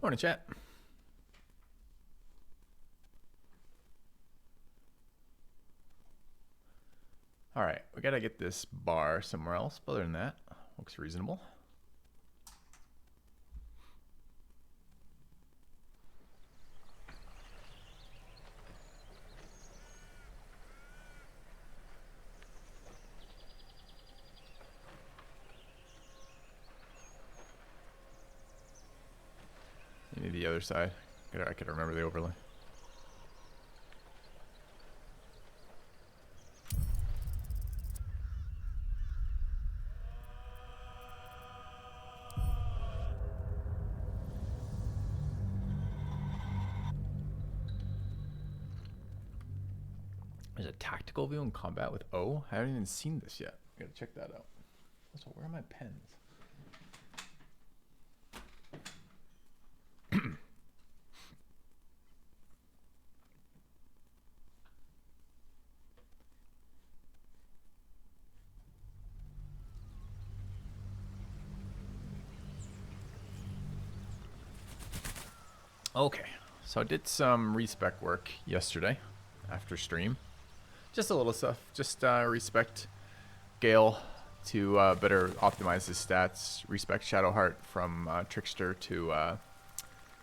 Morning, chat. All right, we gotta get this bar somewhere else. But other than that, looks reasonable. Maybe the other side. I could remember the overlay. There's a tactical view in combat with O. I haven't even seen this yet. I gotta check that out. Also, where are my pens? Okay, so I did some respec work yesterday after stream. Just a little stuff. Just respec Gale to better optimize his stats. Respec Shadowheart from Trickster to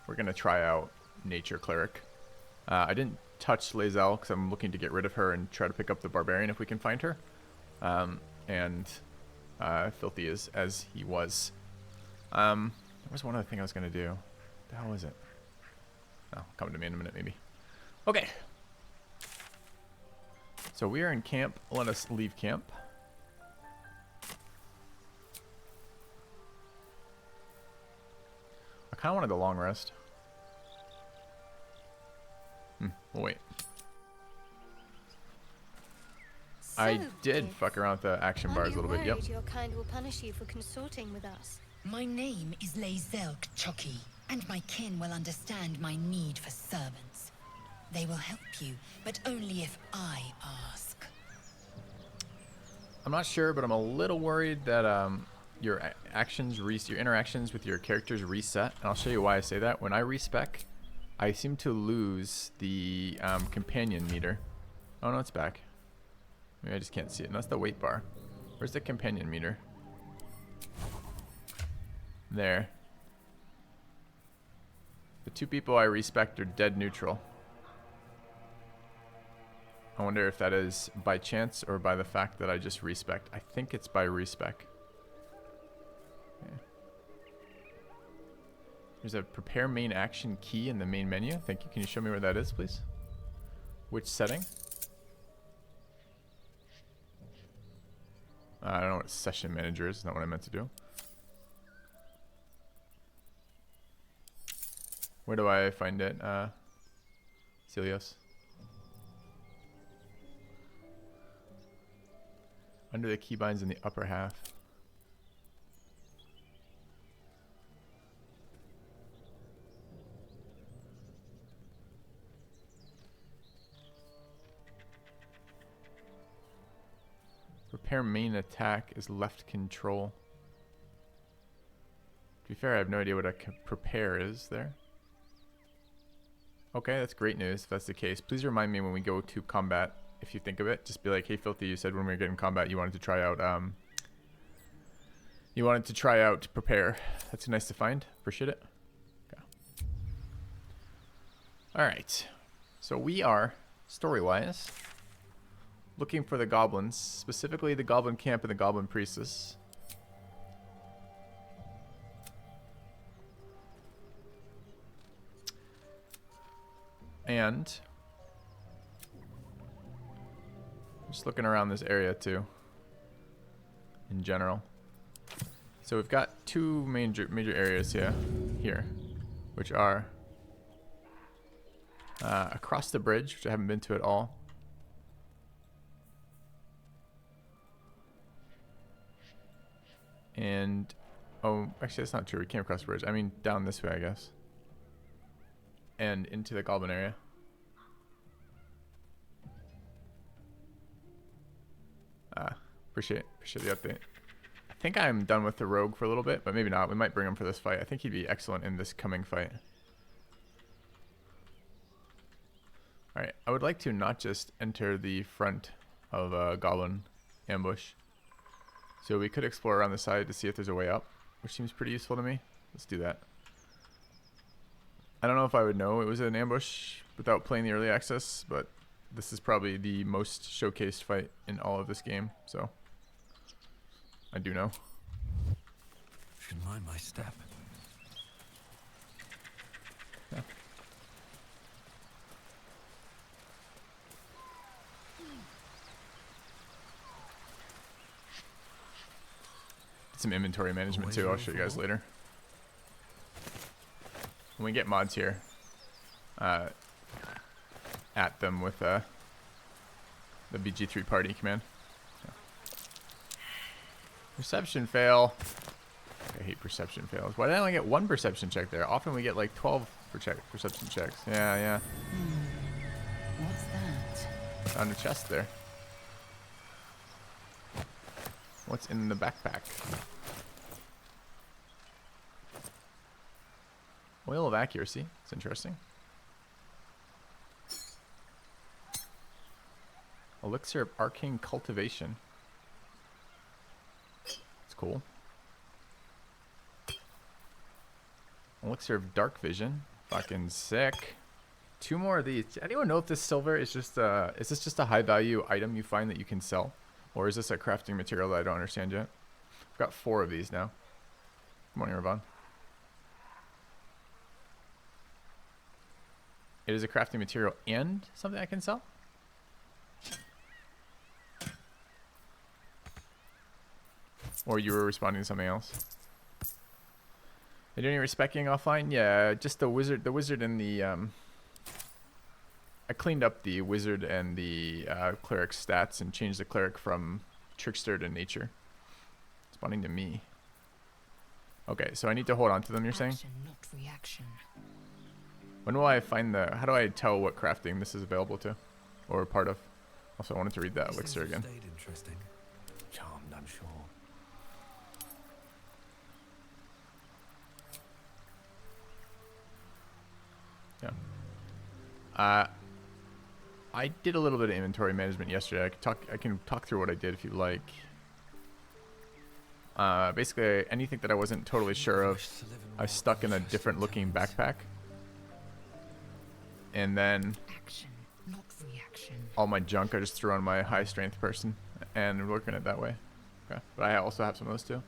we're going to try out Nature Cleric. I didn't touch Lae'zel because I'm looking to get rid of her and try to pick up the Barbarian if we can find her. And Filthy is as he was. There was one other thing I was going to do. What the hell was it? Oh, come to me in a minute, maybe. Okay. So we are in camp. Let us leave camp. I kind of wanted the long rest. We'll wait. So, I did fuck around with the action bars a little bit. Yep. Your kind will punish you for consorting with us. My name is Lae'zel Choki, and my kin will understand my need for servants. They will help you, but only if I ask. I'm not sure, but I'm a little worried that your interactions with your characters reset, and I'll show you why I say that. When I respec, I seem to lose the companion meter. Oh no, it's back. Maybe I just can't see it. And that's the weight bar. Where's the companion meter? There. The two people I respect are dead neutral. I wonder if that is by chance or by the fact that I just respec. I think it's by respec. Okay. There's a prepare main action key in the main menu. Thank you. Can you show me where that is, please? Which setting? I don't know what session manager is. Not what I meant to do. Where do I find it? Celios. Under the keybinds in the upper half. Prepare main attack is left control. To be fair, I have no idea what a prepare is there. Okay, that's great news if that's the case. Please remind me when we go to combat, if you think of it. Just be like, hey Filthy, you said when we were getting combat you wanted to try out prepare. That's nice to find. Appreciate it. Okay. Alright. So we are, story-wise, looking for the goblins, specifically the goblin camp and the goblin priestess. And just looking around this area too, in general. So we've got two major areas here, which are across the bridge, which I haven't been to at all. And, oh, actually that's not true. We came across the bridge. I mean down this way, I guess. And into the goblin area. Appreciate the update. I think I'm done with the rogue for a little bit, but maybe not. We might bring him for this fight. I think he'd be excellent in this coming fight. Alright, I would like to not just enter the front of a goblin ambush. So we could explore around the side to see if there's a way up, which seems pretty useful to me. Let's do that. I don't know if I would know it was an ambush without playing the early access, but this is probably the most showcased fight in all of this game, so I do know. Should mind my step. Yeah. Some inventory management too. I'll show you guys later. When we get mods here, at them with the BG3 party command. Yeah. Perception fail. I hate perception fails. Why did I only get one perception check there? Often we get like 12 perception checks. Yeah. What's that? Found a chest there. What's in the backpack? Oil of accuracy. It's interesting. Elixir of arcane cultivation. It's cool. Elixir of dark vision. Fucking sick. 2 more of these. Anyone know if this silver is just is this just a high value item you find that you can sell? Or is this a crafting material that I don't understand yet? I've got 4 of these now. Good morning, Ravon. It is a crafting material and something I can sell? Or you were responding to something else? Are you doing any respecking offline? Yeah, just the wizard and the I cleaned up the wizard and the cleric stats and changed the cleric from trickster to nature. Responding to me. Okay, so I need to hold on to them, you're saying? Action, not reaction. When will I find the... How do I tell what crafting this is available to? Or part of? Also, I wanted to read that elixir again. Stayed interesting. Charmed, I'm sure. Yeah. I did a little bit of inventory management yesterday. I can talk through what I did if you like. Basically, anything that I wasn't totally sure of, I stuck in a different looking backpack. And then Action, not reaction. all my junk I just threw on my high strength person and working it that way. Okay. But I also have some of those too.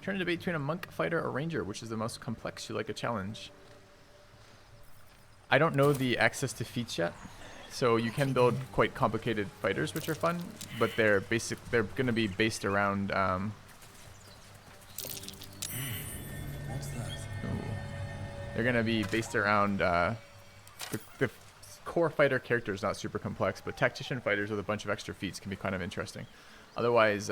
Trying to debate between a monk, fighter, or ranger, which is the most complex. You like a challenge? I don't know the access to feats yet, so you can build quite complicated fighters, which are fun. But they're going to be based around. What's that? They're going to be based around the core fighter character is not super complex, but tactician fighters with a bunch of extra feats can be kind of interesting. Otherwise,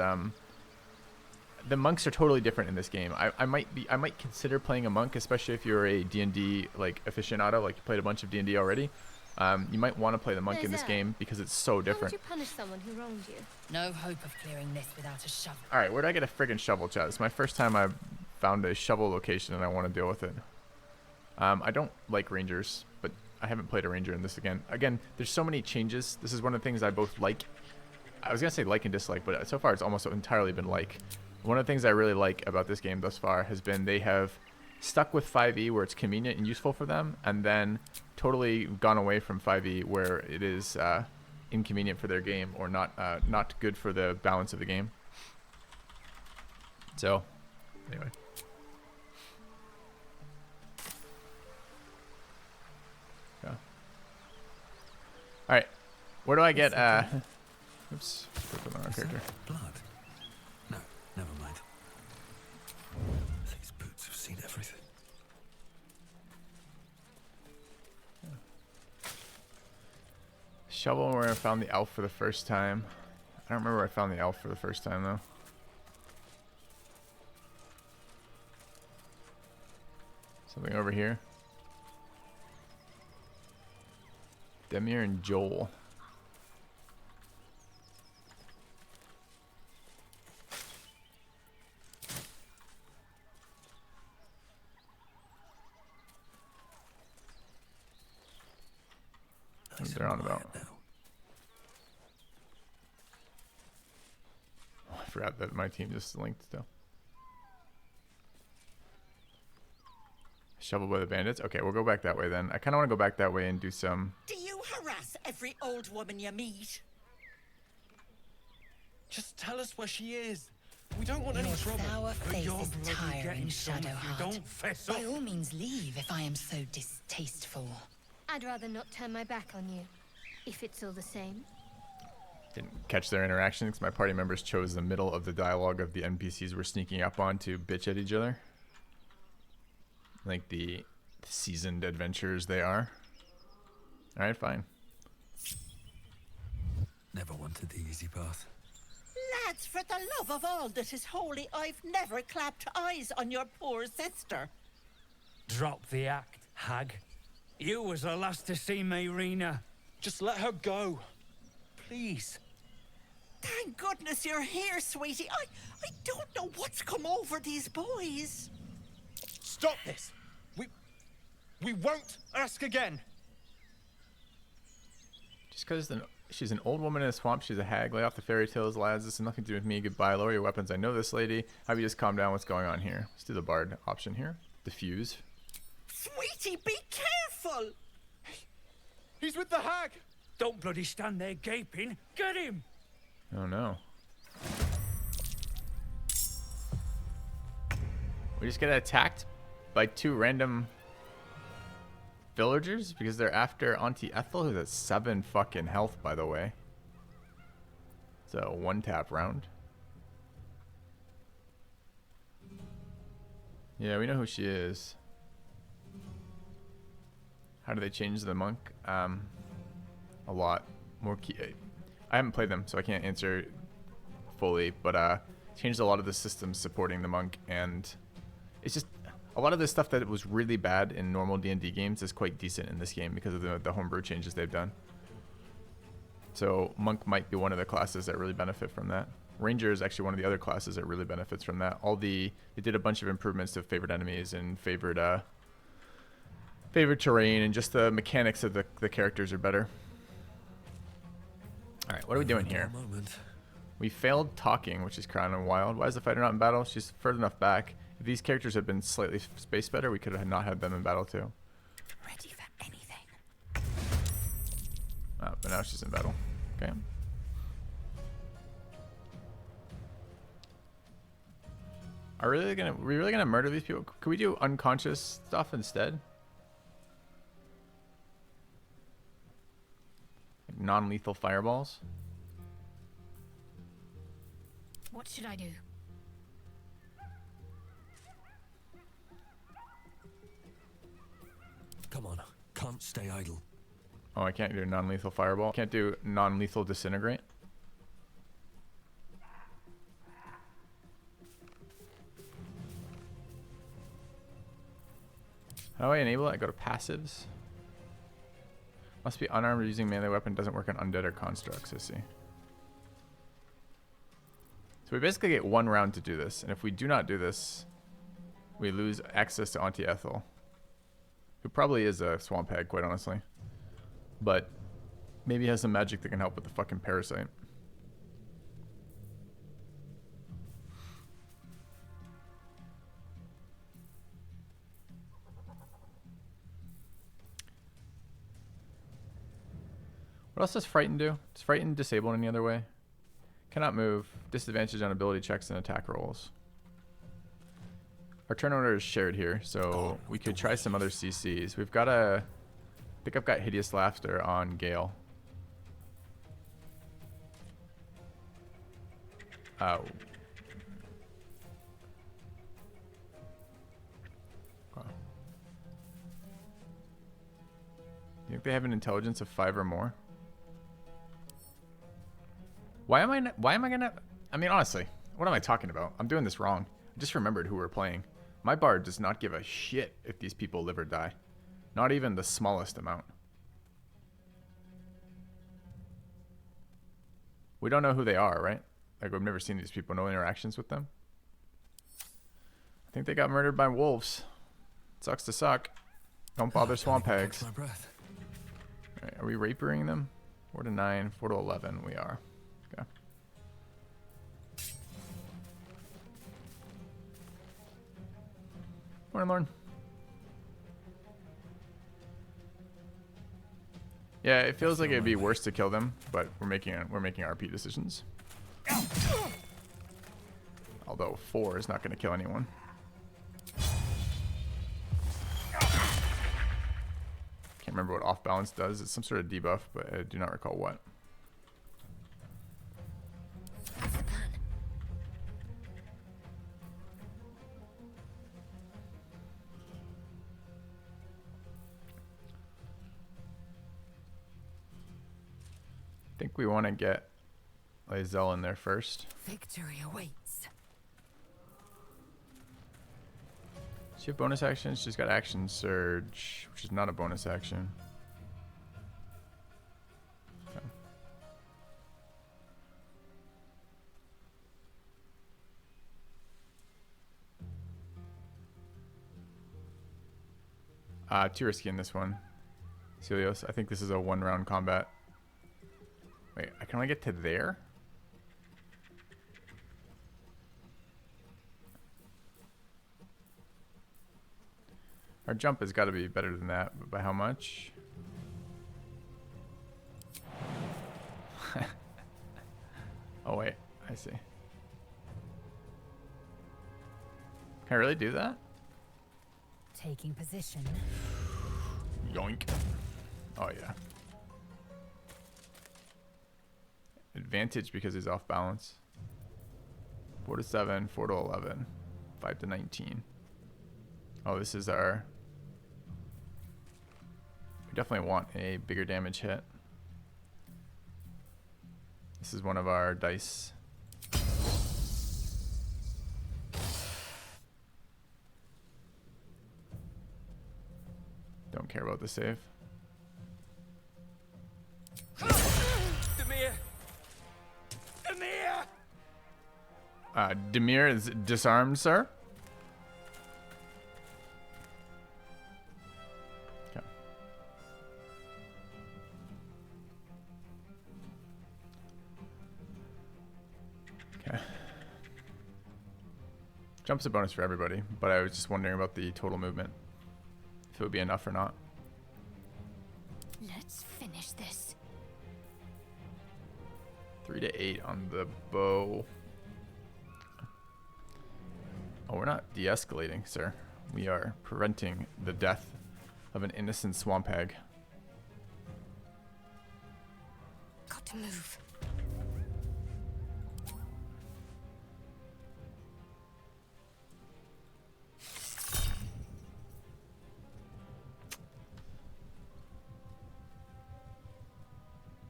the monks are totally different in this game. I might consider playing a monk, especially if you're a D&D like aficionado, like you played a bunch of D&D already. You might want to play the monk in this game because it's so different. How would you punish someone who wronged you? No hope of clearing this without a shovel. All right, where did I get a friggin' shovel, chat? It's my first time I've found a shovel location and I want to deal with it. I don't like rangers, but I haven't played a ranger in this again. Again, there's so many changes. This is one of the things I both like. I was gonna say like and dislike, but so far it's almost entirely been like. One of the things I really like about this game thus far has been they have stuck with 5e where it's convenient and useful for them, and then totally gone away from 5e where it is inconvenient for their game or not good for the balance of the game. So, anyway. Yeah. All right. Where do I get? Oops. Put the wrong character. Blood? No, never mind. These boots have seen everything. Shovel where I found the elf for the first time. I don't remember where I found the elf for the first time though. Something over here. Demir and Joel. what they're on about. Now. Oh, I forgot that my team just linked still. Shovel by the bandits. Okay, we'll go back that way then. I kind of want to go back that way and do some. Do you harass every old woman you meet? Just tell us where she is. We don't want any Your trouble. sour face You're is bloody tiring, getting some if you Shadowheart. don't fess up. By all means, leave if I am so distasteful. I'd rather not turn my back on you, if it's all the same. Didn't catch their interactions because my party members chose the middle of the dialogue of the NPCs we're sneaking up on to bitch at each other. Like the seasoned adventurers they are. Alright, fine. Never wanted the easy path. Lads, for the love of all that is holy, I've never clapped eyes on your poor sister. Drop the act, hag. You was the last to see Mayrina. Just let her go. Please. Thank goodness you're here, sweetie. I don't know what's come over these boys. Stop this. We won't ask again. Just because she's an old woman in a swamp, she's a hag. Lay off the fairy tales, lads. This has nothing to do with me. Goodbye. Lower your weapons. I know this lady. How about you just calm down? What's going on here? Let's do the bard option here. Diffuse. Sweetie, be careful. He's with the hag. Don't bloody stand there gaping. Get him! Oh no. We just get attacked by two random villagers because they're after Auntie Ethel, who's at 7 fucking health, by the way. It's a one-tap round. Yeah, we know who she is. How do they change the monk? A lot more key. I haven't played them, so I can't answer fully, but changed a lot of the systems supporting the monk, and it's just a lot of the stuff that was really bad in normal D&D games is quite decent in this game because of the homebrew changes they've done. So monk might be one of the classes that really benefit from that. Ranger is actually one of the other classes that really benefits from that. They did a bunch of improvements to favored enemies and favored terrain, and just the mechanics of the characters are better. All right, what are we doing here? We failed talking, which is kind of wild. Why is the fighter not in battle? She's further enough back. If these characters had been slightly spaced better, we could have not had them in battle too. Ready for anything. Oh, but now she's in battle. Okay. Are we really gonna murder these people? Could we do unconscious stuff instead? Like non-lethal fireballs? What should I do? Come on, can't stay idle. Oh, I can't do non-lethal fireball. Can't do non-lethal disintegrate. How do I enable it? I go to passives. Must be unarmed or using melee weapon. Doesn't work on undead or constructs. I see. So we basically get 1 round to do this, and if we do not do this, we lose access to Auntie Ethel, who probably is a swamp hag, quite honestly, but maybe has some magic that can help with the fucking parasite. What else does Frighten do? Does Frighten disable in any other way? Cannot move. Disadvantage on ability checks and attack rolls. Our turn order is shared here, so we could try some other CCs. We've got I think I've got Hideous Laughter on Gale. Oh. Wow. You think they have an intelligence of 5 or more? Why am I gonna... I mean, honestly, what am I talking about? I'm doing this wrong. I just remembered who we're playing. My bard does not give a shit if these people live or die. Not even the smallest amount. We don't know who they are, right? Like, we've never seen these people. No interactions with them. I think they got murdered by wolves. Sucks to suck. Don't bother swamp hags. My breath. Alright, are we rapering them? 4 to 9, 4 to 11, we are. Okay. Morning, Lauren. Yeah, it feels like it'd be worse to kill them, but we're making RP decisions. Although 4 is not going to kill anyone. Can't remember what off balance does. It's some sort of debuff, but I do not recall what. What's the plan? I think we want to get Lae'zel in there first. Victory awaits. Does she have bonus actions? She's got action surge, which is not a bonus action. Okay. Too risky in this one. Celios, I think this is a 1-round combat. Wait, I can only get to there? Our jump has got to be better than that, but by how much? Oh wait, I see. Can I really do that? Taking position. Yoink. Oh yeah. Advantage because he's off balance. 4 to 7, 4 to 11, 5 to 19. Oh, this is our... We definitely want a bigger damage hit. This is one of our dice. Don't care about the save. Demir! Demir! Demir is disarmed, sir. Okay. Okay. Jump's a bonus for everybody, but I was just wondering about the total movement. If it would be enough or not. Let's finish this. 3 to 8 on the bow. Oh, we're not de-escalating, sir. We are preventing the death of an innocent swamp hag. Got to move.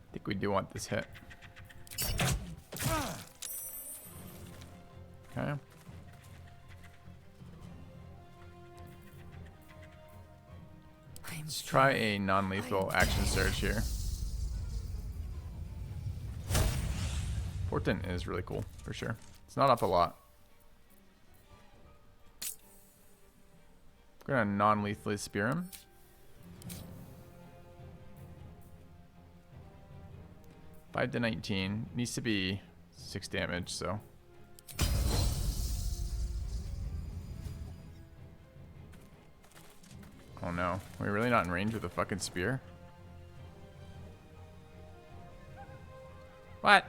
I think we do want this hit. Okay. Let's try a non-lethal action surge here. Portent is really cool, for sure. It's not up a lot. We're gonna non-lethally spear him. Five to 19. Needs to be 6 damage, so. Oh no. We're really not in range with a fucking spear? What?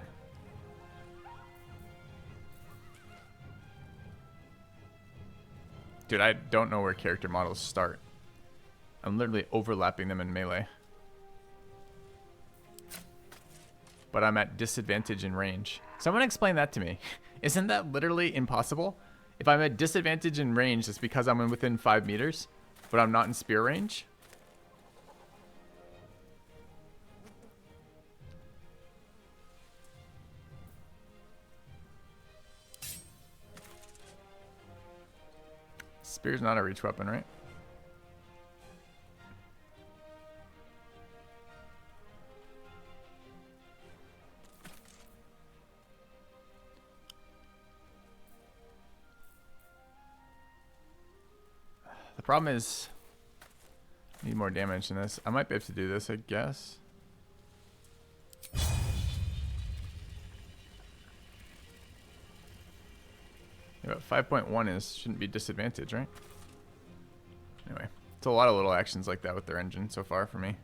Dude, I don't know where character models start. I'm literally overlapping them in melee. But I'm at disadvantage in range. Someone explain that to me. Isn't that literally impossible? If I'm at disadvantage in range, it's because I'm within 5 meters, but I'm not in spear range? Spear's not a reach weapon, right? The problem is Need more damage in this. I might be able to do this, I guess. Yeah, but 5.1 shouldn't be disadvantage, right? Anyway, it's a lot of little actions like that with their engine so far for me.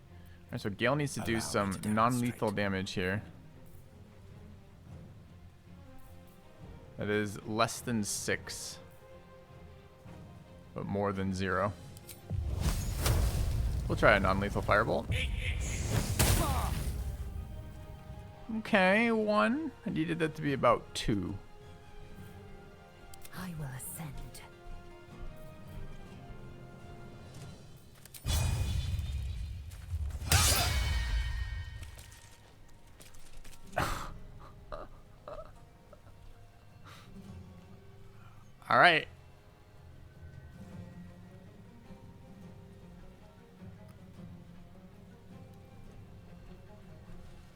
Alright, so Gale needs to do some non-lethal damage here. That is less than 6, but more than 0. We'll try a non-lethal firebolt. Okay, 1. I needed that to be about 2. I will ascend. All right.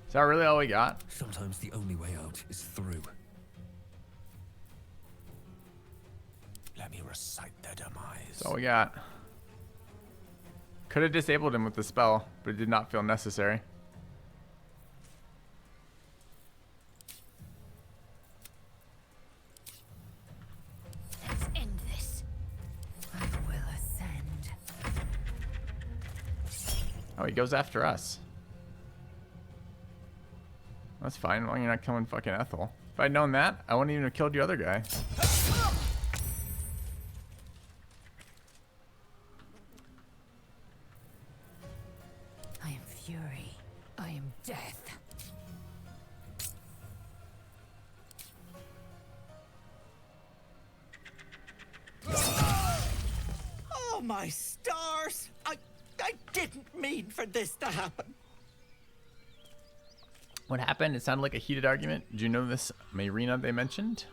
Is that really all we got? Sometimes the only way out is through. Let me recite their demise. That's all we got. Could have disabled him with the spell, but it did not feel necessary. Let's end this. I will ascend. Oh, he goes after us. That's fine, as long as you're not killing fucking Ethel. If I'd known that, I wouldn't even have killed the other guy. I am fury. I am death. Oh, my stars! I didn't mean for this to happen. What happened? It sounded like a heated argument. Did you know this Marina they mentioned?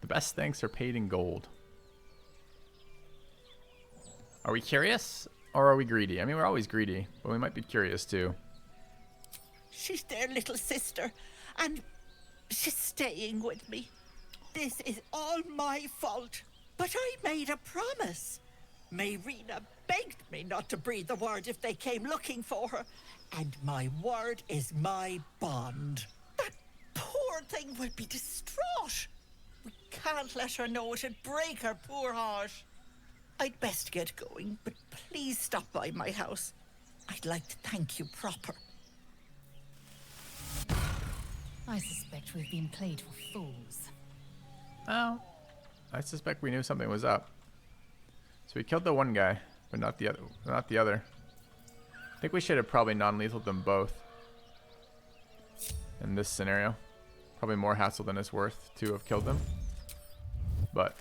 The best thanks are paid in gold. Are we curious or are we greedy? I mean, we're always greedy, but we might be curious too. She's their little sister, and she's staying with me. This is all my fault, but I made a promise. Marina begged me not to breathe a word if they came looking for her, and my word is my bond. That poor thing will be distraught. We can't let her know, it'd break her poor heart. I'd best get going, but please stop by my house. I'd like to thank you proper. I suspect we've been played for fools. Well, I suspect we knew something was up. So we killed the one guy, but not the other. I think we should have probably non-lethal them both. In this scenario. Probably more hassle than it's worth to have killed them. But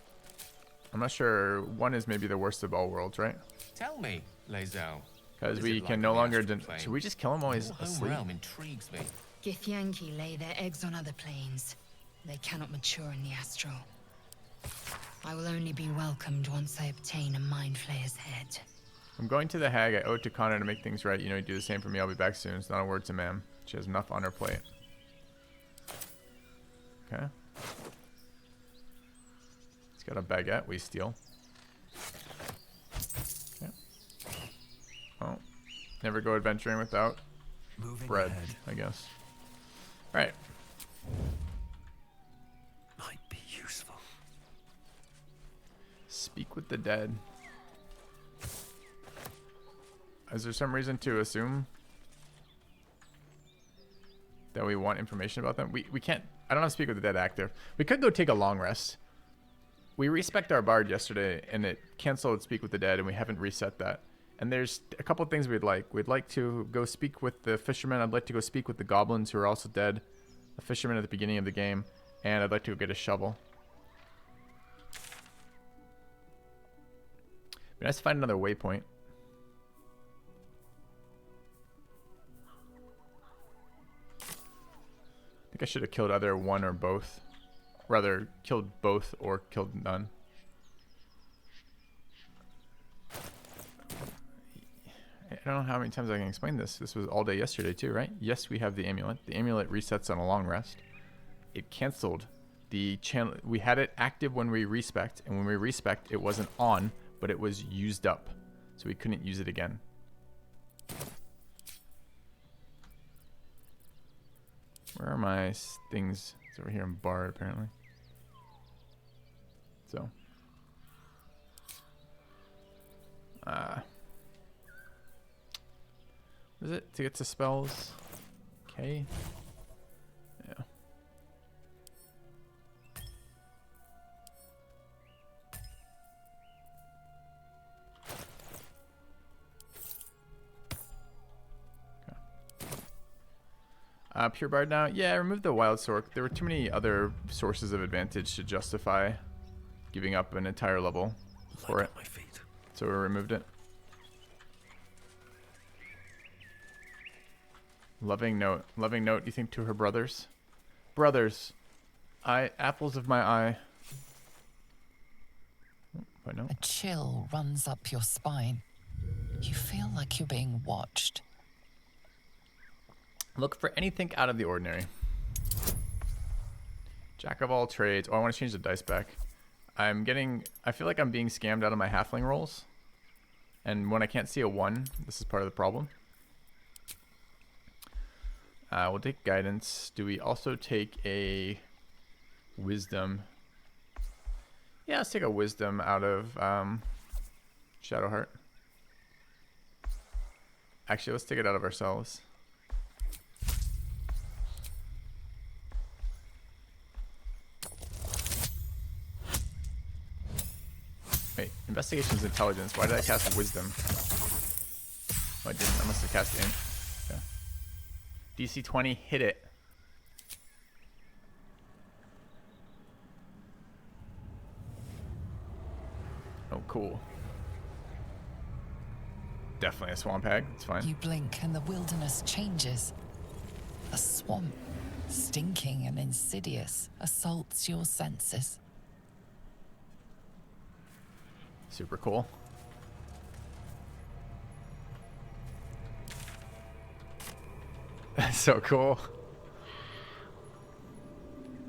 I'm not sure. One is maybe the worst of all worlds, right? Tell me, Lae'zel. Because what is we it like can on no the longer... astral plane? Should we just kill him while he's Your home asleep? realm intrigues me. Githyanki lay their eggs on other planes. They cannot mature in the astral. I will only be welcomed once I obtain a Mind Flayer's head. I'm going to the hag. I owe it to Connor to make things right. You know, you do the same for me. I'll be back soon. It's not a word to ma'am. She has enough on her plate. Okay. He's got a baguette we steal. Okay. Oh. Never go adventuring without Moving bread, ahead I guess. Alright. might be useful. Speak with the dead. Is there some reason to assume that we want information about them? We can't. I don't have Speak with the Dead active. We could go take a long rest. We respect our bard yesterday, and it canceled Speak with the Dead, and we haven't reset that. And there's a couple of things we'd like. We'd like to go speak with the fishermen. I'd like to go speak with the goblins who are also dead. The fishermen at the beginning of the game. And I'd like to go get a shovel. Be nice to find another waypoint. I think I should have killed either one or both. Rather, killed both or killed none. I don't know how many times I can explain this. This was all day yesterday too, right? Yes, we have the amulet. The amulet resets on a long rest. It canceled the channel. We had it active when we respect, and when we respect, it wasn't on, but it was used up. so we couldn't use it again. Where are my things? It's over here in Bard, apparently. So. What is it? To get to spells? Okay. Yeah. Pure Bard now? Yeah, I removed the Wild Sword. There were too many other sources of advantage to justify giving up an entire level for it. My feet. So we removed it. Loving note. Loving note, you think to her brothers? Brothers, apples of my eye. Oh, no. A chill runs up your spine. You feel like you're being watched. Look for anything out of the ordinary. Jack of all trades. Oh, I want to change the dice back. I feel like I'm being scammed out of my halfling rolls. And when I can't see a 1, this is part of the problem. We'll take guidance. Do we also take a wisdom? Yeah, let's take a wisdom out of Shadowheart. Actually, let's take it out of ourselves. Wait, investigation's intelligence. Why did I cast wisdom? Oh, I didn't. I must have cast int. Okay. DC 20, hit it. Oh, cool. Definitely a swamp hag. It's fine. You blink and the wilderness changes. A swamp, stinking and insidious, assaults your senses. Super cool. That's so cool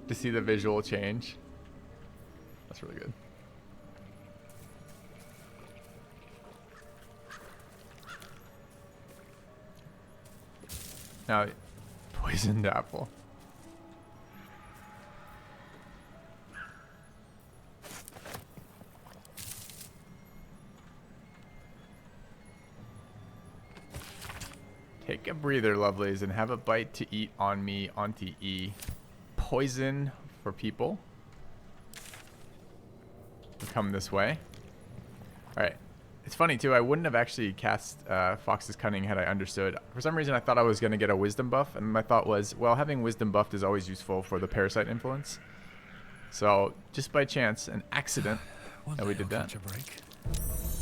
to see the visual change. That's really good. Now, poisoned apple. Take a breather, lovelies, and have a bite to eat on me, Auntie E. Poison for people. We'll come this way. Alright. It's funny, too. I wouldn't have actually cast Fox's Cunning had I understood. For some reason, I thought I was going to get a Wisdom buff, and my thought was, well, having Wisdom buffed is always useful for the Parasite influence. So, just by chance, an accident, that we did that. Catch a break.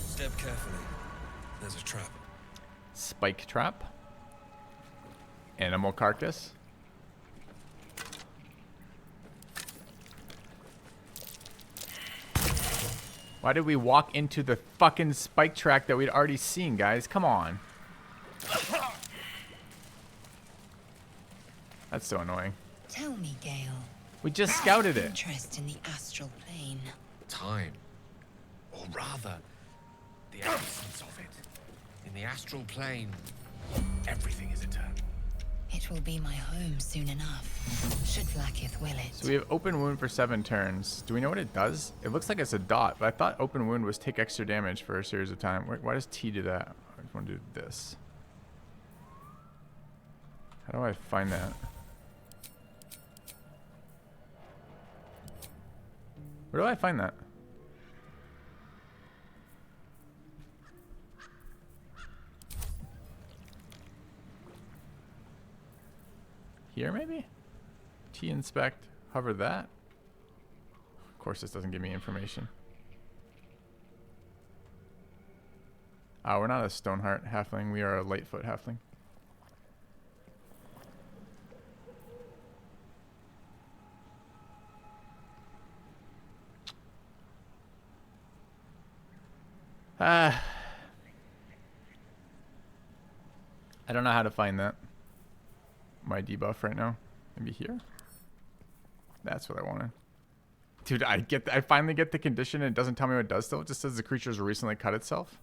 Step carefully. There's a trap. Spike trap. Animal carcass. Why did we walk into the fucking spike track that we'd already seen, guys? Come on. That's so annoying. Tell me, Gale. We just scouted it. Interest in the astral plane. Time. Or rather, the absence of it. In the astral plane, everything is eternal. It will be my home soon enough. Should Vlaakith will it. So we have open wound for 7 turns. Do we know what it does? It looks like it's a dot, but I thought open wound was take extra damage for a series of time. Why does T do that? I just want to do this. How do I find that? Where do I find that? Here, maybe? T inspect, hover that. Of course, this doesn't give me information. We're not a Stoneheart halfling. We are a Lightfoot halfling. I don't know how to find that. My debuff right now. Maybe here? That's what I wanted. Dude, I finally get the condition and it doesn't tell me what it does still. It just says the creature's recently cut itself.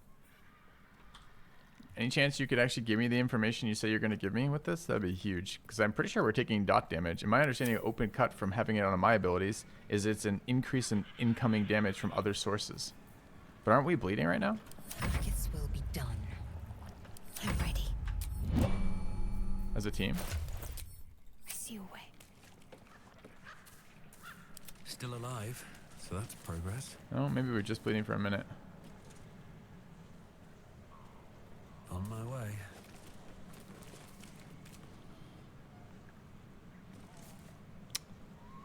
Any chance you could actually give me the information you say you're going to give me with this? That'd be huge. Because I'm pretty sure we're taking dot damage. And my understanding of open cut from having it on my abilities is it's an increase in incoming damage from other sources. But aren't we bleeding right now? This will be done. I'm ready. As a team? I see a way. Still alive, so that's progress. Oh, maybe we're just bleeding for a minute. On my way.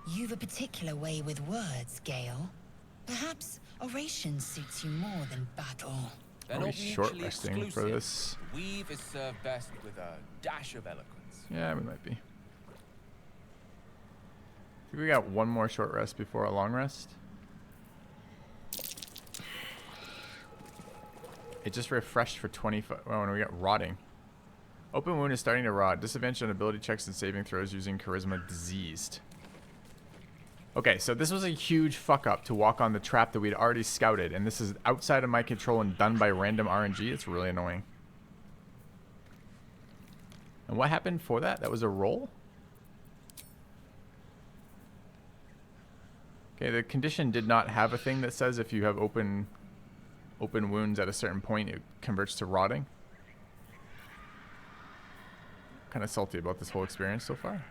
You've a particular way with words, Gale. Perhaps oration suits you more than battle. Are we short resting for this? Weave is served best with a dash of eloquence. Yeah, we might be. I think we got one more short rest before a long rest. It just refreshed for 25. Oh, and we got rotting. Open wound is starting to rot. Disadvantage on ability checks and saving throws using charisma diseased. Okay, so this was a huge fuck up to walk on the trap that we'd already scouted, and this is outside of my control and done by random RNG. It's really annoying. And what happened for that? That was a roll? Okay, the condition did not have a thing that says if you have open wounds at a certain point, it converts to rotting. Kind of salty about this whole experience so far.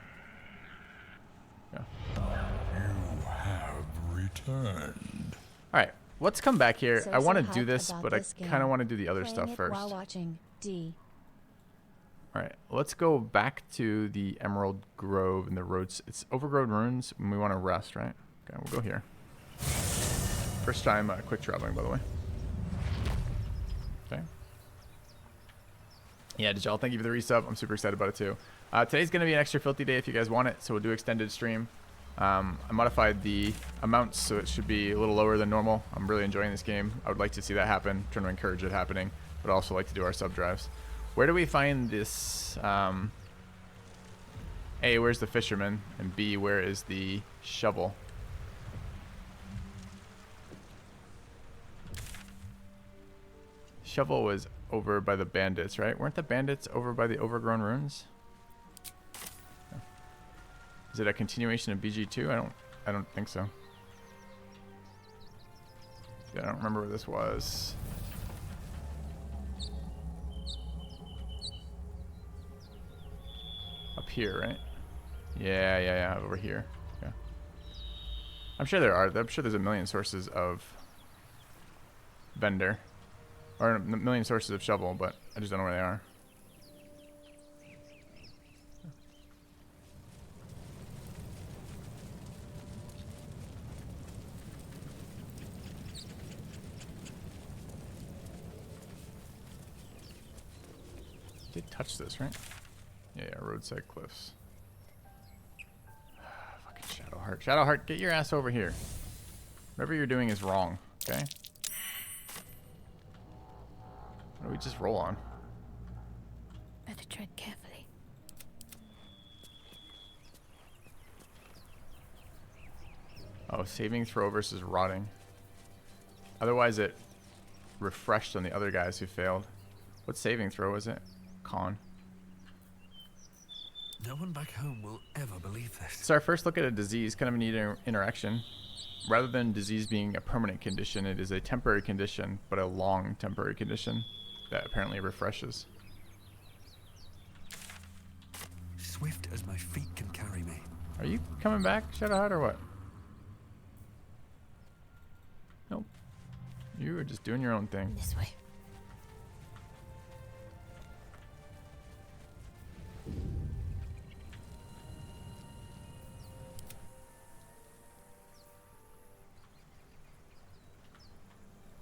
Yeah. You have returned. All right, let's come back here. So I want to hyped do this, about but this I kind of game. want to do the other Playing stuff it first. while watching D. All right, let's go back to the Emerald Grove and the roads. It's overgrown ruins, and we want to rest, right? Okay, we'll go here. First time quick traveling, by the way. Okay. Yeah, Dejal, thank you for the resub. I'm super excited about it too. Today's going to be an extra filthy day if you guys want it, so we'll do extended stream. I modified the amounts, so it should be a little lower than normal. I'm really enjoying this game. I would like to see that happen, trying to encourage it happening, but also like to do our sub drives. Where do we find this? A, where's the fisherman? And B, where is the shovel? Shovel was over by the bandits, right? Weren't the bandits over by the overgrown ruins? No. Is it a continuation of BG2? I don't think so. Yeah, I don't remember where this was. Up here, right? Yeah, over here. Yeah. I'm sure there are. I'm sure there's a million sources of vendor. Or a million sources of shovel, but I just don't know where they are. Did touch this, right? Yeah, roadside cliffs. Fucking Shadowheart. Shadowheart, get your ass over here. Whatever you're doing is wrong, okay? What do we just roll on? Better tread carefully. Oh, saving throw versus rotting. Otherwise it refreshed on the other guys who failed. What saving throw was it? Con. No one back home will ever believe this. It's our first look at a disease, kind of a neat interaction. Rather than disease being a permanent condition, it is a temporary condition, but a long temporary condition that apparently refreshes. Swift as my feet can carry me. Are you coming back, Shadowheart, or what? Nope. You are just doing your own thing. This way.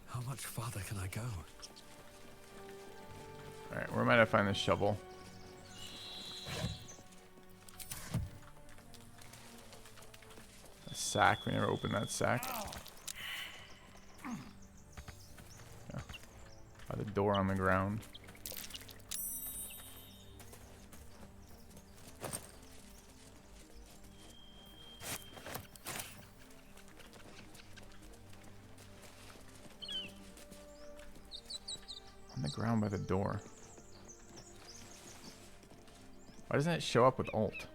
How much farther can I go? Alright, where might I find this shovel? A sack. We never opened that sack. Yeah. By the door on the ground. On the ground by the door. Why doesn't it show up with alt?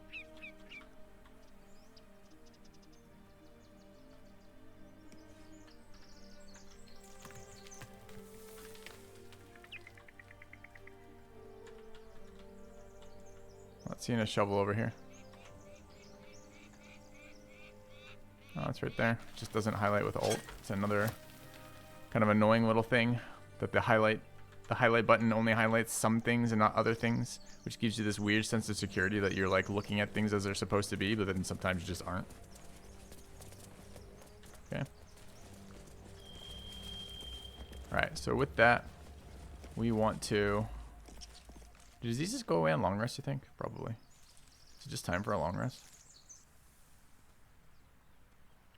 Not seeing a shovel over here. Oh, it's right there. Just doesn't highlight with alt. It's another kind of annoying little thing that the highlight button only highlights some things and not other things, which gives you this weird sense of security that you're like looking at things as they're supposed to be, but then sometimes you just aren't. Okay. Alright, so with that, we want to... Do these just go away on long rest, you think? Probably. Is it just time for a long rest?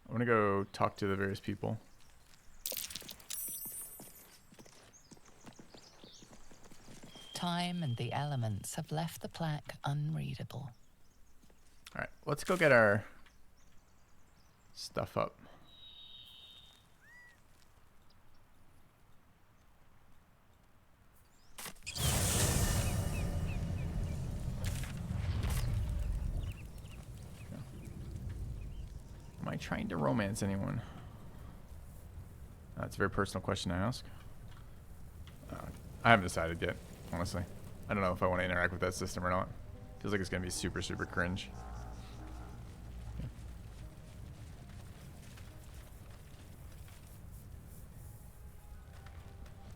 I'm gonna go talk to the various people. Time and the elements have left the plaque unreadable. Alright, let's go get our stuff up. Am I trying to romance anyone? That's a very personal question to ask. I haven't decided yet, honestly. I don't know if I want to interact with that system or not. Feels like it's going to be super, super cringe. Okay.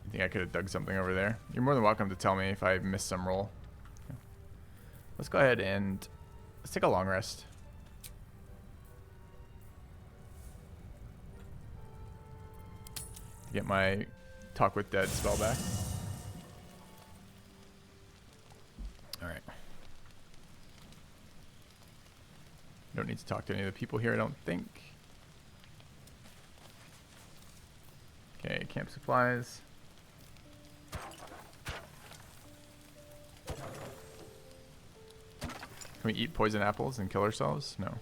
You think I could have dug something over there? You're more than welcome to tell me if I missed some roll. Okay. Let's go ahead and let's take a long rest. Get my talk with dead spell back. Alright. Don't need to talk to any of the people here, I don't think. Okay, camp supplies. Can we eat poison apples and kill ourselves? No.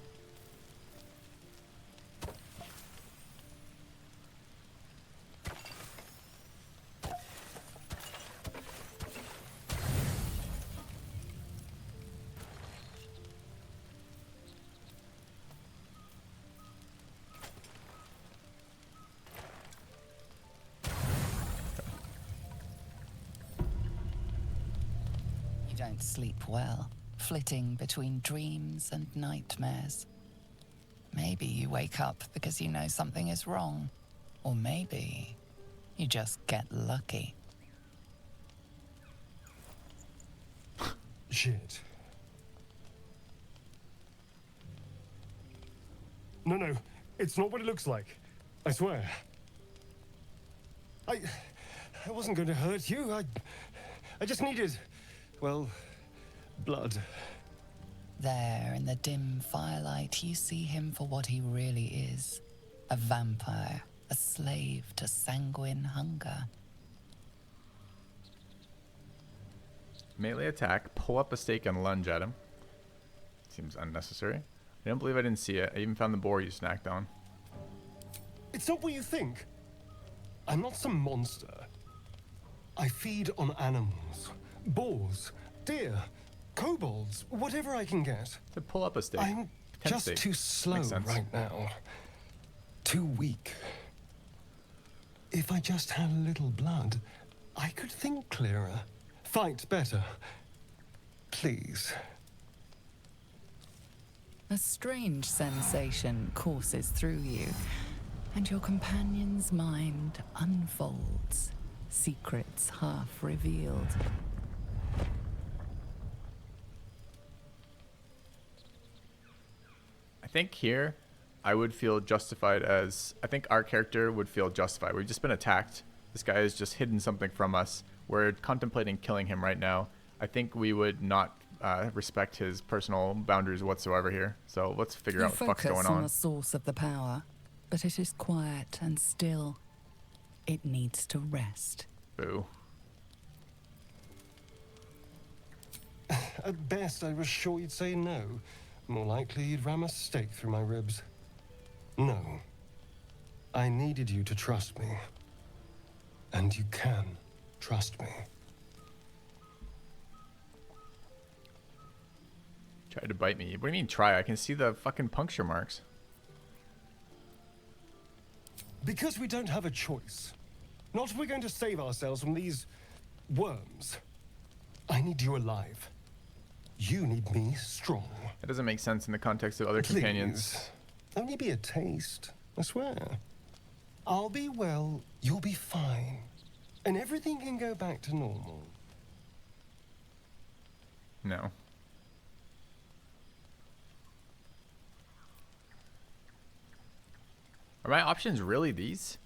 You don't sleep well, flitting between dreams and nightmares. Maybe you wake up because you know something is wrong. Or maybe you just get lucky. Shit. No, it's not what it looks like. I swear. I wasn't going to hurt you. I just needed, well, blood. There in the dim firelight, you see him for what he really is. A vampire, a slave to sanguine hunger. Melee attack, pull up a stake and lunge at him. Seems unnecessary. I don't believe I didn't see it. I even found the boar you snacked on. It's not what you think. I'm not some monster. I feed on animals. Boars, deer, kobolds, whatever I can get. To pull up a stake. I'm just stake. too slow right now. Too weak. If I just had a little blood, I could think clearer. Fight better. Please. A strange sensation courses through you, and your companion's mind unfolds, secrets half revealed. I think here I would feel justified as... I think our character would feel justified. We've just been attacked. This guy has just hidden something from us. We're contemplating killing him right now. I think we would not respect his personal boundaries whatsoever here. So let's figure out what the fuck's going You focus on on. the source of the power, but it is quiet and still. It needs to rest. Boo. At best, I was sure you'd say no. More likely, you'd ram a stake through my ribs. No. I needed you to trust me. And you can trust me. Tried to bite me. What do you mean try? I can see the fucking puncture marks. Because we don't have a choice. Not if we're going to save ourselves from these worms. I need you alive. You need me strong. That doesn't make sense in the context of other companions. Only be a taste, I swear. I'll be well, you'll be fine. And everything can go back to normal. No. Are my options really these?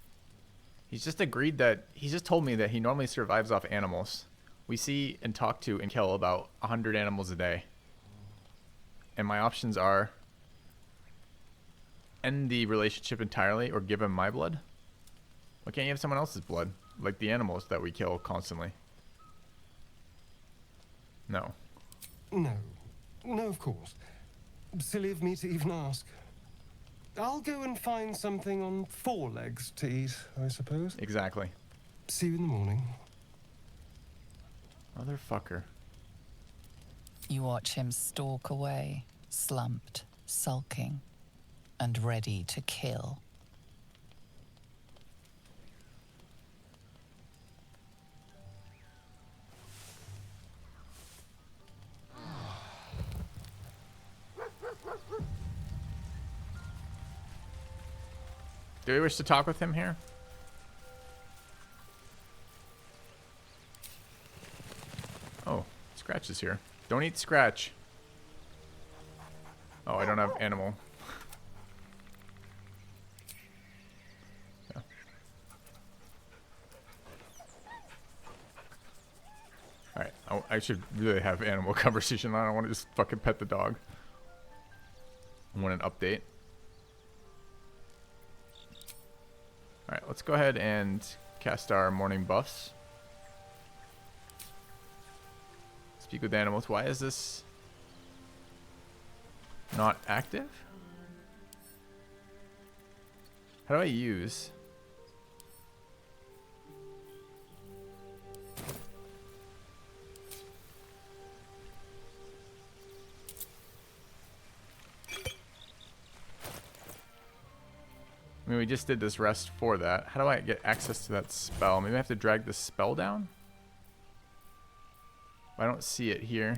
He's just told me that he normally survives off animals. We see and talk to and kill about 100 animals a day. And my options are end the relationship entirely or give him my blood. Why can't you have someone else's blood? Like the animals that we kill constantly. No. No. No, of course. Silly of me to even ask. I'll go and find something on 4 legs to eat, I suppose. Exactly. See you in the morning. Motherfucker. You watch him stalk away, slumped, sulking, and ready to kill. Do we wish to talk with him here? Oh, Scratch is here. Don't eat Scratch. Oh, I don't have animal. Yeah. Alright, I should really have animal conversation. I don't want to just fucking pet the dog. I want an update. Alright, let's go ahead and cast our morning buffs. Speak with animals. Why is this not active? How do I use? I mean, we just did this rest for that. How do I get access to that spell? Maybe I have to drag the spell down? I don't see it here.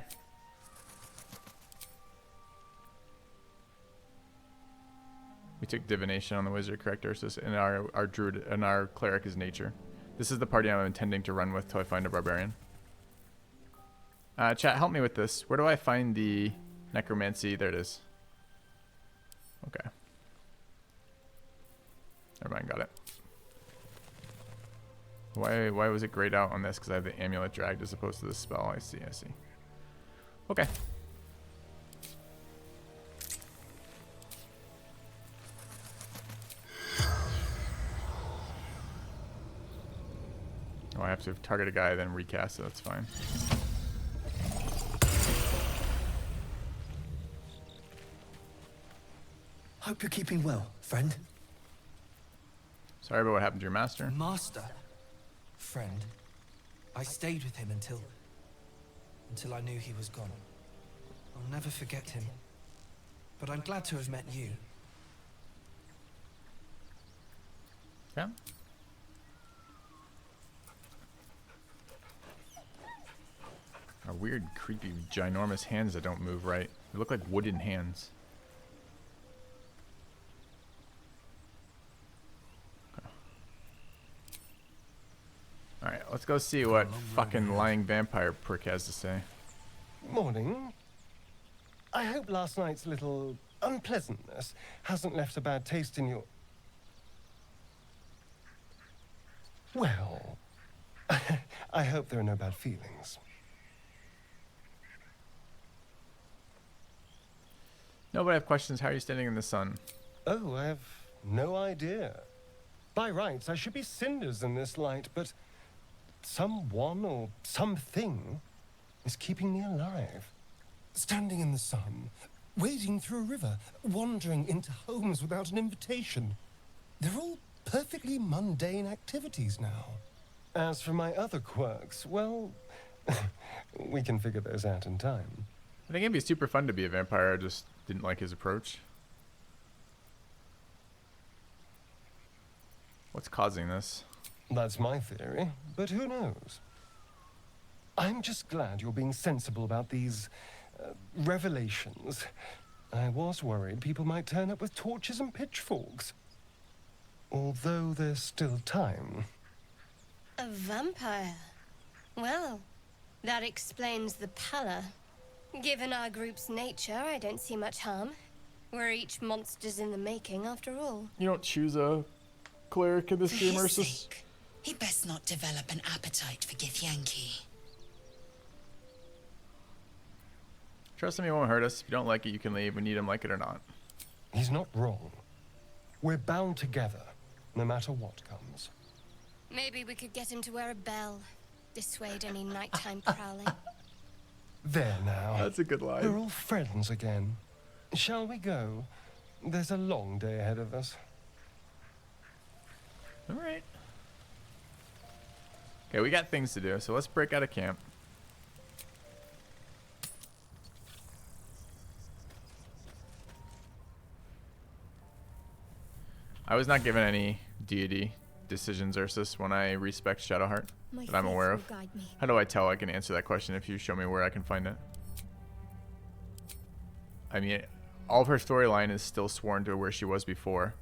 We took divination on the wizard, correct? Ursus, and our druid and our cleric is nature. This is the party I'm intending to run with till I find a barbarian. Chat, help me with this. Where do I find the necromancy? There it is. Okay. Never mind, got it. Why was it grayed out on this? Because I have the amulet dragged as opposed to the spell. I see. Okay. Oh, I have to target a guy, then recast it. That's fine. Hope you're keeping well, friend. Sorry about what happened to your master. Master? Friend. I stayed with him until I knew he was gone. I'll never forget him. But I'm glad to have met you. Yeah. Our weird, creepy, ginormous hands that don't move right. They look like wooden hands. Alright, let's go see what fucking lying vampire prick has to say. Morning. I hope last night's little unpleasantness hasn't left a bad taste in your... Well, I hope there are no bad feelings. No, but I have questions. How are you standing in the sun? Oh, I have no idea. By rights, I should be cinders in this light, but someone or something is keeping me alive. Standing in the sun, wading through a river, wandering into homes without an invitation. They're all perfectly mundane activities now. As for my other quirks, well, we can figure those out in time. I think it'd be super fun to be a vampire. I just didn't like his approach. What's causing this? That's my theory, but who knows? I'm just glad you're being sensible about these revelations. I was worried people might turn up with torches and pitchforks. Although there's still time. A vampire? Well, that explains the pallor. Given our group's nature, I don't see much harm. We're each monsters in the making, after all. You don't choose a cleric in this game, For his Ursus. sake, he best not develop an appetite for Githyanki. Trust him, he won't hurt us. If you don't like it, you can leave. We need him, like it or not. He's not wrong. We're bound together, no matter what comes. Maybe we could get him to wear a bell. Dissuade any nighttime prowling. There now. That's a good line. We're all friends again. Shall we go? There's a long day ahead of us. All right. Okay, we got things to do, so let's break out of camp. I was not given any deity decisions, Ursus, when I respect Shadowheart that I'm aware of. How do I tell I can answer that question if you show me where I can find it? I mean, all of her storyline is still sworn to where she was before,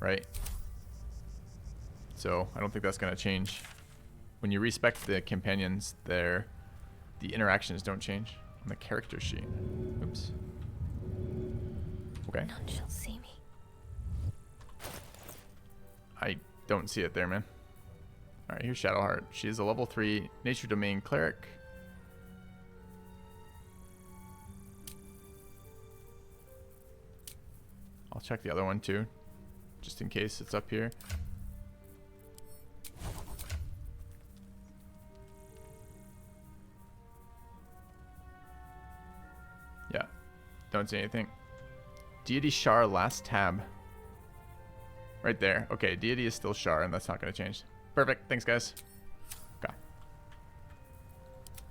right? So I don't think that's going to change. When you respect the companions, the interactions don't change on the character sheet. Oops. Okay. None shall see me. I don't see it there, man. All right, here's Shadowheart. She is a level 3 Nature Domain Cleric. I'll check the other one too, just in case it's up here. Yeah, don't see anything. Deity Shar, last tab. Right there. Okay, deity is still Shar, and that's not going to change. Perfect. Thanks, guys. Okay.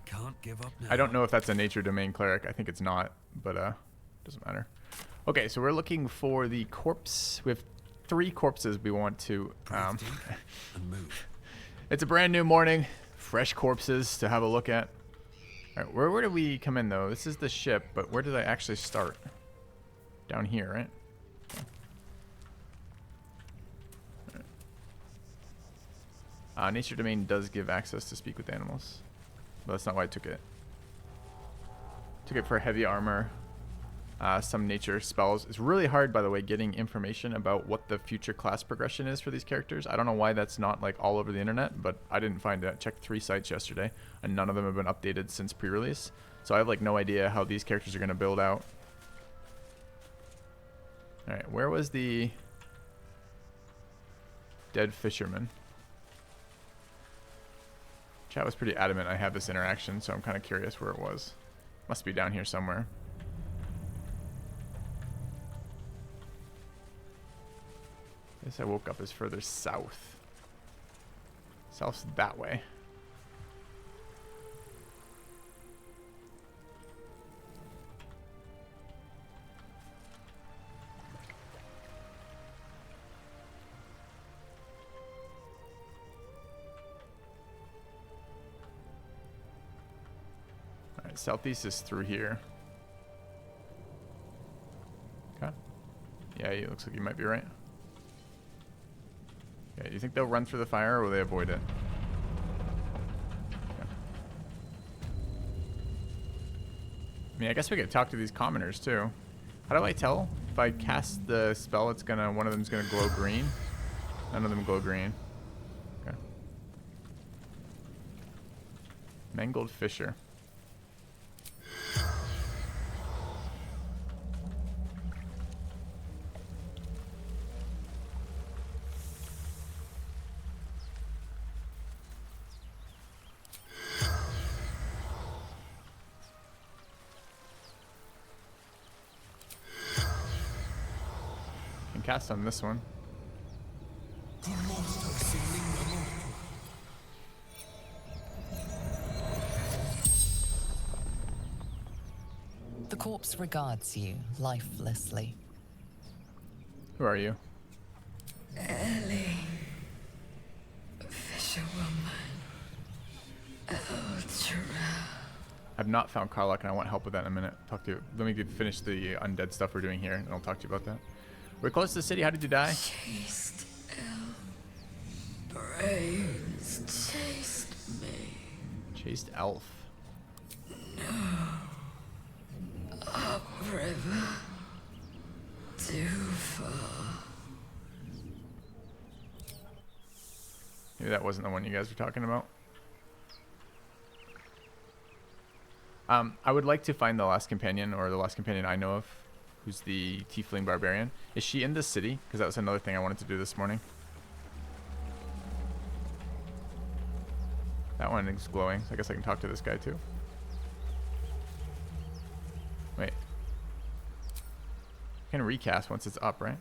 Can't give up now. I don't know if that's a nature domain cleric. I think it's not, but doesn't matter. Okay, so we're looking for the corpse. We have 3 corpses we want to. And move. It's a brand new morning. Fresh corpses to have a look at. All right, where did we come in though? This is the ship, but where did I actually start? Down here, right? Nature Domain does give access to speak with animals, but that's not why I took it. Took it for heavy armor, some nature spells. It's really hard, by the way, getting information about what the future class progression is for these characters. I don't know why that's not like all over the internet, but I didn't find it. I checked 3 sites yesterday, and none of them have been updated since pre-release. So I have like no idea how these characters are going to build out. All right, where was the dead fisherman? Chat was pretty adamant I have this interaction, so I'm kind of curious where it was. Must be down here somewhere. Guess I woke up as further south. South's that way. Southeast is through here. Okay. Yeah, it looks like you might be right. Okay, do you think they'll run through the fire or will they avoid it? Okay. I mean, I guess we could talk to these commoners too. How do I tell? If I cast the spell, it's gonna, one of them's gonna glow green. None of them glow green. Okay. Mangled Fisher. Cast on this one. corpse regards you lifelessly. Who are you? Ellie. Fisherwoman. Ultra. I've not found Karlach, and I want help with that in a minute. Talk to you. Let me finish the undead stuff we're doing here, and I'll talk to you about that. We're close to the city. How did you die? Chased elf. Brains chased me. Chased elf. No. Upriver. Too far. Maybe that wasn't the one you guys were talking about. I would like to find the last companion, or the last companion I know of, who's the tiefling barbarian. Is she in the city? Because that was another thing I wanted to do this morning. That one is glowing, so I guess I can talk to this guy too. Wait. I can recast once it's up, right?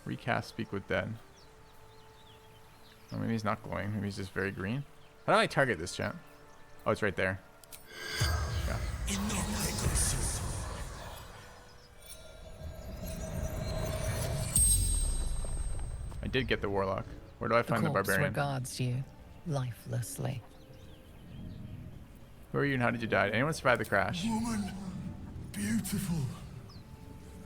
Recast, speak with dead. Oh, maybe he's not glowing. Maybe he's just very green. How do I target this, chat? Oh, it's right there. Yeah. I did get the warlock. Where do I find the barbarian? Regards you lifelessly. Who are you and how did you die? Did anyone survive the crash? Woman, beautiful.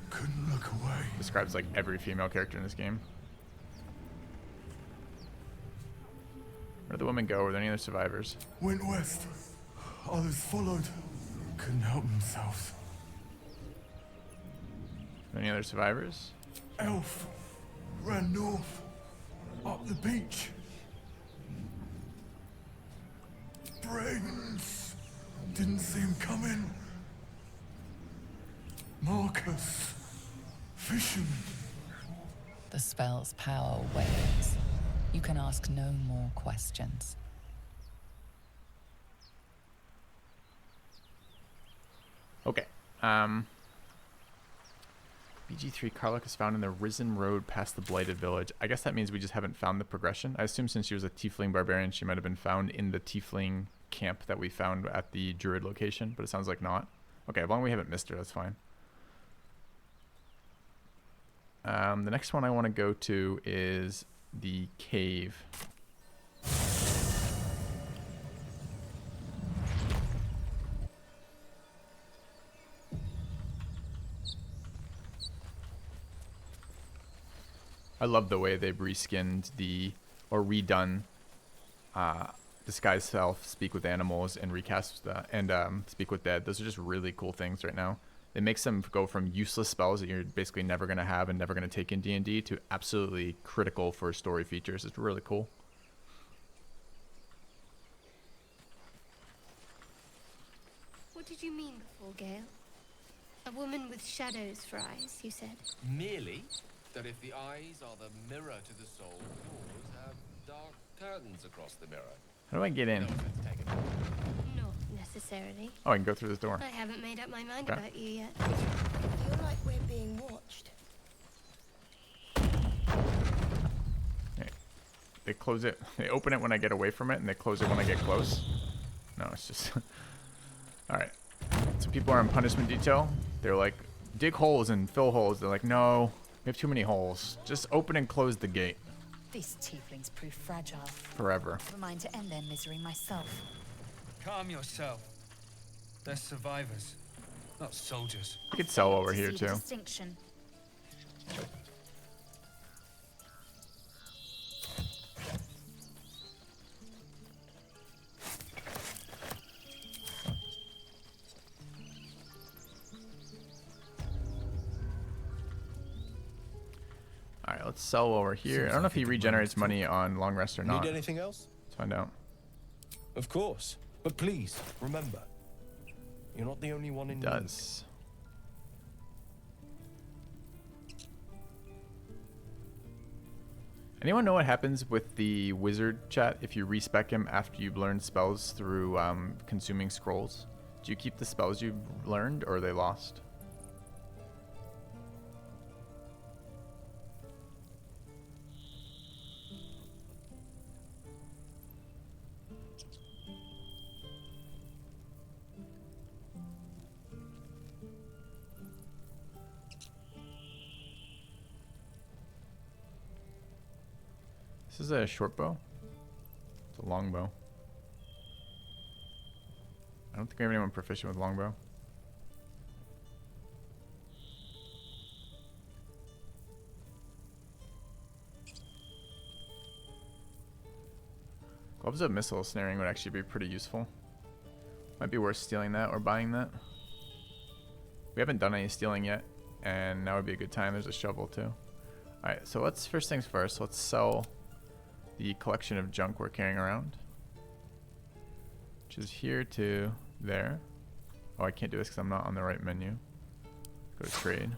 Couldn't look away. Describes like every female character in this game. Where did the women go? Were there any other survivors? Went west. Others followed. Couldn't help themselves. Any other survivors? Elf ran north. Up the beach. Brains didn't see him coming. Marcus. Fisherman. The spell's power wanes. You can ask no more questions. Okay. BG3 Karlach is found in the Risen Road past the Blighted Village. I guess that means we just haven't found the progression. I assume since she was a tiefling barbarian, she might have been found in the tiefling camp that we found at the druid location, but it sounds like not. Okay, as long as we haven't missed her, that's fine. The next one I want to go to is the cave. I love the way they've reskinned or redone disguise self, speak with animals, and recast speak with dead. Those are just really cool things right now. It makes them go from useless spells that you're basically never going to have and never going to take in D&D to absolutely critical for story features. It's really cool. What did you mean before, Gale? A woman with shadows for eyes, you said? Merely that if the eyes are the mirror to the soul, yours have dark curtains across the mirror. How do I get in? No offense taken. Not necessarily. Oh, I can go through this door. I haven't made up my mind Okay. about you yet. I feel like we're being watched. Okay. They close it. They open it when I get away from it, and they close it when I get close. No, it's just... All right. So people are on punishment detail. They're like, dig holes and fill holes. They're like, no, we have too many holes. Just open and close the gate. These tieflings prove fragile. Forever. Never mind to end their misery myself. Calm yourself. They're survivors, not soldiers. You could sell over here, too. Distinction. All right, let's sell over here. I don't know if he regenerates money on long rest or not. Need anything else? Let's find out. Of course. But please, remember, you're not the only one in need. Does. Anyone know what happens with the wizard chat if you respec him after you've learned spells through consuming scrolls? Do you keep the spells you've learned, or are they lost? This is a short bow. It's a long bow. I don't think I have anyone proficient with longbow. Gloves of missile snaring would actually be pretty useful. Might be worth stealing that or buying that. We haven't done any stealing yet, and now would be a good time. There's a shovel too. Alright, so let's, first things first, let's sell the collection of junk we're carrying around. Which is here to there. Oh, I can't do this because I'm not on the right menu. Go to trade.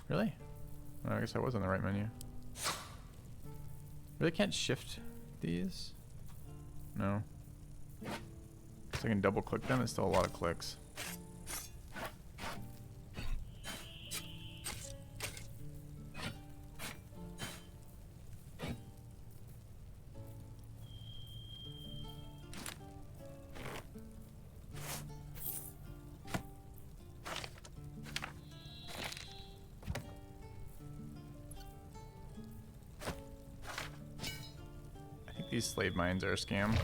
Really? Oh, I guess I was on the right menu. Really can't shift these? No. Guess I can double click them. It's still a lot of clicks. These slave mines are a scam.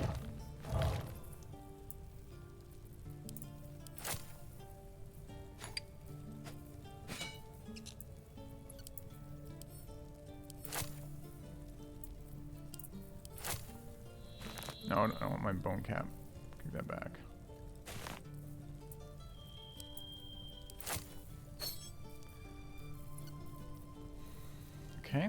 No, I don't want my bone cap. Give that back. Okay.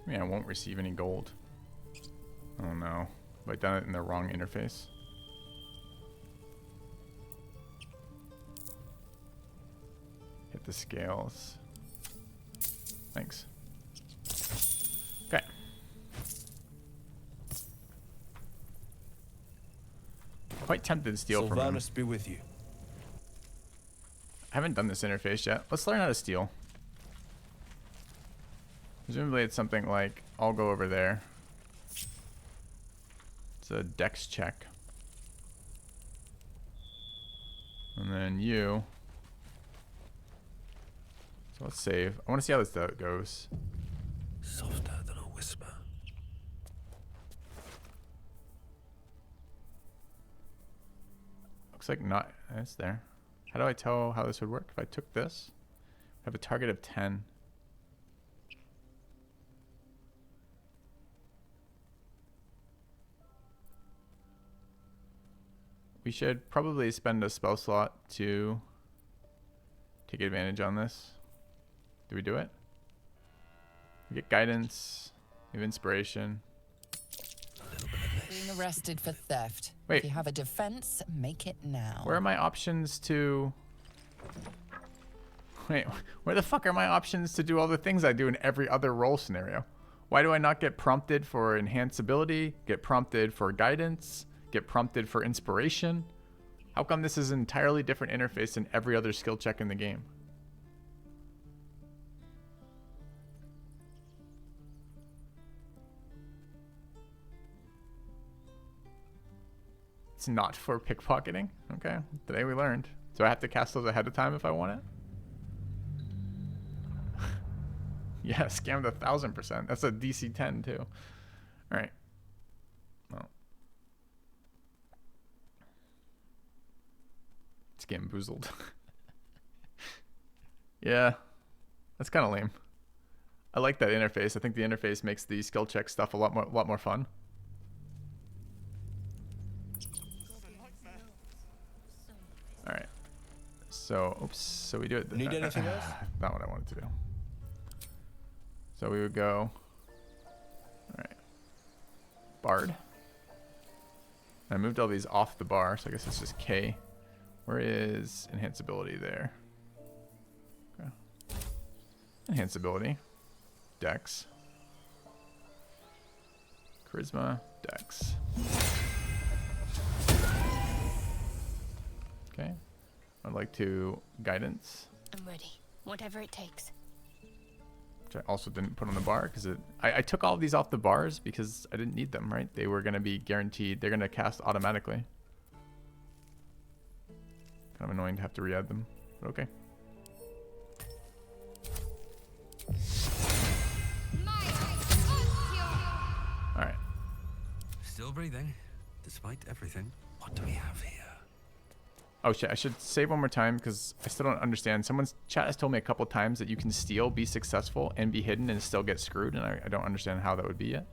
I mean, I won't receive any gold. Oh no. Have I done it in the wrong interface? Hit the scales. Thanks. Okay. Quite tempted to steal from him. Sylvanas be with you. I haven't done this interface yet. Let's learn how to steal. Presumably it's something like, I'll go over there. It's a dex check. And then you. So let's save. I want to see how this goes. Softer than a whisper. Looks like not. It's there. How do I tell how this would work? If I took this, I have a target of 10. We should probably spend a spell slot to take advantage on this. Do we do it? We get guidance. We have inspiration. Being arrested for theft. Wait. If you have a defense, make it now. Where are my options to... Wait, where the fuck are my options to do all the things I do in every other role scenario? Why do I not get prompted for enhanced ability, get prompted for guidance, get prompted for inspiration? How come this is an entirely different interface than every other skill check in the game? It's not for pickpocketing. Okay, today we learned. So I have to cast those ahead of time if I want it? Yeah, scammed 1000%. That's a DC 10 too. All right. Well. It's getting boozled. Yeah, that's kind of lame. I like that interface. I think the interface makes the skill check stuff a lot more fun. All right. So, oops. So we do it. Need anything else? Not what I wanted to do. So we would go. All right. Bard. I moved all these off the bar, so I guess it's just K. Where is enhance ability there? Okay. Enhance ability. Dex. Charisma. Dex. Okay. I'd like to guidance. I'm ready. Whatever it takes. which I also didn't put on the bar because I took all of these off the bars because I didn't need them, right? They were going to be guaranteed. They're going to cast automatically. Kind of annoying to have to re-add them, but okay. All right. Still breathing, despite everything. What do we have here? Oh shit, I should save one more time because I still don't understand. Someone's chat has told me a couple times that you can steal, be successful, and be hidden and still get screwed, and I don't understand how that would be yet.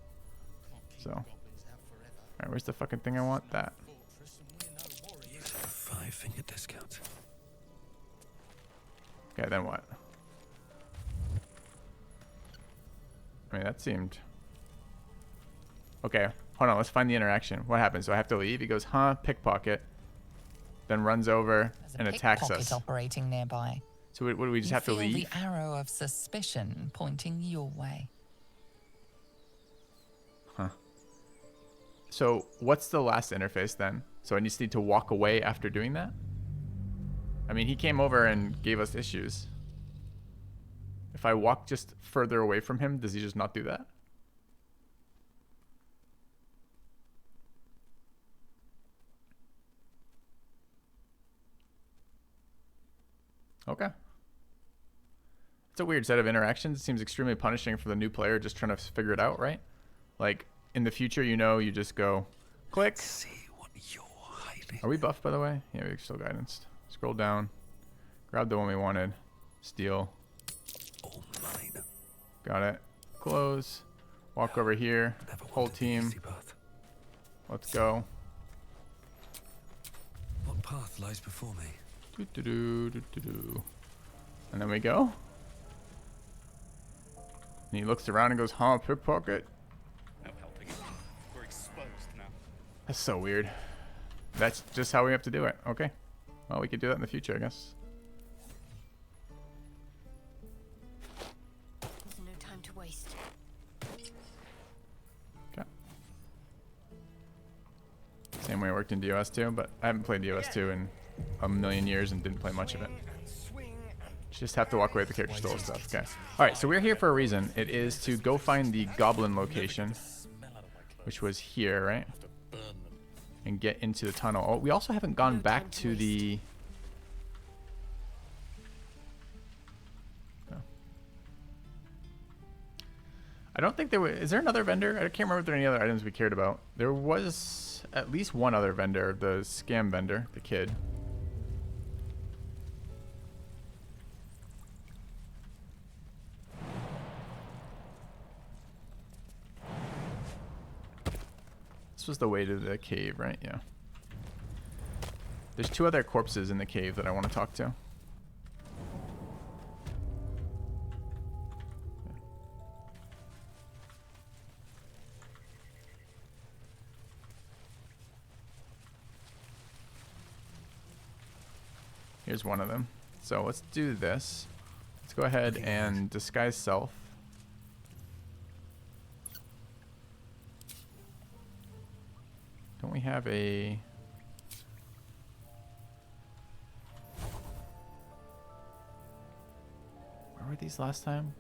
So. Alright, where's the fucking thing I want? That. 5-finger discount. Okay, then what? I mean, that seemed... Okay, hold on, let's find the interaction. What happens? Do I have to leave? He goes, huh, pickpocket. Then runs over and attacks us. Operating nearby. So what do we just have to leave? The arrow of suspicion pointing your way. Huh. So what's the last interface then? So I just need to walk away after doing that? I mean, he came over and gave us issues. If I walk just further away from him, does he just not do that? Okay. It's a weird set of interactions. It seems extremely punishing for the new player just trying to figure it out, right? Like, in the future, you know, you just go, click. Let's see what you're hiding. Are we buffed, by the way? Yeah, we're still guidance. Scroll down. Grab the one we wanted. Steal. All mine. Got it. Close. Walk over here. Whole team. Let's go. What path lies before me? And then we go. And he looks around and goes, huh, pickpocket? No helping. We're exposed now. That's so weird. That's just how we have to do it. Okay. Well, we could do that in the future, I guess. There's no time to waste. Okay. Same way it worked in DOS 2, but I haven't played DOS 2 in a million years and didn't play much of it. Just have to walk away with the character stole stuff. Okay. Alright, so we're here for a reason. It is to go find the Goblin location, which was here, right? And get into the tunnel. Oh, we also haven't gone back to the... Oh. I don't think there was... Is there another vendor? I can't remember if there are any other items we cared about. There was at least one other vendor, the scam vendor, the kid. This was the way to the cave, right? Yeah. There's two other corpses in the cave that I want to talk to. Here's one of them. So let's do this. Let's go ahead and disguise self. Don't we have a... Where were these last time?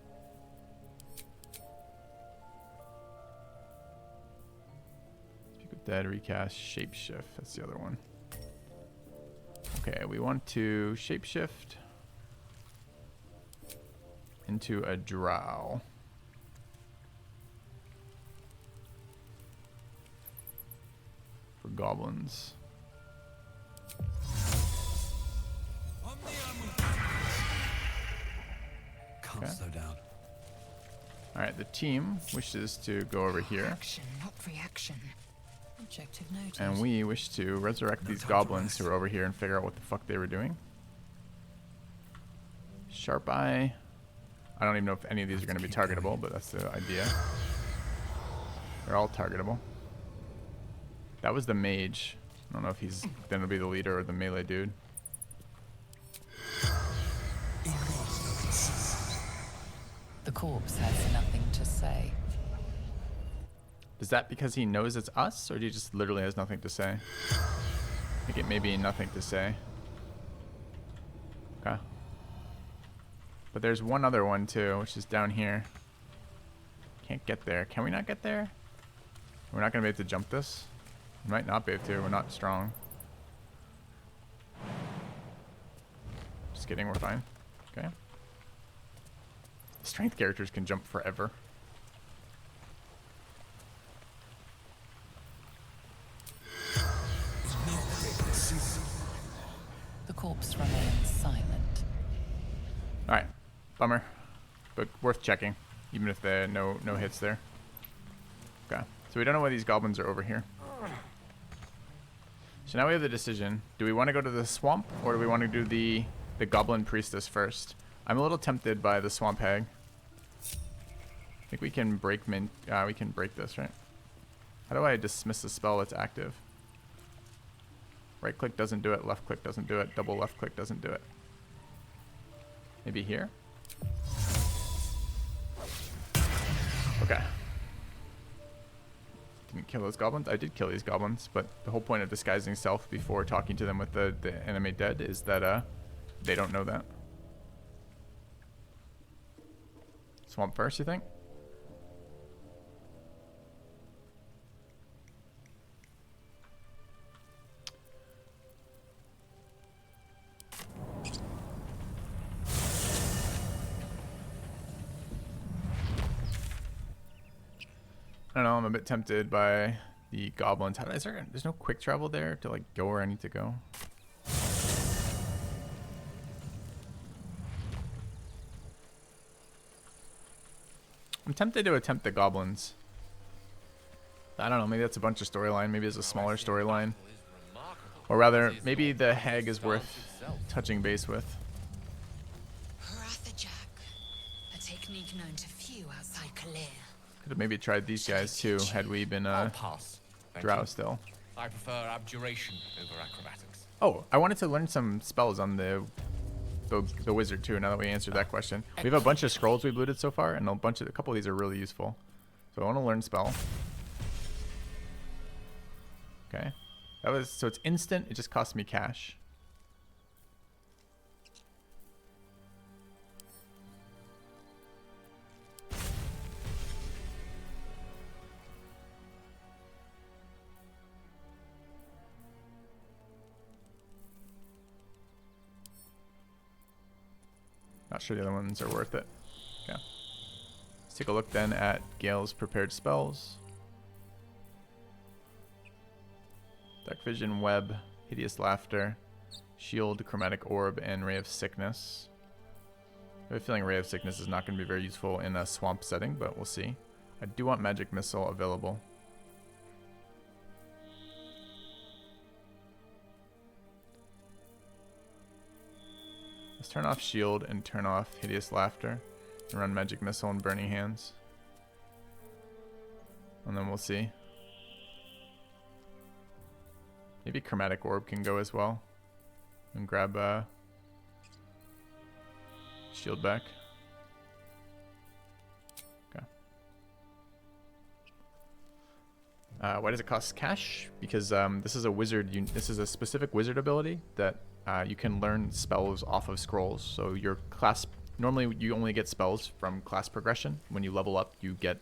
Speak with Dead, recast, shapeshift. That's the other one. Okay, we want to shapeshift into a drow. For goblins. Can't slow down. Alright, the team wishes to go over here. Action, not reaction. Objective noted. And we wish to resurrect these goblins who are over here and figure out what the fuck they were doing. Sharp eye. I don't even know if any of these are going to be targetable, but that's the idea. They're all targetable. That was the mage. I don't know if he's going to be the leader or the melee dude. The corpse has nothing to say. Is that because he knows it's us, or he just literally has nothing to say? I think it may be nothing to say. Okay. But there's one other one too, which is down here. Can't get there. Can we not get there? We're not gonna be able to jump this. We might not be able to. We're not strong. Just kidding. We're fine. Okay. Strength characters can jump forever. The corpse remains silent. Alright. Bummer. But worth checking. Even if there are no hits there. Okay. So we don't know why these goblins are over here. So now we have the decision. Do we want to go to the swamp, or do we want to do the goblin priestess first? I'm a little tempted by the swamp hag. I think we can break we can break this, right? How do I dismiss a spell that's active? Right click doesn't do it, left click doesn't do it, double left click doesn't do it. Maybe here? Okay. Didn't kill those goblins. I did kill these goblins, but the whole point of disguising self before talking to them with the enemy dead is that they don't know that. Swamp first, you think? I don't know, I'm a bit tempted by the goblins. There's no quick travel there to like go where I need to go. I'm tempted to attempt the goblins. I don't know, maybe that's a bunch of storyline, maybe it's a smaller storyline. Or rather, maybe the hag is worth touching base with. A technique known to few outside Kalir. Could have maybe tried these guys too, had we been pass. drow still. I prefer abjuration over acrobatics. Oh, I wanted to learn some spells on the wizard too, now that we answered that question. We have a bunch of scrolls we've looted so far, and a couple of these are really useful. So I want to learn spell. Okay. So it's instant, it just costs me cash. Not sure the other ones are worth it. Okay. Let's take a look then at Gale's prepared spells. Dark Vision, Web, Hideous Laughter, Shield, Chromatic Orb, and Ray of Sickness. I have a feeling Ray of Sickness is not going to be very useful in a swamp setting, but we'll see. I do want Magic Missile available. Let's turn off Shield and turn off Hideous Laughter and run Magic Missile and Burning Hands. And then we'll see. Maybe Chromatic Orb can go as well. And grab Shield back. Okay. Why does it cost cash? Because this is a wizard. This is a specific wizard ability that you can learn spells off of scrolls. So your class, normally you only get spells from class progression. When you level up, you get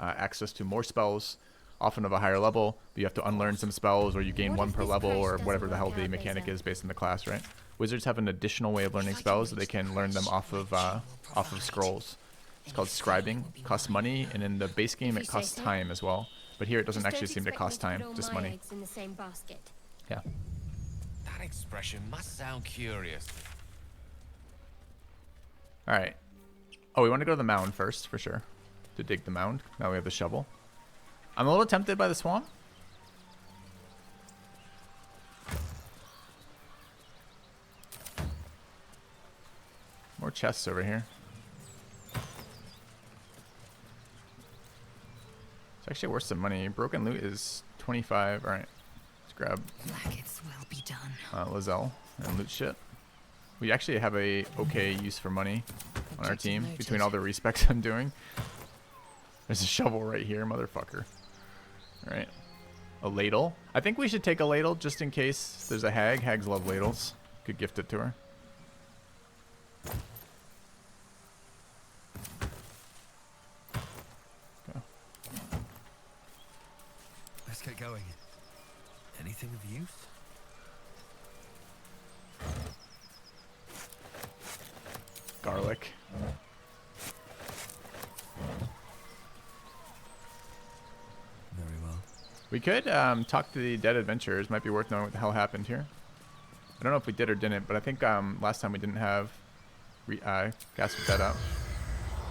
access to more spells, often of a higher level. But you have to unlearn some spells, or you gain one per level, or whatever the hell the mechanic is based on the class, right? Wizards have an additional way of learning spells that they can learn them off of scrolls. It's called scribing. It costs money, and in the base game it costs time as well. But here it doesn't actually seem to cost time, just money. Yeah. That expression must sound curious. Alright. Oh, we want to go to the mound first, for sure. To dig the mound. Now we have the shovel. I'm a little tempted by the swamp. More chests over here. It's actually worth some money. Broken loot is 25. Alright. Let's grab Lizelle and loot shit. We actually have a okay use for money on our team between all the respecs I'm doing. There's a shovel right here, motherfucker. Alright. A ladle. I think we should take a ladle just in case there's a hag. Hags love ladles. Could gift it to her. get going. Anything of use? Garlic. Very well. We could talk to the dead adventurers. Might be worth knowing what the hell happened here. I don't know if we did or didn't, but I think last time we didn't have gas with that up.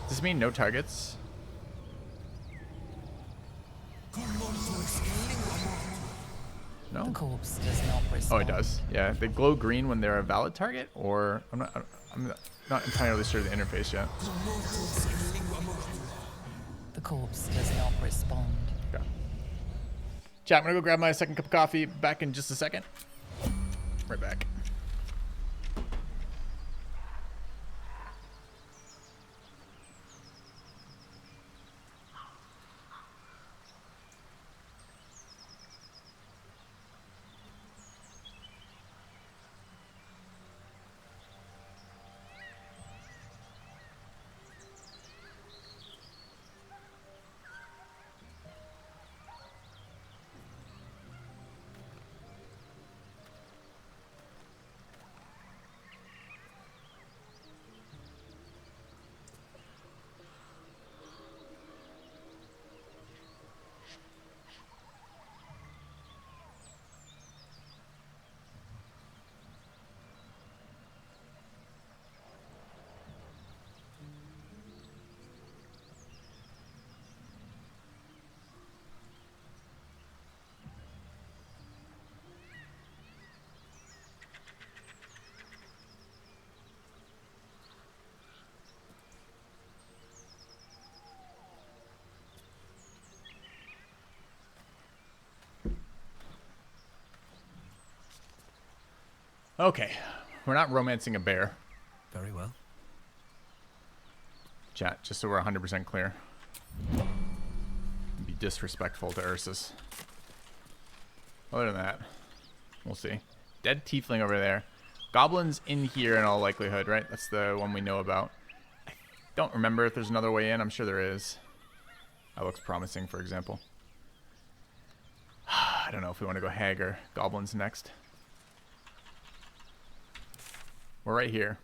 Does this mean no targets? No? The corpse does not respond. Oh, it does. Yeah, they glow green when they're a valid target, or I'm not entirely sure of the interface yet. The corpse does not respond. Okay. Chat, I'm gonna go grab my second cup of coffee. Back in just a second. Right back. Okay, we're not romancing a bear. Very well. Chat, just so we're 100% clear. It'd be disrespectful to Ursus. Other than that, we'll see. Dead tiefling over there. Goblins in here in all likelihood, right? That's the one we know about. I don't remember if there's another way in. I'm sure there is. That looks promising, for example. I don't know if we want to go hag or goblins next. We're right here.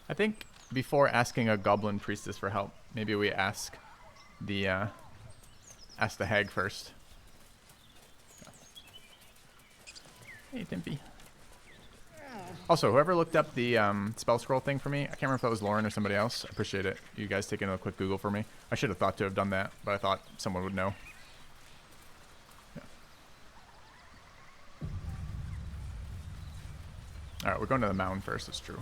I think before asking a goblin priestess for help, maybe we ask the hag first. Hey, Timpy. Also, whoever looked up the spell scroll thing for me, I can't remember if that was Lauren or somebody else. I appreciate it. You guys taking a quick Google for me. I should have thought to have done that, but I thought someone would know. Yeah. Alright, we're going to the mound first, it's true.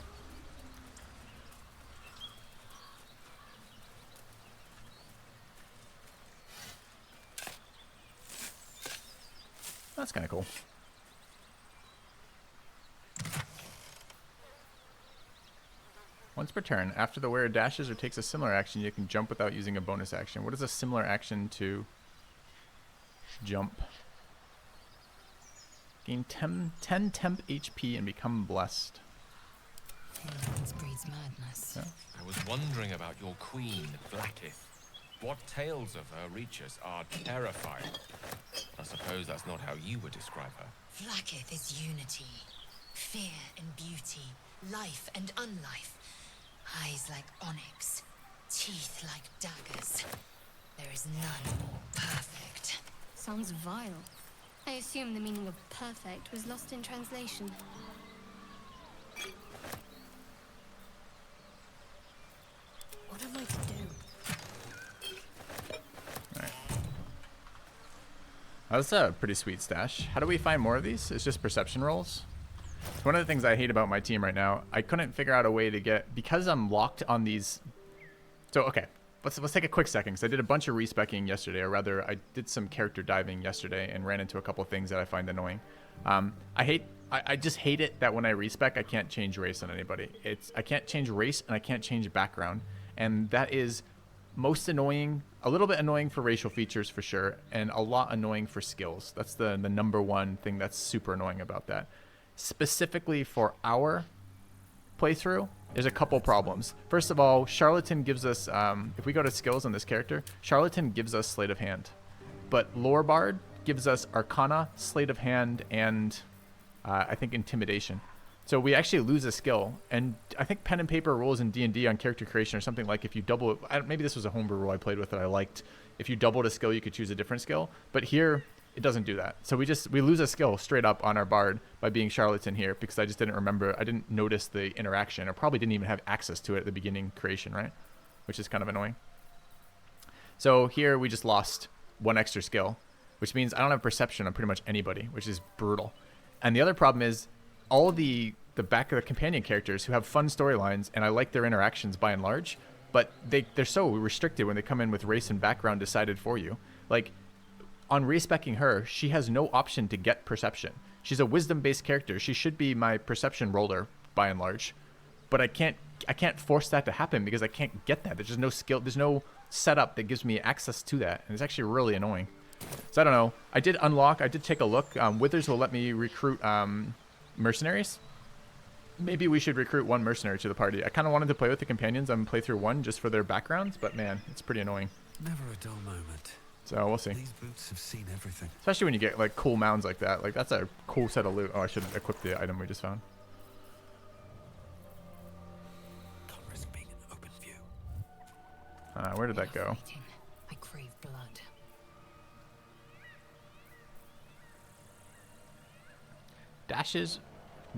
That's kind of cool. Once per turn, after the wearer dashes or takes a similar action, you can jump without using a bonus action. What is a similar action to jump? Gain 10 temp HP and become blessed. Ignorance breeds madness. Yeah. I was wondering about your queen, Blackith. What tales of her reach us are terrifying. I suppose that's not how you would describe her. Vlaakith is unity, fear and beauty, life and unlife. Eyes like onyx, teeth like daggers. There is none more perfect. Sounds vile. I assume the meaning of perfect was lost in translation. What am I to do? Alright. That's a pretty sweet stash. How do we find more of these? It's just perception rolls. It's one of the things I hate about my team right now. I couldn't figure out a way to get, because I'm locked on these. So okay, let's take a quick second, because I did a bunch of respecking yesterday, or rather I did some character diving yesterday and ran into a couple things that I find annoying. I just hate it that when I respec I can't change race on anybody. I can't change race and I can't change background, and that is most annoying. A little bit annoying for racial features for sure, and a lot annoying for skills. That's the number one thing that's super annoying about that. Specifically for our playthrough, there's a couple problems. First of all, Charlatan gives us, if we go to skills on this character, Charlatan gives us Sleight of Hand. But Lore Bard gives us Arcana, Sleight of Hand, and I think Intimidation. So we actually lose a skill. And I think pen and paper rules in D&D on character creation or something like if you double, maybe this was a homebrew rule I played with that I liked. If you doubled a skill, you could choose a different skill. But here, it doesn't do that. So we lose a skill straight up on our Bard by being Charlatan here because I just didn't remember, I didn't notice the interaction or probably didn't even have access to it at the beginning creation, right? Which is kind of annoying. So here we just lost one extra skill, which means I don't have perception on pretty much anybody, which is brutal. And the other problem is all of the back of the companion characters who have fun storylines, and I like their interactions by and large, but they're so restricted when they come in with race and background decided for you. Like, on respecking her, she has no option to get perception. She's a wisdom-based character. She should be my perception roller by and large, but I can't force that to happen because I can't get that. There's just no skill. There's no setup that gives me access to that, and it's actually really annoying. So I don't know. I did take a look. Withers will let me recruit mercenaries. Maybe we should recruit one mercenary to the party. I kind of wanted to play with the companions on playthrough 1 just for their backgrounds, but man, it's pretty annoying. Never a dull moment. So we'll see. These boots have seen everything. Especially when you get like cool mounds like that. Like that's a cool set of loot. Oh, I should equip the item we just found. Can't risk being in open view. Where did that go? I crave blood. Dashes,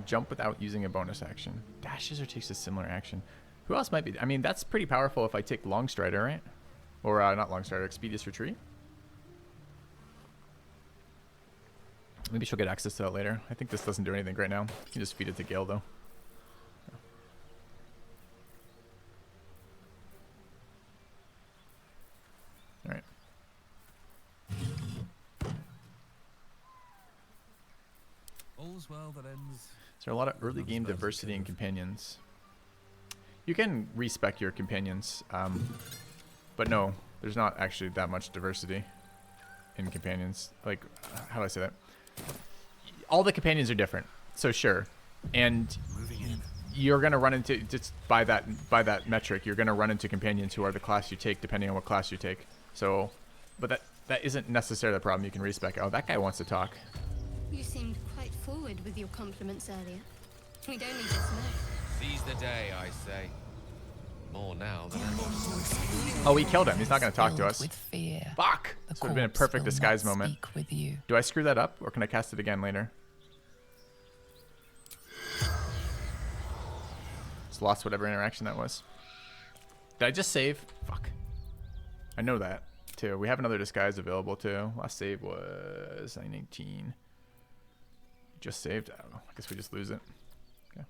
jump without using a bonus action. Dashes or takes a similar action. Who else might be? I mean, that's pretty powerful if I take Longstrider, right? Or not Longstrider, Expeditious Retreat. Maybe she'll get access to that later. I think this doesn't do anything right now. You can just feed it to Gale, though. Alright. All's well that ends. Is there a lot of early game diversity in companions? You can respec your companions, but no, there's not actually that much diversity in companions. Like, how do I say that? All the companions are different, so sure. And you're gonna run into, just by that metric, you're gonna run into companions who are the class you take, depending on what class you take. So, but that isn't necessarily the problem. You can respec. Oh, that guy wants to talk. You seemed quite forward with your compliments earlier. We'd only just met. Seize the day, I say. More now than ever. Oh, we killed him. He's not going to talk to us. With fear. Fuck! This would have been a perfect disguise moment. With you. Do I screw that up, or can I cast it again later? Just lost whatever interaction that was. Did I just save? Fuck. I know that, too. We have another disguise available, too. Last save was 918. Just saved? I don't know. I guess we just lose it. Okay.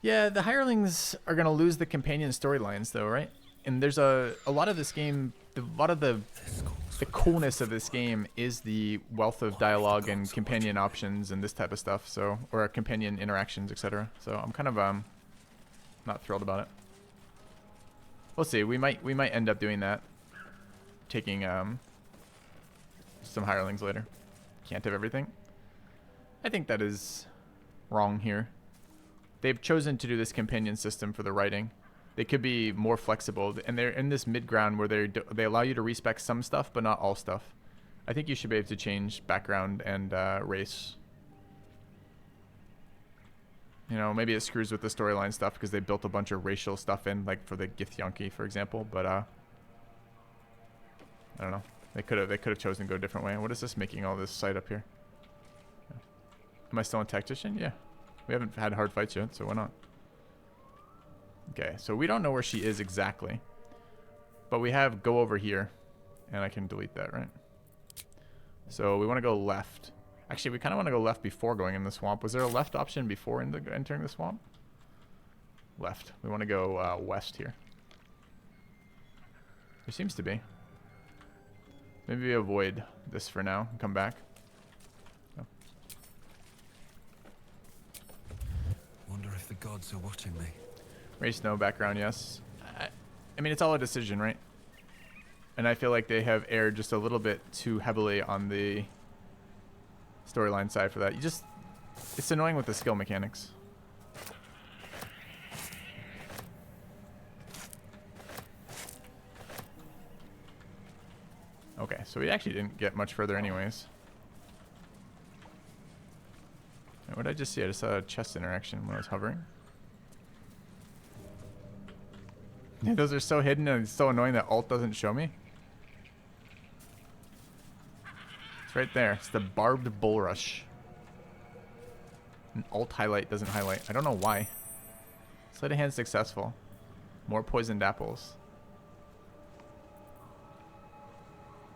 Yeah, the hirelings are going to lose the companion storylines, though, right? And there's a lot of this game, a lot of the coolness of this game is the wealth of dialogue and companion options and this type of stuff, so, or companion interactions, etc. So I'm kind of not thrilled about it. We'll see. We might end up doing that, taking some hirelings later. Can't have everything. I think that is wrong here. They've chosen to do this companion system for the writing. They could be more flexible, and they're in this mid-ground where they allow you to respec some stuff, but not all stuff. I think you should be able to change background and race. You know, maybe it screws with the storyline stuff because they built a bunch of racial stuff in, like for the Githyanki, for example. But I don't know. They could have chosen to go a different way. What is this making all this site up here? Am I still in Tactician? Yeah. We haven't had hard fights yet, so why not? Okay, so we don't know where she is exactly. But we have go over here. And I can delete that, right? So we want to go left. Actually, we kind of want to go left before going in the swamp. Was there a left option before entering the swamp? Left. We want to go west here. There seems to be. Maybe we avoid this for now and come back. Oh. Wonder if the gods are watching me. Race no, background yes. I mean, it's all a decision, right? And I feel like they have erred just a little bit too heavily on the storyline side for that. It's annoying with the skill mechanics. Okay, so we actually didn't get much further anyways. What did I just see? I just saw a chest interaction when I was hovering. Yeah, those are so hidden and it's so annoying that alt doesn't show me. It's right there. It's the barbed bulrush. An alt highlight doesn't highlight. I don't know why. Sleight of hand successful. More poisoned apples.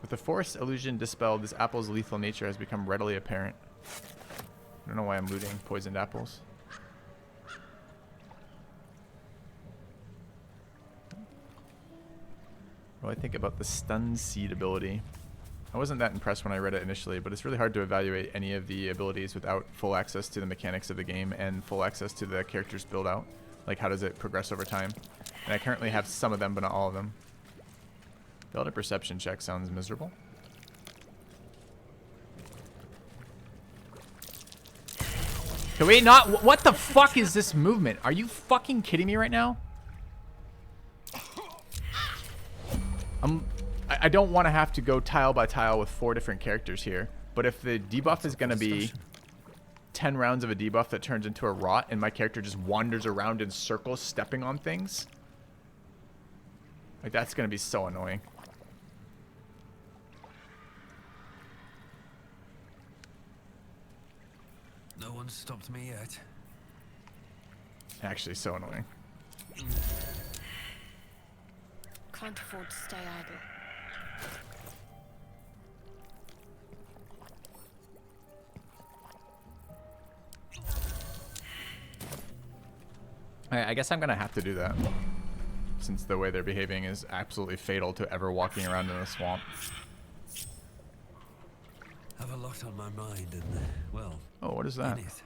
With the force illusion dispelled, this apple's lethal nature has become readily apparent. I don't know why I'm looting poisoned apples. What do I think about the stun seed ability? I wasn't that impressed when I read it initially, but it's really hard to evaluate any of the abilities without full access to the mechanics of the game and full access to the character's build out. Like, how does it progress over time? And I currently have some of them, but not all of them. Build a perception check sounds miserable. Can we not? What the fuck is this movement? Are you fucking kidding me right now? I don't want to have to go tile by tile with 4 different characters here. But if the debuff is going to be 10 rounds of a debuff that turns into a rot and my character just wanders around in circles stepping on things, like, that's going to be so annoying. No one's stopped me yet. Actually, so annoying. Can't afford to stay idle. I guess I'm gonna have to do that, since the way they're behaving is absolutely fatal to ever walking around in a swamp. Have a lot on my mind and, well... Oh, what is that? in it.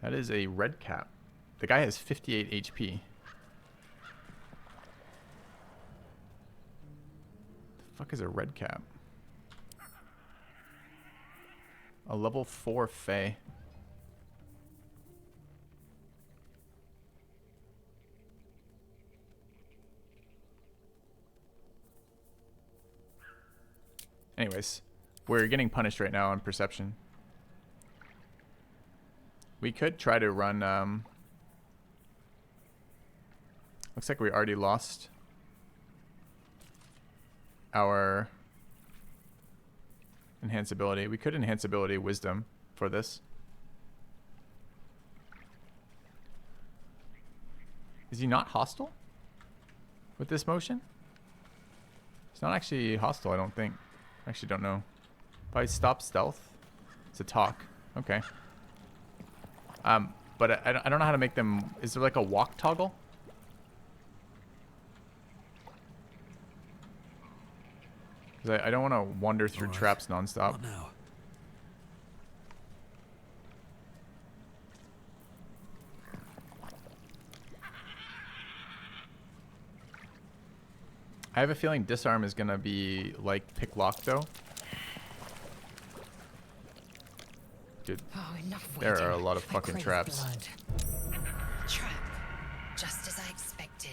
That is a Redcap. The guy has 58 HP. The fuck is a Redcap? A level 4 Fae. Anyways, we're getting punished right now on perception. We could try to run, looks like we already lost our enhance ability. We could enhance ability wisdom for this. Is he not hostile with this motion? It's not actually hostile, I don't think. I actually don't know. Probably stop stealth. It's a talk. Okay. But I don't know how to make them... Is there like a walk toggle? Because I don't want to wander through traps nonstop. What now? I have a feeling disarm is going to be like pick lock though. Dude, there are a lot of fucking traps. Trap, just as I expected.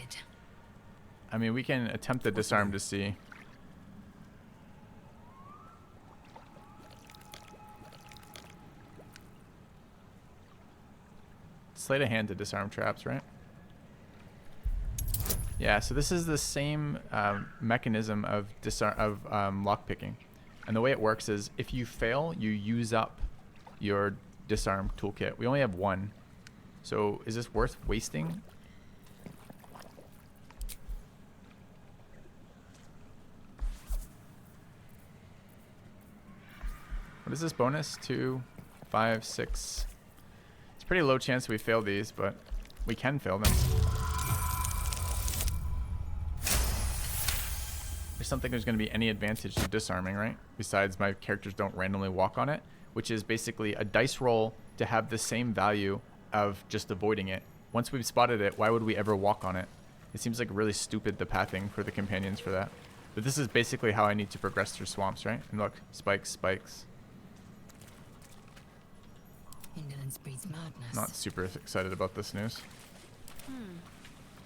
I mean, we can attempt the disarm to see. Sleight of hand to disarm traps, right? Yeah, so this is the same mechanism of lockpicking. And the way it works is if you fail, you use up your disarm toolkit. We only have 1. So is this worth wasting? What is this bonus? 2, 5, 6. It's a pretty low chance we fail these, but we can fail them. There's something there's going to be any advantage to disarming, right? Besides my characters don't randomly walk on it, which is basically a dice roll to have the same value of just avoiding it. Once we've spotted it, why would we ever walk on it? It seems like really stupid, the pathing for the companions for that. But this is basically how I need to progress through swamps, right? And look, spikes, spikes. Indolence breeds madness. Not super excited about this news.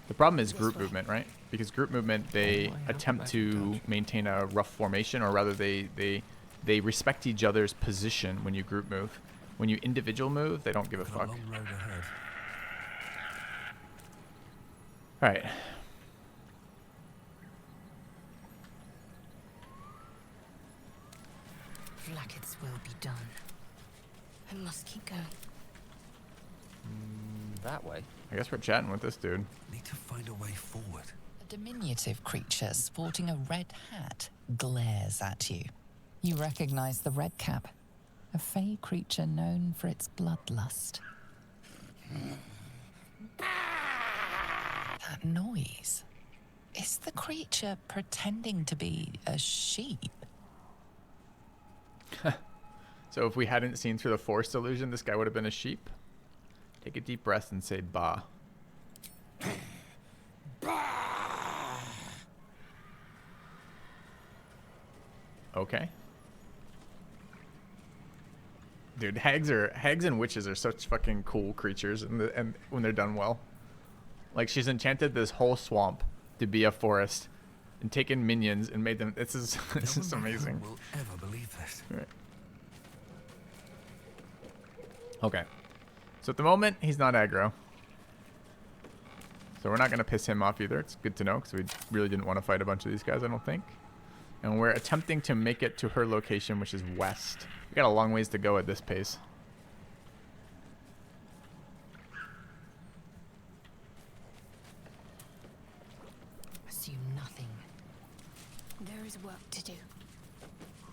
The problem is group movement, right? Because group movement, they attempt to maintain a rough formation, or rather they respect each other's position when you group move. When you individual move, they don't give a fuck. Alright. Vlaakith's will be done. I must keep going. That way. I guess we're chatting with this dude. Need to find a way forward. A diminutive creature sporting a red hat glares at you. You recognize the Redcap, a fey creature known for its bloodlust. That noise. Is the creature pretending to be a sheep? So if we hadn't seen through the forest illusion, this guy would have been a sheep. Take a deep breath and say ba. Okay. Dude, hags and witches are such fucking cool creatures, and when they're done well. Like, she's enchanted this whole swamp to be a forest, and taken minions and made them. This is amazing. Will ever believe this? Right. Okay. So at the moment, he's not aggro. So we're not going to piss him off either. It's good to know, because we really didn't want to fight a bunch of these guys, I don't think. And we're attempting to make it to her location, which is west. We got a long ways to go at this pace. Assume nothing. There is work to do.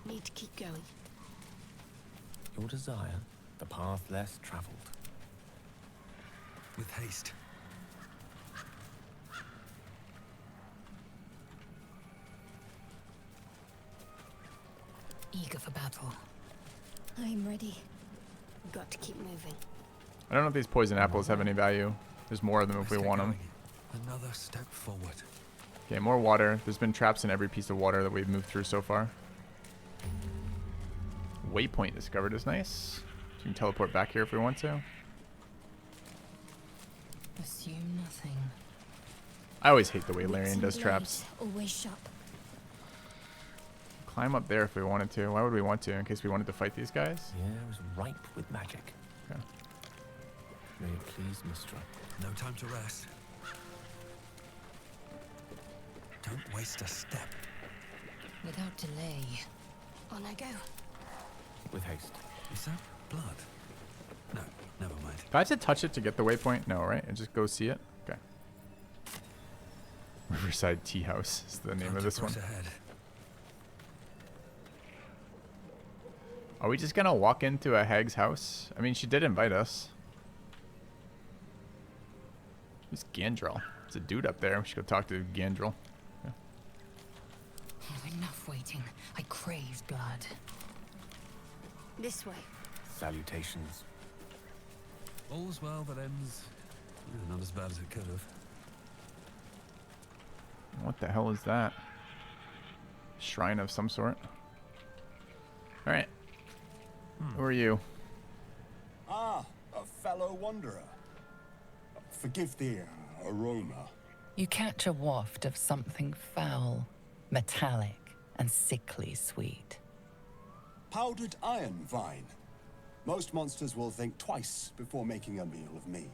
Need to keep going. Your desire, the path less traveled. With haste. Eager for battle. I'm ready. Got to keep moving. I don't know if these poison apples have any value. There's more of them if we want them. Another step forward. Okay, more water. There's been traps in every piece of water that we've moved through so far. Waypoint discovered is nice. We can teleport back here if we want to. Assume nothing. I always hate the way Larian does traps. Always sharp. Climb up there if we wanted to. Why would we want to? In case we wanted to fight these guys? The air is ripe with magic. Okay. May it please, Mistra. No time to rest. Don't waste a step. Without delay. On I go. With haste. Is that blood? No, never mind. Do I have to touch it to get the waypoint? No, right? And just go see it? Okay. Riverside Tea House is the name of this one. Ahead. Are we just gonna walk into a hag's house? I mean, she did invite us. Who's Gandrel? There's a dude up there. We should go talk to Gandrel. Yeah. Enough waiting. I crave blood. This way. Salutations. All's well that ends. Not as bad as it could have. What the hell is that? Shrine of some sort. Alright. Who are you? Ah, a fellow wanderer. Forgive the aroma. You catch a waft of something foul, metallic, and sickly sweet. Powdered iron vine. Most monsters will think twice before making a meal of me.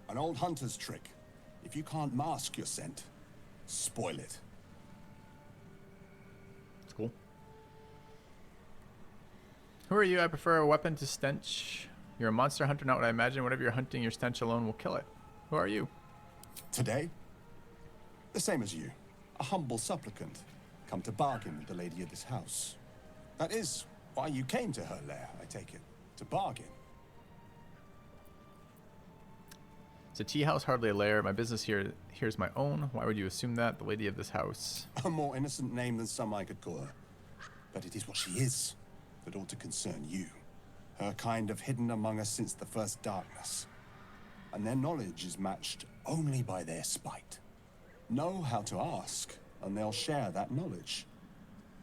An old hunter's trick. If you can't mask your scent, spoil it. That's cool. Who are you? I prefer a weapon to stench. You're a monster hunter, not what I imagine. Whatever you're hunting, your stench alone will kill it. Who are you? Today, the same as you. A humble supplicant. Come to bargain with the lady of this house. That is why you came to her lair, I take it. To bargain. It's a tea house, hardly a lair. My business here's my own. Why would you assume that? The lady of this house. A more innocent name than some I could call her. But it is what she is that ought to concern you. Her kind have hidden among us since the first darkness. And their knowledge is matched only by their spite. Know how to ask, and they'll share that knowledge.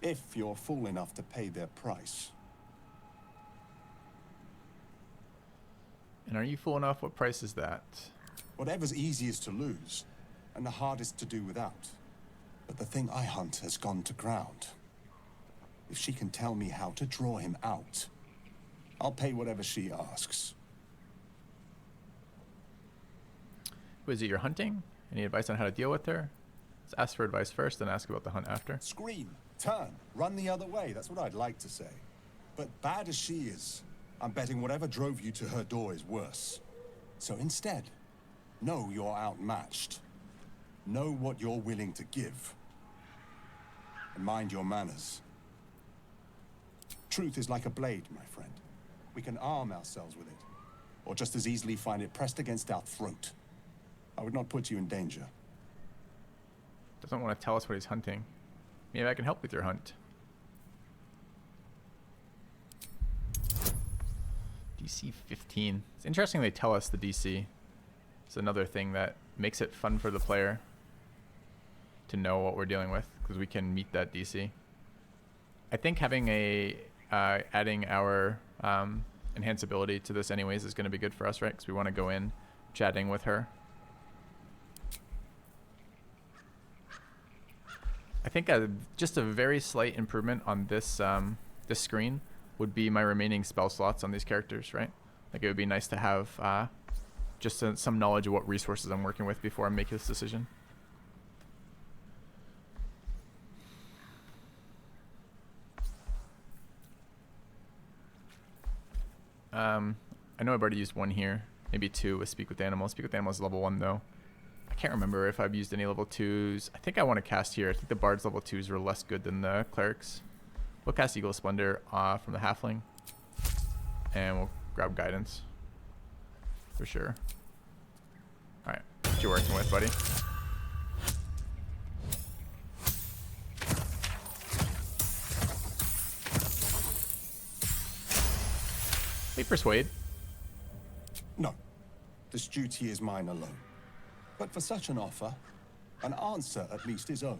If you're fool enough to pay their price. And are you full enough? What price is that? Whatever's easiest to lose, and the hardest to do without. But the thing I hunt has gone to ground. If she can tell me how to draw him out, I'll pay whatever she asks. Who is it you're hunting? Any advice on how to deal with her? Let's ask for advice first, then ask about the hunt after. Scream, turn, run the other way. That's what I'd like to say. But bad as she is, I'm betting whatever drove you to her door is worse. So instead, know you're outmatched. Know what you're willing to give. And mind your manners. Truth is like a blade, my friend. We can arm ourselves with it, or just as easily find it pressed against our throat. I would not put you in danger. Doesn't want to tell us what he's hunting. Maybe I can help with your hunt. DC 15. It's interesting they tell us the DC. It's another thing that makes it fun for the player to know what we're dealing with, because we can meet that DC. I think having a adding our enhanceability to this anyways is going to be good for us, right? Because we want to go in chatting with her. I think just a very slight improvement on this this screen would be my remaining spell slots on these characters, right? Like, it would be nice to have just some knowledge of what resources I'm working with before I make this decision. I know I've already used one here, maybe two with Speak with Animals. Speak with Animals is level 1 though. I can't remember if I've used any level 2s. I think I want to cast here. I think the Bard's level 2s were less good than the Clerics. We'll cast Eagle Splendor from the Halfling. And we'll grab Guidance. For sure. Alright, what you working with, buddy? We persuade. No. This duty is mine alone. But for such an offer, an answer at least is owed.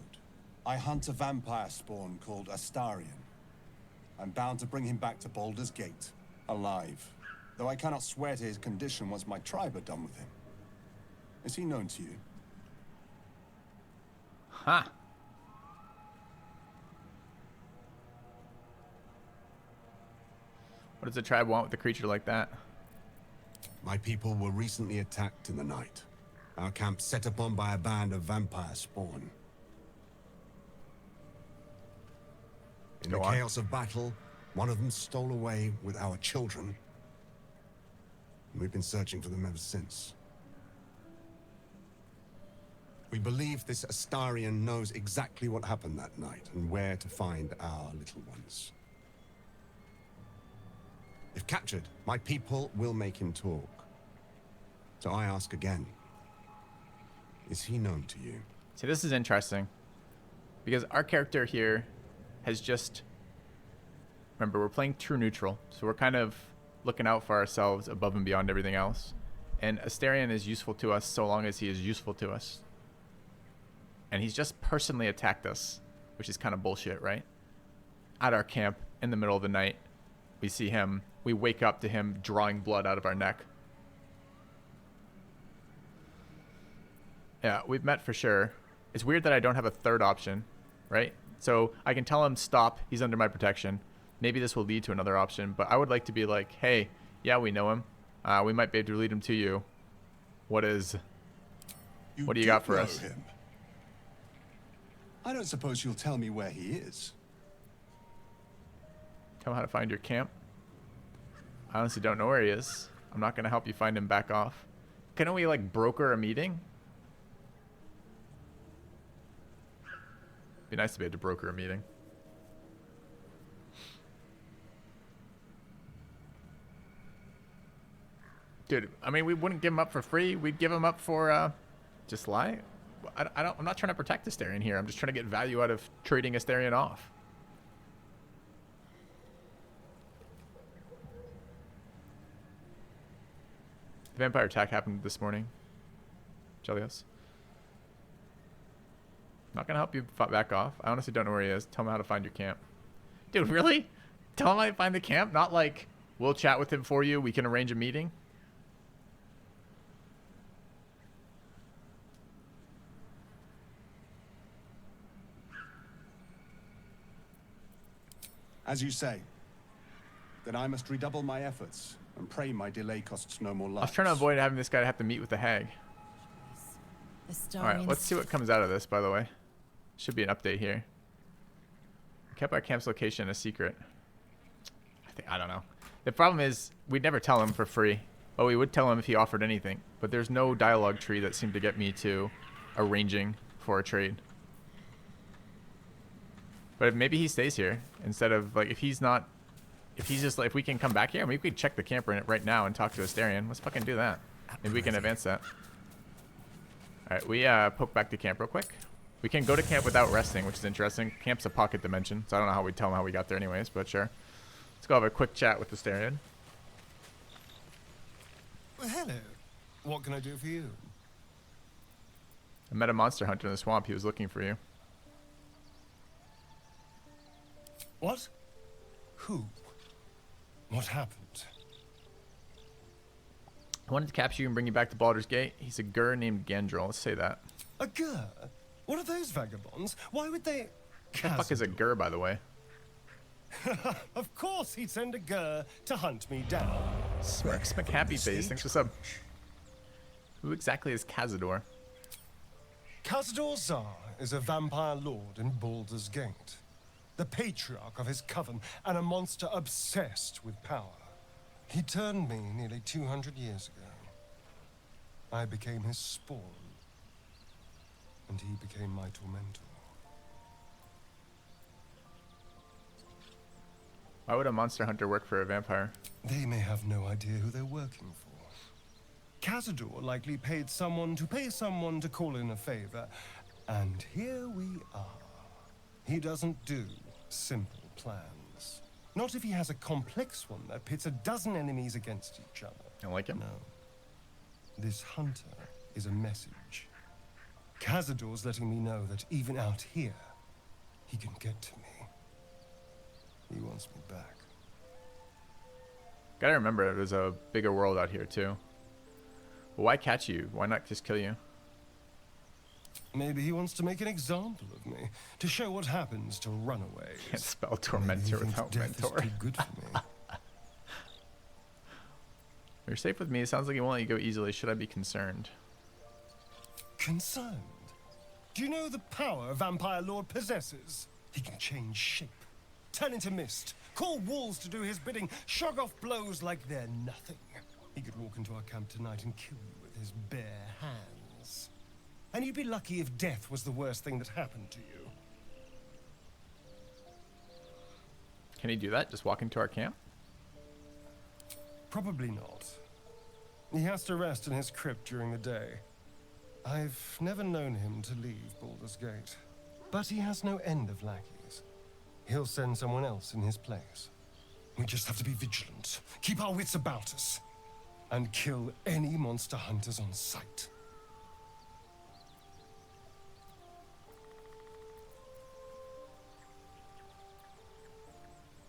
I hunt a vampire spawn called Astarion. I'm bound to bring him back to Baldur's Gate, alive. Though I cannot swear to his condition once my tribe are done with him. Is he known to you? Ha! What does the tribe want with a creature like that? My people were recently attacked in the night. Our camp set upon by a band of vampire spawn. In the chaos of battle, one of them stole away with our children. And we've been searching for them ever since. We believe this Astarion knows exactly what happened that night and where to find our little ones. If captured, my people will make him talk. So I ask again, is he known to you? See, this is interesting. Because our character here has just... Remember, we're playing true neutral. So we're kind of looking out for ourselves above and beyond everything else. And Astarion is useful to us so long as he is useful to us. And he's just personally attacked us, which is kind of bullshit, right? At our camp, in the middle of the night, we see him. We wake up to him drawing blood out of our neck. Yeah, we've met for sure. It's weird that I don't have a third option, right? So I can tell him, stop, he's under my protection. Maybe this will lead to another option, but I would like to be like, hey, yeah, we know him. We might be able to lead him to you. What do you got for us? Him. I don't suppose you'll tell me where he is. Tell him how to find your camp. I honestly don't know where he is. I'm not going to help you find him. Back off. Couldn't we, like, broker a meeting? Be nice to be able to broker a meeting. Dude, I mean, we wouldn't give him up for free. We'd give him up for, just lie. I'm not trying to protect Astarion here. I'm just trying to get value out of trading Astarion off. The vampire attack happened this morning. Chelios. Not gonna help you back off. I honestly don't know where he is. Tell me how to find your camp. Dude, really? Tell him how to find the camp? Not like, we'll chat with him for you, we can arrange a meeting? As you say. Then I must redouble my efforts and pray my delay costs no more I lives. was trying to avoid having this guy have to meet with the hag. Alright, let's see what comes out of this, by the way. Should be an update here. Kept our camp's location a secret. I don't know. The problem is, we'd never tell him for free. But we would tell him if he offered anything. But there's no dialogue tree that seemed to get me to arranging for a trade. But if maybe he stays here instead of, like, if he's just like, if we can come back here, I mean, we could check the camp right now and talk to Astarion. Let's fucking do that. Maybe we can advance that. Alright, we poke back to camp real quick. We can go to camp without resting, which is interesting. Camp's a pocket dimension, so I don't know how we tell him how we got there anyways, but sure. Let's go have a quick chat with Astarion. Well, hello. What can I do for you? I met a monster hunter in the swamp. He was looking for you. What? Who? What happened? I wanted to capture you and bring you back to Baldur's Gate. He's a gur named Gandrel. Let's say that. A gur? What are those vagabonds? Why would they... What the fuck is a gur, by the way? Of course he'd send a gur to hunt me down. Smirks McHappy Face. Thanks for sub. Who exactly is Cazador? Cazador Zar is a vampire lord in Baldur's Gate. The patriarch of his coven and a monster obsessed with power. He turned me nearly 200 years ago. I became his spawn. And he became my tormentor. Why would a monster hunter work for a vampire? They may have no idea who they're working for. Cazador likely paid someone to call in a favor. And here we are. He doesn't do simple plans. Not if he has a complex one that pits a dozen enemies against each other. I like him. No. This hunter is a message. Cazador's letting me know that even out here, he can get to me. He wants me back. Gotta remember, there's a bigger world out here, too. But why catch you? Why not just kill you? Maybe he wants to make an example of me, to show what happens to runaways. Can't spell tormentor without mentor. Too good for me. You're safe with me. It sounds like you won't let you go easily. Should I be concerned? Concerned? Do you know the power a vampire lord possesses? He can change shape, turn into mist, call walls to do his bidding, shrug off blows like they're nothing. He could walk into our camp tonight and kill you with his bare hands. And you'd be lucky if death was the worst thing that happened to you. Can he do that? Just walk into our camp? Probably not. He has to rest in his crypt during the day. I've never known him to leave Baldur's Gate. But he has no end of lackeys. He'll send someone else in his place. We just have to be vigilant, keep our wits about us, and kill any monster hunters on sight.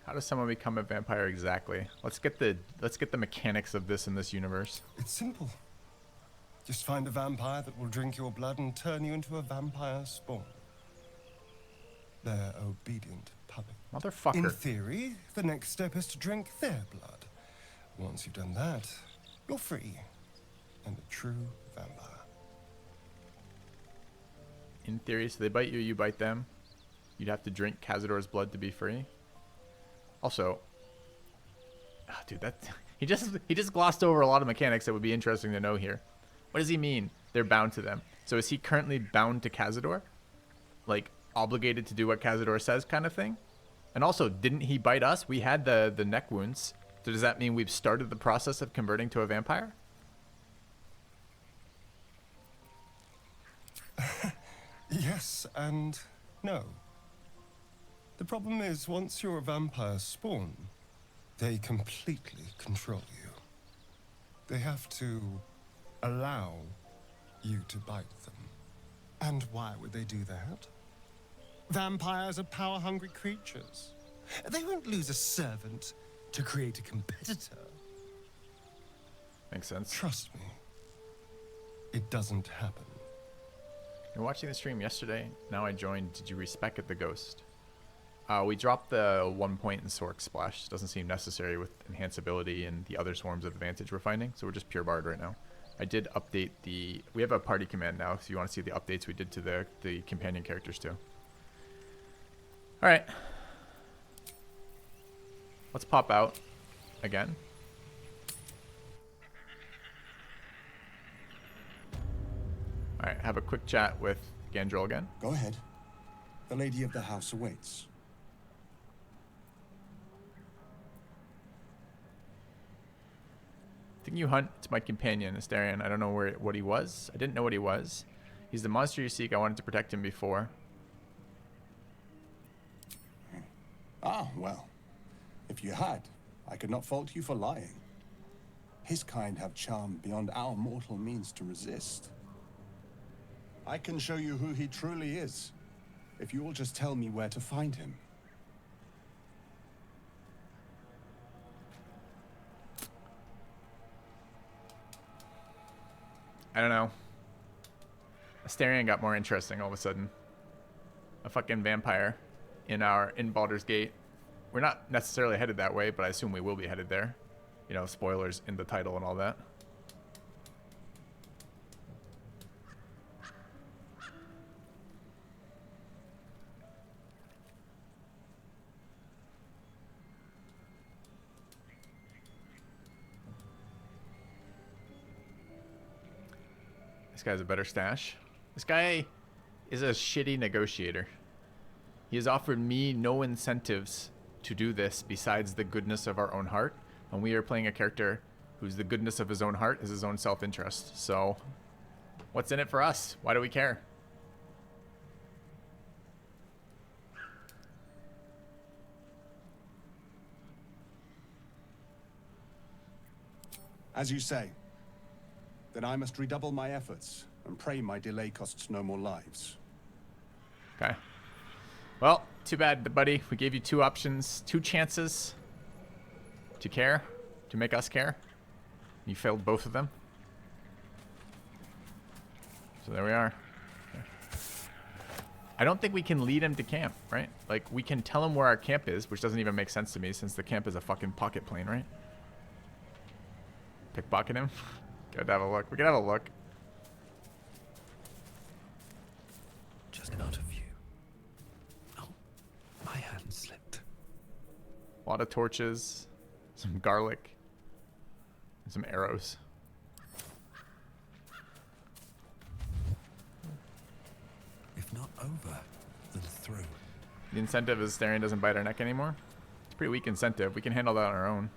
How does someone become a vampire exactly? Let's get the mechanics of this in this universe. It's simple. Just find a vampire that will drink your blood and turn you into a vampire spawn. Their obedient puppet. Motherfucker. In theory, the next step is to drink their blood. Once you've done that, you're free and a true vampire. In theory, so they bite you, you bite them. You'd have to drink Cazador's blood to be free. Also, oh, dude, he just glossed over a lot of mechanics that would be interesting to know here. What does he mean? They're bound to them. So is he currently bound to Cazador? Like, obligated to do what Cazador says kind of thing? And also, didn't he bite us? We had the neck wounds. So does that mean we've started the process of converting to a vampire? Yes and no. The problem is, once you're a vampire spawn, they completely control you. They have to allow you to bite them. And why would they do that? Vampires are power-hungry creatures. They won't lose a servant to create a competitor. Makes sense. Trust me, it doesn't happen. You're watching the stream yesterday. Now I joined. Did you respec at the ghost? We dropped the 1 point in Sork Splash. Doesn't seem necessary with enhanceability and the other swarms of advantage we're finding, so we're just pure bard right now. I did update the... We have a party command now, so you want to see the updates we did to the companion characters too. Alright. Let's pop out again. Alright, have a quick chat with Gandrel again. Go ahead. The lady of the house awaits. I think you hunt. It's my companion, Astarion. I don't know what he was. I didn't know what he was. He's the monster you seek. I wanted to protect him before. Ah, well. If you had, I could not fault you for lying. His kind have charm beyond our mortal means to resist. I can show you who he truly is, if you will just tell me where to find him. I don't know. Astarion got more interesting all of a sudden. A fucking vampire in Baldur's Gate. We're not necessarily headed that way, but I assume we will be headed there. You know, spoilers in the title and all that. This guy's a better stash. This guy is a shitty negotiator. He has offered me no incentives to do this besides the goodness of our own heart. And we are playing a character whose the goodness of his own heart is his own self-interest. So, what's in it for us? Why do we care? As you say, then I must redouble my efforts and pray my delay costs no more lives. Okay. Well, too bad, buddy. We gave you two options, two chances to care, to make us care. You failed both of them. So there we are. Okay. I don't think we can lead him to camp, right? Like, we can tell him where our camp is, which doesn't even make sense to me since the camp is a fucking pocket plane, right? Pickpocket him? Gotta have a look. We can have a look. Just out of view. Oh, my hand slipped. A lot of torches, some garlic, and some arrows. If not over, then through. The incentive is Astarion doesn't bite our neck anymore. It's a pretty weak incentive. We can handle that on our own.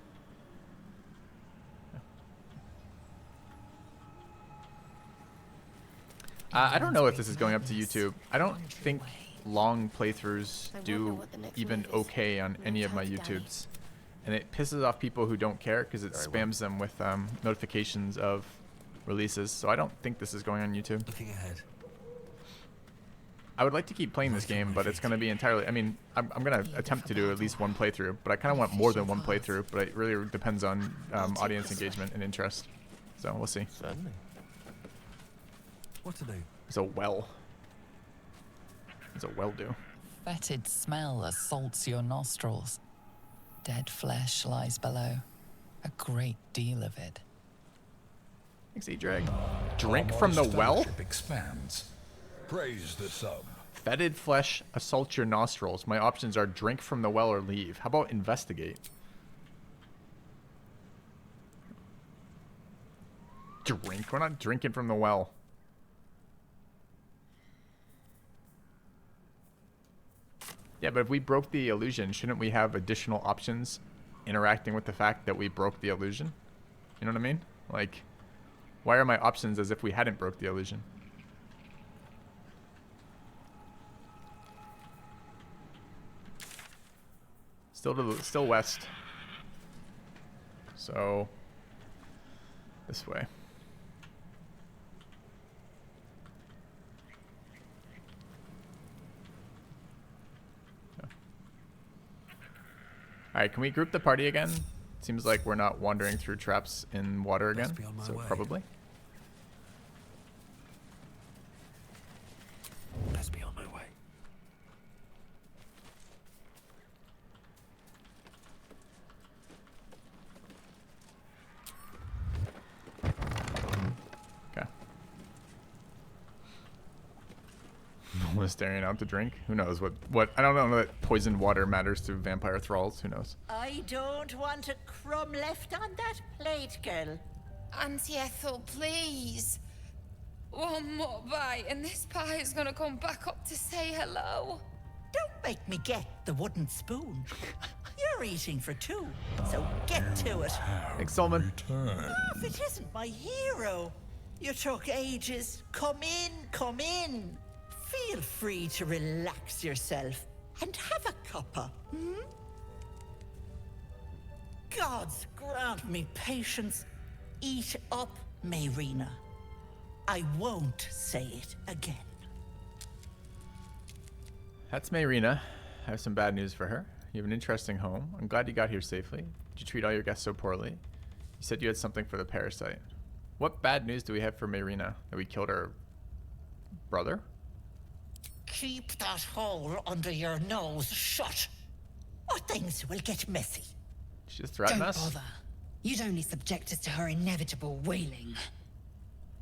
I don't know if this is going up to YouTube. I don't think long playthroughs do even okay on any of my YouTubes. And it pisses off people who don't care because it spams them with notifications of releases. So I don't think this is going on YouTube. Looking ahead. I would like to keep playing this game, but it's going to be entirely... I mean, I'm going to attempt to do at least one playthrough, but I kind of want more than one playthrough. But it really depends on audience engagement and interest. So we'll see. Certainly. What to do? There's a well. There's a well do. Fetid smell assaults your nostrils. Dead flesh lies below. A great deal of it. Thanks, E-Drag. Drink from the well? Expands. Praise the sub. Fetid flesh assaults your nostrils. My options are drink from the well or leave. How about investigate? Drink? We're not drinking from the well. Yeah, but if we broke the illusion, shouldn't we have additional options interacting with the fact that we broke the illusion? You know what I mean? Like, why are my options as if we hadn't broke the illusion? Still west. So, this way. Alright, can we group the party again? Seems like we're not wandering through traps in water again, so probably. Best be on my way. Astarion out to drink. Who knows what? I don't know that poisoned water matters to vampire thralls. Who knows? I don't want a crumb left on that plate, girl. Auntie Ethel, please. One more bite and this pie is gonna come back up to say hello. Don't make me get the wooden spoon. You're eating for two, so get to it. Thanks, Solomon. If it isn't my hero. You took ages. Come in, come in. Feel free to relax yourself and have a cuppa, hmm? Gods grant me patience. Eat up, Mayrina. I won't say it again. That's Mayrina. I have some bad news for her. You have an interesting home. I'm glad you got here safely. Did you treat all your guests so poorly? You said you had something for the parasite. What bad news do we have for Mayrina? That we killed her brother? Keep that hole under your nose shut, or things will get messy. She just threatened Don't us? bother. You'd only subject us to her inevitable wailing.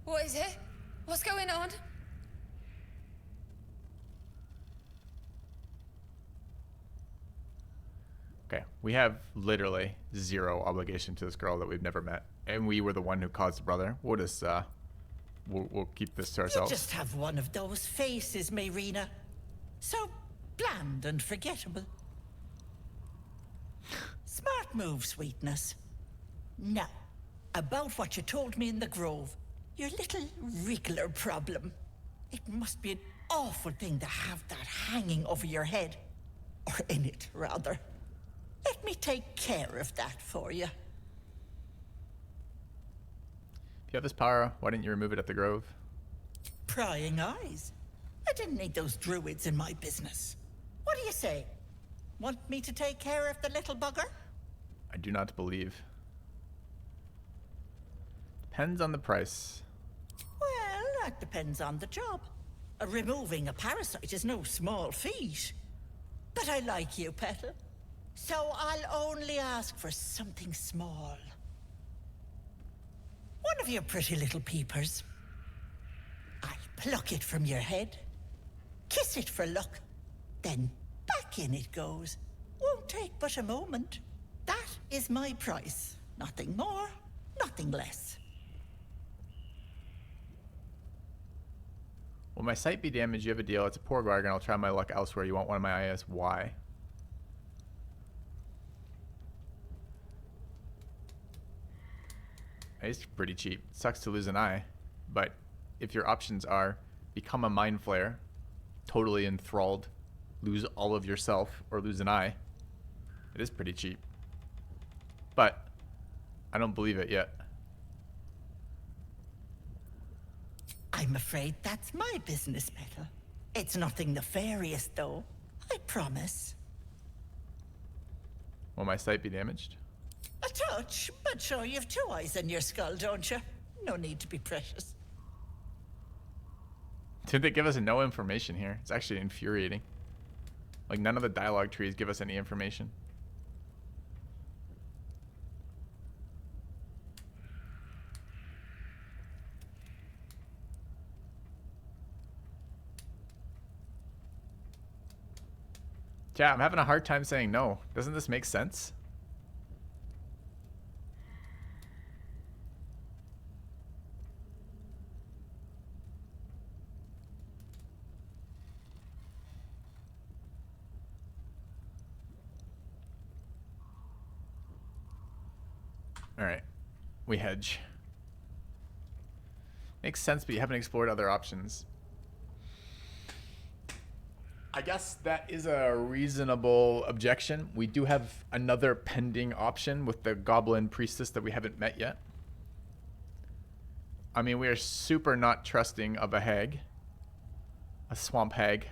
What is it? What's going on? Okay, we have literally zero obligation to this girl that we've never met. And we were the one who caused the brother. We'll just, we'll keep this to ourselves. You just have one of those faces, Mayrina. So bland and forgettable. Smart move, sweetness. Now, about what you told me in the grove. Your little wriggler problem. It must be an awful thing to have that hanging over your head. Or in it, rather. Let me take care of that for you. If you have this power, why didn't you remove it at the grove? Prying eyes. I didn't need those druids in my business. What do you say? Want me to take care of the little bugger? I do not believe. Depends on the price. Well, that depends on the job. Removing a parasite is no small feat. But I like you, Petal. So I'll only ask for something small. One of your pretty little peepers. I'll pluck it from your head, kiss it for luck, then back in it goes. Won't take but a moment. That is my price. Nothing more, nothing less. Will my sight be damaged? You have a deal. It's a poor bargain. I'll try my luck elsewhere. You want one of my eyes? Why? It's pretty cheap. Sucks to lose an eye, but if your options are become a mind flayer, totally enthralled, lose all of yourself, or lose an eye, it is pretty cheap. But I don't believe it yet. I'm afraid that's my business, Petal. It's nothing nefarious, though. I promise. Will my sight be damaged? A touch, but sure you've two eyes in your skull, don't you? No need to be precious. Did they give us no information here? It's actually infuriating. Like, none of the dialogue trees give us any information. Yeah, I'm having a hard time saying no. Doesn't this make sense? All right, we hedge. Makes sense, but you haven't explored other options. I guess that is a reasonable objection. We do have another pending option with the Goblin Priestess that we haven't met yet. I mean, we are super not trusting of a hag, a swamp hag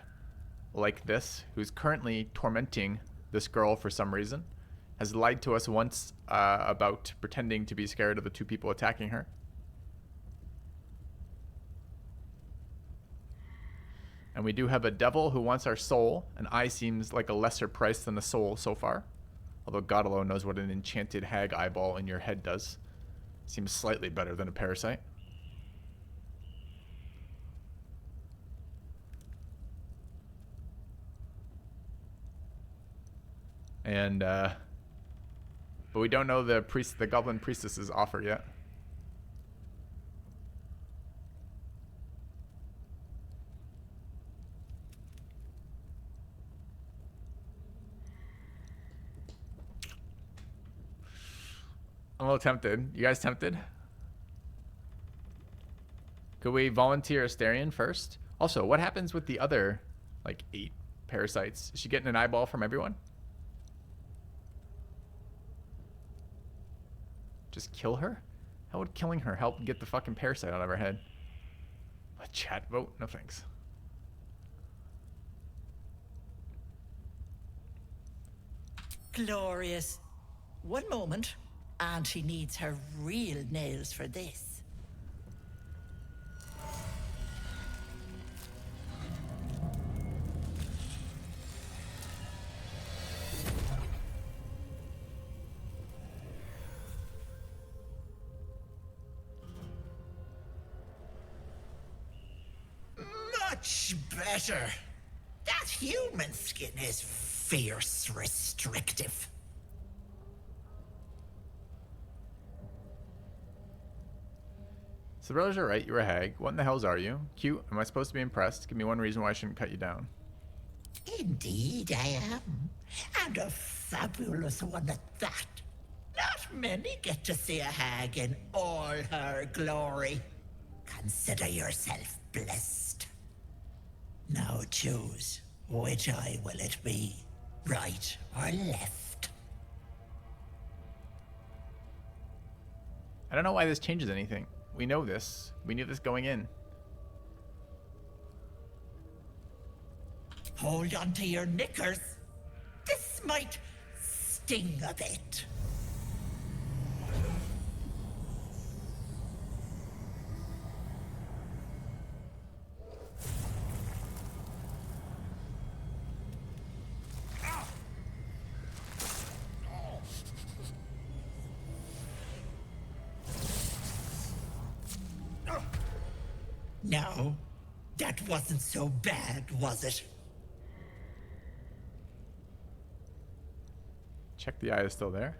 like this, who's currently tormenting this girl for some reason. Has lied to us once about pretending to be scared of the two people attacking her. And we do have a devil who wants our soul. An eye seems like a lesser price than the soul so far. Although God alone knows what an enchanted hag eyeball in your head does. Seems slightly better than a parasite. and but we don't know the Goblin Priestess's offer yet. I'm a little tempted. You guys tempted? Could we volunteer Astarion first? Also, what happens with the other, like, 8 parasites? Is she getting an eyeball from everyone? Just kill her? How would killing her help get the fucking parasite out of her head? A chat vote? No thanks. Glorious. One moment, and she needs her real nails for this. Much better. That human skin is fierce restrictive. So the brothers are right, you're a hag. What in the hells are you? Cute. Am I supposed to be impressed? Give me one reason why I shouldn't cut you down. Indeed I am. And a fabulous one at that. Not many get to see a hag in all her glory. Consider yourself blessed. Now choose, which eye will it be? Right or left? I don't know why this changes anything. We know this. We knew this going in. Hold on to your knickers. This might sting a bit. No, that wasn't so bad, was it? Check the eye is still there.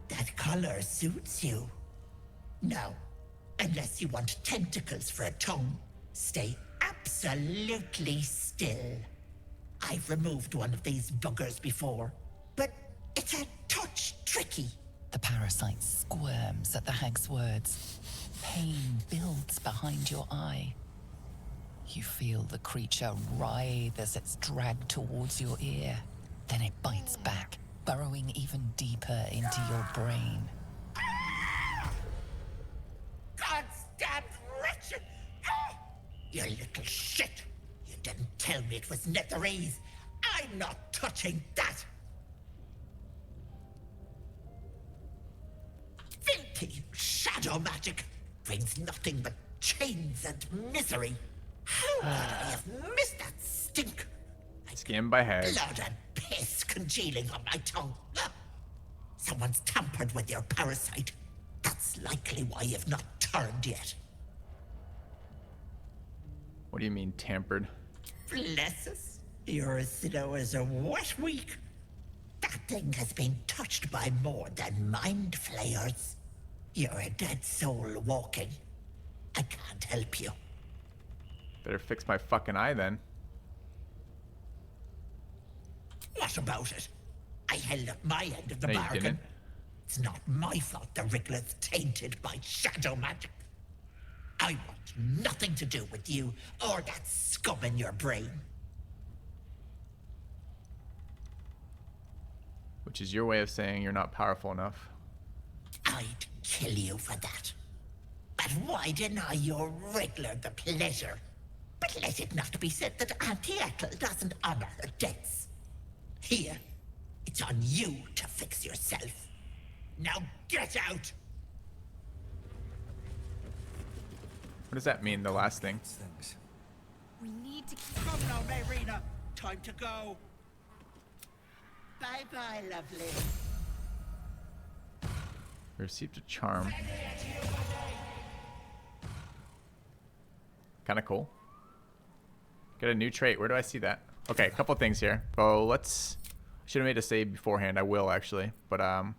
That color suits you. No, unless you want tentacles for a tongue, stay absolutely still. I've removed one of these buggers before, but it's a touch tricky. The parasite squirms at the hag's words. Pain builds behind your eye. You feel the creature writhe as it's dragged towards your ear. Then it bites back, burrowing even deeper into your brain. Goddamn wretched! You little shit! You didn't tell me it was netherese. I'm not touching that! Filthy shadow magic brings nothing but chains and misery. How could I have missed that stink? Scammed by hag. Blood and piss congealing on my tongue. Someone's tampered with your parasite. That's likely why you've not turned yet. What do you mean, tampered? Bless us. You're as slow as a wet week. That thing has been touched by more than mind flayers. You're a dead soul walking. I can't help you. Better fix my fucking eye then. What about it? I held up my end of the No, you bargain. didn't. It's not my fault the Wriggler's tainted by shadow magic. I want nothing to do with you or that scum in your brain. Which is your way of saying you're not powerful enough. I'd kill you for that. But why deny your Wriggler the pleasure? But let it not be said that Auntie Ethel doesn't honor her debts. Here, it's on you to fix yourself. Now get out! What does that mean, the last thing? We need to keep... Come now, Mayrina. Time to go. Bye-bye, lovely. Received a charm. Kind of cool. Get a new trait. Where do I see that? Okay, a couple things here. Oh, let's Should have made a save beforehand. I will actually, but okay,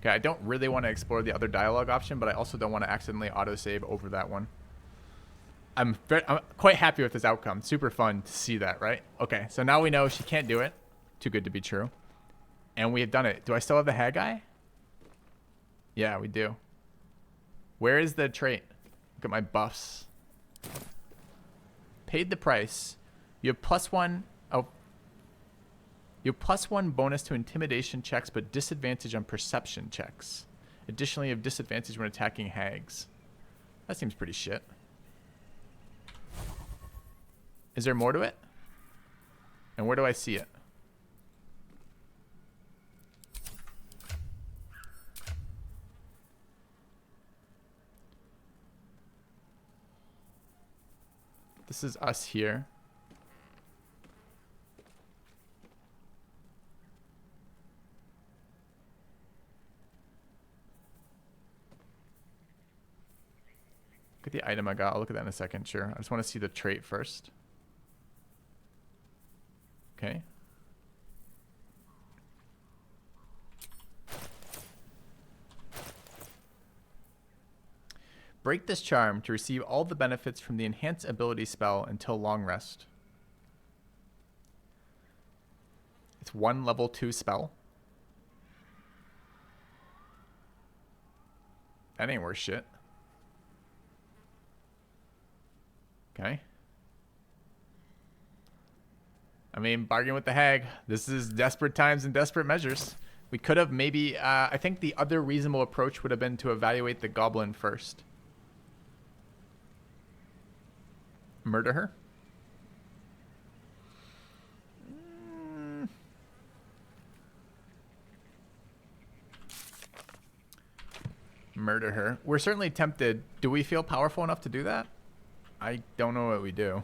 I don't really want to explore the other dialogue option, but I also don't want to accidentally autosave over that one. I'm quite happy with this outcome. Super fun to see that, right? Okay, so now we know she can't do it. Too good to be true. And we have done it. Do I still have the Haggai? Yeah, we do. Where is the trait? Look at my buffs. Paid the price. You have +1. Oh. You have +1 bonus to intimidation checks, but disadvantage on perception checks. Additionally, you have disadvantage when attacking hags. That seems pretty shit. Is there more to it? And where do I see it? This is us here. Look at the item I got. I'll look at that in a second. Sure. I just want to see the trait first. Okay. Break this charm to receive all the benefits from the enhance ability spell until long rest. It's 1 level 2 spell. That ain't worth shit. Okay. I mean, bargain with the hag. This is desperate times and desperate measures. We could have maybe, I think the other reasonable approach would have been to evaluate the goblin first. Murder her? Murder her. We're certainly tempted. Do we feel powerful enough to do that? I don't know what we do.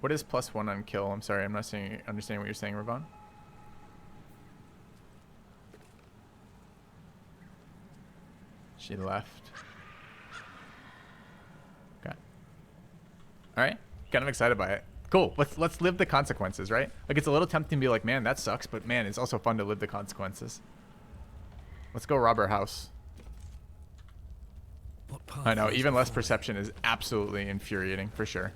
What is +1 on kill? I'm sorry, I'm not understanding what you're saying, Ravon. She left. Okay. All right. Kind of excited by it. Cool. Let's live the consequences, right? Like, it's a little tempting to be like, man, that sucks, but man, it's also fun to live the consequences. Let's go rob our house. I know, even less perception is absolutely infuriating, for sure.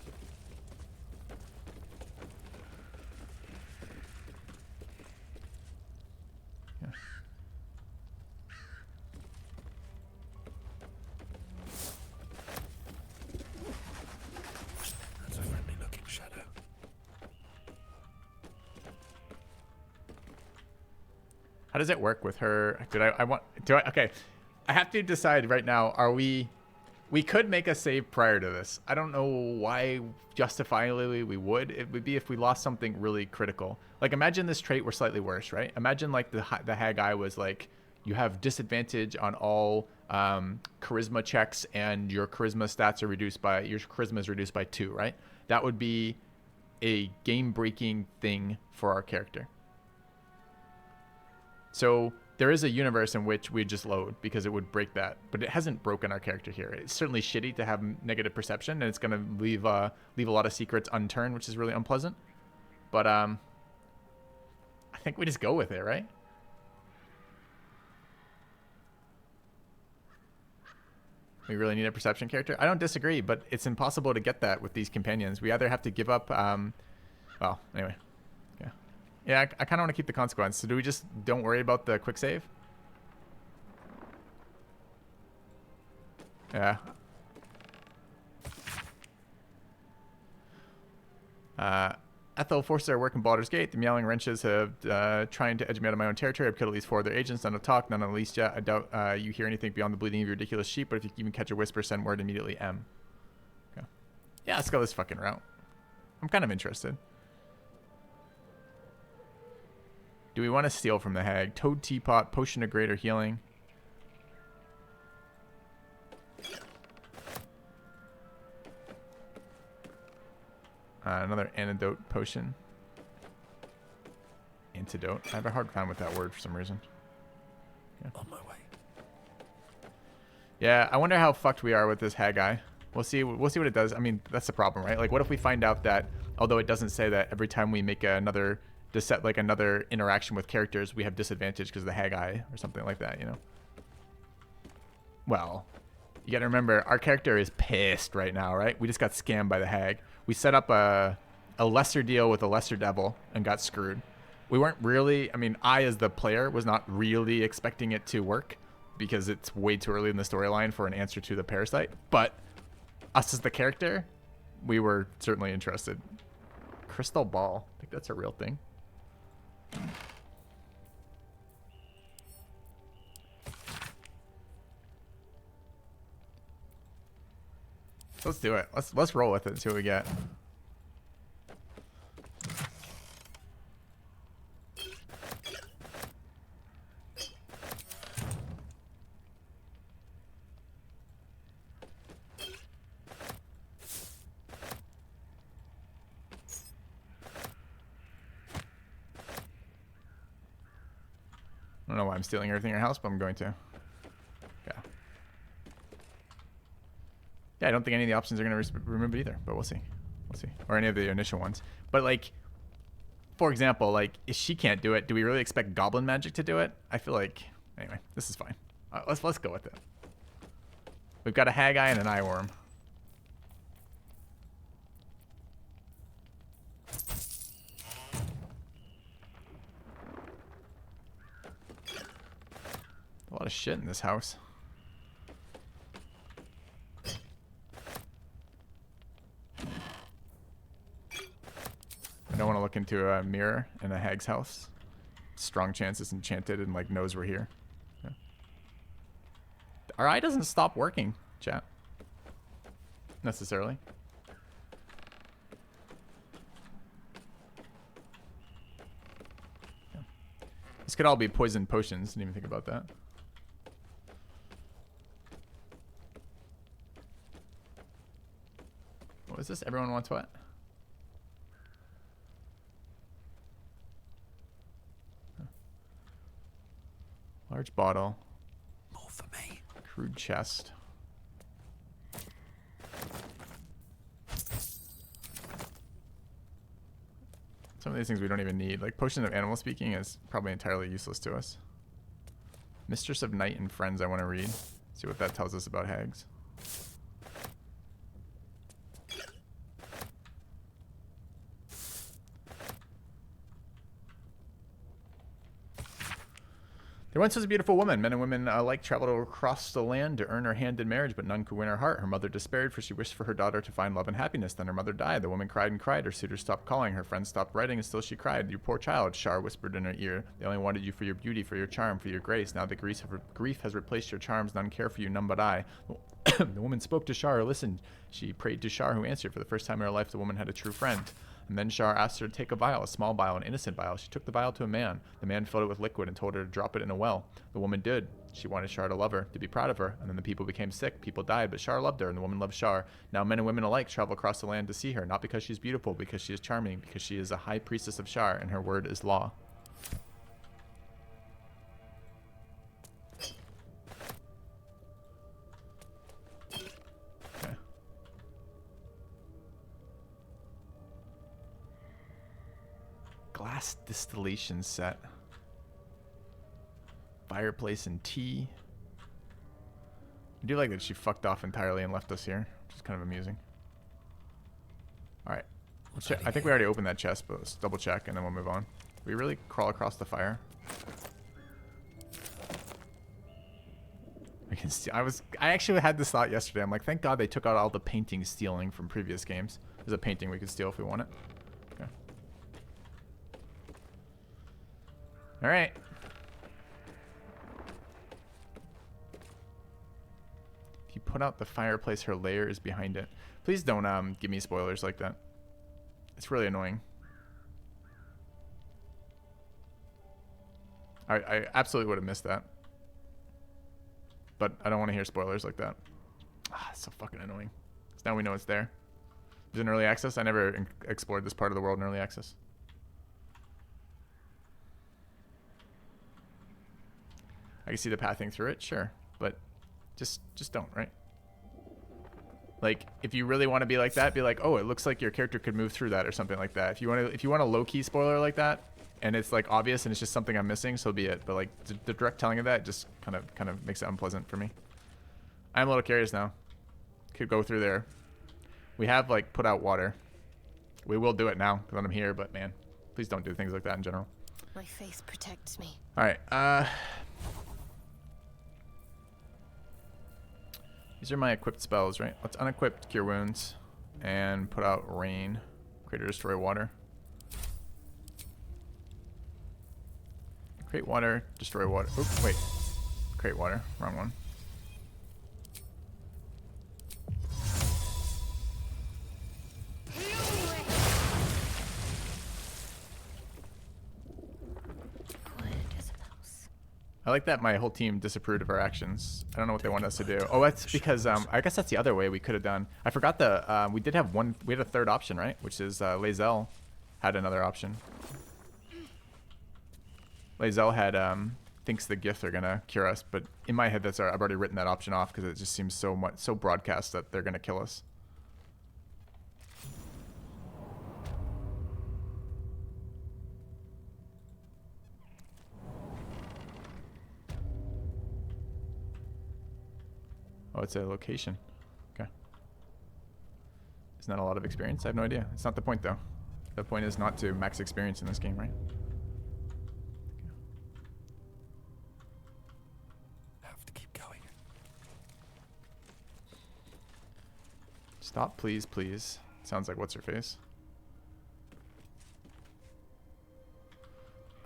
How does it work with her? Okay. I have to decide right now, we could make a save prior to this. I don't know why justifiably we would. It would be if we lost something really critical. Like, imagine this trait were slightly worse, right? Imagine like the Haggai was like, you have disadvantage on all charisma checks and your charisma stats are reduced by, your charisma is reduced by 2, right? That would be a game-breaking thing for our character. So there is a universe in which we just load because it would break that, but it hasn't broken our character here. It's certainly shitty to have negative perception, and it's going to leave a lot of secrets unturned, which is really unpleasant. But I think we just go with it, right? We really need a perception character. I don't disagree, but it's impossible to get that with these companions. We either have to give up. Well, anyway. Yeah, I kind of want to keep the consequence. So do we just don't worry about the quick save? Yeah. Ethel forces our work in Baldur's Gate. The meowing wrenches have trying to edge me out of my own territory. I've killed at least 4 of their agents. None have talked, none unleashed yet. I doubt you hear anything beyond the bleeding of your ridiculous sheep, but if you even catch a whisper, send word immediately. M. Okay. Yeah, let's go this fucking route. I'm kind of interested. Do we want to steal from the hag? Toad teapot, potion of greater healing. Another antidote potion. Antidote. I have a hard time with that word for some reason. Yeah. On my way. Yeah, I wonder how fucked we are with this hag guy. We'll see what it does. I mean, that's the problem, right? Like, what if we find out that, although it doesn't say that every time we make another interaction with characters, we have disadvantage because of the hag eye or something like that, you know? Well, you gotta remember, our character is pissed right now, right? We just got scammed by the hag. We set up a lesser deal with a lesser devil and got screwed. We weren't really, I mean, I as the player was not really expecting it to work because it's way too early in the storyline for an answer to the parasite. But us as the character, we were certainly interested. Crystal ball, I think that's a real thing. Let's do it. Let's roll with it and see what we get. I don't know why I'm stealing everything in your house, but I'm going to. Yeah. Yeah, I don't think any of the options are going to remove it either, but we'll see. We'll see. Or any of the initial ones. But, like, for example, like, if she can't do it, do we really expect goblin magic to do it? I feel like... Anyway, this is fine. Let's go with it. We've got a hag eye and an eye worm. A lot of shit in this house. I don't want to look into a mirror in a hag's house. Strong chance it's enchanted and like knows we're here. Yeah. Our eye doesn't stop working, chat. Necessarily. Yeah. This could all be poison potions. Didn't even think about that. What is this? Everyone wants what? Large bottle. More for me. Crude chest. Some of these things we don't even need. Like potion of animal speaking is probably entirely useless to us. Mistress of Night and Friends I want to read. See what that tells us about hags. There once was a beautiful woman. Men and women alike traveled across the land to earn her hand in marriage, but none could win her heart. Her mother despaired, for she wished for her daughter to find love and happiness. Then her mother died. The woman cried and cried. Her suitors stopped calling. Her friends stopped writing, and still she cried. You poor child, Shar whispered in her ear. They only wanted you for your beauty, for your charm, for your grace. Now the grief has replaced your charms. None care for you, none but I. The woman spoke to Shar, listened. She prayed to Shar, who answered. For the first time in her life, the woman had a true friend. And then Shar asked her to take a vial, a small vial, an innocent vial. She took the vial to a man. The man filled it with liquid and told her to drop it in a well. The woman did. She wanted Shar to love her, to be proud of her. And then the people became sick. People died, but Shar loved her, and the woman loved Shar. Now men and women alike travel across the land to see her, not because she's beautiful, because she is charming, because she is a high priestess of Shar, and her word is law. Glass distillation set. Fireplace and tea. I do like that she fucked off entirely and left us here, which is kind of amusing. Alright. I think we already opened that chest, but let's double check and then we'll move on. We really crawl across the fire? I can see. I actually had this thought yesterday. I'm like, thank God they took out all the painting stealing from previous games. There's a painting we could steal if we want it. Okay. Alright. If you put out the fireplace, her lair is behind it. Please don't give me spoilers like that. It's really annoying. I absolutely would have missed that. But I don't want to hear spoilers like that. Ah, it's so fucking annoying. 'Cause now we know it's there. Is it in early access? I never explored this part of the world in early access. I can see the pathing through it, sure, but just don't, right? Like, if you really want to be like that, be like, oh, it looks like your character could move through that or something like that. If you want a low-key spoiler like that, and it's like obvious and it's just something I'm missing, so be it. But like the direct telling of that just kind of makes it unpleasant for me. I'm a little curious now. Could go through there. We have like put out water. We will do it now because I'm here, but man, please don't do things like that in general. My faith protects me. All right. These are my equipped spells, right? Let's unequip Cure Wounds and put out Rain. Create or Destroy Water. Create water, destroy water. Oops, wait. Create water. Wrong one. I like that my whole team disapproved of our actions. I don't know what they want us to do. Oh, that's because I guess that's the other way we could have done. I forgot the we did have one. We had a third option, right? Which is Lae'zel had another option. Lae'zel had thinks the Gith are gonna cure us, but in my head I've already written that option off because it just seems so broadcast that they're gonna kill us. Oh, it's a location. Okay. Isn't that a lot of experience? I have no idea. It's not the point, though. The point is not to max experience in this game, right? Have to keep going. Stop, please, please. Sounds like what's her face.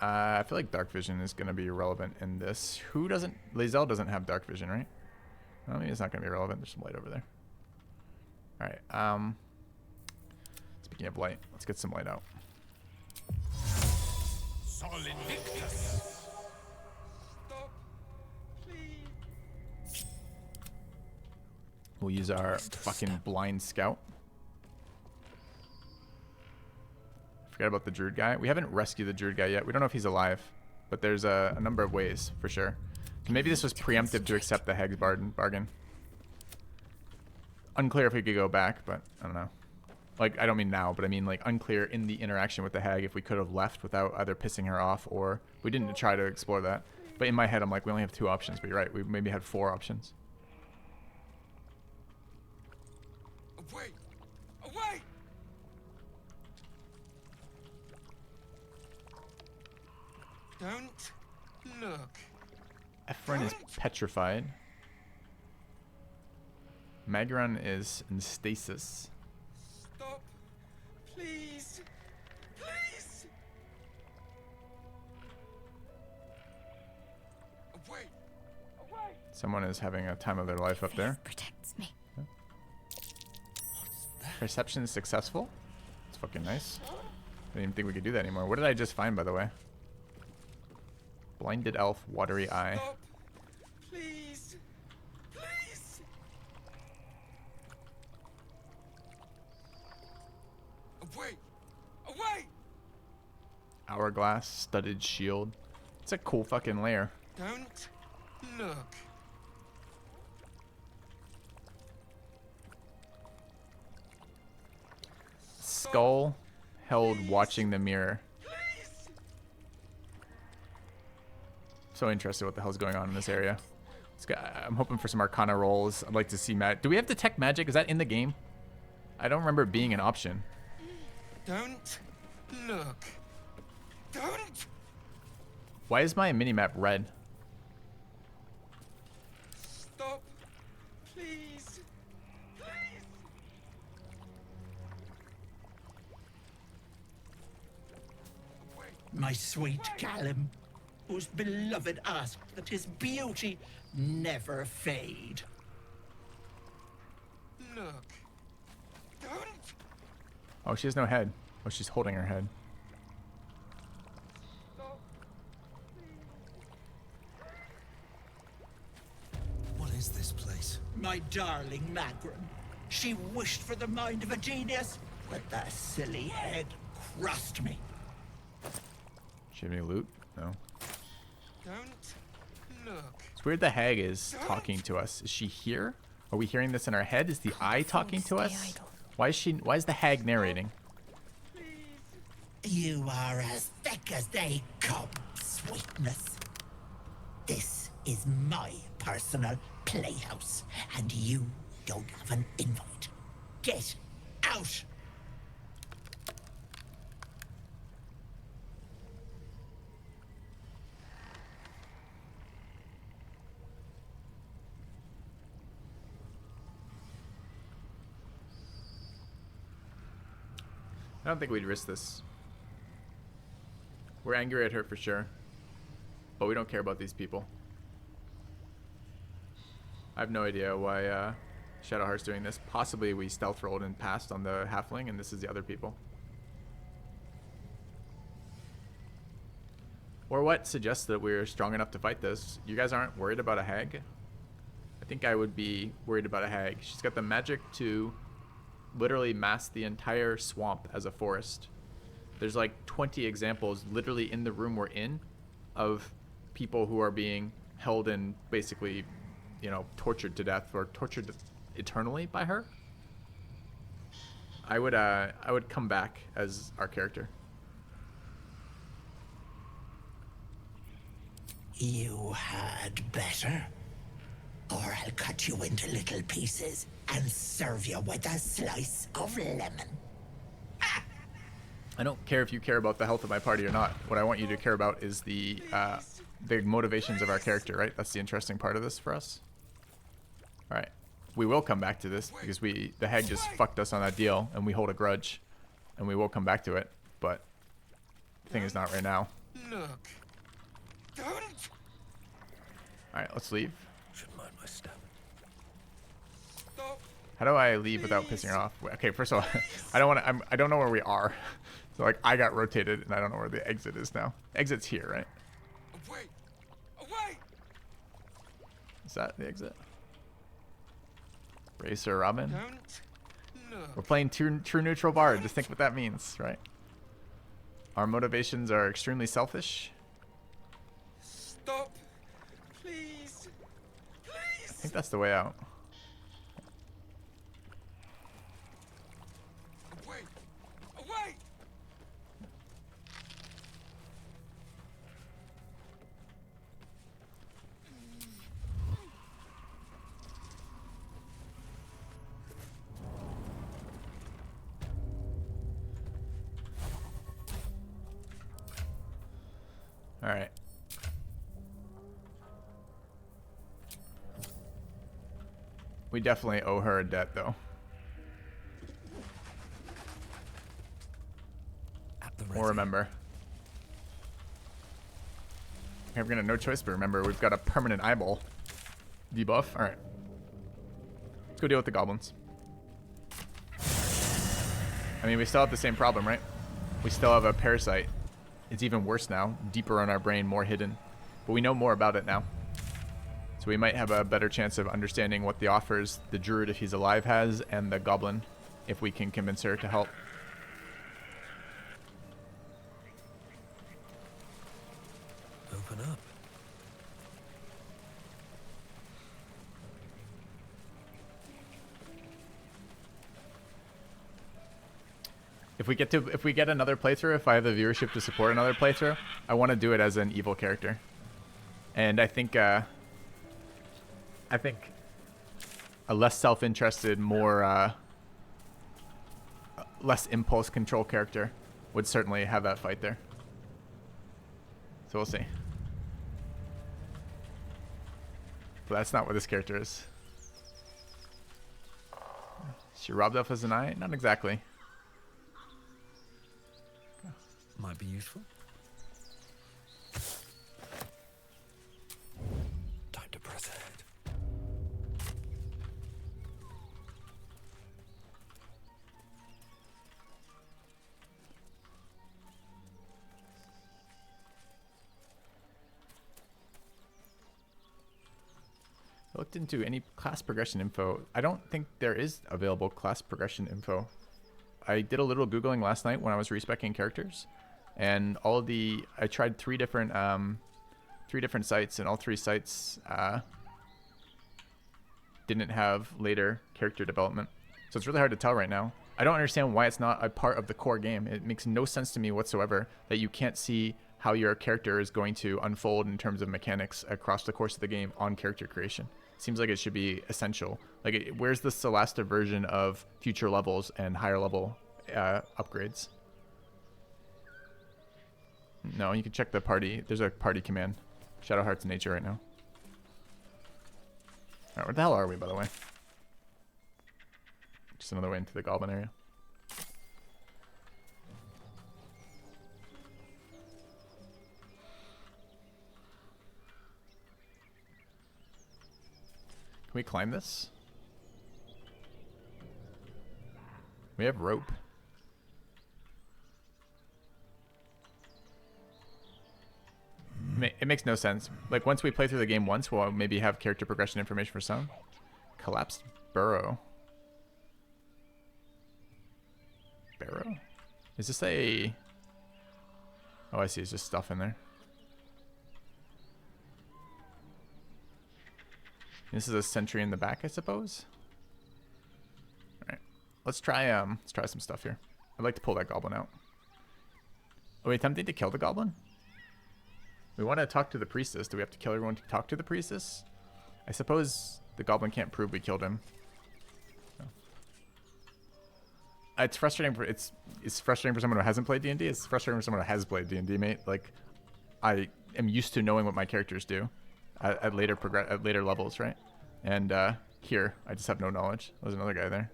I feel like dark vision is going to be relevant in this. Who doesn't? Lae'zel doesn't have dark vision, right? Well, maybe it's not going to be relevant. There's some light over there. All right. Speaking of light, let's get some light out. Sol Invictus. Stop, please. We'll use our fucking blind scout. Forget about the druid guy. We haven't rescued the druid guy yet. We don't know if he's alive, but there's a number of ways for sure. Maybe this was preemptive to accept the Heg's bargain. Unclear if we could go back, but I don't know. Like, I don't mean now, but I mean like unclear in the interaction with the Hag if we could have left without either pissing her off or we didn't try to explore that. But in my head, I'm like, we only have 2 options, but you're right. We maybe had 4 options. Away! Away! Don't look. Ephron is petrified. Magaran is in stasis. Stop, please, please. Away, away. Someone is having a time of their life up there. Protects me. Yeah. Perception is successful. It's fucking nice. I didn't even think we could do that anymore. What did I just find, by the way? Blinded elf, watery eye. Stop, please, please. Away, away. Hourglass, studded shield. It's a cool fucking layer. Don't look. Skull held watching the mirror. So interested what the hell's going on in this area. I'm hoping for some Arcana rolls. I'd like to see Do we have Detect Magic? Is that in the game? I don't remember it being an option. Don't look. Don't. Why is my minimap red? Stop, please. Please. My sweet Callum, whose beloved asked that his beauty never fade. Look. Don't. Oh, she has no head. Oh, she's holding her head. my darling Magrin. She wished for the mind of a genius, but the silly head crushed me. She have any loot? No. Don't look. It's weird the hag is talking to us. Is she here? Are we hearing this in our head? Is the eye talking to us? Why is the hag narrating? You are as thick as they come, sweetness. This is my personal playhouse, and you don't have an invite. Get out! I don't think we'd risk this. We're angry at her for sure, but we don't care about these people. I have no idea why Shadowheart's doing this. Possibly we stealth rolled and passed on the halfling, and this is the other people. Or what suggests that we're strong enough to fight this? You guys aren't worried about a hag? I think I would be worried about a hag. She's got the magic to literally mask the entire swamp as a forest. There's like 20 examples literally in the room we're in of people who are being held and basically, you know, tortured to death or tortured eternally by her. I would come back as our character. You had better, or I'll cut you into little pieces and serve you with a slice of lemon. I don't care if you care about the health of my party or not. What I want you to care about is the motivations of our character, right? That's the interesting part of this for us. All right. We will come back to this because the hag just fucked us on that deal and we hold a grudge and we will come back to it, but the thing is not right now. Look. Don't. All right, let's leave. Should mind my step. How do I leave without pissing her off? Okay, first of all, I don't know where we are. So like I got rotated and I don't know where the exit is now. Exit's here, right? Away. Away. Is that the exit? Racer Robin? Don't look. We're playing true neutral bard. Just think what that means, right? Our motivations are extremely selfish. Stop. Please. I think that's the way out. Away. Away. All right. We definitely owe her a debt, though. We'll remember. Okay, we're gonna no choice, but remember, we've got a permanent eyeball debuff. All right. Let's go deal with the goblins. I mean, we still have the same problem, right? We still have a parasite. It's even worse now, deeper on our brain, more hidden. But we know more about it now. So we might have a better chance of understanding what the offers the druid, if he's alive, has, and the goblin, if we can convince her to help. Open up. If we get another playthrough, if I have the viewership to support another playthrough, I want to do it as an evil character. And I think a less self-interested, more less impulse control character would certainly have that fight there. So we'll see. But that's not what this character is. She robbed off as an eye? Not exactly. Might be useful. Time to press ahead. I looked into any class progression info. I don't think there is available class progression info. I did a little Googling last night when I was respecking characters, and I tried three different sites, and all three sites didn't have later character development. So it's really hard to tell right now. I don't understand why it's not a part of the core game. It makes no sense to me whatsoever that you can't see how your character is going to unfold in terms of mechanics across the course of the game on character creation. Seems like it should be essential. Like, where's the Celesta version of future levels and higher level upgrades? No, you can check the party. There's a party command. Shadowheart's nature right now. Alright, where the hell are we, by the way? Just another way into the Goblin area. Can we climb this? We have rope. It makes no sense. Like, once we play through the game once, we'll maybe have character progression information for some. Collapsed burrow. Barrow? Is this a... Oh, I see. It's just stuff in there. This is a sentry in the back, I suppose. All right, let's try some stuff here. I'd like to pull that goblin out. Are we attempting to kill the goblin? We want to talk to the priestess. Do we have to kill everyone to talk to the priestess? I suppose the goblin can't prove we killed him. No. It's frustrating for it's frustrating for someone who hasn't played D&D. It's frustrating for someone who has played D&D, mate. Like, I am used to knowing what my characters do. At later levels, right? And here, I just have no knowledge. There's another guy there.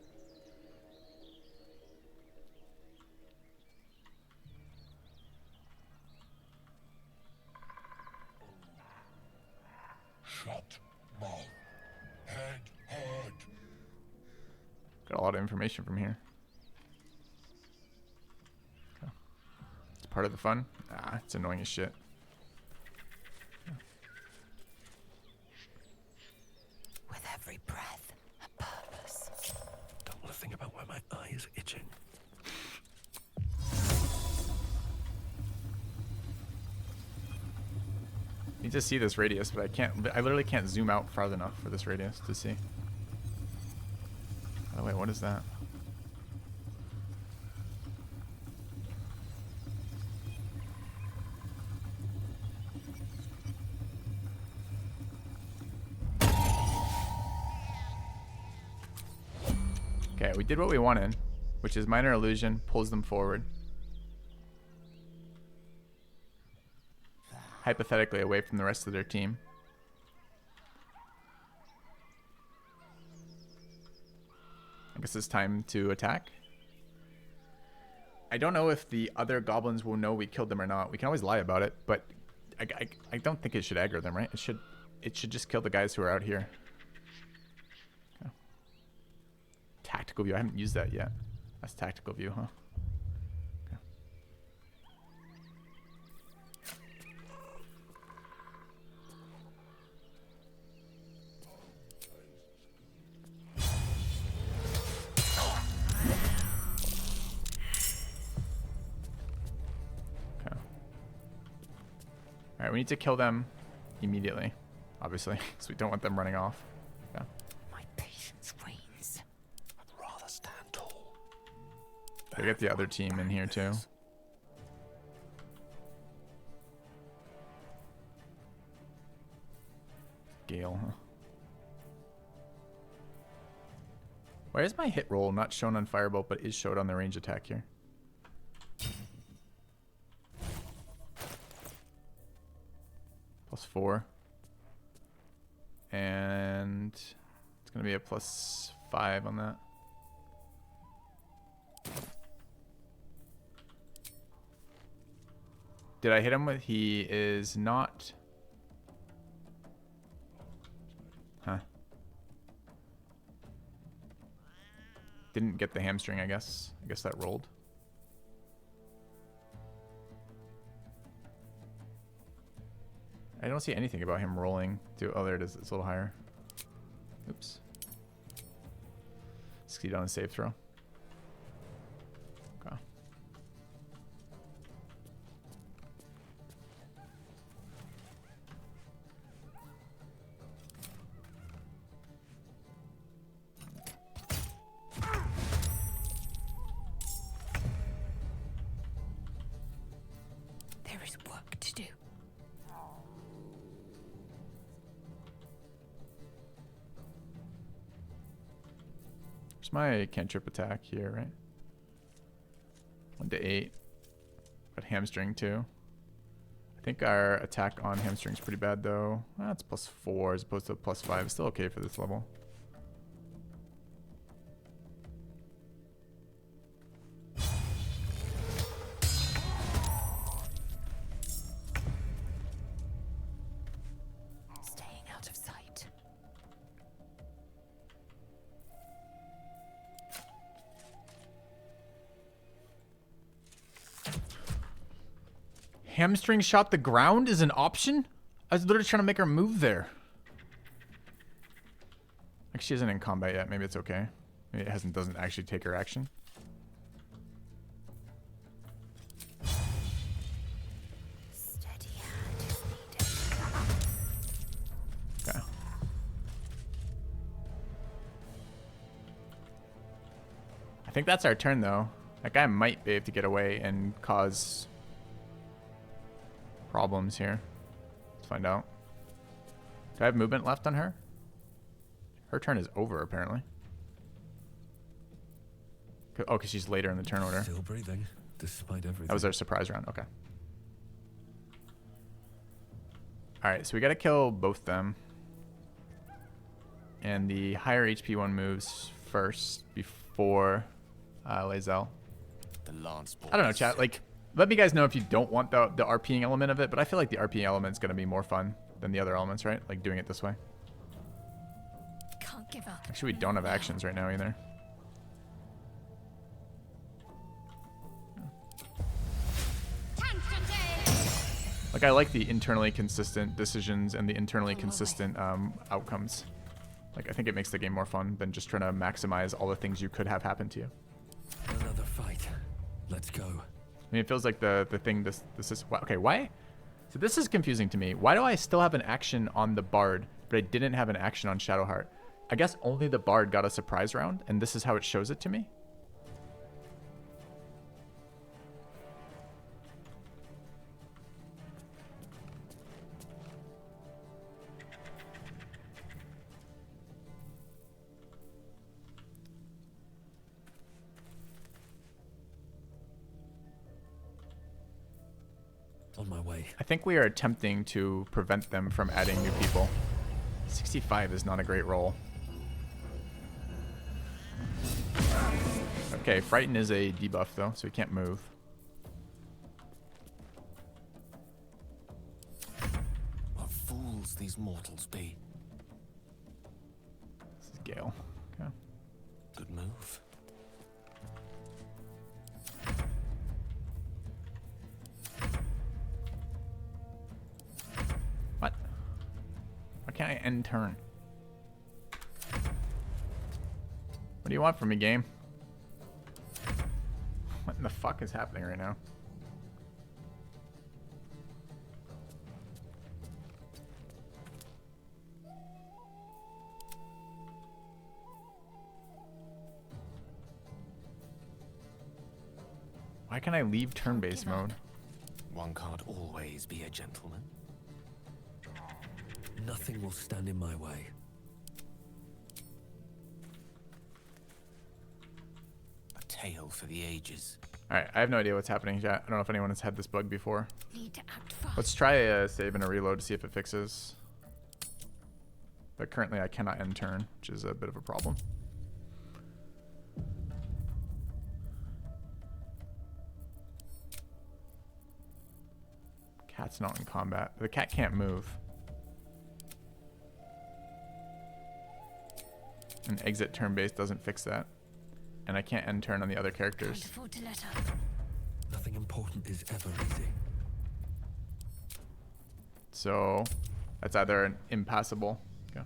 Shut mouth. Head hard. Got a lot of information from here. Okay. It's part of the fun. Ah, it's annoying as shit. Every breath, a purpose. Don't want to think about where my eye is itching. Need to see this radius, but I can't. I literally can't zoom out far enough for this radius to see. By the way, what is that? Okay, we did what we wanted, which is minor illusion, pulls them forward. Hypothetically away from the rest of their team. I guess it's time to attack. I don't know if the other goblins will know we killed them or not. We can always lie about it, but I don't think it should aggro them, right? It should just kill the guys who are out here. Tactical view. I haven't used that yet. That's tactical view, huh? Okay. Alright, we need to kill them immediately, obviously, because we don't want them running off. Yeah. They get the other team in here too. Gale, huh? Why is my hit roll not shown on Firebolt but is showed on the range attack here? +4. And it's going to be a +5 on that. Did I hit him with? He is not. Huh. Didn't get the hamstring, I guess. I guess that rolled. I don't see anything about him rolling to. Oh, there it is. It's a little higher. Oops. Succeed on a save throw. Okay. There is work to do. Where's my cantrip attack here, right? 1 to 8. Got hamstring too. I think our attack on hamstring's pretty bad though. It's +4 as opposed to +5. It's still okay for this level. Staying out of sight. Hamstring shot the ground is an option? I was literally trying to make her move there. Like she isn't in combat yet. Maybe it's okay. Maybe it doesn't actually take her action. Steady hand is needed. Okay. I think that's our turn though. That guy might be able to get away and cause problems here. Let's find out. Do I have movement left on her? Her turn is over apparently. Oh, because she's later in the turn order. Still breathing, despite everything. That was our surprise round. Okay. All right, so we got to kill both them. And the higher HP one moves first before Lae'zel. The lance I don't know, chat. Like, let me guys know if you don't want the RPing element of it, but I feel like the RPing element is going to be more fun than the other elements, right? Like doing it this way. Can't give up. Actually, we don't have actions right now either. Like, I like the internally consistent decisions and the internally consistent outcomes. Like, I think it makes the game more fun than just trying to maximize all the things you could have happen to you. Another fight. Let's go. I mean, it feels like the thing this is okay. Why? So this is confusing to me. Why do I still have an action on the Bard, but I didn't have an action on Shadowheart? I guess only the Bard got a surprise round, and this is how it shows it to me. On my way. I think we are attempting to prevent them from adding new people. 65 is not a great roll. Okay, Frighten is a debuff though, so he can't move. What fools these mortals be. This is Gale. Okay. Good move. What? Why can't I end turn? What do you want from me, game? What in the fuck is happening right now? Why can I leave turn-based mode? One can't always be a gentleman. Nothing will stand in my way. A tale for the ages. Alright, I have no idea what's happening yet. I don't know if anyone has had this bug before. Need to act fast. Let's try a save and a reload to see if it fixes. But currently I cannot end turn, which is a bit of a problem. Cat's not in combat. The cat can't move. And exit turn-based doesn't fix that. And I can't end turn on the other characters. Can't afford to let up. Nothing important is ever easy. So that's either an impassable. Okay.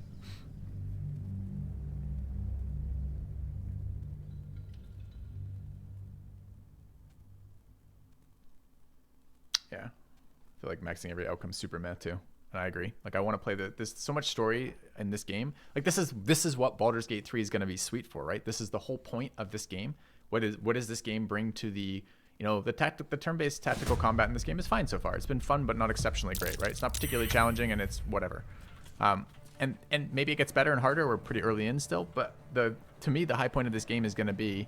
I feel like maxing every outcome super meh too. And I agree. Like I want to play there's so much story in this game. Like this is what Baldur's Gate 3 is going to be sweet for, right? This is the whole point of this game. What does this game bring to the, you know, the turn-based tactical combat in this game is fine so far. It's been fun but not exceptionally great, right? It's not particularly challenging and it's whatever. And maybe it gets better and harder. We're pretty early in still, but to me the high point of this game is going to be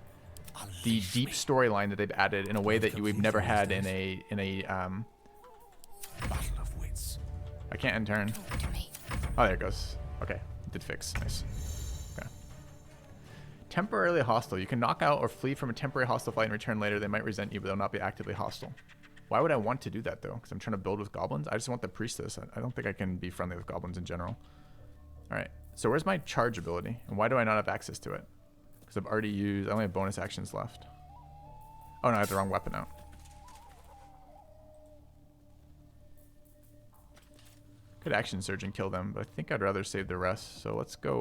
the deep storyline that they've added in a way that we've never had in a Battle of wits. I can't end turn. Oh, there it goes. Okay, it did fix. Nice. Okay. Temporarily hostile. You can knock out or flee from a temporary hostile fight and return later. They might resent you, but they'll not be actively hostile. Why would I want to do that though? Because I'm trying to build with goblins. I just want the priestess. I don't think I can be friendly with goblins in general. All right. So where's my charge ability, and why do I not have access to it? Because I've already used. I only have bonus actions left. Oh no, I have the wrong weapon out. Could action surge and kill them, but I think I'd rather save the rest. So let's go.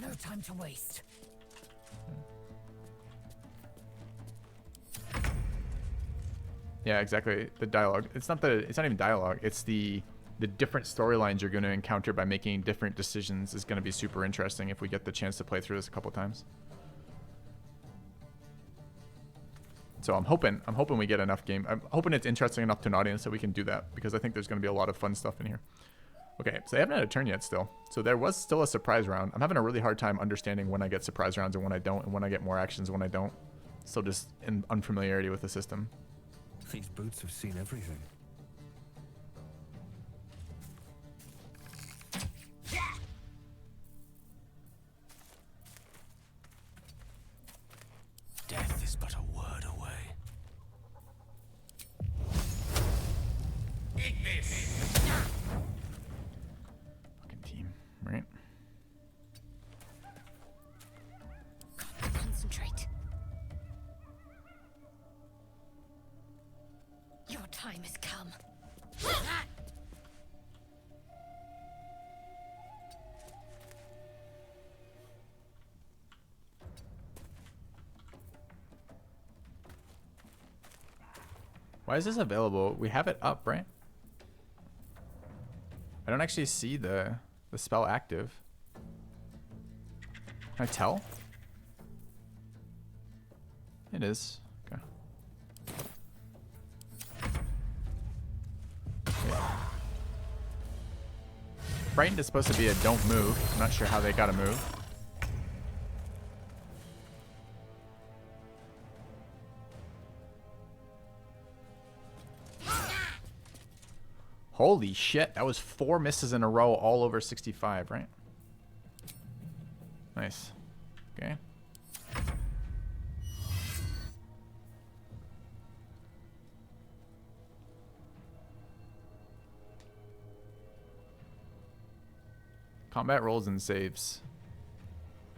No time to waste. Yeah, exactly. The dialogue. It's not even dialogue. It's the different storylines you're going to encounter by making different decisions is going to be super interesting if we get the chance to play through this a couple times. So I'm hoping we get enough game. I'm hoping it's interesting enough to an audience that we can do that, because I think there's going to be a lot of fun stuff in here. Okay, so they haven't had a turn yet still. So there was still a surprise round. I'm having a really hard time understanding when I get surprise rounds and when I don't, and when I get more actions and when I don't. Still just in unfamiliarity with the system. These boots have seen everything. Death is but a word away. Eat this! Fucking team, right? Concentrate. Your time has come. Why is this available? We have it up, right? I don't actually see the spell active. Can I tell? It is. Okay. Frightened is supposed to be a don't move. I'm not sure how they gotta move. Holy shit, that was 4 misses in a row all over 65, right? Nice. Okay. Combat rolls and saves.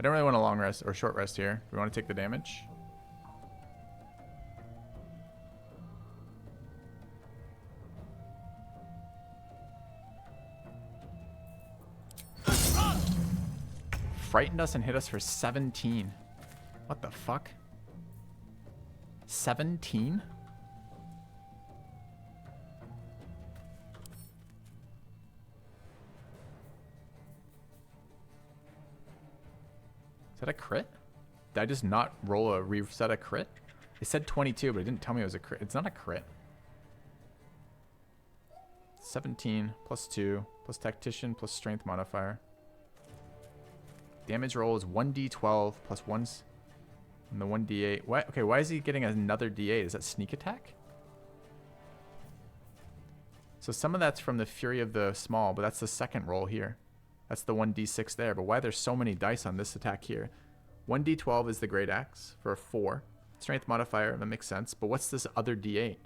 I don't really want a long rest or short rest here. Do we want to take the damage? Frightened us and hit us for 17. What the fuck? 17? Is that a crit? Did I just not roll a reset a crit? It said 22, but it didn't tell me it was a crit. It's not a crit. 17 plus 2 plus Tactician plus Strength modifier. Damage roll is 1d12 plus 1 and the 1d8. Why? Okay, why is he getting another d8? Is that sneak attack? So some of that's from the Fury of the Small, but that's the second roll here. That's the 1d6 there. But why there's so many dice on this attack here? 1d12 is the Great Axe for a 4. Strength modifier, that makes sense. But what's this other d8?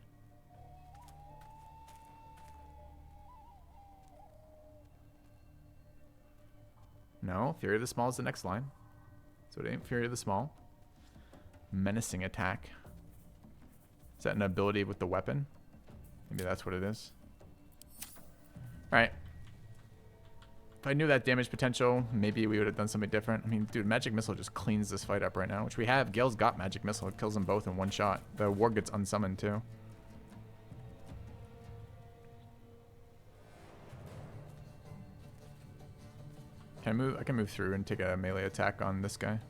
No, Fury of the Small is the next line. So it ain't Fury of the Small. Menacing attack. Is that an ability with the weapon? Maybe that's what it is. Alright. If I knew that damage potential, maybe we would have done something different. I mean, dude, Magic Missile just cleans this fight up right now, which we have. Gale's got Magic Missile. It kills them both in one shot. The Warg gets unsummoned, too. Can I move? I can move through and take a melee attack on this guy.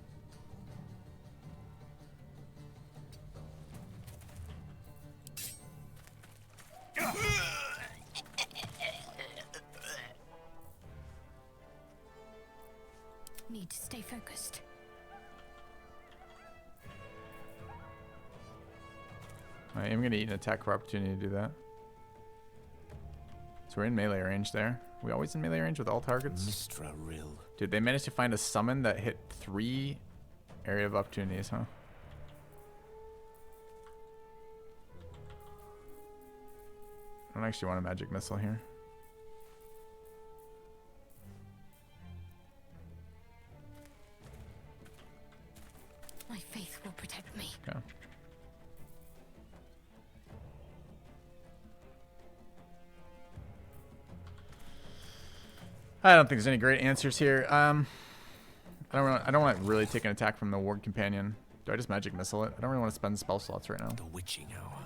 Need to stay focused. I am going to eat an attack for opportunity to do that. So we're in melee range there. We always in melee range with all targets? Dude, they managed to find a summon that hit 3 area of opportunities, huh? I don't actually want a magic missile here. My faith will protect me. Okay. I don't think there's any great answers here. I don't want to really take an attack from the Ward Companion. Do I just magic missile it? I don't really want to spend spell slots right now. The witching hour.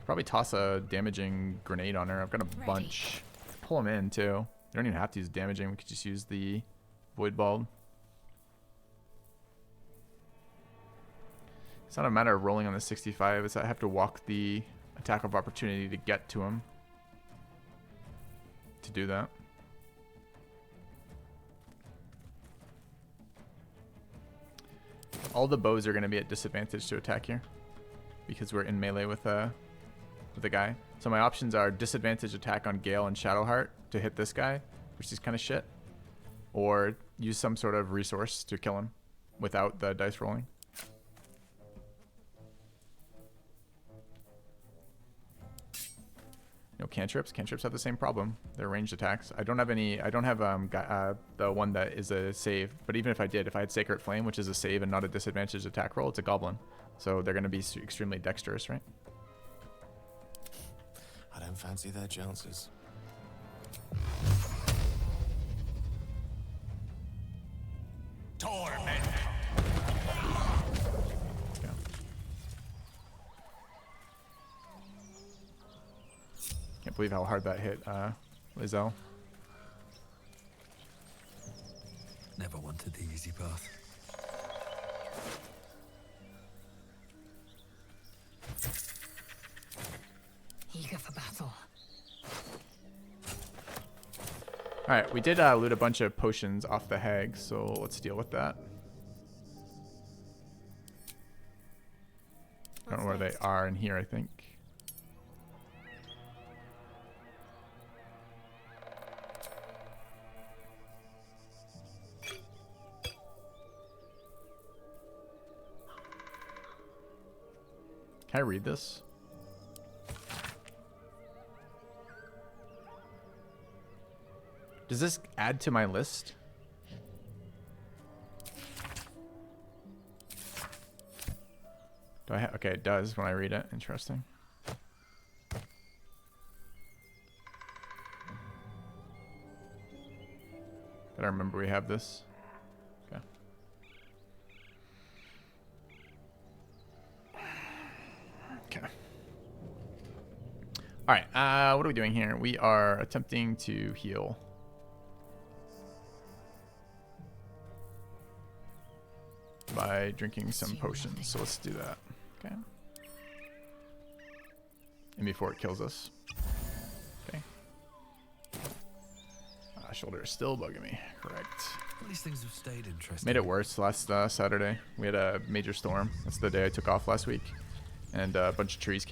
Probably toss a damaging grenade on her. I've got a bunch. Pull them in too. You don't even have to use damaging. We could just use the Void Bulb. It's not a matter of rolling on the 65. It's that I have to walk the attack of opportunity to get to him. To do that. All the bows are going to be at disadvantage to attack here because we're in melee with the guy. So my options are disadvantage attack on Gale and Shadowheart to hit this guy, which is kind of shit, or use some sort of resource to kill him without the dice rolling. No cantrips. Cantrips have the same problem. They're ranged attacks. I don't have any. I don't have the one that is a save. But even if I did, if I had Sacred Flame, which is a save and not a disadvantaged attack roll, it's a goblin. So they're going to be extremely dexterous, right? I don't fancy their chances. Torment. Can't believe how hard that hit Lizelle. Never wanted the easy path. Eager for battle. Alright, we did loot a bunch of potions off the hag, so let's deal with that. I don't know where they are in here, I think. Can I read this? Does this add to my list? Do I okay, it does when I read it. Interesting. But I remember we have this. Okay. Okay. All right. What are we doing here? We are attempting to heal. By drinking some potions. So let's do that. Okay. And before it kills us. Okay. Shoulder is still bugging me. Correct. At least things have stayed interesting. Made it worse last Saturday. We had a major storm. That's the day I took off last week. And a bunch of trees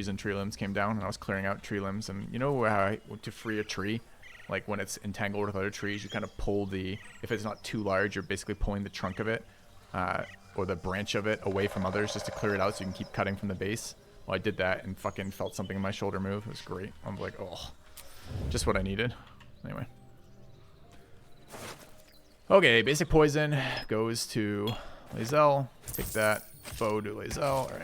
and tree limbs came down, and I was clearing out tree limbs. And you know how to free a tree? Like when it's entangled with other trees, you kind of pull if it's not too large, you're basically pulling the trunk of it. Or the branch of it away from others just to clear it out so you can keep cutting from the base. Well, I did that and fucking felt something in my shoulder move. It was great. I was like, oh, just what I needed. Anyway. Okay, basic poison goes to Lizelle. Take that. Foe to Lizelle. All right.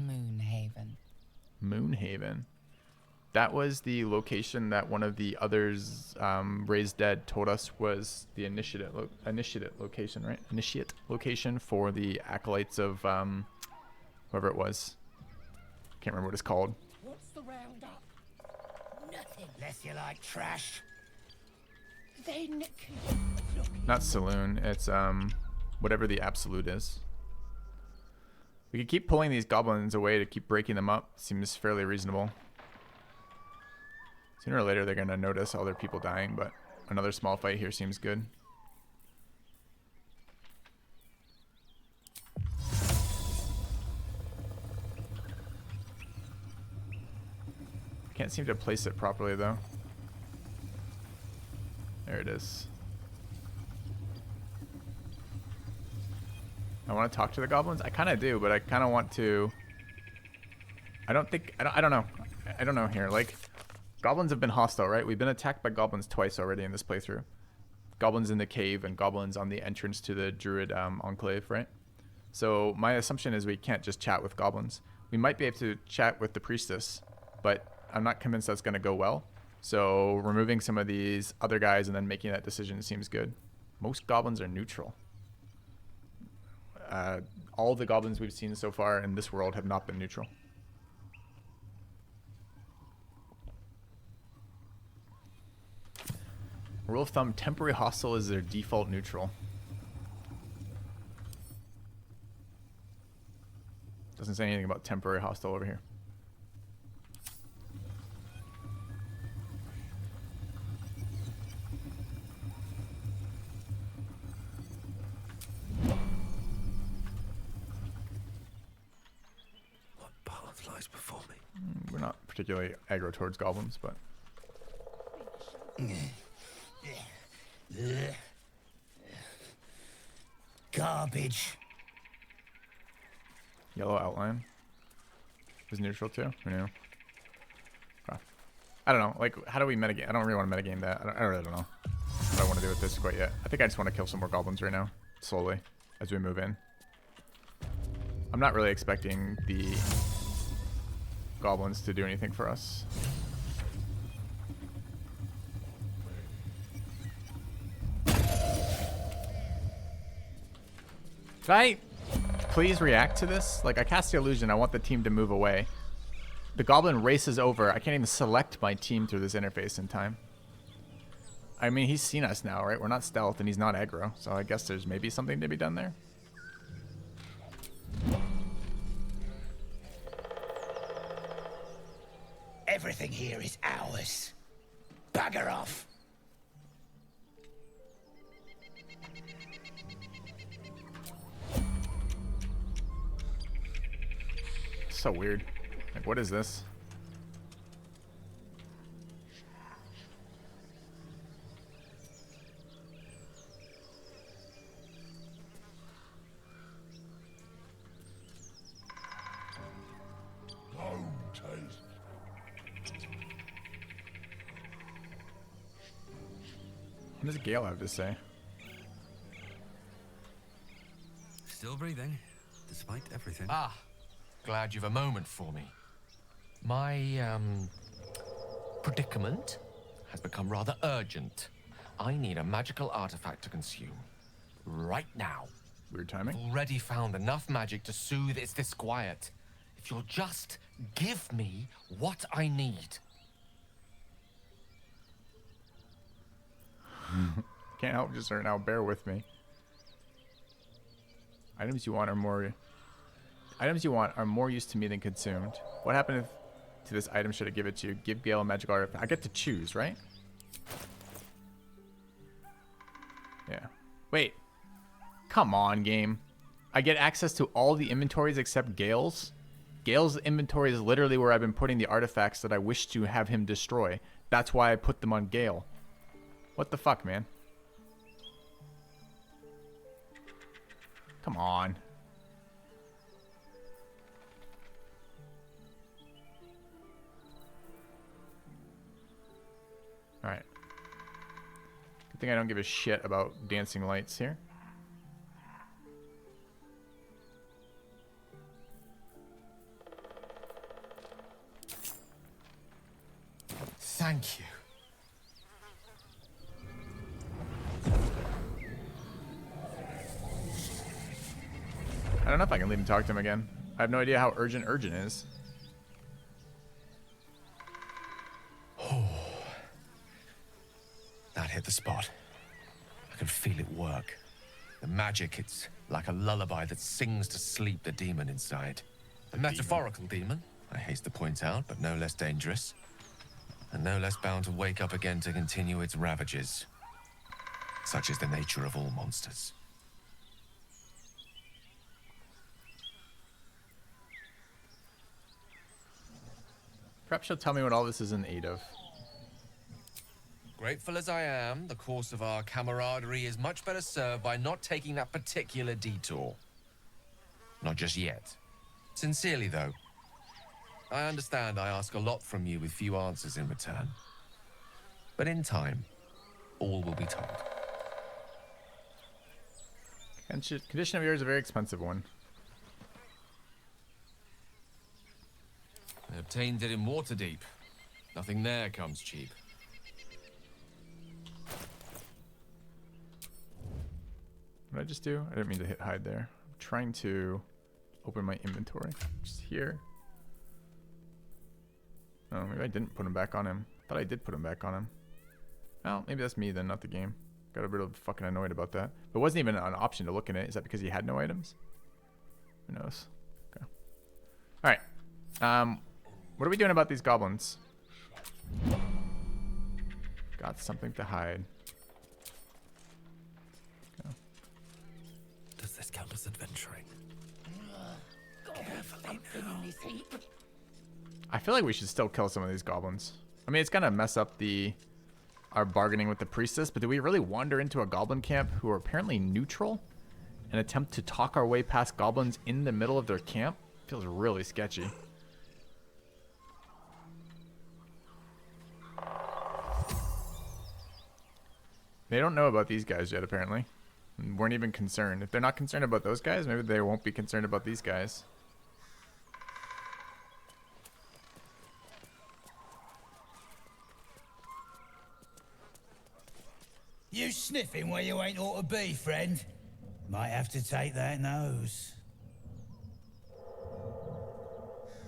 Moonhaven. Moonhaven. That was the location that one of the others, Raised Dead, told us was the initiate location, right? Initiate location for the acolytes of whoever it was. Can't remember what it's called. What's the roundup? Nothing. Unless you like trash. Then Not saloon. It's whatever the absolute is. We could keep pulling these goblins away to keep breaking them up. Seems fairly reasonable. Sooner or later they're gonna notice all their people dying, but another small fight here seems good. Can't seem to place it properly though. There it is. I want to talk to the goblins. I kind of do, but I kind of want to. I don't know. I don't know here. Like, goblins have been hostile, right? We've been attacked by goblins twice already in this playthrough. Goblins in the cave and goblins on the entrance to the druid enclave, right? So my assumption is we can't just chat with goblins. We might be able to chat with the priestess, but I'm not convinced that's going to go well. So removing some of these other guys and then making that decision seems good. Most goblins are neutral. All the goblins we've seen so far in this world have not been neutral. Rule of thumb, temporary hostile is their default neutral. Doesn't say anything about temporary hostile over here. Lies before me. We're not particularly aggro towards goblins, but garbage. Yellow outline is neutral too. Who knew? Okay. I don't know. Like, how do we metagame? I don't really want to metagame that. I really don't know what I want to do with this quite yet. I think I just want to kill some more goblins right now, slowly, as we move in. I'm not really expecting the goblins to do anything for us. Could I please react to this? Like, I cast the illusion. I want the team to move away. The goblin races over. I can't even select my team through this interface in time. I mean, he's seen us now, right? We're not stealth and he's not aggro. So I guess there's maybe something to be done there. Everything here is ours. Bugger off. So weird. Like, what is this? What does Gale have to say? Still breathing, despite everything. Ah, glad you've a moment for me. My, predicament has become rather urgent. I need a magical artifact to consume. Right now. Weird timing. I've already found enough magic to soothe its disquiet. If you'll just give me what I need. Can't help just right now. Bear with me. Items you want are more used to me than consumed. What happened if to this item should I give it to you? Give Gale a magic artifact. I get to choose, right? Yeah. Wait. Come on, game. I get access to all the inventories except Gale's. Gale's inventory is literally where I've been putting the artifacts that I wish to have him destroy. That's why I put them on Gale. What the fuck, man? Come on. Alright. Good thing I don't give a shit about dancing lights here. Thank you. I don't know if I can leave and talk to him again. I have no idea how urgent is. That hit the spot. I can feel it work. The magic, it's like a lullaby that sings to sleep the demon inside. A metaphorical demon, I haste to point out, but no less dangerous. And no less bound to wake up again to continue its ravages. Such is the nature of all monsters. Perhaps you'll tell me what all this is in aid of. Grateful as I am, the course of our camaraderie is much better served by not taking that particular detour. Not just yet. Sincerely, though. I understand I ask a lot from you with few answers in return. But in time, all will be told. Condition of yours is a very expensive one. I obtained it in Waterdeep. Nothing there comes cheap. What did I just do? I didn't mean to hit hide there. I'm trying to open my inventory. Just here. Oh, maybe I didn't put him back on him. I thought I did put him back on him. Well, maybe that's me then, not the game. Got a bit of fucking annoyed about that. But it wasn't even an option to look in it. Is that because he had no items? Who knows? Okay. Alright. What are we doing about these goblins? Got something to hide. Okay. Does this count as adventuring? Carefully now. I feel like we should still kill some of these goblins. I mean, it's gonna mess up our bargaining with the priestess, but do we really wander into a goblin camp who are apparently neutral and attempt to talk our way past goblins in the middle of their camp? Feels really sketchy. They don't know about these guys yet, apparently. And weren't even concerned. If they're not concerned about those guys, maybe they won't be concerned about these guys. You sniffing where you ain't ought to be, friend? Might have to take that nose.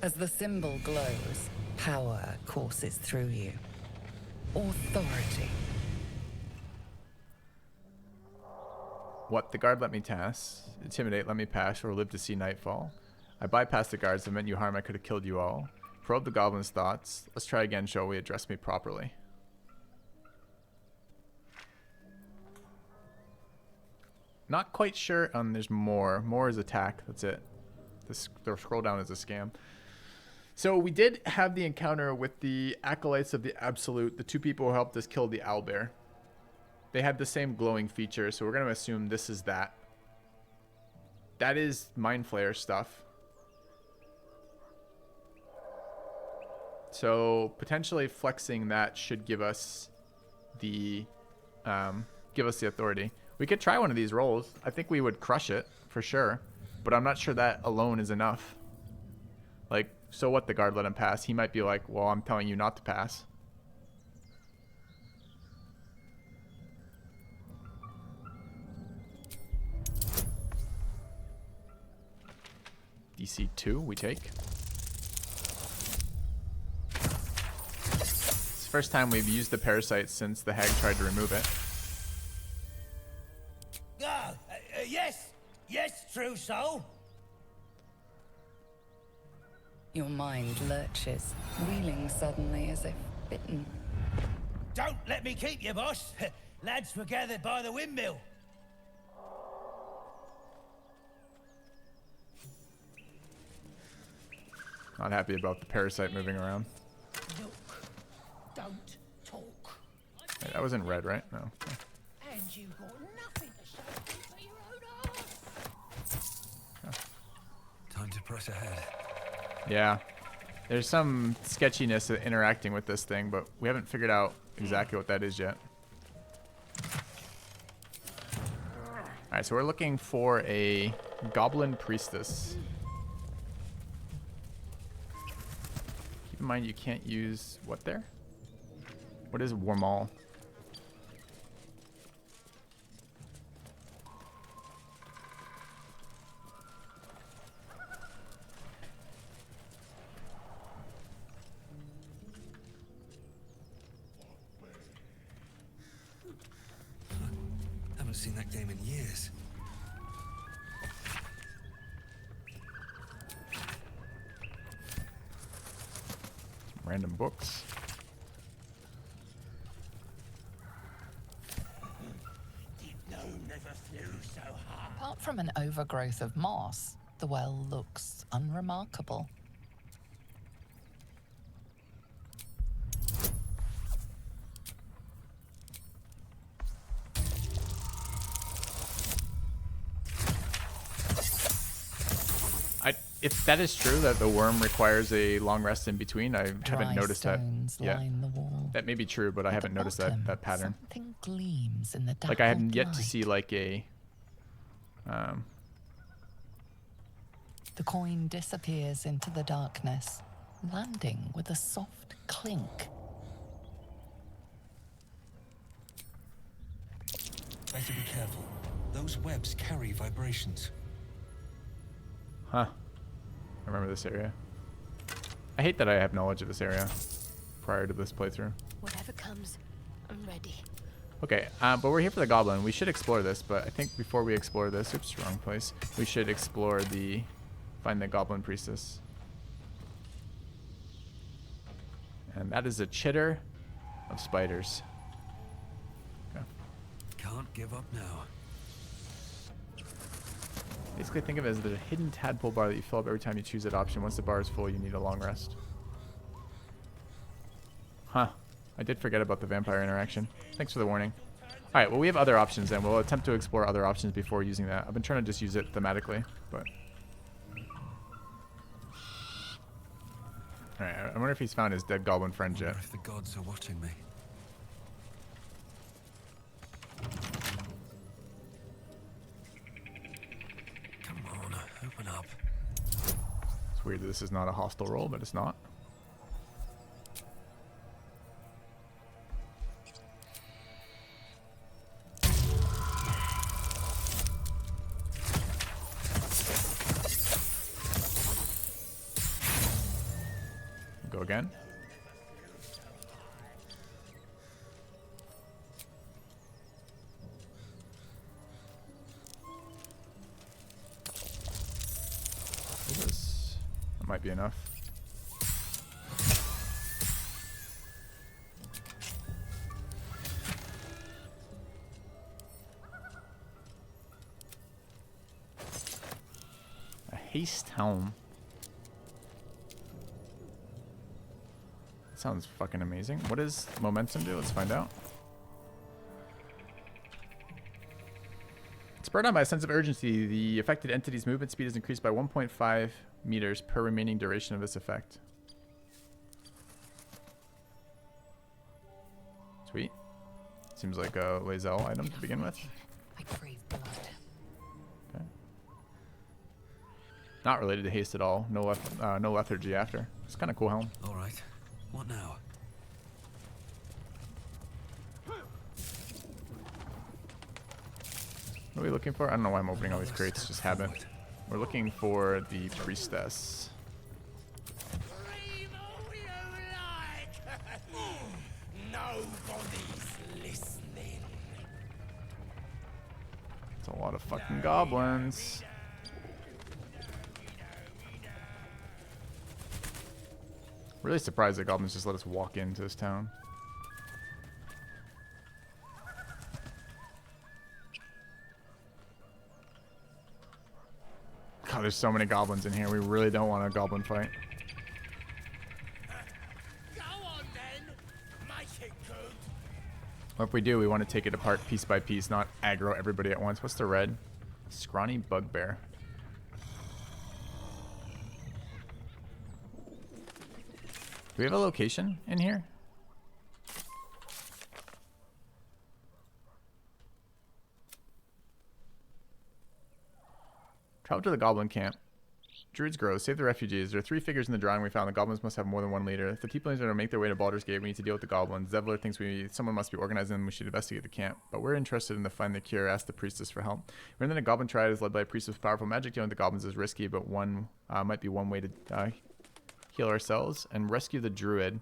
As the symbol glows, power courses through you. Authority. What? The guard let me pass. Intimidate, let me pass, or live to see nightfall. I bypassed the guards that meant you harm, I could have killed you all. Probe the goblin's thoughts. Let's try again, shall we? Address me properly. Not quite sure. There's more. More is attack. That's it. The scroll down is a scam. So we did have the encounter with the acolytes of the Absolute, the two people who helped us kill the owlbear. They had the same glowing feature, so we're going to assume this is that. That is Mind Flayer stuff. So potentially flexing that should give us the authority. We could try one of these rolls. I think we would crush it for sure, but I'm not sure that alone is enough. Like, so what? The guard let him pass. He might be like, well, I'm telling you not to pass. DC 2 we take. It's the first time we've used the parasite since the hag tried to remove it. Yes, true soul. Your mind lurches, wheeling suddenly as if bitten. Don't let me keep you, boss. Lads were gathered by the windmill. Not happy about the parasite moving around. Look, don't talk. Wait, that was in red, right? No. Okay. And you got nothing to show for your own arse. Time to press ahead. Yeah. There's some sketchiness interacting with this thing, but we haven't figured out exactly what that is yet. Alright, so we're looking for a Goblin Priestess. Keep in mind you can't use what there? What is Wormall? Haven't seen that game in years. Random books. Apart from an overgrowth of moss, the well looks unremarkable. If that is true, that the worm requires a long rest in between, I haven't noticed that. Yeah, line the wall. that may be true, but I haven't noticed that pattern. Something gleams in the Like I haven't dappled yet to light. see like a. The coin disappears into the darkness, landing with a soft clink. Better be careful. Those webs carry vibrations. Huh. I remember this area. I hate that I have knowledge of this area prior to this playthrough. Whatever comes, I'm ready. Okay, but we're here for the goblin. We should explore this, but I think before we explore this, oops, wrong place. We should explore find the goblin priestess. And that is a chitter of spiders. Okay. Can't give up now. Basically think of it as the hidden tadpole bar that you fill up every time you choose that option. Once the bar is full, you need a long rest. Huh. I did forget about the vampire interaction. Thanks for the warning. Alright, well we have other options then. We'll attempt to explore other options before using that. I've been trying to just use it thematically, but... Alright, I wonder if he's found his dead goblin friend yet. If the gods are watching me. Come on, open up. It's weird that this is not a hostile roll, but it's not. Go again. That might be enough. A haste helm. Sounds fucking amazing. What does momentum do? Let's find out. Spurred on by a sense of urgency, the affected entity's movement speed is increased by 1.5 meters per remaining duration of this effect. Sweet. Seems like a Lae'zel item to begin with. I crave blood. Okay. Not related to haste at all. No, no lethargy after. It's kind of cool helm. All right. What now? What are we looking for? I don't know why I'm opening all these crates. Just habit. We're looking for the priestess. Nobody's listening. It's a lot of fucking goblins. Really surprised that goblins just let us walk into this town. God, there's so many goblins in here. We really don't want a goblin fight. Go on then. Make it good. Or if we do, we want to take it apart piece by piece, not aggro everybody at once. What's the red? Scrawny bugbear. Do we have a location in here? Travel to the goblin camp. Druid's Grove. Save the refugees. There are 3 figures in the drawing we found. The goblins must have more than one leader. If the tieflings are to make their way to Baldur's Gate, we need to deal with the goblins. Zevler thinks someone must be organizing them. We should investigate the camp. But we're interested in the find the cure. Ask the priestess for help. We're in a goblin triad is led by a priest with powerful magic. Dealing with the goblins is risky, but one might be one way to heal ourselves and rescue the druid.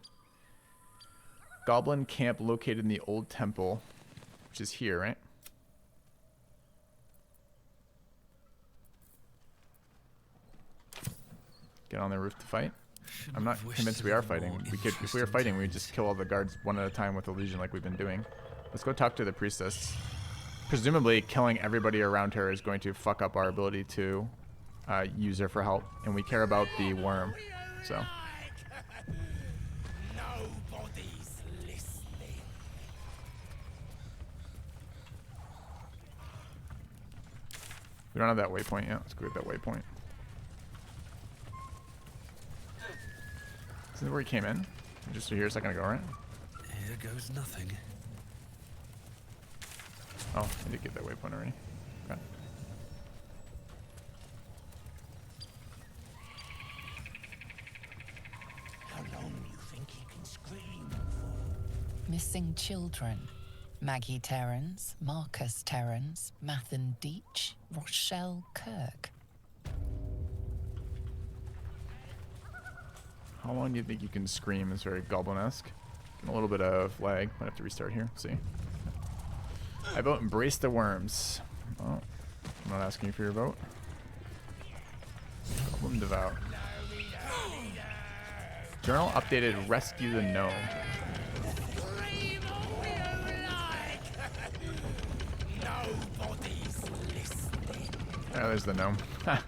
Goblin camp located in the old temple, which is here, right? Get on the roof to fight. I'm not convinced we are fighting. We could, if we were fighting, we'd just kill all the guards one at a time with illusion like we've been doing. Let's go talk to the priestess. Presumably, killing everybody around her is going to fuck up our ability to use her for help, and we care about the worm. So. Nobody's listening. We don't have that waypoint yet. Let's go get that waypoint. This is where he came in. Just here a second ago, right? Here goes nothing. Oh, I did get that waypoint already. Okay. How long do you think he can scream? Missing children. Maggie Terrans, Marcus Terrans, Mathan Deach, Rochelle Kirk. How long do you think you can scream is very goblin-esque. A little bit of lag. Might have to restart here. See. I vote embrace the worms. Oh, I'm not asking you for your vote. Goblin devout. Journal updated rescue the gnome. Nobody's listening. Oh, there's the gnome. Yeah.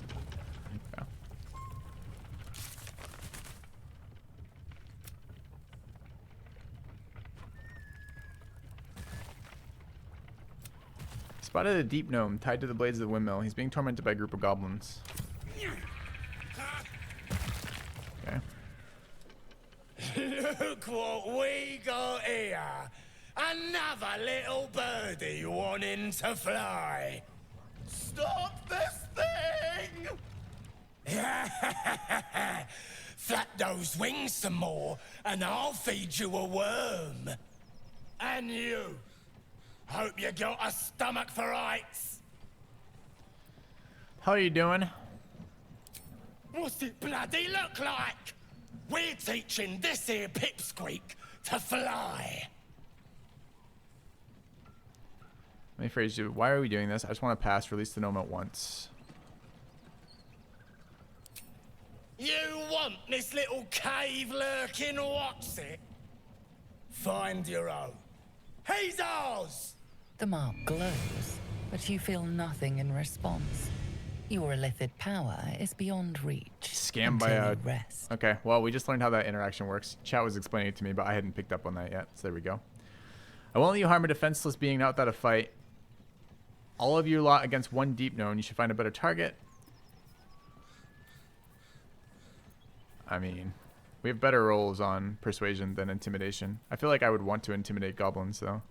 Spotted a deep gnome tied to the blades of the windmill. He's being tormented by a group of goblins. Okay. Look what we got here. Another little birdie wanting to fly. Stop this thing! Flap those wings some more, and I'll feed you a worm. And you. Hope you got a stomach for rights. How are you doing? What's it bloody look like? We're teaching this here pipsqueak to fly. Let me phrase you. Why are we doing this? I just want to pass. Release the gnome at once. You want this little cave lurking, what's it? Find your own. He's ours! The mark glows, but you feel nothing in response. Your illithid power is beyond reach. Scammed by a... Okay, well, we just learned how that interaction works. Chat was explaining it to me, but I hadn't picked up on that yet, so there we go. I won't let you harm a defenseless being not without a fight. All of you lot against one deep gnome. You should find a better target. I mean, we have better rolls on persuasion than intimidation. I feel like I would want to intimidate goblins, though.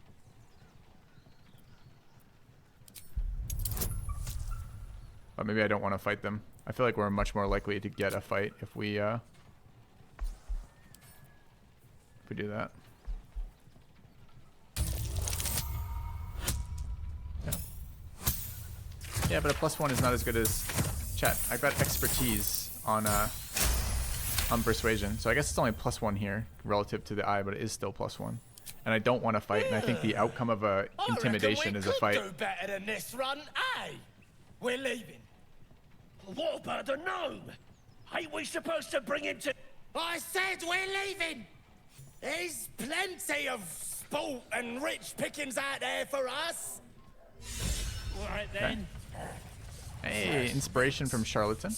But maybe I don't want to fight them. I feel like we're much more likely to get a fight if we do that. Yeah, but a +1 is not as good as chat. I've got expertise on persuasion, so I guess it's only +1 here relative to the eye, but it is still +1. And I don't want to fight, and I think the outcome of a intimidation is a fight. We could do better than this run, eh? We're leaving. What about the gnome? Ain't we supposed to bring him to... I said we're leaving! There's plenty of sport and rich pickings out there for us. Right then. Hey, inspiration from Charlatan.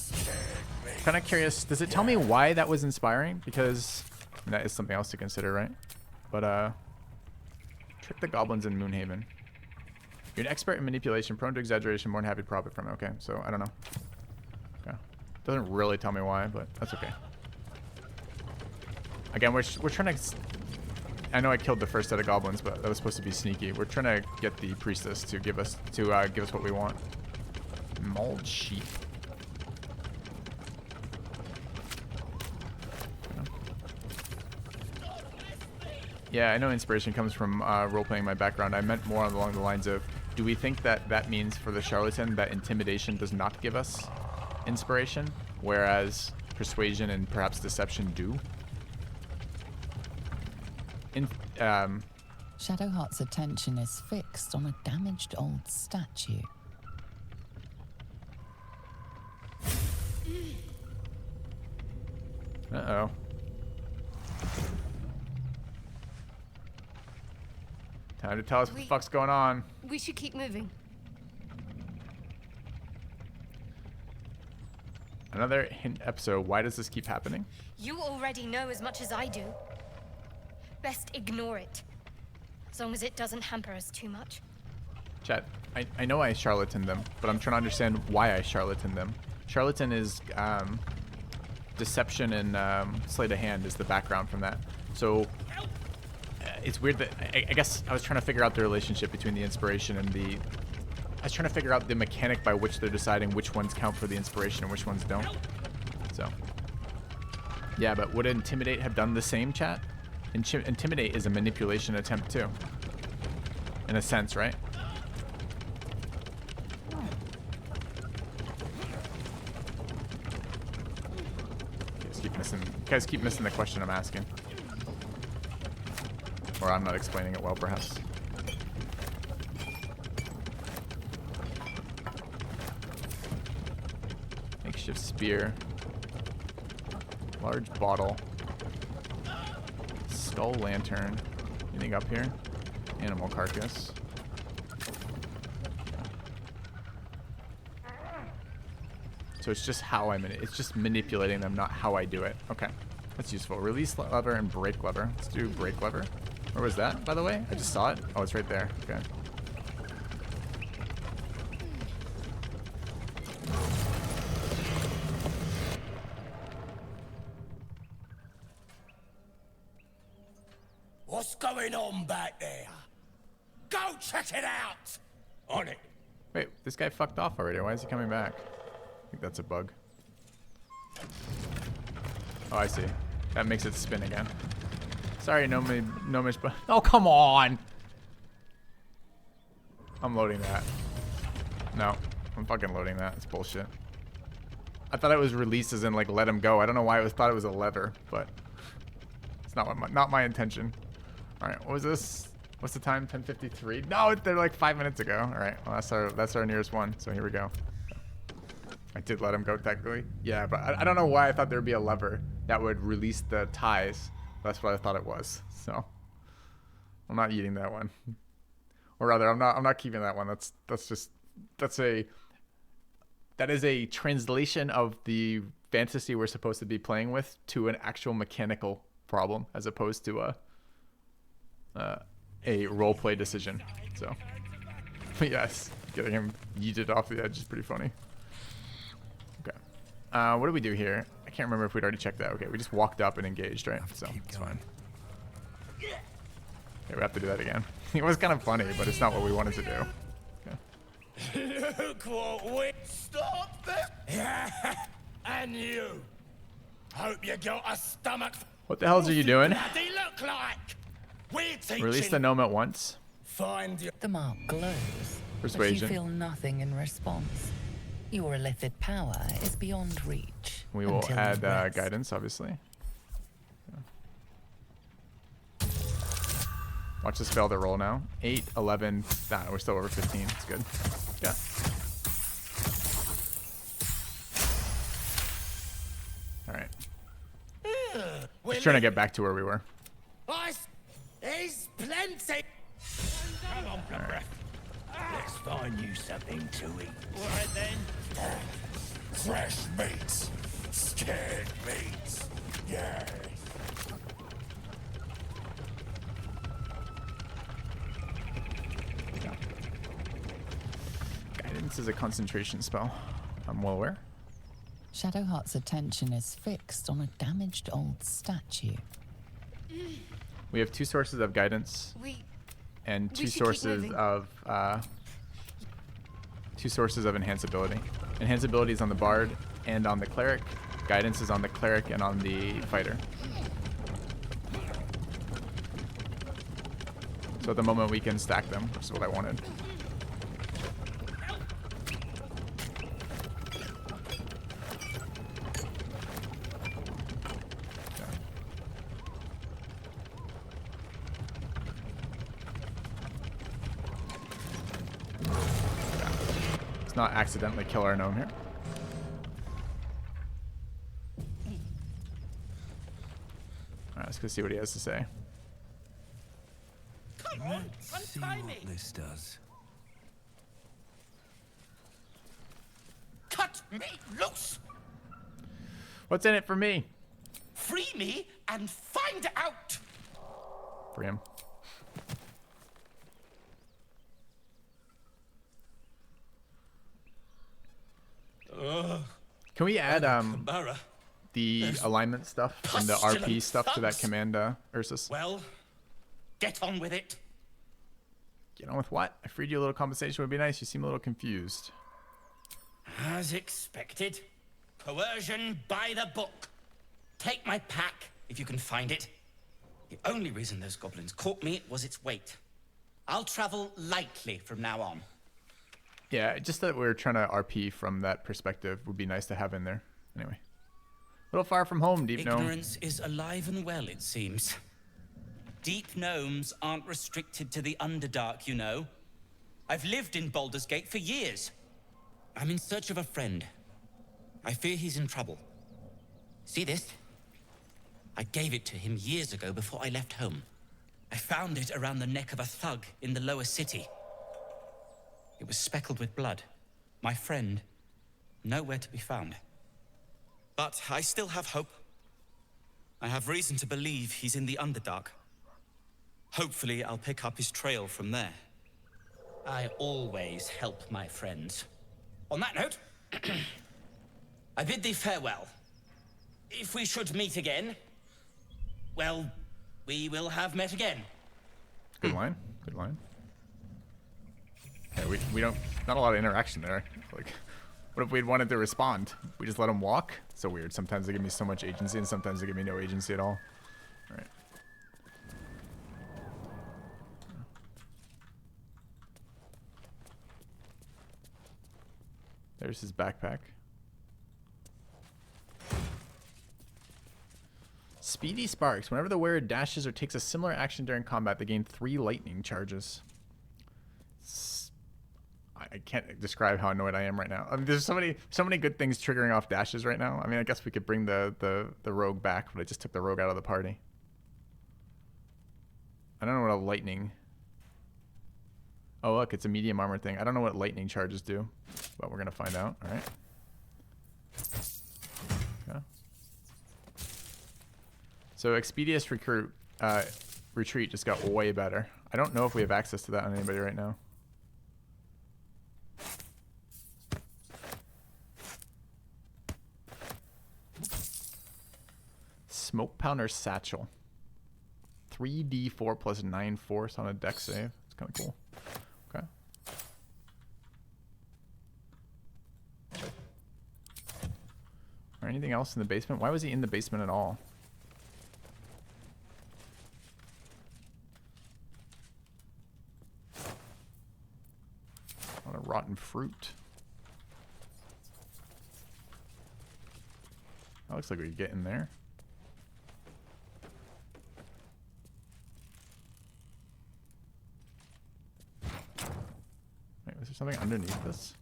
Kind of curious, does it tell me why that was inspiring? Because that is something else to consider, right? But, trick the goblins in Moonhaven. You're an expert in manipulation, prone to exaggeration, more than happy to profit from it. Okay, so I don't know. Okay. Doesn't really tell me why, but that's okay. Again, we're trying to... I know I killed the first set of goblins, but that was supposed to be sneaky. We're trying to get the priestess to give us what we want. Mauled sheep. Yeah, I know inspiration comes from role-playing my background. I meant more along the lines of, do we think that that means for the charlatan that intimidation does not give us inspiration, whereas persuasion and perhaps deception do? Shadowheart's attention is fixed on a damaged old statue. Uh-oh. Time to tell us what the fuck's going on. We should keep moving. Another hint episode. Why does this keep happening? You already know as much as I do. Best ignore it. As long as it doesn't hamper us too much. Chat, I know I charlatan them, but I'm trying to understand why I charlatan them. Charlatan is deception and sleight of hand is the background from that. So it's weird that I guess I was trying to figure out the relationship between the inspiration and the. I was trying to figure out the mechanic by which they're deciding which ones count for the inspiration and which ones don't. So yeah, but would Intimidate have done the same, chat? Intimidate is a manipulation attempt too, in a sense, right? Guys keep missing the question I'm asking. Or I'm not explaining it well, perhaps. Makeshift spear. Large bottle. Skull lantern. Anything up here? Animal carcass. So it's just how it's just manipulating them, not how I do it. Okay, that's useful. Release lever and break lever. Let's do break lever. Where was that, by the way? I just saw it. Oh, it's right there. Okay. What's going on back there? Go check it out! On it. Wait, this guy fucked off already. Why is he coming back? I think that's a bug. Oh, I see. That makes it spin again. Sorry, gnomish, but oh, come on! I'm loading that. No, I'm fucking loading that. It's bullshit. I thought it was released as in like let him go. I don't know why I thought it was a lever, but it's not my intention. All right, what was this? What's the time? 10:53. No, they're like 5 minutes ago. All right, well that's our nearest one. So here we go. I did let him go technically. Yeah, but I don't know why I thought there'd be a lever that would release the ties. That's what I thought it was. So I'm not eating that one. Or rather, I'm not keeping that one. That is a translation of the fantasy we're supposed to be playing with to an actual mechanical problem as opposed to a role play decision. So but yes, getting him yeeted off the edge is pretty funny. What do we do here? I can't remember if we'd already checked that. Okay, we just walked up and engaged, right? So it's fine. Okay, we have to do that again. It was kind of funny, but it's not what we wanted to do. Okay. Look what we... Stop there! And you! Hope you got a stomach... What the hell are you doing? Bloody look like? We're teaching... Release the gnome at once. Find your... The mark glows. Persuasion. But you feel nothing in response. Your illithid power is beyond reach. We will add guidance, obviously. Yeah. Watch this fail to roll now. 8, 11. Nah, we're still over 15. It's good. Yeah. All right. Just trying to get back to where we were. There's plenty. Come on, right. Let's find you something to eat. Right then. Fresh meats. Scared meats. Yes. Guidance is a concentration spell. I'm well aware. Shadowheart's attention is fixed on a damaged old statue. We have 2 sources of guidance. And 2 sources of enhanceability. Enhanceability is on the bard and on the cleric. Guidance is on the cleric and on the fighter. So at the moment we can stack them, which is what I wanted. Let's not accidentally kill our gnome here. Alright, let's go see what he has to say. Let's see what this does. Cut me loose! What's in it for me? Free me and find out! Free him. Can we add the alignment stuff and the RP stuff to that command, Ursus? Well, get on with it. Get on with what? I freed you. A little compensation would be nice. You seem a little confused. As expected. Coercion by the book. Take my pack, if you can find it. The only reason those goblins caught me was its weight. I'll travel lightly from now on. Yeah, just that we're trying to RP from that perspective would be nice to have in there. Anyway. A little far from home, Deep Gnome. Ignorance is alive and well, it seems. Deep gnomes aren't restricted to the Underdark, you know. I've lived in Baldur's Gate for years. I'm in search of a friend. I fear he's in trouble. See this? I gave it to him years ago before I left home. I found it around the neck of a thug in the lower city. It was speckled with blood. My friend, nowhere to be found. But I still have hope. I have reason to believe he's in the Underdark. Hopefully, I'll pick up his trail from there. I always help my friends. On that note, I bid thee farewell. If we should meet again, well, we will have met again. Good line. Good line. Yeah, we don't, not a lot of interaction there. Like, what if we'd wanted to respond? We just let them walk? So weird. Sometimes they give me so much agency and sometimes they give me no agency at all. All right. There's his backpack. Speedy Sparks. Whenever the wearer dashes or takes a similar action during combat, they gain 3 lightning charges. I can't describe how annoyed I am right now. I mean, there's so many good things triggering off dashes right now. I mean, I guess we could bring the rogue back, but I just took the rogue out of the party. I don't know what a lightning... Oh, look, it's a medium armor thing. I don't know what lightning charges do, but we're going to find out. All right. Yeah. So Expeditious Retreat just got way better. I don't know if we have access to that on anybody right now. Smoke Pounder Satchel. 3d4 plus 9 force on a dex save. It's kind of cool. Okay. Or anything else in the basement? Why was he in the basement at all? A lot of rotten fruit. That looks like we could get in there. Wait, was there something underneath this?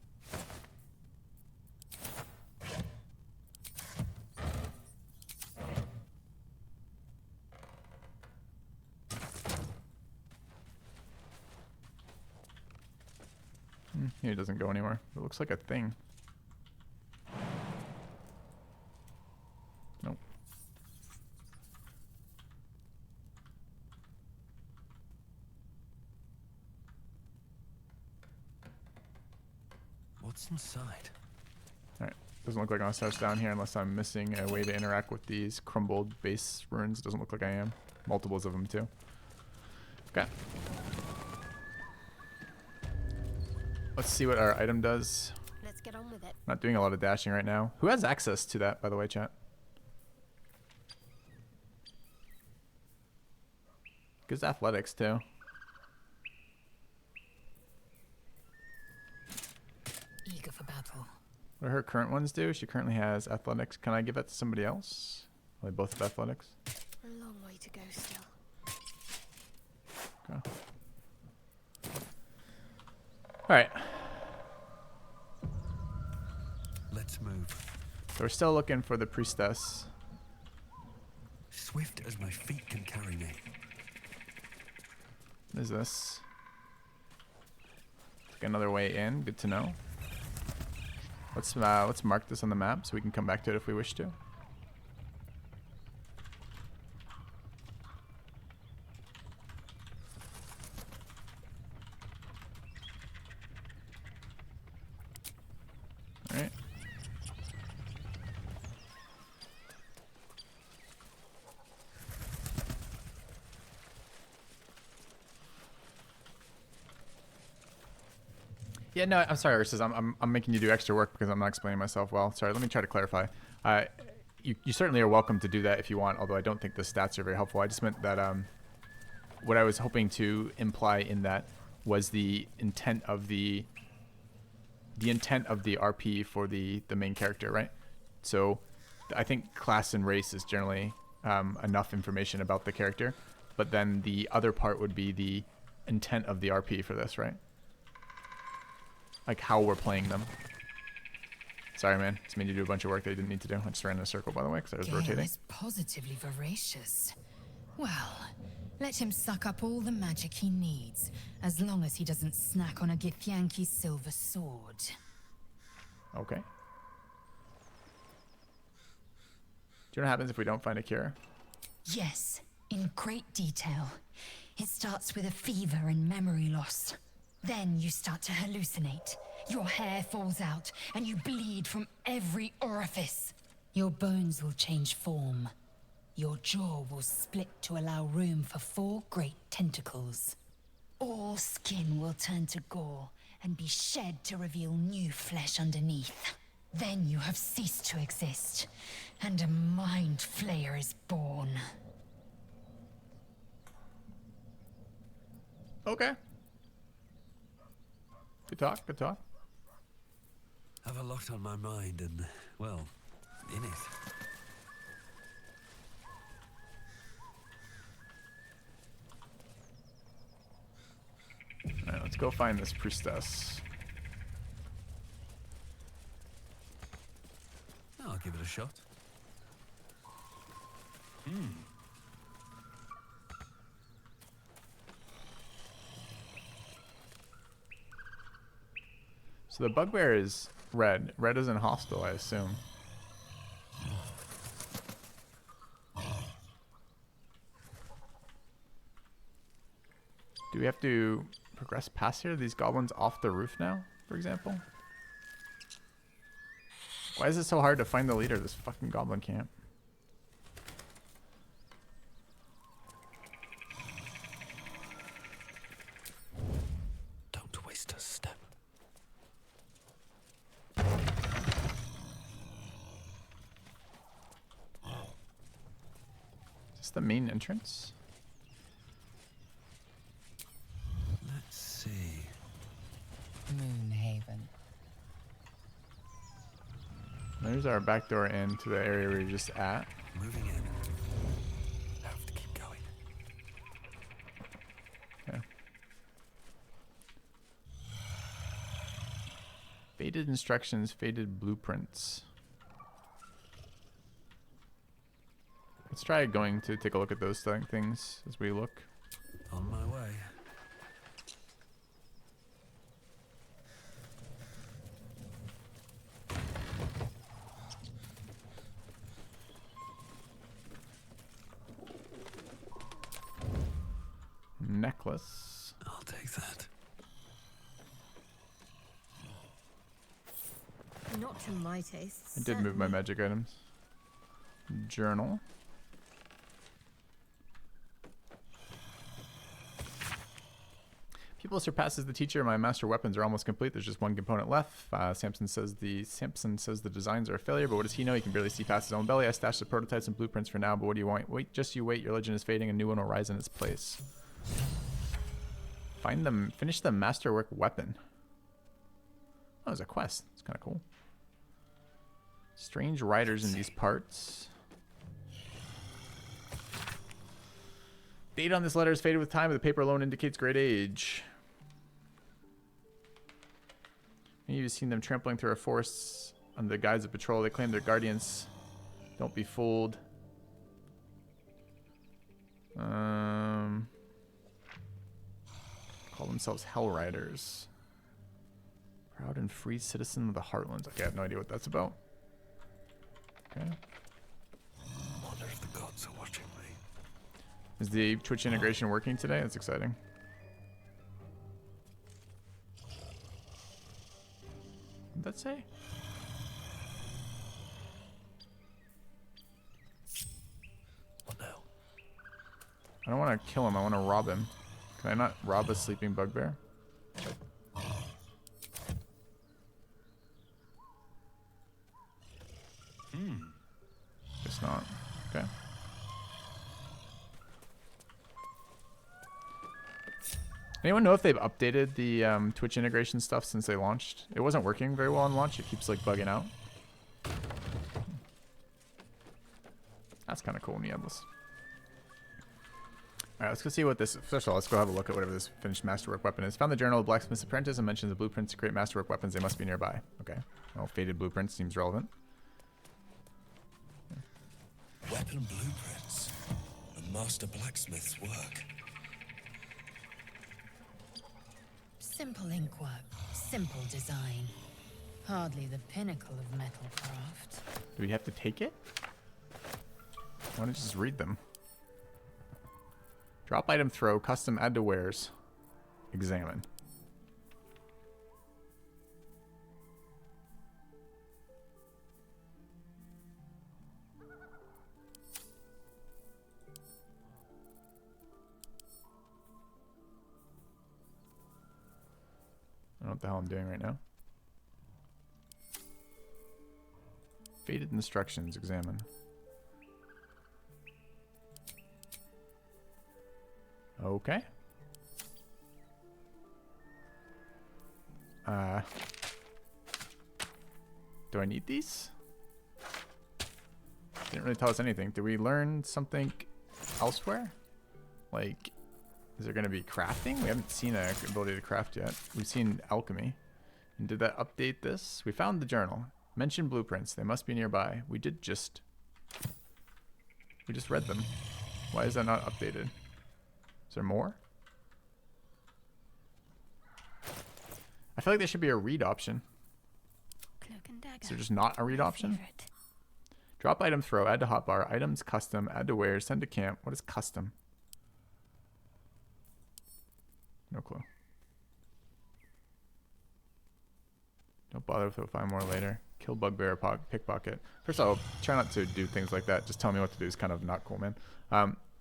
Here it doesn't go anywhere. It looks like a thing. Nope. What's inside? Alright. Doesn't look like I'm gonna down here unless I'm missing a way to interact with these crumbled base runes. Doesn't look like I am. Multiples of them too. Okay. Let's see what our item does. Let's get on with it. Not doing a lot of dashing right now. Who has access to that, by the way, chat? Gives athletics too. careful. What do her current ones do? She currently has athletics. Can I give that to somebody else? Well, they both have athletics. A long way to go still. Okay. Alright. Let's move. So we're still looking for the priestess. Swift as my feet can carry me. What is this? Like another way in. Good to know. Let's mark this on the map so we can come back to it if we wish to. Alright. Yeah, no, I'm sorry, Ursus. I'm making you do extra work because I'm not explaining myself well. Sorry, let me try to clarify. You certainly are welcome to do that if you want, although I don't think the stats are very helpful. I just meant that what I was hoping to imply in that was the intent of the RP for the main character, right? So I think class and race is generally enough information about the character, but then the other part would be the intent of the RP for this, right? Like how we're playing them. Sorry, man. It's made you do a bunch of work that you didn't need to do. I just ran in a circle, by the way, because I was Gale rotating. is positively voracious. Well, let him suck up all the magic he needs, as long as he doesn't snack on a Githyanki's silver sword. Okay. Do you know what happens if we don't find a cure? Yes, in great detail. It starts with a fever and memory loss. Then you start to hallucinate. Your hair falls out, and you bleed from every orifice. Your bones will change form. Your jaw will split to allow room for 4 great tentacles. All skin will turn to gore and be shed to reveal new flesh underneath. Then you have ceased to exist, and a mind flayer is born. Okay. Good talk, good talk. Have a lot on my mind and, well, in it. Alright, let's go find this priestess. I'll give it a shot. So the bugbear is red. Red isn't hostile, I assume. Do we have to progress past here? Are these goblins off the roof now, for example? Why is it so hard to find the leader of this fucking goblin camp? Don't waste a step. Is this the main entrance? Let's see. Moonhaven. There's our back door into the area we were just at. Moving in. Have to keep going. Okay. Faded instructions, faded blueprints. Let's try going to take a look at those things as we look. On my way. Necklace. I'll take that. Not to my taste. I did move my certainly. magic items. Journal. Pupil surpasses the teacher. My master weapons are almost complete. There's just one component left. Samson says the designs are a failure, but what does he know? He can barely see past his own belly. I stashed the prototypes and blueprints for now, but what do you want? Wait, just you wait. Your legend is fading. A new one will rise in its place. Find them. Finish the masterwork weapon. Oh, there's a quest. It's kind of cool. Strange riders in these parts. Date on this letter is faded with time, but the paper alone indicates great age. Maybe you've seen them trampling through our forests under the guise of patrol. They claim they're guardians. Don't be fooled. Call themselves Hell Riders. Proud and free citizen of the Heartlands. Okay, I have no idea what that's about. Okay. I wonder if the gods are watching me. Is the Twitch integration working today? That's exciting. What did that say? What now? I don't want to kill him. I want to rob him. Can I not rob a sleeping bugbear? Guess not. Okay. Anyone know if they've updated the Twitch integration stuff since they launched? It wasn't working very well on launch. It keeps like bugging out. That's kind of cool and endless. Alright, let's go see what this... First of all, let's go have a look at whatever this finished masterwork weapon is. Found the Journal of Blacksmith's Apprentice and mentions the blueprints to create masterwork weapons. They must be nearby. Okay. Well, faded blueprints seems relevant. Weapon blueprints. A master blacksmith's work. Simple inkwork, simple design. Hardly the pinnacle of metal craft. Do we have to take it? Why don't you just read them? Drop item throw, custom add to wares. Examine. I don't know what the hell I'm doing right now. Faded instructions, examine. Okay. Do I need these? Didn't really tell us anything. Did we learn something elsewhere? Like, is there going to be crafting? We haven't seen an ability to craft yet. We've seen alchemy. And did that update this? We found the journal. Mention blueprints. They must be nearby. We just read them. Why is that not updated? Is there more? I feel like there should be a read option. Is there just not a read option? Drop item throw, add to hotbar, items custom, add to wares, send to camp. What is custom? No clue. Don't bother with it, we'll find more later. Kill bugbear, pickpocket. First of all, try not to do things like that. Just tell me what to do is kind of not cool, man.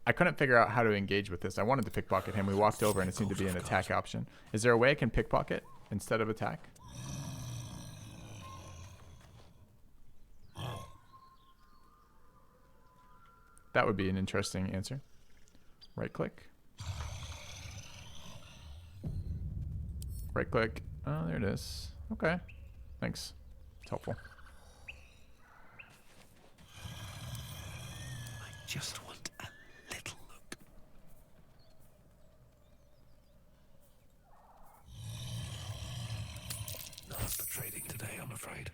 I couldn't figure out how to engage with this. I wanted to pickpocket him. We walked over and it seemed to be an attack option. Is there a way I can pickpocket instead of attack? That would be an interesting answer. Right click. Right click. Oh, there it is. Okay. Thanks. It's helpful. I just want a little look. Not for trading today, I'm afraid.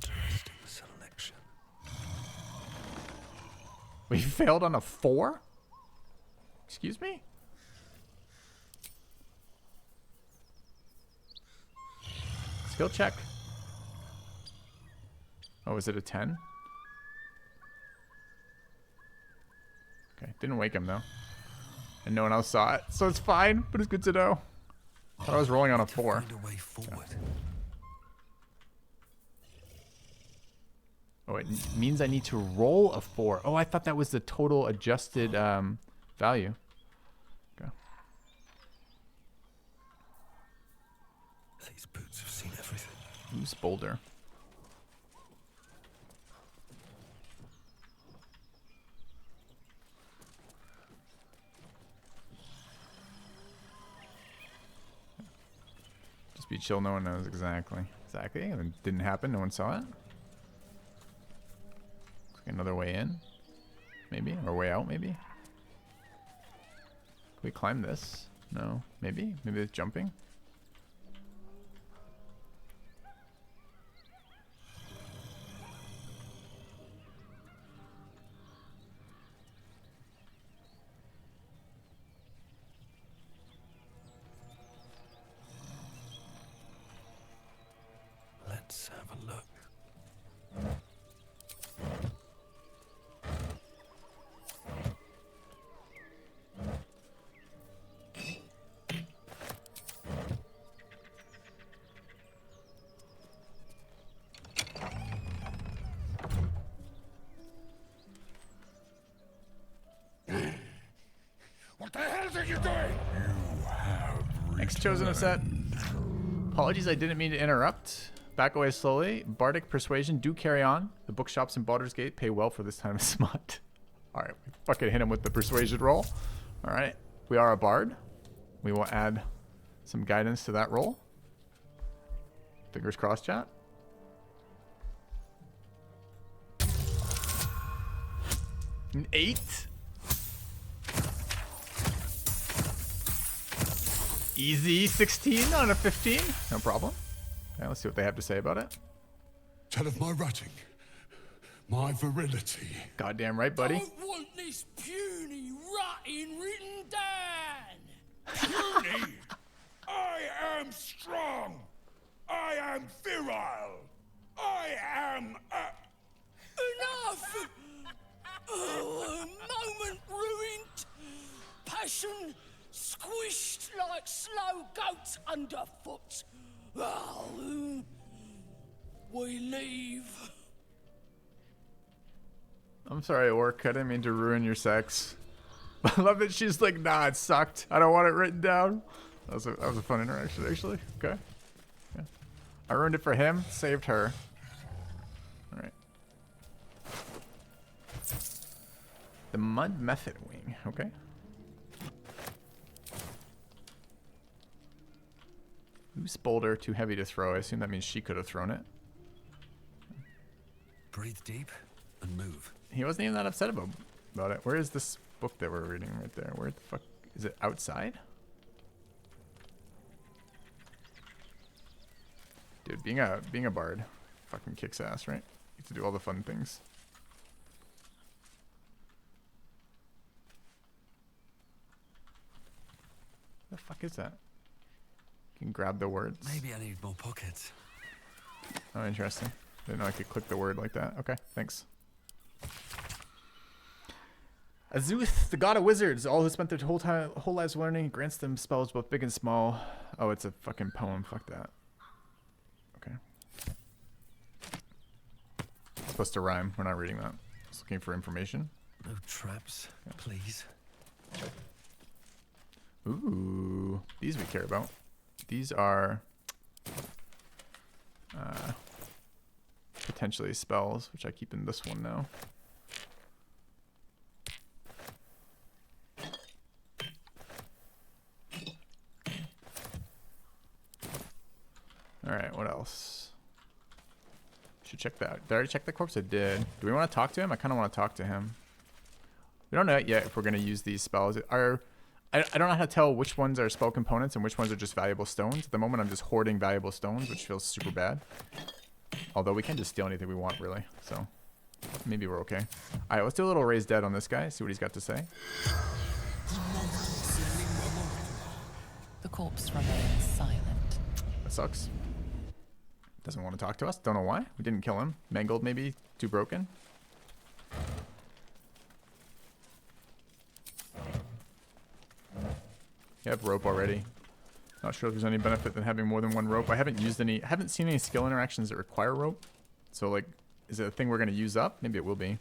Interesting selection. We failed on a 4? Excuse me? Skill check. Oh, is it a 10? Okay, didn't wake him though. And no one else saw it, so it's fine, but it's good to know. Thought I was rolling on a 4. Yeah. Oh, it means I need to roll a 4. Oh, I thought that was the total adjusted value. Okay. These boots have seen everything. Who's Baldur? Speed chill, no one knows exactly. Exactly. It didn't happen. No one saw it. Looks like another way in, maybe, or way out, maybe. Can we climb this? No. Maybe. Maybe it's jumping. Let's have a look. What the hell are you doing? Thanks, Chosen of Set. Apologies, I didn't mean to interrupt. Back away slowly. Bardic Persuasion, do carry on. The bookshops in Baldur's Gate pay well for this time of smut. Alright, we fucking hit him with the persuasion roll. Alright, we are a bard. We will add some guidance to that roll. Fingers crossed, chat. An 8. Easy 16 on a 15. No problem. Okay, let's see what they have to say about it. Tell of my writing, my virility. Goddamn right, buddy. Don't want this puny rotting written down. Puny? I am strong. I am virile. I am enough. Oh, a moment ruined. Passion squished like slow goats underfoot. Oh, we leave. I'm sorry, Orc. I didn't mean to ruin your sex. I love that she's like, nah, it sucked. I don't want it written down. That was a fun interaction, actually. Okay. Yeah. I ruined it for him. Saved her. All right. The Mud Method Wing. Okay. Loose boulder, too heavy to throw. I assume that means she could have thrown it. Breathe deep and move. He wasn't even that upset about it. Where is this book that we're reading right there? Where the fuck is it? Outside? Dude, being a bard fucking kicks ass, right? You get to do all the fun things. The fuck is that? You can grab the words. Maybe I need more pockets. Oh, interesting. Didn't know I could click the word like that. Okay, thanks. Azuth, the god of wizards, all who spent their whole lives learning, grants them spells both big and small. Oh, it's a fucking poem. Fuck that. Okay. It's supposed to rhyme. We're not reading that. Just looking for information. No traps, please. Ooh, these we care about. These are potentially spells, which I keep in this one now. Alright, what else? Should check that. Did I already check the corpse? I did. Do we want to talk to him? I kind of want to talk to him. We don't know yet if we're going to use these spells. I don't know how to tell which ones are spell components and which ones are just valuable stones. At the moment, I'm just hoarding valuable stones, which feels super bad. Although we can just steal anything we want, really. So maybe we're okay. All right, let's do a little raise dead on this guy. See what he's got to say. The corpse remains silent. That sucks. Doesn't want to talk to us. Don't know why. We didn't kill him. Mangled, maybe. Too broken. Yep, rope already. Not sure if there's any benefit in having more than one rope. I haven't seen any skill interactions that require rope. So like, is it a thing we're gonna use up? Maybe it will be.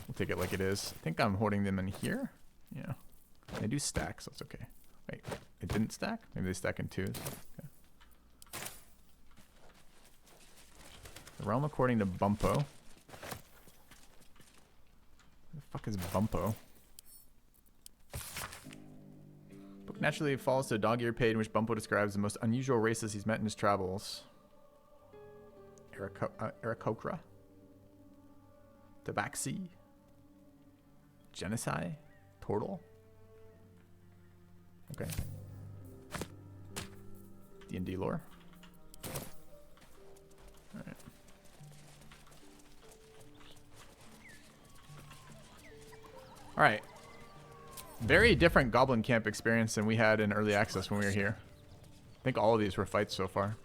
We'll take it like it is. I think I'm hoarding them in here. Yeah. They do stack, so it's okay. Wait, it didn't stack? Maybe they stack in twos. Okay. The realm according to Bumpo. Where the fuck is Bumpo? Naturally falls to a dog-eared page in which Bumpo describes the most unusual races he's met in his travels. Aarakocra? Tabaxi? Genocide? Turtle? Okay. D&D lore. Alright. Alright. Very different Goblin Camp experience than we had in Early Access when we were here. I think all of these were fights so far.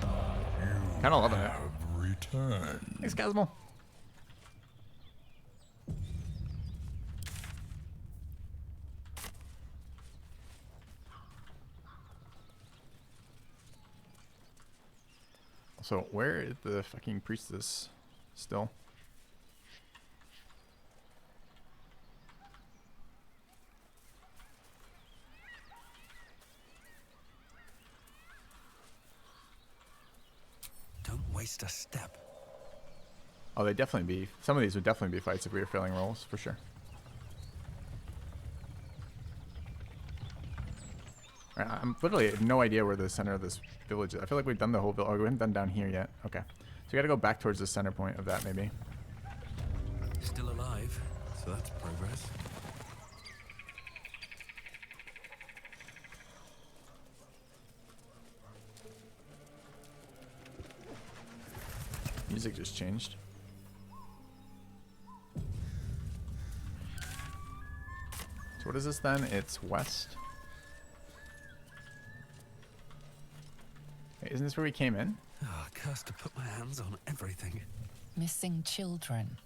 Kind of loving it. Return. Thanks, Casmo. So, where is the fucking priestess still? Don't waste a step. Oh, they definitely be. Some of these would definitely be fights if we were failing rolls, for sure. I'm literally have no idea where the center of this village is. I feel like we've done the whole village. Oh, we haven't done down here yet. Okay. So we gotta go back towards the center point of that, maybe. Still alive, so that's progress. Music just changed. So what is this then? It's west. Wait, isn't this where we came in? Oh, cursed to put my hands on everything. Missing children.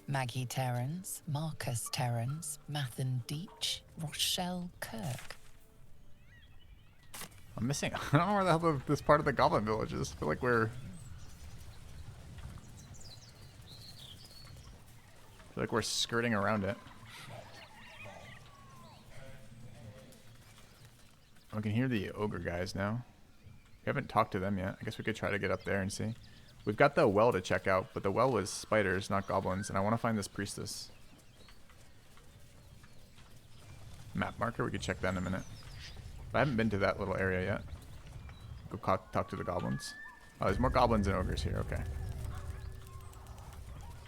Maggie Terrans, Marcus Terrans, Mathan Deach, Rochelle Kirk. I'm missing. I don't know where the hell this part of the Goblin village is. I feel like we're skirting around it. I can hear the ogre guys now. We haven't talked to them yet. I guess we could try to get up there and see. We've got the well to check out, but the well was spiders, not goblins, and I want to find this priestess. Map marker, we could check that in a minute. But I haven't been to that little area yet. Go talk to the goblins. Oh, there's more goblins and ogres here, okay.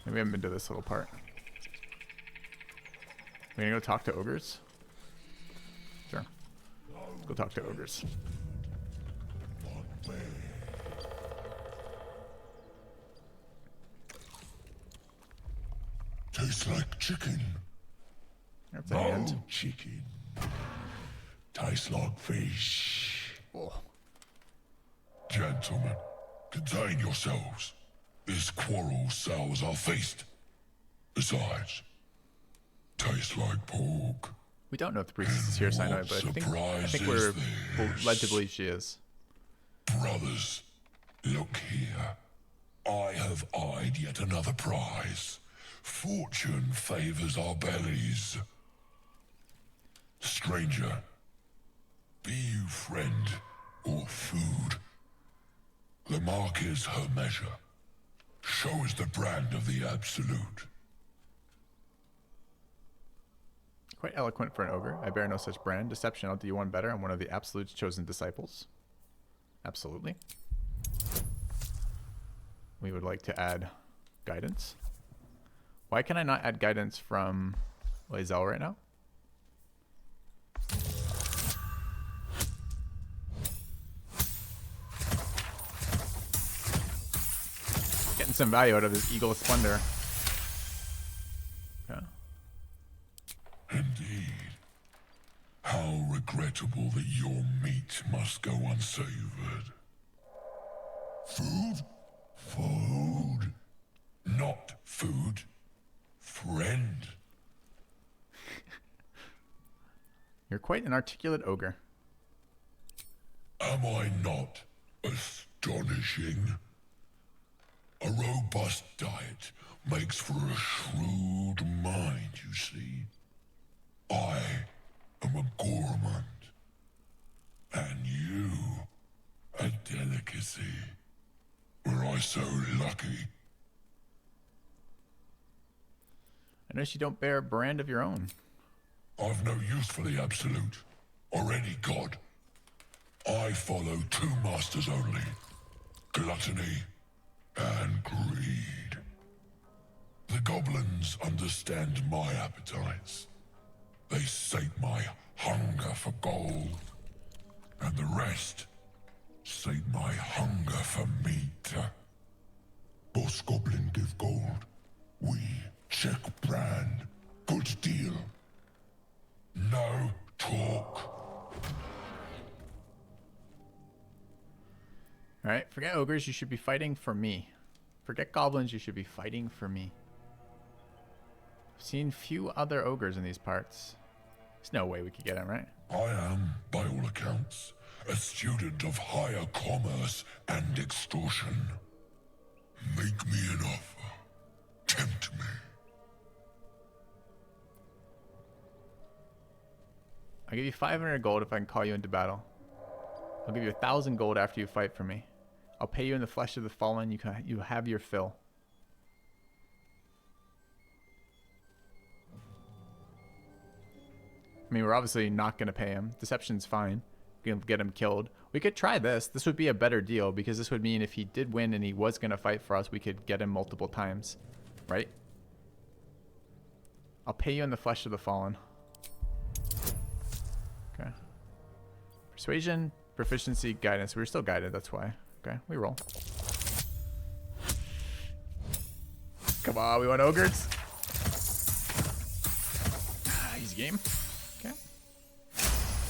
Maybe we haven't been to this little part. We're gonna go talk to ogres? Sure. Let's go talk to ogres. Tastes like chicken. That's the end. Chicken. Tastes like fish. Oh. Gentlemen, contain yourselves. This quarrel sours our feast. Besides, tastes like pork. We don't know if the priestess is here, Sinai, but I think we're led to believe she is. Brothers, look here. I have eyed yet another prize. Fortune favors our bellies. Stranger, be you friend or food. The mark is her measure. Show us the brand of the absolute. Quite eloquent for an ogre. I bear no such brand. Deception, I'll do you one better. I'm one of the absolute's chosen disciples. Absolutely. We would like to add guidance. Why can I not add guidance from Lae'zel right now? Getting some value out of this Eagle Splendor. Okay. Indeed. How regrettable that your meat must go unsavored. Food? Food. Not food. Friend. You're quite an articulate ogre. Am I not astonishing? A robust diet makes for a shrewd mind, you see. I am a gourmand. And you, a delicacy. Were I so lucky? I notice you don't bear a brand of your own. I've no use for the absolute. or any god. I follow two masters only, gluttony and greed. The goblins understand my appetites. They sate my hunger for gold, and the rest sate my hunger for meat. Boss Goblin give gold. We check brand. Good deal. No talk. Alright, forget ogres, you should be fighting for me. Forget goblins, you should be fighting for me. I've seen few other ogres in these parts. There's no way we could get him, right? I am, by all accounts, a student of higher commerce and extortion. Make me an offer. Tempt me. I'll give you 500 gold if I can call you into battle. I'll give you 1,000 gold after you fight for me. I'll pay you in the flesh of the fallen. You have your fill. I mean, we're obviously not going to pay him. Deception's fine. We can get him killed. We could try this. This would be a better deal because this would mean if he did win and he was going to fight for us, we could get him multiple times. Right? I'll pay you in the flesh of the fallen. Okay. Persuasion, proficiency, guidance. We were still guided, that's why. Okay, we roll. Come on, we want ogres. Easy game. Okay.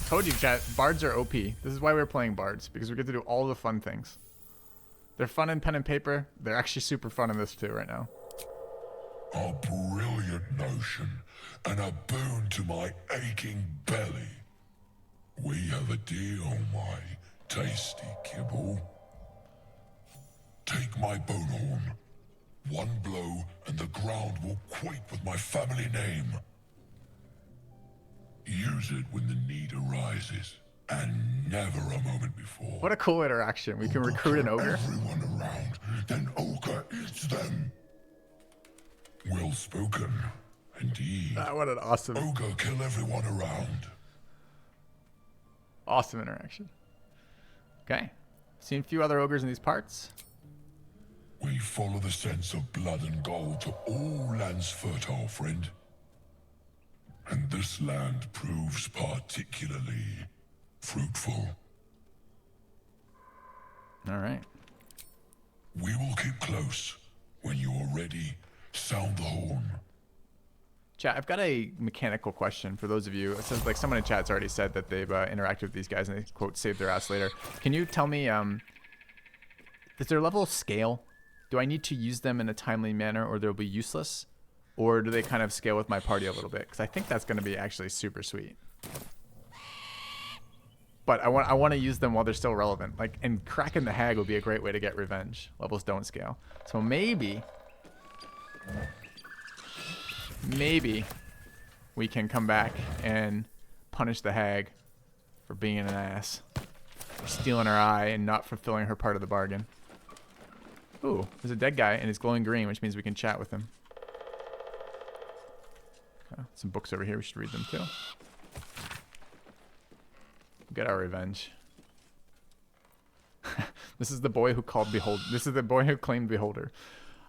Told you, chat. Bards are OP. This is why we're playing bards, because we get to do all the fun things. They're fun in pen and paper. They're actually super fun in this too right now. A brilliant notion, and a boon to my aching belly. We have a deal, my tasty kibble. Take my bone horn. One blow, and the ground will quake with my family name. Use it when the need arises, and never a moment before. What a cool interaction. We can recruit an ogre. Everyone around, then ogre eats them. Well spoken, indeed. What an awesome. Ogre kill everyone around. Awesome interaction. Okay. Seen a few other ogres in these parts. We follow the sense of blood and gold to all lands fertile, friend. And this land proves particularly fruitful. All right. We will keep close. When you are ready, sound the horn. Chat, I've got a mechanical question for those of you. It says, like, someone in chat's already said that they've interacted with these guys and they, quote, save their ass later. Can you tell me, does their level scale? Do I need to use them in a timely manner or they'll be useless? Or do they kind of scale with my party a little bit? Because I think that's going to be actually super sweet. But I want to use them while they're still relevant. Like, and cracking the hag would be a great way to get revenge. Levels don't scale. So maybe we can come back and punish the hag for being an ass, for stealing her eye and not fulfilling her part of the bargain. Ooh, there's a dead guy and he's glowing green, which means we can chat with him. Okay, some books over here, we should read them too. We'll get our revenge. This is the boy who called Behold. This is the boy who claimed Beholder.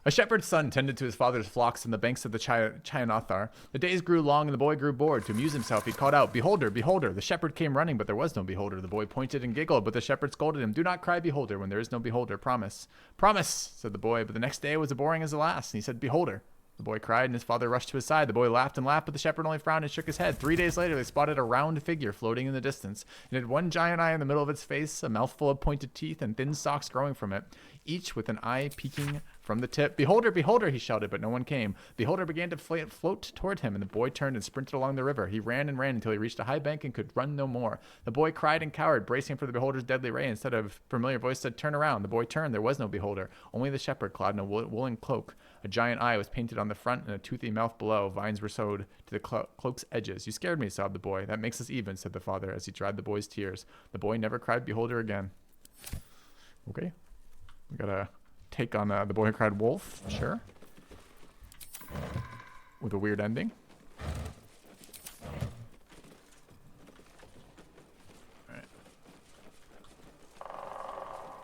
A shepherd's son tended to his father's flocks on the banks of the Chianathar. The days grew long and the boy grew bored. To amuse himself, he called out, "Beholder, beholder!" The shepherd came running, but there was no beholder. The boy pointed and giggled, but the shepherd scolded him. "Do not cry, beholder, when there is no beholder. Promise." "Promise," said the boy, but the next day was as boring as the last, and he said, "Beholder." The boy cried, and his father rushed to his side. The boy laughed and laughed, but the shepherd only frowned and shook his head. 3 days later, they spotted a round figure floating in the distance. It had one giant eye in the middle of its face, a mouthful of pointed teeth, and thin stalks growing from it, each with an eye peeking from the tip. "Beholder, beholder," he shouted, but no one came. Beholder began to float toward him, and the boy turned and sprinted along the river. He ran and ran until he reached a high bank and could run no more. The boy cried and cowered, bracing for the beholder's deadly ray. Instead of familiar voice said, "Turn around." The boy turned. There was no beholder, only the shepherd clad in a woolen cloak. A giant eye was painted on the front and a toothy mouth below. Vines were sewed to the cloak's edges. "You scared me," sobbed the boy. "That makes us even," said the father as he dried the boy's tears. The boy never cried beholder again. Okay. We got a take on the boy who cried wolf. Sure. With a weird ending.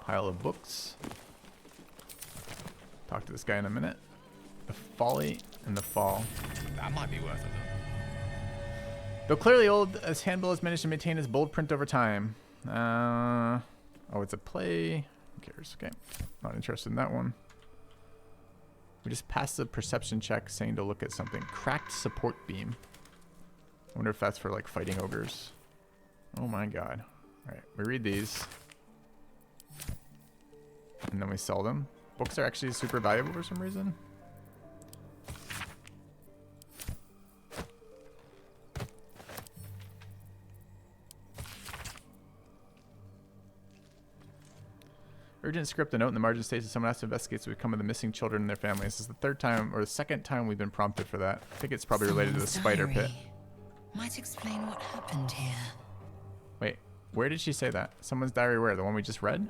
Pile of books. Talk to this guy in a minute. The Folly and the Fall. That might be worth it. Though clearly old, as Handbill has managed to maintain his bold print over time. Oh, it's a play. Who cares? Okay. Not interested in that one. We just passed the perception check saying to look at something. Cracked support beam. I wonder if that's for like fighting ogres. Oh my god. Alright, we read these. And then we sell them. Books are actually super valuable for some reason. Urgent script, a note in the margin states that someone has to investigate the outcome of the missing children and their families. This is the third time, or the second time we've been prompted for that. I think it's probably related to the spider pit. Might explain what happened here. Wait, where did she say that? Someone's diary where? The one we just read?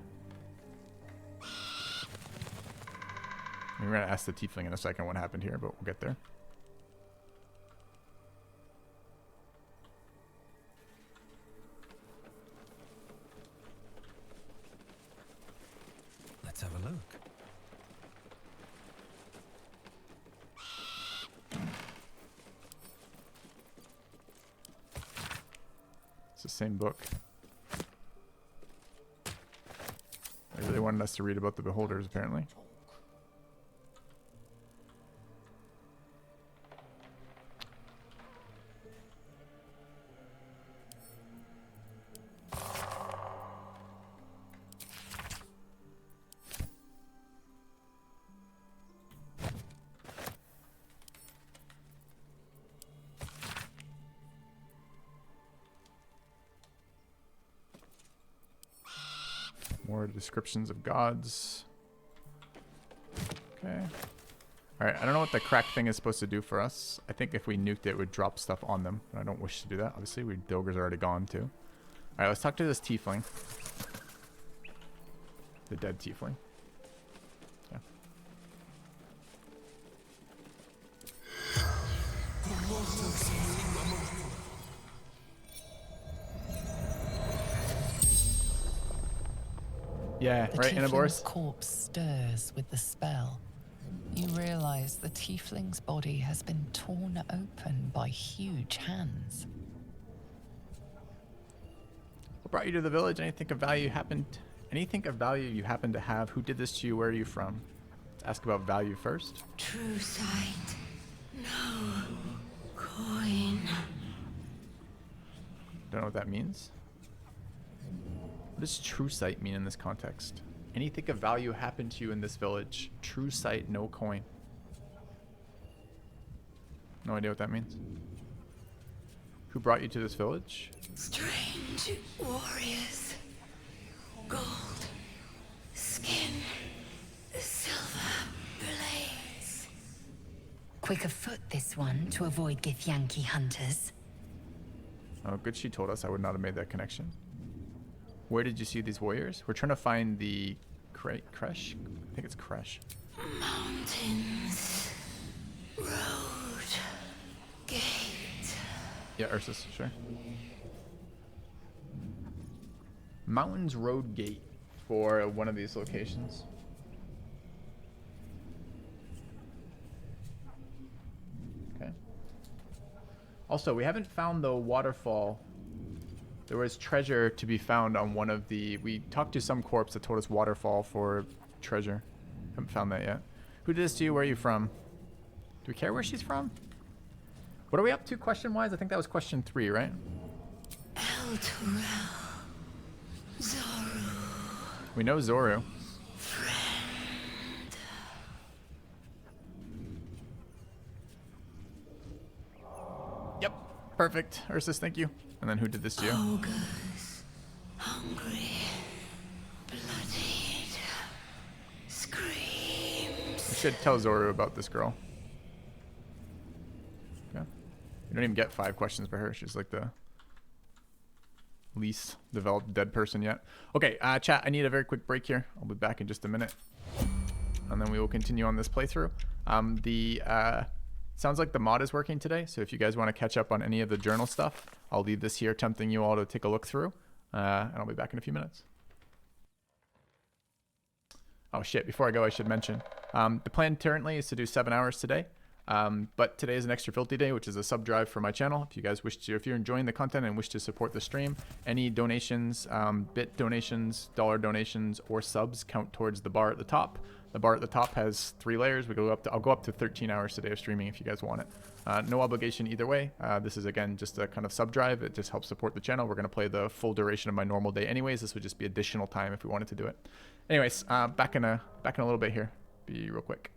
We're going to ask the tiefling in a second what happened here, but we'll get there. Let's have a look. It's the same book. They really wanted us to read about the beholders, apparently. More descriptions of gods. Okay. Alright, I don't know what the crack thing is supposed to do for us. I think if we nuked it, it would drop stuff on them. But I don't wish to do that. Obviously, the ogres are already gone too. Alright, let's talk to this tiefling. The dead tiefling. Yeah. Yeah, The right, tiefling's Inaboris? corpse stirs with the spell. You realize the tiefling's body has been torn open by huge hands. What brought you to the village? Anything of value happened? Anything of value you happen to have? Who did this to you? Where are you from? Let's ask about value first. True sight. No coin. Don't know what that means. What does true sight mean in this context? Anything of value happened to you in this village? True sight, no coin. No idea what that means. Who brought you to this village? Strange warriors. Gold. Skin. Silver blades. Quick of foot, this one, to avoid Githyanki hunters. Oh, good she told us. I would not have made that connection. Where did you see these warriors? We're trying to find the Kresh? I think it's Kresh. Mountains. Road. Gate. Yeah, Ursus, sure. Mountains Road Gate for one of these locations. Okay. Also, we haven't found the waterfall. There was treasure to be found on one of the... We talked to some corpse that told us waterfall for treasure. Haven't found that yet. Who did this to you? Where are you from? Do we care where she's from? What are we up to question-wise? I think that was question 3, right? El Turel. Zoru. We know Zoru. Yep. Perfect. Ursus, thank you. And then who did this to you? Ogres. Hungry. Bloodied. Screams. We should tell Zoru about this girl. Okay. You don't even get 5 questions for her. She's like the least developed dead person yet. Okay, chat, I need a very quick break here. I'll be back in just a minute. And then we will continue on this playthrough. Sounds like the mod is working today, so if you guys want to catch up on any of the journal stuff, I'll leave this here tempting you all to take a look through, and I'll be back in a few minutes. Oh shit, before I go, I should mention, the plan currently is to do 7 hours today. But today is an extra filthy day, which is a sub drive for my channel. If you guys wish to, if you're enjoying the content and wish to support the stream, any donations, bit donations, dollar donations, or subs count towards the bar at the top. The bar at the top has 3 layers. I'll go up to 13 hours today of streaming if you guys want it. No obligation either way. This is again just a kind of sub drive. It just helps support the channel. We're gonna play the full duration of my normal day anyways. This would just be additional time if we wanted to do it. Anyways, back in a little bit here. Be real quick.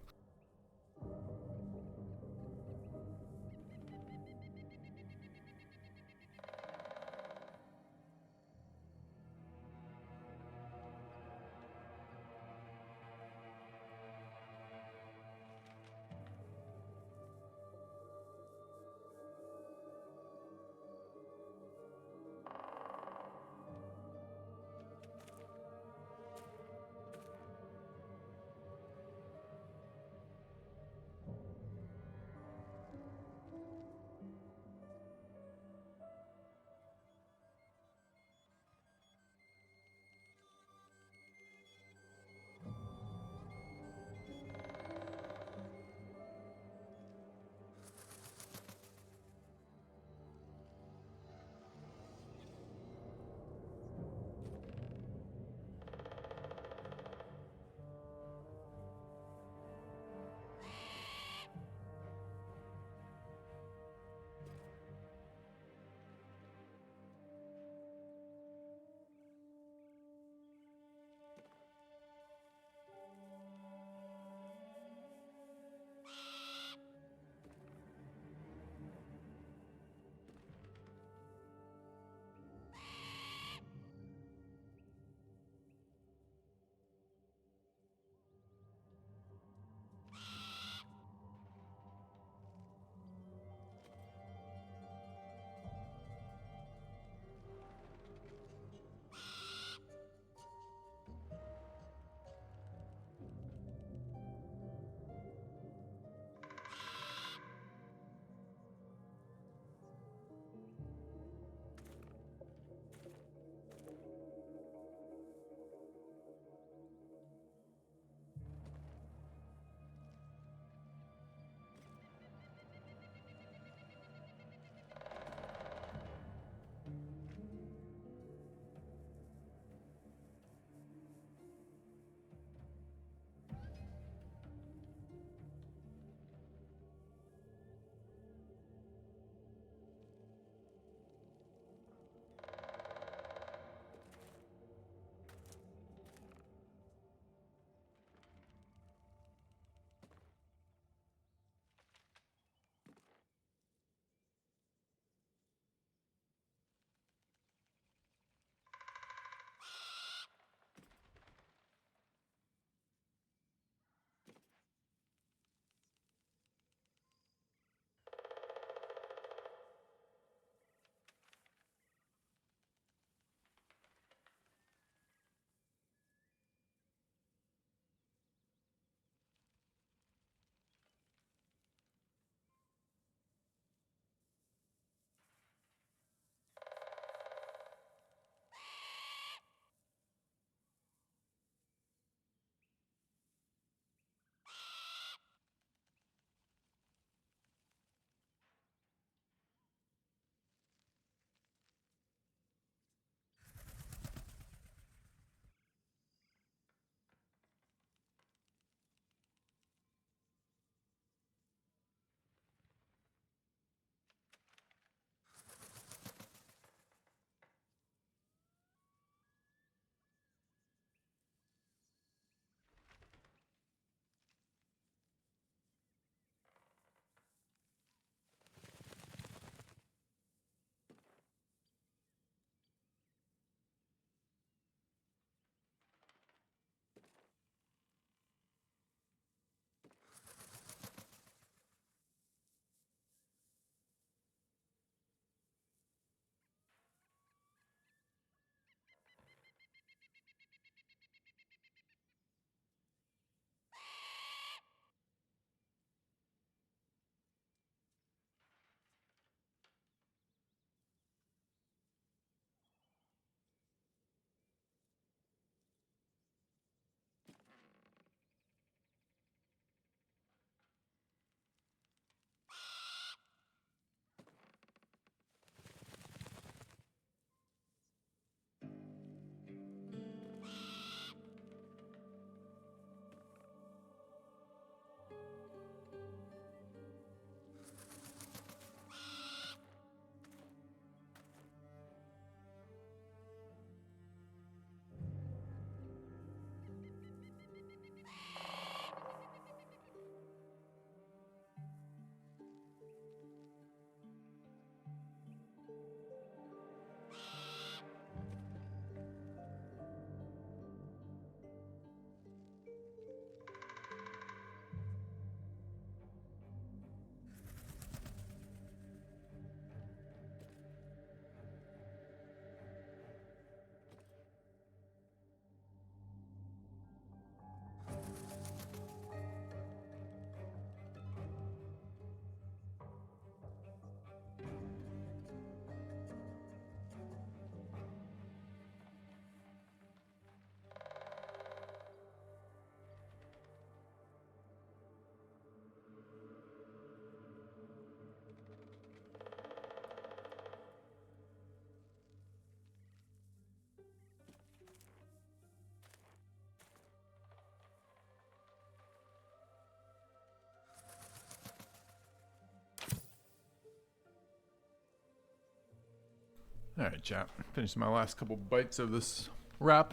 Alright, chat. Finish my last couple bites of this wrap.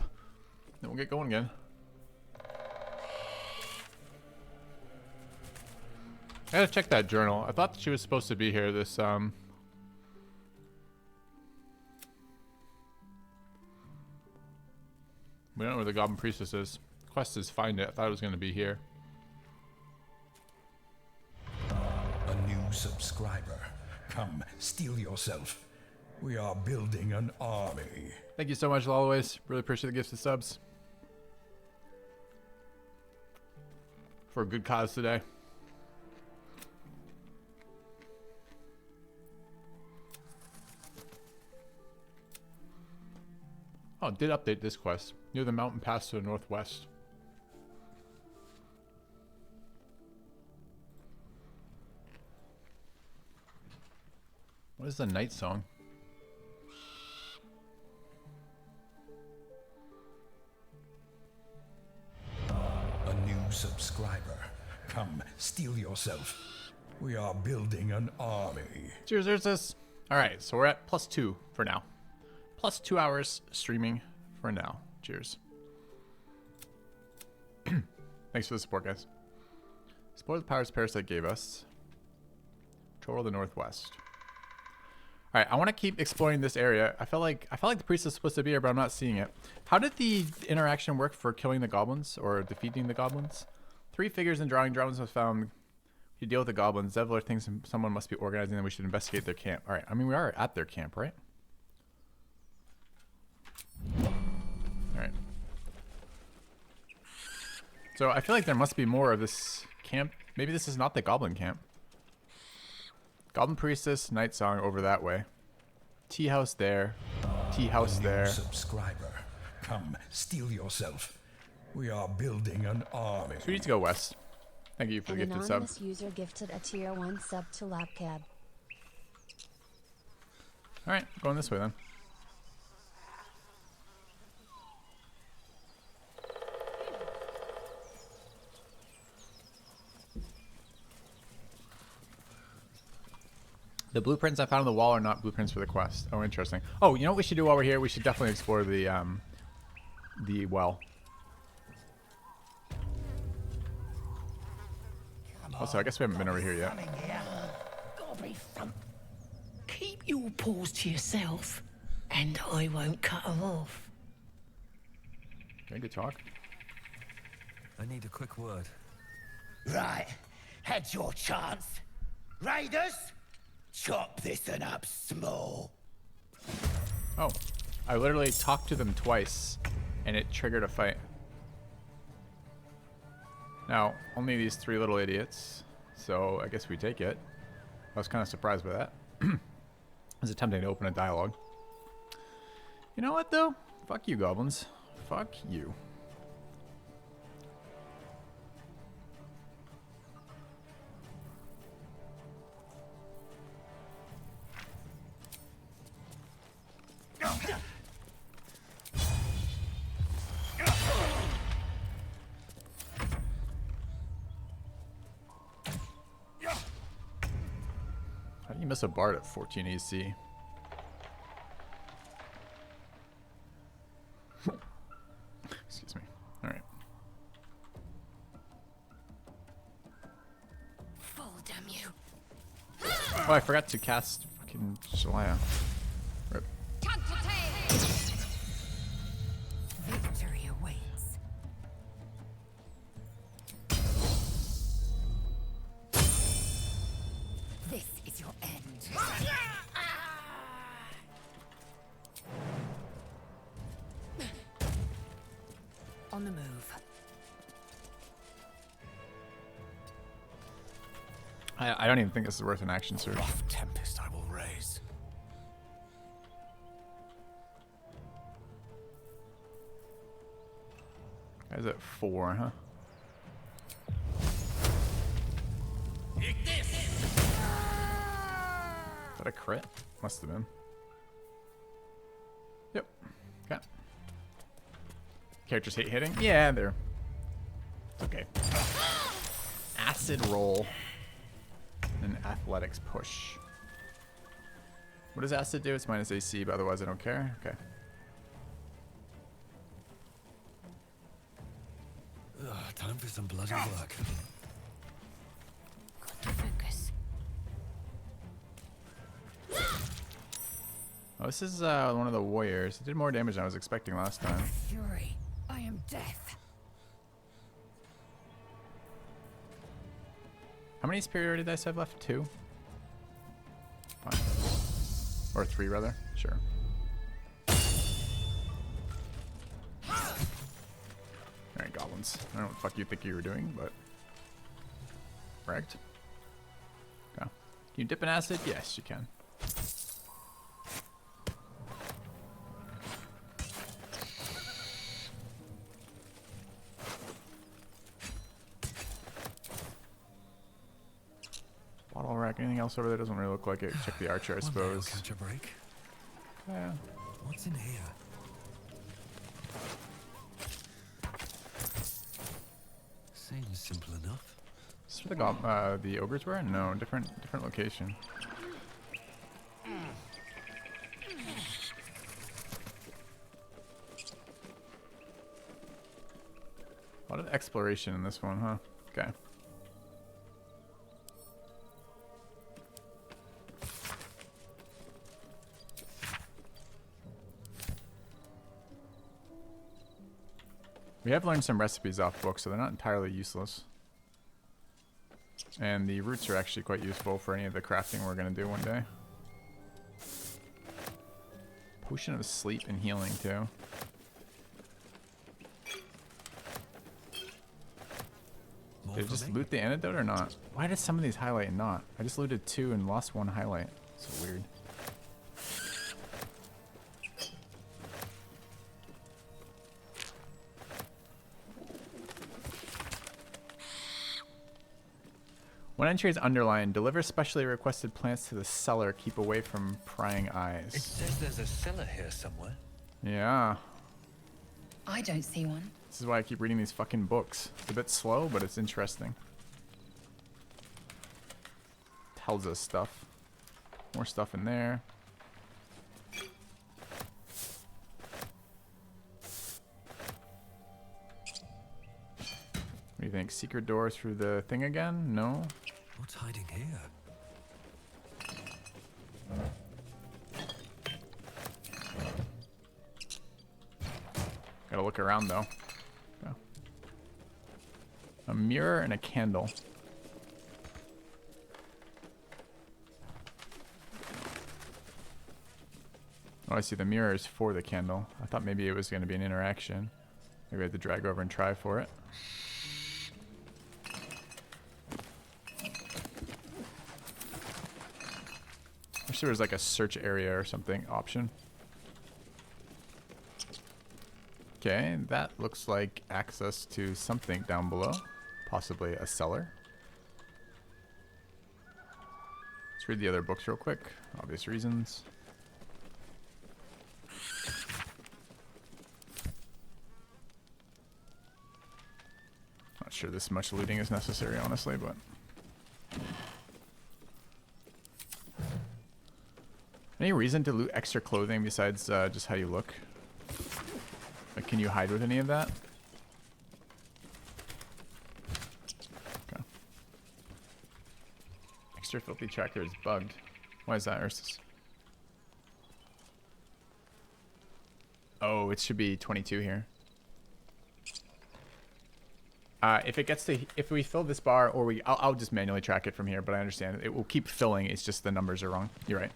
Then we'll get going again. I gotta check that journal. I thought that she was supposed to be here this, We don't know where the Goblin Priestess is. Quest is find it. I thought it was gonna be here. A new subscriber. Come, steel yourself. We are building an army. Thank you so much, always. Really appreciate the gifts and subs. For a good cause today. Oh, it did update this quest. Near the mountain pass to the northwest. What is the night song? A new subscriber. Come, steel yourself. We are building an army. Cheers, there's this. Alright, so we're at +2 for now. +2 hours streaming for now. Cheers. Thanks for the support, guys. Explore the powers Parasite gave us. Control the northwest. Alright, I want to keep exploring this area. I felt like the priest is supposed to be here, but I'm not seeing it. How did the interaction work for killing the goblins or defeating the goblins? 3 figures in drawing drones was found. You deal with the goblins. Zevler thinks someone must be organizing them. We should investigate their camp. Alright, I mean we are at their camp, right? Alright. So I feel like there must be more of this camp. Maybe this is not the goblin camp. Goblin Priestess, Night Song over that way. Tea house there. Tea house there. Subscriber. Come, steel yourself. We are building an army. So we need to go west. Thank you for the gifted sub. Anonymous user gifted a tier 1 sub to LabCab. Alright, going this way then. The blueprints I found on the wall are not blueprints for the quest. Oh, interesting. Oh, you know what we should do while we're here? We should definitely explore the well. Also, I guess we haven't been over here yet. Gotta be fun. Keep your paws to yourself, and I won't cut them off. Very good talk. I need a quick word. Right, had your chance. Raiders, chop this one up small. Oh, I literally talked to them twice, and it triggered a fight. Now, only these 3 little idiots, so I guess we take it. I was kind of surprised by that. I was attempting to open a dialogue. You know what, though? Fuck you, goblins. Fuck you. How do you miss a bard at 14 AC? Excuse me. Alright. Fall, damn you. Oh, I forgot to cast fucking Shalaya. Rip. Victory awaits. This is your end. On the move. I don't even think this is worth an action surge. Rough tempest I will raise. Guy's at 4, huh? Is that a crit? Must have been. Yep. Okay. Characters hate hitting? Yeah, they're... It's okay. Acid roll. And athletics push. What does acid do? It's minus AC, but otherwise I don't care. Okay. Ugh, time for some bloody work. Focus. Oh, this is one of the warriors. It did more damage than I was expecting last time. Fury. I am death. How many superiority dice do I have left? 2? Fine. Or 3, rather. Sure. Alright, goblins. I don't know what the fuck you think you were doing, but... Correct. Okay. Can you dip in acid? Yes, you can. Bottle rack. Anything else over there? Doesn't really look like it. Check the archer, I suppose. Catch a break. Yeah. What's in here? Seems simple enough. Is this where the ogres were? No, different location. A lot of exploration in this one, huh? Okay. We have learned some recipes off book, so they're not entirely useless. And the roots are actually quite useful for any of the crafting we're going to do one day. Potion of sleep and healing, too. Did I just loot the antidote or not? Why does some of these highlight and not? I just looted 2 and lost 1 highlight. So weird. One entry is underlined. Deliver specially requested plants to the cellar. Keep away from prying eyes. It says there's a cellar here somewhere. Yeah. I don't see one. This is why I keep reading these fucking books. It's a bit slow, but it's interesting. Tells us stuff. More stuff in there. What do you think? Secret door through the thing again? No? What's hiding here? Gotta look around though. Go. A mirror and a candle. Oh, I see. The mirror is for the candle. I thought maybe it was going to be an interaction. Maybe I had to drag over and try for it. I wish there was like a search area or something option. Okay, that looks like access to something down below. Possibly a cellar. Let's read the other books real quick. Obvious reasons. Not sure this much looting is necessary, honestly, but... Any reason to loot extra clothing besides just how you look? Like, can you hide with any of that? Okay. Extra filthy tracker is bugged. Why is that, Ursus? Oh, it should be 22 here. If it gets to, if we fill this bar, or I'll just manually track it from here, but I understand it will keep filling. It's just the numbers are wrong. You're right.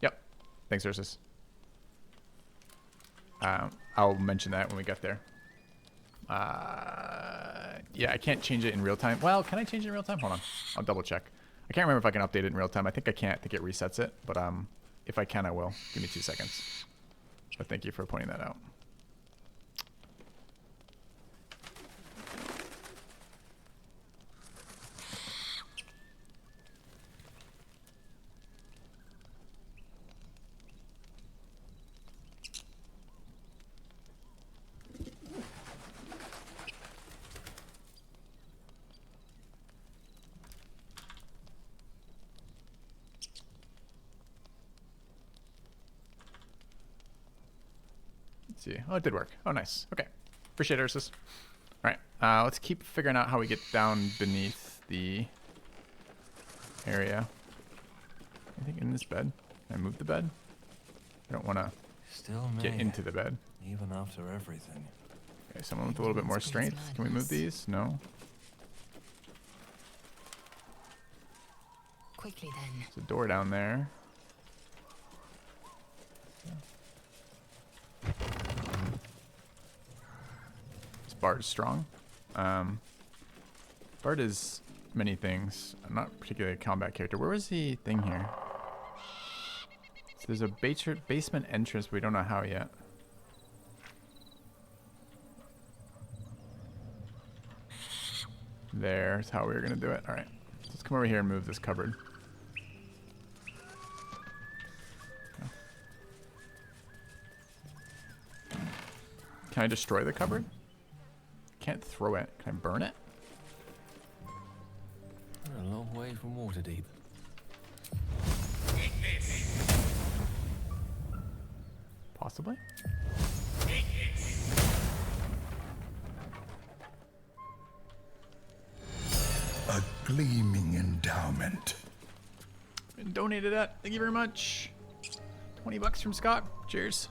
Yep. Thanks, Ursus. I'll mention that when we get there. Yeah, I can't change it in real time. Well, can I change it in real time? Hold on. I'll double check. I can't remember if I can update it in real time. I think I can't. I think it resets it. But if I can, I will. Give me 2 seconds. But thank you for pointing that out. Let's see. Oh, it did work. Oh, nice. Okay. Appreciate it, Ursus. All right. Let's keep figuring out how we get down beneath the area. Anything in this bed? Can I move the bed? I don't want to get into the bed. Even after everything. Okay, someone with a little bit more strength. Can we move these? No. Quickly then. There's a door down there. Is Bard strong? Bard is many things. I'm not particularly a combat character. Where was the thing here? So there's a basement entrance, but we don't know how yet. There's how we were gonna do it. All right, let's come over here and move this cupboard. Can I destroy the cupboard? Can't throw it. Can I burn it? We're a long way from Waterdeep. Possibly. A gleaming endowment. Been donated that. Thank you very much. 20 bucks from Scott. Cheers.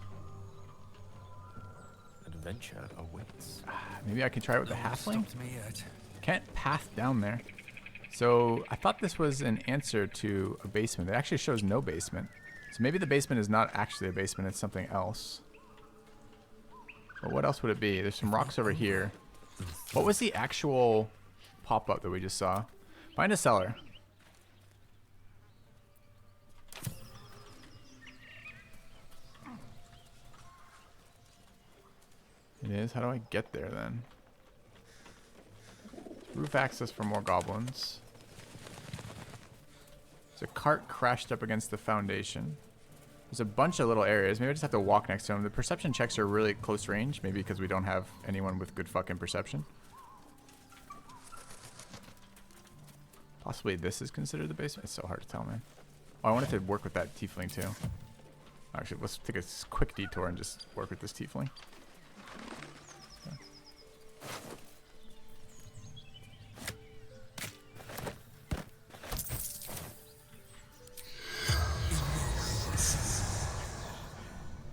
Adventure awaits. Maybe I can try it with the halfling. Stopped me yet. Can't path down there. So I thought this was an answer to a basement. It actually shows no basement. So maybe the basement is not actually a basement. It's something else. But what else would it be? There's some rocks over here. What was the actual pop-up that we just saw? Find a cellar. It is? How do I get there then? Roof access for more goblins. There's a cart crashed up against the foundation. There's a bunch of little areas. Maybe I just have to walk next to them. The perception checks are really close range. Maybe because we don't have anyone with good fucking perception. Possibly this is considered the basement. It's so hard to tell, man. Oh, I wanted to work with that tiefling too. Actually, let's take a quick detour and just work with this tiefling.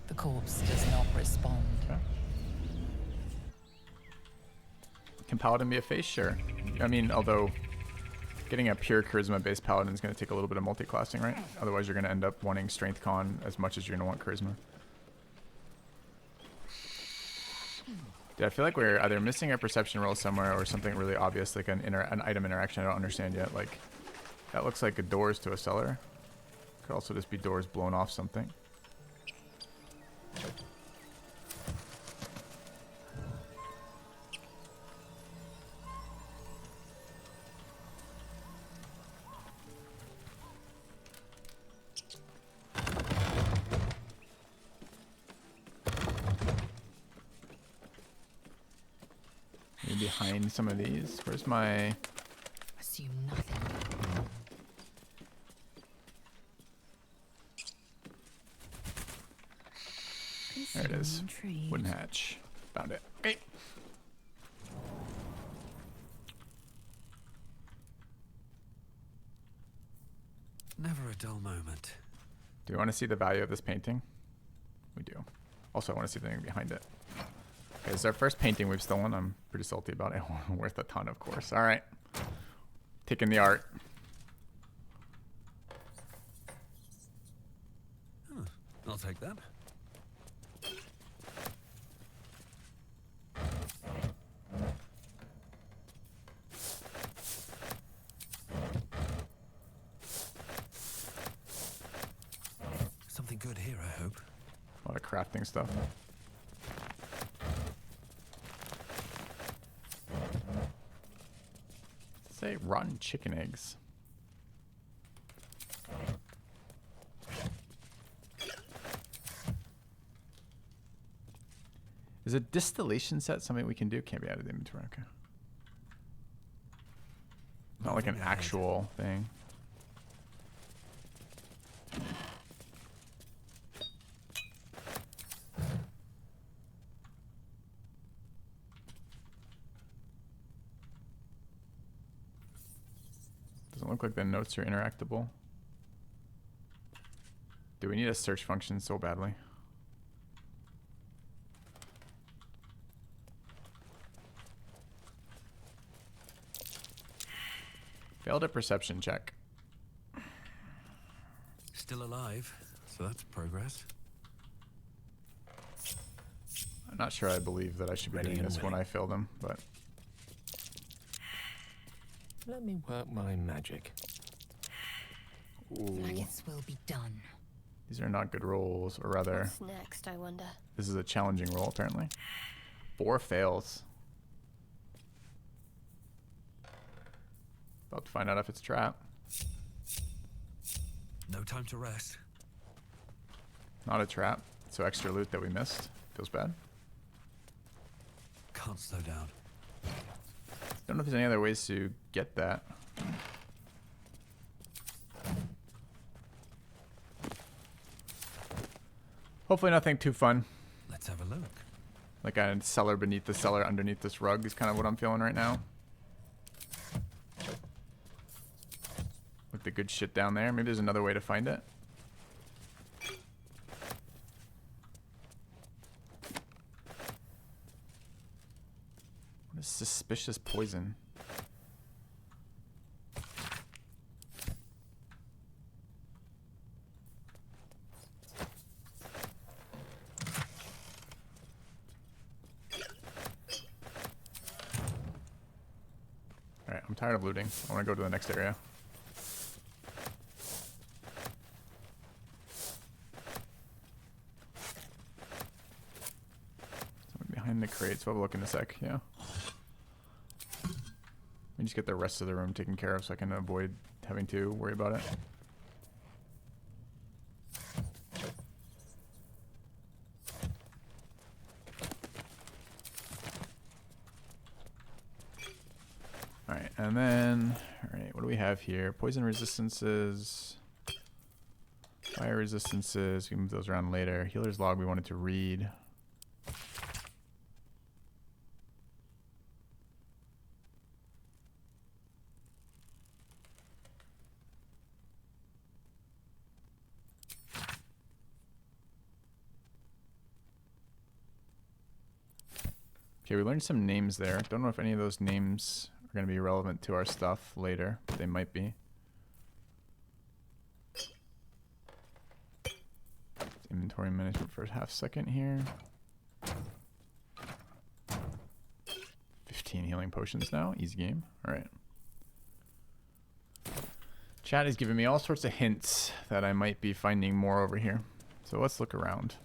The corpse does not respond. Okay. Can Paladin be a face? Sure. I mean, although getting a pure charisma-based Paladin is going to take a little bit of multi-classing, right? Otherwise, you're going to end up wanting Strength Con as much as you're going to want Charisma. Dude, I feel like we're either missing a perception roll somewhere or something really obvious, like an item interaction I don't understand yet. Like, that looks like a doors to a cellar. Could also just be doors blown off something. Maybe behind some of these. Where's my... Assume nothing. There it is. Wooden hatch. Found it. Okay. Never a dull moment. Do you want to see the value of this painting? We do. Also, I want to see the thing behind it. Okay, it's our first painting we've stolen. I'm pretty salty about it. Worth a ton, of course. All right. Taking the art. Huh. I'll take that. Something good here, I hope. A lot of crafting stuff. Say rotten chicken eggs. Is a distillation set something we can do? Can't be added to inventory. Okay. Not like an actual thing. Doesn't look like the notes are interactable. Do we need a search function so badly? Failed a perception check. Still alive, so that's progress. I'm not sure I believe that I should be Ready doing and this when willing. I fail them, but Let me work my magic. ooh, Maggots will be done. these are not good rolls, or rather, What's next, I wonder? this is a challenging roll apparently. 4 fails. About to find out if it's a trap. No time to rest. Not a trap, so extra loot that we missed. Feels bad. Can't slow down. Don't know if there's any other ways to get that. Hopefully nothing too fun. Let's have a look. Like a cellar beneath the cellar underneath this rug is kind of what I'm feeling right now. With the good shit down there. Maybe there's another way to find it. What is suspicious poison? Alright, I'm tired of looting. I want to go to the next area. Someone behind the crates. We'll have a look in a sec, yeah. Let me just get the rest of the room taken care of so I can avoid having to worry about it. Alright, and then, alright, what do we have here? Poison resistances, fire resistances, we can move those around later. Healer's log we wanted to read. Okay, we learned some names there. Don't know if any of those names are going to be relevant to our stuff later, but they might be. Inventory management for a half second here. 15 healing potions now. Easy game. Alright. Chat is giving me all sorts of hints that I might be finding more over here. So let's look around.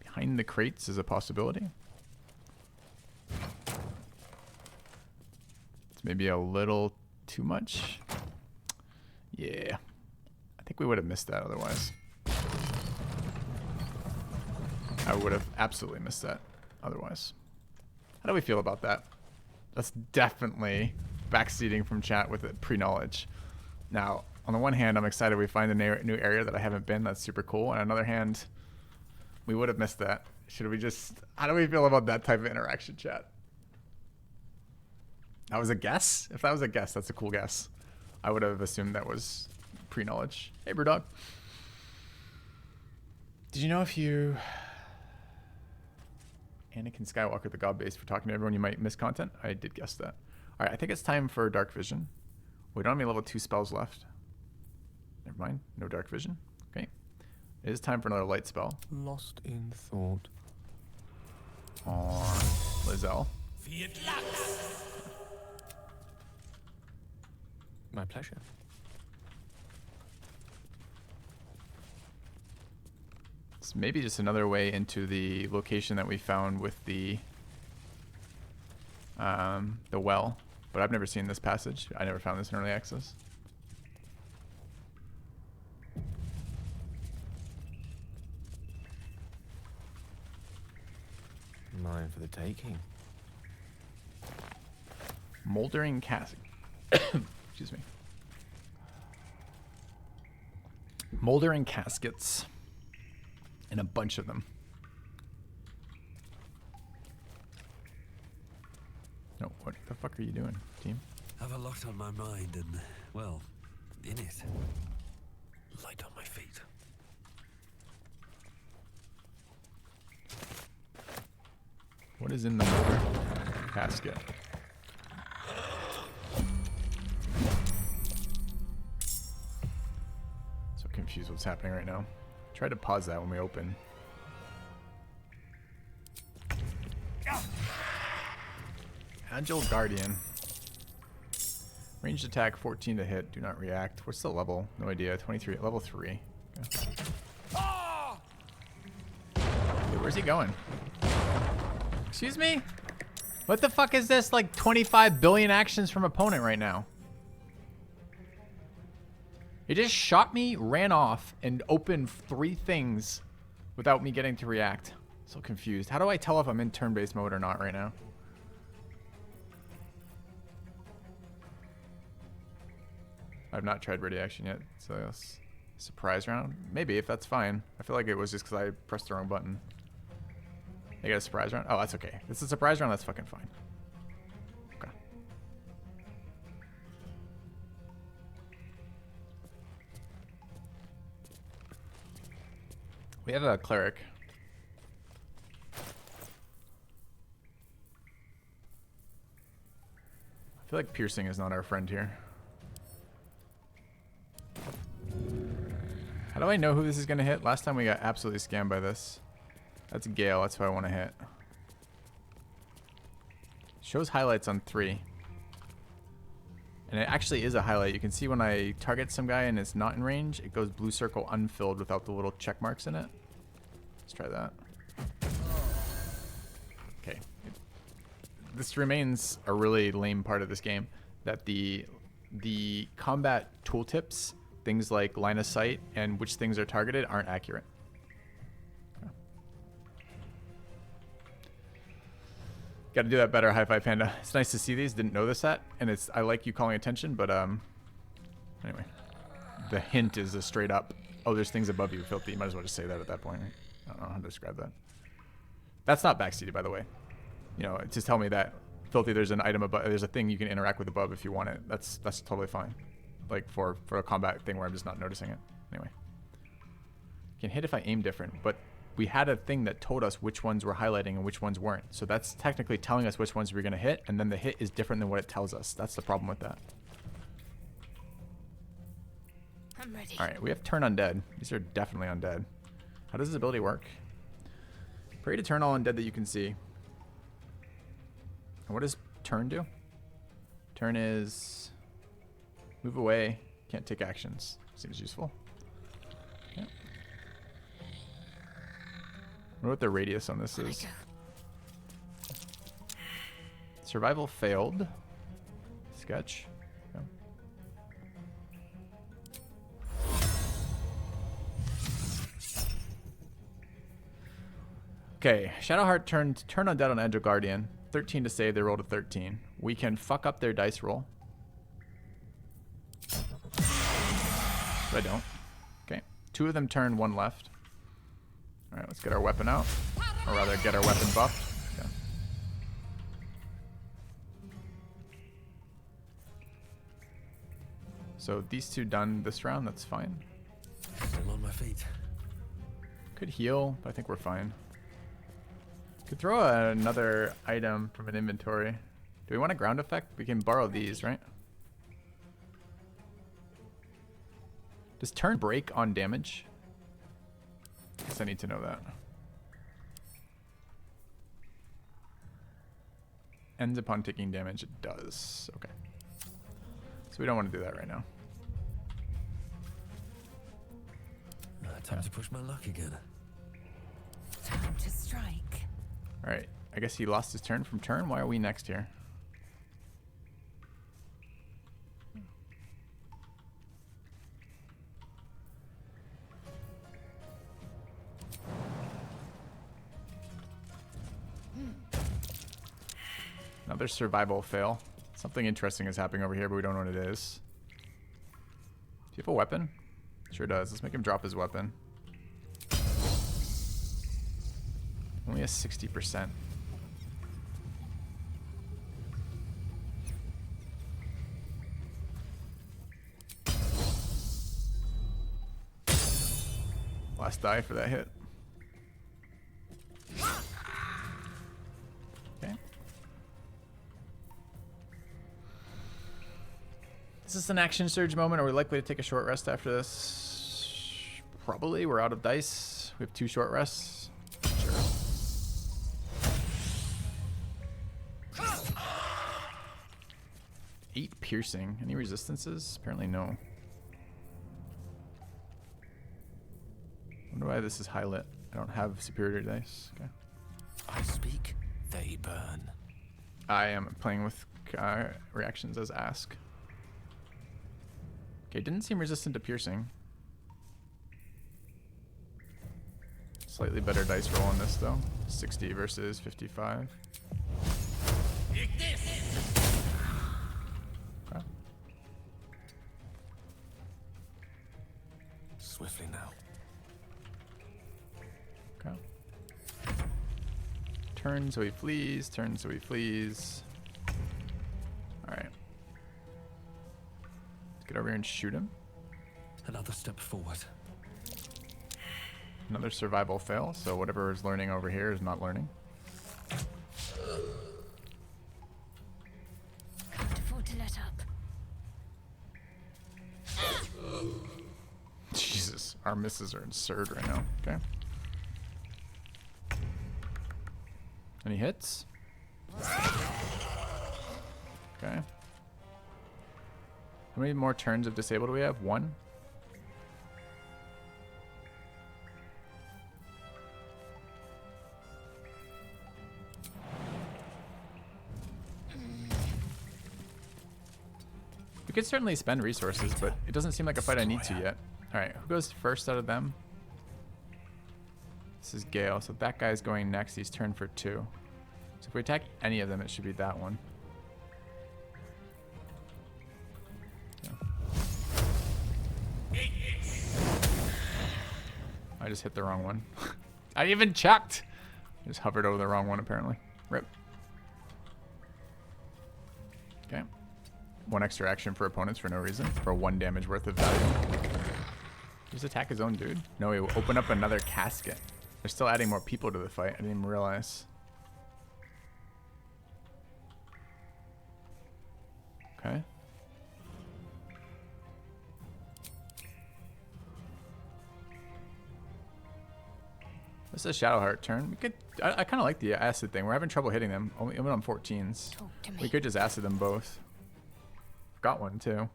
Behind the crates is a possibility. It's maybe a little too much. Yeah. I think we would have missed that otherwise. I would have absolutely missed that otherwise. How do we feel about that? That's definitely backseating from chat with it pre-knowledge. Now, on the one hand, I'm excited we find a new area that I haven't been. That's super cool. On another hand, we would have missed that. Should we just... How do we feel about that type of interaction, chat? That was a guess? If that was a guess, that's a cool guess. I would have assumed that was pre-knowledge. Hey, Brewdog. Did you know if you... Anakin Skywalker, the god base, for talking to everyone, you might miss content? I did guess that. Alright, I think it's time for Dark Vision. We don't have any level 2 spells left. Never mind. No Dark Vision. Okay. It is time for another light spell. Lost in thought. On Lizelle. My pleasure. It's maybe just another way into the location that we found with the well. But I've never seen this passage. I never found this in early access. Mine for the taking. Moldering cask. Excuse me. Moldering caskets. And a bunch of them. No, what the fuck are you doing, team? have a lot on my mind and, well, in it. Light on my feet. What is in the motor casket? So confused what's happening right now. Try to pause that when we open. Agile Guardian. Ranged attack 14 to hit, do not react. What's the level? No idea. 23, level 3. Okay. Wait, where's he going? Excuse me? What the fuck is this? Like 25 billion actions from opponent right now. He just shot me, ran off, and opened 3 things without me getting to react. So confused. How do I tell if I'm in turn-based mode or not right now? I've not tried ready action yet, so yes. Surprise round? Maybe, if that's fine. I feel like it was just because I pressed the wrong button. I get a surprise round? Oh, that's okay. If it's a surprise round, that's fucking fine. Okay. We have a cleric. I feel like piercing is not our friend here. How do I know who this is going to hit? Last time we got absolutely scammed by this. That's Gale. That's who I want to hit. Shows highlights on 3. And it actually is a highlight. You can see when I target some guy and it's not in range, it goes blue circle unfilled without the little check marks in it. Let's try that. Okay. This remains a really lame part of this game, that the combat tooltips, things like line of sight and which things are targeted, aren't accurate. Okay. Got to do that better, High Five Panda. It's nice to see these. Didn't know this at, and it's, I like you calling attention, but anyway, the hint is a straight up, oh, there's things above you, filthy. You might as well just say that at that point. Right? I don't know how to describe that. That's not backseated, by the way. You know, just tell me that, filthy, there's an item above, there's a thing you can interact with above if you want it. That's totally fine. Like for a combat thing where I'm just not noticing it. Anyway. Can hit if I aim different, but we had a thing that told us which ones were highlighting and which ones weren't. So that's technically telling us which ones we're going to hit, and then the hit is different than what it tells us. That's the problem with that. I'm ready. Alright, we have turn undead. These are definitely undead. How does this ability work? Pray to turn all undead that you can see. And what does turn do? Turn is move away, can't take actions. Seems useful. Yeah. I wonder what the radius on this is. Survival failed. Sketch. Yeah. Okay, Shadowheart turn undead on Agile Guardian. 13 to save, they rolled a 13. We can fuck up their dice roll. But I don't. Okay, 2 of them turn, 1 left. Alright, let's get our weapon out. Or rather, get our weapon buffed. Okay. So these 2 done this round, that's fine. Still on my feet. Could heal, but I think we're fine. Could throw another item from an inventory. Do we want a ground effect? We can borrow these, right? Does turn break on damage? Guess I need to know that. Ends upon taking damage. It does. Okay. So we don't want to do that right now. Time to push my luck again. Time to strike. Alright. I guess he lost his turn from turn. Why are we next here? Another survival fail. Something interesting is happening over here, but we don't know what it is. Do you have a weapon? Sure does. Let's make him drop his weapon. Only a 60%. almost die for that hit. Okay. Is this an action surge moment? Are we likely to take a short rest after this? Probably. We're out of dice. We have 2 short rests. Sure. Eight piercing. Any resistances? Apparently no. Wonder why this is high lit. I don't have superior dice. Okay. I speak, they burn. I am playing with reactions as ask. Okay, didn't seem resistant to piercing. Slightly better dice roll on this though. 60 versus 55. Okay. Swiftly now. Okay. Turn so he flees, turn so he flees. Alright. Let's get over here and shoot him. Another step forward. Another survival fail, so whatever is learning over here is not learning. Can't afford to let up. Jesus, our misses are absurd right now. Okay. Any hits? Okay. How many more turns of disable do we have? 1? We could certainly spend resources, but it doesn't seem like a fight I need to yet. Alright, who goes first out of them? This is Gale, so that guy's going next. He's turned for 2. So if we attack any of them, it should be that one. Yeah. I just hit the wrong one. I even checked! I just hovered over the wrong one, apparently. Rip. Okay. 1 extra action for opponents for no reason. For 1 damage worth of value. Just attack his own dude. No, he will open up another casket. They're still adding more people to the fight. I didn't even realize. Okay. This is a Shadowheart turn. We could. I kind of like the acid thing. We're having trouble hitting them. Only on 14s. We could just acid them both. Got one too.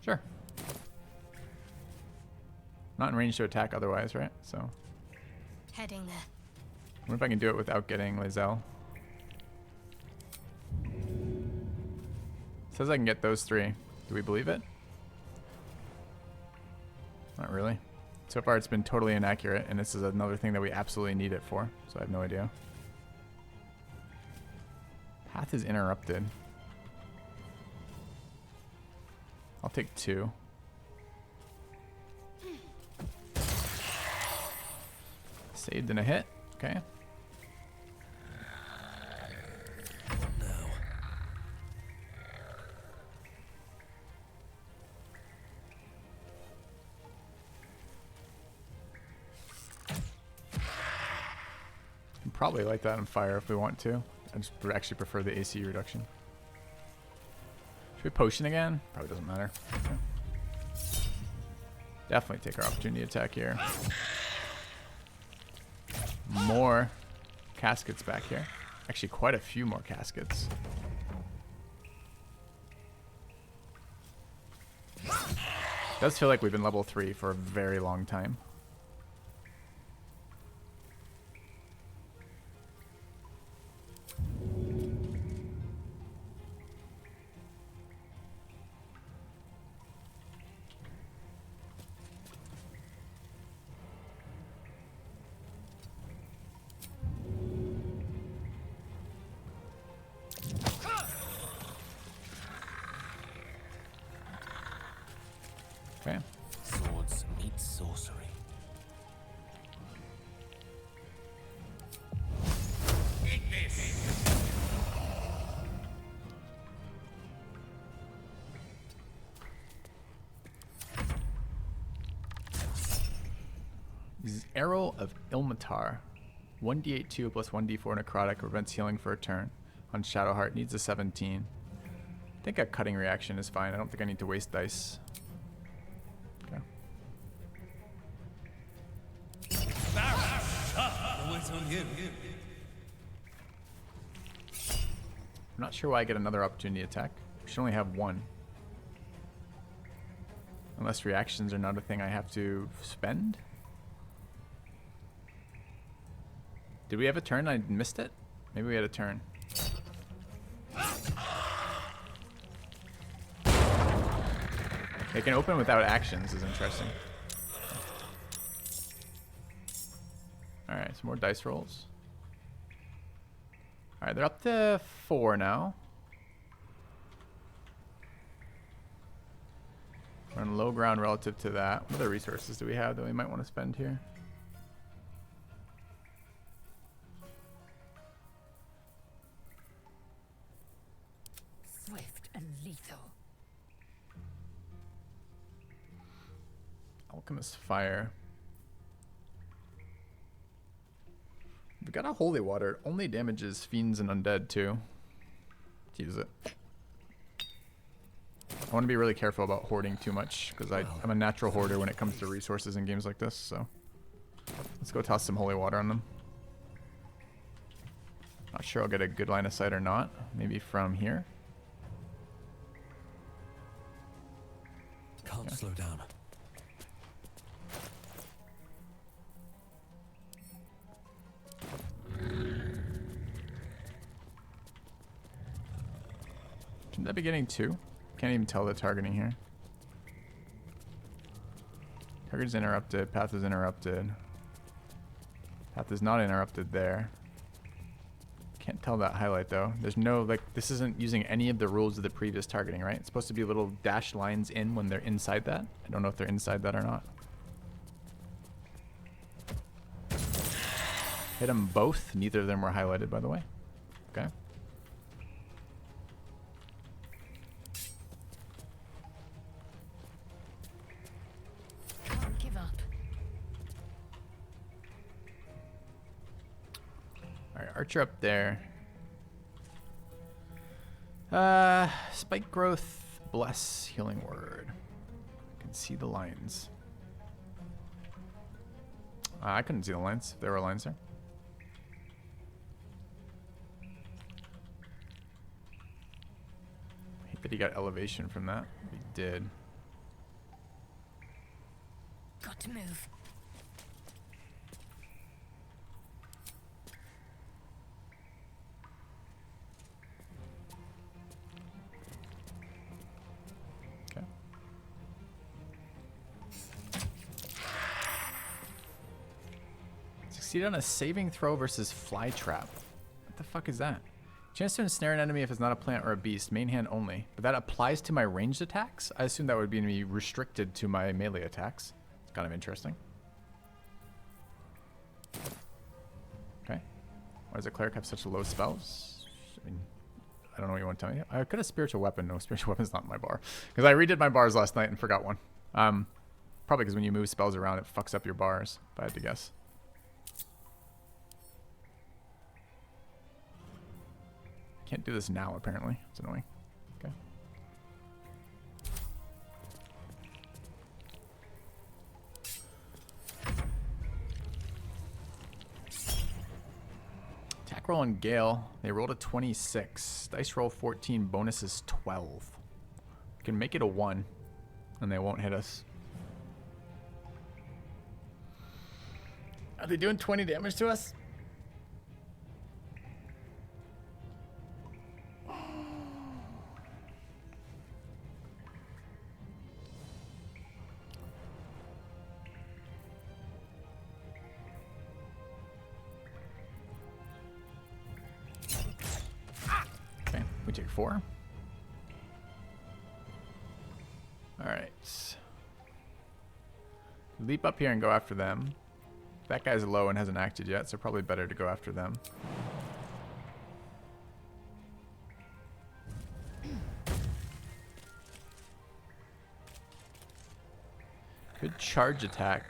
Sure. Not in range to attack otherwise, right? So. Heading there. I wonder if I can do it without getting Lizelle. Says I can get those 3. Do we believe it? Not really. So far it's been totally inaccurate, and this is another thing that we absolutely need it for, so I have no idea. Path is interrupted. I'll take 2. Saved in a hit. Okay. Probably light that on fire if we want to. I just actually prefer the AC reduction. Should we potion again? Probably doesn't matter. Okay. Definitely take our opportunity attack here. More caskets back here. Actually, quite a few more caskets. Does feel like we've been level 3 for a very long time. Okay. Swords meet sorcery. Arrow of Ilmatar. 1d8/2 plus 1d4 necrotic. Prevents healing for a turn. On Shadowheart. Needs a 17. I think a cutting reaction is fine. I don't think I need to waste dice. Okay. I'm not sure why I get another opportunity attack. I should only have one. Unless reactions are not a thing I have to spend. Did we have a turn? I missed it? Maybe we had a turn. They can open without actions is interesting. Alright, some more dice rolls. Alright, they're up to 4 now. We're on low ground relative to that. What other resources do we have that we might want to spend here? Swift and lethal. Alchemist Fire. We got a holy water. It only damages fiends and undead too. Let's use it. I want to be really careful about hoarding too much because I'm a natural hoarder when it comes to resources in games like this. So let's go toss some holy water on them. Not sure I'll get a good line of sight or not. Maybe from here. Can't slow down. Shouldn't that be getting 2? Can't even tell the targeting here. Target is interrupted. Path is interrupted. Path is not interrupted there. Can't tell that highlight though. There's no, like, this isn't using any of the rules of the previous targeting, right? It's supposed to be little dashed lines in when they're inside that. I don't know if they're inside that or not. Hit them both. Neither of them were highlighted, by the way. Okay. Can't give up. Alright, Archer up there. Spike growth, bless, healing word. I can see the lines. I couldn't see the lines if there were lines there. I hate that he got elevation from that. He did. Got to move. Okay. Succeed on a saving throw versus fly trap. What the fuck is that? Chance to ensnare an enemy if it's not a plant or a beast. Main hand only. But that applies to my ranged attacks? I assume that would be restricted to my melee attacks. It's kind of interesting. Okay. Why does a cleric have such low spells? I mean, I don't know what you want to tell me. I could have spiritual weapon. No, spiritual weapon's not in my bar. Because I redid my bars last night and forgot one. Probably because when you move spells around, it fucks up your bars, if I had to guess. Can't do this now, apparently. It's annoying. Okay. Attack roll on Gale. They rolled a 26. Dice roll 14. Bonus is 12. We can make it a 1, and they won't hit us. Are they doing 20 damage to us? Okay, we take 4. Alright. Leap up here and go after them. That guy's low and hasn't acted yet, so probably better to go after them. Good charge attack.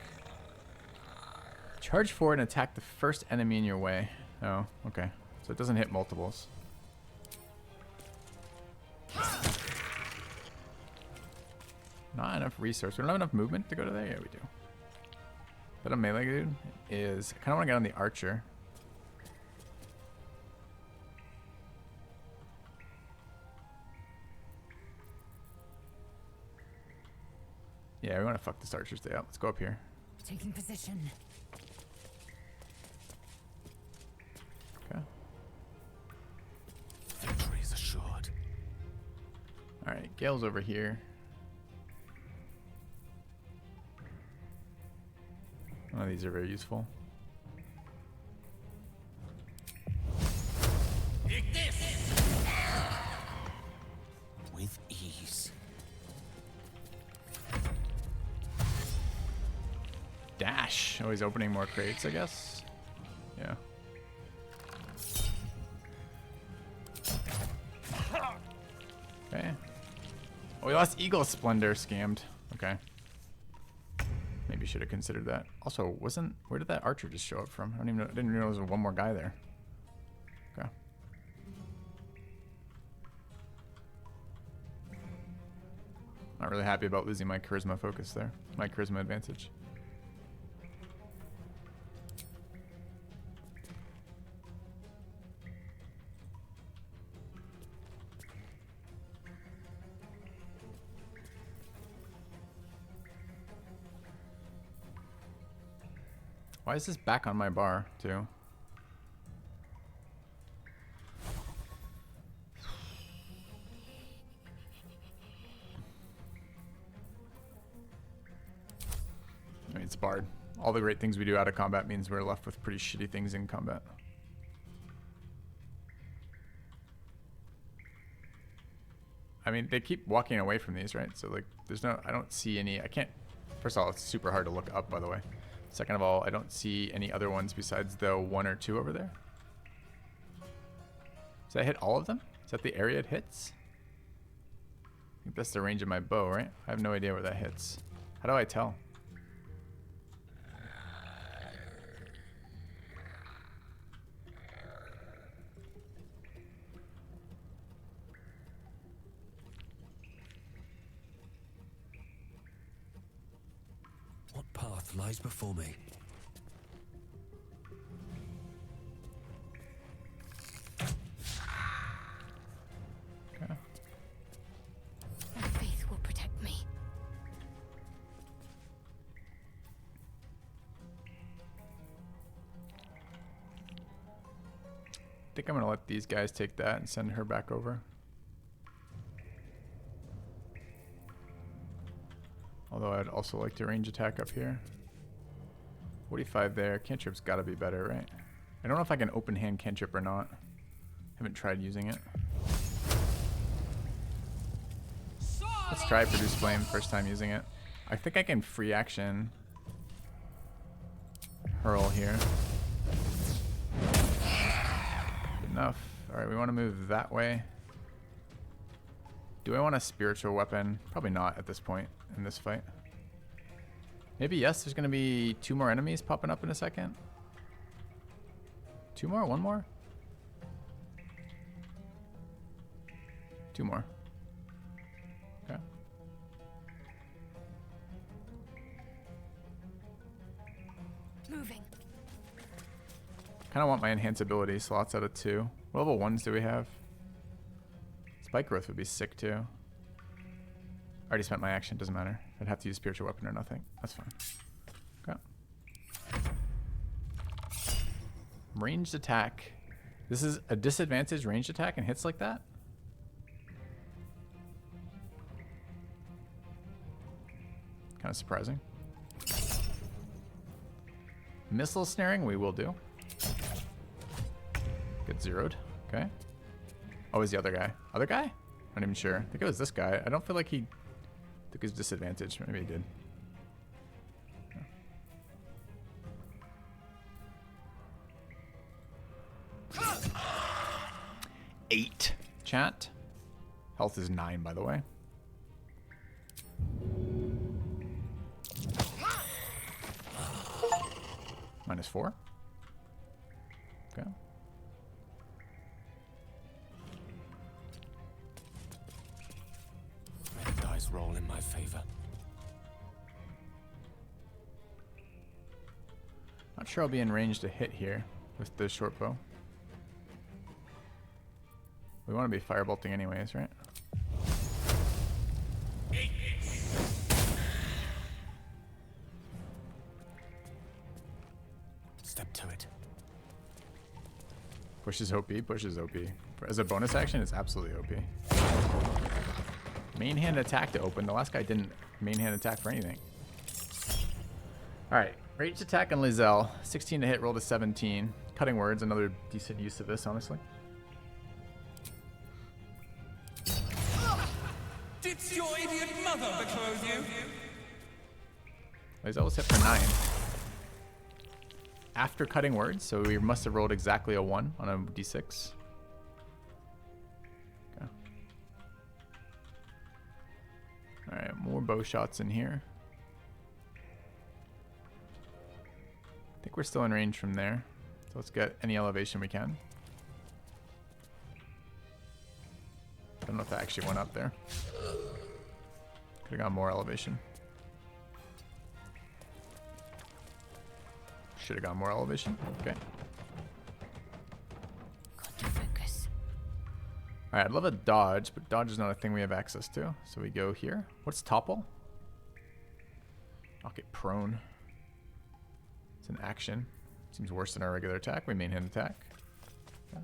Charge forward and attack the first enemy in your way. Oh, okay. So it doesn't hit multiples. Not enough resource. We don't have enough movement to go to there? Yeah, we do. But a melee dude is... I kind of want to get on the archer. Yeah, we want to fuck this archer's day out. Let's go up here. Taking position. Okay. Victory is assured. Alright, Gale's over here. None of these are very useful. With ease. Dash. Always opening more crates, I guess. Yeah. Okay. Oh, we lost Eagle Splendor. Scammed. Okay. Maybe should have considered that. Also, where did that archer just show up from? I didn't even know there was one more guy there. Okay. Not really happy about losing my charisma focus there. My charisma advantage. Why is this back on my bar, too? I mean, it's barred. All the great things we do out of combat means we're left with pretty shitty things in combat. I mean, they keep walking away from these, right? So, like, I don't see any, first of all, it's super hard to look up, by the way. Second of all, I don't see any other ones besides the 1 or 2 over there. Does that hit all of them? Is that the area it hits? I think that's the range of my bow, right? I have no idea where that hits. How do I tell? What path lies before me? Okay. My faith will protect me. I think I'm gonna let these guys take that and send her back over. Although I'd also like to range attack up here. 45 there. Cantrip's gotta be better, right? I don't know if I can open hand cantrip or not. Haven't tried using it. Let's try Produce Flame, first time using it. I think I can free action hurl here. Good enough. Alright, we want to move that way. Do I want a spiritual weapon? Probably not at this point in this fight. Maybe yes, there's going to be 2 more enemies popping up in a second. 2 more? 1 more? 2 more. Okay. Moving. Kind of want my enhance ability slots out of 2. What level 1s do we have? Spike growth would be sick too. Already spent my action, doesn't matter. I'd have to use spiritual weapon or nothing. That's fine. Okay. Ranged attack. This is a disadvantaged ranged attack and hits like that? Kind of surprising. Missile snaring, we will do. Get zeroed. Okay. Oh, is the other guy? Other guy? Not even sure. I think it was this guy. I don't feel like he took his disadvantage. Maybe he did. Yeah. 8. Chat. Health is 9, by the way. -4. Okay. May the dice roll in my favor. Not sure I'll be in range to hit here with the short bow. We want to be firebolting anyways, right? Step to it. Pushes OP, pushes OP. As a bonus action, it's absolutely OP. Main hand attack to open. The last guy didn't main hand attack for anything. Alright, ranged attack on Lizelle. 16 to hit, roll to 17. Cutting words, another decent use of this, honestly. Did your idiot mother betroth you? Lizelle was hit for 9. After cutting words, so we must have rolled exactly a 1 on a d6. Okay. Alright, more bow shots in here. I think we're still in range from there. So let's get any elevation we can. I don't know if that actually went up there. Could have got more elevation. Should have got more elevation. Okay. Got to focus. Alright, I'd love a dodge, but dodge is not a thing we have access to. So we go here. What's topple? I'll get prone. It's an action. Seems worse than our regular attack. We main hand attack. Okay.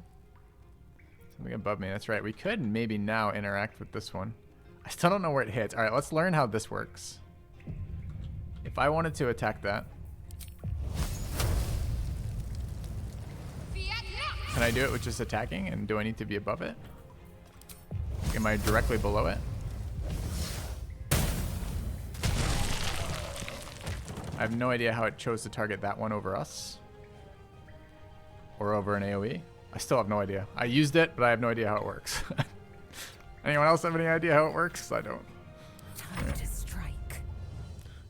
Something above me. That's right. We could maybe now interact with this one. I still don't know where it hits. Alright, let's learn how this works. If I wanted to attack that, can I do it with just attacking? And do I need to be above it? Am I directly below it? I have no idea how it chose to target that one over us. Or over an AoE. I still have no idea. I used it, but I have no idea how it works. Anyone else have any idea how it works? I don't. Time to strike.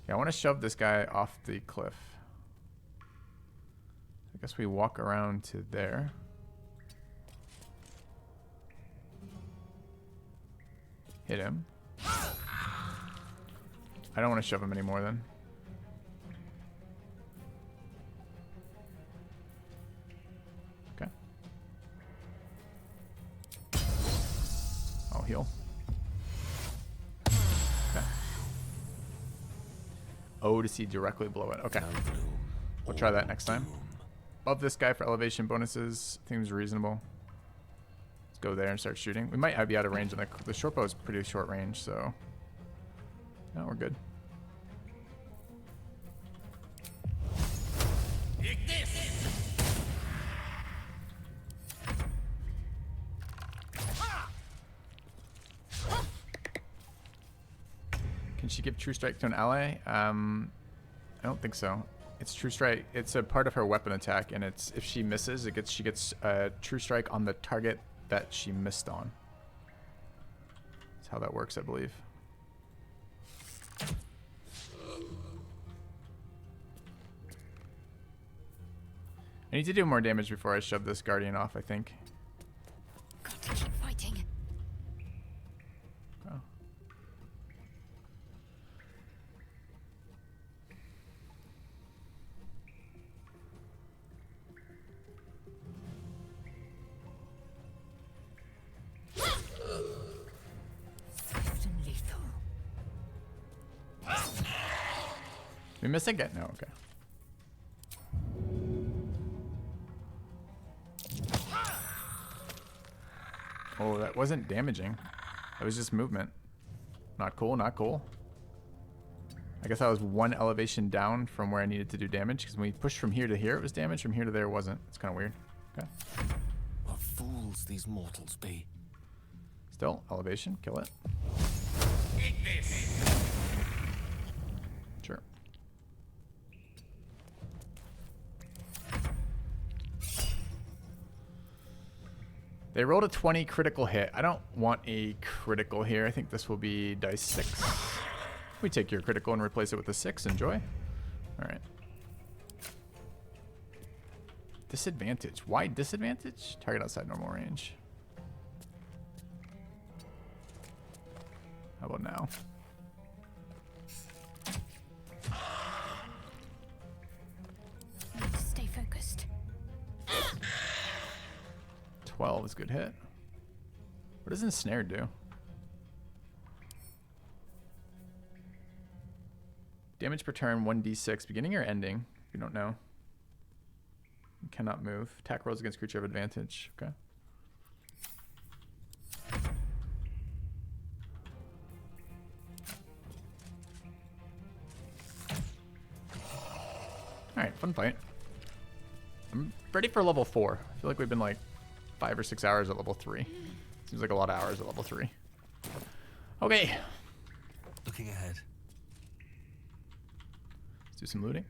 Yeah, I want to shove this guy off the cliff. I guess we walk around to there. Hit him. I don't want to shove him anymore then. Okay. I'll heal. Okay. O to see directly below it. Okay. We'll try that next time. Above this guy for elevation bonuses. Seems reasonable. Go there and start shooting. We might be out of range, and the short bow is pretty short range, so no, we're good. Can she give True Strike to an ally? I don't think so. It's True Strike. It's a part of her weapon attack, and it's if she misses, she gets True Strike on the target that she missed on. That's how that works, I believe. I need to do more damage before I shove this guardian off, I think. Got to keep fighting. Oh. We miss again? No, okay. Oh, that wasn't damaging. That was just movement. Not cool, not cool. I guess I was 1 elevation down from where I needed to do damage, because when we pushed from here to here, it was damage. From here to there, it wasn't. It's kind of weird. Okay. What fools these mortals be. Still, elevation. Kill it. Sure. They rolled a 20 critical hit. I don't want a critical here. I think this will be dice 6. We take your critical and replace it with a 6. Enjoy. All right. Disadvantage. Why disadvantage? Target outside normal range. How about now? Stay focused. 12 is a good hit. What does ensnare do? Damage per turn 1d6, beginning or ending? We don't know. You cannot move. Attack rolls against creature of advantage. Okay. Alright, fun fight. I'm ready for level 4. I feel like we've been like 5 or 6 hours at level 3. Seems like a lot of hours at level 3. Okay. Looking ahead. Let's do some looting.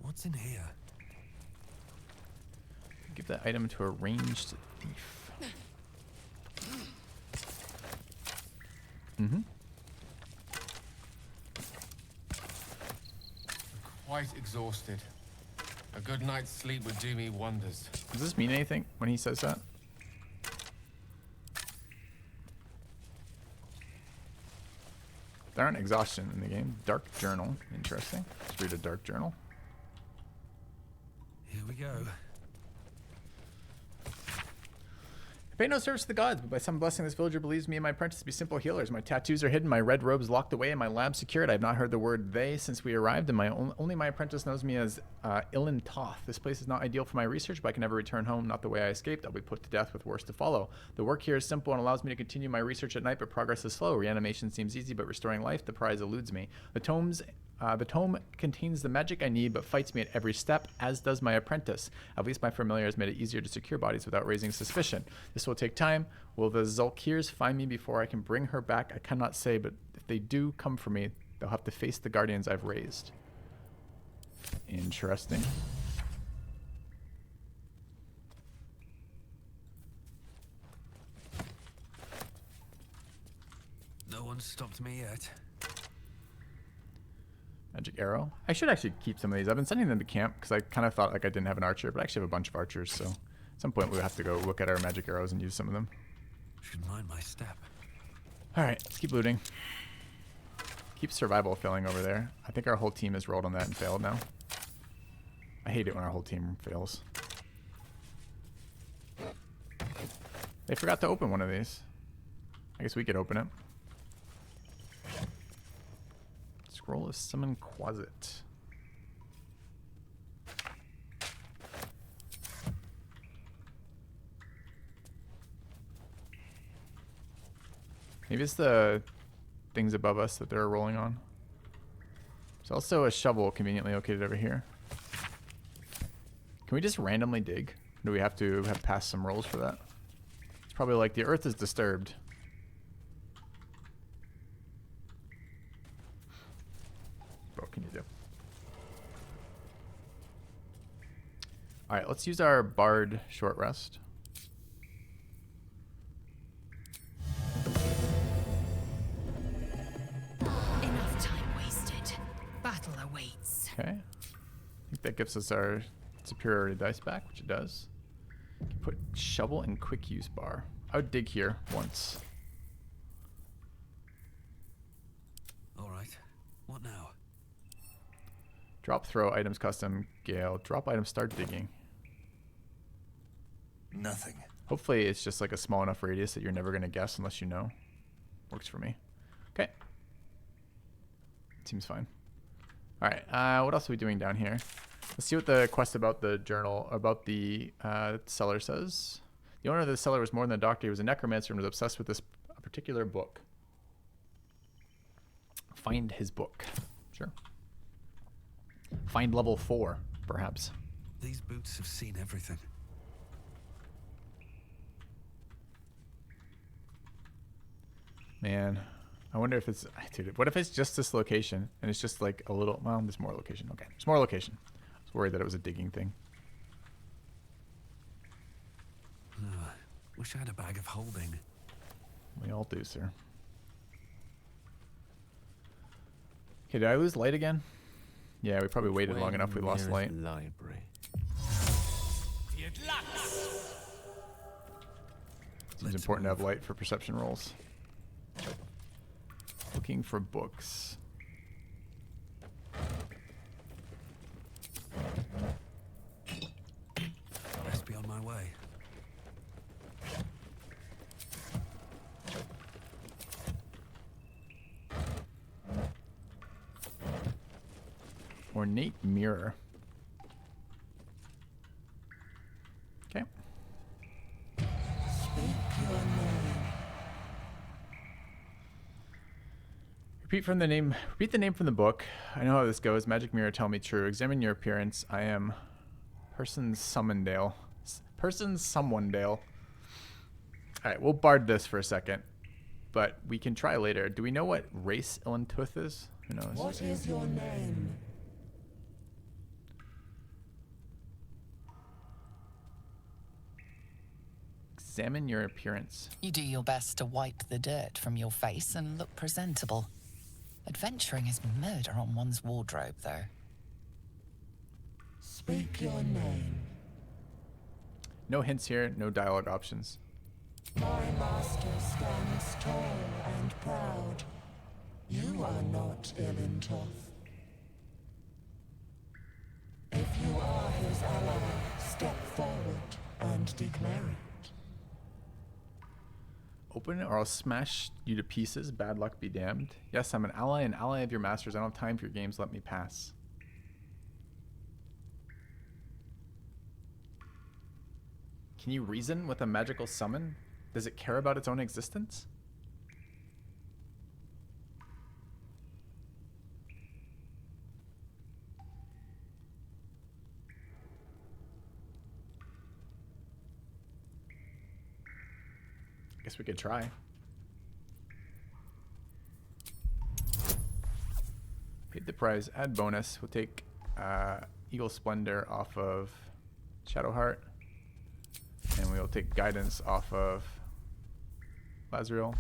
What's in here? Give that item to a ranged thief. Mm-hmm. Quite exhausted. A good night's sleep would do me wonders. Does this mean anything when he says that? There aren't exhaustion in the game. Dark journal. Interesting. Let's read a dark journal. Here we go. I pay no service to the gods, but by some blessing this villager believes me and my apprentice to be simple healers. My tattoos are hidden, my red robes locked away, and my lab secured. I have not heard the word they since we arrived, and only my apprentice knows me as Ilan Toth. This place is not ideal for my research, but I can never return home, not the way I escaped. I'll be put to death with worse to follow. The work here is simple and allows me to continue my research at night, but progress is slow. Reanimation seems easy, but restoring life, the prize eludes me. The tome contains the magic I need, but fights me at every step, as does my apprentice. At least my familiar has made it easier to secure bodies without raising suspicion. This will take time. Will the Zulkirs find me before I can bring her back? I cannot say, but if they do come for me, they'll have to face the guardians I've raised. Interesting. No one's stopped me yet. Magic arrow. I should actually keep some of these. I've been sending them to camp because I kind of thought like I didn't have an archer, but I actually have a bunch of archers, so at some point we'll have to go look at our magic arrows and use some of them. Should mind my step. Alright, let's keep looting. Keep survival failing over there. I think our whole team has rolled on that and failed now. I hate it when our whole team fails. They forgot to open one of these. I guess we could open it. Scroll of Summon Quasit. Maybe it's the things above us that they're rolling on. There's also a shovel conveniently located over here. Can we just randomly dig? Or do we have to have passed some rolls for that? It's probably like the earth is disturbed. What can you do? Alright, let's use our Bard short rest. Enough time wasted. Battle awaits. Okay. I think that gives us our superiority dice back, which it does. Put shovel in quick use bar. I would dig here once. Alright. What now? Drop throw items custom Gale. Drop item start digging. Nothing. Hopefully it's just like a small enough radius that you're never going to guess unless you know. Works for me. Okay. Seems fine. Alright, what else are we doing down here? Let's see what the quest about the journal, about the cellar says. The owner of the cellar was more than a doctor. He was a necromancer and was obsessed with this particular book. Find his book. Sure. Find level 4, perhaps. These boots have seen everything. Man, I wonder if it's... Dude, what if it's just this location and it's just like a little... Well, there's more location. Okay, there's more location. I was worried that it was a digging thing. Wish I had a bag of holding. We all do, sir. Okay, did I lose light again? Yeah, we probably waited long enough. We lost light. Library. Seems important to have light for perception rolls. Looking for books. Best be on my way. Ornate mirror. Okay. Repeat the name from the book. I know how this goes. Magic mirror, tell me true. Examine your appearance. I am person Summondale. Person Someonedale. Alright, we'll bard this for a second. But we can try later. Do we know what race Ilantuth is? Who knows? What is your name? Examine your appearance. You do your best to wipe the dirt from your face and look presentable. Adventuring is murder on one's wardrobe, though. Speak your name. No hints here, no dialogue options. My master stands tall and proud. You are not Ilintoth. If you are his ally, step forward and declare it. Open it or I'll smash you to pieces. Bad luck be damned. Yes, I'm an ally of your masters. I don't have time for your games. Let me pass. Can you reason with a magical summon? Does it care about its own existence? Guess we could try. Paid the prize, add bonus. We'll take Eagle Splendor off of Shadowheart. And we'll take guidance off of Lazaril.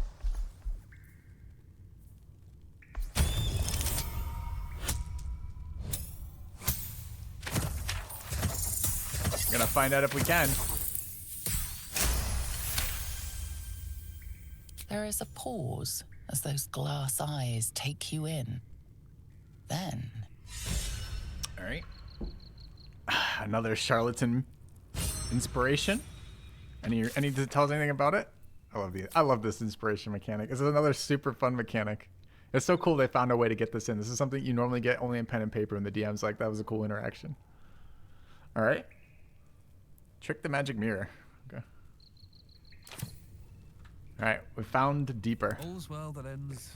Gonna find out if we can. There is a pause as those glass eyes take you in. Then... Alright. Another charlatan inspiration. Any to tell us anything about it? I love this inspiration mechanic. This is another super fun mechanic. It's so cool they found a way to get this in. This is something you normally get only in pen and paper, and the DM's like, that was a cool interaction. Alright. Trick the magic mirror. Okay. Alright, we found deeper. All's well that ends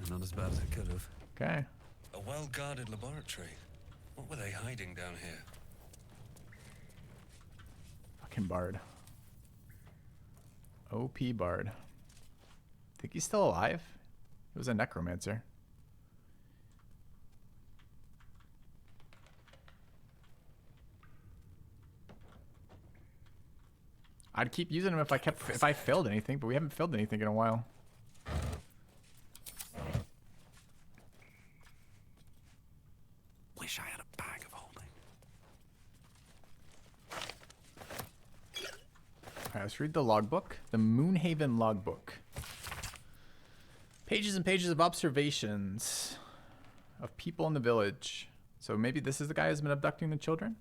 not as bad as it could have. Okay. A well-guarded laboratory. What were they hiding down here? Fucking Bard. OP Bard. Think he's still alive? He was a necromancer. I'd keep using him if I failed anything, but we haven't failed anything in a while. Wish I had a bag of holding. Alright, let's read the logbook. The Moonhaven logbook. Pages and pages of observations of people in the village. So maybe this is the guy who's been abducting the children?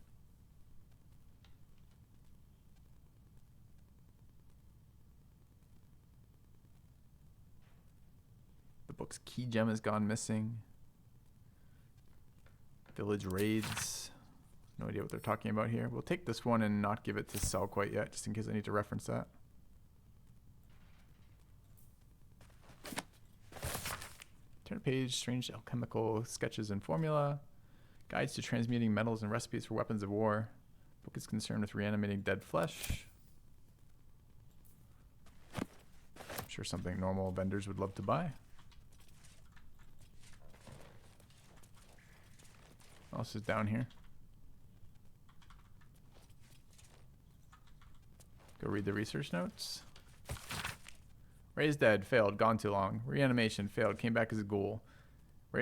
The book's key gem has gone missing. Village raids. No idea what they're talking about here. We'll take this one and not give it to sell quite yet, just in case I need to reference that. Turn page, strange alchemical sketches and formula. Guides to transmuting metals and recipes for weapons of war. Book is concerned with reanimating dead flesh. I'm sure something normal vendors would love to buy. What else is down here? Go read the research notes. Raised dead, failed, gone too long. Reanimation, failed, came back as a ghoul.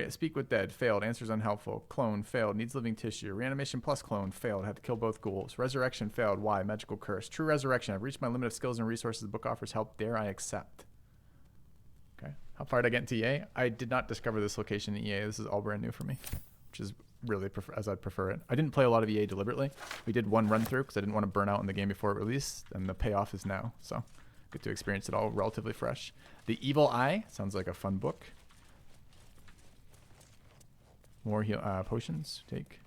Speak with dead, failed. Answers unhelpful. Clone, failed. Needs living tissue. Reanimation plus clone, failed. Had to kill both ghouls. Resurrection, failed. Why? Magical curse. True resurrection. I've reached my limit of skills and resources. The book offers help. Dare I accept? Okay. How far did I get into EA? I did not discover this location in EA. This is all brand new for me, which is really as I'd prefer it. I didn't play a lot of EA deliberately. We did one run through because I didn't want to burn out in the game before it released, and the payoff is now. So good to experience it all relatively fresh. The Evil Eye sounds like a fun book. More potions. Take.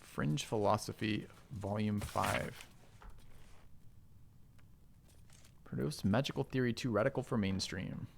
Fringe Philosophy, Volume 5. Produce Magical Theory too radical for mainstream.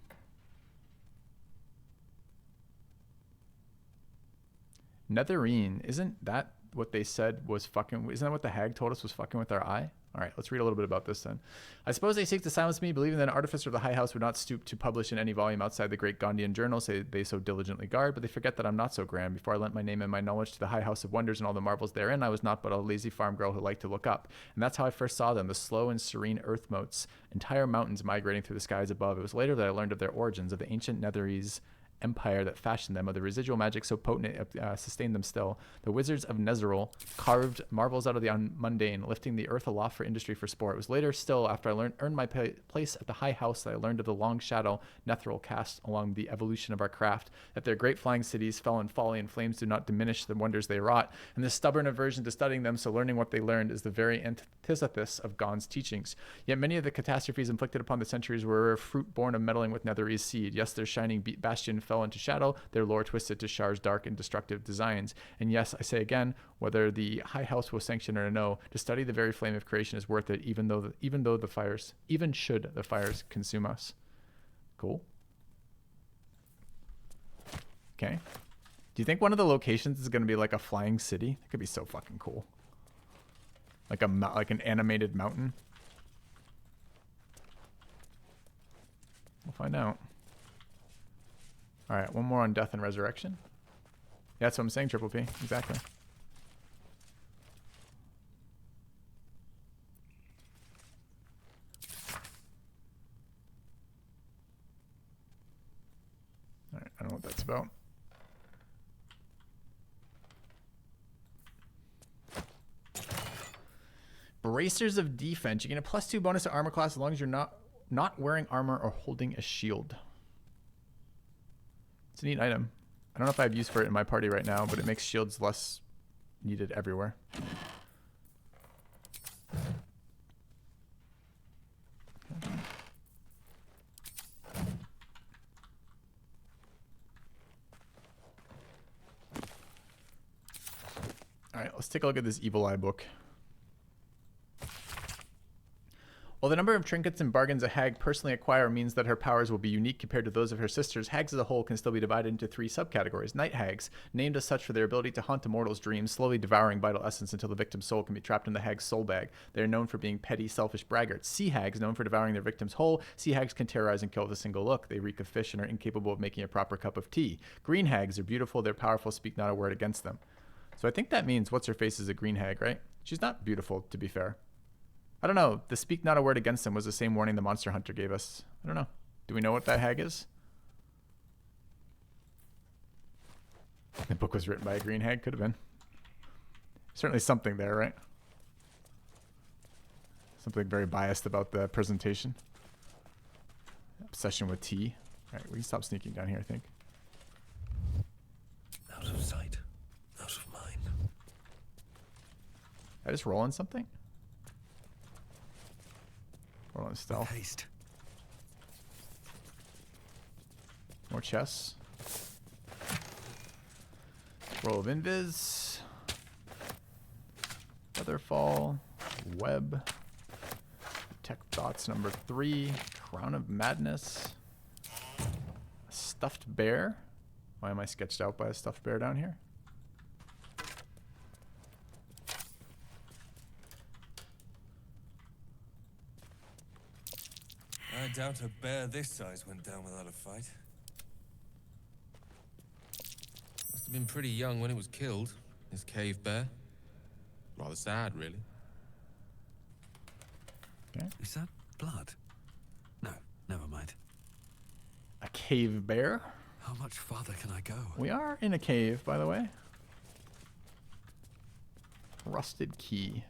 Netherine, isn't that what they said was fucking? Isn't that what the hag told us was fucking with our eye? All right, let's read a little bit about this then. I suppose they seek to silence me, believing that an artificer of the High House would not stoop to publish in any volume outside the great Gondian journal, say they so diligently guard, but they forget that I'm not so grand. Before I lent my name and my knowledge to the High House of Wonders and all the marvels therein, I was not but a lazy farm girl who liked to look up. And that's how I first saw them, the slow and serene earth motes, entire mountains migrating through the skies above. It was later that I learned of their origins, of the ancient Netherese empire that fashioned them, of the residual magic so potent it sustained them still. The wizards of Nezeril carved marvels out of the mundane, lifting the earth aloft for industry for sport. It was later still, after I earned my place at the High House, that I learned of the long shadow Netheril cast along the evolution of our craft, that their great flying cities fell in folly and flames do not diminish the wonders they wrought, and this stubborn aversion to studying them, so learning what they learned is the very antithesis of Gond's teachings. Yet many of the catastrophes inflicted upon the centuries were fruit born of meddling with Netherese seed. Yes, their shining bastion fell into shadow, their lore twisted to Shar's dark and destructive designs. And yes, I say again, whether the High House will sanction or no, to study the very flame of creation is worth it, even should the fires consume us. Cool. Okay. Do you think one of the locations is going to be like a flying city? That could be so fucking cool. Like an animated mountain. We'll find out. All right, one more on death and resurrection. Yeah, that's what I'm saying, Triple P. Exactly. All right, I don't know what that's about. Bracers of Defense. You get a +2 bonus to armor class as long as you're not wearing armor or holding a shield. It's a neat item. I don't know if I have use for it in my party right now, but it makes shields less needed everywhere. Okay. All right, let's take a look at this Evil Eye book. While the number of trinkets and bargains a hag personally acquire means that her powers will be unique compared to those of her sisters, hags as a whole can still be divided into 3 subcategories. Night hags, named as such for their ability to haunt a mortal's dreams, slowly devouring vital essence until the victim's soul can be trapped in the hag's soul bag. They are known for being petty, selfish braggarts. Sea hags, known for devouring their victims whole. Sea hags can terrorize and kill with a single look. They reek of fish and are incapable of making a proper cup of tea. Green hags are beautiful, they're powerful, speak not a word against them. So I think that means What's-Her-Face is a green hag, right? She's not beautiful, to be fair. I don't know. The speak not a word against them was the same warning the Monster Hunter gave us. I don't know. Do we know what that hag is? The book was written by a green hag. Could have been. Certainly something there, right? Something very biased about the presentation. Obsession with tea. All right, we can stop sneaking down here, I think. Out of sight. Out of mind. Did I just roll on something? Roll on stealth. Haste. More chests. Roll of invis. Featherfall. Web. Detect thoughts number 3. Crown of Madness. A stuffed bear. Why am I sketched out by a stuffed bear down here? I doubt a bear this size went down without a fight. Must have been pretty young when it was killed, this cave bear. Rather sad, really. Okay. Is that blood? No, cave bear. How much farther can I go? We are in a cave, by the way. Rusted key.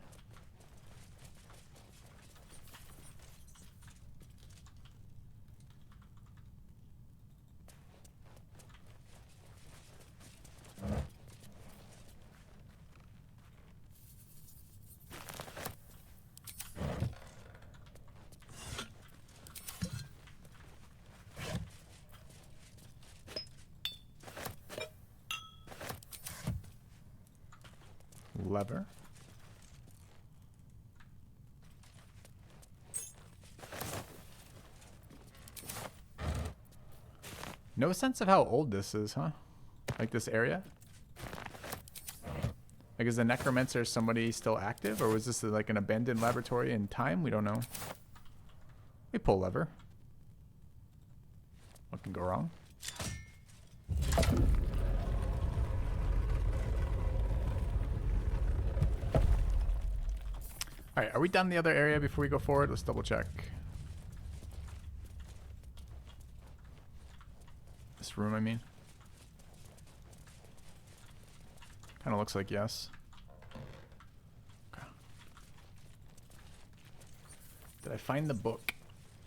Lever. No sense of how old this is, huh? Like this area? Like, is the necromancer somebody still active, or was this like an abandoned laboratory in time? We don't know. We pull lever. What can go wrong? Alright, are we done the other area before we go forward? Let's double check. This room, I mean. Kind of looks like yes. Okay. Did I find the book?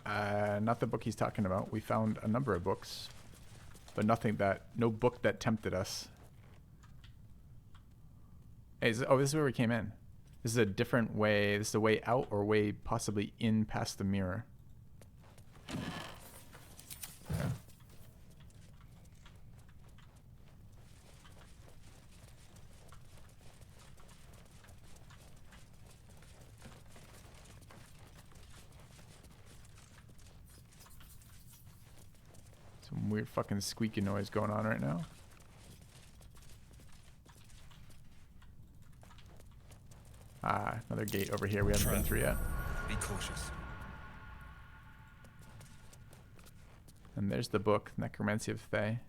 Not the book he's talking about. We found a number of books, but no book that tempted us. Hey, oh, this is where we came in. This is a different way. This is a way out or way possibly in past the mirror. Okay. Some weird fucking squeaky noise going on right now. Ah, another gate over here we haven't been through yet. Be cautious. And there's the book, Necromancy of Thay.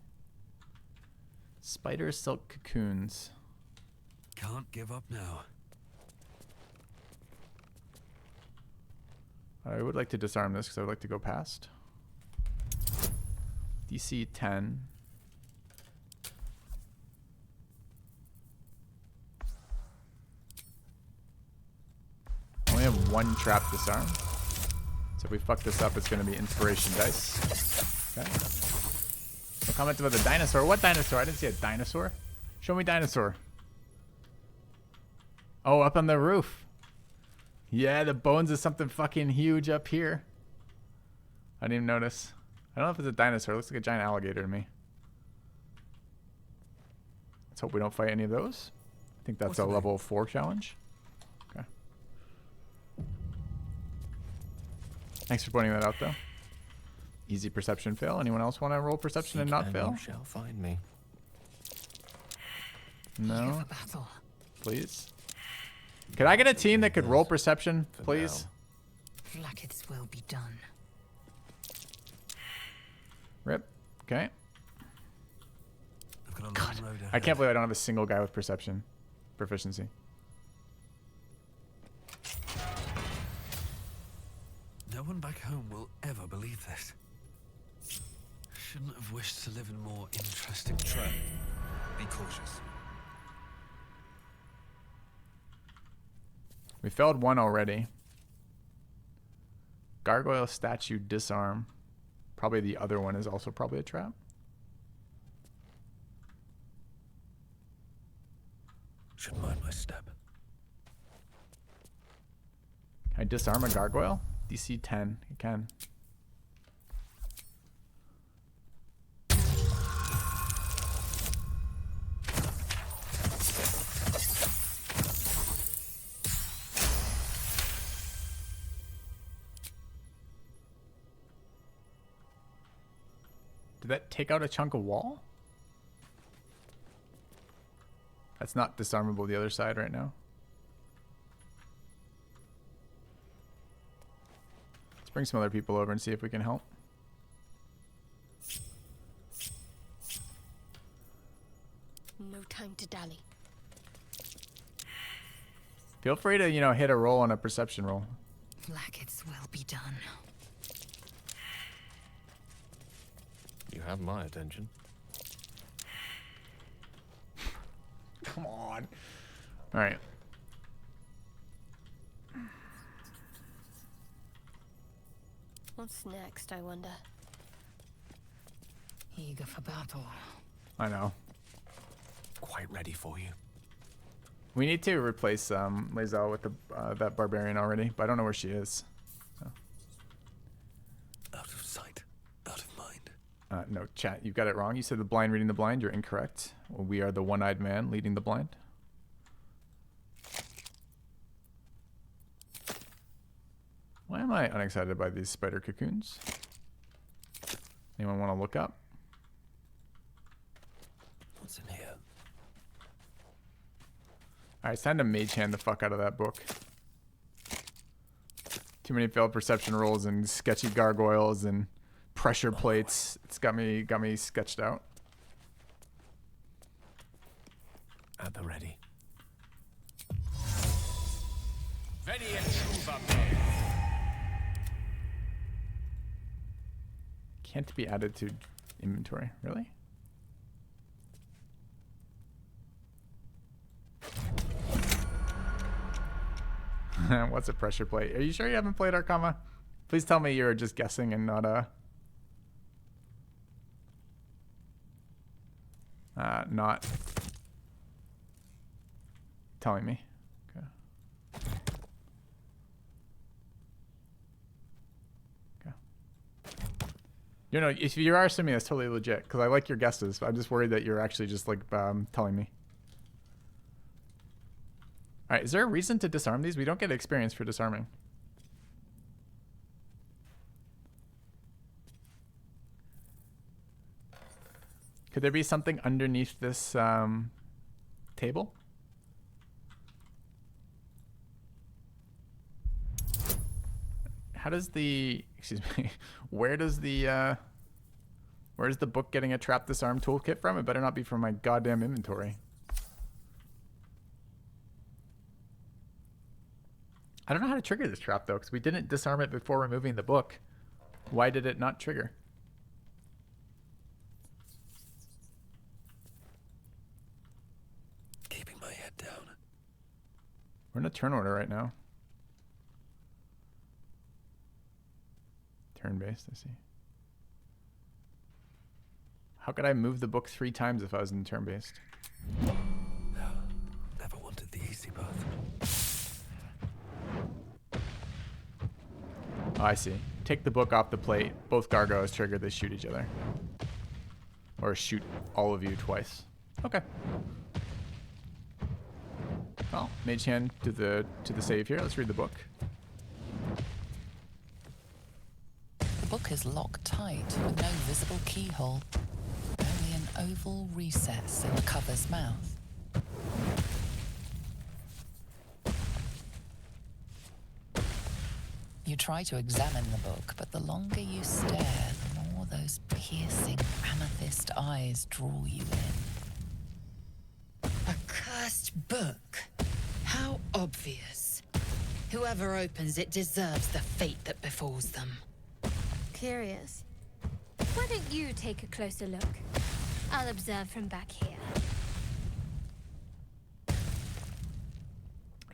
Spider silk cocoons. Can't give up now. I would like to disarm this because I would like to go past. DC 10. Only have one trap disarm. So if we fuck this up, it's going to be inspiration dice. Okay. No comments about the dinosaur. What dinosaur? I didn't see a dinosaur. Show me dinosaur. Oh, up on the roof. Yeah, the bones is something fucking huge up here. I didn't even notice. I don't know if it's a dinosaur. It looks like a giant alligator to me. Let's hope we don't fight any of those. I think that's a level 4 challenge. Okay. Thanks for pointing that out, though. Easy perception fail. Anyone else want to roll perception and not fail? You shall find me. No. Please. Could I get a team that could roll perception, please? Like its will be done. Rip. Okay. I've got a long road ahead. I can't believe I don't have a single guy with perception proficiency. No one back home will ever believe this. Shouldn't have wished to live in more interesting trap. Be cautious. We failed one already. Gargoyle statue disarm. Probably the other one is also probably a trap. Should mind my step. Can I disarm a gargoyle? DC 10. I can. Did that take out a chunk of wall? That's not disarmable the other side right now. Let's bring some other people over and see if we can help. No time to dally. Feel free to, hit a roll on a perception roll. Like its will be done. You You have my attention. Come on. All right. What's next, I wonder? Eager for battle. I know. Quite ready for you. We need to replace Lae'zel with the that barbarian already, but I don't know where she is. So. Out of sight, out of mind. No, chat, you got it wrong. You said the blind reading the blind. You're incorrect. Well, we are the one-eyed man leading the blind. Why am I unexcited by these spider cocoons? Anyone want to look up? What's in here? Alright, it's time to mage hand the fuck out of that book. Too many failed perception rolls and sketchy gargoyles and pressure plates. It's got me sketched out. At the ready. Can't be added to inventory, really? What's a pressure plate? Are you sure you haven't played Arcama? Please tell me you're just guessing and not not telling me. Okay. Okay. You know, if you are assuming that's totally legit, because I like your guesses. I'm just worried that you're actually just like telling me. All right, is there a reason to disarm these? We don't get experience for disarming. Could there be something underneath this table? How does the, excuse me, where's the book getting a trap disarm toolkit from? It better not be from my goddamn inventory. I don't know how to trigger this trap though, because we didn't disarm it before removing the book. Why did it not trigger? Keeping my head down. We're in a turn order right now. Turn-based, I see. How could I move the book 3 times if I was in turn-based? Never wanted the easy path. Oh, I see. Take the book off the plate. Both gargoyles trigger, they shoot each other. Or shoot all of you twice. Okay. Well, mage hand to the save here. Let's read the book. The book is locked tight with no visible keyhole. Only an oval recess in the cover's mouth. You try to examine the book, but the longer you stare, the more those piercing amethyst eyes draw you in. A cursed book? How obvious. Whoever opens it deserves the fate that befalls them. Curious. Why don't you take a closer look? I'll observe from back here.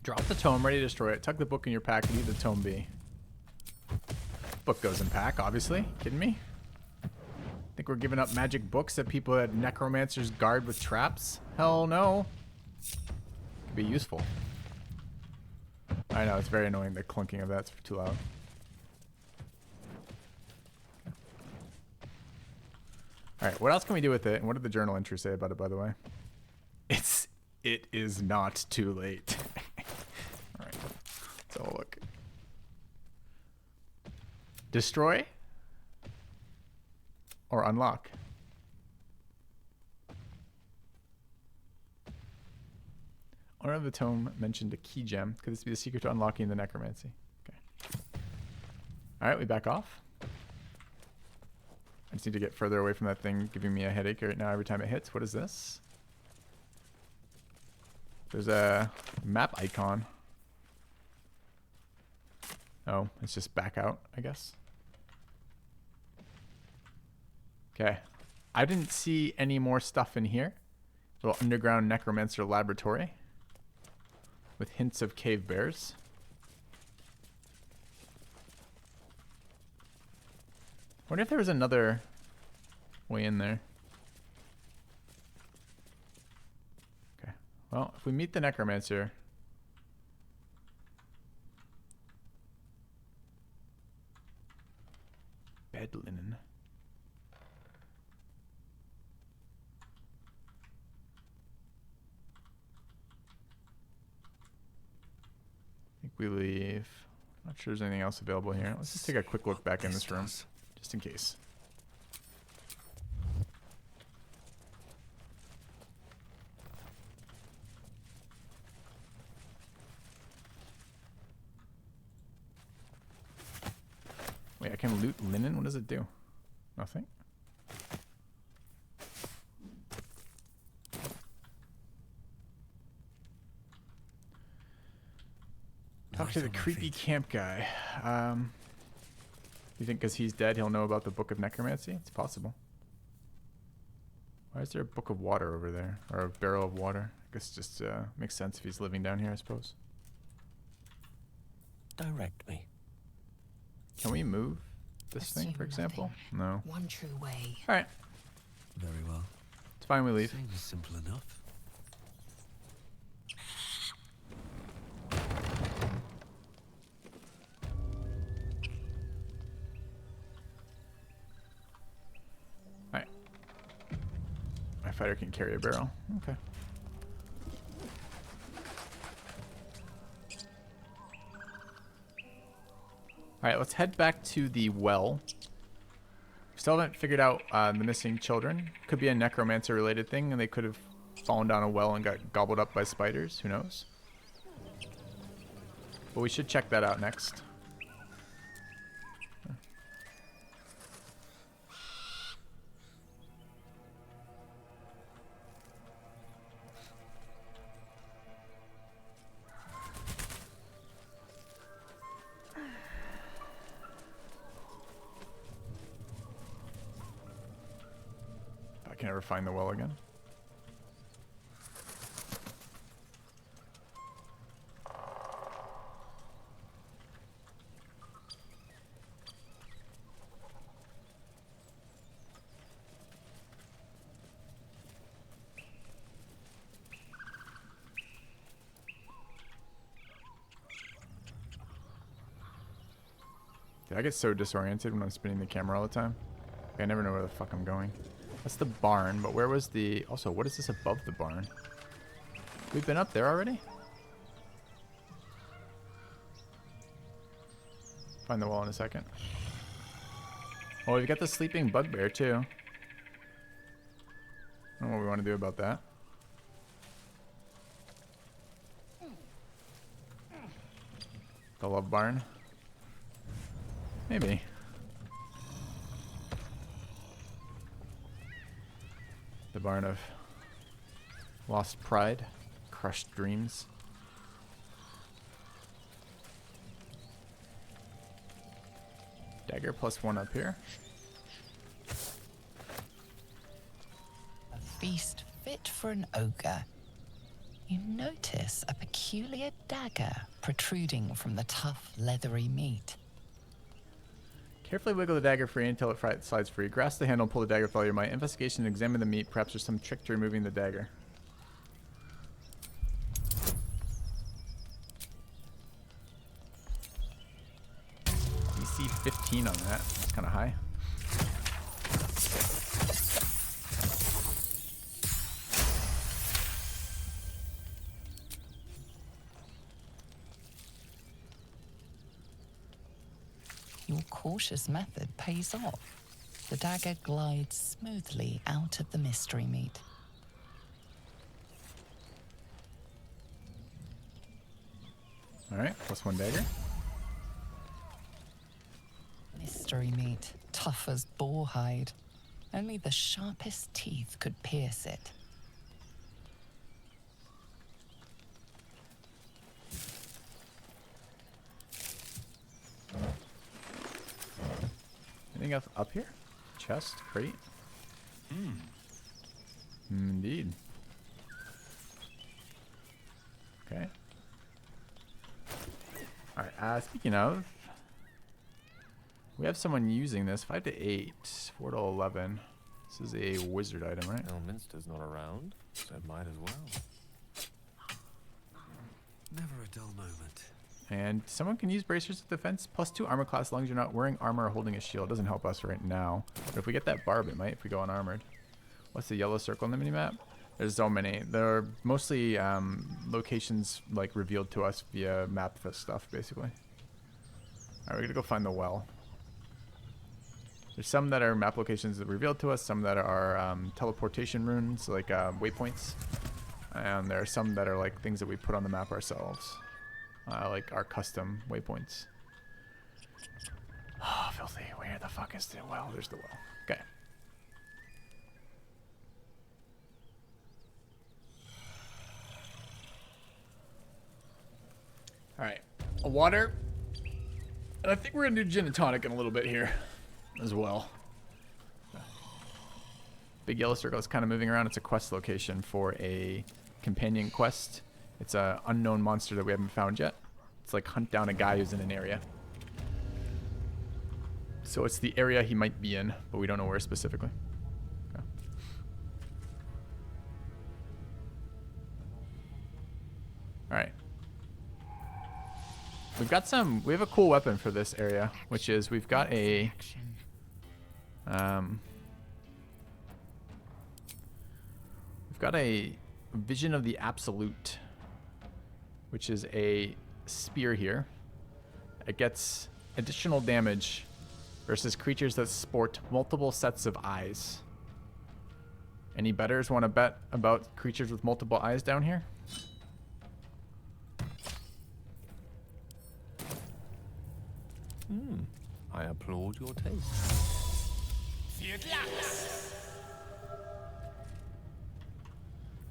Drop the tome, ready to destroy it. Tuck the book in your pack, leave the tome be. Book goes in pack, obviously. Kidding me? Think we're giving up magic books that people that necromancers guard with traps? Hell no. Could be useful. I know, it's very annoying, the clunking of that's too loud. Alright, what else can we do with it? And what did the journal entries say about it, by the way? It is not too late. Alright, let's have a look. Destroy or unlock? Owner of the tome mentioned a key gem. Could this be the secret to unlocking the necromancy? Okay. Alright, we back off. I just need to get further away from that thing giving me a headache right now every time it hits. What is this? There's a map icon. Oh, it's just back out, I guess. Okay, I didn't see any more stuff in here. Little underground necromancer laboratory with hints of cave bears. Wonder if there was another way in there. Okay. Well, if we meet the necromancer. Bed linen. I think we leave. Not sure there's anything else available here. Let's just take a quick look back in this room, just in case. Wait, I can loot linen? What does it do? Nothing? Talk to the creepy camp guy. You think because he's dead he'll know about the Book of Necromancy? It's possible. Why is there a book of water over there? Or a barrel of water? I guess just makes sense if he's living down here, I suppose. Direct me. Can we move this thing, for example? No. One true way. Alright. Very well. It's fine, we leave. Seems simple enough. Alright. My fighter can carry a barrel. Okay. Alright, let's head back to the well. Still haven't figured out the missing children. Could be a necromancer related thing, and they could have fallen down a well and got gobbled up by spiders. Who knows? But we should check that out next. I can never find the well again. I get so disoriented when I'm spinning the camera all the time. I never know where the fuck I'm going. That's the barn, but where was the... Also, what is this above the barn? We've been up there already? Find the wall in a second. Oh, we've got the sleeping bugbear, too. I don't know what we want to do about that. The love barn? Maybe. The barn of lost pride, crushed dreams. Dagger +1 up here. A feast fit for an ogre. You notice a peculiar dagger protruding from the tough, leathery meat. Carefully wiggle the dagger free until it slides free. Grasp the handle and pull the dagger with all your might. Investigation and examine the meat. Perhaps there's some trick to removing the dagger. DC 15 on that. That's kind of high. Your cautious method pays off. The dagger glides smoothly out of the mystery meat. Alright, +1 dagger. Mystery meat, tough as boar hide. Only the sharpest teeth could pierce it. Anything else up here? Chest, crate. Indeed. Okay. Alright, speaking of, we have someone using this. 5 to 8, 4 to 11. This is a wizard item, right? Elminster's not around, so it might as well. Never a dull moment. And someone can use bracers of defense. +2 armor class as long as you're not wearing armor or holding a shield. Doesn't help us right now. But if we get that barb, it might if we go unarmored. What's the yellow circle on the minimap? There's so many. They're mostly locations like revealed to us via map stuff, basically. Alright, we're gonna go find the well. There's some that are map locations that are revealed to us, some that are teleportation runes, like waypoints. And there are some that are like things that we put on the map ourselves. Like our custom waypoints. Oh, filthy. Where the fuck is the well? There's the well. Okay. Alright. A water. And I think we're going to do gin and tonic in a little bit here as well. Big yellow circle is kind of moving around. It's a quest location for a companion quest. It's an unknown monster that we haven't found yet. It's like hunt down a guy who's in an area. So it's the area he might be in, but we don't know where specifically. Okay. Alright. We have a cool weapon for this area, which is we've got a Vision of the Absolute, which is a spear here. It gets additional damage versus creatures that sport multiple sets of eyes. Any betters want to bet about creatures with multiple eyes down here? I applaud your taste.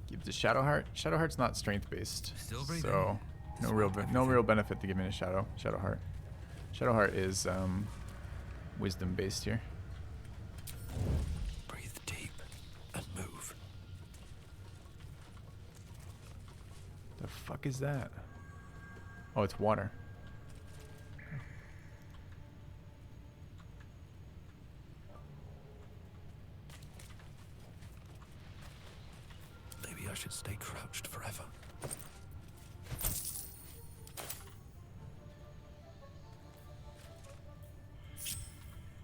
Give the Shadow Heart. Shadow Heart's not strength based, so no real benefit to giving a Shadow Heart. Shadow Heart is wisdom based here. Breathe deep and move. The fuck is that? Oh, it's water. Maybe I should stay crouched forever.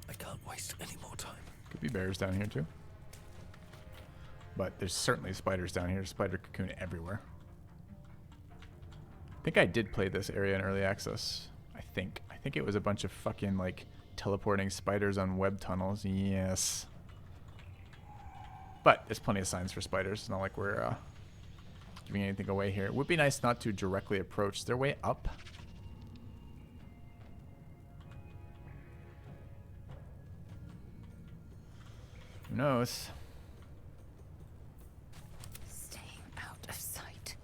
I can't waste any more time. Could be bears down here too. But there's certainly spiders down here. Spider cocoon everywhere. I think I did play this area in early access. I think it was a bunch of fucking like teleporting spiders on web tunnels. Yes. But there's plenty of signs for spiders. It's not like we're giving anything away here. It would be nice not to directly approach. Their way up. Who knows? Staying out of sight.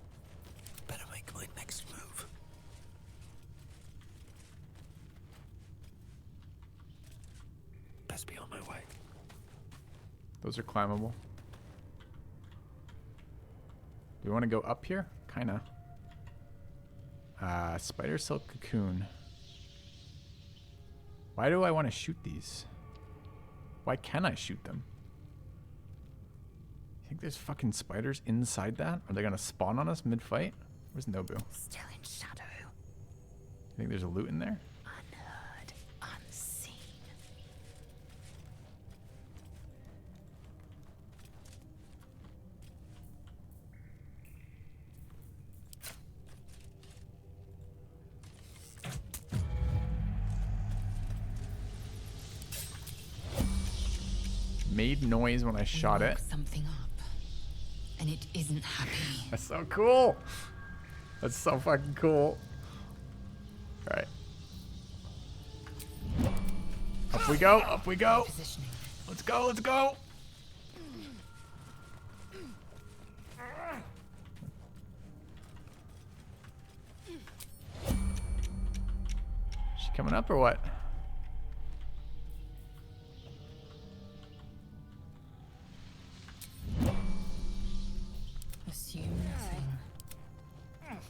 Better make my next move. Best be on my way. Those are climbable. Do we want to go up here? Kinda. Spider silk cocoon. Why do I want to shoot these? Why can I shoot them? You think there's fucking spiders inside that? Are they gonna spawn on us mid-fight? Where's Nobu? Still in shadow. You think there's a loot in there? Unheard, unseen. Made noise when I shot it. Something up, and it isn't happy. That's so cool. That's so fucking cool. All right. Up we go. Up we go. Let's go. Let's go. She coming up or what?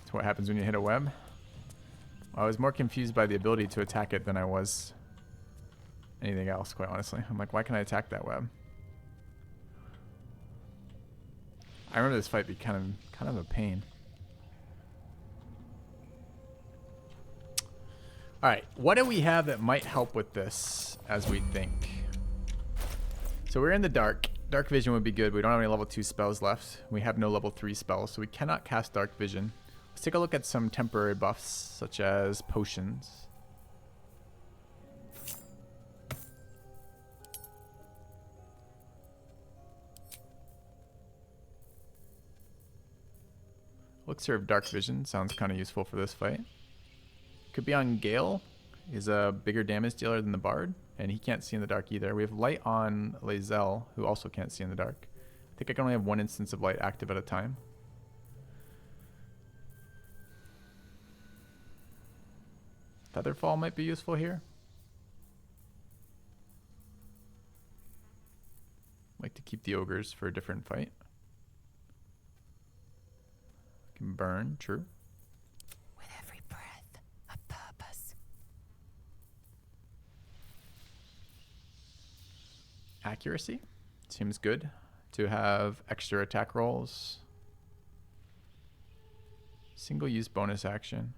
to what happens when you hit a web. I was more confused by the ability to attack it than I was anything else, quite honestly. I'm like, why can I attack that web? I remember this fight be kind of a pain. Alright, what do we have that might help with this as we think? So we're in the dark. Dark vision would be good. We don't have any level 2 spells left. We have no level 3 spells, so we cannot cast dark vision. Let's take a look at some temporary buffs, such as potions. Elixir of Dark Vision sounds kind of useful for this fight. Could be on Gale. He's a bigger damage dealer than the Bard, and he can't see in the dark either. We have Light on Lae'zel, who also can't see in the dark. I think I can only have one instance of light active at a time. Featherfall might be useful here. Like to keep the ogres for a different fight. Can burn, true. With every breath, a purpose. Accuracy seems good to have extra attack rolls. Single use bonus action.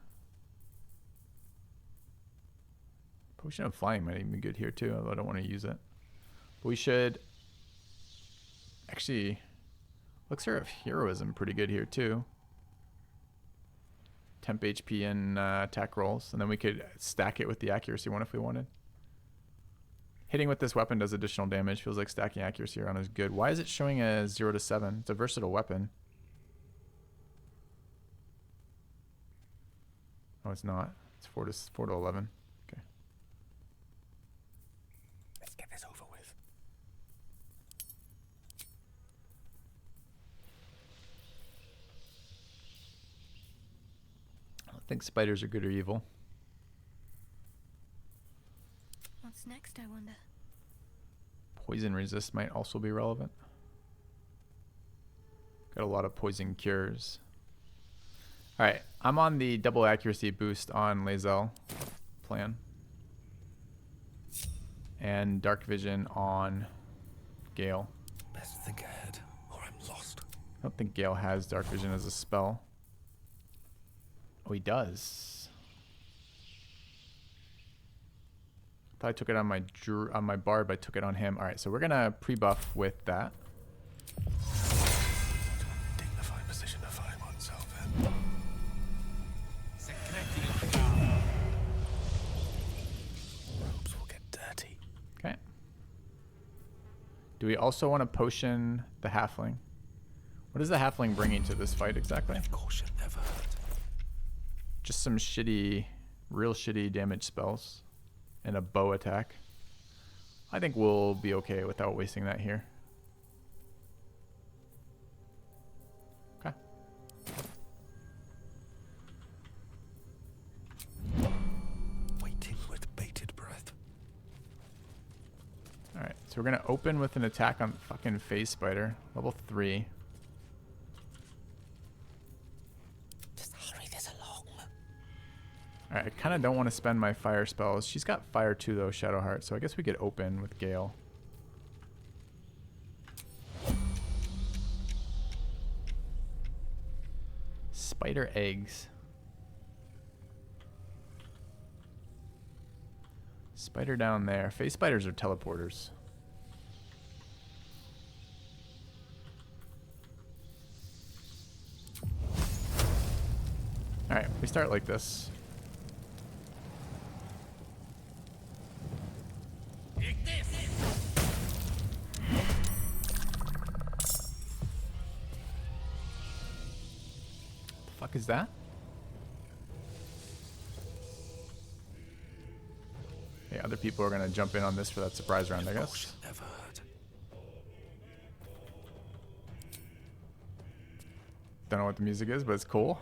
Potion of Flying might even be good here too, although I don't want to use it. But we should actually Elixir of Heroism pretty good here too. Temp HP and attack rolls, and then we could stack it with the accuracy one if we wanted. Hitting with this weapon does additional damage. Feels like stacking accuracy around is good. Why is it showing as 0 to 7? It's a versatile weapon. Oh, it's not. It's 4 to 11. Okay. Let's get this over with. I don't think spiders are good or evil. What's next, I wonder? Poison resist might also be relevant. Got a lot of poison cures. Alright, I'm on the double accuracy boost on Lae'zel plan. And dark vision on Gale. Best think ahead, or I'm lost. I don't think Gale has dark vision as a spell. Oh, he does. I thought I took it on my Bard, but I took it on him. All right, so we're gonna pre-buff with that. Dignified position to find oneself in. Robes will get dirty. Okay. Do we also want to potion the halfling? What is the halfling bringing to this fight exactly? Caution never hurt. Just some shitty, real shitty damage spells. And a bow attack. I think we'll be okay without wasting that here. Okay. Waiting with bated breath. Alright, so we're gonna open with an attack on fucking Phase Spider. Level 3. Just hurry this along. Alright, I kind of don't want to spend my fire spells. She's got fire too, though, Shadowheart, so I guess we could open with Gale. Spider eggs. Spider down there. Phase spiders are teleporters. Alright, we start like this. The fuck is that? Okay, other people are gonna jump in on this for that surprise round, I guess. Never hurt. Don't know what the music is, but it's cool.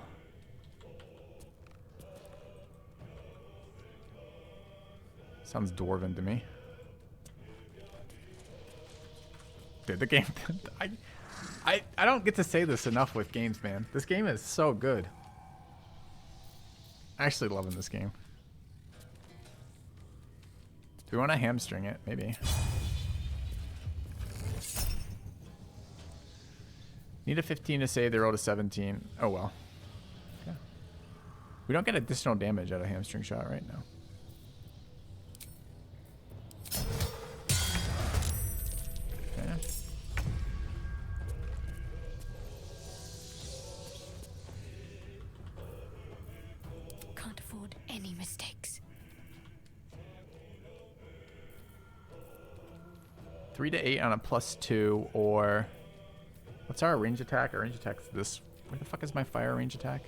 Sounds dwarven to me. Dude, the game... I don't get to say this enough with games, man. This game is so good. Actually loving this game. Do we want to hamstring it? Maybe. Need a 15 to save. They rolled a 17. Oh well. Okay. We don't get additional damage out of hamstring shot right now. Okay. Can't afford any mistakes. 3 to 8 on a +2, or what's our range attack? Our range attack's this. Where the fuck is my fire range attack?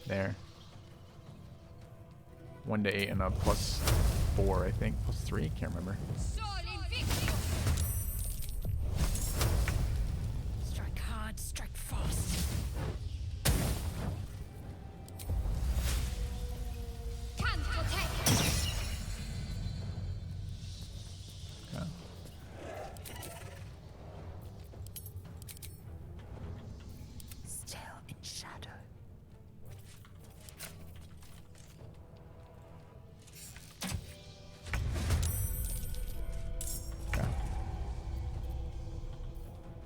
There. 1 to 8 and a +4, I think. +3? Can't remember. Strike hard, strike fast. Can protect. Okay. Still in shadow. Okay. I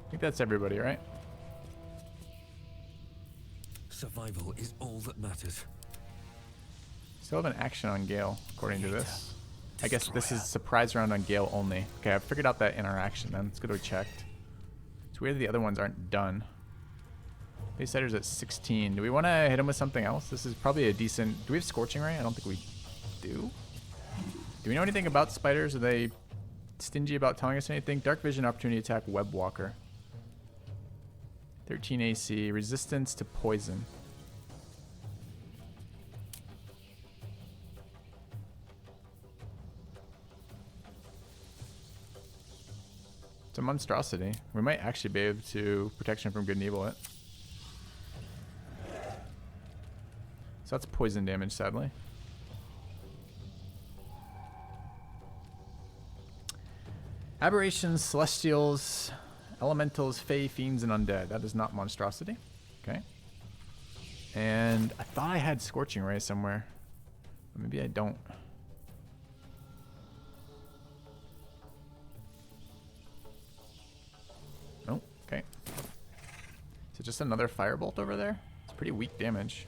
think that's everybody, right? Survival is all that matters. Still have an action on Gale, according to this. I guess this is surprise round on Gale only. Okay, I figured out that interaction then. Let's go to a checked. It's weird the other ones aren't done. Base setter's at 16. Do we want to hit him with something else? This is probably a decent... Do we have Scorching Ray? I don't think we do. Do we know anything about spiders? Are they stingy about telling us anything? Dark Vision, Opportunity Attack, Web Walker. 13 AC, Resistance to Poison. It's a monstrosity. We might actually be able to protection from good and evil it. So that's poison damage, sadly. Aberrations, Celestials, Elementals, Fae, Fiends, and Undead. That is not monstrosity. Okay. And I thought I had Scorching Ray somewhere. Maybe I don't. Oh, okay. Is it just another Firebolt over there? It's pretty weak damage.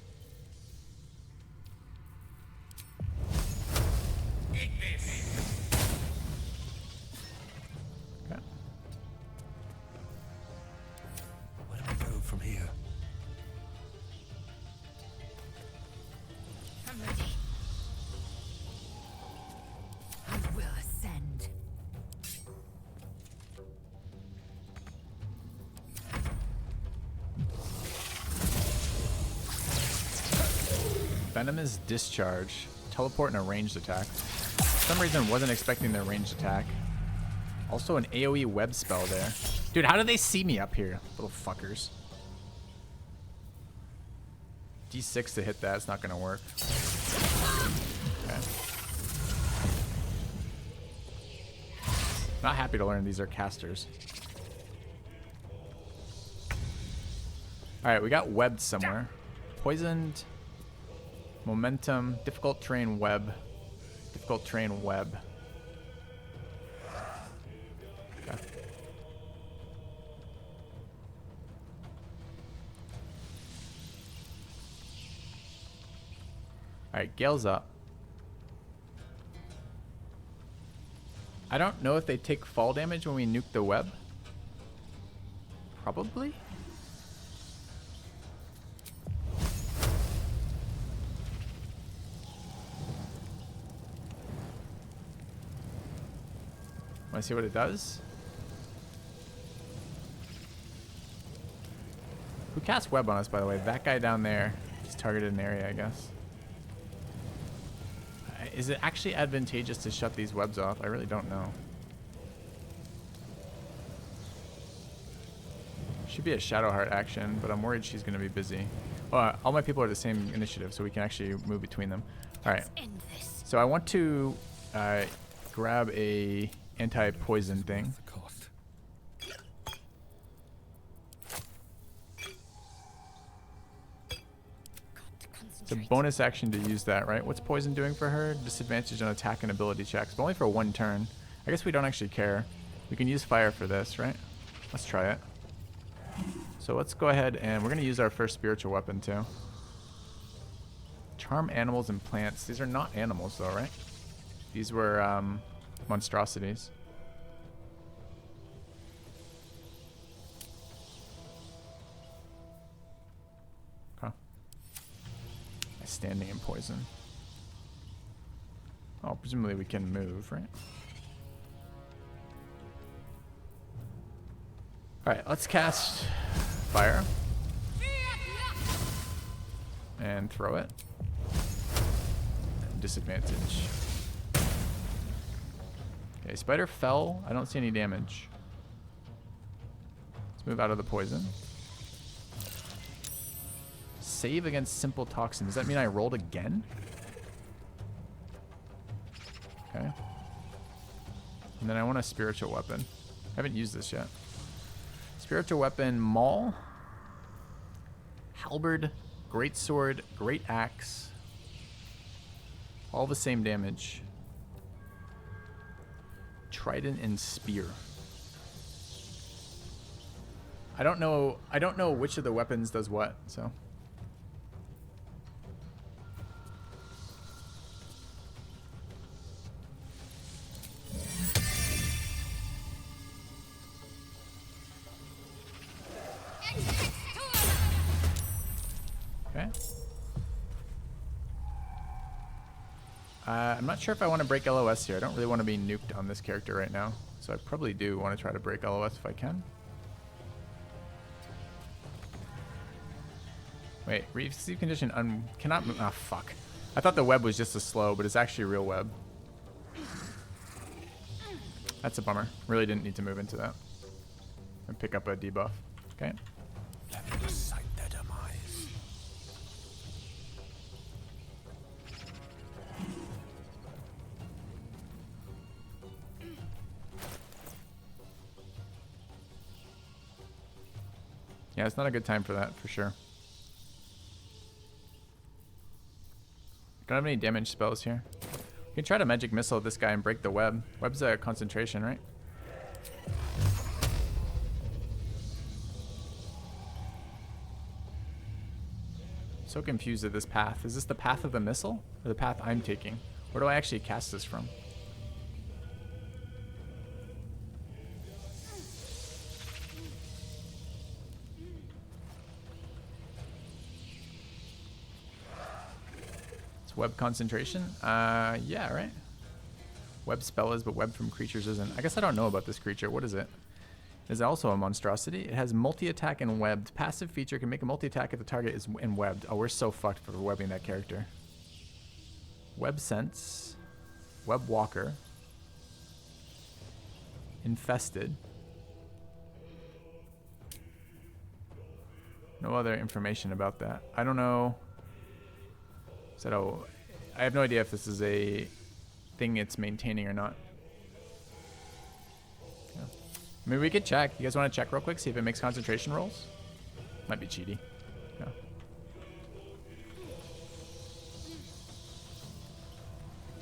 Okay. Where do we go from here? I'm ready. I will ascend. Venomous Discharge. Teleport and a ranged attack. For some reason wasn't expecting their ranged attack. Also an AoE web spell there. Dude, how do they see me up here? Little fuckers. D6 to hit that. It's not going to work. Okay. Not happy to learn these are casters. Alright, we got webbed somewhere. Poisoned. Momentum. Difficult terrain web. Difficult terrain web. Okay. Alright, Gale's up. I don't know if they take fall damage when we nuke the web. Probably. Want to see what it does? Who cast web on us, by the way? That guy down there just targeted an area, I guess. Is it actually advantageous to shut these webs off? I really don't know. Should be a Shadowheart action, but I'm worried she's going to be busy. Oh, all my people are the same initiative, so we can actually move between them. All right. So I want to grab a anti-poison thing. It's a bonus action to use that, right? What's poison doing for her? Disadvantage on attack and ability checks, but only for 1 turn. I guess we don't actually care. We can use fire for this, right? Let's try it. So let's go ahead and we're going to use our first spiritual weapon too. Charm animals and plants. These are not animals though, right? These were monstrosities. Okay. Standing in poison. Oh, presumably we can move, right? Alright, let's cast fire. And throw it. Disadvantage. Okay, spider fell. I don't see any damage. Let's move out of the poison. Save against simple toxin. Does that mean I rolled again? Okay. And then I want a spiritual weapon. I haven't used this yet. Spiritual weapon, maul, halberd, greatsword, great axe. All the same damage. Trident and spear. I don't know which of the weapons does what, so. Okay. I'm not sure if I want to break LOS here. I don't really want to be nuked on this character right now. So I probably do want to try to break LOS if I can. Wait, receive condition cannot move. Ah, fuck. I thought the web was just a slow, but it's actually a real web. That's a bummer. Really didn't need to move into that. And pick up a debuff. Okay. Let me recite their demise. Yeah, it's not a good time for that, for sure. Don't have any damage spells here. We can try to magic missile this guy and break the web. Web's a concentration, right? So confused at this path. Is this the path of the missile or the path I'm taking? Where do I actually cast this from? It's web concentration? Yeah, right? Web spell is, but web from creatures isn't. I guess I don't know about this creature. What is it? Is also a monstrosity. It has multi-attack and webbed. Passive feature can make a multi-attack if the target is in webbed. Oh, we're so fucked for webbing that character. Web sense. Web walker. Infested. No other information about that. I don't know. So I have no idea if this is a thing it's maintaining or not. I mean, we could check. You guys want to check real quick? See if it makes concentration rolls? Might be cheaty. Yeah.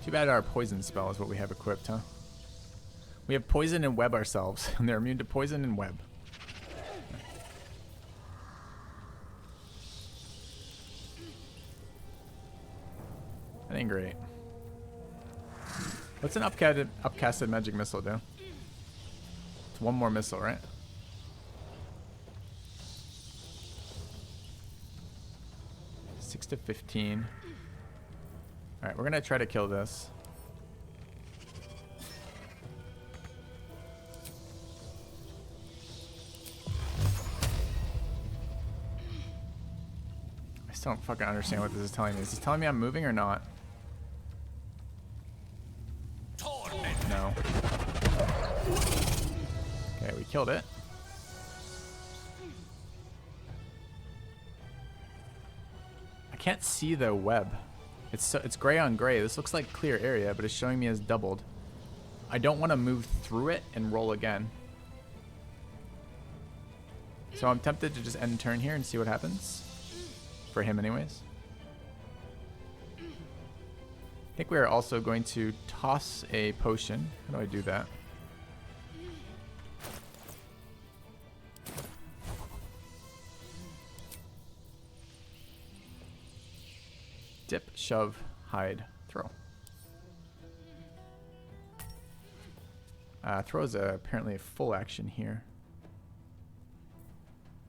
Too bad our poison spell is what we have equipped, huh? We have poison and web ourselves, and they're immune to poison and web. That ain't great. What's an upcasted magic missile do? It's one more missile, right? Six to 15. All right, we're gonna try to kill this. I still don't fucking understand what this is telling me. Is this telling me I'm moving or not? No. Okay, we killed it. I can't see the web. It's gray on gray. This looks like clear area, but it's showing me as doubled. I don't want to move through it and roll again. So I'm tempted to just end turn here and see what happens. For him anyways. think we are also going to toss a potion. How do I do that? Dip, shove, hide, throw. Throw is apparently a full action here.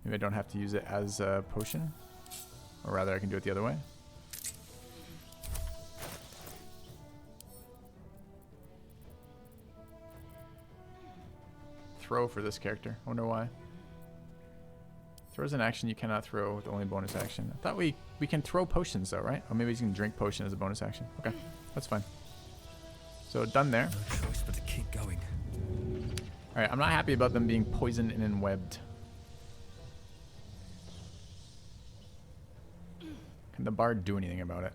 Maybe I don't have to use it as a potion. Or rather, I can do it the other way. Throw for this character. I wonder why. Throw is an action you cannot throw with only bonus action. I thought we can throw potions though, right? Or maybe you can drink potion as a bonus action. Okay, that's fine. So done there. No choice but to keep going. Alright, I'm not happy about them being poisoned and enwebbed. Can the bard do anything about it?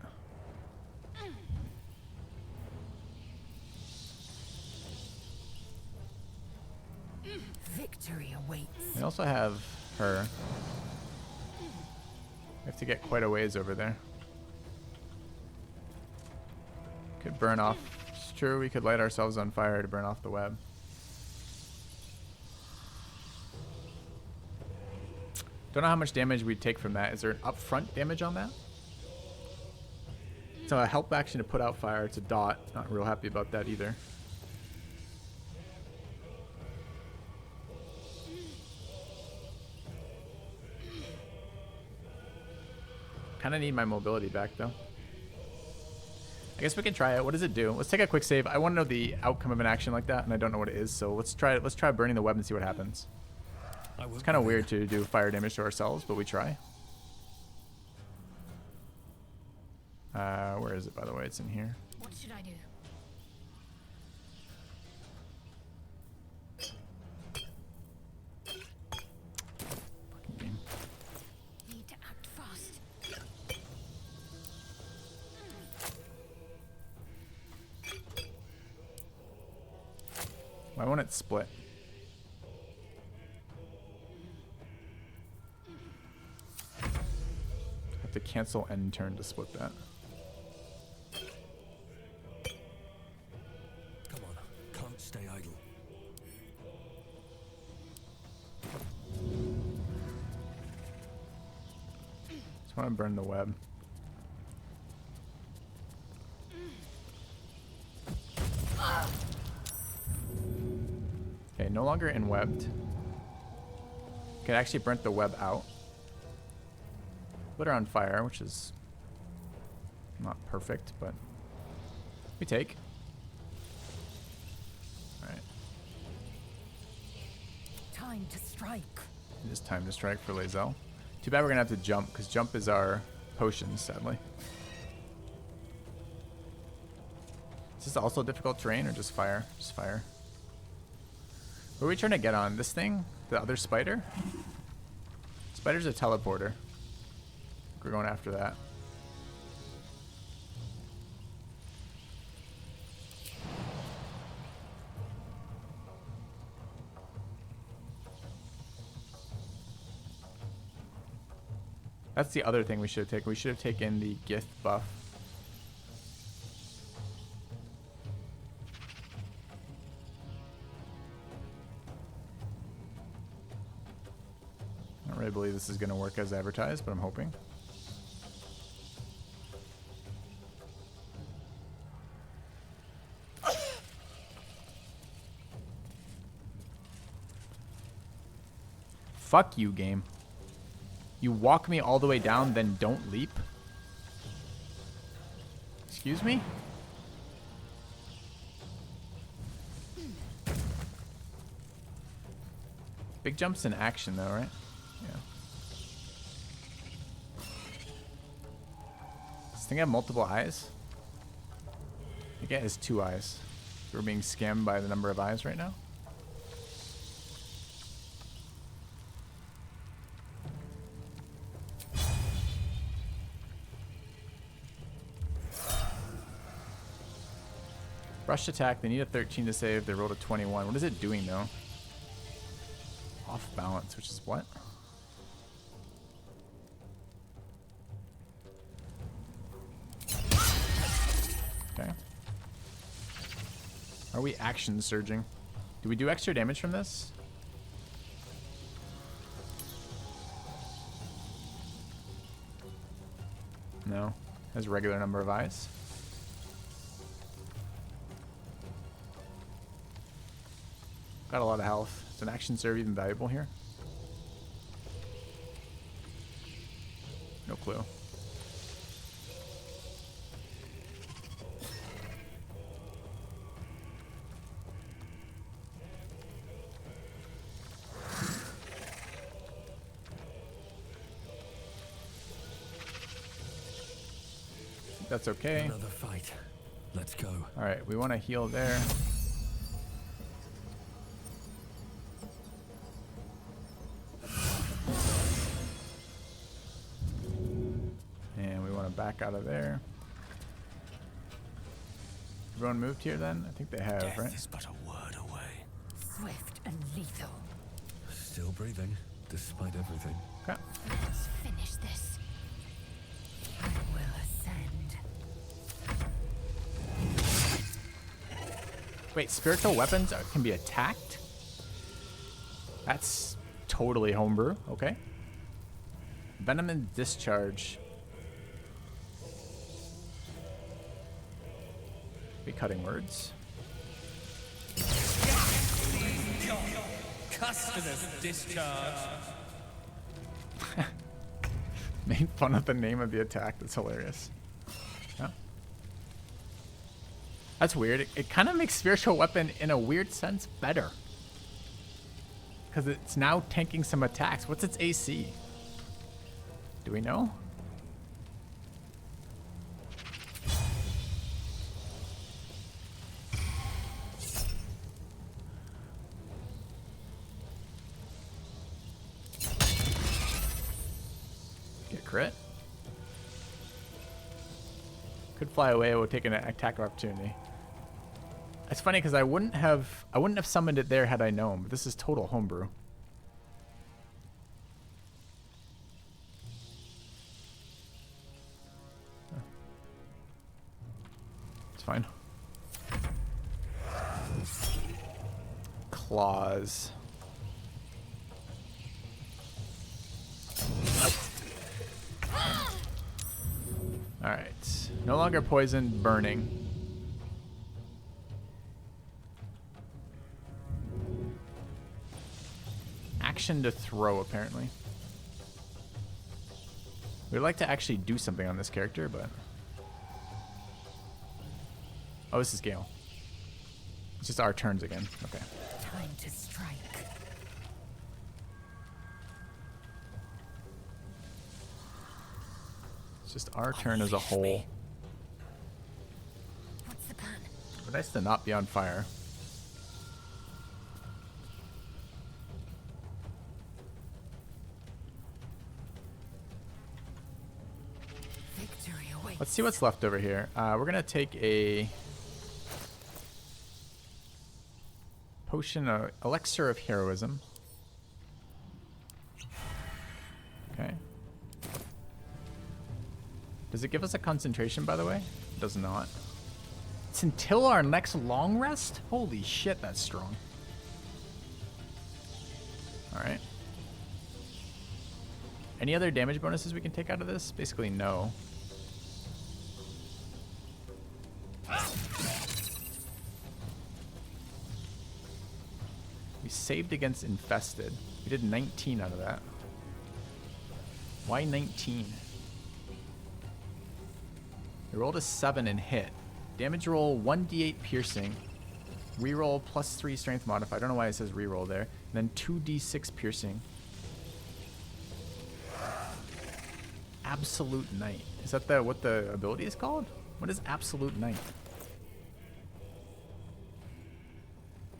Victory awaits. We also have her. We have to get quite a ways over there. Could burn off. It's true, we could light ourselves on fire to burn off the web. Don't know how much damage we'd take from that. Is there an upfront damage on that? So a help action to put out fire. It's a dot. Not real happy about that either. Kind of need my mobility back though. I guess we can try it. What does it do? Let's take a quick save. I want to know the outcome of an action like that, and I don't know what it is. So let's try it. Let's try burning the web and see what happens. It's kind of weird to do fire damage to ourselves, but we try. Where is it, by the way? It's in here. What should I do? Fucking game. Need to act fast. Why won't it split? Have to cancel end turn to split that. Come on, can't stay idle. Just want to burn the web. Okay, no longer enwebbed. Could actually burn the web out. Put her on fire, which is not perfect, but we take. Alright. Time to strike. It is time to strike for Lae'zel. Too bad we're gonna have to jump, because jump is our potion, sadly. Is this also difficult terrain or just fire? Just fire. What are we trying to get on? This thing? The other spider? Spider's a teleporter. We're going after that. That's the other thing we should have taken. We should have taken the Gith buff. I don't really believe this is going to work as advertised, but I'm hoping. Fuck you, game. You walk me all the way down, then don't leap? Excuse me? Big jump's in action though, right? Yeah. Does this thing have multiple eyes? I think it has 2 eyes. We're being scammed by the number of eyes right now. Rushed attack, they need a 13 to save, they rolled a 21. What is it doing though? Off balance, which is what? Okay. Are we action surging? Do we do extra damage from this? No. Has a regular number of eyes. Got a lot of health. Is an action serve even valuable here? No clue. That's okay. Another fight. Let's go. All right, we want to heal there. And we want to back out of there. Everyone moved here then? I think they have, Death right? is but a word away. Swift and lethal. Still breathing, despite everything. Okay. Let's finish this. I will ascend. Wait, spiritual weapons can be attacked? That's totally homebrew. Okay. Venom and discharge. Be cutting words. Customers discharge. Made fun of the name of the attack. That's hilarious. Yeah. That's weird. It kind of makes spiritual weapon in a weird sense better. Because it's now tanking some attacks. What's its AC? Do we know? Get crit. Could fly away. We'll take an attack of opportunity. It's funny because I wouldn't have summoned it there had I known. But this is total homebrew. It's fine. Claws. Alright. No longer poisoned, burning. Action to throw, apparently. We'd like to actually do something on this character, but... Oh, this is Gale. It's just our turns again. Okay. Time to strike. It's just our turn as a whole. What's the plan? But nice to not be on fire. Victory awaits. Let's see what's left over here. We're gonna take a potion, elixir of heroism. Okay. Does it give us a concentration, by the way? It does not. It's until our next long rest? Holy shit, that's strong. Alright. Any other damage bonuses we can take out of this? Basically, no. We saved against infested. We did 19 out of that. Why 19? We rolled a 7 and hit. Damage roll 1d8 piercing. Reroll +3 strength modifier. I don't know why it says reroll there. And then 2d6 piercing. Absolute Night. Is that what the ability is called? What is Absolute Night?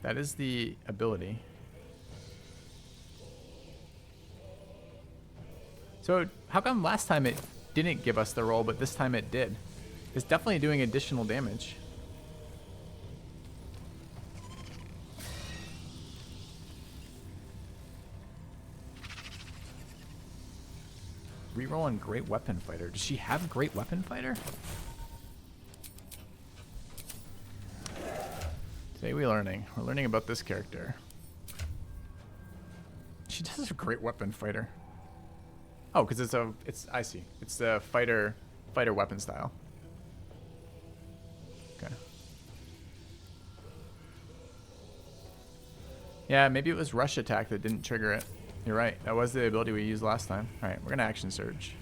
That is the ability. So how come last time it didn't give us the roll, but this time it did? It's definitely doing additional damage. Reroll on Great Weapon Fighter. Does she have Great Weapon Fighter? Today we're learning about this character. She does a great weapon fighter. Oh, because I see. It's the fighter weapon style. Okay. Yeah, maybe it was rush attack that didn't trigger it. You're right. That was the ability we used last time. All right, we're gonna action surge.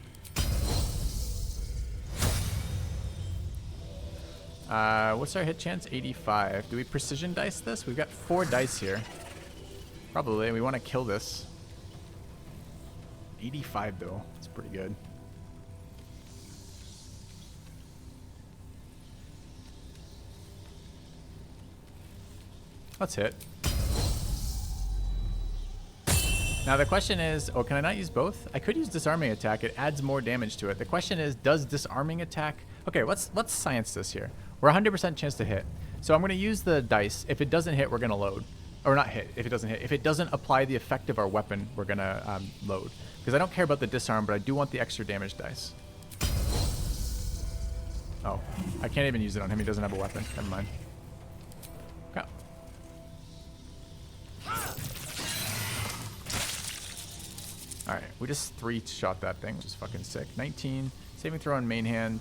What's our hit chance? 85. Do we precision dice this? We've got 4 dice here. Probably. We want to kill this. 85 though. It's pretty good. Let's hit. Now the question is, oh, can I not use both? I could use disarming attack. It adds more damage to it. The question is, does disarming attack... Okay, let's science this here. We're 100% chance to hit. So I'm going to use the dice. If it doesn't hit, we're going to load. Or not hit, if it doesn't hit. If it doesn't apply the effect of our weapon, we're going to load. Because I don't care about the disarm, but I do want the extra damage dice. Oh, I can't even use it on him. He doesn't have a weapon. Never mind. Okay. Alright, we just 3-shot that thing, which is fucking sick. 19. Saving throw on main hand.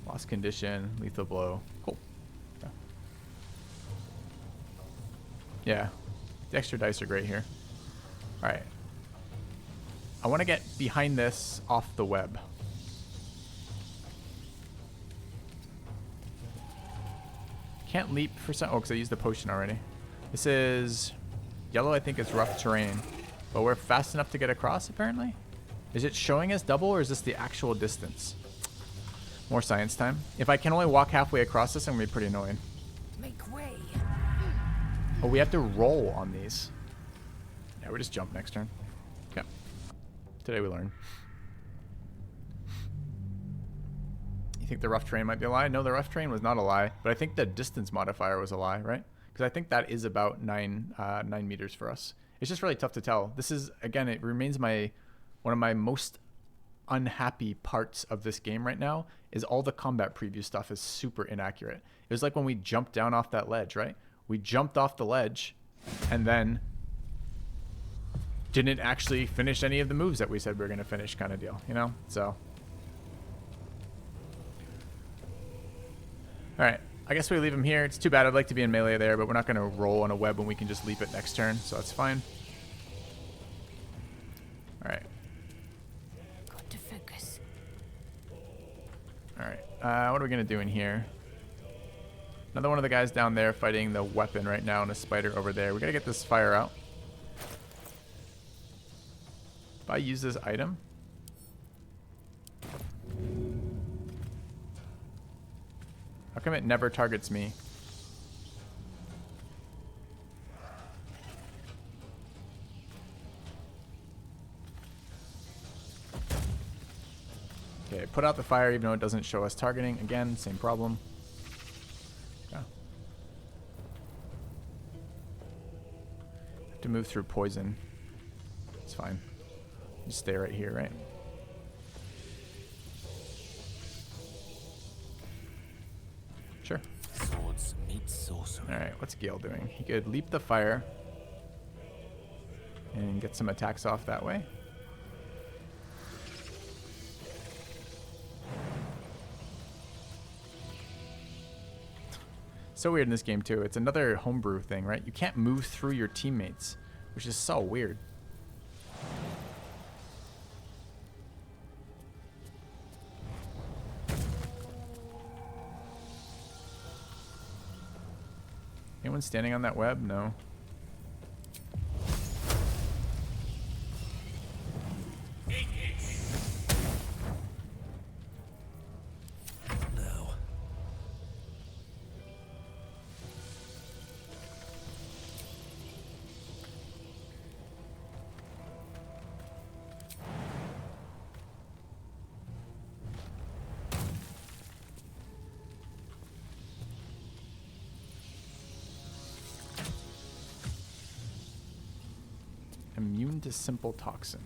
Lost condition. Lethal blow. Cool. Okay. Yeah. The extra dice are great here. Alright. I want to get behind this off the web. Can't leap for some... Oh, because I used the potion already. This is... Yellow, I think, is rough terrain. But we're fast enough to get across, apparently. Is it showing us double, or is this the actual distance? More science time. If I can only walk halfway across this, I'm going to be pretty annoying. Make way. Oh, we have to roll on these. Yeah, we just jump next turn. Okay. Today we learn. You think the rough terrain might be a lie? No, the rough terrain was not a lie. But I think the distance modifier was a lie, right? Because I think that is about 9 meters for us. It's just really tough to tell. This is, again, it remains one of my most unhappy parts of this game right now is all the combat preview stuff is super inaccurate. It was like when we jumped down off that ledge, right? We jumped off the ledge and then didn't actually finish any of the moves that we said we were going to finish, kind of deal, you know? So. All right. I guess we leave him here. It's too bad. I'd like to be in melee there, but we're not going to roll on a web when we can just leap it next turn, so that's fine. All right. Got to focus. All right. What are we going to do in here? Another one of the guys down there fighting the weapon right now and a spider over there. We got to get this fire out. If I use this item... How come it never targets me? Okay, put out the fire even though it doesn't show us targeting. Again, same problem. Okay. Have to move through poison. It's fine. Just stay right here, right? Sure. Swords meet sorcery. All right, what's Gale doing? He could leap the fire and get some attacks off that way. So weird in this game too. It's another homebrew thing, right? You can't move through your teammates, which is so weird. Anyone standing on that web? No. No. Immune to simple toxin.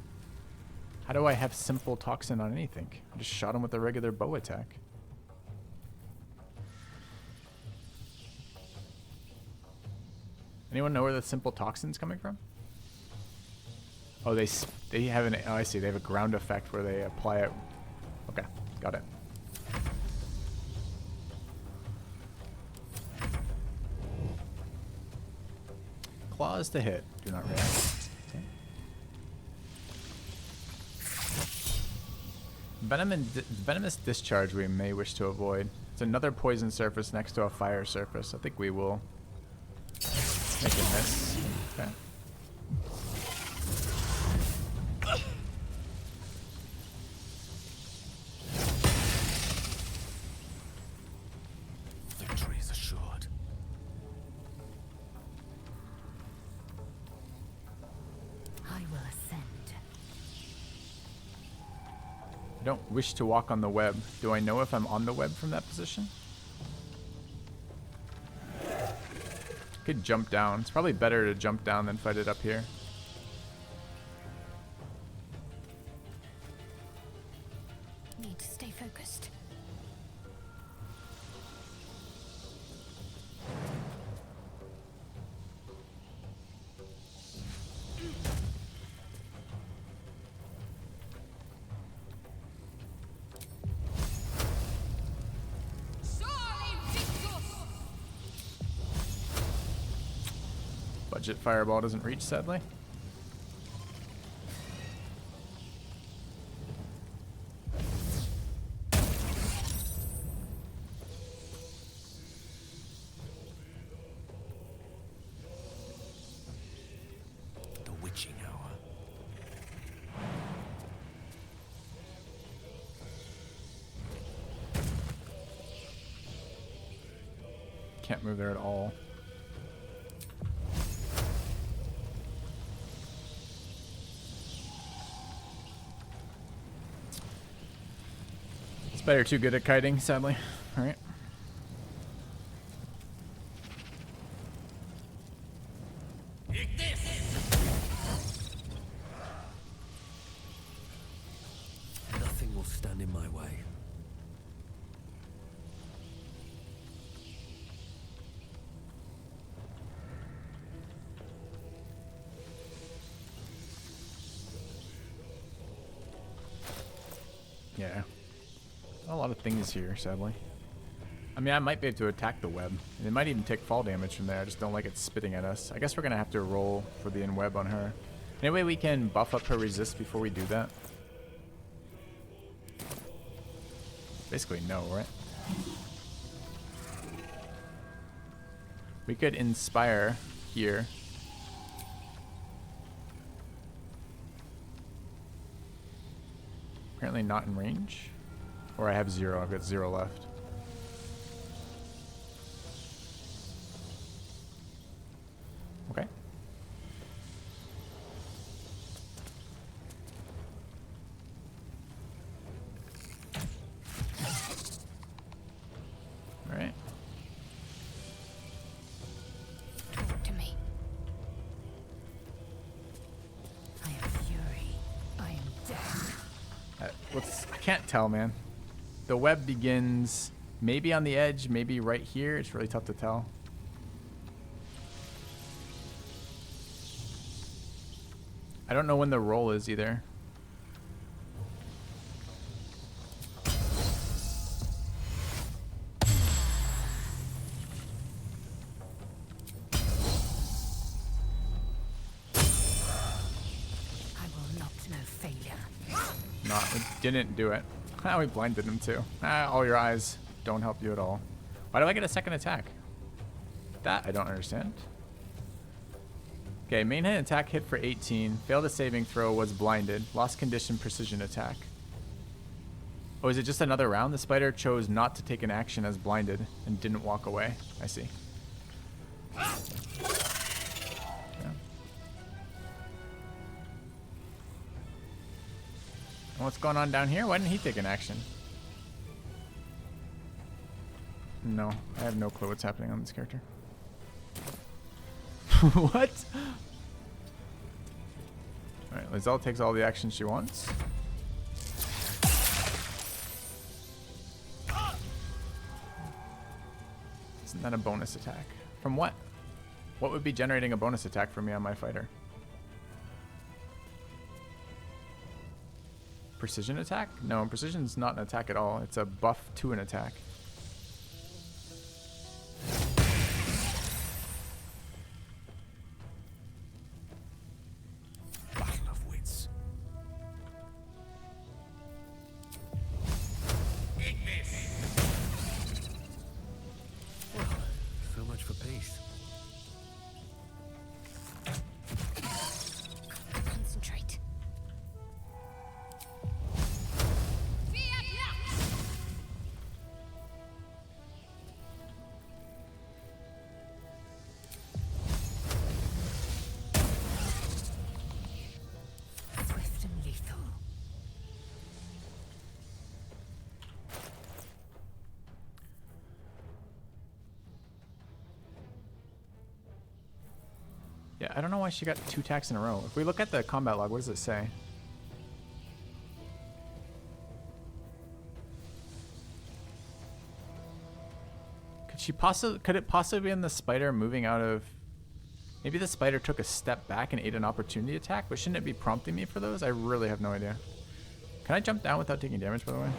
How do I have simple toxin on anything? I just shot him with a regular bow attack. Anyone know where the simple toxin's coming from? Oh, they have an, oh, I see. They have a ground effect where they apply it. Okay, got it. Claws to hit. Do not react. Okay. Venomous discharge we may wish to avoid. It's another poison surface next to a fire surface. I think we will make a miss. Okay. Victory is assured. I will ascend. I don't wish to walk on the web. Do I know if I'm on the web from that position? Could jump down. It's probably better to jump down than fight it up here. Need to stay focused. Budget fireball doesn't reach, sadly. The witching hour. Can't move there at all. Spider too good at kiting, sadly. Alright. Nothing will stand in my way. Yeah. A lot of things here, sadly. I mean, I might be able to attack the web. And it might even take fall damage from there. I just don't like it spitting at us. I guess we're going to have to roll for the in-web on her. Any way we can buff up her resist before we do that? Basically, no, right? We could inspire here. Apparently not in range. Or I have 0. I've got 0 left. Okay. All right. Talk to me. I am fury. I am death. I can't tell, man. The web begins maybe on the edge, maybe right here. It's really tough to tell. I don't know when the roll is either. I will not know failure. No, it didn't do it. We blinded him too. All your eyes don't help you at all. Why do I get a second attack? That I don't understand. Okay, main hand attack hit for 18. Failed a saving throw, was blinded. Lost condition, precision attack. Oh, is it just another round? The spider chose not to take an action as blinded and didn't walk away. I see. Yeah. And what's going on down here? Why didn't he take an action? No, I have no clue what's happening on this character. What? Alright, Lizelle takes all the action she wants. Isn't that a bonus attack? From what? What would be generating a bonus attack for me on my fighter? Precision attack? No, precision's not an attack at all. It's a buff to an attack. Battle of wits. So much for peace. Concentrate. Swift and lethal. Yeah, I don't know why she got 2 attacks in a row. If we look at the combat log, what does it say? Could it possibly be in the spider moving out of... Maybe the spider took a step back and ate an opportunity attack, but shouldn't it be prompting me for those? I really have no idea. Can I jump down without taking damage, by the way?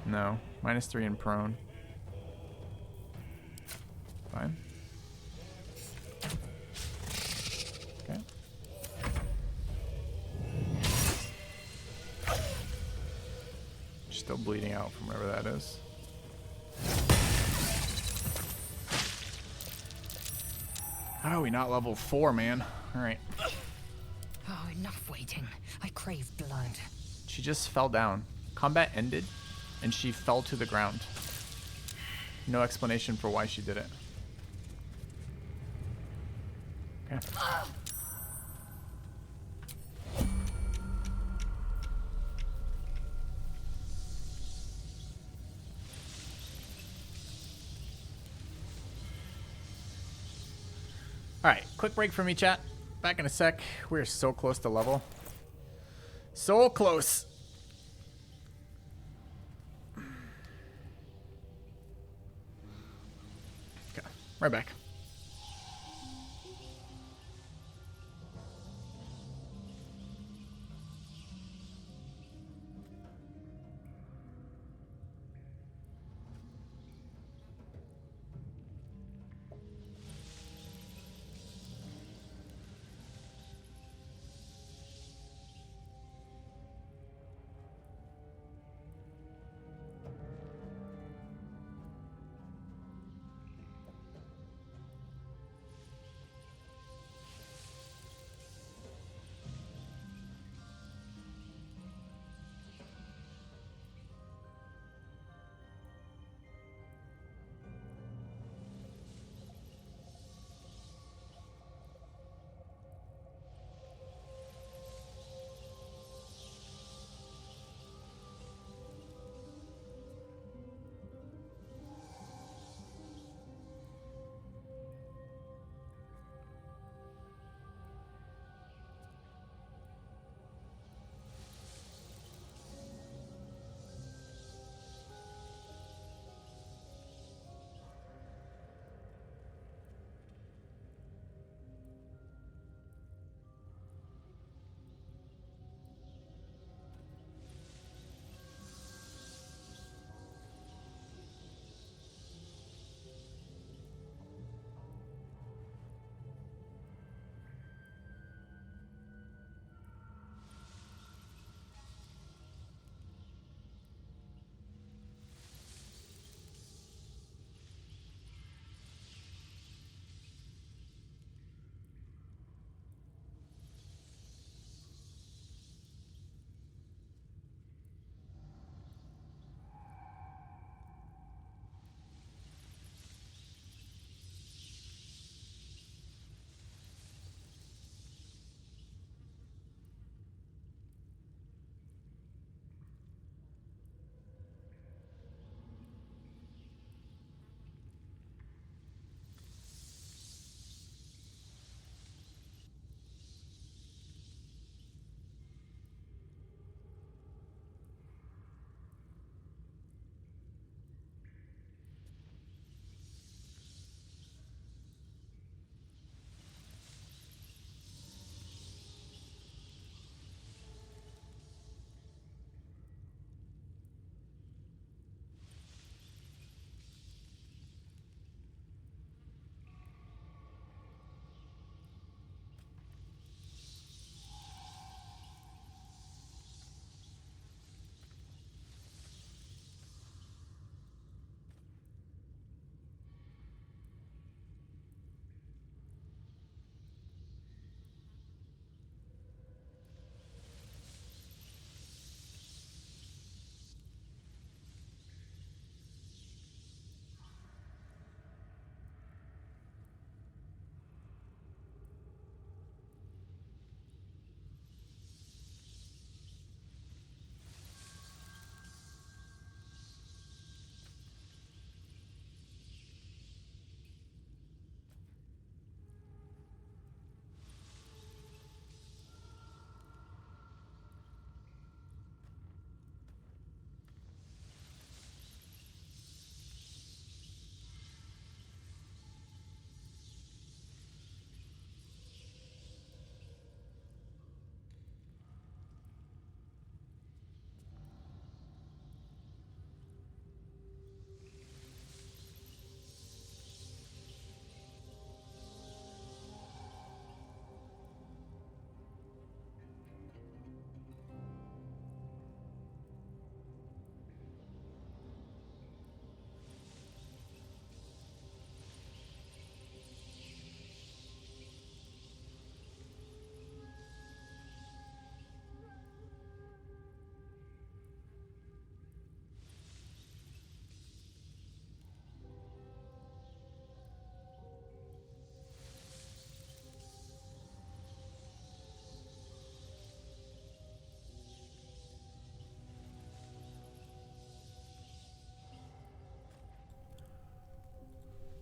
No. -3 in prone. Fine. Okay. Still bleeding out from wherever that is. How are we not level 4, man? Alright. Oh, enough waiting. I crave blood. She just fell down. Combat ended, and she fell to the ground. No explanation for why she did it. Okay. Alright, quick break from me, chat. Back in a sec. We're so close to level. So close. Okay, right back.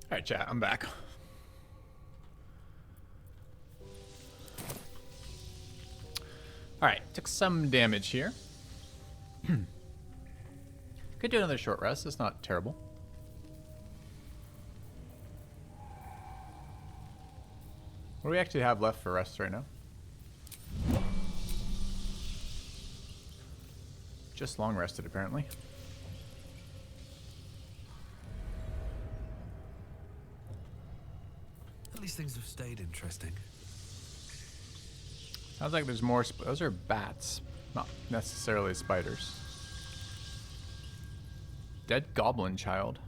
Alright, chat, I'm back. Alright, took some damage here. Could do another short rest, it's not terrible. What do we actually have left for rest right now? Just long rested, apparently. At least things have stayed interesting. Sounds like there's more. Those are bats, not necessarily spiders. Dead goblin child.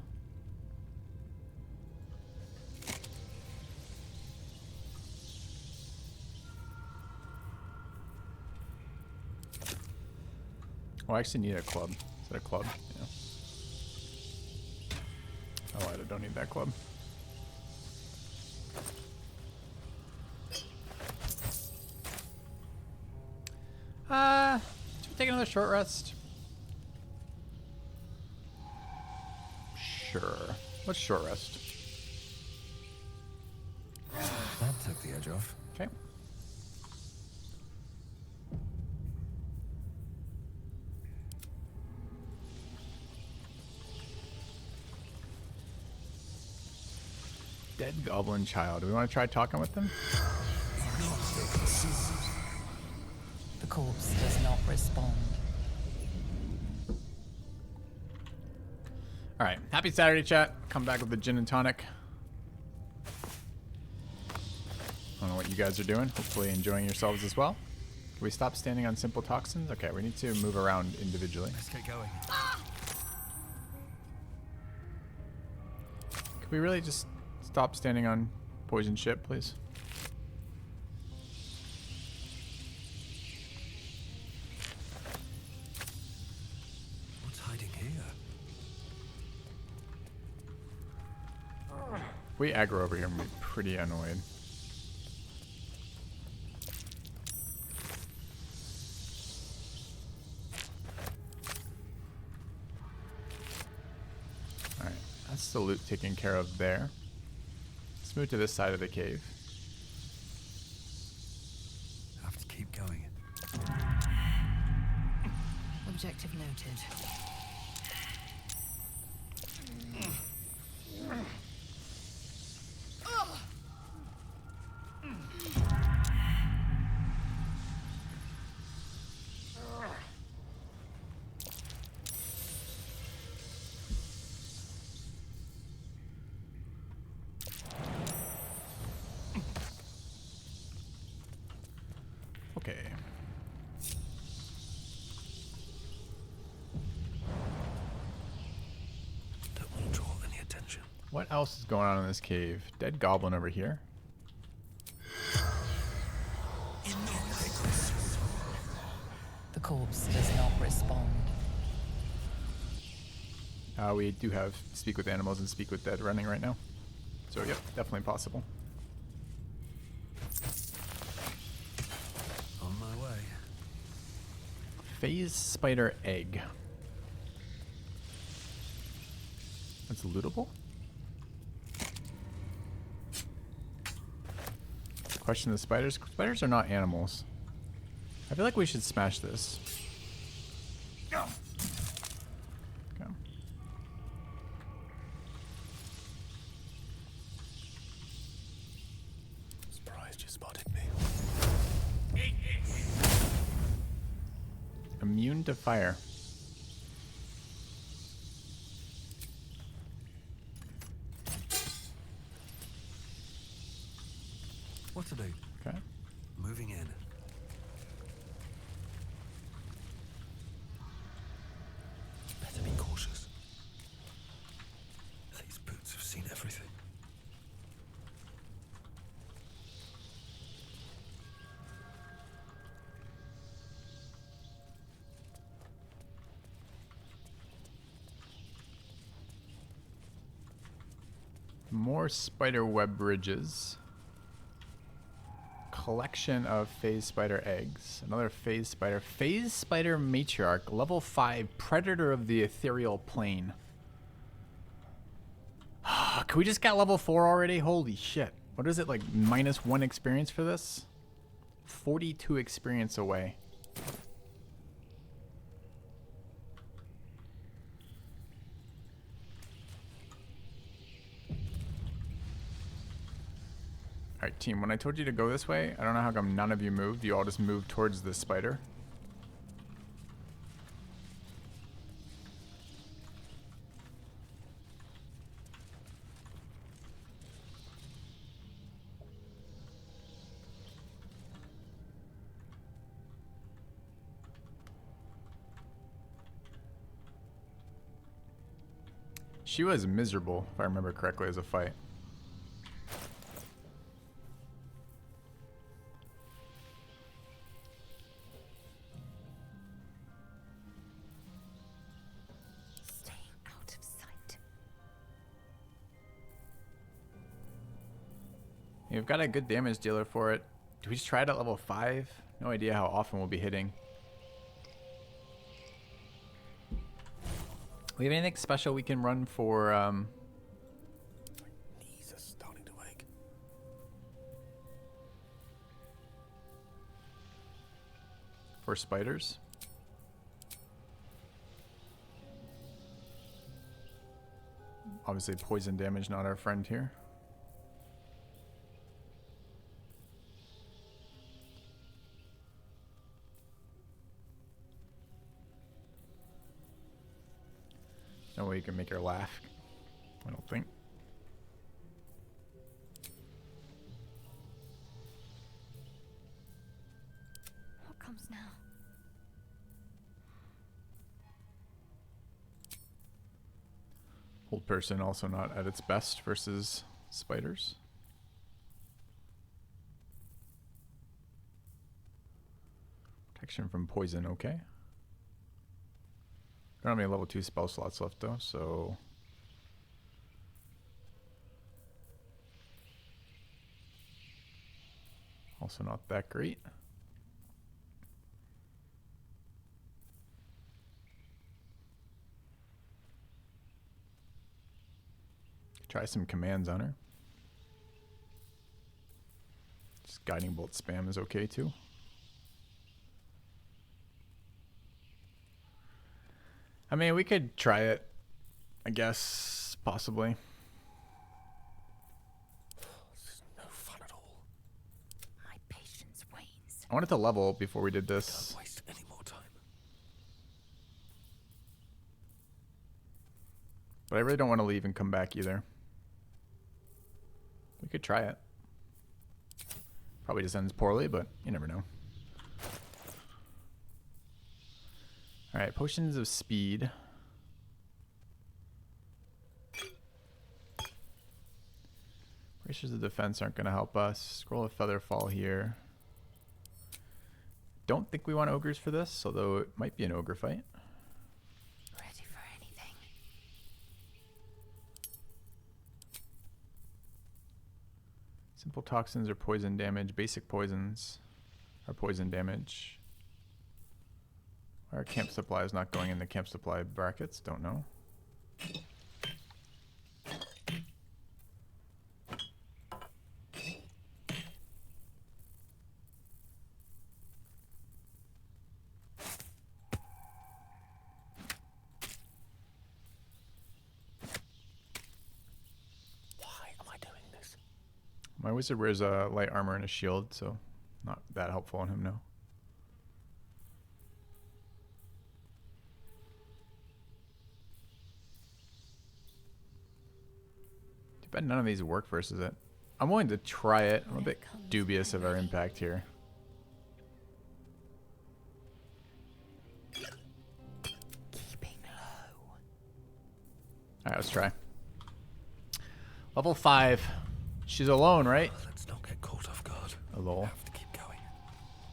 Oh, I actually need a club. Is that a club? Yeah. Oh, I don't need that club. Should we take another short rest? Sure. Let's short rest. That took the edge off. Okay. Dead goblin child. Do we want to try talking with them? The corpse does not respond. Alright. Happy Saturday, chat. Come back with the gin and tonic. I don't know what you guys are doing. Hopefully enjoying yourselves as well. Can we stop standing on simple toxins? Okay, we need to move around individually. Let's get going. Could we really just stop standing on poison ship, please? What's hiding here? If we aggro over here, I'm gonna be pretty annoyed. Alright, that's the loot taken care of there. Let's move to this side of the cave. I have to keep going. Objective noted. Okay. Don't want to draw any attention. What else is going on in this cave? Dead goblin over here. The corpse does not respond. We do have speak with animals and speak with dead running right now. So yep, definitely possible. On my way. Phase spider egg. That's lootable? Question the spiders. Spiders are not animals. I feel like we should smash this. Okay. Surprised you spotted me. Immune to fire. What to do? Okay. Moving in. Better be cautious. These boots have seen everything. More spider web bridges. Collection of phase spider eggs. Another phase spider. Phase spider matriarch. Level 5. Predator of the ethereal plane. Fuck, we just got level 4 already? Holy shit. What is it, like -1 experience for this? 42 experience away. Alright, team, when I told you to go this way, I don't know how come none of you moved. You all just moved towards the spider. She was miserable, if I remember correctly, as a fight. Staying out of sight. We've got a good damage dealer for it. Do we just try it at level 5? No idea how often we'll be hitting. We have anything special we can run for Knees are starting to ache. for spiders? Obviously poison damage not our friend here. No way you can make her laugh, I don't think. What comes now? Old person also not at its best versus spiders. Protection from poison, okay. Don't have any level 2 spell slots left though, so also not that great. Try some commands on her. Just guiding bolt spam is okay too. I mean, we could try it, I guess, possibly. This is no fun at all. My patience wanes. I wanted to level before we did this. Don't waste any more time. But I really don't want to leave and come back either. We could try it. Probably just ends poorly, but you never know. Alright, potions of speed. Bracers of defense aren't going to help us. Scroll of feather fall here. Don't think we want ogres for this, although it might be an ogre fight. Ready for anything. Simple toxins are poison damage. Basic poisons are poison damage. Our camp supply is not going in the camp supply brackets. Don't know. Why am I doing this? My wizard wears a light armor and a shield, so not that helpful on him, no. Bet none of these work versus it. I'm willing to try it. I'm a bit dubious of our impact here. Keeping low. Alright, let's try. Level 5. She's alone, right? Let's not get caught off guard. A lol. Have to keep going.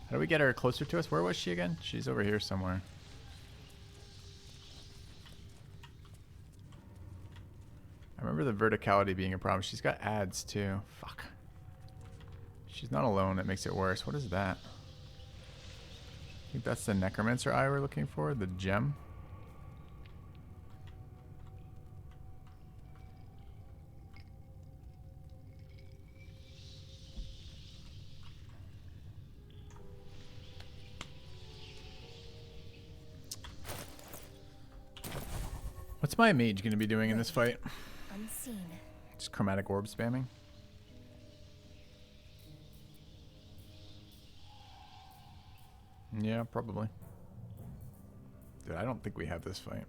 How do we get her closer to us? Where was she again? She's over here somewhere. I remember the verticality being a problem. She's got ads too. Fuck. She's not alone. That makes it worse. What is that? I think that's the necromancer eye we're looking for. The gem. What's my mage going to be doing in this fight? Unseen. Just chromatic orb spamming? Yeah, probably. Dude, I don't think we have this fight.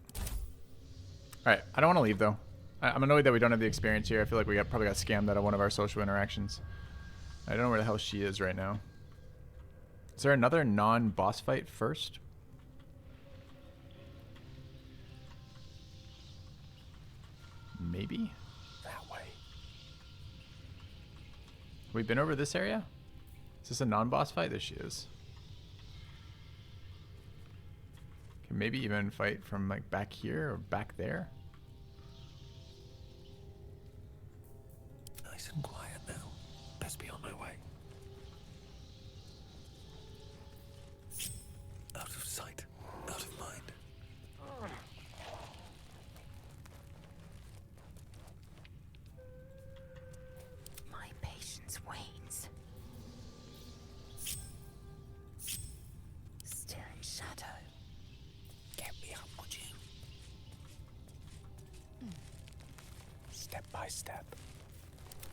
Alright, I don't want to leave though. I'm annoyed that we don't have the experience here. I feel like we probably got scammed out of one of our social interactions. I don't know where the hell she is right now. Is there another non-boss fight first? Maybe? That way. Have we been over this area? Is this a non-boss fight? There she is. Can maybe even fight from like back here or back there. Nice and quiet now. Best be on my way. Out of sight, out of mind. My patience wanes. Still in shadow. Get me up, would you? Step by step.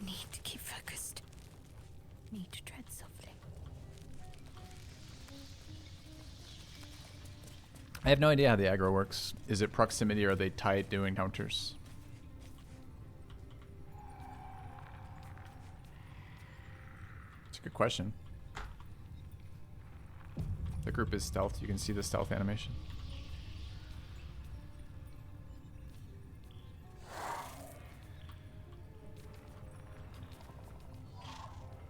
Need to keep focused. Need to tread softly. I have no idea how the aggro works. Is it proximity or are they tied to encounters? It's a good question. The group is stealth. You can see the stealth animation.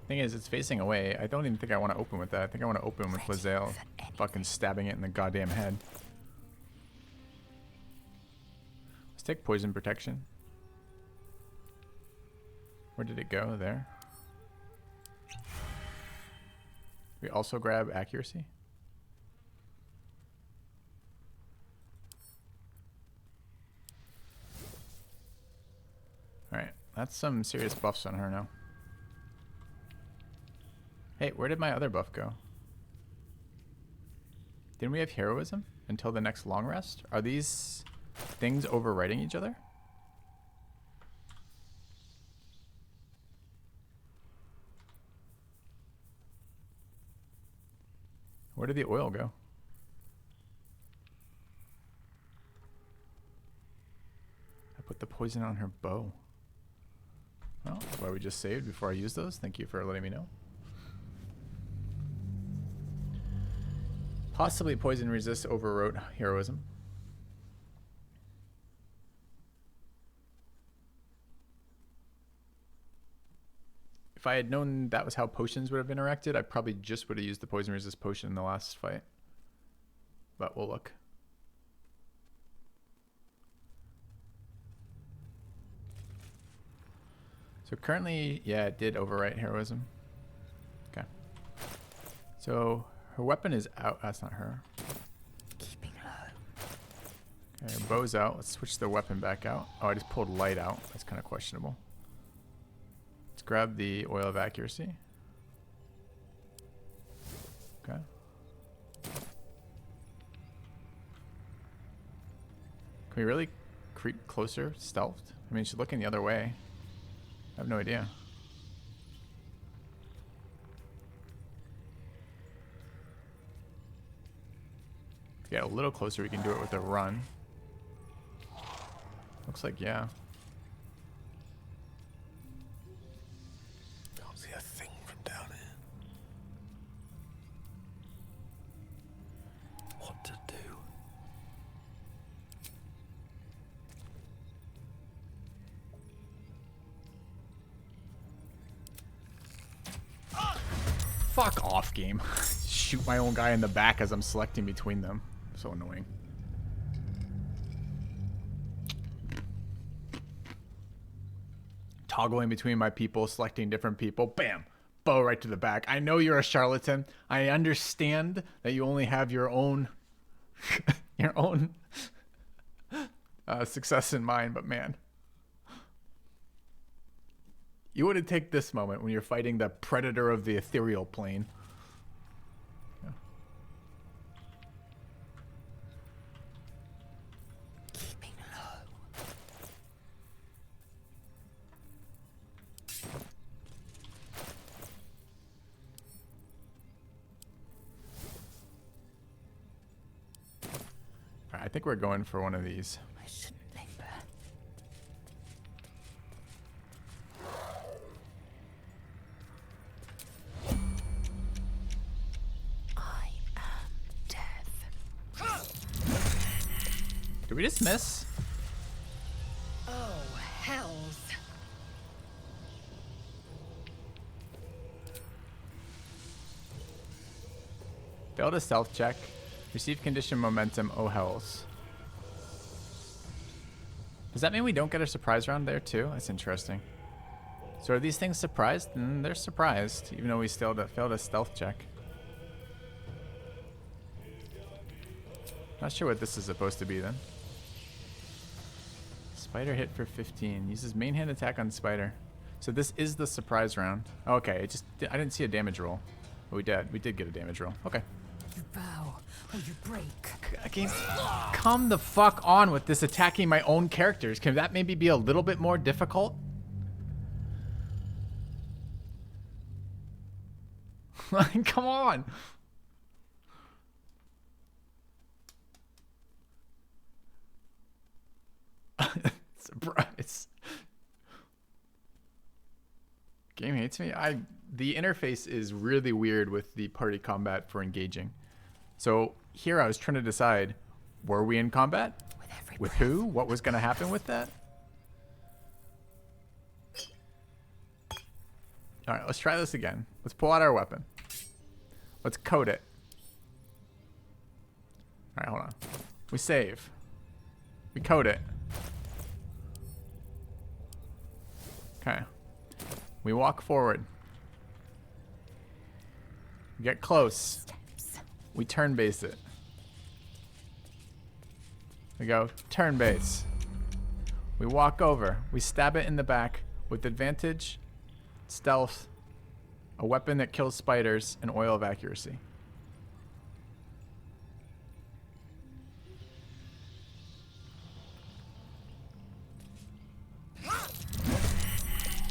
Thing is, it's facing away. I don't even think I want to open with that. I think I want to open with Lae'zel fucking stabbing it in the goddamn head. Let's take poison protection. Where did it go? There. We also grab accuracy. Alright, that's some serious buffs on her now. Hey, where did my other buff go? Didn't we have heroism until the next long rest? Are these things overwriting each other? Where did the oil go? I put the poison on her bow. Well, that's why we just saved before I use those. Thank you for letting me know. Possibly poison resist overwrote heroism. If I had known that was how potions would have interacted, I probably just would have used the poison resist potion in the last fight. But we'll look. So currently, yeah, it did overwrite heroism. Okay. So her weapon is out. That's not her. Keeping low. Okay, her bow's out. Let's switch the weapon back out. Oh, I just pulled light out. That's kind of questionable. Let's grab the oil of accuracy. Okay. Can we really creep closer, stealthed? I mean, she's looking the other way. I have no idea. To get a little closer, we can do it with a run. Looks like, yeah. Can't see a thing from down here. What to do? Fuck off, game. Shoot my own guy in the back as I'm selecting between them. So annoying. Toggling between my people, selecting different people. Bam! Bow right to the back. I know you're a charlatan. I understand that you only have your own your own success in mind, but man. You wouldn't take this moment when you're fighting the predator of the ethereal plane. Yeah. Keeping low. think we're going for one of these. I shouldn't linger. I am death. Did we just miss? Oh, hells. Failed a stealth check. Receive condition momentum. Oh hells. Does that mean we don't get a surprise round there too? That's interesting. So are these things surprised? They're surprised, even though we still failed a stealth check. Not sure what this is supposed to be then. Spider hit for 15. Uses main hand attack on spider. So this is the surprise round. Okay, I didn't see a damage roll. But we did get a damage roll. Okay. You bow or you break. Game, come the fuck on with this attacking my own characters. Can that maybe be a little bit more difficult? Come on. Surprise. Game hates me. The interface is really weird with the party combat for engaging. So here I was trying to decide, were we in combat? With who? What was going to happen with that? All right, let's try this again. Let's pull out our weapon. Let's code it. All right, hold on. We save. We code it. Okay. We walk forward. We get close. We turn base it. We go turn base. We walk over. We stab it in the back with advantage, stealth, a weapon that kills spiders, and oil of accuracy.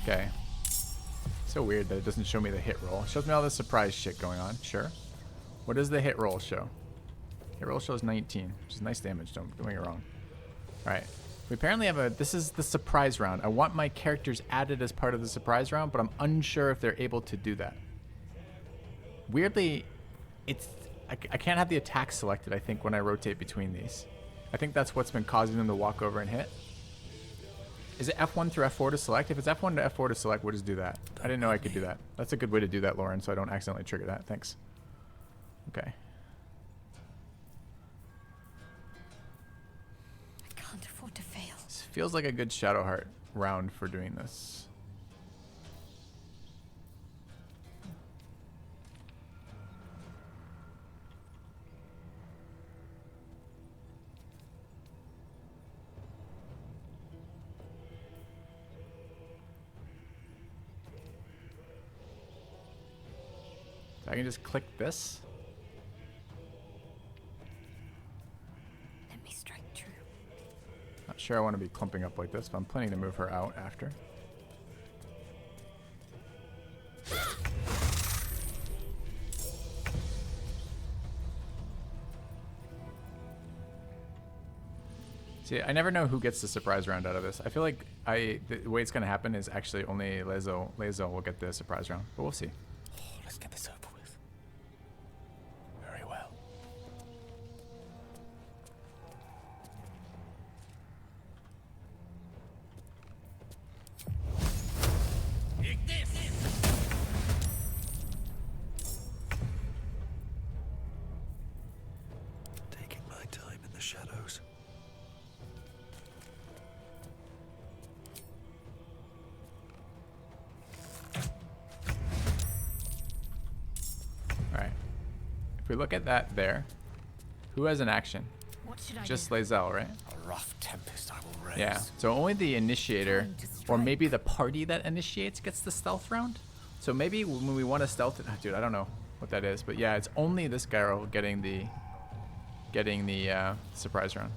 Okay. So weird that it doesn't show me the hit roll. It shows me all the surprise shit going on. Sure. What does the hit roll show? Hit roll shows 19, which is nice damage. Don't get me wrong. All right. We apparently have this is the surprise round. I want my characters added as part of the surprise round, but I'm unsure if they're able to do that. Weirdly, I can't have the attack selected, I think, when I rotate between these. I think that's what's been causing them to walk over and hit. Is it F1 through F4 to select? If it's F1 to F4 to select, we'll just do that. I didn't know I could do that. That's a good way to do that, Lauren, so I don't accidentally trigger that. Thanks. Okay. I can't afford to fail. This feels like a good Shadowheart round for doing this. I can just click this. Let me strike true. Not sure I want to be clumping up like this, but I'm planning to move her out after. See, I never know who gets the surprise round out of this. I feel like the way it's going to happen is actually only Lezo will get the surprise round, but we'll see. Oh, let's get this over with. Very well. Taking my time in the shadows. Alright. If we look at that there, who has an action? What should I Just do? Lae'zel, right? A rough tempest I will raise. Yeah. So only the initiator, or maybe the party that initiates gets the stealth round. So maybe when we want to stealth it, dude, I don't know what that is, but yeah, it's only this Gyro getting the surprise round.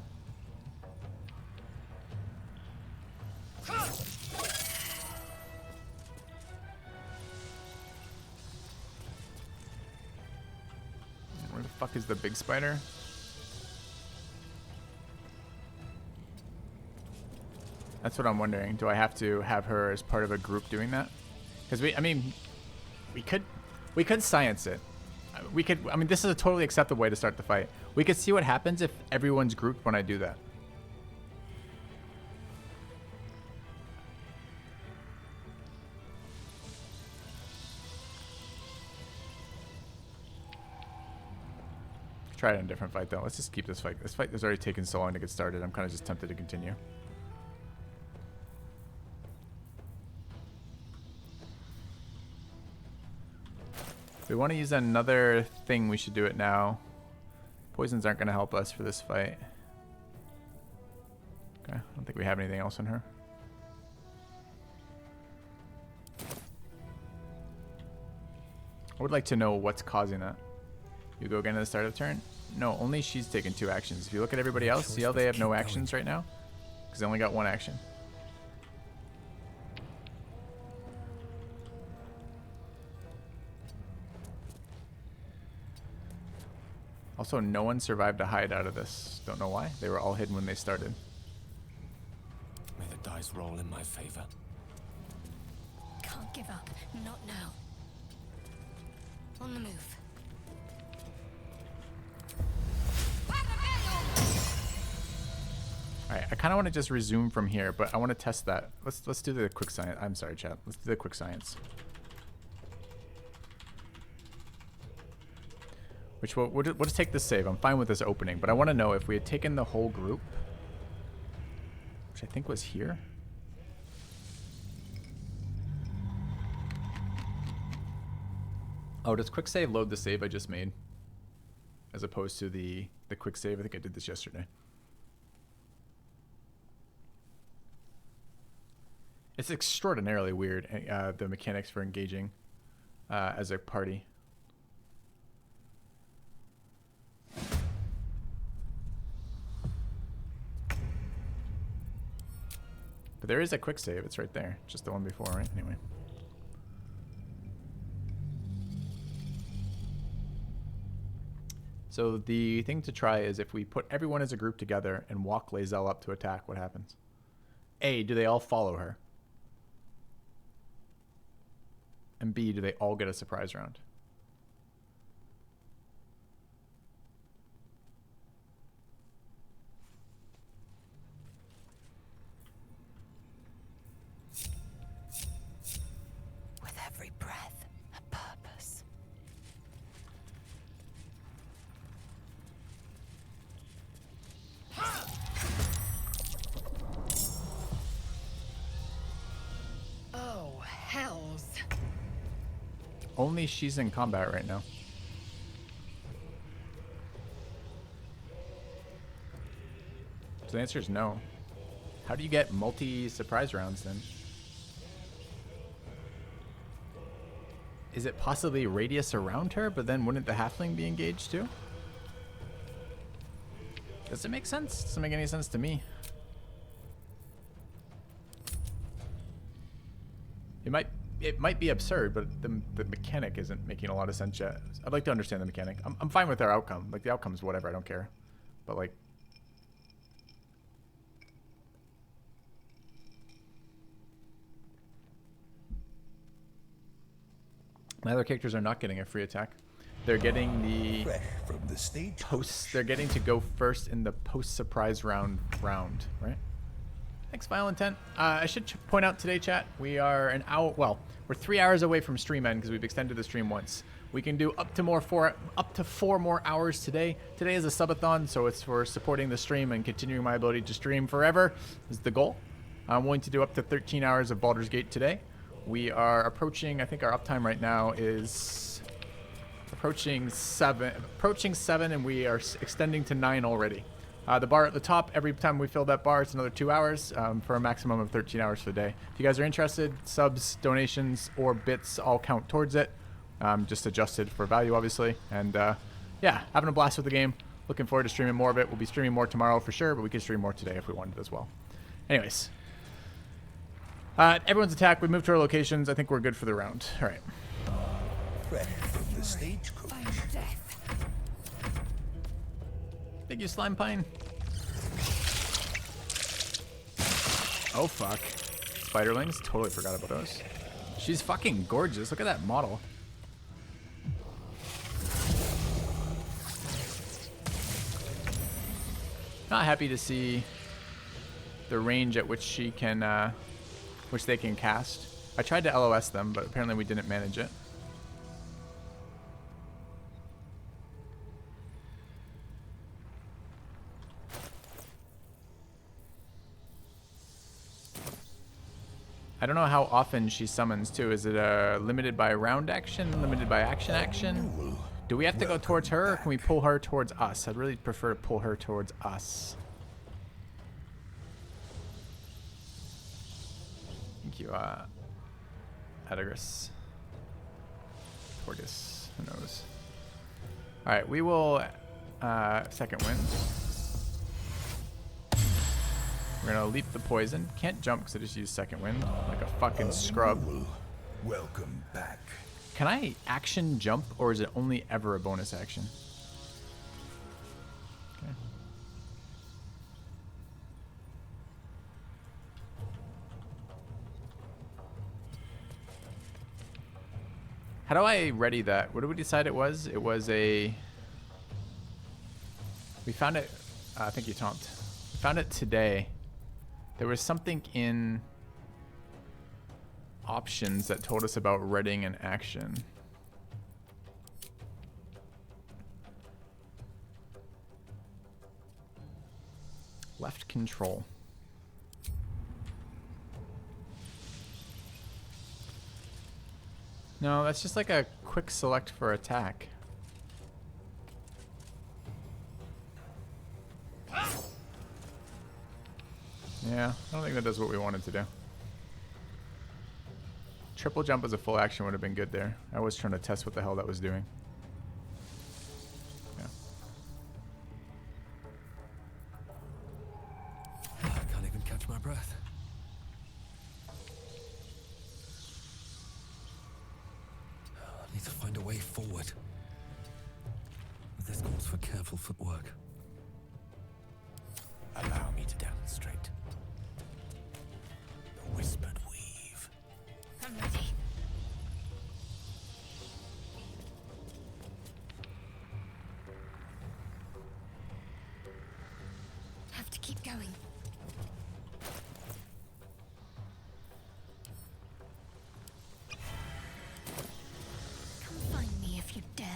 Where the fuck is the big spider? That's what I'm wondering. Do I have to have her as part of a group doing that? Because we could science it. This is a totally acceptable way to start the fight. We could see what happens if everyone's grouped when I do that. Try it in a different fight though. Let's just keep this fight. This fight has already taken so long to get started. I'm kind of just tempted to continue. If we want to use another thing, we should do it now. Poisons aren't going to help us for this fight. Okay, I don't think we have anything else on her. I would like to know what's causing that. You go again at the start of the turn? No, only she's taken 2 actions. If you look at everybody else, see how they have no actions right now? Because they only got 1 action. Also, no one survived a hide out of this. Don't know why. They were all hidden when they started. May the dice roll in my favor. Can't give up. Not now. On the move. Alright, I kind of want to just resume from here, but I want to test that. Let's do the quick science. I'm sorry, chat. Let's do the quick science. We'll just take this save. I'm fine with this opening, but I want to know if we had taken the whole group, which I think was here. Oh, does quick save load the save I just made? As opposed to the quick save? I think I did this yesterday. It's extraordinarily weird, the mechanics for engaging as a party. But there is a quick save. It's right there. Just the one before, right? Anyway. So the thing to try is if we put everyone as a group together and walk Lae'zel up to attack, what happens? A, do they all follow her? And B, do they all get a surprise round? With every breath, a purpose. Oh, hells. Only she's in combat right now. So the answer is no. How do you get multi-surprise rounds then? Is it possibly radius around her, but then wouldn't the halfling be engaged too? Does it make sense? Doesn't make any sense to me. It might be absurd, but the mechanic isn't making a lot of sense yet. I'd like to understand the mechanic. I'm fine with our outcome. Like, the outcome's whatever, I don't care. But, like... my other characters are not getting a free attack. They're getting the from the stage post. They're getting to go first in the post-surprise round, right? Thanks, Vile Intent. I should point out today, chat, we are an hour. Well, we're 3 hours away from stream end because we've extended the stream once. We can do up to 4 more hours today. Today is a subathon, so it's for supporting the stream and continuing my ability to stream forever is the goal. I'm willing to do up to 13 hours of Baldur's Gate today. We are approaching. I think our uptime right now is approaching 7, and we are extending to 9 already. The bar at the top, every time we fill that bar, it's another 2 hours for a maximum of 13 hours for the day. If you guys are interested, subs, donations, or bits all count towards it. Just adjusted for value, obviously. And yeah, having a blast with the game. Looking forward to streaming more of it. We'll be streaming more tomorrow for sure, but we can stream more today if we wanted as well. Anyways. Everyone's attack. We moved to our locations. I think we're good for the round. All right. from the stagecoach. Thank you, Slime Pine. Oh fuck. Spiderlings, totally forgot about those. She's fucking gorgeous. Look at that model. Not happy to see the range at which she can, which they can cast. I tried to LOS them, but apparently we didn't manage it. I don't know how often she summons too. Is it limited by round action, limited by action? Do we have to go towards her, or can we pull her towards us? I'd really prefer to pull her towards us. Thank you, Edagris. Torgus, who knows? Alright, we will, second wind. We're gonna leap the poison. Can't jump because I just used second wind like a fucking scrub. Welcome back. Can I action jump, or is it only ever a bonus action? Okay. How do I ready that? What did we decide it was? It was a... We found it... thank you, Taunt. We found it today. There was something in options that told us about readying an action. Left control. No, that's just like a quick select for attack. Yeah, I don't think that does what we wanted to do. Triple jump as a full action would have been good there. I was trying to test what the hell that was doing. Yeah. I can't even catch my breath. I need to find a way forward. This calls for careful footwork. Allow me to demonstrate. The whispered weave. I'm ready. Have to keep going. Come find me if you dare.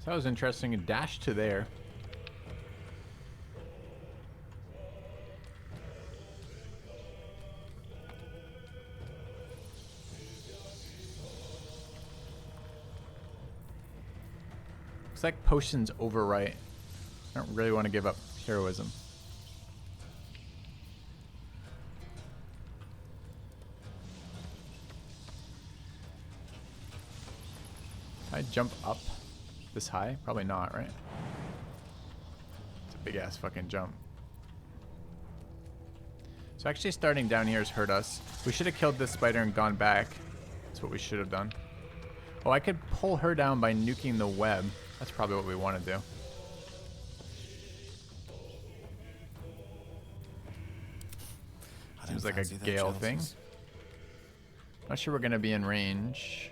So that was interesting. A dash to there. Looks like potions overwrite. I don't really want to give up heroism. Can I jump up this high? Probably not, right? It's a big ass fucking jump. So actually starting down here has hurt us. We should have killed this spider and gone back. That's what we should have done. Oh, I could pull her down by nuking the web. That's probably what we want to do. Seems like a gale thing. Not sure we're going to be in range.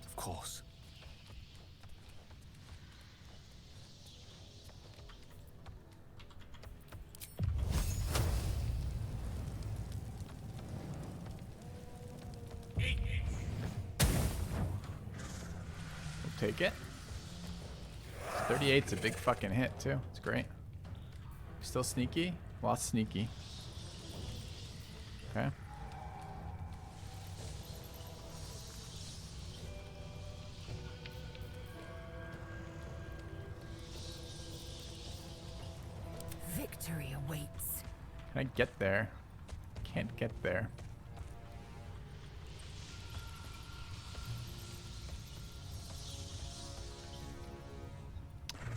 Of course. Take it. 38's a big fucking hit too. It's great. Still sneaky? Lost sneaky. Okay. Victory awaits. Can I get there? Can't get there.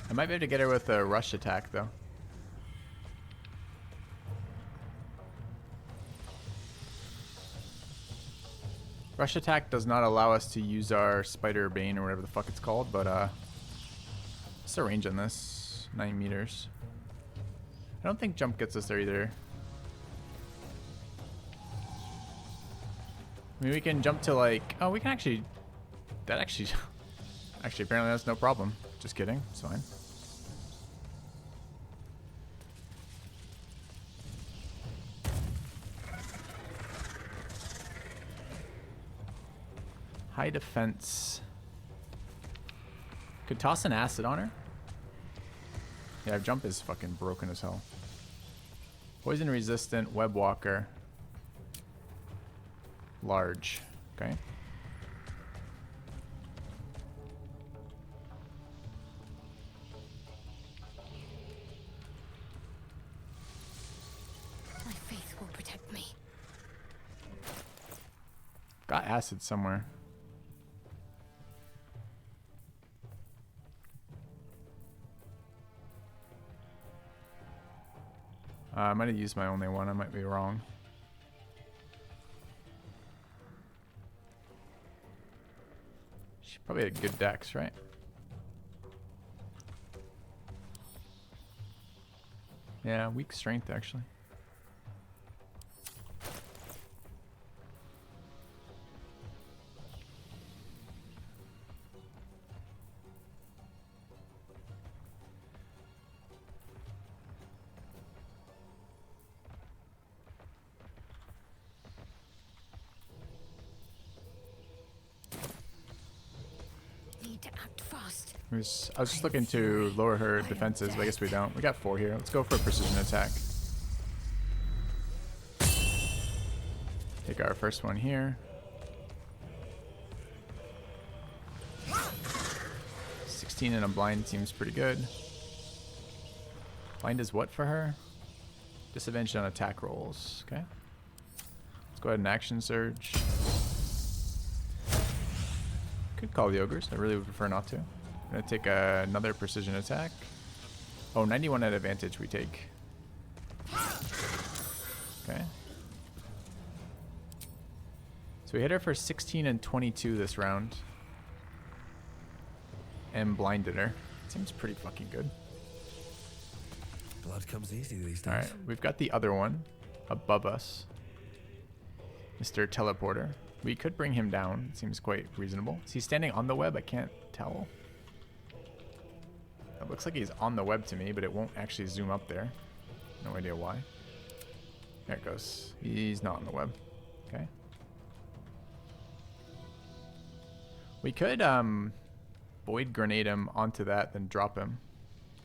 I might be able to get her with a rush attack, though. Rush attack does not allow us to use our spider bane or whatever the fuck it's called, but what's the range on this? 9 meters. I don't think jump gets us there either. I mean, we can jump to like, oh, we can actually, that actually apparently that's no problem. Just kidding, it's fine. High defense. Could toss an acid on her. Yeah, jump is fucking broken as hell. Poison resistant, web walker. Large. Okay. My faith will protect me. Got acid somewhere. I might have used my only one. I might be wrong. She probably had good dex, right? Yeah, weak strength actually. Need to act fast. I was just looking to lower her defenses, but I guess we don't. We got 4 here. Let's go for a precision attack. Take our first one here. 16 and a blind seems pretty good. Blind is what for her? Disadvantage on attack rolls. Okay. Let's go ahead and action surge. Could call the ogres. I really would prefer not to. I'm going to take another precision attack. Oh, 91 at advantage we take. Okay. So we hit her for 16 and 22 this round. And blinded her. Seems pretty fucking good. Blood comes easy these days. Alright, we've got the other one above us. Mr. Teleporter. We could bring him down. Seems quite reasonable. Is he standing on the web? I can't tell. It looks like he's on the web to me, but it won't actually zoom up there. No idea why. There it goes. He's not on the web. Okay. We could void grenade him onto that, then drop him.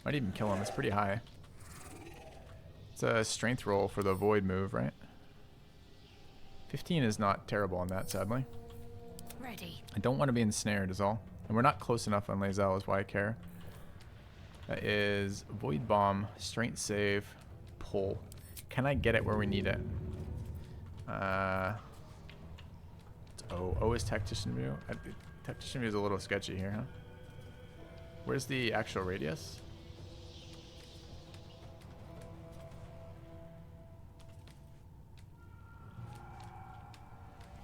Might even kill him. It's pretty high. It's a strength roll for the void move, right? 15 is not terrible on that, sadly. Ready. I don't want to be ensnared is all. And we're not close enough on Lae'zel is why I care. That is Void Bomb, Strength Save, Pull. Can I get it where we need it? O is Tactician View. Tactician View is a little sketchy here, huh? Where's the actual radius?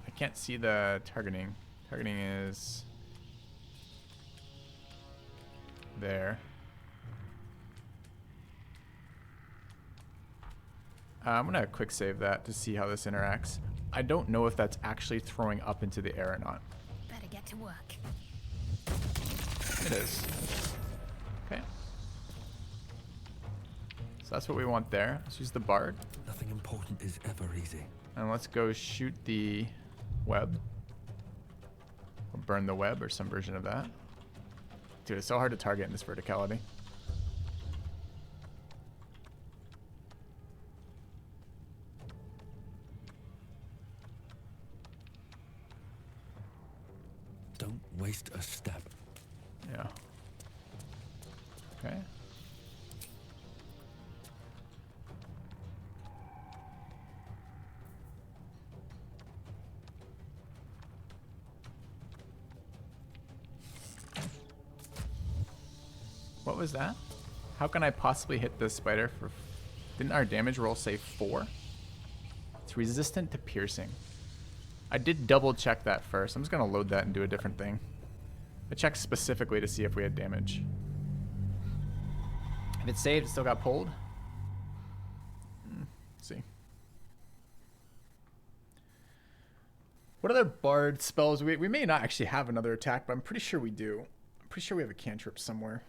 I can't see the targeting. Targeting is there. I'm gonna quick save that to see how this interacts. I don't know if that's actually throwing up into the air or not. Better get to work. It is. Okay. So that's what we want there. Let's use the Bard. Nothing important is ever easy. And let's go shoot the web. Or burn the web or some version of that. Dude, it's so hard to target in this verticality. Don't waste a step. Yeah. Okay. What was that? How can I possibly hit this spider for... Didn't our damage roll say 4? It's resistant to piercing. I did double check that first. I'm just going to load that and do a different thing. I checked specifically to see if we had damage. If it's saved, it still got pulled. Let's see. What other bard spells? We may not actually have another attack, but I'm pretty sure we do. I'm pretty sure we have a cantrip somewhere.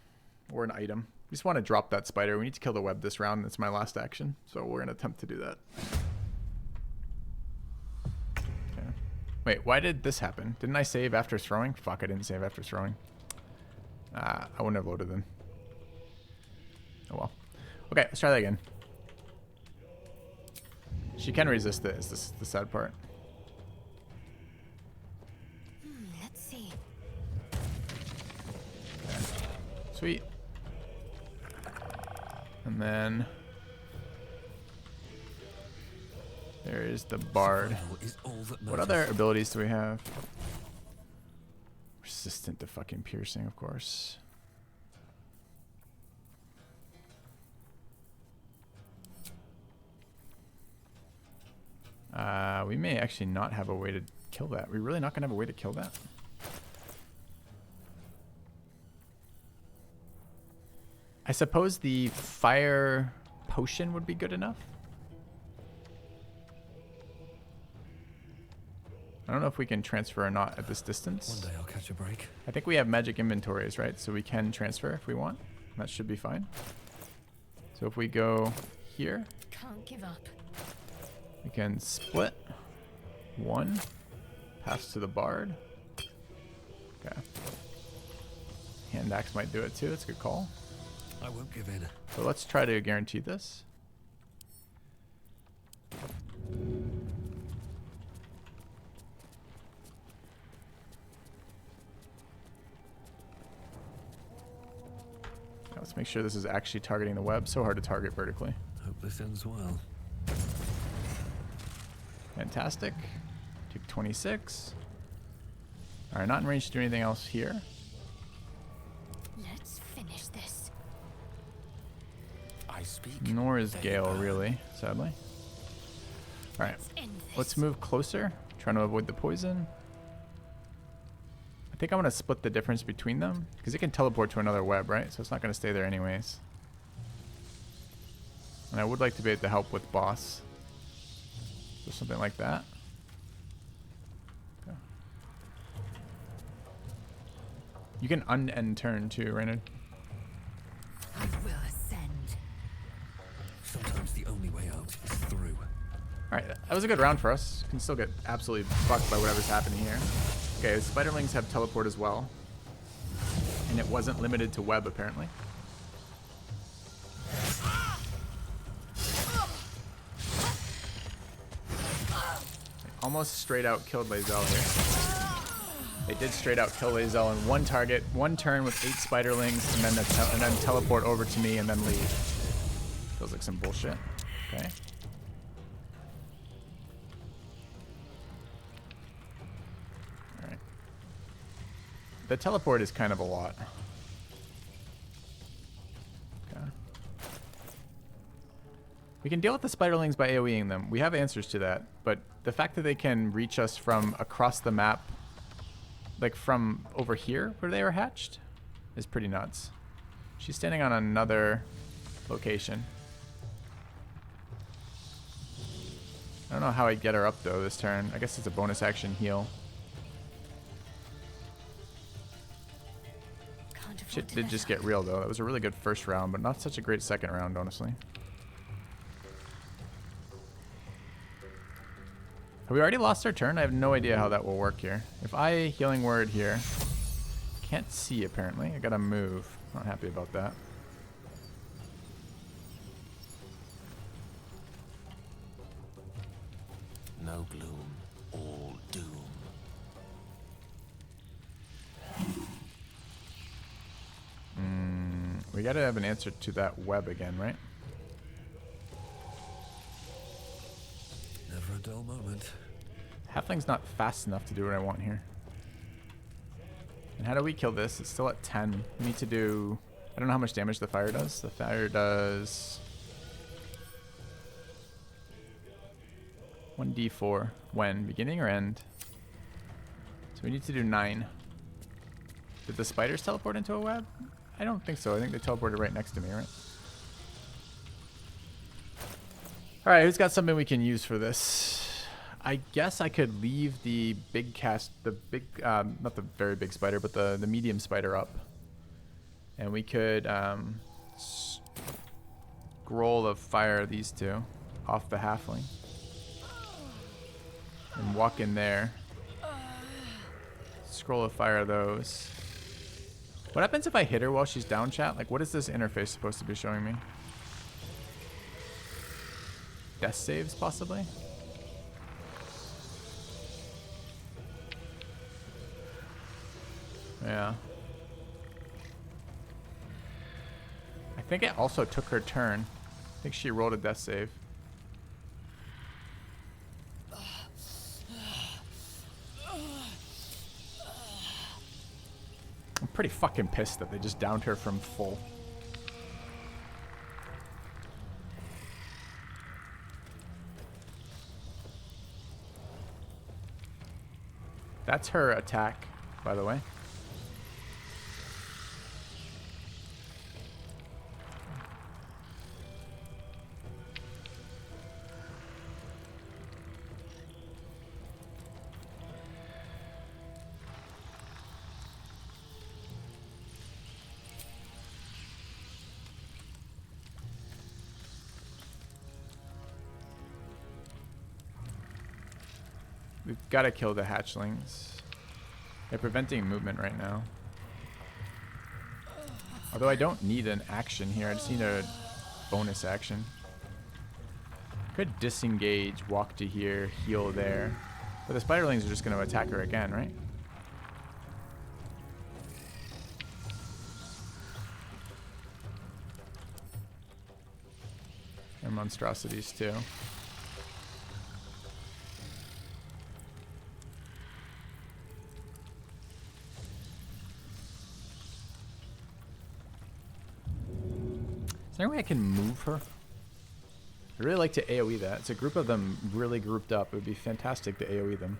Or an item. We just want to drop that spider. We need to kill the web this round. That's my last action. So we're going to attempt to do that. Okay. Wait, why did this happen? Didn't I save after throwing? Fuck, I didn't save after throwing. I wouldn't have loaded then. Oh well. Okay, let's try that again. She can resist it, is this the sad part. Let's see. Okay. Sweet. And then there is the bard. What other abilities do we have? Resistant to fucking piercing, of course. We may actually not have a way to kill that. We're really not gonna have a way to kill that? I suppose the fire potion would be good enough. I don't know if we can transfer or not at this distance. One day I'll catch a break. I think we have magic inventories, right? So we can transfer if we want. That should be fine. So if we go here, Can't give up. we can split. 1. Pass to the bard. Okay. Hand axe might do it too. It's a good call. I won't give in. So let's try to guarantee this. Let's make sure this is actually targeting the web. So hard to target vertically. Hope this ends well. Fantastic. Take 26. Alright, not in range to do anything else here. Let's finish this. I speak. Nor is Gale, really, sadly. Alright, let's move closer. Trying to avoid the poison. I think I'm going to split the difference between them. Because it can teleport to another web, right? So it's not going to stay there anyways. And I would like to be able to help with boss. So something like that. Okay. You can unend turn too, Reynard. I will ascend. Sometimes the only way out is through. Alright, that was a good round for us. Can still get absolutely fucked by whatever's happening here. Okay, spiderlings have teleport as well. And it wasn't limited to web, apparently. They almost straight out killed Lae'zel here. They did straight out kill Lae'zel in one target, one turn with 8 spiderlings, and then teleport over to me and then leave. Feels like some bullshit. Okay. The teleport is kind of a lot. Okay. We can deal with the spiderlings by AoEing them. We have answers to that, but the fact that they can reach us from across the map, like from over here where they were hatched, is pretty nuts. She's standing on another location. I don't know how I get her up though this turn. I guess it's a bonus action heal. Shit did just get real though. That was a really good first round, but not such a great second round, honestly. Have we already lost our turn? I have no idea how that will work here. If I healing word here, can't see apparently. I gotta move. Not happy about that. No gloom, all doom. We gotta have an answer to that web again, right? Never a dull moment. Halfling's not fast enough to do what I want here. And how do we kill this? It's still at 10. We need to do I don't know how much damage the fire does. The fire does 1d4. When? Beginning or end? So we need to do 9. Did the spiders teleport into a web? I don't think so. I think they teleported right next to me, right? Alright, who's got something we can use for this? I guess I could leave the big not the very big spider, but the medium spider up. And we could scroll of fire these two off the halfling. And walk in there. Scroll of fire those. What happens if I hit her while she's down, chat? Like, what is this interface supposed to be showing me? Death saves, possibly? Yeah. I think it also took her turn. I think she rolled a death save. I'm pretty fucking pissed that they just downed her from full. That's her attack, by the way. We've got to kill the hatchlings. They're preventing movement right now. Although I don't need an action here. I just need a bonus action. Could disengage, walk to here, heal there. But the spiderlings are just going to attack her again, right? They're monstrosities too. Is there any way I can move her? I'd really like to AoE that. It's a group of them really grouped up. It would be fantastic to AoE them.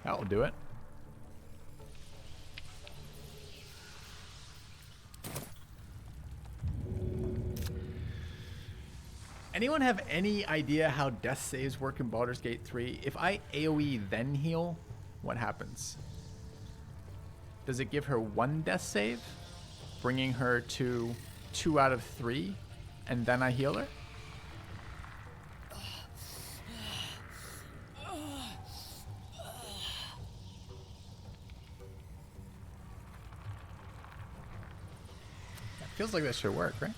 That'll do it. Anyone have any idea how death saves work in Baldur's Gate 3? If I AoE then heal, what happens? Does it give her 1 death save, bringing her to 2 out of 3, and then I heal her? That feels like that should work, right?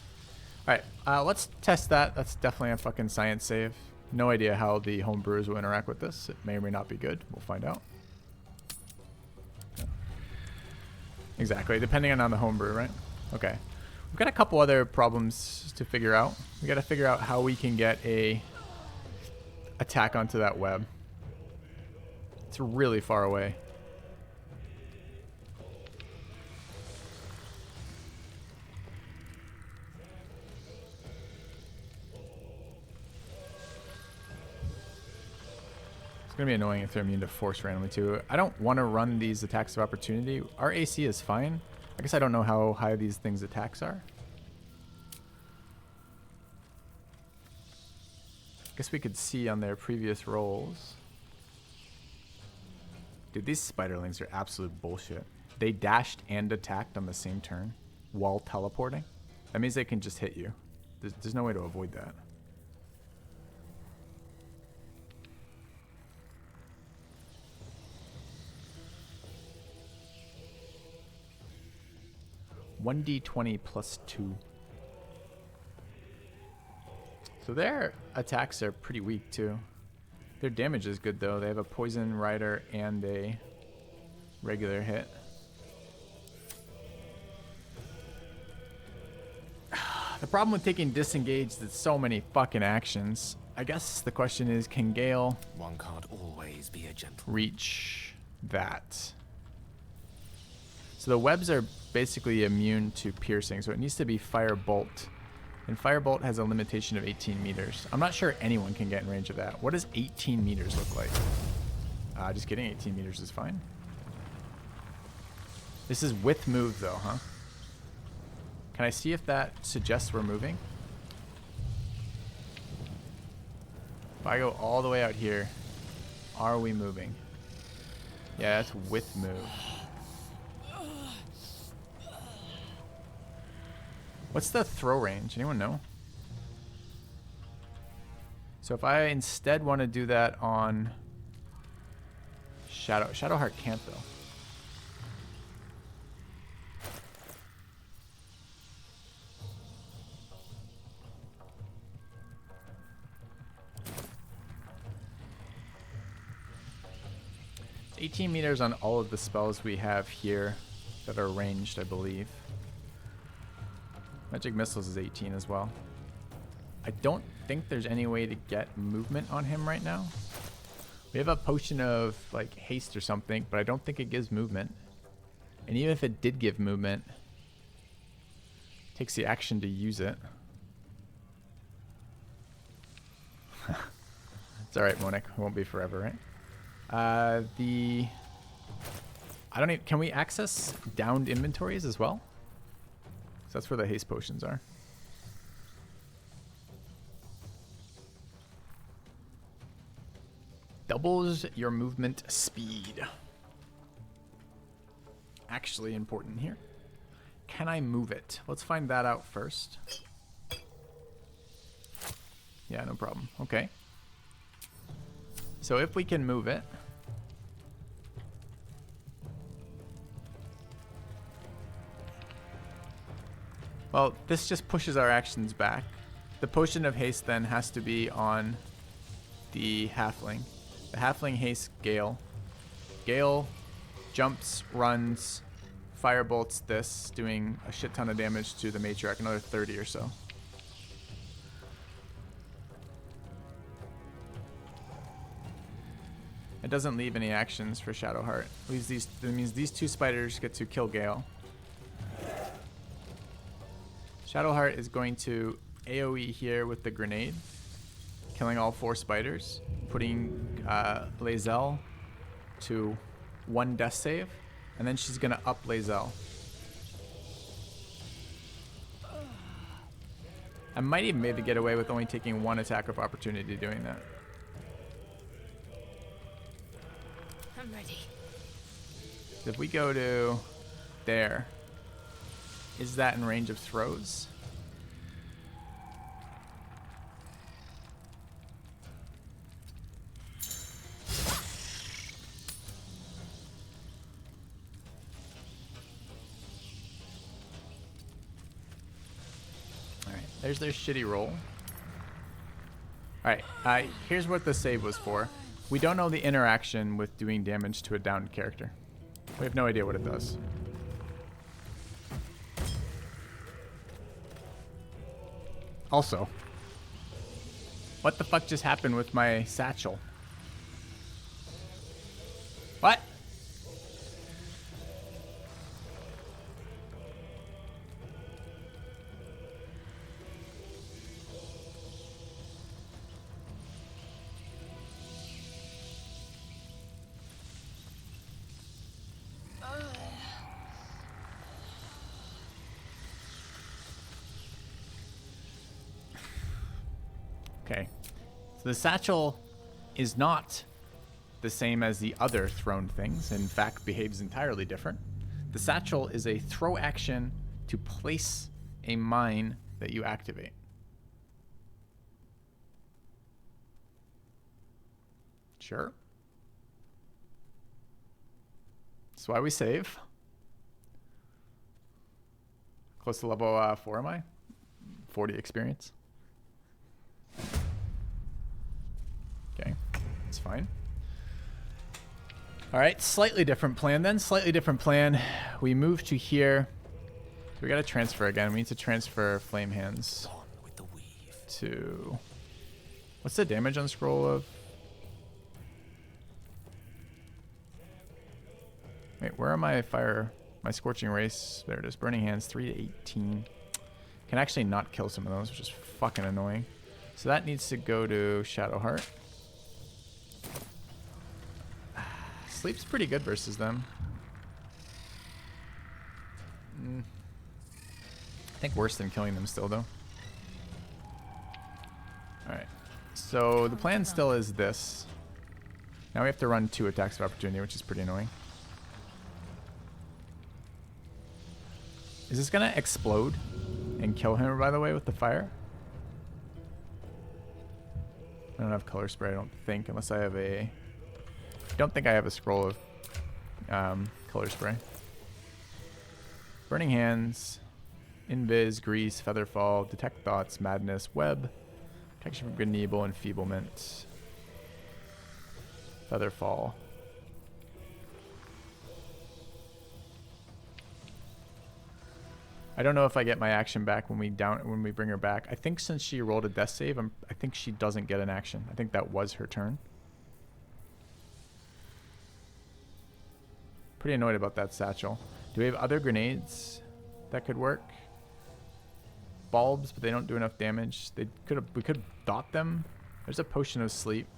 Alright, let's test that. That's definitely a fucking science save. No idea how the homebrewers will interact with this. It may or may not be good. We'll find out. Yeah. Exactly, depending on the homebrew, right? Okay. We've got a couple other problems to figure out. We gotta figure out how we can get a attack onto that web. It's really far away. It's gonna be annoying if they're immune to force randomly too. I don't want to run these attacks of opportunity. Our AC is fine. I guess I don't know how high these things' attacks are. I guess we could see on their previous rolls. Dude, these spiderlings are absolute bullshit. They dashed and attacked on the same turn while teleporting. That means they can just hit you. There's no way to avoid that. (1d20 + 2). So their attacks are pretty weak too. Their damage is good though. They have a poison rider and a regular hit. The problem with taking disengaged is so many fucking actions. I guess the question is, can Gale One can't always be a gentleman. reach that? So the webs are basically immune to piercing, so it needs to be Firebolt. And Firebolt has a limitation of 18 meters. I'm not sure anyone can get in range of that. What does 18 meters look like? Just kidding, 18 meters is fine. This is with move though, huh? Can I see if that suggests we're moving? If I go all the way out here, are we moving? Yeah, that's with move. What's the throw range? Anyone know? So if I instead want to do that on Shadowheart can't though. It's 18 meters on all of the spells we have here that are ranged, I believe. Magic Missiles is 18 as well. I don't think there's any way to get movement on him right now. We have a potion of like haste or something, but I don't think it gives movement. And even if it did give movement, it takes the action to use it. It's alright, Monic. It won't be forever, right? I don't even, can we access downed inventories as well? So that's where the haste potions are. Doubles your movement speed. Actually important here. Can I move it? Let's find that out first. Yeah, no problem. Okay. So if we can move it, well, this just pushes our actions back. The potion of haste then has to be on the halfling. The halfling hastes Gale. Gale jumps, runs, firebolts this, doing a shit ton of damage to the Matriarch, another 30 or so. It doesn't leave any actions for Shadowheart. Leaves these. That means these two spiders get to kill Gale. Shadowheart is going to AoE here with the grenade, killing all 4 spiders, putting Lae'zel to 1 death save, and then she's gonna up Lae'zel. I might even be able to get away with only taking 1 attack of opportunity doing that. I'm ready. So if we go to there, is that in range of throws? Alright, there's their shitty roll. Alright, here's what the save was for. We don't know the interaction with doing damage to a downed character. We have no idea what it does. Also, what the fuck just happened with my satchel? What? Okay, so the satchel is not the same as the other thrown things. In fact, behaves entirely different. The satchel is a throw action to place a mine that you activate. Sure. That's why we save. Close to level 4 am I? 40 experience. Okay, that's fine. All right, slightly different plan then. Slightly different plan. We move to here. we gotta transfer again. We need to transfer Flame Hands to... What's the damage on Scroll of? Wait, where are my fire... My Scorching Race? There it is. Burning Hands, 3 to 18. Can actually not kill some of those, which is fucking annoying. So that needs to go to Shadowheart. Sleep's pretty good versus them. I think worse than killing them still, though. Alright. So the plan still is this. Now we have to run 2 attacks of opportunity, which is pretty annoying. Is this gonna explode and kill him, by the way, with the fire? I don't have color spray, I don't think, unless I have a... I don't think I have a scroll of color spray. Burning Hands, Invis, Grease, Featherfall, Detect Thoughts, Madness, Web, Protection from Good and Evil, Enfeeblement, Featherfall. I don't know if I get my action back when we bring her back. I think since she rolled a death save, I think she doesn't get an action. I think that was her turn. Pretty annoyed about that satchel. Do we have other grenades that could work? Bulbs, but they don't do enough damage. We could dot them. There's a Potion of Sleep.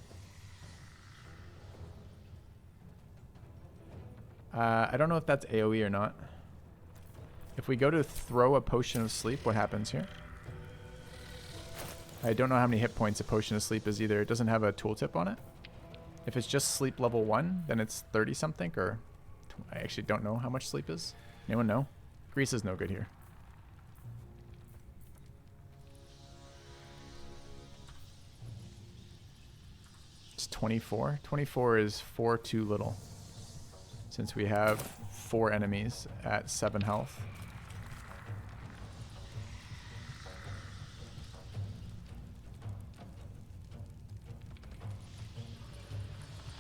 I don't know if that's AoE or not. If we go to throw a Potion of Sleep, what happens here? I don't know how many hit points a Potion of Sleep is either. It doesn't have a tooltip on it. If it's just sleep level 1, then it's 30 something, or I actually don't know how much sleep is. Anyone know? Grease is no good here. It's 24. 24 is 4 too little, since we have 4 enemies at 7 health.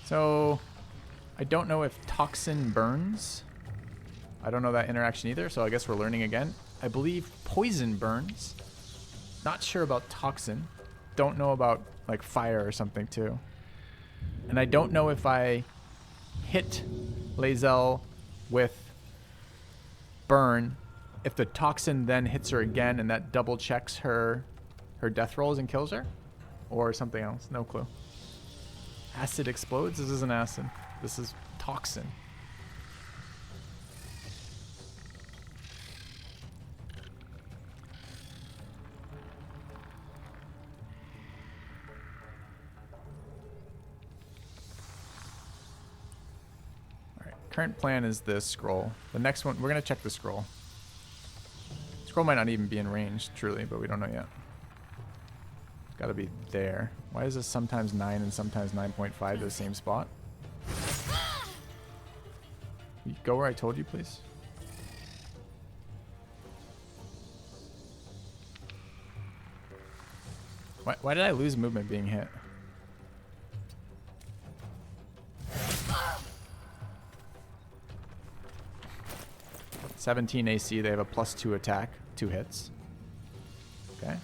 So, I don't know if Toxin burns. I don't know that interaction either, so I guess we're learning again. I believe Poison burns. Not sure about Toxin. Don't know about, like, fire or something, too. And I don't know if I hit Lae'zel with burn, if the Toxin then hits her again and that double checks her death rolls and kills her, or something else. No clue. Acid explodes? This isn't acid. This is Toxin. Alright, current plan is this scroll. The next one, we're going to check the scroll. Scroll might not even be in range, truly, but we don't know yet. Gotta be there. Why is this sometimes 9 and sometimes 9.5 to the same spot? You go where I told you, please. Why did I lose movement being hit? (17) AC, they have a +2 attack, 2 hits. Okay.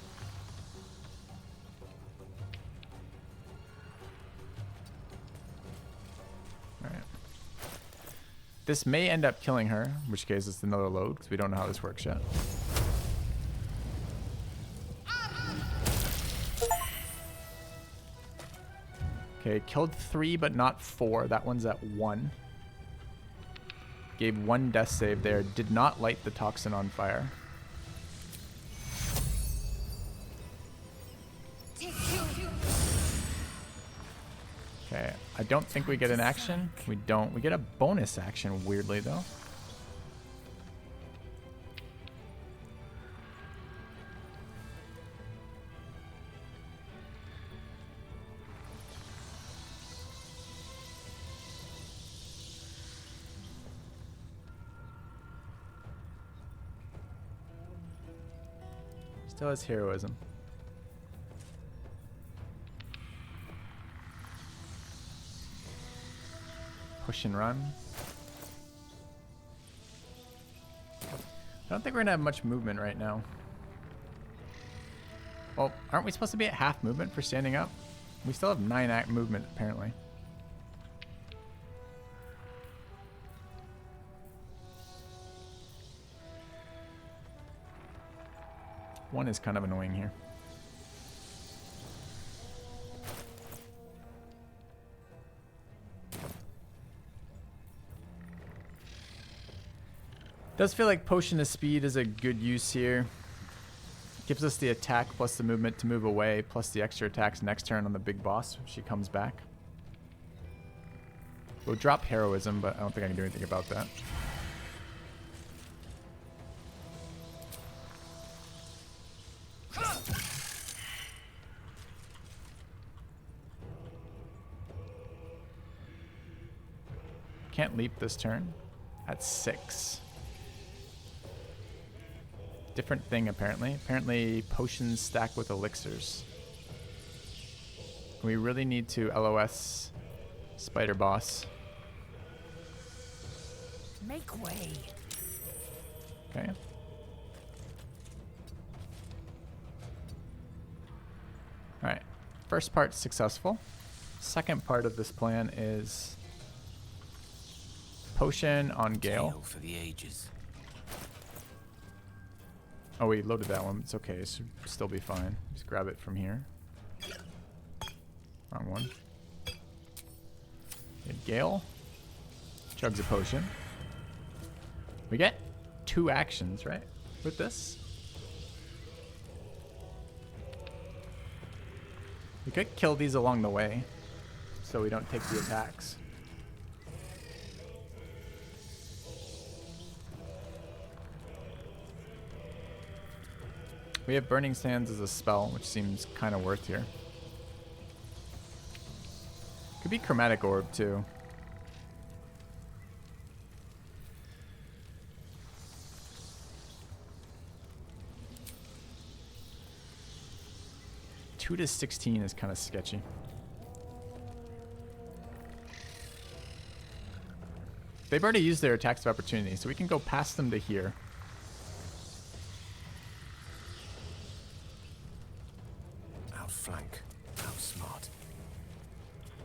This may end up killing her, in which case it's another load, because we don't know how this works yet. Okay, killed 3 but not 4. That one's at 1. Gave 1 death save there. Did not light the Toxin on fire. Okay, I don't think we get an action. We don't. We get a bonus action, weirdly, though. Still has heroism. Push and run. don't think we're gonna have much movement right now. Well, aren't we supposed to be at half movement for standing up? We still have 9 act movement, apparently. One is kind of annoying here. Does feel like Potion of Speed is a good use here. Gives us the attack plus the movement to move away, plus the extra attacks next turn on the big boss if she comes back. We'll drop Heroism, but I don't think I can do anything about that. Can't leap this turn. At 6. Different thing, apparently. Apparently, potions stack with elixirs. We really need to LOS Spider Boss. Make way. Okay. Alright. First part successful. Second part of this plan is potion on Gale. For the ages. Oh, we loaded that one. It's okay. It should still be fine. Just grab it from here. Wrong one. Okay, Gale chugs a potion. We get 2 actions, right? With this. We could kill these along the way so we don't take the attacks. We have Burning Sands as a spell, which seems kind of worth here. Could be Chromatic Orb, too. Two to 16 is kind of sketchy. They've already used their attacks of opportunity, so we can go past them to here. Outflank. Outsmart.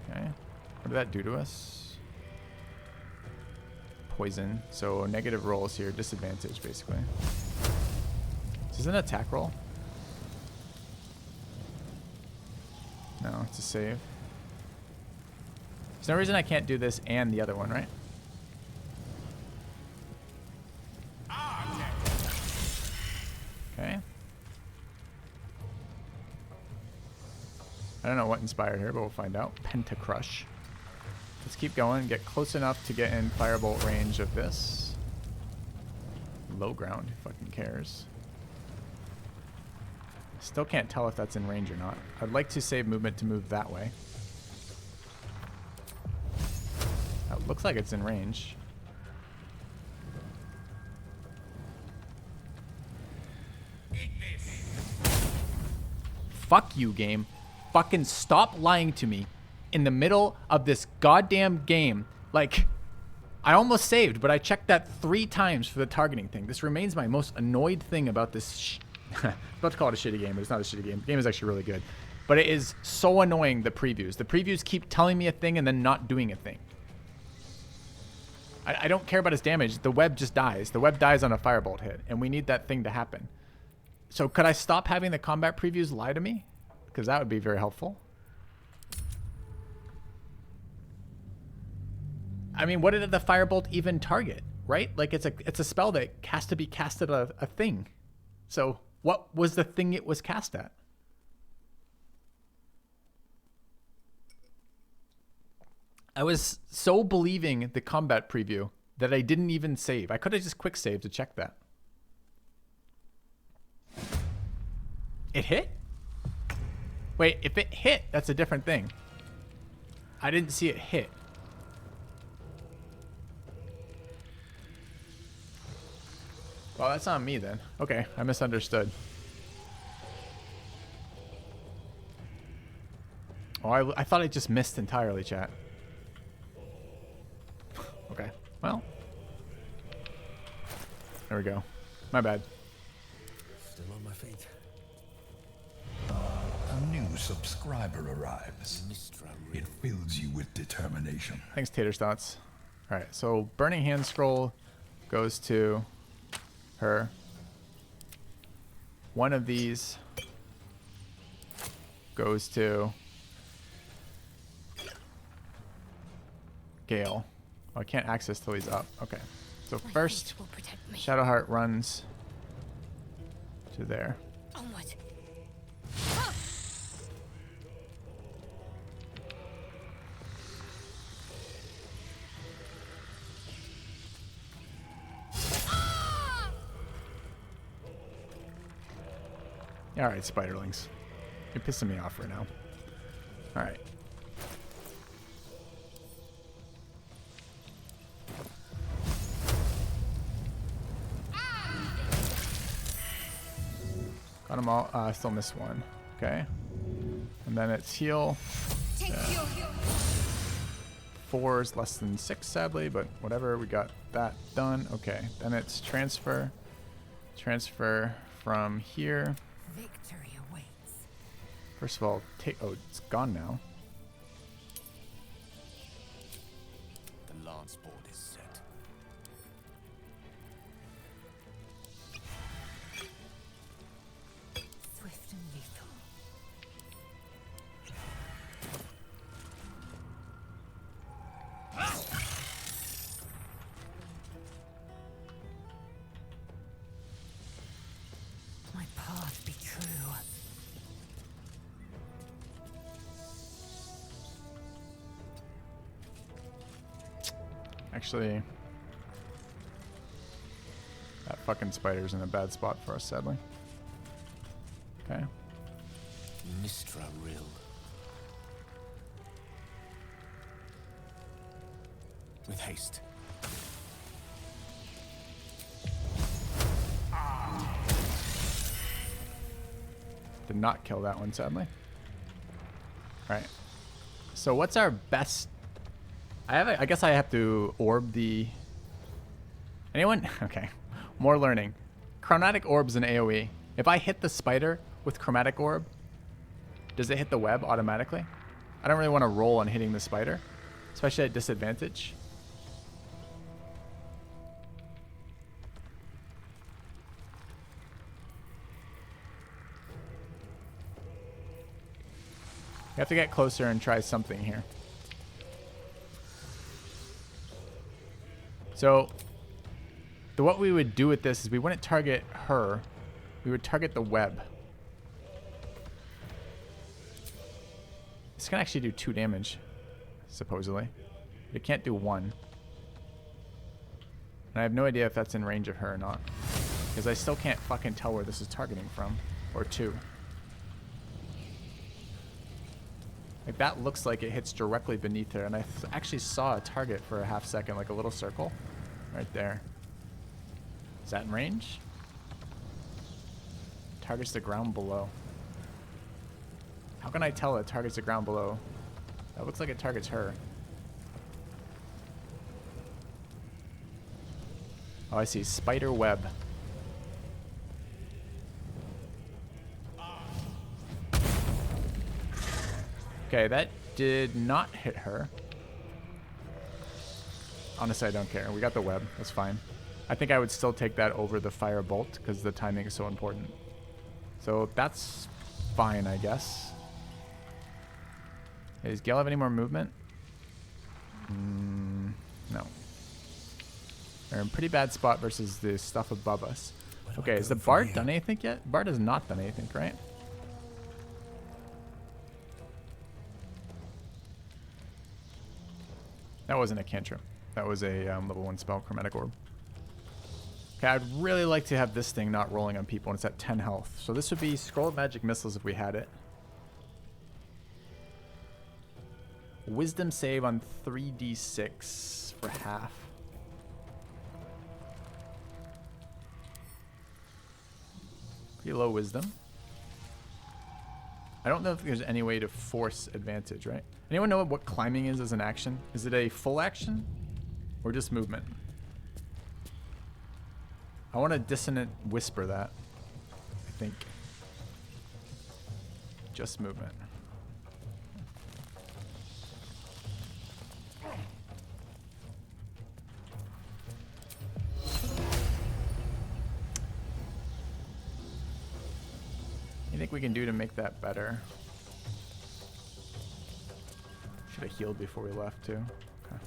Okay. What did that do to us? Poison. So negative rolls here. Disadvantage, basically. Is this an attack roll? No, it's a save. There's no reason I can't do this and the other one, right? Okay. I don't know what inspired her, but we'll find out. Pentacrush. Let's keep going. Get close enough to get in firebolt range of this. Low ground. Who fucking cares? Still can't tell if that's in range or not. I'd like to save movement to move that way. That looks like it's in range. Fuck you, game. Fucking stop lying to me in the middle of this goddamn game. Like, I almost saved, but I checked that 3 times for the targeting thing. This remains my most annoyed thing about this. I'm about to call it a shitty game, but it's not a shitty game. The game is actually really good. But it is so annoying, the previews. The previews keep telling me a thing and then not doing a thing. I don't care about his damage. The web just dies. The web dies on a firebolt hit, and we need that thing to happen. So could I stop having the combat previews lie to me? Because that would be very helpful. I mean, what did the firebolt even target, right? Like, it's a spell that has to be cast at a thing. So what was the thing it was cast at? I was so believing the combat preview that I didn't even save. I could have just quick saved to check that. It hit? Wait, if it hit, that's a different thing. I didn't see it hit. Well, that's on me then. Okay, I misunderstood. Oh, I thought I just missed entirely, chat. Okay, well. There we go. My bad. Still on my feet. A new subscriber arrives. It fills you with determination. Thanks, Tater Stotts. Alright, so Burning Hand Scroll goes to her. One of these goes to Gale. Oh, I can't access till he's up. Okay. So first, Shadowheart runs to there. Onward. Alright, spiderlings. You're pissing me off right now. Alright. Got them all. I still missed one. Okay. And then it's heal. Yeah. 4 is less than 6, sadly, but whatever. We got that done. Okay. Then it's transfer. Transfer from here. Victory awaits. First of all, take. Oh, it's gone now. The lance board is set. Swift and lethal. My path be true. Actually, that fucking spider's in a bad spot for us, sadly. Okay. Mistra Rill. With haste. Did not kill that one, sadly. Alright. So what's our best... I guess I have to orb the... Anyone? Okay. More learning. Chromatic orbs in AoE. If I hit the spider with chromatic orb, does it hit the web automatically? I don't really want to roll on hitting the spider, especially at disadvantage. We have to get closer and try something here. So, what we would do with this is we wouldn't target her. We would target the web. This can actually do 2 damage, supposedly. But it can't do 1. And I have no idea if that's in range of her or not. Because I still can't fucking tell where this is targeting from. Or 2. Like, that looks like it hits directly beneath her. And I actually saw a target for a half second, like a little circle. Right there. Is that in range? Targets the ground below. How can I tell it targets the ground below? That looks like it targets her. Oh, I see. Spider web. Okay, that did not hit her. Honestly, I don't care. We got the web. That's fine. I think I would still take that over the fire bolt because the timing is so important. So that's fine, I guess. Hey, does Gale have any more movement? No. They're in a pretty bad spot versus the stuff above us. Okay, has the Bard done anything yet? Bard has not done anything, right? That wasn't a cantrip. That was a level 1 spell, Chromatic Orb. Okay, I'd really like to have this thing not rolling on people, and it's at 10 health. So this would be Scroll of Magic Missiles if we had it. Wisdom save on 3d6 for half. Pretty low wisdom. I don't know if there's any way to force advantage, right? Anyone know what climbing is as an action? Is it a full action or just movement? I want to dissonant whisper that. I think. Just movement. You think we can do to make that better? Should have healed before we left too. Okay.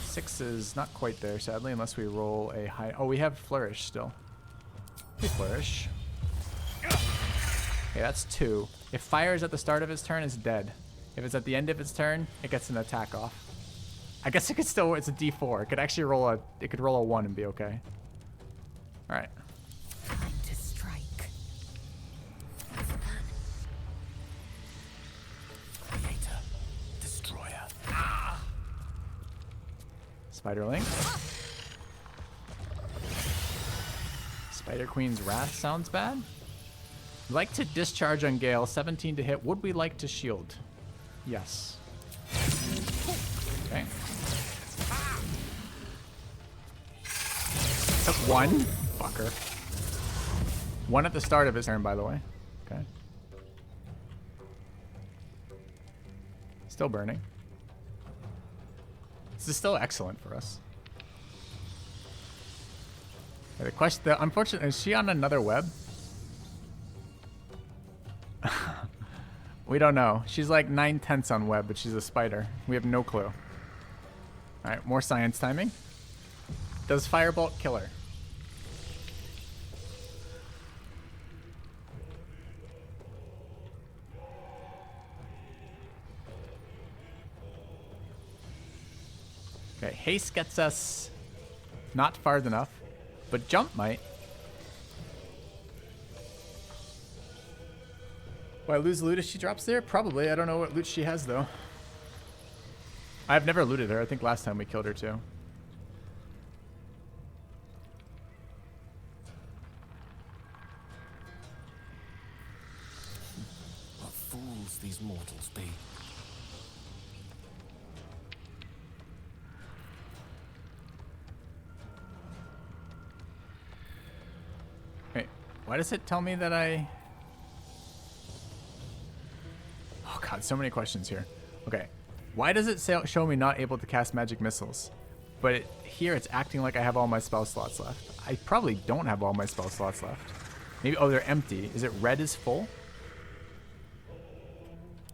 6 is not quite there, sadly, unless we roll a high. Oh, we have flourish still. We flourish. Okay, that's 2. If fire is at the start of its turn, it's dead. If it's at the end of its turn, it gets an attack off. I guess it could still. It's a D4. It could actually roll a. It could roll a 1 and be okay. All right. Time to strike. Creator. Destroyer. Spiderling. Spider Queen's Wrath sounds bad. Like to discharge on Gale. 17 to hit. Would we like to shield? Yes. Okay. Took 1. Fucker. 1 at the start of his turn, by the way. Okay. Still burning. This is still excellent for us. Okay, the question, unfortunately, is she on another web? We don't know. She's like 9/10 on web, but she's a spider. We have no clue. Alright, more science timing. Does Firebolt kill her? Okay, haste gets us not far enough, but jump might. Will I lose loot if she drops there? Probably. I don't know what loot she has, though. I've never looted her. I think last time we killed her, too. What fools these mortals be. Wait, why does it tell me that I... Oh god, so many questions here. Okay, why does it show me not able to cast magic missiles? But here it's acting like I have all my spell slots left. I probably don't have all my spell slots left. Maybe, oh, they're empty. Is it red is full?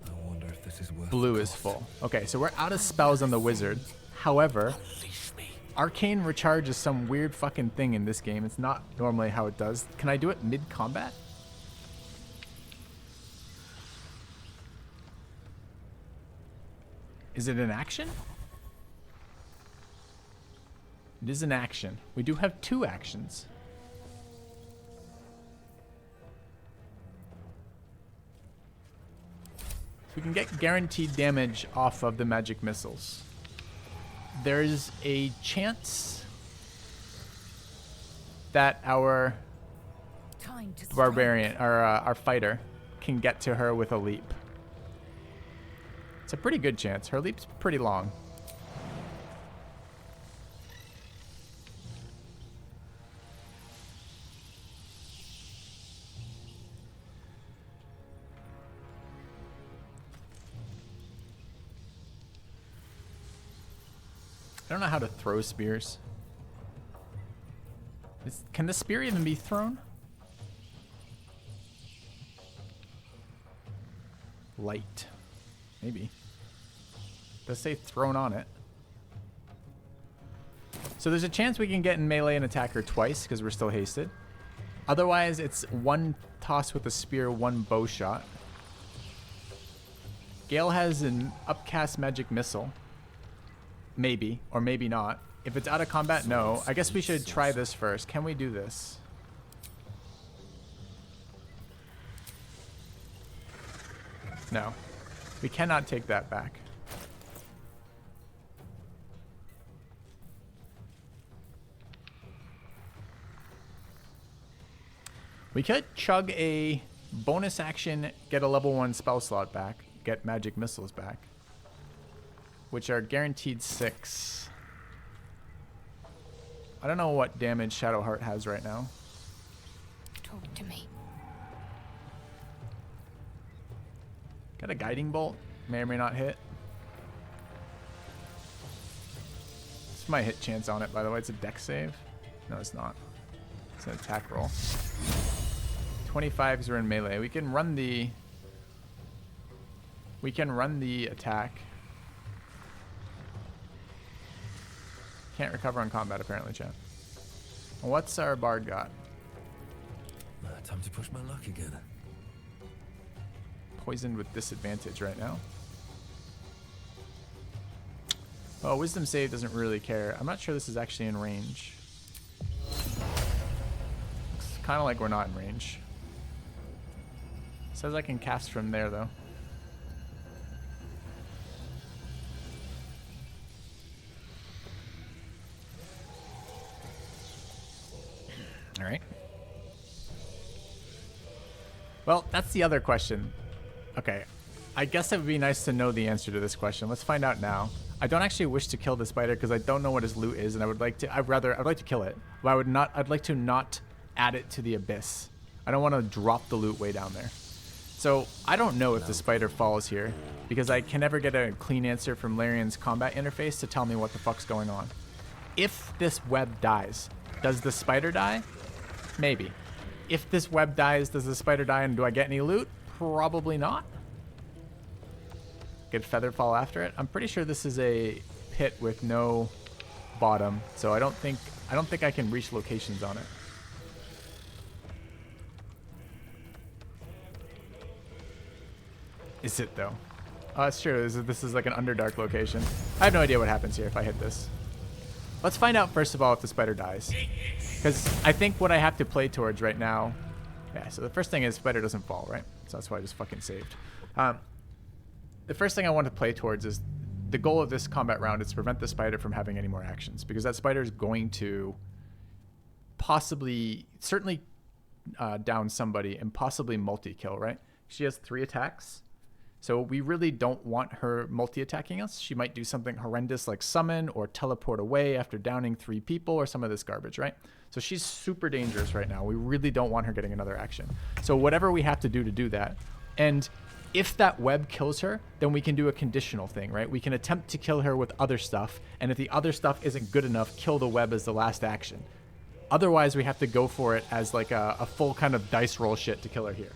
I wonder if this is worth Blue is full. Okay, so we're out of spells on the wizard. However, Arcane recharges some weird fucking thing in this game. It's not normally how it does. Can I do it mid-combat? Is it an action? It is an action. We do have 2 actions. So we can get guaranteed damage off of the magic missiles. There's a chance that our barbarian, our fighter, can get to her with a leap. It's a pretty good chance. Her leap's pretty long. I don't know how to throw spears. Can the spear even be thrown? Light. Maybe. Does say thrown on it. So there's a chance we can get in melee and attack her twice because we're still hasted. Otherwise, it's 1 toss with a spear, 1 bow shot. Gale has an upcast magic missile. Maybe, or maybe not. If it's out of combat, no. I guess we should try this first. Can we do this? No. We cannot take that back. We could chug a bonus action, get a level 1 spell slot back, get magic missiles back. which are guaranteed 6. I don't know what damage Shadowheart has right now. Talk to me. Got a guiding bolt. May or may not hit. This might hit chance on it, by the way. It's a dex save. No, it's not. It's an attack roll. 25s are in melee. We can run the attack. Can't recover on combat apparently, chat. What's our bard got? Time to push my luck again. Poisoned with disadvantage right now. Oh, wisdom save doesn't really care. I'm not sure this is actually in range. Looks kind of like we're not in range. Says I can cast from there though. All right. Well, that's the other question. Okay. I guess it would be nice to know the answer to this question. Let's find out now. I don't actually wish to kill the spider because I don't know what his loot is, and I'd like to kill it. But I'd like to not add it to the abyss. I don't want to drop the loot way down there. So I don't know if the spider falls here because I can never get a clean answer from Larian's combat interface to tell me what the fuck's going on. If this web dies, does the spider die? Maybe. If this web dies, does the spider die and do I get any loot? Probably not. Get feather fall after it. I'm pretty sure this is a pit with no bottom, so I don't think I can reach locations on it. Is it though? Oh, it's true. This is like an Underdark location. I have no idea what happens here if I hit this. Let's find out first of all if the spider dies, because I think what I have to play towards right now. Yeah. So the first thing is spider doesn't fall, right? So that's why I just fucking saved. The first thing I want to play towards is the goal of this combat round is to prevent the spider from having any more actions, because that spider is going to certainly down somebody and possibly multi-kill, right? She has 3 attacks. So we really don't want her multi-attacking us. She might do something horrendous like summon or teleport away after downing 3 people or some of this garbage, right? So she's super dangerous right now. We really don't want her getting another action. So whatever we have to do that. And if that web kills her, then we can do a conditional thing, right? We can attempt to kill her with other stuff. And if the other stuff isn't good enough, kill the web as the last action. Otherwise, we have to go for it as like a full kind of dice roll shit to kill her here.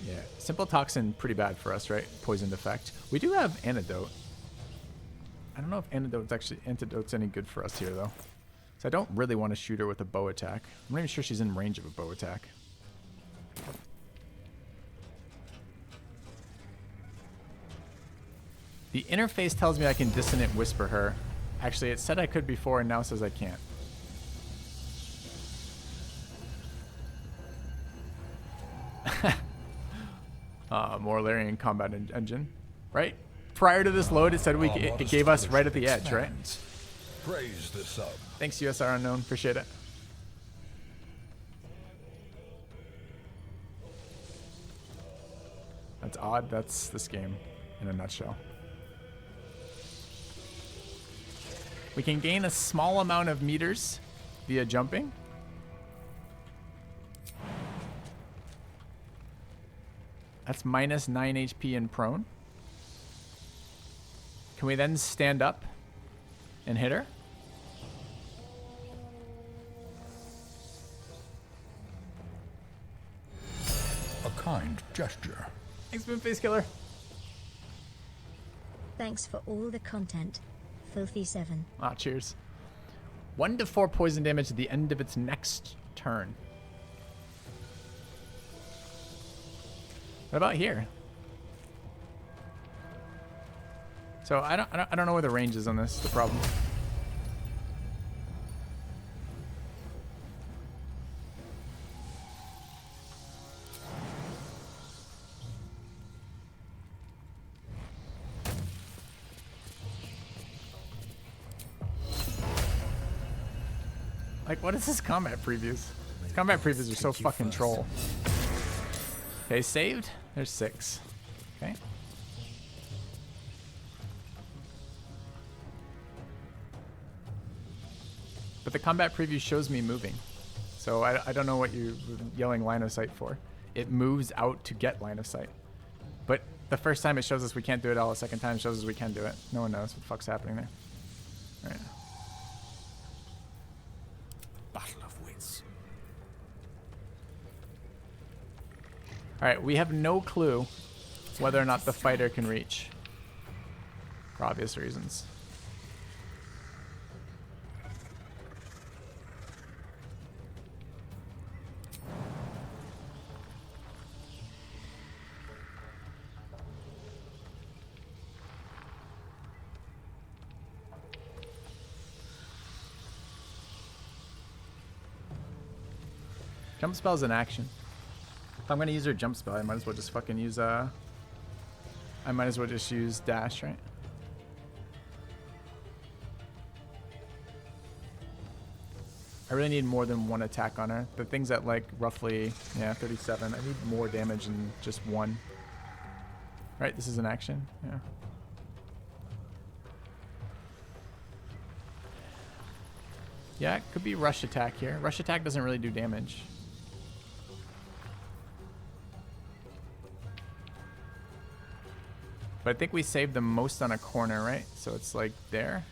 Yeah, simple toxin pretty bad for us, right? Poisoned effect. We do have antidote. I don't know if antidote's any good for us here though. So I don't really want to shoot her with a bow attack. I'm not even sure she's in range of a bow attack. The interface tells me I can dissonant whisper her. Actually, it said I could before and now says I can't. More Larian combat engine, right? Prior to this load, it said it gave us right at the edge, right? Praise the sub. Thanks, USR Unknown. Appreciate it. That's odd. That's this game in a nutshell. We can gain a small amount of meters via jumping. That's minus 9 HP in prone. Can we then stand up and hit her? A kind gesture. Thanks, Moonface Killer. Thanks for all the content, Filthy7. Ah, cheers. 1 to 4 poison damage at the end of its next turn. What about here? So I don't know where the range is on this. The problem. Like, what is this combat previews? These combat previews are so fucking troll. Okay, saved. There's 6. Okay. But the combat preview shows me moving. So I don't know what you're yelling line of sight for. It moves out to get line of sight. But the first time it shows us we can't do it all, the second time it shows us we can do it. No one knows what the fuck's happening there. Alright. Battle of wits. Alright, we have no clue whether or not the fighter can reach. For obvious reasons. Jump spell's an action. If I'm gonna use her jump spell, I might as well just fucking use I might as well just use dash, right? I really need more than 1 attack on her. The thing's at like roughly, yeah, 37. I need more damage than just 1. Right, this is an action, yeah. Yeah, it could be rush attack here. Rush attack doesn't really do damage. But I think we saved the most on a corner, right? So it's like there.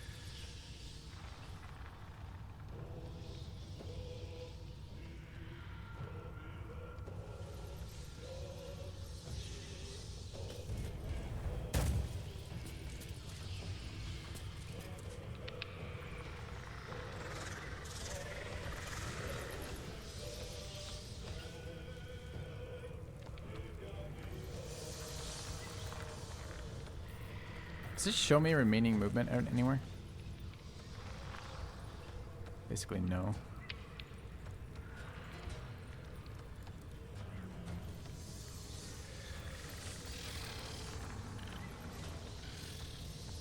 Does this show me remaining movement out anywhere? Basically, no.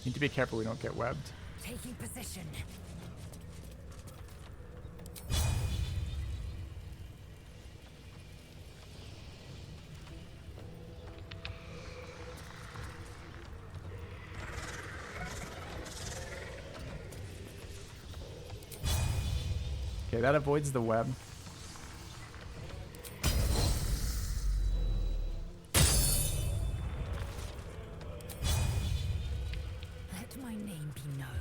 Need to be careful we don't get webbed. Taking position. Okay, that avoids the web. Let my name be known.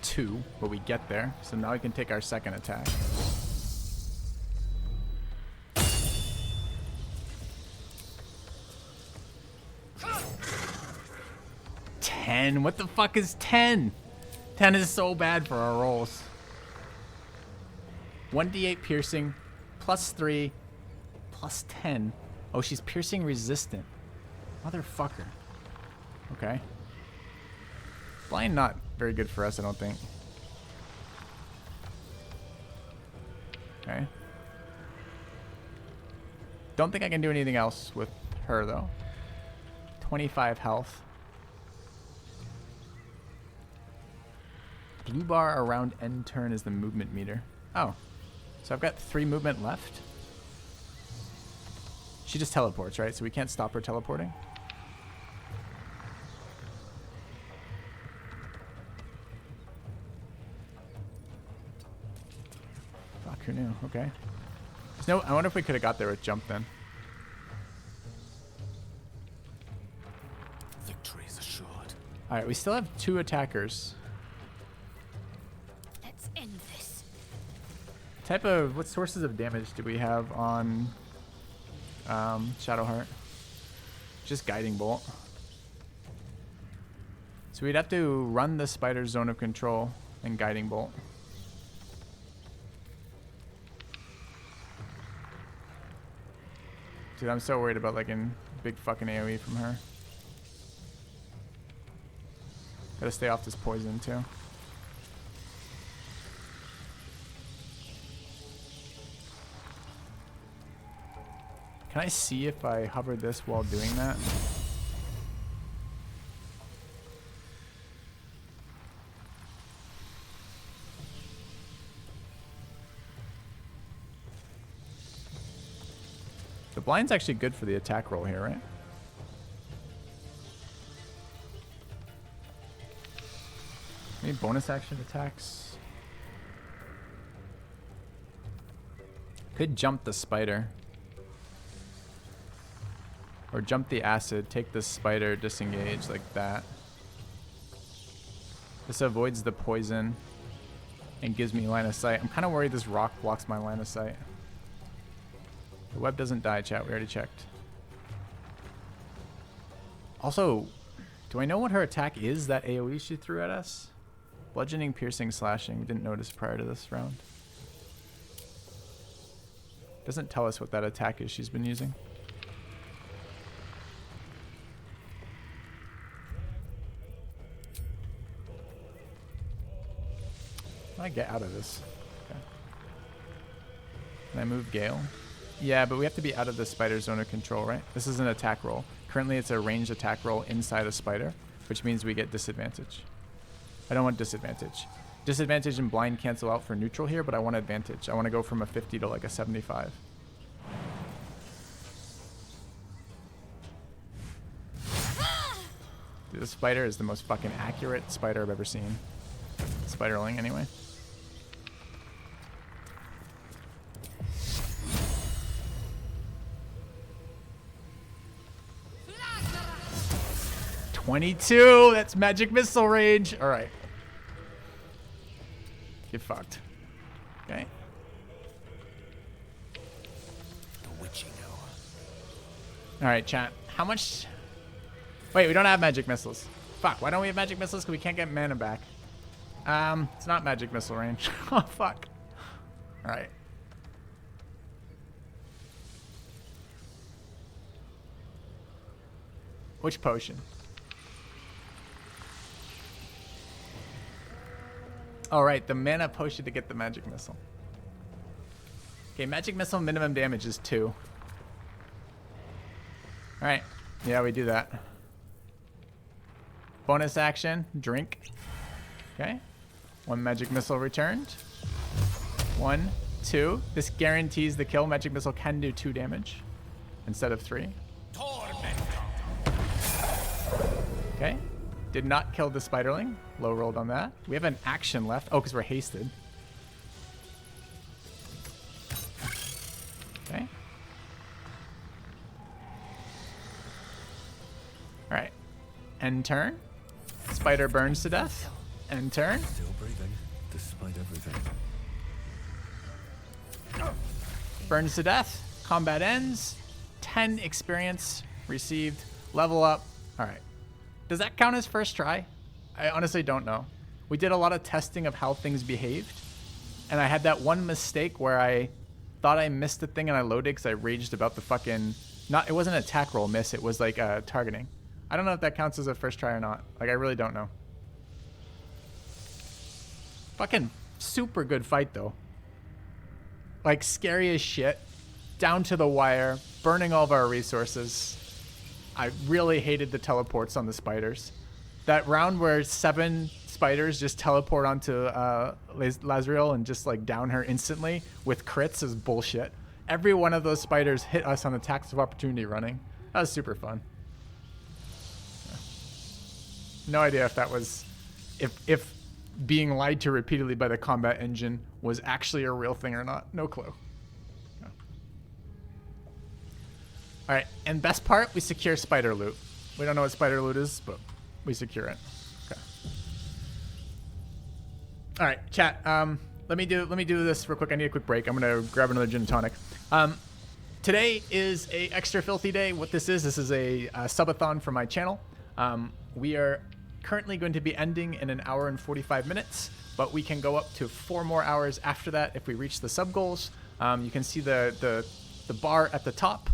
2, but we get there. So now we can take our second attack. $10. What the fuck is 10? 10 is so bad for our rolls. 1d8 piercing, +3, +10. Oh, she's piercing resistant. Motherfucker. Okay. Blind not very good for us, I don't think. Okay. Don't think I can do anything else with her, though. 25 health. Blue bar around end turn is the movement meter. Oh. So I've got 3 movement left. She just teleports, right? So we can't stop her teleporting? Fuck, who knew? Okay. No, I wonder if we could have got there with jump then. Victory is assured. Alright, we still have 2 attackers. Let's end this. What sources of damage do we have on Shadowheart? Just Guiding Bolt. So we'd have to run the spider's zone of control and Guiding Bolt. Dude, I'm so worried about like a big fucking AoE from her. Gotta stay off this poison too. Can I see if I hover this while doing that? The blind's actually good for the attack roll here, right? Any bonus action attacks? Could jump the spider. Or jump the acid, take the spider, disengage like that. This avoids the poison and gives me line of sight. I'm kind of worried this rock blocks my line of sight. The web doesn't die, chat. We already checked. Also, do I know what her attack is, that AoE she threw at us? Bludgeoning, piercing, slashing. We didn't notice prior to this round. Doesn't tell us what that attack is she's been using. How do I get out of this? Okay. Can I move Gale? Yeah, but we have to be out of the spider zone of control, right? This is an attack roll. Currently it's a ranged attack roll inside a spider, which means we get disadvantage. I don't want disadvantage. Disadvantage and blind cancel out for neutral here, but I want advantage. I want to go from a 50 to like a 75. Dude, this spider is the most fucking accurate spider I've ever seen. Spiderling, anyway. $22. That's magic missile range. All right. Get fucked. Okay. The witching hour. All right, chat. How much? Wait, we don't have magic missiles. Fuck. Why don't we have magic missiles? Because we can't get mana back. It's not magic missile range. Oh fuck. All right. Which potion? All right, the mana potion to get the magic missile. Okay, magic missile minimum damage is 2. All right, yeah, we do that. Bonus action, drink. Okay, 1 magic missile returned. 1, 2. This guarantees the kill. Magic missile can do 2 damage instead of 3. Okay. Did not kill the spiderling. Low rolled on that. We have an action left. Oh, because we're hasted. Okay. Alright. End turn. Spider burns to death. End turn. Still breathing, despite everything. Burns to death. Combat ends. 10 experience received. Level up. Alright. Does that count as first try? I honestly don't know. We did a lot of testing of how things behaved. And I had that one mistake where I thought I missed the thing and I loaded because I raged about the fucking... It wasn't an attack roll miss, it was like targeting. I don't know if that counts as a first try or not. Like, I really don't know. Fucking super good fight, though. Like, scary as shit. Down to the wire. Burning all of our resources. I really hated the teleports on the spiders. That round where 7 spiders just teleport onto Lazriel and just like down her instantly with crits is bullshit. Every one of those spiders hit us on attacks of opportunity running. That was super fun. No idea if that was... If being lied to repeatedly by the combat engine was actually a real thing or not. No clue. All right, and best part, we secure spider loot. We don't know what spider loot is, but we secure it. Okay. All right, chat. Let me do this real quick. I need a quick break. I'm gonna grab another gin and tonic. Today is a extra filthy day. What this is a subathon for my channel. We are currently going to be ending in 1 hour and 45 minutes, but we can go up to 4 more hours after that if we reach the sub goals. You can see the bar at the top.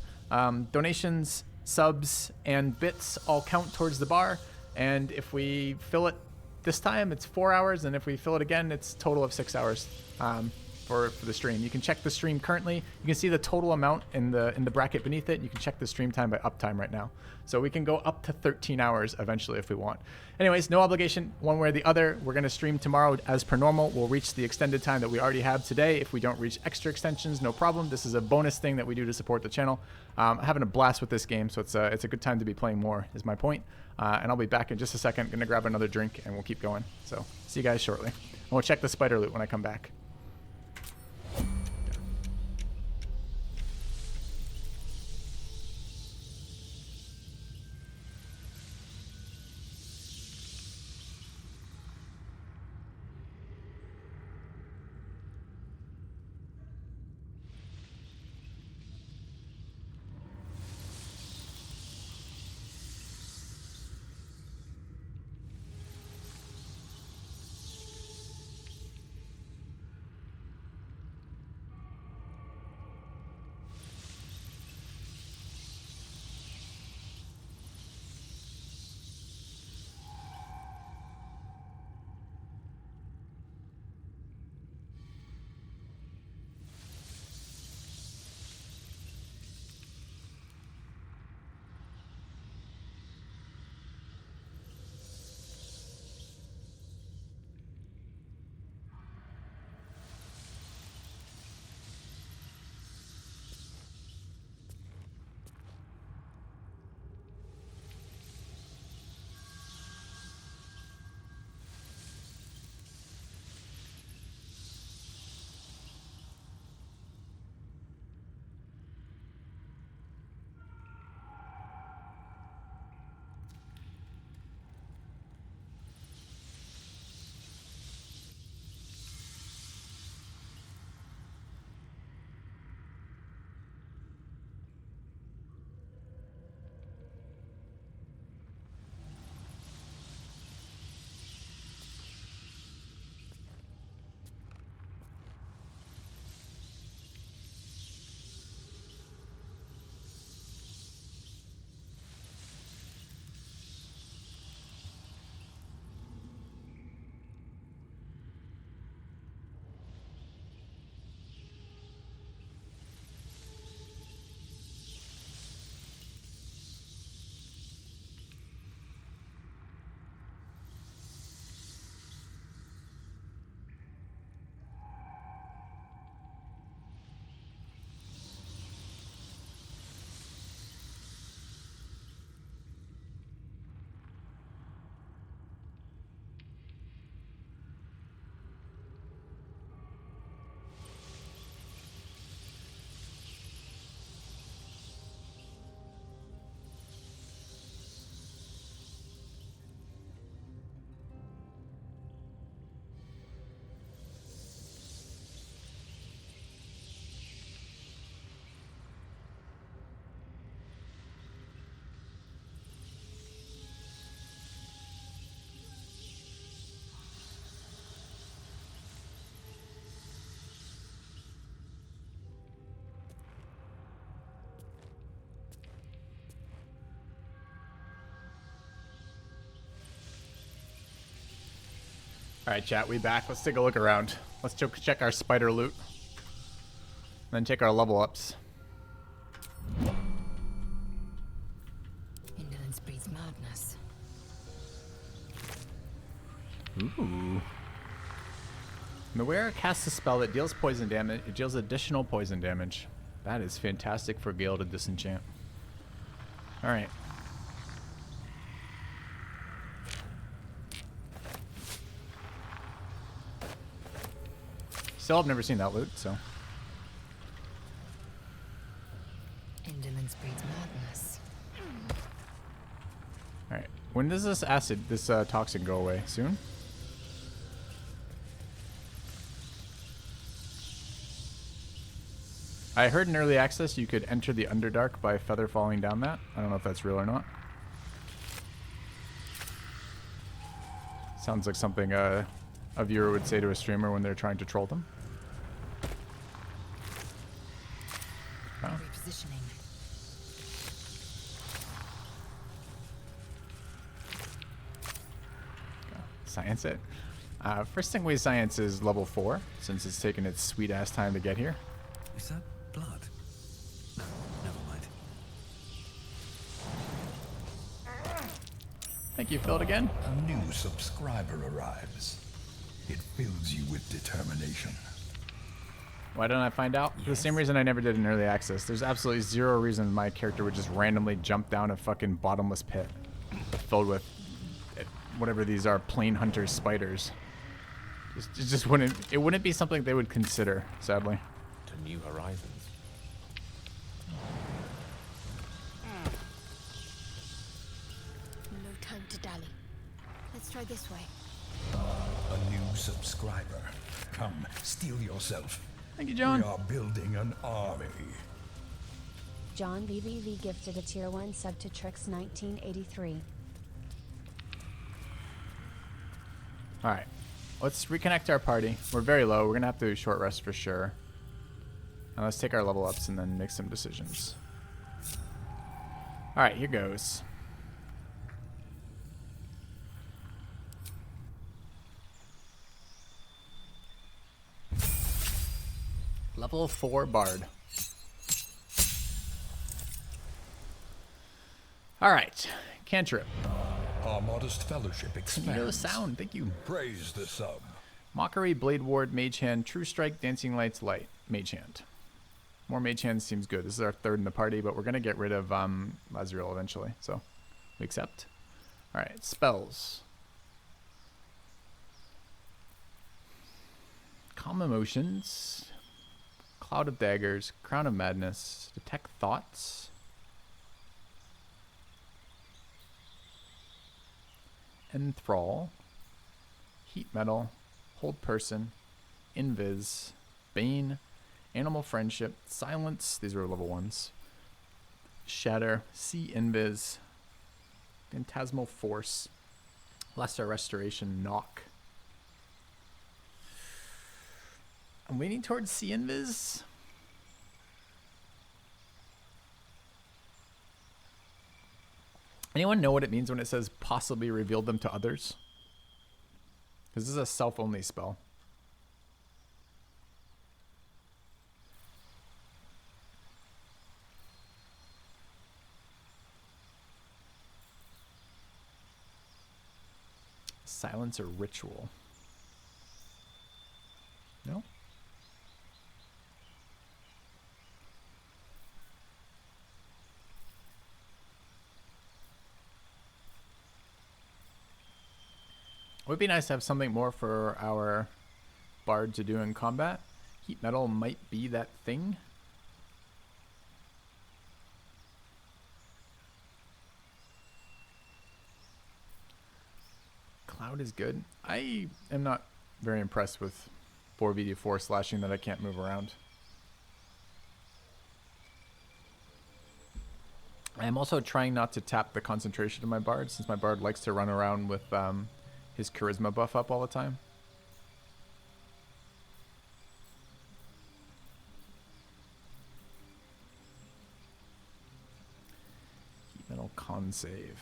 Donations, subs, and bits all count towards the bar. And if we fill it this time, it's 4 hours. And if we fill it again, it's a total of 6 hours. for the stream. You can check the stream currently. You can see the total amount in the bracket beneath it. You can check the stream time by uptime right now. So we can go up to 13 hours eventually if we want. Anyways, no obligation one way or the other. We're going to stream tomorrow as per normal. We'll reach the extended time that we already have today. If we don't reach extra extensions, no problem. This is a bonus thing that we do to support the channel. I'm having a blast with this game, so it's a good time to be playing more is my point. And I'll be back in just a second. Going to grab another drink and we'll keep going. So see you guys shortly. And we'll check the spider loot when I come back. All right, chat, we back. Let's take a look around. Let's check our spider loot. Then take our level ups. Indolence breeds madness. Ooh. The wearer casts a spell that deals poison damage. It deals additional poison damage. That is fantastic for Gale to disenchant. All right. Still have never seen that loot, so. Indolence breeds madness. All right. When does this toxin go away? Soon? I heard in early access you could enter the Underdark by feather falling down that. I don't know if that's real or not. Sounds like something a viewer would say to a streamer when they're trying to troll them. Oh. Repositioning. Science it. First thing we science is level 4, since it's taken its sweet ass time to get here. Is that blood? No, never mind. Thank you, filled again. A new subscriber arrives. It fills you with determination. Why don't I find out? For the same reason I never did in early access. There's absolutely zero reason my character would just randomly jump down a fucking bottomless pit filled with whatever these are, plane hunter spiders. It just wouldn't. It wouldn't be something they would consider, sadly. To new horizons. No time to dally. Let's try this way. A new subscriber. Come, steel yourself. Thank you, John. We are building an army. John BBV gifted a tier 1 sub to Trix 1983. Alright. Let's reconnect our party. We're very low. We're going to have to do a short rest for sure. Now let's take our level ups and then make some decisions. Alright, here goes. Level 4 Bard. Alright. Cantrip. Our modest fellowship expands. No sound, thank you. Praise the sub. Mockery, Blade Ward, Mage Hand, True Strike, Dancing Lights, Light, Mage Hand. More Mage Hand seems good. This is our third in the party, but we're going to get rid of Lazaril eventually, so we accept. Alright, spells. Calm Emotions, Cloud of Daggers, Crown of Madness, Detect Thoughts, Enthrall, Heat Metal, Hold Person, Invis, Bane, Animal Friendship, Silence, these are level 1s, Shatter, See Invis, Phantasmal Force, Lesser Restoration, Knock. I'm leaning towards See Invis. Anyone know what it means when it says possibly revealed them to others? Because this is a self-only spell. Silence or ritual? No? It would be nice to have something more for our bard to do in combat. Heat metal might be that thing. Cloud is good. I am not very impressed with 4v4 slashing that I can't move around. I am also trying not to tap the concentration of my bard, since my bard likes to run around with his charisma buff up all the time. Heat metal con save.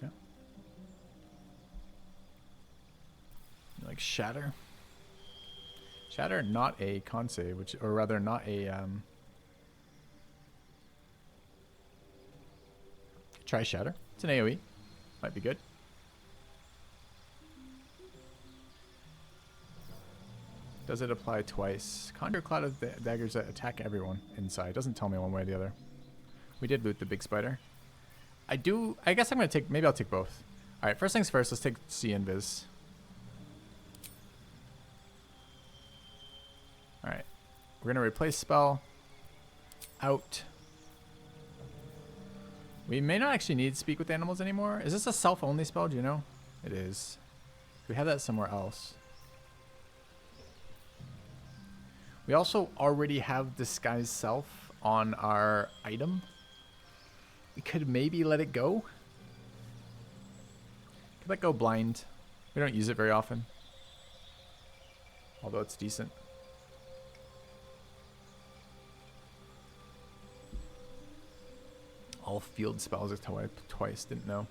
Yeah. You like Shatter? Shatter, not a con save, which, or rather, not a. Try Shatter. It's an AoE. Might be good. Does it apply twice? Conjure Cloud of Daggers that attack everyone inside. Doesn't tell me one way or the other. We did loot the big spider. I guess I'm gonna take. Maybe I'll take both. All right. First things first. Let's take See Invis. Alright, we're going to replace spell, out. We may not actually need Speak with Animals anymore. Is this a self-only spell, do you know? It is. We have that somewhere else. We also already have Disguise Self on our item. We could maybe let it go. Could let go blind. We don't use it very often. Although it's decent. All field spells are twice. Didn't know.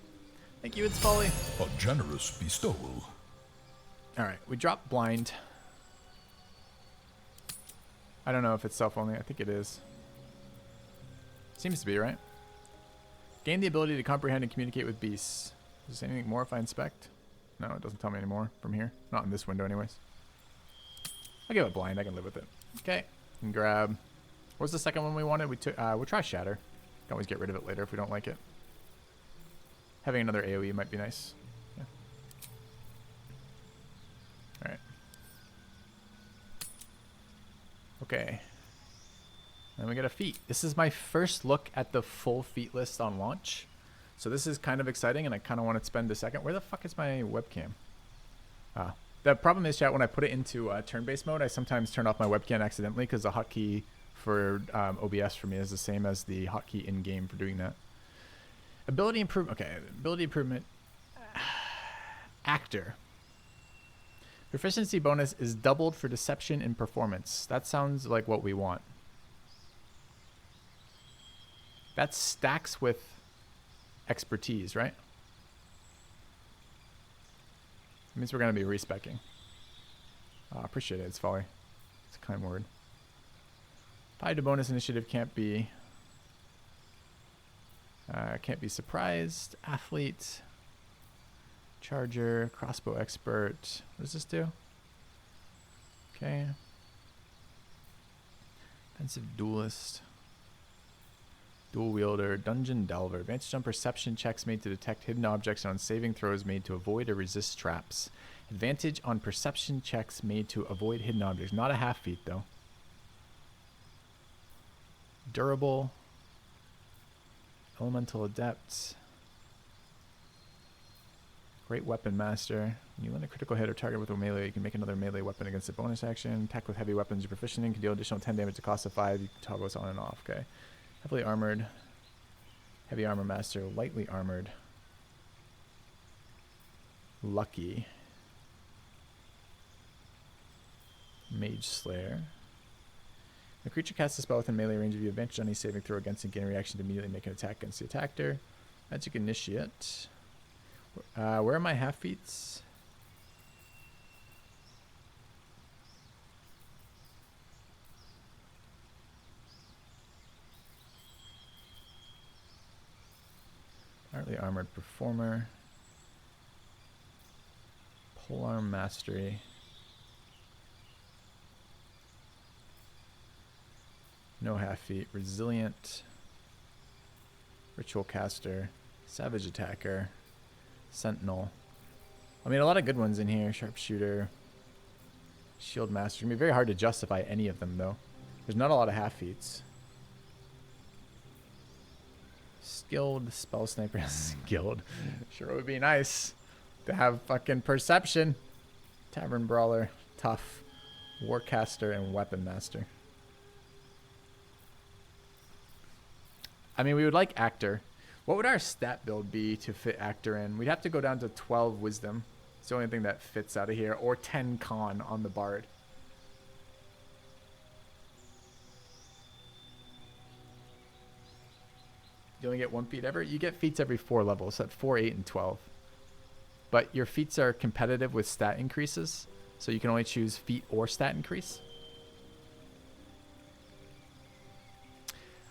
Thank you, It's Folly. A generous bestowal. Alright, we drop blind. I don't know if it's self-only. I think it is. Seems to be, right? Gain the ability to comprehend and communicate with beasts. Is there anything more if I inspect? No, it doesn't tell me anymore from here. Not in this window anyways. I'll give it blind. I can live with it. Okay. And grab... What was the second one we wanted? We'll try Shatter. Can always get rid of it later if we don't like it. Having another AoE might be nice. Yeah. Alright. Okay. Then we get a feat. This is my first look at the full feat list on launch. So this is kind of exciting, and I kind of want to spend a second. Where the fuck is my webcam? The problem is, chat, when I put it into turn-based mode, I sometimes turn off my webcam accidentally because the hotkey for OBS for me is the same as the hotkey in-game for doing that. Ability improvement. Okay, ability improvement. Actor. Proficiency bonus is doubled for deception and performance. That sounds like what we want. That stacks with expertise, right? It means we're going to be respecking. Appreciate it. It's folly. It's a kind word. Tied to bonus initiative can't be surprised. Athlete. Charger. Crossbow expert. What does this do? Okay. Offensive duelist. Dual wielder. Dungeon delver. Advantage on perception checks made to detect hidden objects and on saving throws made to avoid or resist traps. Advantage on perception checks made to avoid hidden objects. Not a half feat though. Durable. Elemental adept. Great weapon master. When you land a critical hit or target with a melee, you can make another melee weapon against a bonus action. Attack with heavy weapons you're proficient in can deal additional 10 damage to cost of 5. You can toggle this on and off. Okay. Heavily armored. Heavy armor master. Lightly armored. Lucky. Mage Slayer. The creature casts a spell within melee range of you. Advantage on any saving throw against and gain a reaction to immediately make an attack against the attacker. Magic Initiate. Where are my half feats? Partly armored performer. Polearm mastery. No half feet. Resilient. Ritual caster. Savage attacker. Sentinel. I mean, a lot of good ones in here. Sharpshooter. Shield master. It's gonna be very hard to justify any of them though. There's not a lot of half feats. Skilled spell sniper. Skilled. Sure would be nice to have fucking perception. Tavern brawler. Tough. Warcaster and weapon master. I mean, we would like actor. What would our stat build be to fit actor in? We'd have to go down to 12 wisdom. It's the only thing that fits out of here. Or 10 con on the bard. You only get one feat ever? You get feats every 4 levels. So at 4, 8, and 12. But your feats are competitive with stat increases. So you can only choose feat or stat increase.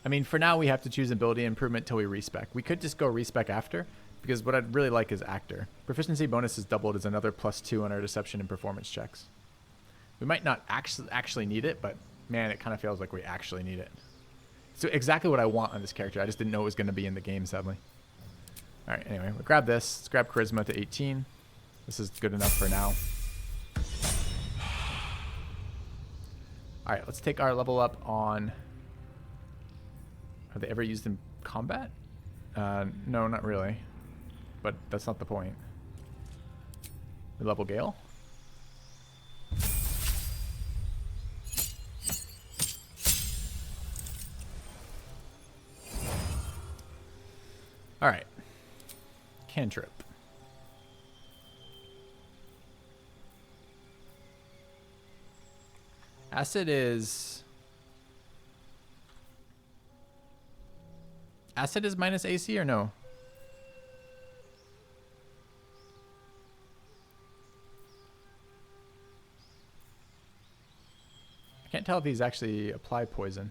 I mean, for now, we have to choose ability improvement till we respec. We could just go respec after, because what I'd really like is actor. Proficiency bonus is doubled as another +2 on our deception and performance checks. We might not actually need it, but man, it kind of feels like we actually need it. So exactly what I want on this character. I just didn't know it was going to be in the game, sadly. All right, anyway, we'll grab this. Let's grab charisma to 18. This is good enough for now. All right, let's take our level up on... Are they ever used in combat? No, not really. But that's not the point. We level Gale. Alright. Cantrip. Acid is... Acid is minus AC or no? I can't tell if these actually apply poison.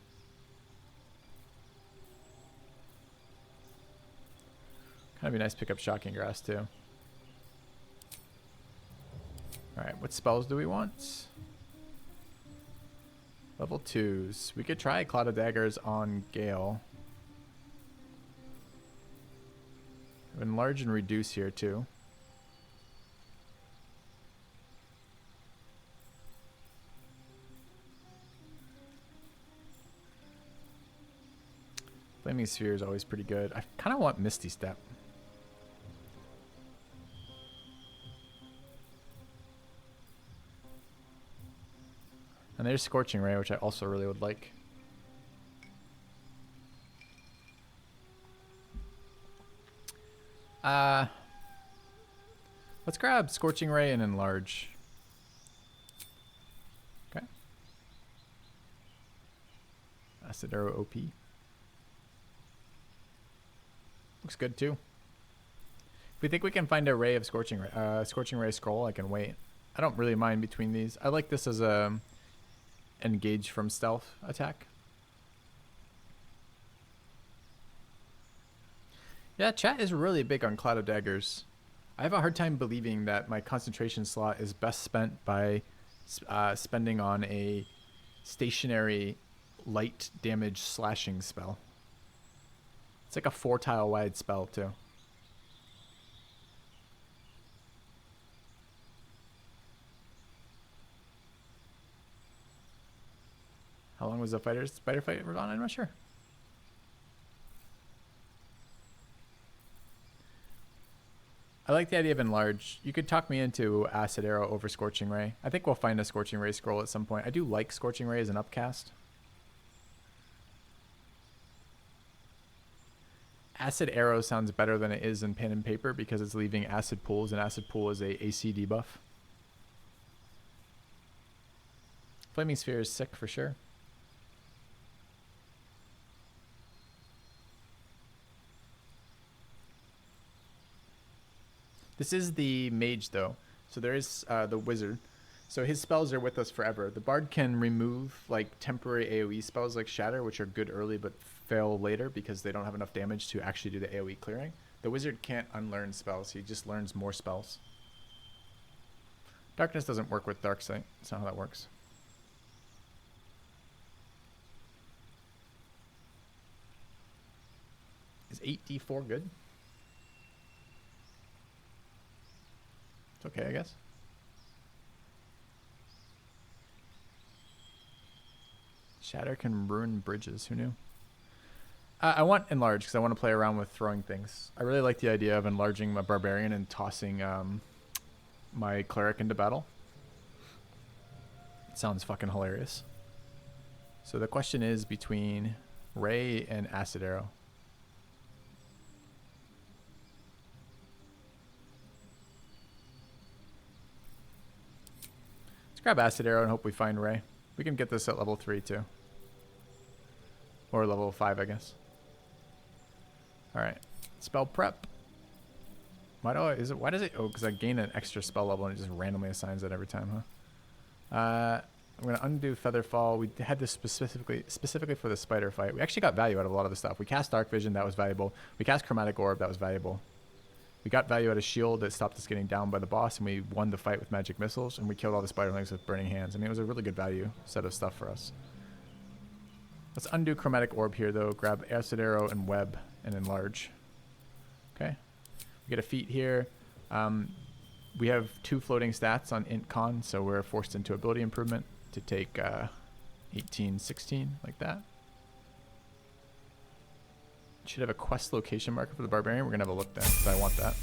Kind of be nice to pick up Shocking Grass too. Alright, what spells do we want? Level 2s. We could try Cloud of Daggers on Gale. Enlarge and reduce here too. Flaming Sphere is always pretty good. I kind of want Misty Step. And there's Scorching Ray, which I also really would like. Let's grab Scorching Ray and Enlarge. Okay. Acid Arrow OP. Looks good too. If we think we can find a ray of Scorching Ray scroll, I can wait. I don't really mind between these. I like this as a engage from stealth attack. Yeah, chat is really big on Cloud of Daggers. I have a hard time believing that my concentration slot is best spent by spending on a stationary light damage slashing spell. It's like a 4-tile wide spell too. How long was the spider fight on? I'm not sure. I like the idea of Enlarge. You could talk me into Acid Arrow over Scorching Ray. I think we'll find a Scorching Ray scroll at some point. I do like Scorching Ray as an upcast. Acid Arrow sounds better than it is in pen and paper because it's leaving acid pools, and acid pool is a AC debuff. Flaming Sphere is sick for sure. This is the mage though, so there is the wizard. So his spells are with us forever. The bard can remove like temporary AoE spells like Shatter, which are good early but fail later because they don't have enough damage to actually do the AoE clearing. The wizard can't unlearn spells, he just learns more spells. Darkness doesn't work with Darksight, that's not how that works. Is 8d4 good? It's okay, I guess. Shatter can ruin bridges, who knew? I want Enlarge because I want to play around with throwing things. I really like the idea of enlarging my Barbarian and tossing my Cleric into battle. It sounds fucking hilarious. So the question is between Ray and Acid Arrow. Let's grab Acid Arrow and hope we find Ray. We can get this at level 3 too. Or level 5, I guess. Alright. Spell prep. Why does it? Oh, because I gain an extra spell level and it just randomly assigns that every time, huh? I'm going to undo Featherfall. We had this specifically for the spider fight. We actually got value out of a lot of the stuff. We cast Dark Vision, that was valuable. We cast Chromatic Orb, that was valuable. We got value out of Shield that stopped us getting down by the boss, and we won the fight with magic missiles, and we killed all the spiderlings with burning hands. I mean, it was a really good value set of stuff for us. Let's undo Chromatic Orb here, though. Grab Acid Arrow and Web and Enlarge. Okay. We get a feat here. We have 2 floating stats on Int Con, so we're forced into ability improvement to take 18, 16, like that. Should have a quest location marker for the Barbarian. We're going to have a look then, because I want that.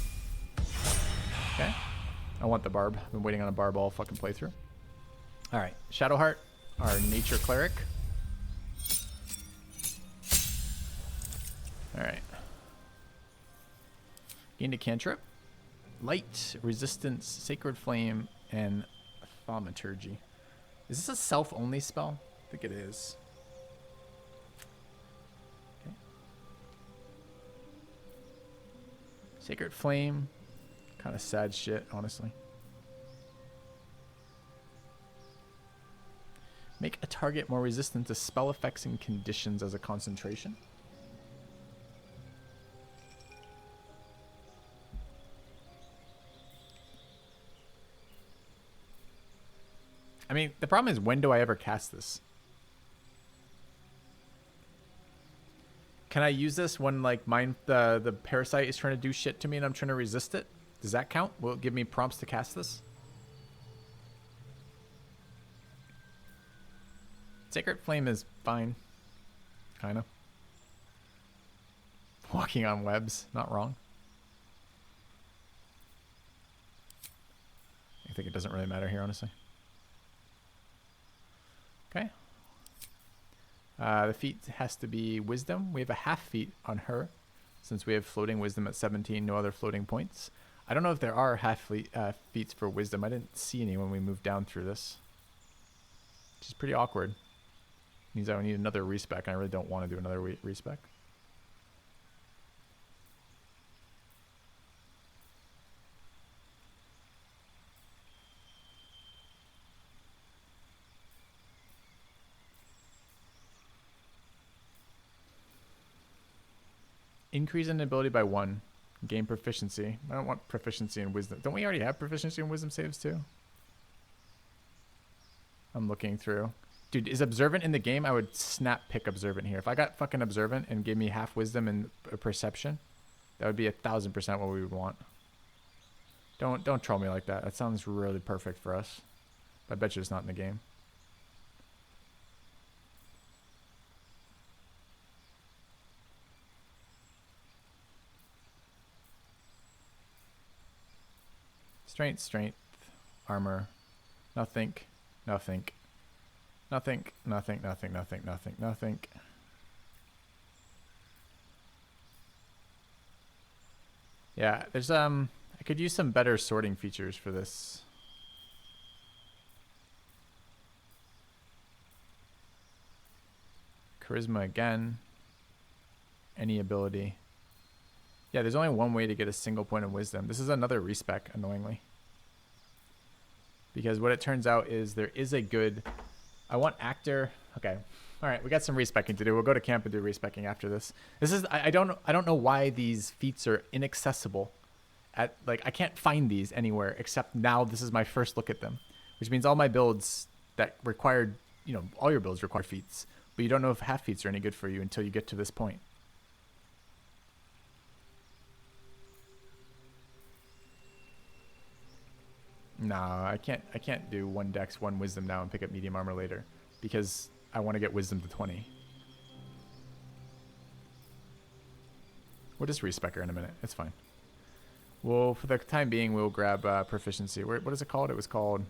Okay. I want the Barb. I've been waiting on a Barb all fucking playthrough. Alright. Shadowheart, our Nature Cleric. Alright. Gained a cantrip. Light, Resistance, Sacred Flame, and Thaumaturgy. Is this a self-only spell? I think it is. Okay. Sacred Flame. Kind of sad shit, honestly. Make a target more resistant to spell effects and conditions as a concentration. I mean, the problem is, when do I ever cast this? Can I use this when, like, the parasite is trying to do shit to me and I'm trying to resist it? Does that count? Will it give me prompts to cast this? Sacred Flame is fine. Kind of. Walking on webs. Not wrong. I think it doesn't really matter here, honestly. Okay. The feat has to be Wisdom. We have a half feat on her, since we have floating Wisdom at 17, no other floating points. I don't know if there are half feats for Wisdom. I didn't see any when we moved down through this. Which is pretty awkward. Means I would need another respec, and I really don't want to do another respec. Increase in ability by 1. Gain proficiency. I don't want proficiency in wisdom. Don't we already have proficiency in wisdom saves too? I'm looking through. Dude, is observant in the game? I would snap pick observant here. If I got fucking observant and gave me half wisdom and a perception, that would be 1000% what we would want. Don't troll me like that. That sounds really perfect for us. But I bet you it's not in the game. Strength, armor, nothing. Yeah, there's I could use some better sorting features for this. Charisma again. Any ability. Yeah, there's only one way to get a single point of wisdom. This is another respec, annoyingly. Because what it turns out is there is a good... I want actor... Okay. Alright, we got some respecking to do. We'll go to camp and do respecking after this. This is... I don't know why these feats are inaccessible. Like, I can't find these anywhere, except now this is my first look at them. Which means all my builds that required... You know, all your builds require feats. But you don't know if half feats are any good for you until you get to this point. No, I can't do 1 dex, 1 wisdom now and pick up medium armor later, because I want to get wisdom to 20. We'll just respec her in a minute. It's fine. Well, for the time being, we'll grab proficiency. What is it called? It was called...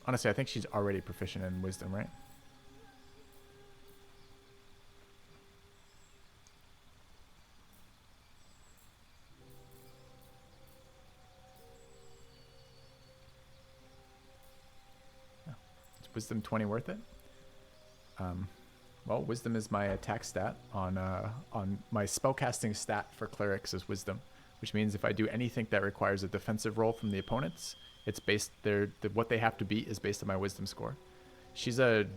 Honestly, I think she's already proficient in wisdom, right? Wisdom 20 worth it? Well, wisdom is my attack stat on my spellcasting stat for clerics is wisdom, which means if I do anything that requires a defensive roll from the opponents, it's based what they have to beat is based on my wisdom score. She's a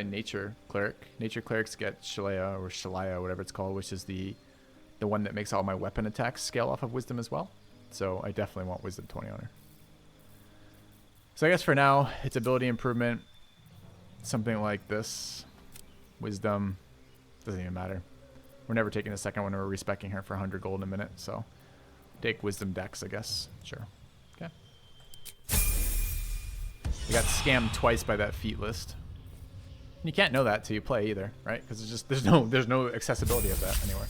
nature cleric. Nature clerics get Shalaya or Shalaya, whatever it's called, which is the one that makes all my weapon attacks scale off of wisdom as well. So I definitely want wisdom 20 on her. So I guess for now, it's ability improvement, something like this. Wisdom, doesn't even matter. We're never taking the second one, we're respecking her for 100 gold in a minute, so take wisdom dex, I guess. Sure. Okay. We got scammed twice by that feat list. And you can't know that till you play either, right? Because it's just there's no accessibility of that anywhere.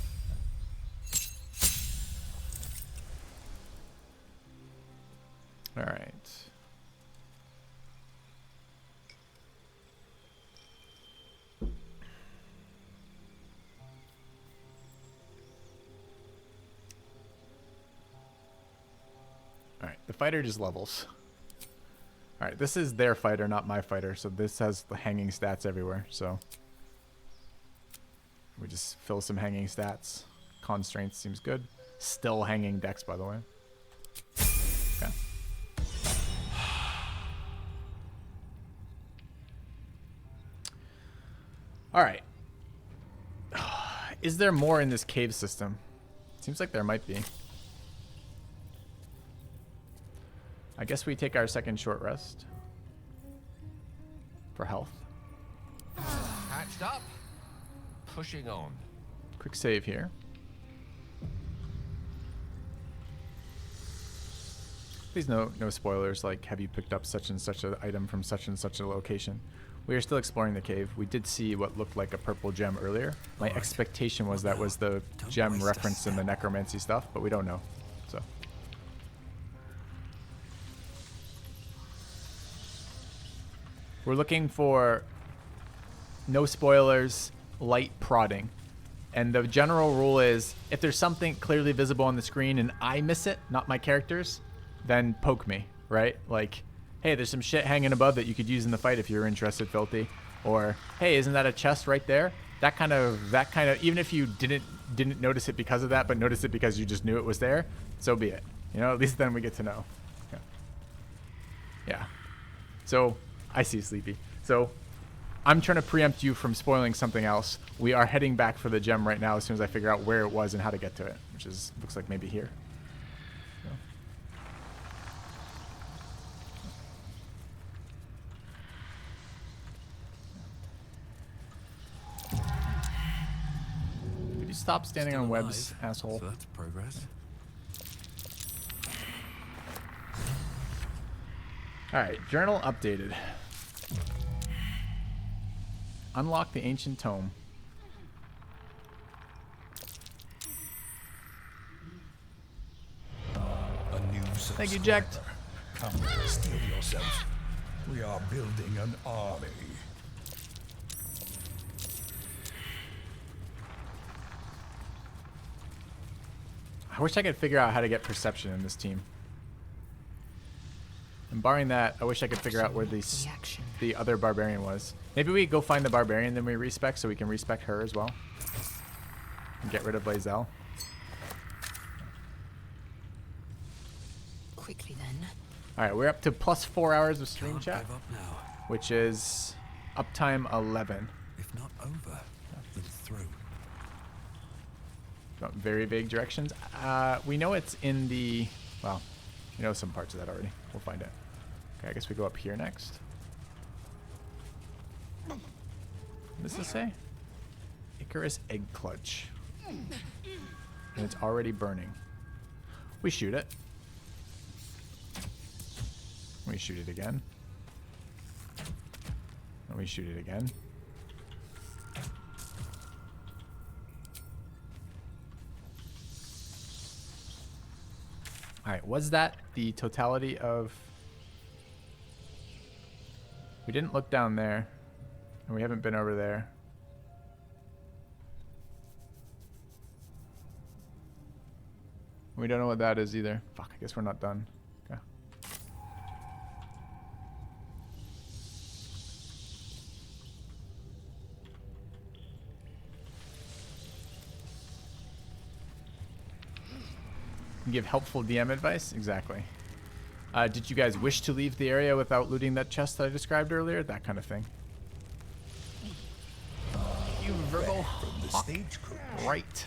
All right. Alright, the fighter just levels. Alright, this is their fighter, not my fighter, so this has the hanging stats everywhere, so we just fill some hanging stats. Constraints seems good. Still hanging decks, by the way. Okay. All right. Is there more in this cave system? Seems like there might be. I guess we take our second short rest for health. Patched up. Pushing on. Quick save here. Please no spoilers like have you picked up such and such an item from such and such a location. We are still exploring the cave. We did see what looked like a purple gem earlier. My expectation was that was the gem referenced in the necromancy stuff, but we don't know. So we're looking for no spoilers, light prodding. And the general rule is if there's something clearly visible on the screen and I miss it, not my characters, then poke me, right? Like, hey, there's some shit hanging above that you could use in the fight if you're interested, Filthy. Or, hey, isn't that a chest right there? That kind of, even if you didn't notice it because of that, but notice it because you just knew it was there, so be it. You know, at least then we get to know. Yeah. So, I see Sleepy. So, I'm trying to preempt you from spoiling something else. We are heading back for the gem right now as soon as I figure out where it was and how to get to it, which is looks like maybe here. Could you stop standing on webs, asshole? So that's progress. Alright, journal updated. Unlock the ancient tome. A new subscriber. Thank you, Jack. Come, steel yourself. We are building an army. I wish I could figure out how to get perception in this team. And barring that, I wish I could figure out where the other barbarian was. Maybe we go find the barbarian, then we respec so we can respec her as well. And get rid of Lae'zel. Quickly then. Alright, we're up to plus 4 hours of stream chat, which is uptime 11. If not over, then through. Very vague directions. We know it's in the, well, we know some parts of that already. We'll find it. Okay, I guess we go up here next. What does this say? Icarus Egg Clutch. And it's already burning. We shoot it. We shoot it again. And we shoot it again. Alright, was that the totality of... We didn't look down there. And we haven't been over there. We don't know what that is either. Fuck, I guess we're not done. Okay. Give helpful DM advice? Exactly. Did you guys wish to leave the area without looting that chest that I described earlier? That kind of thing. You Virgo Hawk. Right.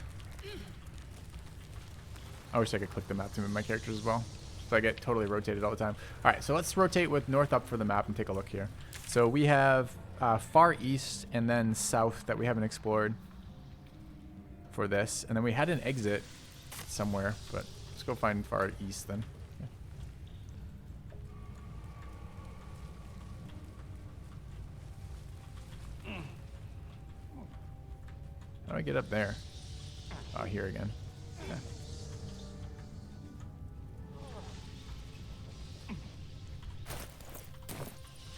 I wish I could click the map to move my characters as well. So I get totally rotated all the time. Alright, so let's rotate with north up for the map and take a look here. So we have far east and then south that we haven't explored for this. And then we had an exit somewhere, but let's go find far east then. How do I get up there? Oh, here again. Okay.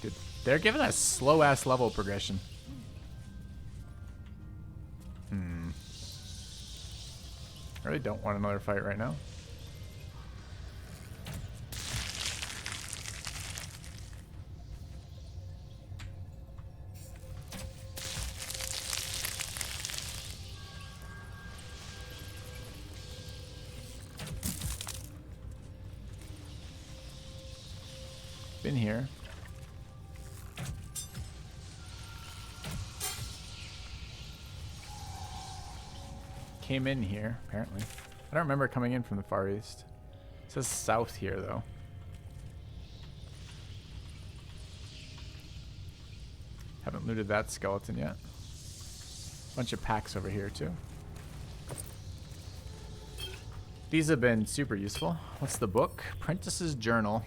Dude, they're giving us slow-ass level progression. I really don't want another fight right now. Been here. Came in here, apparently. I don't remember coming in from the Far East. It says south here, though. Haven't looted that skeleton yet. Bunch of packs over here, too. These have been super useful. What's the book? Prentice's Journal.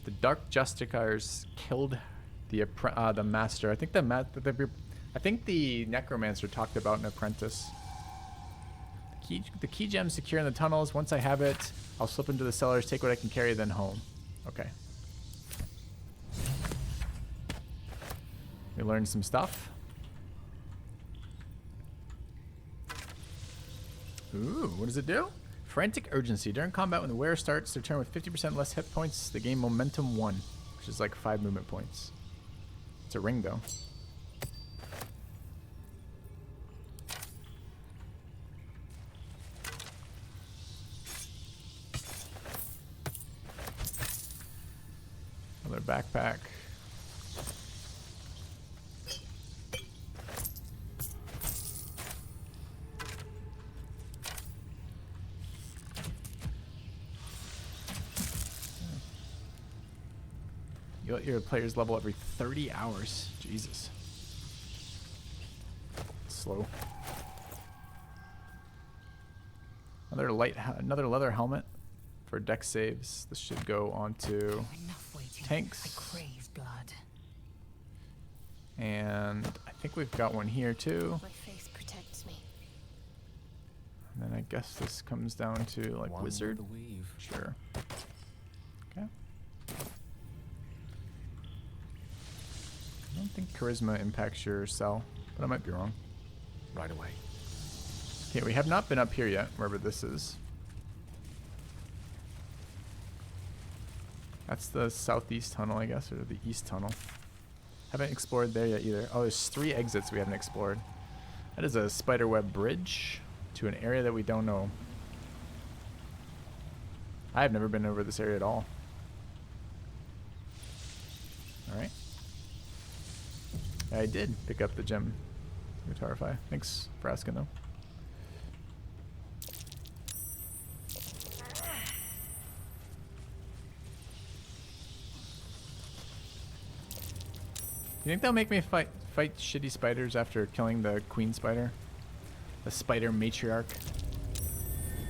The Dark Justicars killed the master. I think the necromancer talked about an apprentice. The key gem secure in the tunnels. Once I have it, I'll slip into the cellars, take what I can carry, then home. Okay. We learned some stuff. Ooh, what does it do? Frantic urgency. During combat, when the wearer starts their turn with 50% less hit points, they gain momentum 1, which is like 5 movement points. It's a ring, though. Another backpack. You let your players level every 30 hours. Jesus. Slow. Another leather helmet for deck saves. This should go onto tanks. I crave blood. And I think we've got one here too. My face protects me. And then I guess this comes down to like One wizard. with the weave. Sure. Okay. I don't think charisma impacts your cell, but I might be wrong. Right away. Okay, we have not been up here yet, wherever this is. That's the southeast tunnel, I guess, or the east tunnel. Haven't explored there yet either. Oh, there's 3 exits we haven't explored. That is a spiderweb bridge to an area that we don't know. I have never been over this area at all. Alright. I did pick up the gem. Guitarify. Thanks for asking, though. You think they'll make me fight shitty spiders after killing the queen spider? The spider matriarch?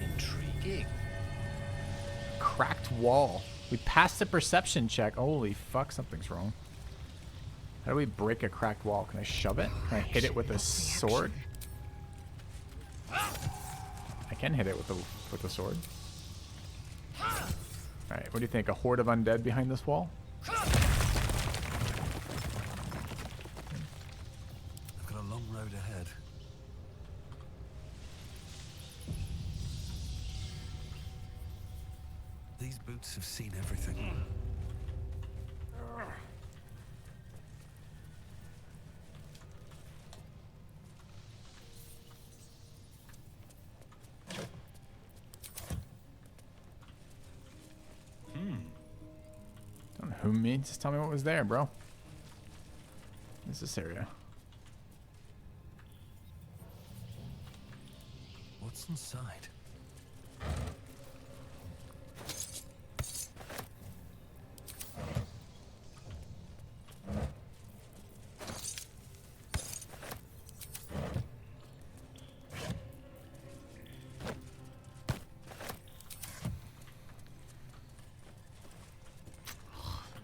Intriguing. Cracked wall. We passed the perception check. Holy fuck, something's wrong. How do we break a cracked wall? Can I shove it? Can I hit it with a sword? I can hit it with a sword. Alright, what do you think? A horde of undead behind this wall? I've got a long road ahead. These boots have seen everything. Don't know who me. Just tell me what was there, bro. What's this area? What's inside?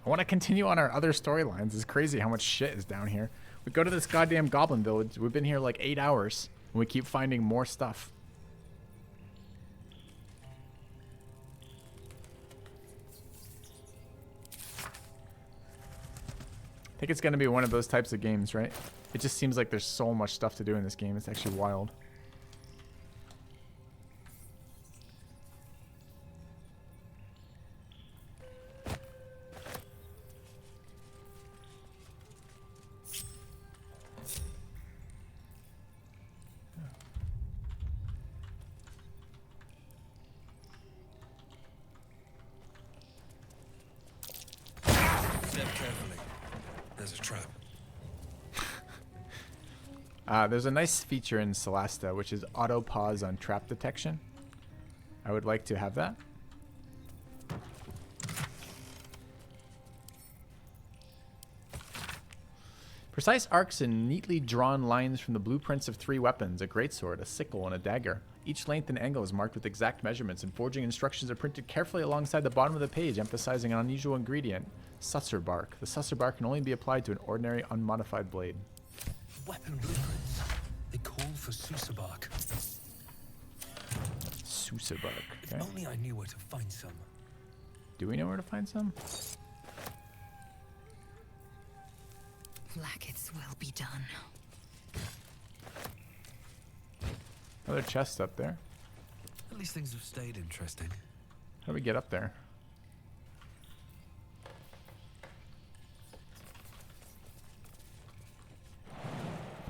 I want to continue on our other storylines. It's crazy how much shit is down here. We go to this goddamn goblin village. We've been here like 8 hours, and we keep finding more stuff. I think it's going to be one of those types of games, right? It just seems like there's so much stuff to do in this game. It's actually wild. carefully. There's a trap. There's a nice feature in Celasta, which is auto pause on trap detection. I would like to have that. Precise arcs and neatly drawn lines from the blueprints of 3 weapons, a greatsword, a sickle, and a dagger. Each length and angle is marked with exact measurements, and forging instructions are printed carefully alongside the bottom of the page, emphasizing an unusual ingredient, susser bark. The susser bark can only be applied to an ordinary unmodified blade. Weapon blueprints. They call for Sousa bark. Sousa bark. Okay. If only I knew where to find some. Do we know where to find some? Blackets will be done. Another chest up there. At least things have stayed interesting. How do we get up there?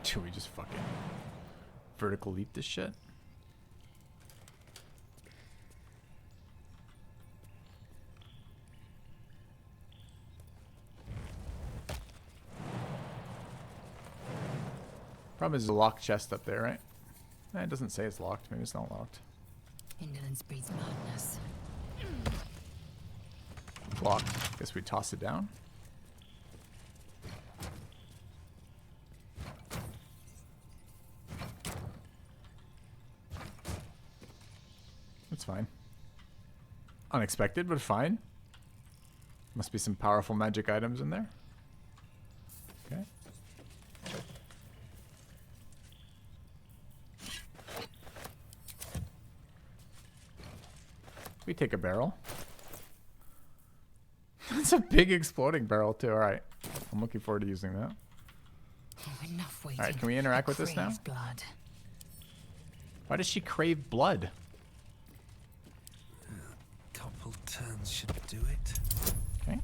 Do we just fucking vertical leap this shit? Problem is, there's a locked chest up there, right? It doesn't say it's locked. Maybe it's not locked. Indolence breeds madness. It's locked. Guess we toss it down. That's fine. Unexpected, but fine. Must be some powerful magic items in there. Okay. We take a barrel. That's a big exploding barrel too. All right, I'm looking forward to using that. Enough waiting. All right, can we interact with this now? Blood. Why does she crave blood? Couple turns should do it. Okay.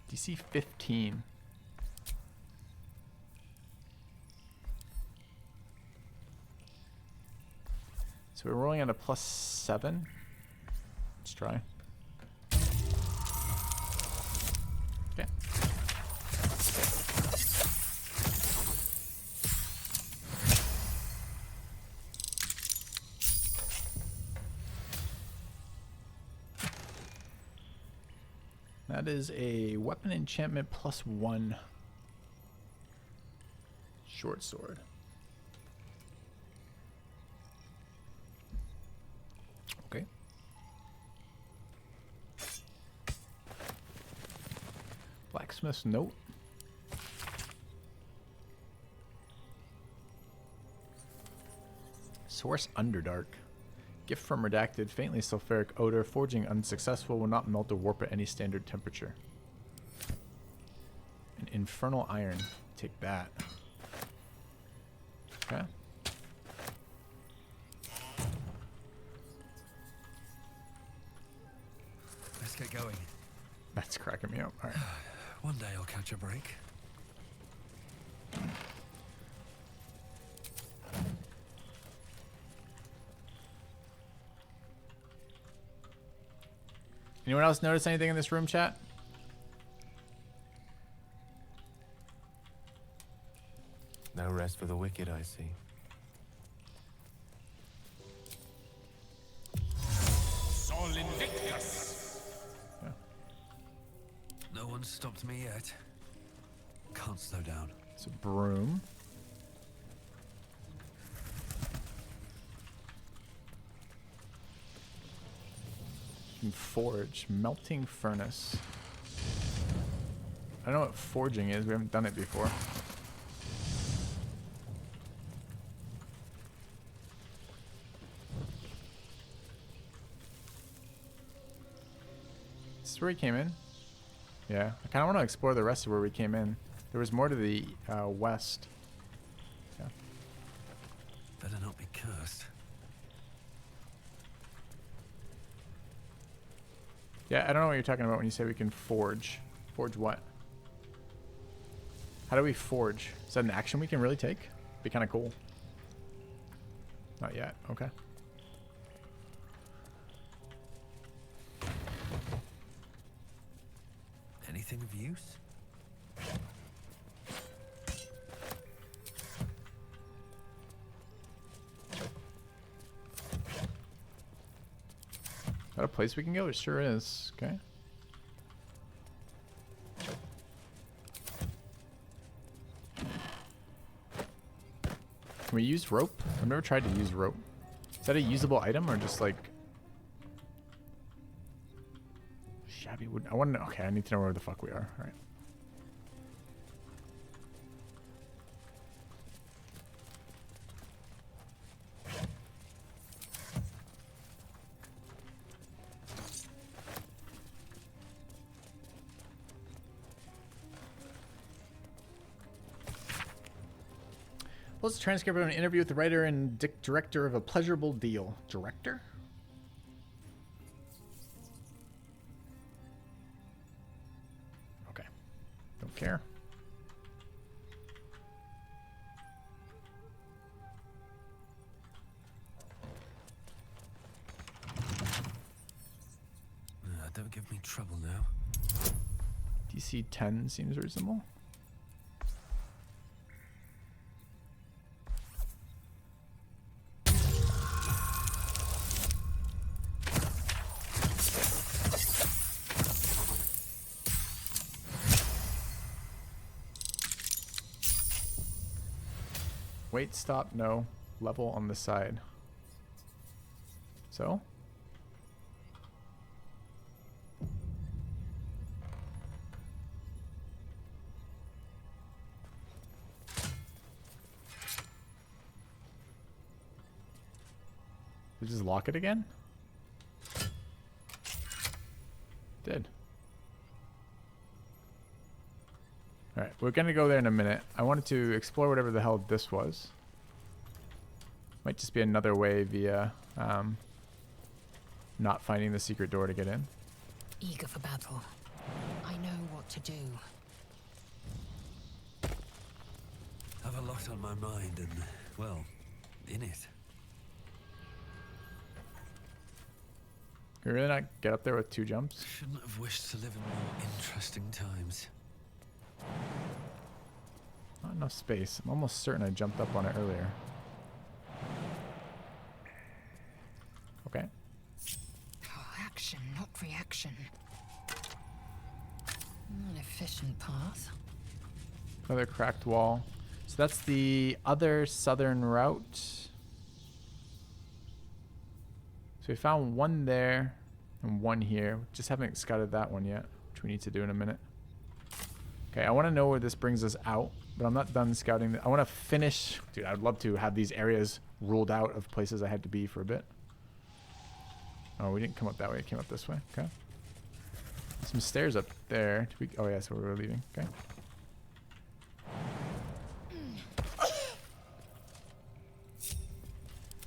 DC 15. So we're rolling at a +7. Let's try. Okay. That is a weapon enchantment +1 short sword. Okay. Blacksmith's note. Source Underdark. Gift from Redacted. Faintly sulfuric odor. Forging unsuccessful. Will not melt or warp at any standard temperature. An infernal iron. Take that. Okay. Let's get going. That's cracking me up. All right. One day I'll catch a break. Anyone else notice anything in this room, chat? No rest for the wicked, I see. Sol Invictus. Yeah. No one's stopped me yet. Can't slow down. It's a broom. You can forge. Melting furnace. I don't know what forging is. We haven't done it before. This is where we came in. Yeah, I kind of want to explore the rest of where we came in. There was more to the west. Yeah. Better not be cursed. Yeah, I don't know what you're talking about when you say we can forge. Forge what? How do we forge? Is that an action we can really take? Be kind of cool. Not yet. Okay. anything of use? Is that a place we can go? It sure is. Okay. Can we use rope? I've never tried to use rope. Is that a usable item or just like shabby wood? I want to know. Okay, I need to know where the fuck we are. All right. Let's transcribe an interview with the writer and director of A Pleasurable Deal. Director? Okay. Don't care. Don't give me trouble now. DC 10 seems reasonable. Wait, stop, no. Level on the side. So? Did it just lock it again? Did. Alright, we're gonna go there in a minute. I wanted to explore whatever the hell this was. Might just be another way via not finding the secret door to get in. Eager for battle. I know what to do. Have a lot on my mind and, well, in it. Can we really not get up there with 2 jumps? Shouldn't have wished to live in more interesting times. Not enough space. I'm almost certain I jumped up on it earlier. Okay. Oh, action, not reaction. An efficient path. Another cracked wall. So that's the other southern route. So we found one there and one here. Just haven't scouted that one yet, which we need to do in a minute. Okay, I want to know where this brings us out, but I'm not done scouting. I want to finish. Dude, I'd love to have these areas ruled out of places I had to be for a bit. Oh, we didn't come up that way. It came up this way. Okay. Some stairs up there. Oh, yeah, so we were leaving. Okay.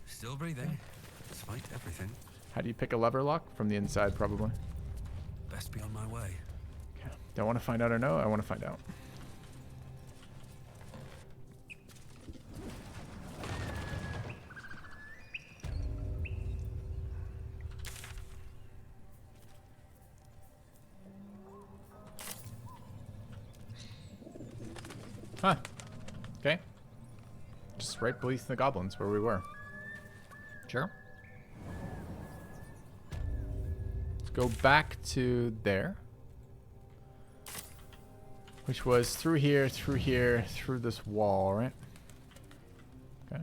Still breathing, despite everything. How do you pick a lever lock? From the inside, probably. Best be on my way. Okay. Do I want to find out or no? I want to find out. Huh. Okay. Just right beneath the goblins where we were. Sure. Let's go back to there. Which was through here, through this wall, right? Okay.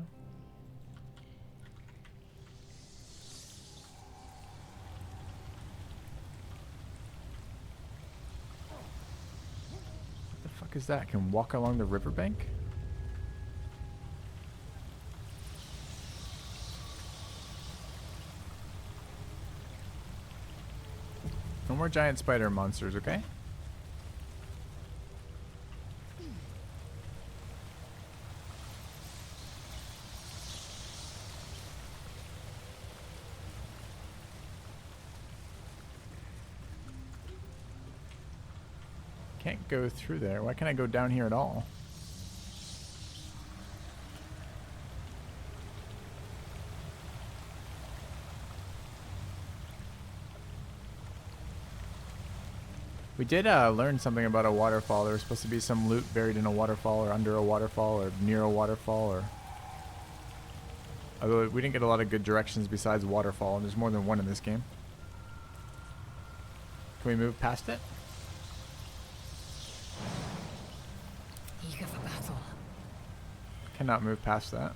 What the fuck is that? Can walk along the riverbank? No more giant spider monsters, okay? Can't go through there. Why can't I go down here at all? We did learn something about a waterfall. There was supposed to be some loot buried in a waterfall or under a waterfall or near a waterfall or... Although we didn't get a lot of good directions besides waterfall, and there's more than one in this game. Can we move past it? Eager for battle. Cannot move past that.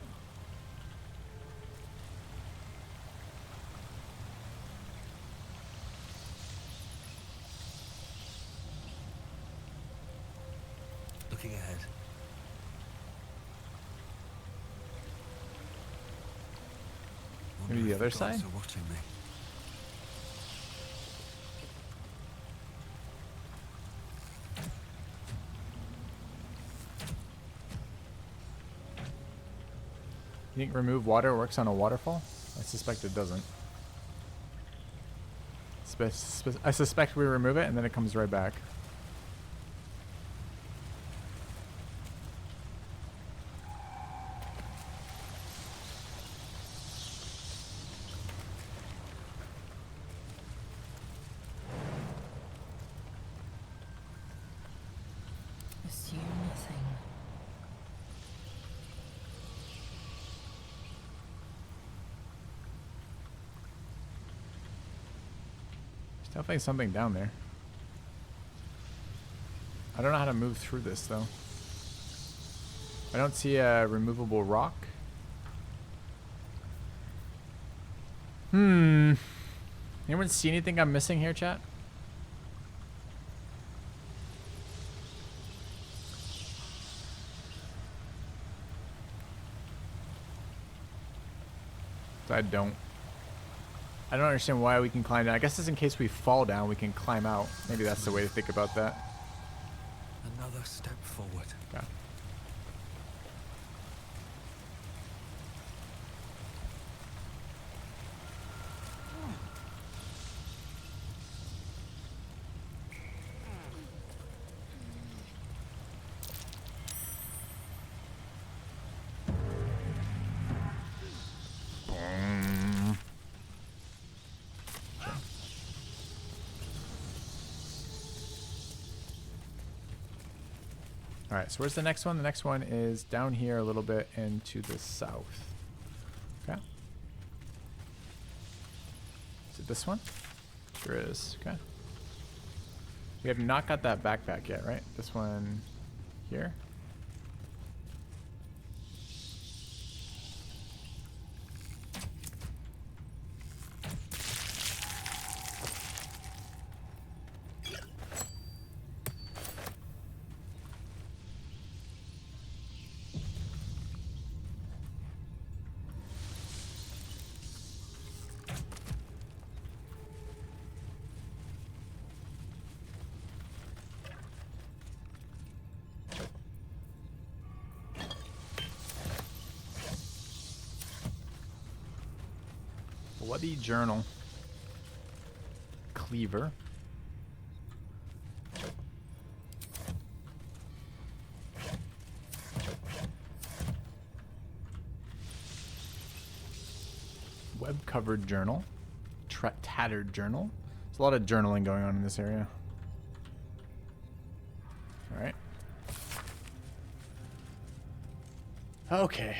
Looking ahead. Maybe the other side? Gods are watching me. You think remove water works on a waterfall? I suspect it doesn't. I suspect we remove it and then it comes right back. Assume nothing. There's definitely something down there. I don't know how to move through this though. I don't see a removable rock. Anyone see anything I'm missing here, chat? I don't understand why we can climb down. I guess it's in case we fall down, we can climb out. Maybe that's the way to think about that. Another step forward. Okay. Alright, so where's the next one? The next one is down here a little bit and to the south. Okay. Is it this one? Sure is. Okay. We have not got that backpack yet, right? This one here. Bloody journal. Cleaver. Web-covered journal. Tattered journal. There's a lot of journaling going on in this area. Alright. Okay.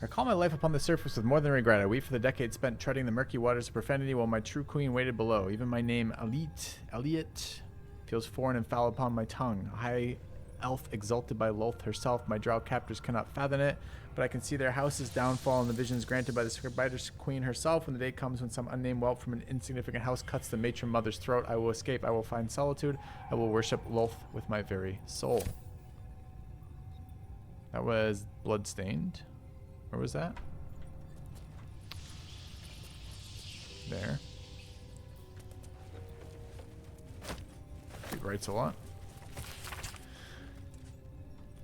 I call my life upon the surface with more than regret. I weep for the decades spent treading the murky waters of profanity while my true queen waited below. Even my name, Elliot, feels foreign and foul upon my tongue. A high elf exalted by Lolth herself, my drow captors cannot fathom it, but I can see their house's downfall and the visions granted by the Spider's queen herself. When the day comes when some unnamed whelp from an insignificant house cuts the matron mother's throat, I will escape. I will find solitude. I will worship Lolth with my very soul. That was bloodstained. Where was that? There. He writes a lot.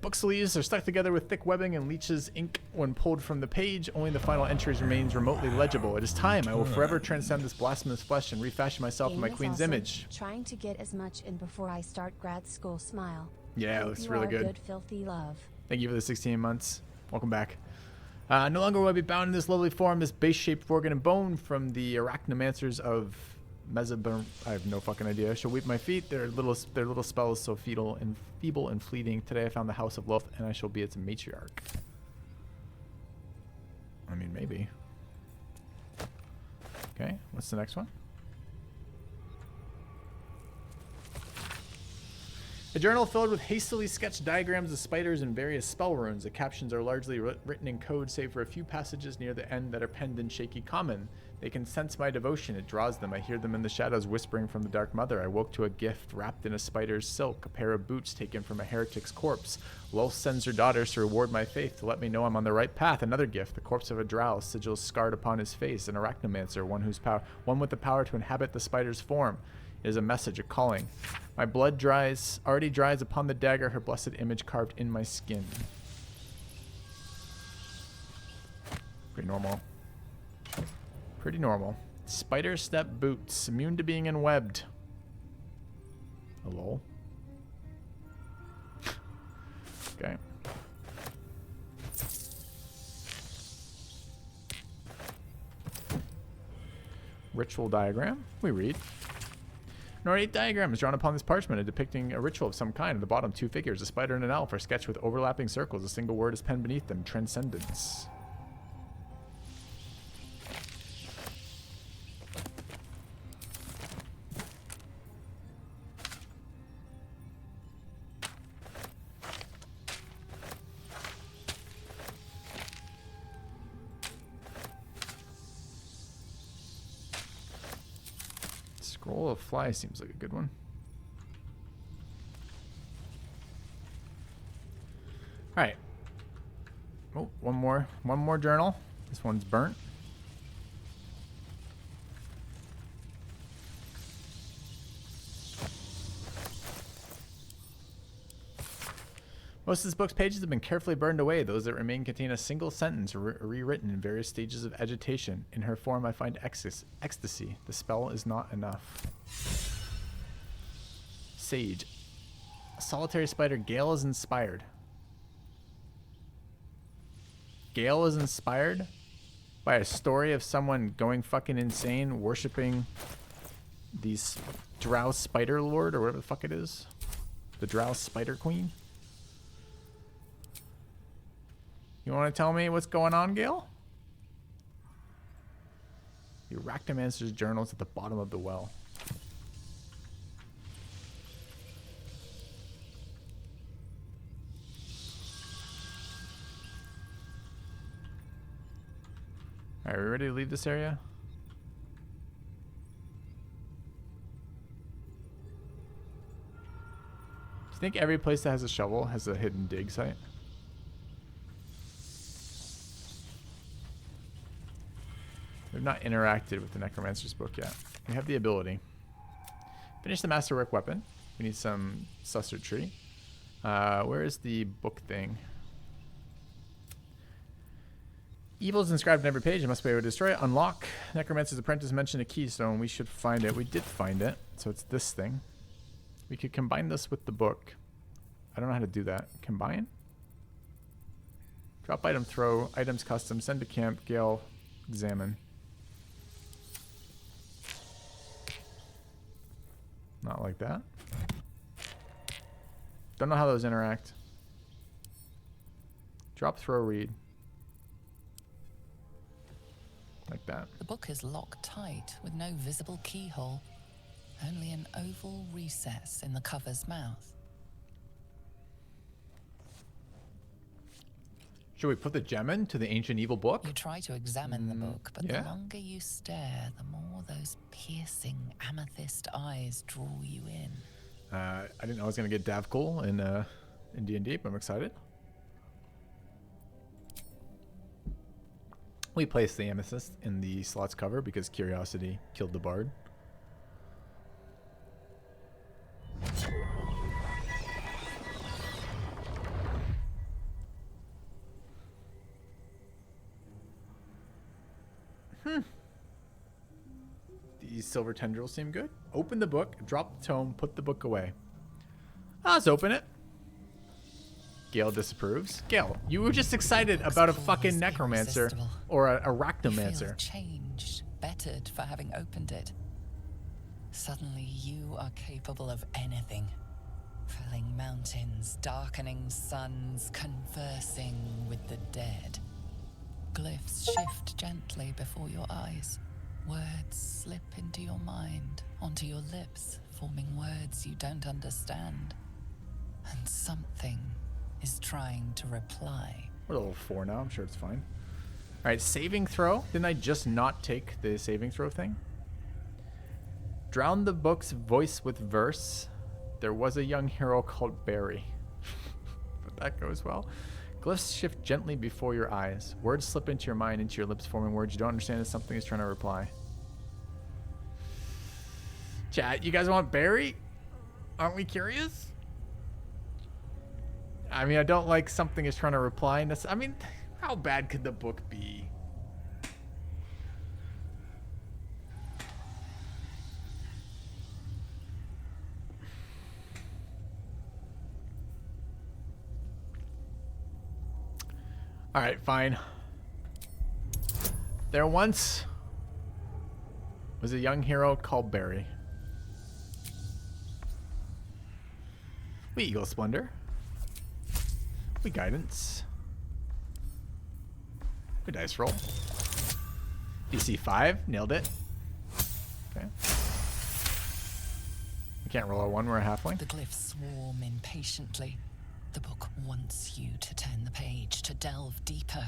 Book sleeves are stuck together with thick webbing and leeches ink when pulled from the page. Only the final entries remains remotely legible. It is time. I will forever transcend this blasphemous flesh and refashion myself in my queen's image. Trying to get as much in before I start grad school. Smile. Yeah, it looks really good. Good filthy love. Thank you for the 16 months. Welcome back. No longer will I be bound in this lovely form, this base-shaped organ and bone from the arachnomancers of Mesoburn. I have no fucking idea. I shall weep my feet. Their little spell is so feeble and fleeting. Today I found the House of Lilith, and I shall be its matriarch. I mean, maybe. Okay, what's the next one? A journal filled with hastily sketched diagrams of spiders and various spell runes. The captions are largely written in code, save for a few passages near the end that are penned in shaky common. They can sense my devotion. It draws them. I hear them in the shadows whispering from the Dark Mother. I woke to a gift wrapped in a spider's silk, a pair of boots taken from a heretic's corpse. Lulth sends her daughters to reward my faith, to let me know I'm on the right path. Another gift, the corpse of a drow, sigils scarred upon his face, an arachnomancer, one with the power to inhabit the spider's form. It is a message, a calling. My blood already dries upon the dagger, her blessed image carved in my skin. Pretty normal. Pretty normal. Spider step boots, immune to being enwebbed. A lol. Okay. Ritual diagram. We read. Nor 8 diagrams drawn upon this parchment depicting a ritual of some kind. At the bottom, 2 figures, a spider and an elf, are sketched with overlapping circles. A single word is penned beneath them, transcendence. Scroll of Fly seems like a good one. All right. Oh, one more journal. This one's burnt. Most of this book's pages have been carefully burned away. Those that remain contain a single sentence rewritten in various stages of agitation. In her form, I find ecstasy. The spell is not enough. Sage. A solitary spider, Gale is inspired. Gale is inspired by a story of someone going fucking insane, worshipping these Drow Spider Lord, or whatever the fuck it is. The Drow Spider Queen. You want to tell me what's going on, Gale? The Arachnomancer's journal is at the bottom of the well. Alright, are we ready to leave this area? Do you think every place that has a shovel has a hidden dig site? We've not interacted with the Necromancer's book yet. We have the ability. Finish the Masterwork weapon. We need some Sussur tree. Where is the book thing? Evil is inscribed on every page. You must be able to destroy it. Unlock. Necromancer's Apprentice mentioned a keystone. We should find it. We did find it. So it's this thing. We could combine this with the book. I don't know how to do that. Combine? Drop item, throw. Items custom. Send to camp. Gale. Examine. Not like that. Don't know how those interact. Drop, throw, read. Like that. The book is locked tight with no visible keyhole. Only an oval recess in the cover's mouth. Should we put the gem into the ancient evil book? You try to examine the book, but the longer you stare, the more those piercing amethyst eyes draw you in. I didn't know I was going to get Davkul in D&D, but I'm excited. We placed the amethyst in the slot's cover because curiosity killed the bard. These silver tendrils seem good. Open the book, drop the tome, put the book away. Let's open it. Gale disapproves. Gale, you were just excited about a fucking necromancer or a You arachnomancer. feel changed, bettered for having opened it. Suddenly you are capable of anything. Felling mountains, darkening suns, conversing with the dead. Glyphs shift gently before your eyes. Words slip into your mind, onto your lips, forming words you don't understand. And something is trying to reply. We're a level 4 now. I'm sure it's fine. All right, saving throw. Didn't I just not take the saving throw thing? Drown the book's voice with verse. There was a young hero called Barry. But that goes well. Glyphs shift gently before your eyes. Words slip into your mind, into your lips, forming words you don't understand as something is trying to reply. Chat, you guys want Barry? Aren't we curious? I mean, I don't like something is trying to reply. I mean, how bad could the book be? All right, fine. There once was a young hero called Barry. We Eagle Splendor. We Guidance. We Dice Roll. DC 5, nailed it. Okay. We can't roll a 1, we're a halfling. The glyphs swarm impatiently. The book wants you to turn the page, to delve deeper.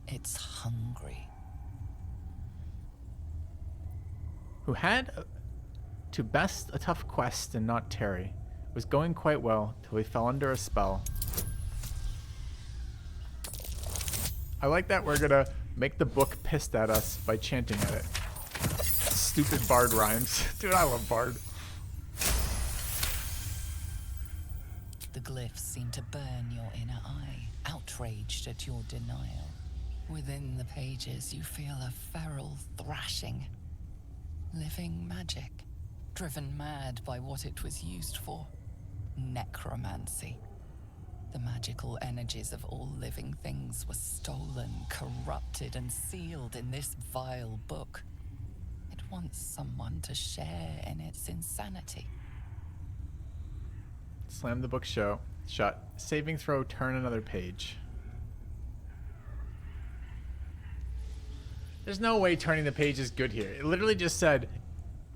It's hungry. Who had to best a tough quest and not tarry. Was going quite well till he fell under a spell. I like that we're gonna make the book pissed at us by chanting at it. Stupid bard rhymes. Dude, I love bard. The glyphs seem to burn your inner eye, outraged at your denial. Within the pages, you feel a feral thrashing. Living magic, driven mad by what it was used for. Necromancy. The magical energies of all living things were stolen, corrupted, and sealed in this vile book. It wants someone to share in its insanity. Slam the book shut. Saving throw, turn another page. There's no way turning the page is good here. It literally just said,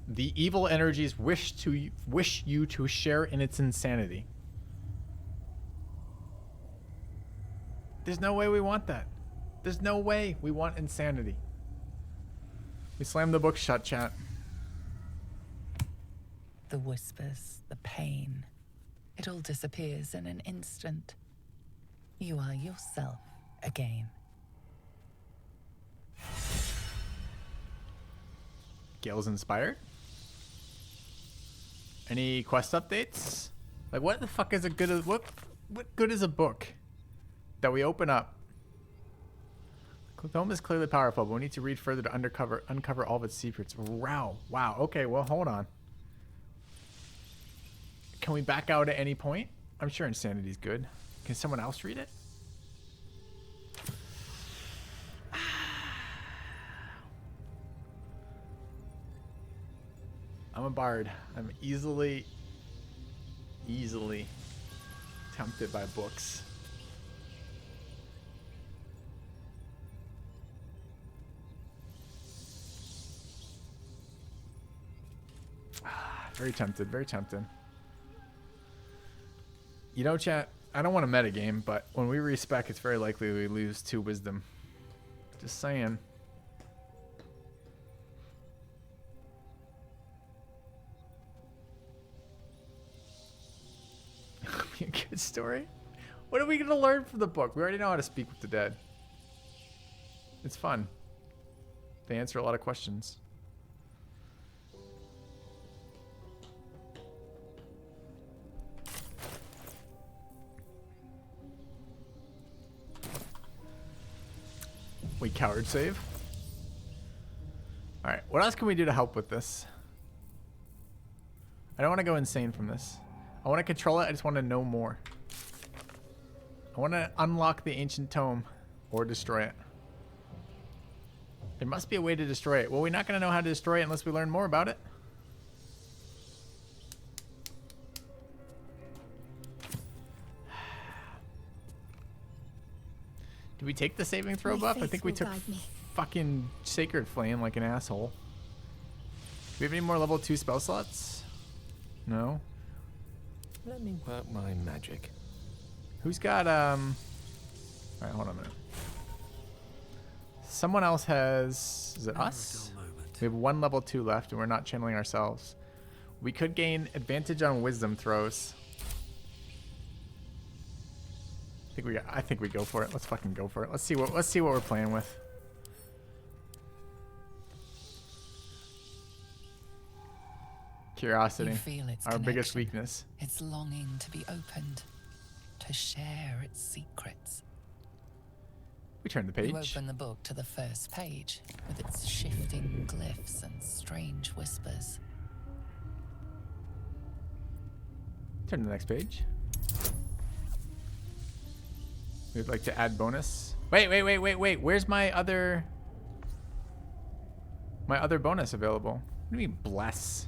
the evil energies wish you to share in its insanity. There's no way we want that. There's no way we want insanity. We slam the book shut, chat. The whispers, the pain, it all disappears in an instant. You are yourself again. Gale's inspired. Any quest updates? Like, what the fuck is a good? What good is a book that we open up? Tome is clearly powerful, but we need to read further to uncover all of its secrets. Wow. Okay, well, hold on. Can we back out at any point? I'm sure Insanity's good. Can someone else read it? I'm a bard. I'm easily tempted by books. Very tempted, very tempted. You know, chat, I don't want to metagame, but when we respec, it's very likely we lose 2 wisdom. Just saying. A good story? What are we going to learn from the book? We already know how to speak with the dead. It's fun. They answer a lot of questions. We coward save. Alright, what else can we do to help with this? I don't want to go insane from this. I want to control it, I just want to know more. I want to unlock the ancient tome or destroy it. There must be a way to destroy it. Well, we're not going to know how to destroy it unless we learn more about it. Did we take the saving throw buff? I think we took fucking Sacred Flame like an asshole. Do we have any more level 2 spell slots? No. Let me work my magic. Who's got, Alright, hold on a minute. Someone else has... Is it us? We have 1 level 2 left and we're not channeling ourselves. We could gain advantage on wisdom throws. I think we go for it. Let's fucking go for it. Let's see what we're playing with. Curiosity. You feel its our biggest connection. weakness. It's longing to be opened, to share its secrets. We turn the page. You open the book to the first page with its shifting glyphs and strange whispers. Turn to the next page. We'd like to add bonus. Wait. Where's my other bonus available? What do you mean bless?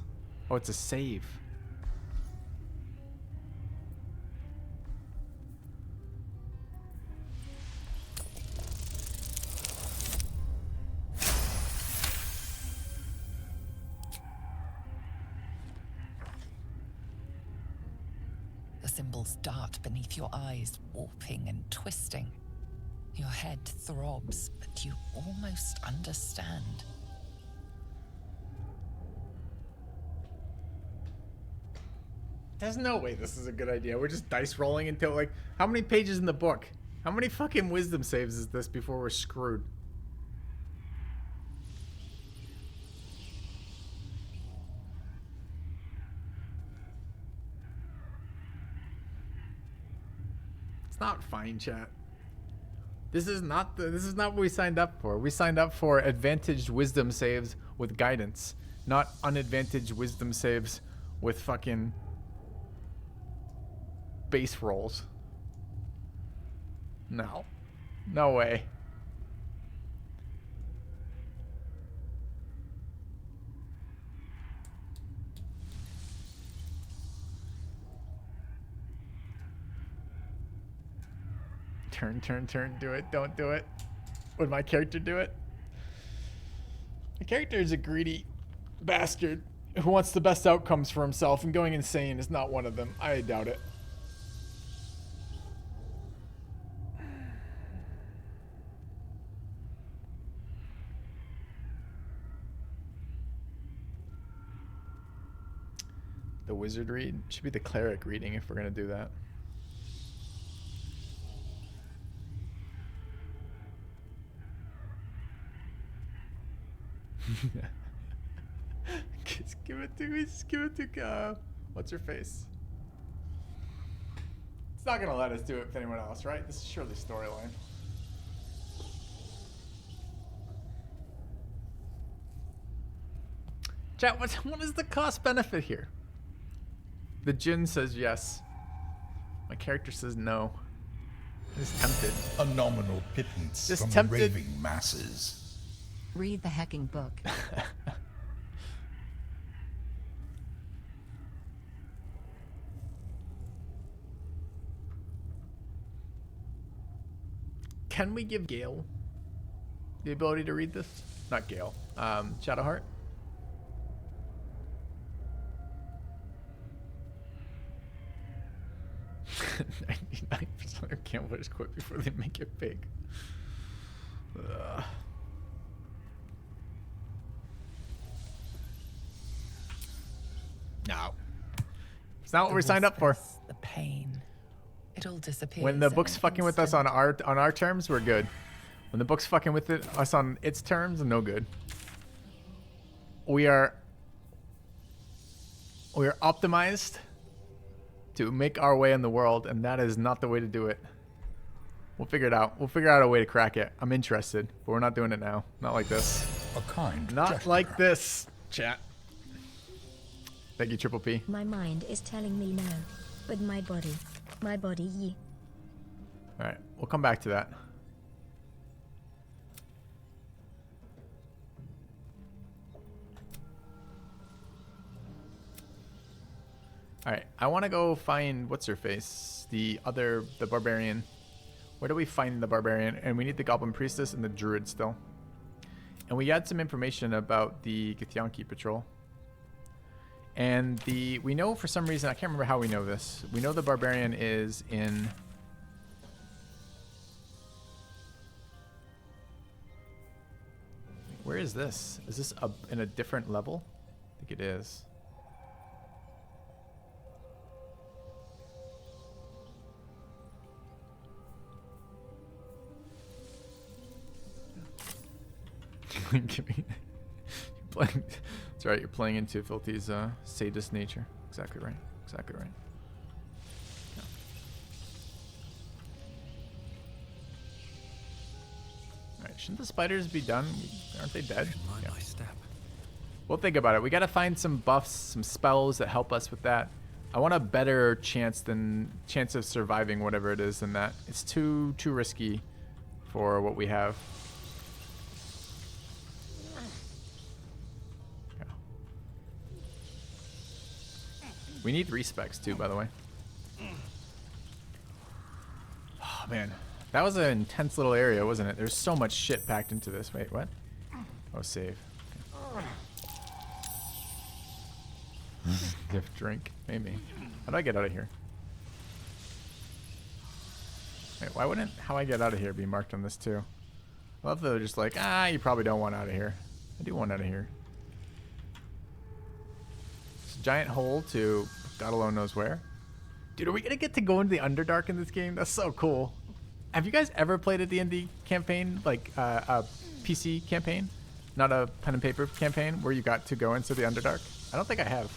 Oh, it's a save. The symbols dart beneath your eyes, warping and twisting. Your head throbs, but you almost understand. There's no way this is a good idea. We're just dice rolling until, like, how many pages in the book? How many fucking wisdom saves is this before we're screwed? It's not fine, chat. This is not what we signed up for. We signed up for advantaged wisdom saves with guidance, not unadvantaged wisdom saves with fucking base rolls. No. No way. Turn. Do it. Don't do it. Would my character do it? My character is a greedy bastard who wants the best outcomes for himself, and going insane is not one of them. I doubt it. The wizard read should be the cleric reading if we're gonna do that. Just give it to what's her face? It's not gonna let us do it with anyone else, right? This is surely storyline. Chat, what is the cost benefit here? The Jinn says yes. My character says no. Just tempted. A nominal pittance Just from tempted. the raving masses. Read the hacking book. Can we give Gale the ability to read this? Not Gale. Shadowheart? 99% of gamblers quit before they make it big. Ugh. No. It's not what we signed up for. The pain. It all disappears. When the in book's an fucking with us instant. on our terms, we're good. When the book's fucking with us on its terms, no good. We are optimized to make our way in the world, and that is not the way to do it. We'll figure it out. We'll figure out a way to crack it. I'm interested, but we're not doing it now. Not like this. A kind Not gesture. like this, chat. Thank you, Triple P. My mind is telling me no, but my body, All right, we'll come back to that. All right, I want to go find what's her face, the barbarian. Where do we find the barbarian? And we need the goblin priestess and the druid still. And we got some information about the Githyanki patrol. And we know for some reason, I can't remember how we know this. We know the barbarian is in... Where is this? Is this in a different level? I think it is. That's right, you're playing into Filthy's sadist nature. Exactly right. Exactly right. Yeah. Alright, shouldn't the spiders be done? Aren't they dead? Yeah. We'll think about it. We gotta find some buffs, some spells that help us with that. I want a better chance of surviving whatever it is than that. It's too risky for what we have. We need respecs too, by the way. Oh man, that was an intense little area, wasn't it? There's so much shit packed into this. Wait, what? Oh, save. Okay. Gift drink, maybe. How do I get out of here? Wait, why wouldn't how I get out of here be marked on this too? I love that they're just like, you probably don't want out of here. I do want out of here. Giant hole to God alone knows where. Dude, are we gonna get to go into the Underdark in this game? That's so cool. Have you guys ever played a D&D campaign, like a PC campaign, not a pen and paper campaign, where you got to go into the Underdark? I don't think I have.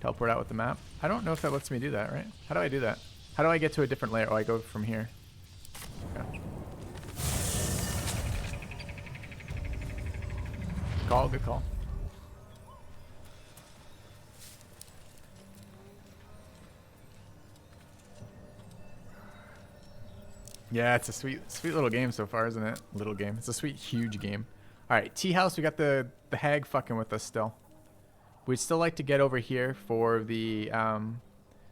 Teleport out with the map. I don't know if that lets me do that, right? How do I do that? How do I get to a different layer? Oh, I go from here. Okay. Good call. Yeah, it's a sweet little game so far, isn't it? Little game. It's a sweet, huge game. All right, tea house. We got the hag fucking with us still. We'd still like to get over here for the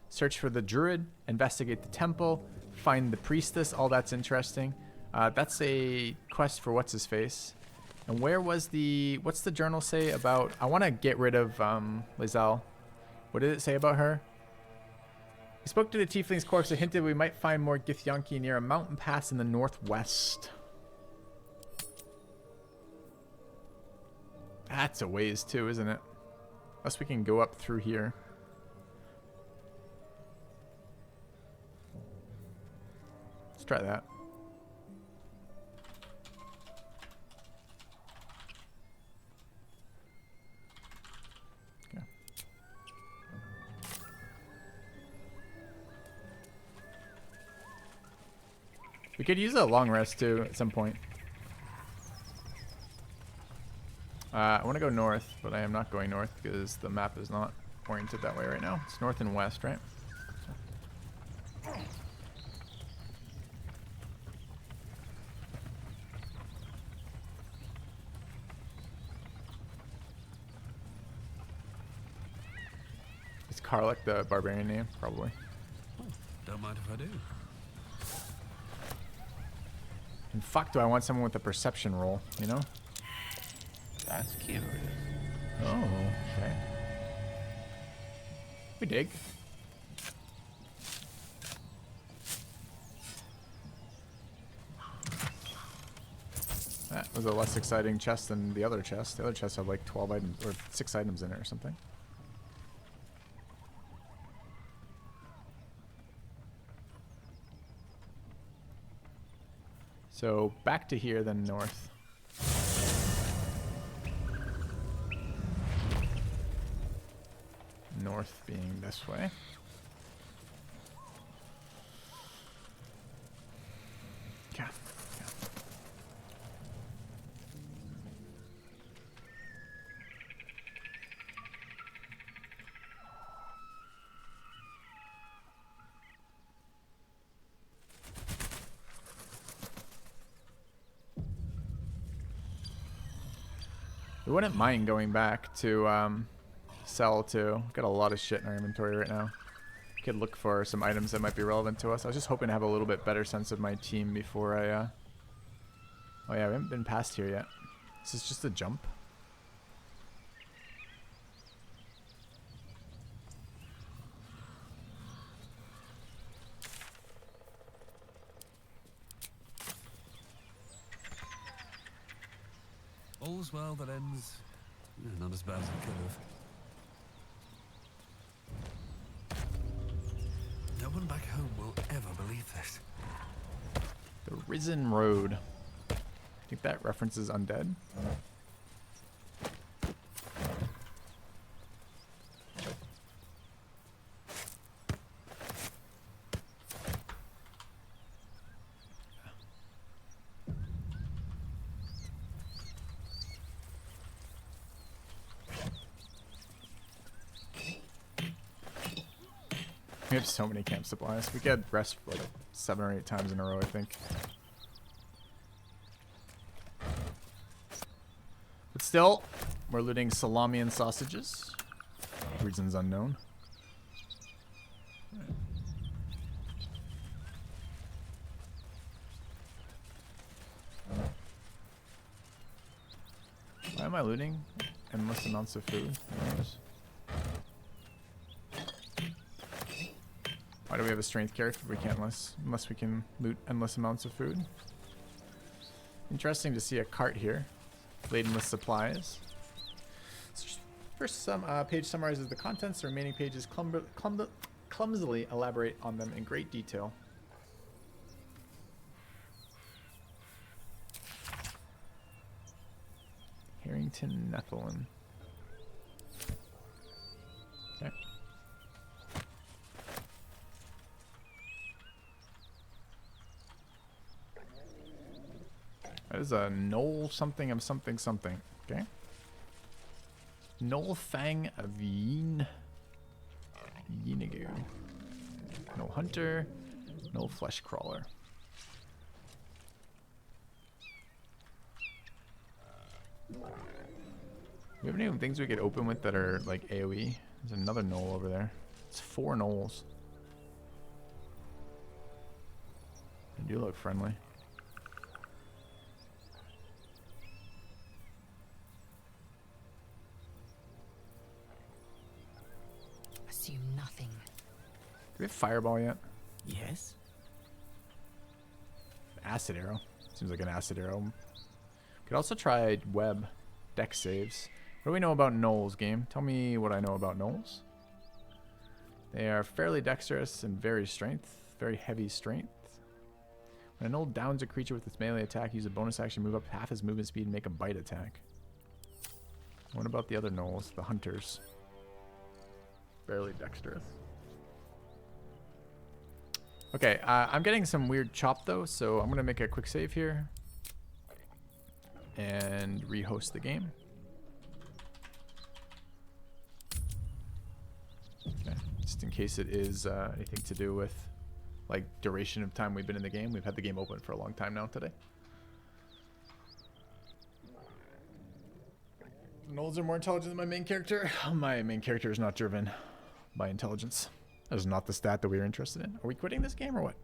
search for the druid, investigate the temple, find the priestess. All that's interesting. That's a quest for what's his face. And where was what's the journal say about? I want to get rid of Lizelle. What did it say about her? We spoke to the tiefling's corpse and hinted we might find more Githyanki near a mountain pass in the northwest. That's a ways too, isn't it? Unless we can go up through here. Let's try that. We could use a long rest too at some point. I want to go north, but I am not going north because the map is not oriented that way right now. It's north and west, right? So. Is Karlach the barbarian name? Probably. Don't mind if I do. And fuck, do I want someone with a perception roll, you know? That's curious. Oh, okay. We dig. That was a less exciting chest than the other chest. The other chest had like 12 items, or 6 items in it or something. So back to here, then north. North being this way. Yeah. We wouldn't mind going back to sell too. Got a lot of shit in our inventory right now. Could look for some items that might be relevant to us. I was just hoping to have a little bit better sense of my team before I... Oh yeah, we haven't been past here yet. This is just a jump. All's well that ends... not as bad as it could have. No one back home will ever believe this. The Risen Road. I think that references undead. We have so many camp supplies. We get rest like 7 or 8 times in a row, I think. But still, we're looting salami and sausages. Reasons unknown. Why am I looting endless amounts of food? Why do we have a strength character if we can't unless we can loot endless amounts of food? Interesting to see a cart here, laden with supplies. First page summarizes the contents. The remaining pages clumsily elaborate on them in great detail. Harrington Nethelin. Okay. That is a gnoll something of something something. Okay. Gnoll Fang of Yinigu. No hunter. No flesh crawler. Do we have any things we could open with that are like AoE? There's another gnoll over there. It's 4 gnolls. They do look friendly. Assume nothing. Do we have fireball yet? Yes. Acid arrow. Seems like an acid arrow. Could also try web. Deck saves. What do we know about gnolls, game? Tell me what I know about gnolls. They are fairly dexterous and very heavy strength. When a gnoll downs a creature with its melee attack, use a bonus action, move up half his movement speed, and make a bite attack. What about the other gnolls, the hunters? Fairly dexterous. Okay, I'm getting some weird chop though, so I'm gonna make a quick save here and rehost the game. Okay, just in case it is anything to do with like duration of time we've been in the game. We've had the game open for a long time now today. Gnolls are more intelligent than my main character. My main character is not driven by intelligence. That is not the stat that we are interested in. Are we quitting this game or what?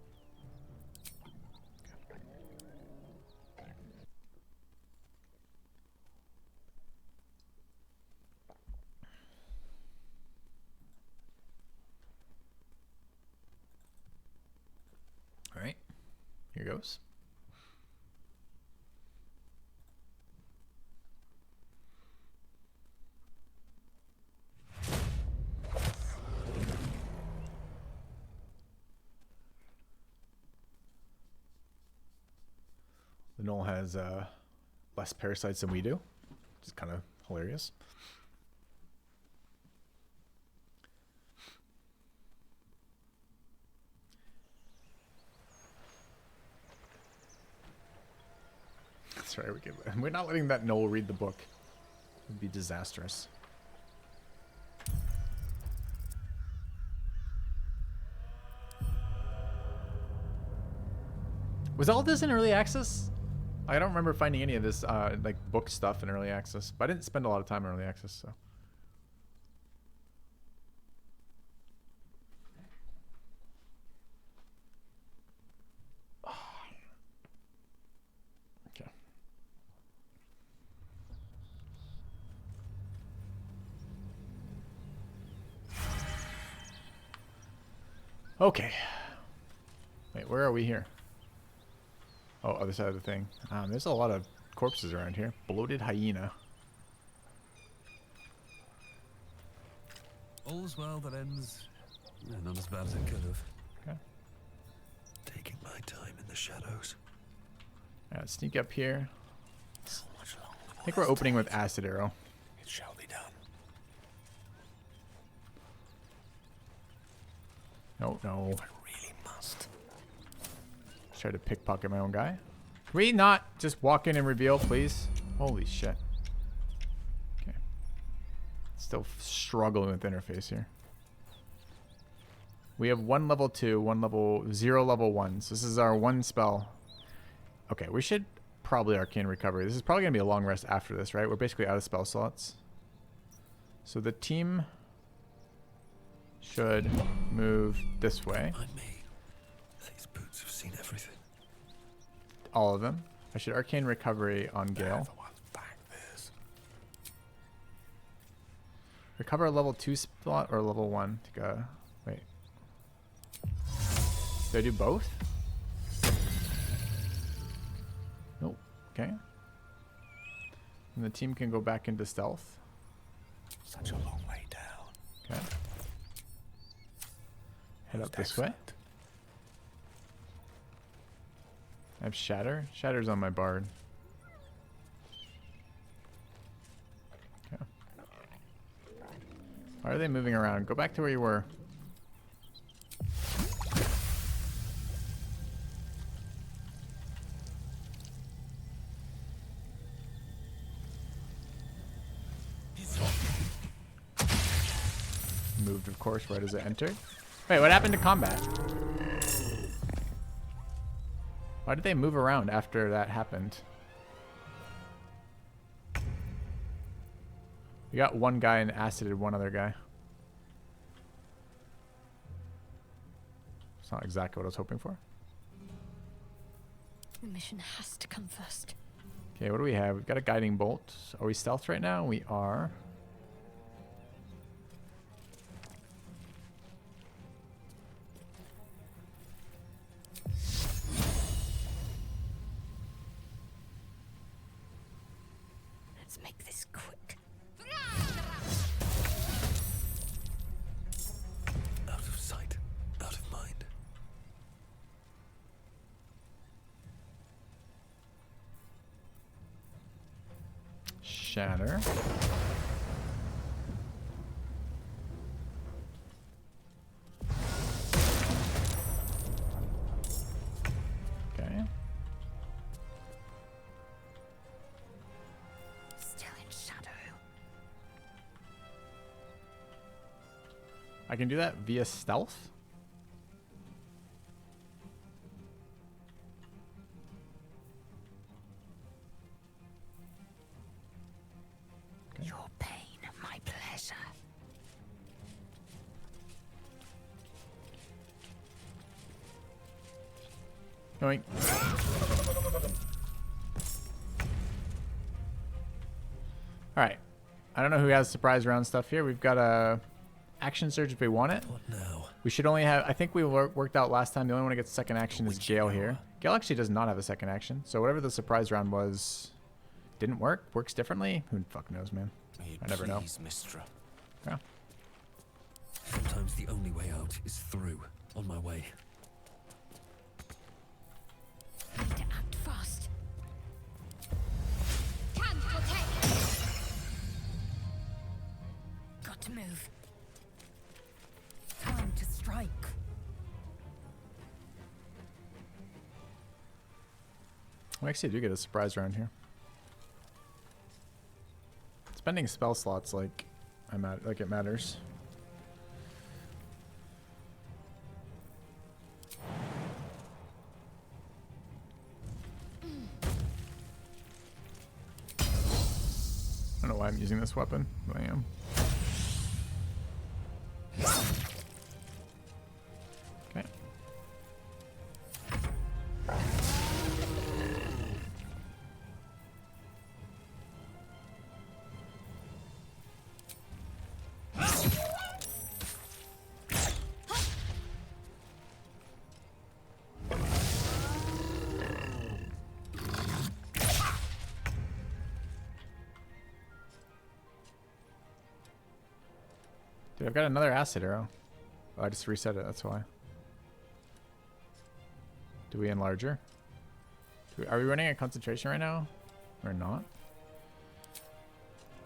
All right, here goes. The gnoll has less parasites than we do, which is kind of hilarious. That's right, we're not letting that gnoll read the book. It would be disastrous. Was all this in early access? I don't remember finding any of this like book stuff in early access, but I didn't spend a lot of time in early access, so. Okay. Okay. Wait, where are we here? Oh, other side of the thing. There's a lot of corpses around here. Bloated hyena. All's well that ends. Not as bad as it could have. Okay. Taking my time in the shadows. Alright, sneak up here. I think we're opening with acid arrow. It shall be done. No, no. If I really must. Try to pickpocket my own guy. Can we not just walk in and reveal, please? Holy shit. Okay. Still struggling with interface here. We have 1 level 2, 1 level 0 level 1. So this is our 1 spell. Okay, we should probably arcane recovery. This is probably gonna be a long rest after this, right? We're basically out of spell slots. So the team should move this way. These boots have seen everything. All of them. I should arcane recovery on Gale. Recover a level 2 slot or level 1 to go. Wait. Did I do both? Nope. Okay. And the team can go back into stealth. Such a long way down. Okay. Head up this way. I have Shatter. Shatter's on my bard. Okay. Why are they moving around? Go back to where you were. Moved, of course, right as it entered. Wait, what happened to combat? Why did they move around after that happened? We got one guy and acided one other guy. It's not exactly what I was hoping for. The mission has to come first. Okay, what do we have? We've got a guiding bolt. Are we stealth right now? We are. Let's make this quick. Out of sight, out of mind. Shatter. Okay. Still in shadow. I can do that via stealth. Your pain, my pleasure. Going. Alright. I don't know who has surprise round stuff here. We've got a action surge if we want it. What now? We should only have... I think we worked out last time. The only one who gets second action is Gale here. Gale actually does not have a second action. So whatever the surprise round was... Didn't work? Works differently? Who fuck knows, man. I never know. Mistra. Yeah. Sometimes the only way out is through. On my way. Need to act fast. Got to move. Time to strike. We actually do get a surprise round here. Spending spell slots like it matters. using this weapon, but I am. Okay. Dude, I've got another acid arrow. Oh, I just reset it, that's why. Do we enlarge her? Are we running a concentration right now? Or not?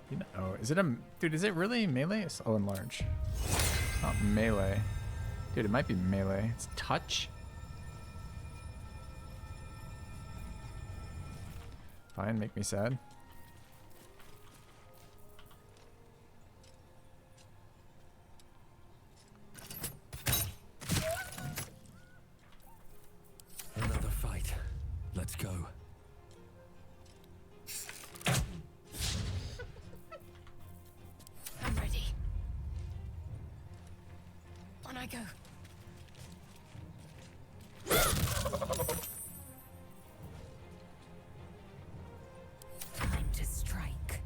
You know, oh, is it a... Dude, is it really melee? It's, oh, enlarge. It's not melee. Dude, it might be melee. It's touch? Fine, make me sad. Another fight. Let's go. I'm ready. On I go. Time to strike.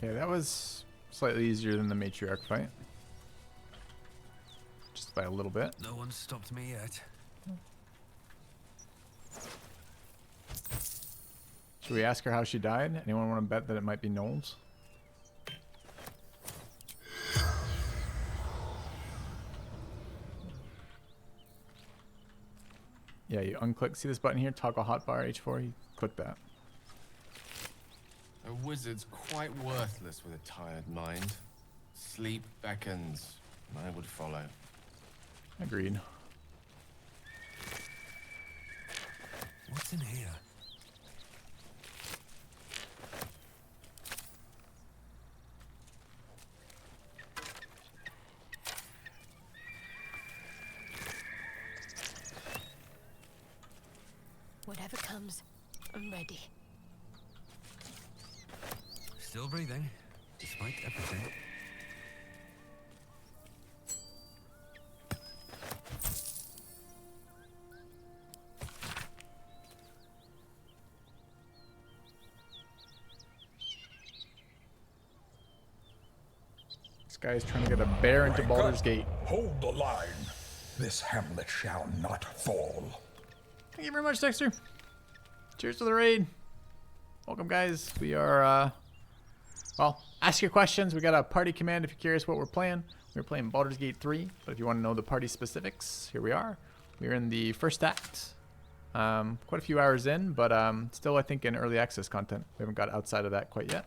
Okay, that was slightly easier than the Matriarch fight. Just by a little bit. No one's stopped me yet. Should we ask her how she died? Anyone want to bet that it might be gnolls? Yeah, you unclick. See this button here? Toggle hotbar H4. You click that. A wizard's quite worthless with a tired mind. Sleep beckons. I would follow. Agreed. What's in here? Whatever comes, I'm ready. Still breathing, despite everything. This guy's trying to get a bear into Rank Baldur's up. Gate. Hold the line. This hamlet shall not fall. Thank you very much, Dexter. Cheers to the raid. Welcome, guys. We are, well, ask your questions. We got a party command if you're curious what we're playing. We're playing Baldur's Gate 3, but if you want to know the party specifics, here we are. We're in the first act. Quite a few hours in, but still, I think, in early access content. We haven't got outside of that quite yet.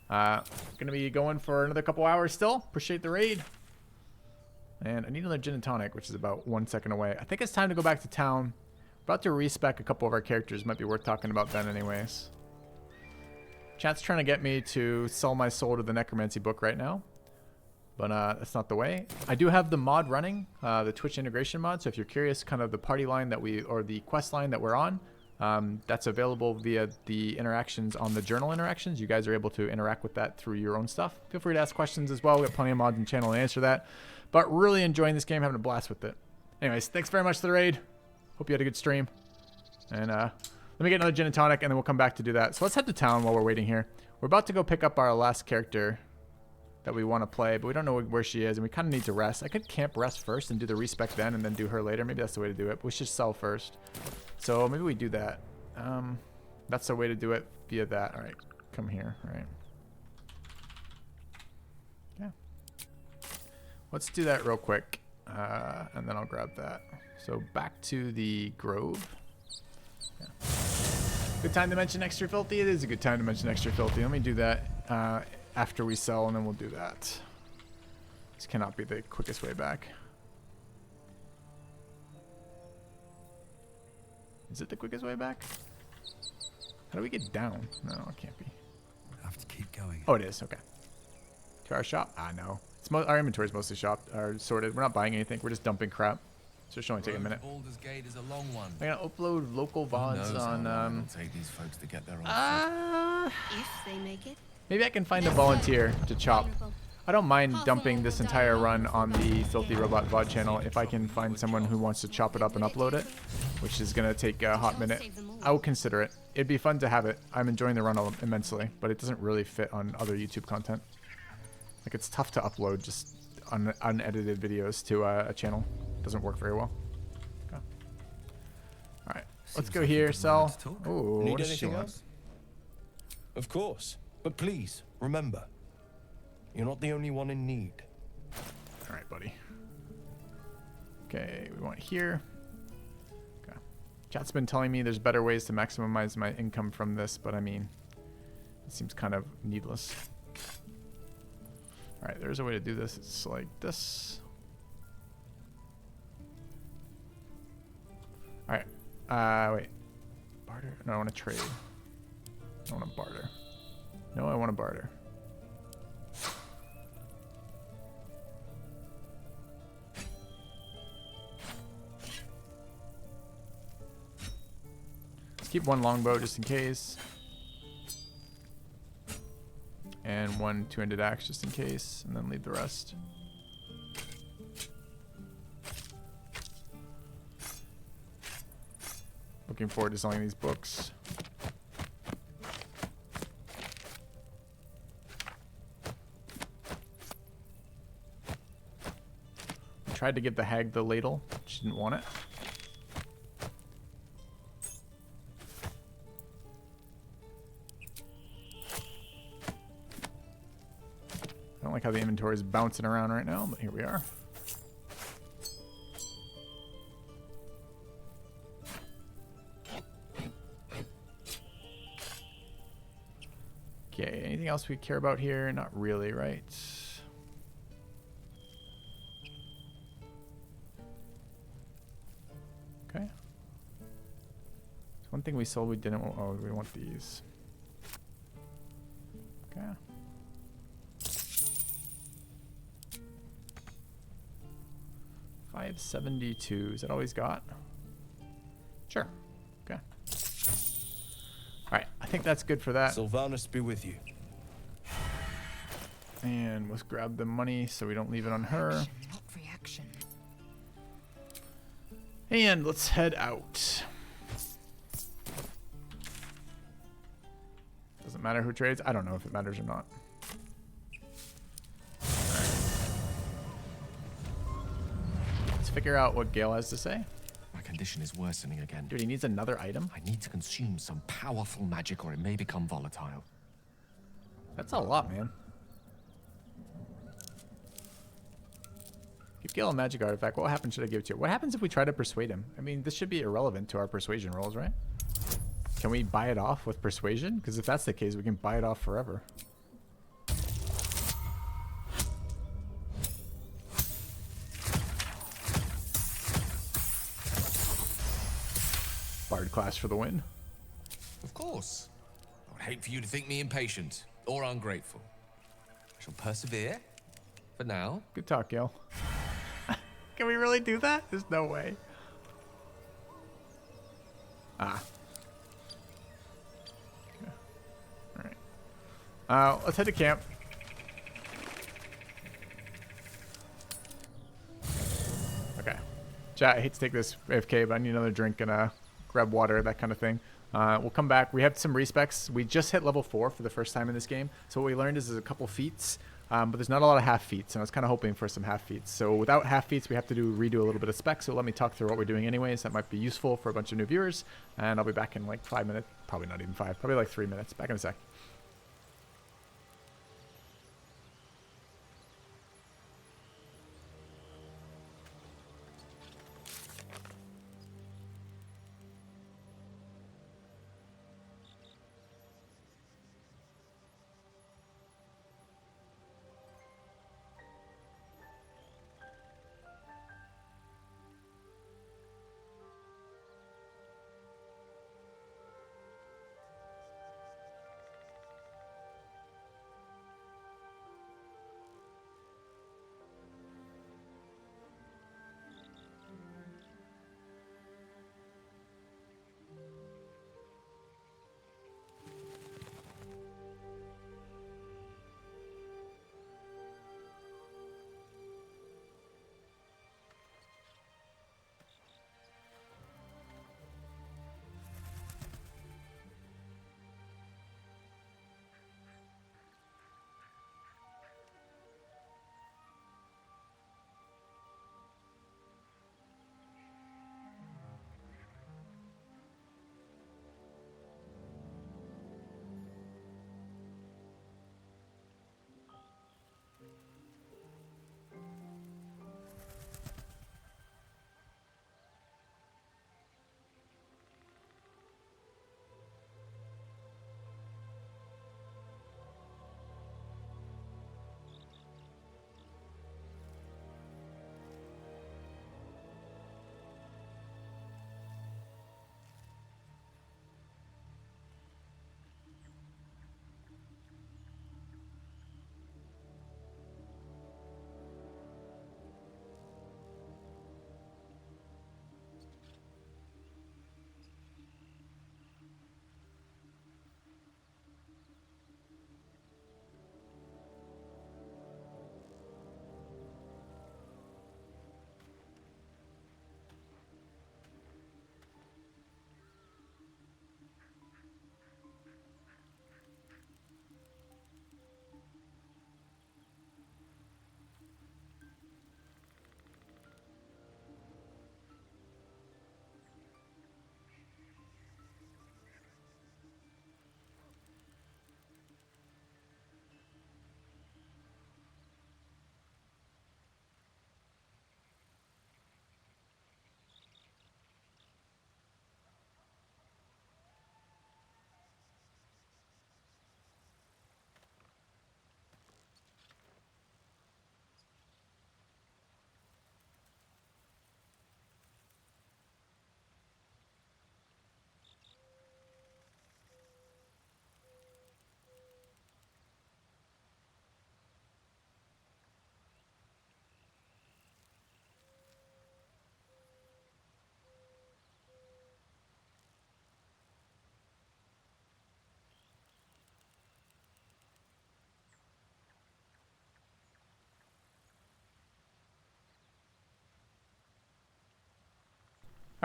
Gonna be going for another couple hours still. Appreciate the raid. And I need another gin and tonic, which is about 1 second away. I think it's time to go back to town. About to respec a couple of our characters. Might be worth talking about then anyways. Chat's trying to get me to sell my soul to the Necromancy book right now. But that's not the way. I do have the mod running, the Twitch integration mod. So if you're curious, kind of the party line that we, or the quest line that we're on, that's available via the interactions on the journal interactions. You guys are able to interact with that through your own stuff. Feel free to ask questions as well. We got plenty of mods in the channel to answer that. But really enjoying this game, having a blast with it. Anyways, thanks very much for the raid. Hope you had a good stream. And let me get another gin and tonic, and then we'll come back to do that. So let's head to town while we're waiting here. We're about to go pick up our last character that we want to play, but we don't know where she is, and we kind of need to rest. I could camp rest first and do the respec then, and then do her later. Maybe that's the way to do it. But we should sell first. So maybe we do that. That's the way to do it via that. All right, come here. All right. Yeah. Let's do that real quick, and then I'll grab that. So back to the Grove. Yeah. Good time to mention Extra Filthy? It is a good time to mention Extra Filthy. Let me do that after we sell, and then we'll do that. This cannot be the quickest way back. Is it the quickest way back? How do we get down? No, it can't be. Have to keep going. Oh, it is. Okay. To our shop? Ah, no. It's our inventory is mostly sorted. We're not buying anything. We're just dumping crap. So it should only take a minute. Baldur's Gate is a long one. I'm gonna upload local VODs on. It'll take these folks to get there on If they make it. Maybe I can find a volunteer to chop. I don't mind dumping this entire run on the Filthy Robot VOD channel if I can find someone who wants to chop it up and upload it, which is gonna take a hot minute. I will consider it. It'd be fun to have it. I'm enjoying the run immensely, but it doesn't really fit on other YouTube content. Like, it's tough to upload just unedited videos to a channel. It doesn't work very well. Okay. All right, let's go here. Sell. Oh, Need anything else? Of course, but please remember, you're not the only one in need. All right, buddy. Okay, we want here. Okay. Chat's been telling me there's better ways to maximize my income from this, but I mean, it seems kind of needless. All right, there's a way to do this. It's like this. All right. Wait. Barter? No, I want to trade. I want to barter. No, I want to barter. Let's keep one longbow just in case. And one two-handed axe just in case, and then leave the rest. Looking forward to selling these books. I tried to get the hag the ladle. She didn't want it. I don't like how the inventory is bouncing around right now, but here we are. Okay, anything else we care about here? Not really, right? Okay. One thing we sold we didn't want. Oh, we want these. Okay. $572. Is that all he's got? Sure. Okay. Alright, I think that's good for that. Sylvanas be with you. And let's grab the money so we don't leave it on her. Not reaction. And let's head out. Doesn't matter who trades. I don't know if it matters or not. Let's figure out what Gale has to say. My condition is worsening again. Dude, he needs another item. I need to consume some powerful magic or it may become volatile. That's a lot, man. Give Gale a magic artifact. What happens should I give it to you? What happens if we try to persuade him? I mean, this should be irrelevant to our persuasion rolls, right? Can we buy it off with persuasion? Because if that's the case, we can buy it off forever. Bard class for the win. Of course. I would hate for you to think me impatient or ungrateful. I shall persevere for now. Good talk, Gale. Can we really do that? There's no way. Ah. Okay. Alright. Let's head to camp. Okay. Chat, I hate to take this AFK, but I need another drink and grab water, that kind of thing. We'll come back. We have some respecs. We just hit level 4 for the first time in this game. So what we learned is there's a couple feats, but there's not a lot of half feats, and I was kind of hoping for some half feats. So without half feats, we have to redo a little bit of specs. So let me talk through what we're doing anyways. That might be useful for a bunch of new viewers. And I'll be back in like 5 minutes. Probably not even 5. Probably like 3 minutes. Back in a sec.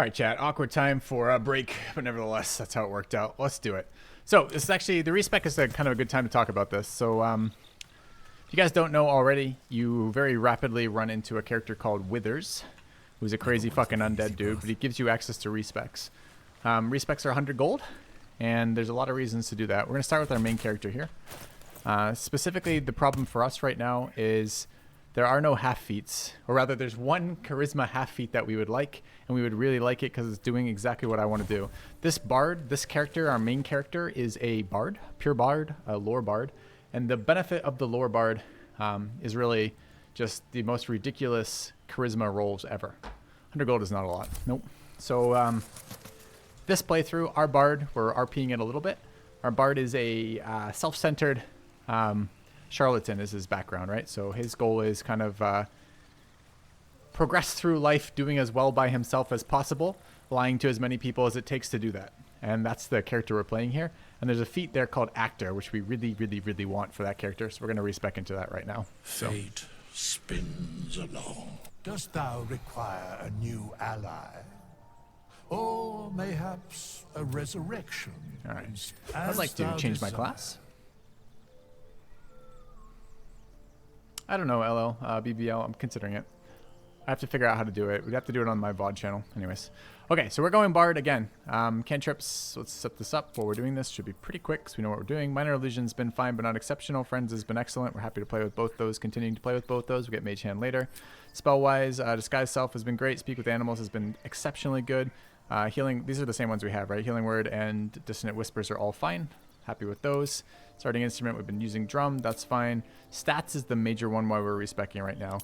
All right, chat. Awkward time for a break, but nevertheless, that's how it worked out. Let's do it. So this is actually, the respec is a kind of a good time to talk about this. So if you guys don't know already, you very rapidly run into a character called Withers, who's a crazy fucking undead dude, but he gives you access to respecs. Respecs are 100 gold, and there's a lot of reasons to do that. We're going to start with our main character here. Specifically, the problem for us right now is there are no half feats, or rather there's one charisma half feat that we would like, and we would really like it because it's doing exactly what I want to do. This bard, this character, our main character, is a bard, pure bard, a lore bard, and the benefit of the lore bard is really just the most ridiculous charisma rolls ever. 100 gold is not a lot. Nope. So this playthrough, our bard, we're RPing it a little bit. Our bard is a self-centered charlatan is his background, right? So his goal is kind of progress through life doing as well by himself as possible, lying to as many people as it takes to do that. And that's the character we're playing here. And there's a feat there called Actor, which we really, really, really want for that character. So we're going to respec into that right now. So. Fate spins along. Dost thou require a new ally? Or mayhaps a resurrection? All right. I'd like to change my class. I don't know, LL, BBL, I'm considering it. I have to figure out how to do it. We'd have to do it on my VOD channel. Anyways. Okay, so we're going Bard again. Cantrips, let's set this up while we're doing this. Should be pretty quick because we know what we're doing. Minor Illusion's been fine but not exceptional. Friends has been excellent. We're happy to play with both those, continuing to play with both those. We get Mage Hand later. Spell-wise, Disguise Self has been great. Speak with Animals has been exceptionally good. Healing, these are the same ones we have, right? Healing Word and Dissonant Whispers are all fine. Happy with those. Starting Instrument, we've been using Drum. That's fine. Stats is the major one while we're respeccing right now.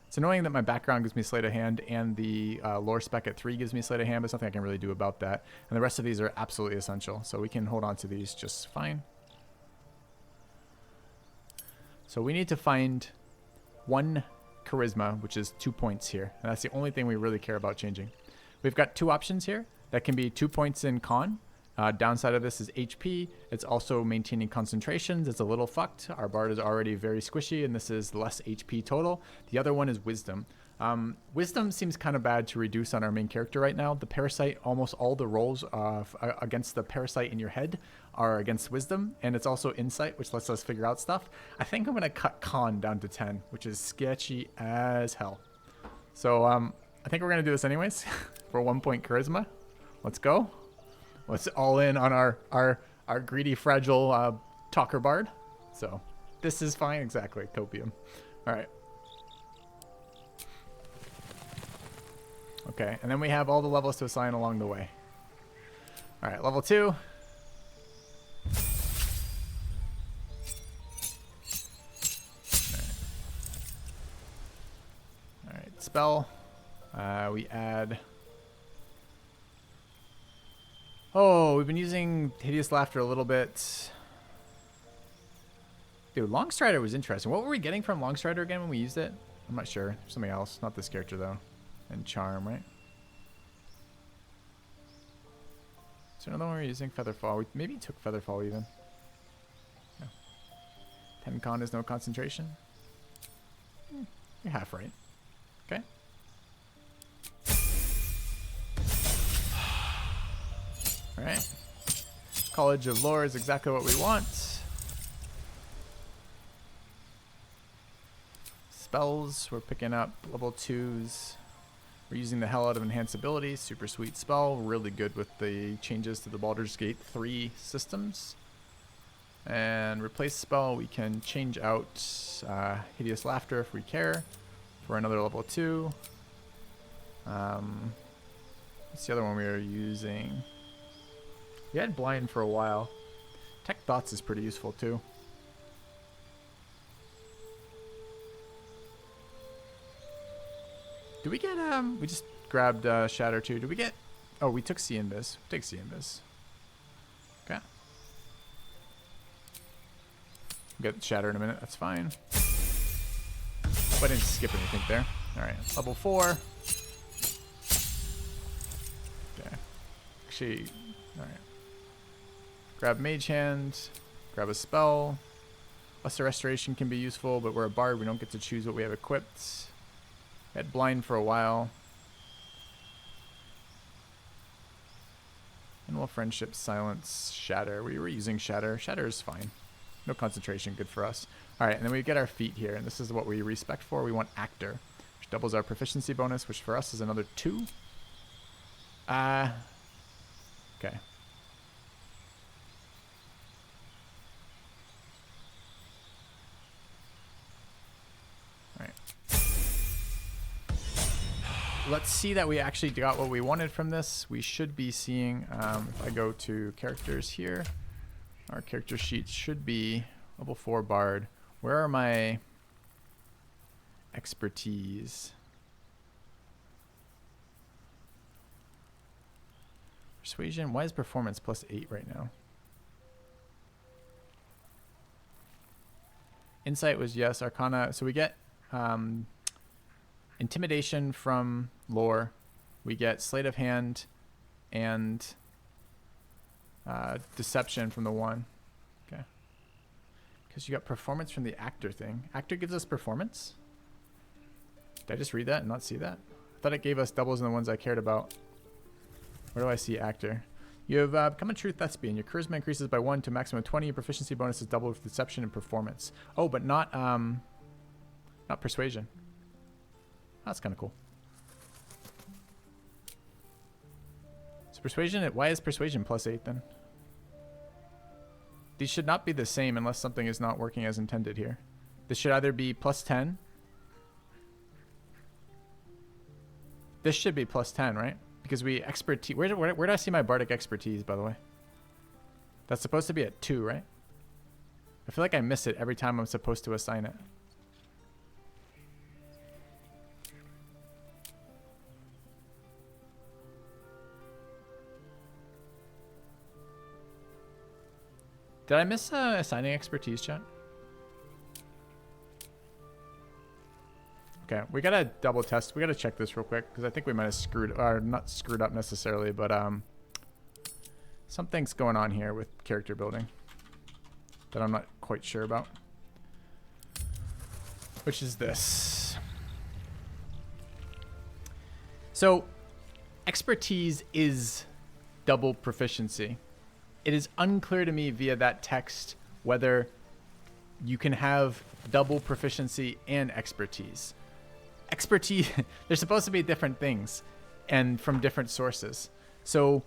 It's annoying that my background gives me Sleight of Hand and the lore spec at 3 gives me Sleight of Hand, but there's nothing I can really do about that. And the rest of these are absolutely essential, so we can hold on to these just fine. So we need to find 1 charisma, which is 2 points here. And that's the only thing we really care about changing. We've got 2 options here. That can be 2 points in con. Downside of this is HP. It's also maintaining concentrations. It's a little fucked. Our bard is already very squishy, and this is less HP total. The other one is wisdom. Wisdom seems kind of bad to reduce on our main character right now. The parasite, almost all the rolls against the parasite in your head are against wisdom, and it's also insight, which lets us figure out stuff. I think I'm going to cut con down to 10, which is sketchy as hell. So I think we're going to do this anyways for 1 point charisma. Let's go. Let's all in on our greedy, fragile talker bard. So this is fine. Exactly. Copium. All right. Okay. And then we have all the levels to assign along the way. All right. Level 2. All right. Spell. We add... Oh, we've been using Hideous Laughter a little bit. Dude, Longstrider was interesting. What were we getting from Longstrider again when we used it? I'm not sure. Something else. Not this character, though. And Charm, right? Is there another one we're using? Featherfall. We maybe took Featherfall even. No. 10 con is no concentration. You're half right. Okay. Alright. College of Lore is exactly what we want. Spells, we're picking up level 2s. We're using the hell out of Enhanced Ability. Super sweet spell. Really good with the changes to the Baldur's Gate 3 systems. And replace spell, we can change out Hideous Laughter if we care for another level 2. What's the other one we were using? We had Blind for a while. Tech Thoughts is pretty useful too. Do we get, we just grabbed Shatter too. Did we get, oh, we took C Invis. Take C Invis. Okay. We'll get Shatter in a minute, that's fine. But I didn't skip anything there. Alright, level 4. Okay. Actually, alright. Grab Mage Hand, grab a spell. Lesser Restoration can be useful, but we're a bard, we don't get to choose what we have equipped. Had Blind for a while. Minimal friendship, silence, shatter. We were using shatter. Shatter is fine. No concentration, good for us. All right, and then we get our feat here, and this is what we respect for. We want actor, which doubles our proficiency bonus, which for us is another 2. Okay. All right. Let's see that we actually got what we wanted from this. We should be seeing, if I go to characters here, our character sheet should be level 4 bard. Where are my expertise? Persuasion. Why is performance +8 right now? Insight was yes. Arcana. So we get intimidation from lore. We get sleight of hand and deception from the 1. Okay. Because you got performance from the actor thing. Actor gives us performance? Did I just read that and not see that? I thought it gave us doubles in the ones I cared about. Where do I see actor? You have become a true thespian. Your charisma increases by 1 to maximum 20. Your proficiency bonus is doubled with deception and performance. Oh, but not persuasion. That's kind of cool. So persuasion, why is persuasion +8 then? These should not be the same unless something is not working as intended here. This should either be +10. This should be +10, right? Because we expertise. Where do I see my bardic expertise, by the way? That's supposed to be at 2, right? I feel like I miss it every time I'm supposed to assign it. Did I miss assigning expertise, chat? Okay, we gotta double test. We gotta check this real quick because I think we might have screwed, or not screwed up necessarily, but something's going on here with character building that I'm not quite sure about. Which is this. So, expertise is double proficiency. It is unclear to me via that text whether you can have double proficiency and expertise. Expertise, they're supposed to be different things and from different sources. So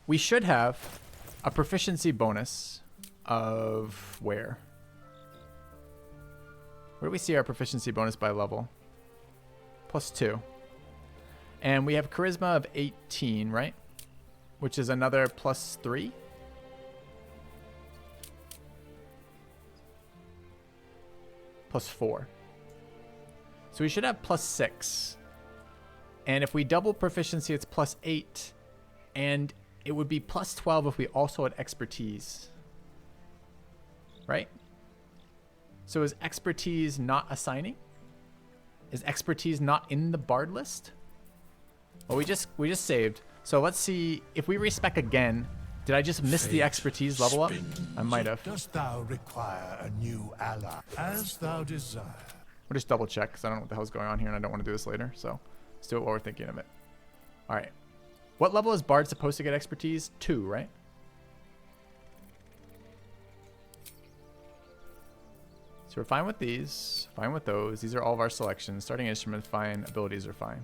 we should have a proficiency bonus of where? Where do we see our proficiency bonus by level? +2. And we have charisma of 18, right? Which is another +3. +4. So we should have +6. And if we double proficiency, it's +8. And it would be +12 if we also had expertise. Right? So is expertise not assigning? Is expertise not in the bard list? Well, we just saved. So let's see if we respec again. Did I just miss the expertise level up? I might have. Dost thou require a new ally? As thou desire. We'll just double check because I don't know what the hell's going on here and I don't want to do this later. So let's do it while we're thinking of it. All right. What level is Bard supposed to get expertise? 2, right? So we're fine with these, fine with those. These are all of our selections. Starting instrument, fine. Abilities are fine.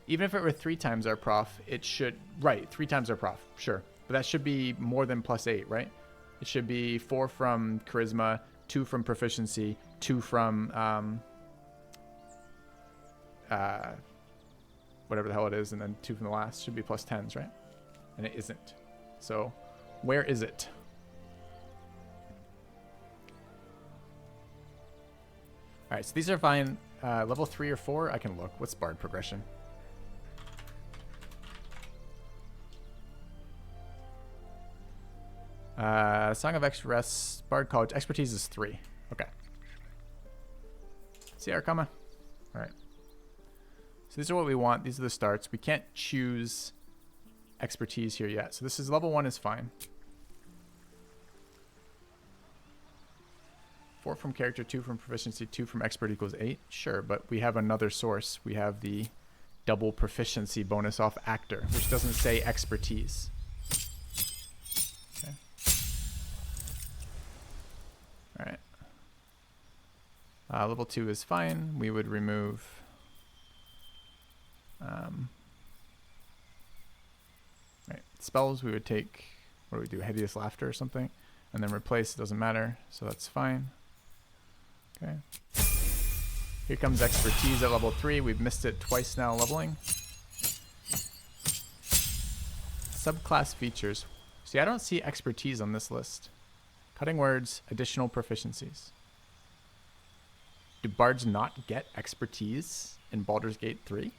Even if it were 3 times our prof, it should... Right, 3 times our prof, sure. But that should be more than +8, right? It should be 4 from charisma, 2 from proficiency, 2 from... whatever the hell it is, and then 2 from the last. Should be +10s, right? And it isn't. So, where is it? Alright, so these are fine. Level 3 or 4, I can look. What's Bard progression? Song of Express, Bard College. Expertise is 3. Okay. See Arcana? Alright. So these are what we want. These are the starts. We can't choose expertise here yet. So this is level 1 is fine. 4 from character, 2 from proficiency, 2 from expert equals 8. Sure, but we have another source. We have the double proficiency bonus off actor, which doesn't say expertise. Okay. All right. Level 2 is fine. We would remove right, spells. We would take, what do we do, Hideous Laughter or something, and then replace. It doesn't matter, so that's fine. Okay. Here comes expertise at level 3. We've missed it twice now leveling. Subclass features. See, I don't see expertise on this list. Cutting words, additional proficiencies. Do bards not get expertise in Baldur's Gate 3?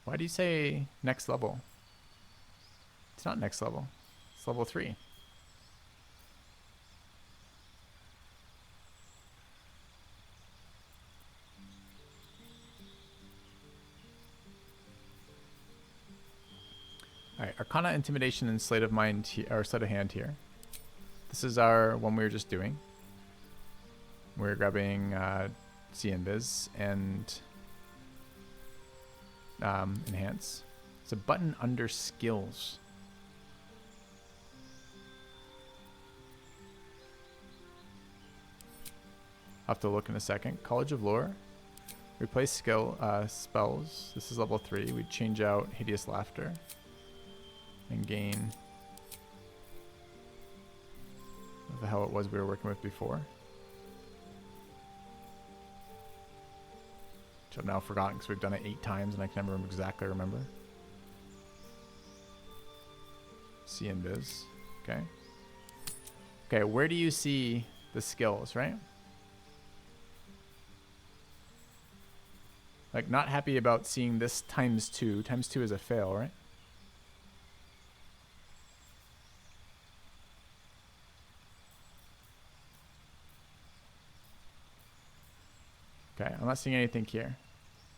Why do you say next level? It's not next level. It's level 3. Alright, Arcana, Intimidation, and Sleight of Mind, or Sleight of Hand here. This is our one we were just doing. We're grabbing See and Biz and Enhance. It's a button under Skills. I'll have to look in a second. College of Lore. Replace spells. This is level 3. We change out Hideous Laughter. And gain what the hell it was we were working with before, which I've now forgotten because we've done it 8 times and I can never exactly remember. See and Biz. Okay. Okay, where do you see the skills, right? Like, not happy about seeing this times 2. Times 2 is a fail, right? Okay, I'm not seeing anything here.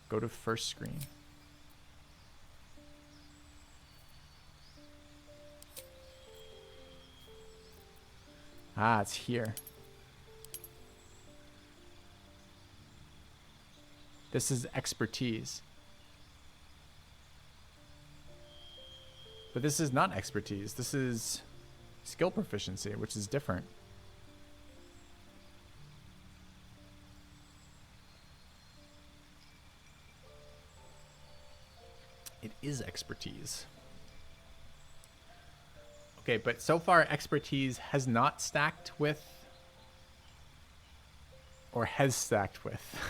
Go to first screen. Ah, it's here. This is expertise. But this is not expertise. This is skill proficiency, which is different. It is expertise. Okay, but so far expertise has not stacked with, or has stacked with.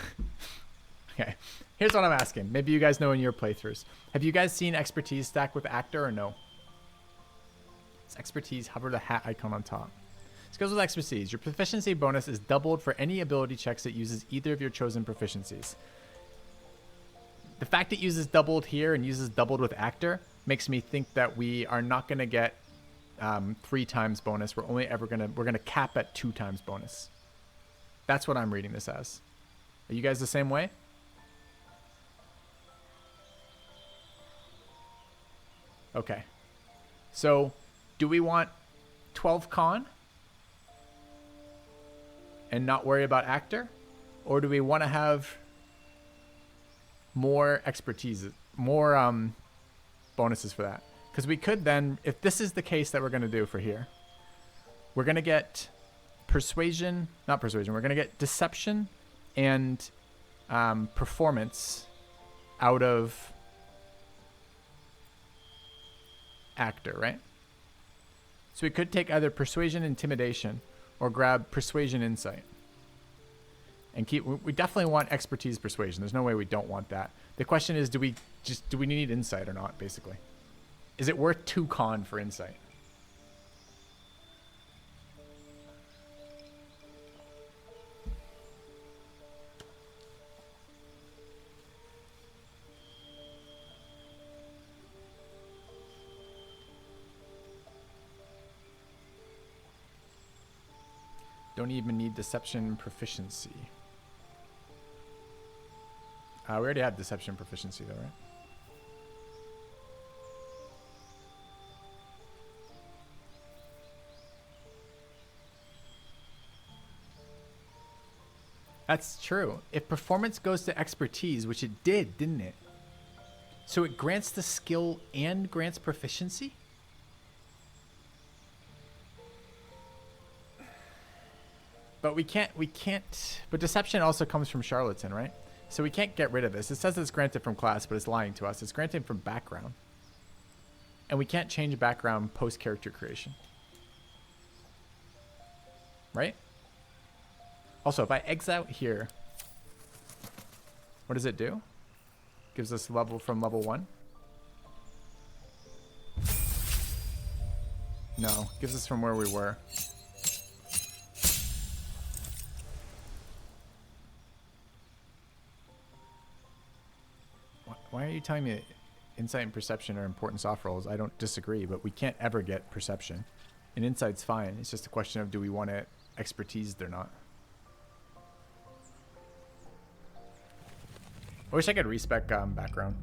Okay, here's what I'm asking. Maybe you guys know in your playthroughs. Have you guys seen expertise stack with actor or no? It's expertise, hover the hat icon on top. Skills with expertise. Your proficiency bonus is doubled for any ability checks that uses either of your chosen proficiencies. The fact it uses doubled here and uses doubled with actor makes me think that we are not going to get 3 times bonus. We're only ever going to, we're going to cap at 2 times bonus. That's what I'm reading this as. Are you guys the same way? Okay. So, do we want 12 con and not worry about actor? Or do we want to have more expertise, more bonuses for that? Because we could then, if this is the case that we're going to do for here, we're going to get persuasion, not persuasion, we're going to get deception and performance out of actor, right? So we could take either persuasion, intimidation, or grab persuasion, insight. And keep, we definitely want expertise, persuasion. There's no way we don't want that. The question is, do we need insight or not, basically? Is it worth 2 con for insight? Don't even need deception proficiency. We already have deception proficiency though, right? That's true. If performance goes to expertise, which it did, didn't it? So it grants the skill and grants proficiency? But we can't, but deception also comes from charlatan, right? So we can't get rid of this. It says it's granted from class, but it's lying to us. It's granted from background. And we can't change background post-character creation. Right? Also, if I exit out here, what does it do? Gives us level from level 1? No, gives us from where we were. Why are you telling me insight and perception are important soft rolls? I don't disagree, but we can't ever get perception. And insight's fine. It's just a question of do we want it expertised or not. I wish I could respec background.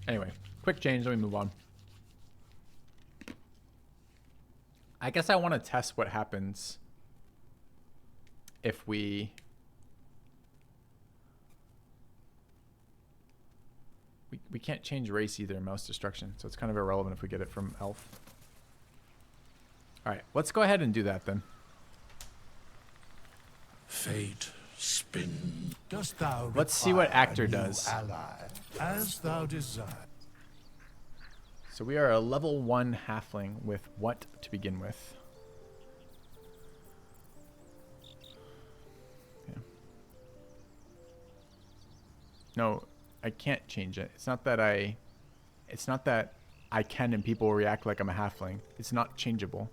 Anyway, quick change, let me move on. I guess I want to test what happens if we can't change race either in mouse destruction, so it's kind of irrelevant if we get it from elf. Alright, let's go ahead and do that then. Fate spin. Dost thou Let's see what require actor a new does. ally, as thou desire. So we are a level 1 halfling with what to begin with? Yeah. No, I can't change it. It's not that I can and people react like I'm a halfling. It's not changeable.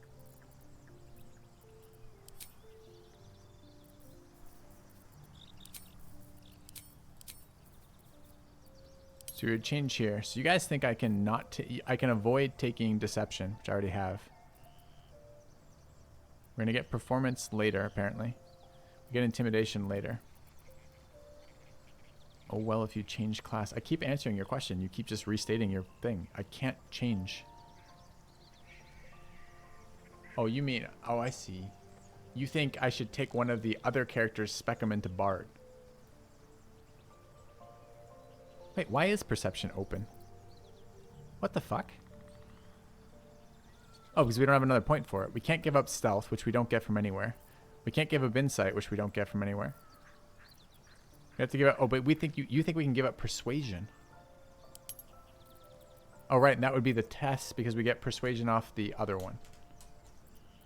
So we would change here. So you guys think I can I can avoid taking deception, which I already have. We're gonna get performance later, apparently. We get intimidation later. Oh well, if you change class. I keep answering your question. You keep just restating your thing. I can't change. Oh, you mean, oh, I see. You think I should take one of the other characters, spec them into Bard. Wait, why is perception open? What the fuck? Oh, because we don't have another point for it. We can't give up stealth, which we don't get from anywhere. We can't give up insight, which we don't get from anywhere. We have to give up, oh, but we think you think we can give up persuasion. Oh, right, and that would be the test because we get persuasion off the other one.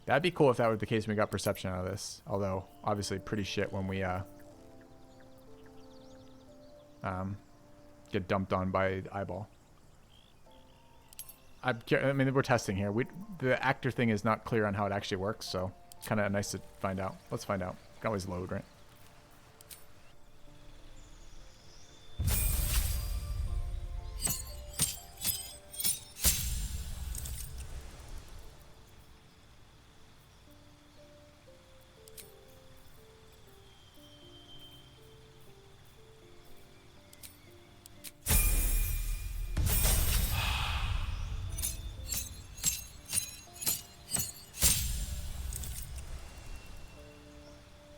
That'd be cool if that were the case and we got perception out of this. Although, obviously pretty shit when we get dumped on by eyeball. I mean, we're testing here. The actor thing is not clear on how it actually works, so kind of nice to find out. Let's find out. Can always load, right?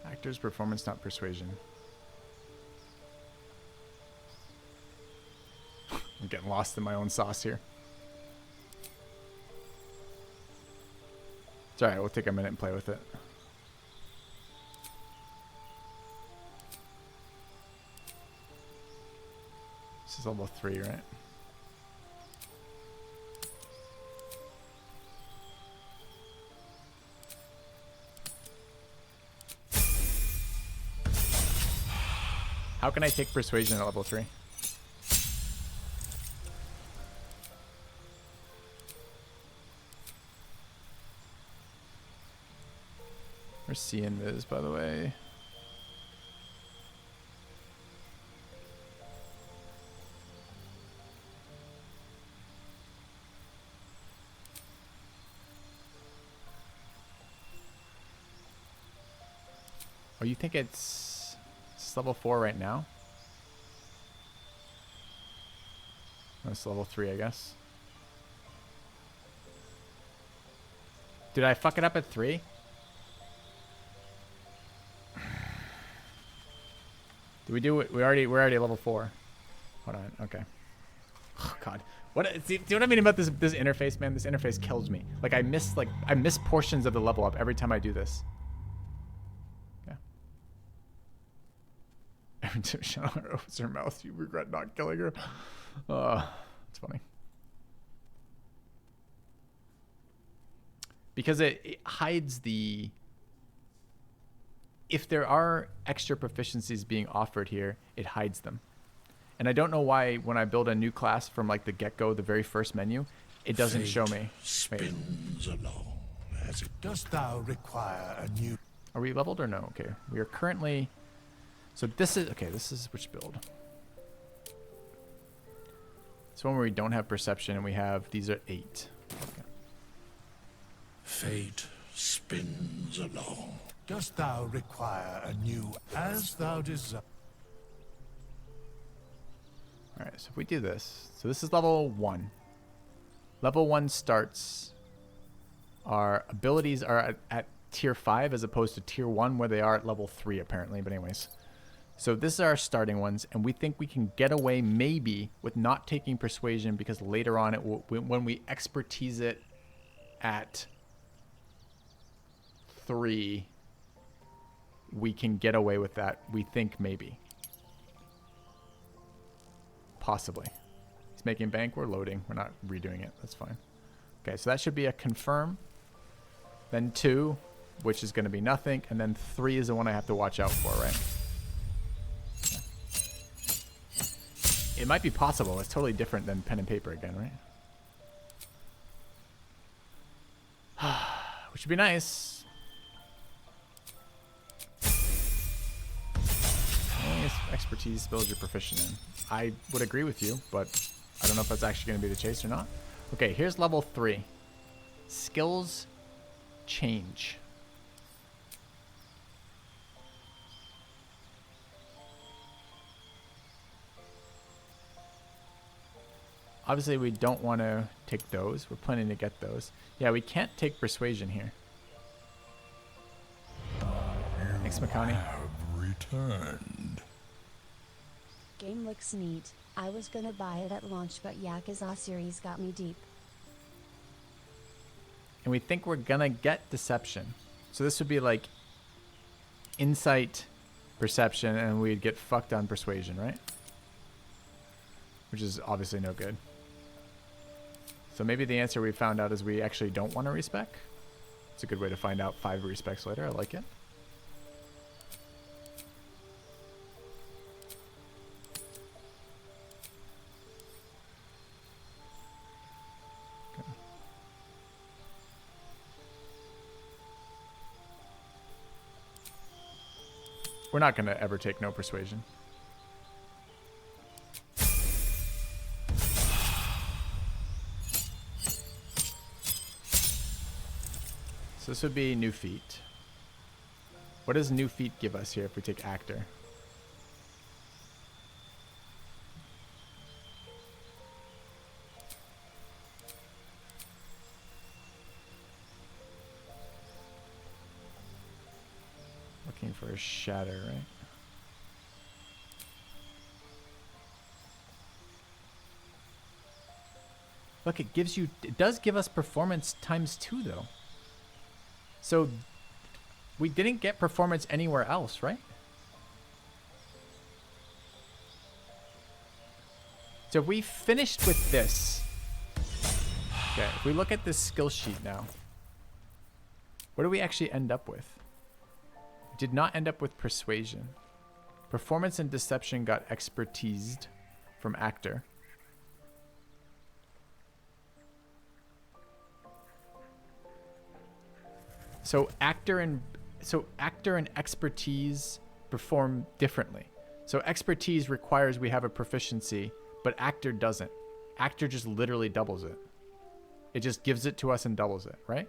Actor's performance, not persuasion. I'm getting lost in my own sauce here. It's alright, we'll take a minute and play with it. This is level 3, right? How can I take persuasion at level 3? We're seeing this, by the way. Oh, you think it's level 4 right now? That's level 3, I guess. Did I fuck it up at 3? Do we do it? We're already at level 4. Hold on. Okay. Oh God. What? See what I mean about this interface, man? This interface kills me. Like I miss portions of the level up every time I do this. Yeah. Every time Shadow opens her mouth, you regret not killing her. It's funny. Because it hides the... If there are extra proficiencies being offered here, it hides them. And I don't know why when I build a new class from like the get-go, the very first menu, it doesn't show me. Spins along as it dost thou require a new... Are we leveled or no? Okay, we are currently... So this is... Okay, this is which build? It's one where we don't have perception and we have... These are 8. Okay. Fate spins along. Dost thou require a new as thou desire? Alright, so if we do this... So this is level 1. Level 1 starts... Our abilities are at tier 5 as opposed to tier 1 where they are at level 3 apparently. But anyways. So this is our starting ones. And we think we can get away maybe with not taking persuasion because later on it will, when we expertise it at 3, we can get away with that. We think maybe. Possibly. He's making bank. We're loading. We're not redoing it. That's fine. Okay, so that should be a confirm. Then 2, which is going to be nothing. And then 3 is the one I have to watch out for, right? Yeah. It might be possible. It's totally different than pen and paper again, right? Which would be nice. Expertise spells you're proficient in. I would agree with you, but I don't know if that's actually going to be the case or not. Okay, here's level 3. Skills change. Obviously, we don't want to take those. We're planning to get those. Yeah, we can't take persuasion here. Thanks, Makani. Returned. Game looks neat. I was gonna buy it at launch, but Yakuza series got me deep. And we think we're gonna get deception. So this would be like insight, perception, and we'd get fucked on persuasion, right? Which is obviously no good. So maybe the answer we found out is we actually don't want to respec. It's a good way to find out 5 respecs later. I like it. We're not going to ever take no persuasion. So this would be new feat. What does new feat give us here if we take actor? Looking for a shatter, right? Look, it gives you, it does give us performance ×2 though. So we didn't get performance anywhere else, right? So if we finished with this, okay, if we look at this skill sheet now, what do we actually end up with? Did not end up with persuasion. Performance and deception got expertised from actor. So actor and expertise perform differently. So expertise requires we have a proficiency, but actor doesn't. Actor just literally doubles it. It just gives it to us and doubles it, right?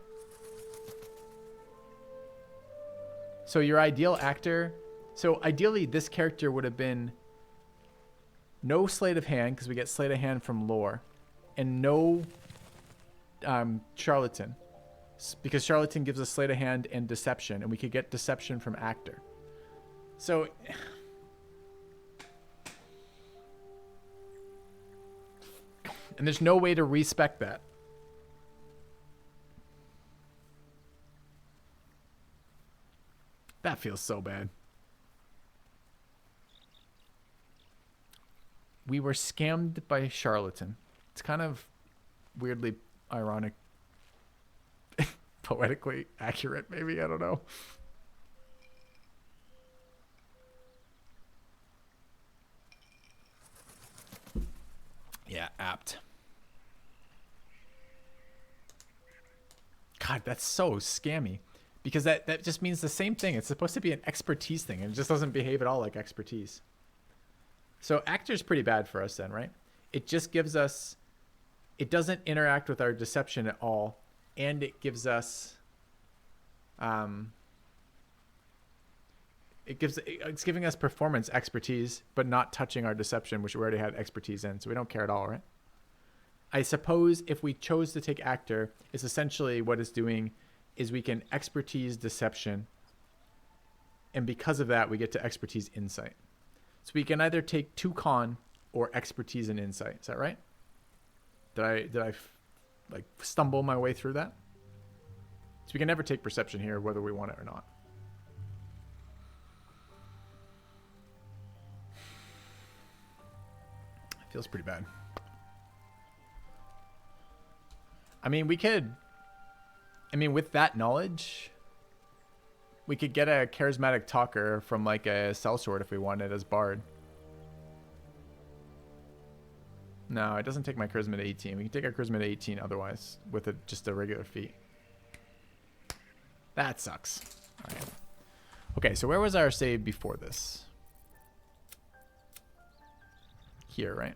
So your ideal actor, so ideally this character would have been no sleight of hand, because we get sleight of hand from lore, and no charlatan, because charlatan gives us sleight of hand and deception, and we could get deception from actor. So And there's no way to respec that. That feels so bad. We were scammed by a charlatan. It's kind of weirdly ironic. Poetically accurate, maybe. I don't know. Yeah, apt. God, that's so scammy. Because that just means the same thing. It's supposed to be an expertise thing, and it just doesn't behave at all like expertise. So actor's pretty bad for us then, right? It just gives us... It doesn't interact with our deception at all, and it gives us... It's giving us performance expertise, but not touching our deception, which we already had expertise in, so we don't care at all, right? I suppose if we chose to take actor, it's essentially what it's doing is we can expertise deception, and because of that, we get to expertise insight. So we can either take 2 con or expertise and insight. Is that right? Did I like stumble my way through that? So we can never take perception here, whether we want it or not. Feels pretty bad. I mean, we could... I mean, with that knowledge, we could get a charismatic talker from like a sellsword if we wanted as bard. No, it doesn't take my charisma to 18. We can take our charisma to 18 otherwise with just a regular feat. That sucks. All right. Okay, so where was our save before this? Here, right?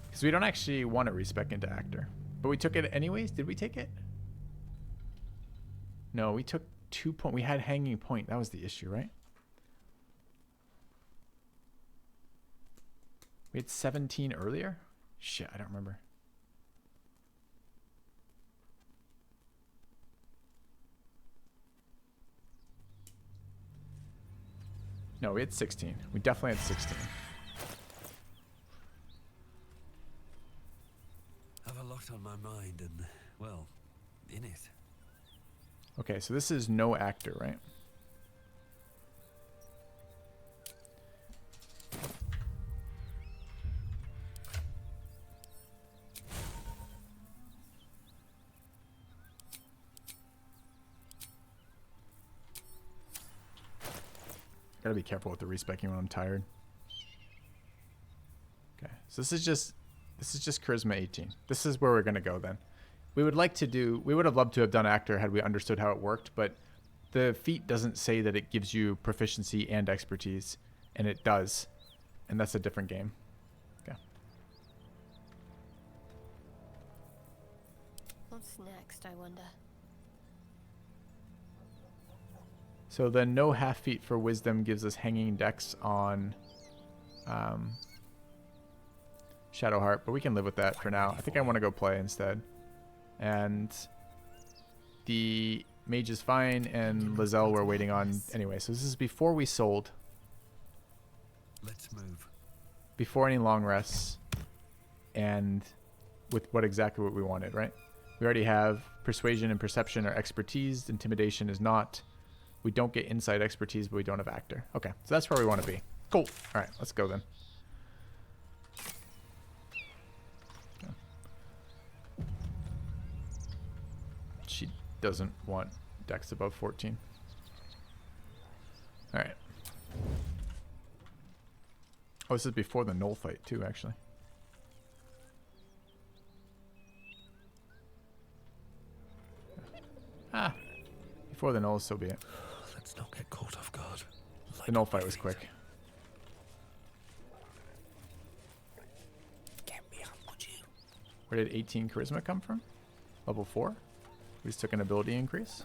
Because we don't actually want to respec into actor. But we took it anyways. Did we take it? No, we took 2 point. We had hanging point. That was the issue, right? We had 17 earlier? Shit, I don't remember. No, we had 16. We definitely had 16. I have a lot on my mind and, well, in it. Okay, so this is no actor, right? Gotta be careful with the respecing when I'm tired. Okay, so this is just charisma 18. This is where we're gonna go then. We would have loved to have done actor had we understood how it worked, but the feat doesn't say that it gives you proficiency and expertise, and it does, and that's a different game. Okay. What's next, I wonder? So the no half feat for wisdom gives us hanging dex on Shadowheart, but we can live with that for now. I think I want to go play instead. And the mage is fine, and Lizelle we're waiting on anyway. So this is before we sold. Let's move. Before any long rests, and with exactly what we wanted, right? We already have persuasion and perception are expertise. Intimidation is not. We don't get insight expertise, but we don't have actor. Okay, so that's where we want to be. Cool. All right, let's go then. Okay. She doesn't want dex above 14. All right. Oh, this is before the gnoll fight too, actually. Ah, before the gnolls, so be it. Let's not get caught off guard. The gnoll fight was quick. Get me up, would you? Where did 18 charisma come from? Level 4? We just took an ability increase.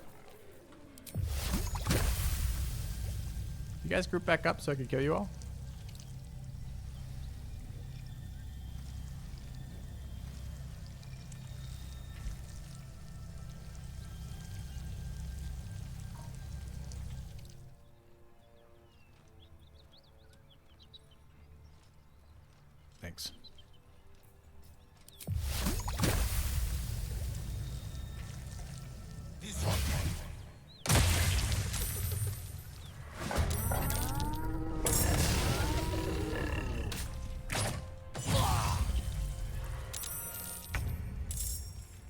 You guys group back up so I could kill you all? Thanks.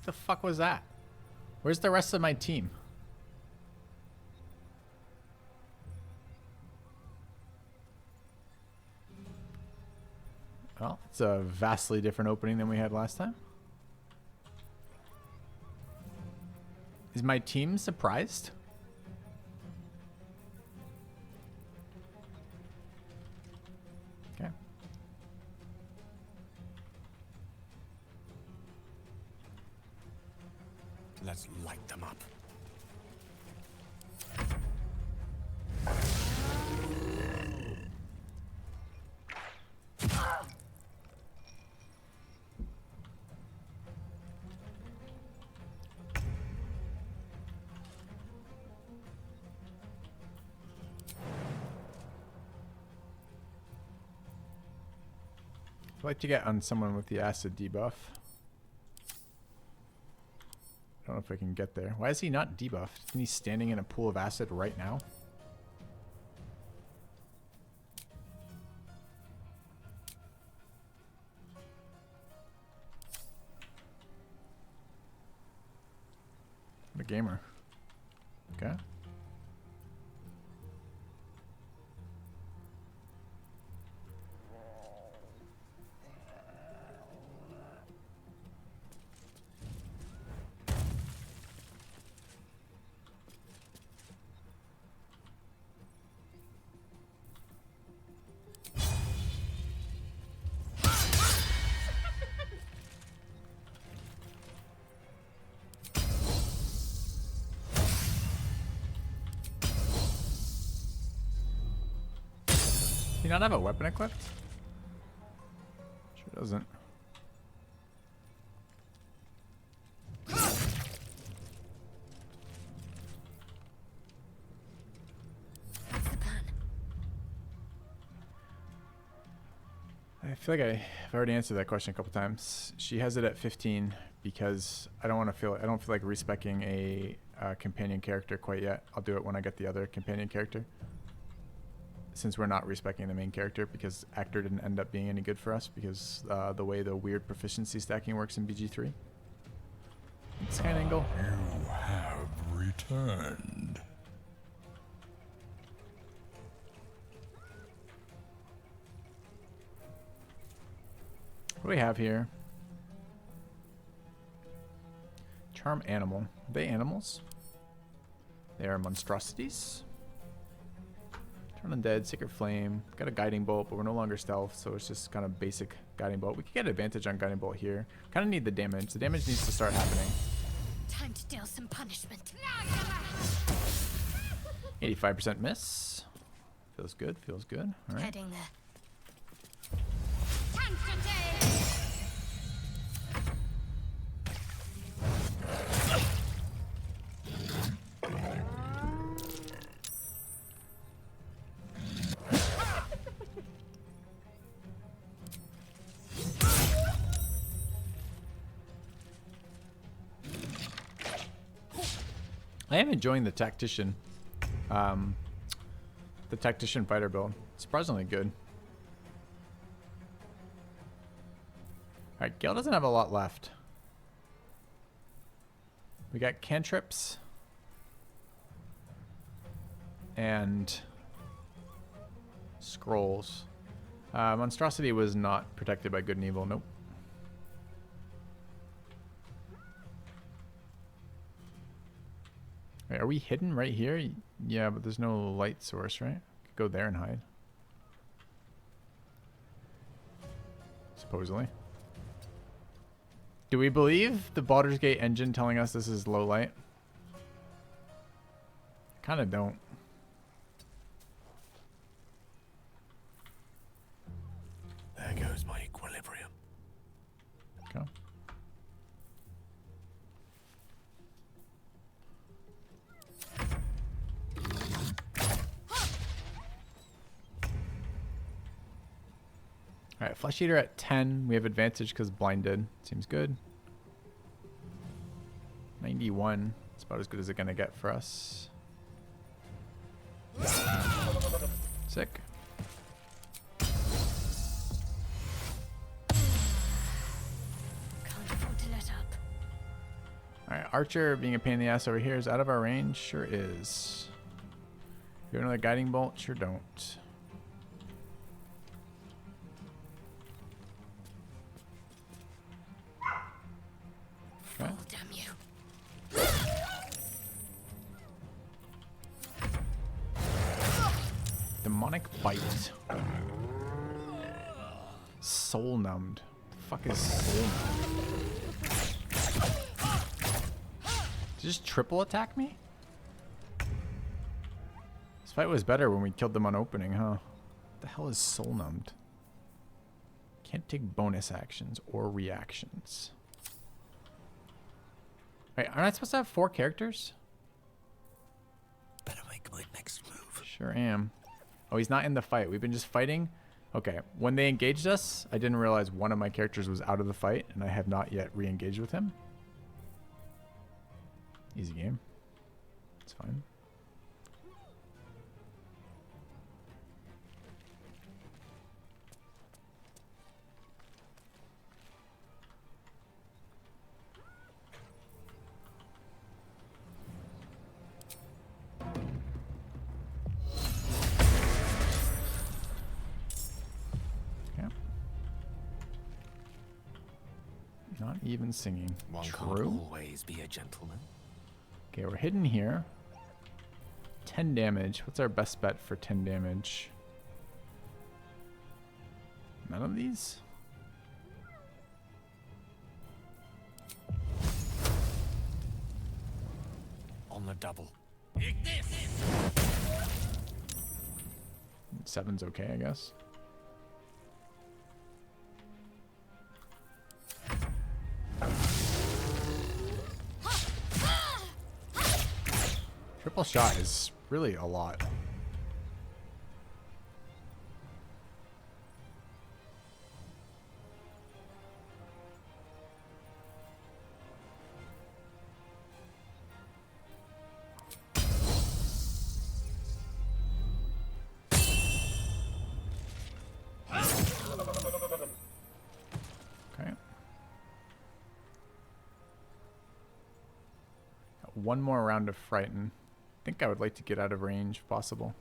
The fuck was that? Where's the rest of my team? Well, it's a vastly different opening than we had last time. Is my team surprised? Okay. Let's light them up. I'd like to get on someone with the acid debuff. I don't know if I can get there. Why is he not debuffed? Isn't he standing in a pool of acid right now? The gamer. Okay. Do you not have a weapon equipped? Sure doesn't. What's the plan? I feel like I've already answered that question a couple times. She has it at 15 because I don't feel like respeccing a companion character quite yet. I'll do it when I get the other companion character. Since we're not respeccing the main character because actor didn't end up being any good for us because the way the weird proficiency stacking works in BG3. Scan angle. You have returned. What do we have here? Charm animal. Are they animals? They are monstrosities. Turn undead, Sacred Flame. Got a Guiding Bolt, but we're no longer stealth, so it's just kind of basic Guiding Bolt. We could get advantage on Guiding Bolt here. Kind of need the damage. The damage needs to start happening. Time to deal some punishment. 85% miss. Feels good, feels good. All right. Heading there. I am enjoying the Tactician. The Tactician fighter build. Surprisingly good. Alright, Gale doesn't have a lot left. We got cantrips. And scrolls. Monstrosity was not protected by good and evil. Nope. Wait, are we hidden right here? Yeah, but there's no light source, right? Could go there and hide. Supposedly. Do we believe the Baldur's Gate engine telling us this is low light? Kind of don't. There goes my equilibrium. Okay. Alright, Flesh Eater at 10. We have advantage because blinded. Seems good. 91. It's about as good as it's going to get for us. Sick. Can't afford to let up. Alright, Archer being a pain in the ass over here is out of our range. Sure is. You have another guiding bolt? Sure don't. Okay. Oh, damn you. Demonic Bite. Soul numbed. The fuck is soul numbed? Did you just triple attack me? This fight was better when we killed them on opening, huh? What the hell is soul numbed? Can't take bonus actions or reactions. Wait, aren't I supposed to have 4 characters? Better make my next move. Sure am. Oh, he's not in the fight. We've been just fighting. Okay, when they engaged us, I didn't realize one of my characters was out of the fight, and I have not yet re-engaged with him. Easy game. It's fine. Not even singing. One True. can't always be a gentleman. Okay, we're hidden here. 10 damage. What's our best bet for 10 damage? None of these? On the double. 7's okay, I guess. Triple shot is really a lot. Okay. Got one more round of Frighten. I think I would like to get out of range if possible.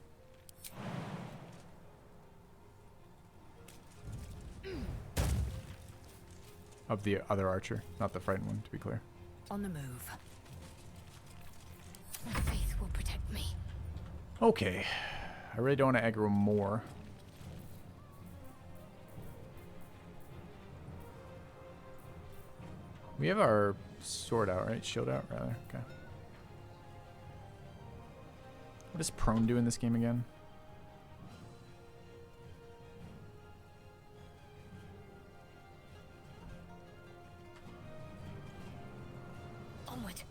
Of the other archer, not the frightened one, to be clear. On the move. My faith will protect me. Okay. I really don't want to aggro more. We have our sword out, right? Shield out, rather. Okay. What does prone do in this game again? Onward.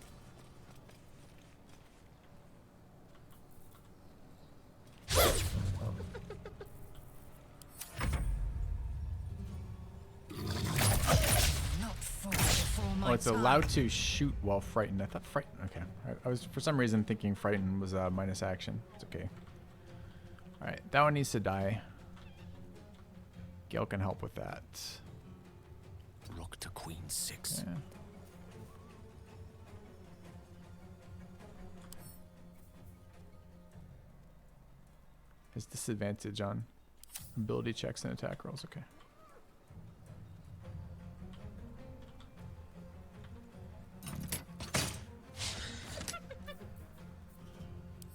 Oh, it's allowed to shoot while frightened. I thought frightened. Okay. I was for some reason thinking frightened was a minus action. It's okay. Alright, that one needs to die. Gale can help with that. Rook to queen 6. Yeah. His disadvantage on ability checks and attack rolls. Okay.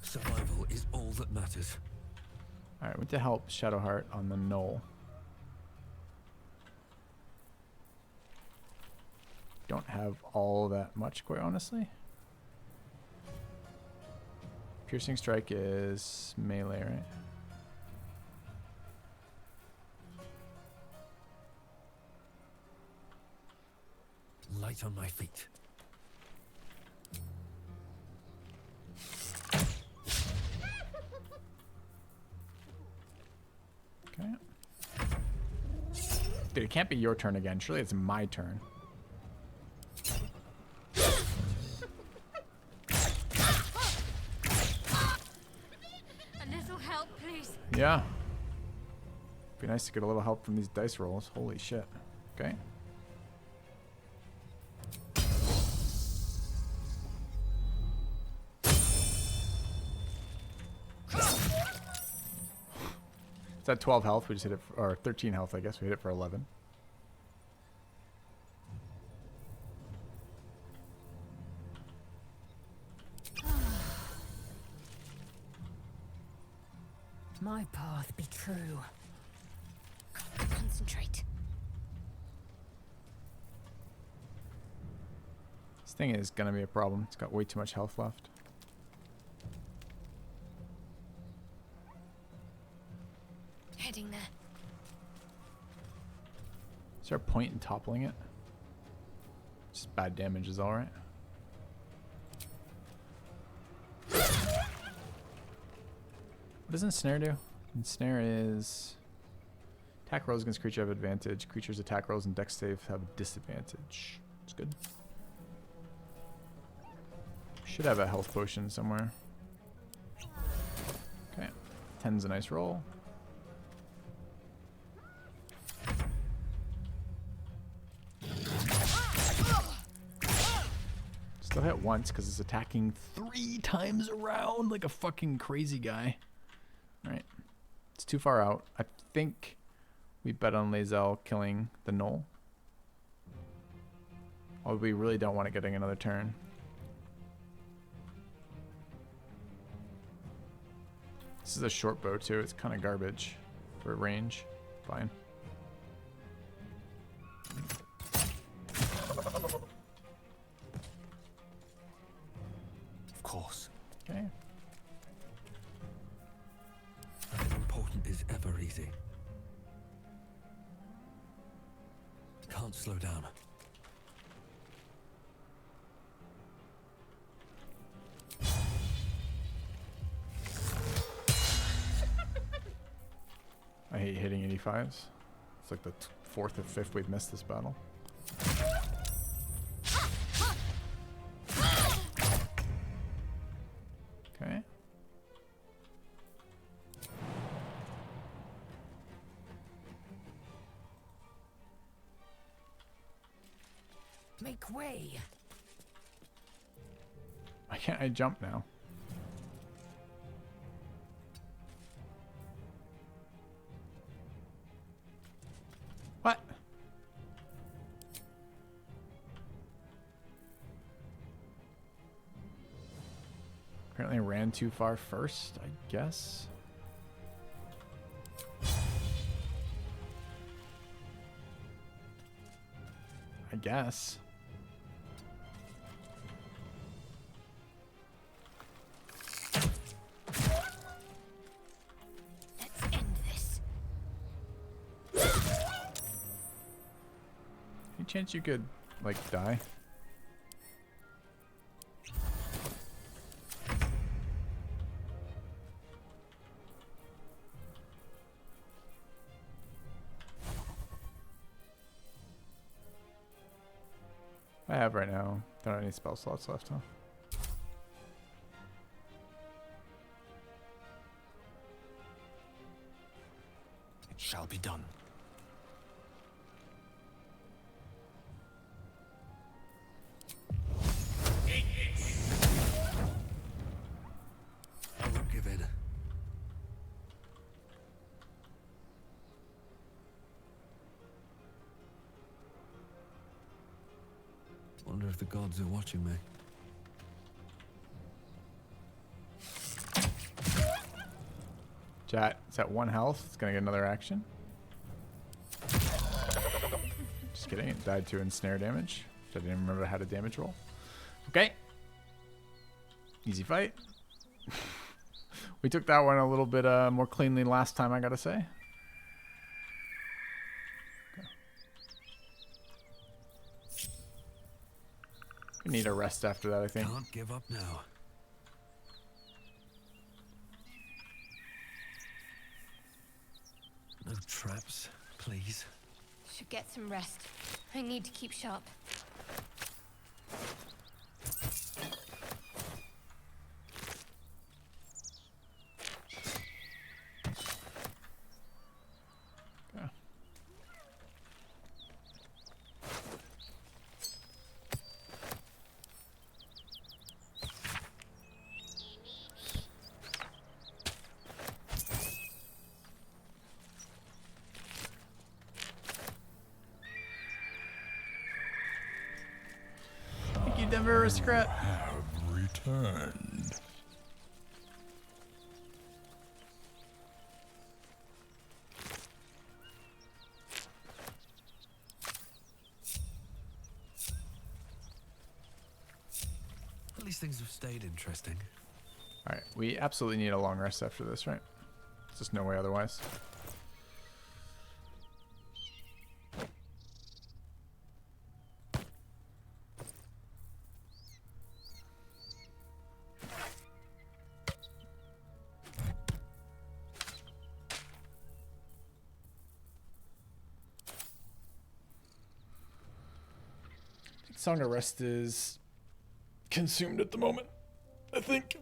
Survival is all that matters. Alright, went to help Shadowheart on the gnoll. Don't have all that much, quite honestly. Piercing strike is melee, right? Light on my feet. Okay. Dude, it can't be your turn again. Surely it's my turn. A little help, please. Yeah. Be nice to get a little help from these dice rolls. Holy shit. Okay. It's at 12 health. We just hit it, or 13 health, I guess. We hit it for 11. My path be true. Concentrate. This thing is gonna be a problem. It's got way too much health left. Heading there. Is there a point in toppling it? Just bad damage is alright. What does Ensnare do? Ensnare is... Attack rolls against creature have advantage. Creatures' attack rolls and dex save have disadvantage. It's good. Should have a health potion somewhere. Okay. 10's a nice roll. Still hit once because it's attacking 3 times around like a fucking crazy guy. Alright. It's too far out. I think we bet on Lae'zel killing the gnoll. Although we really don't want it getting another turn. This is a short bow too. It's kind of garbage for range. Fine. Of course. Okay. Nothing important is ever easy. Can't slow down. I hate hitting 85s. It's like the 4th or 5th we've missed this battle. Okay. Make way. Why can't I jump now? What? Apparently I ran too far first, I guess. I guess. Let's end this. Any chance you could, like, die? I have right now. Don't have any spell slots left, huh? It shall be done. I won't give in. Wonder if the gods are watching me. Chat, it's at 1 health. It's gonna get another action. Just kidding. It died to ensnare damage. Which I didn't even remember how to damage roll. Okay. Easy fight. We took that one a little bit more cleanly last time, I gotta say. We need a rest after that, I think. Can't give up now. No traps, please. Should get some rest. I need to keep sharp. Never regret. Have returned. At least things have stayed interesting. All right, we absolutely need a long rest after this, right? There's just no way otherwise. Song of Rest is consumed at the moment, I think.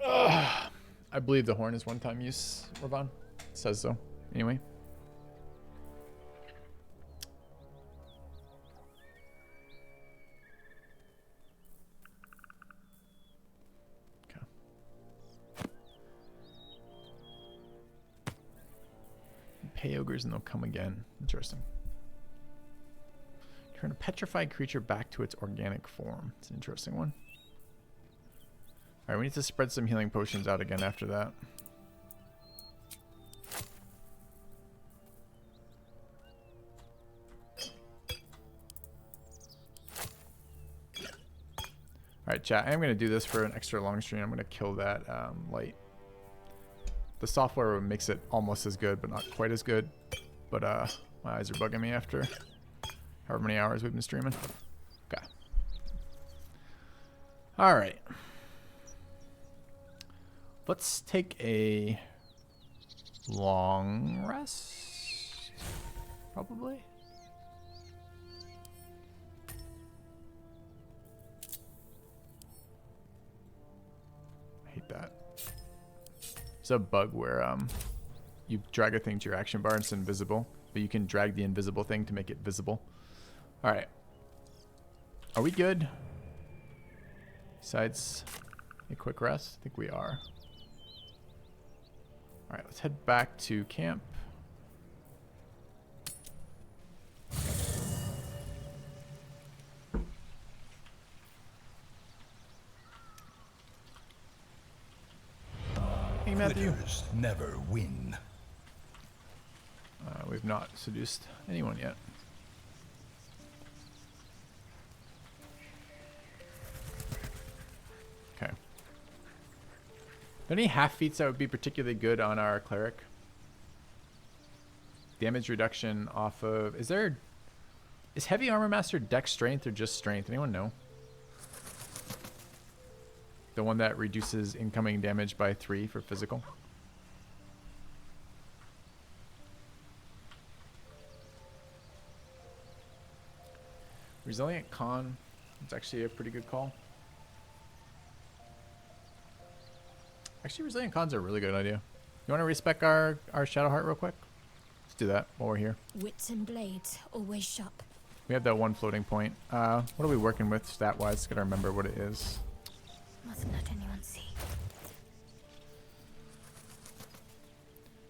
I believe the horn is one-time use, Ravan. It says so. Anyway. Okay. Pay ogres and they'll come again. Interesting. Turn a petrified creature back to its organic form. It's an interesting one. Alright, we need to spread some healing potions out again after that. Alright, chat. I am going to do this for an extra long stream. I'm going to kill that light. The software makes it almost as good, but not quite as good. But my eyes are bugging me after however many hours we've been streaming. Okay. All right. Let's take a long rest. Probably. I hate that. There's a bug where you drag a thing to your action bar and it's invisible, but you can drag the invisible thing to make it visible. All right. Are we good? Besides a quick rest? I think we are. All right, let's head back to camp. Hey, Matthew. Quitters never win. We've not seduced anyone yet. Okay. Are there any half feats that would be particularly good on our cleric? Damage reduction off of... Is heavy armor master dex strength or just strength? Anyone know? The one that reduces incoming damage by 3 for physical. Resilient con. It's actually a pretty good call. Actually, resilient con's a really good idea. You want to respec our Shadowheart real quick? Let's do that while we're here. Wits and blades, always sharp. We have that one floating point. What are we working with stat-wise? Gotta remember what it is. Mustn't let anyone see.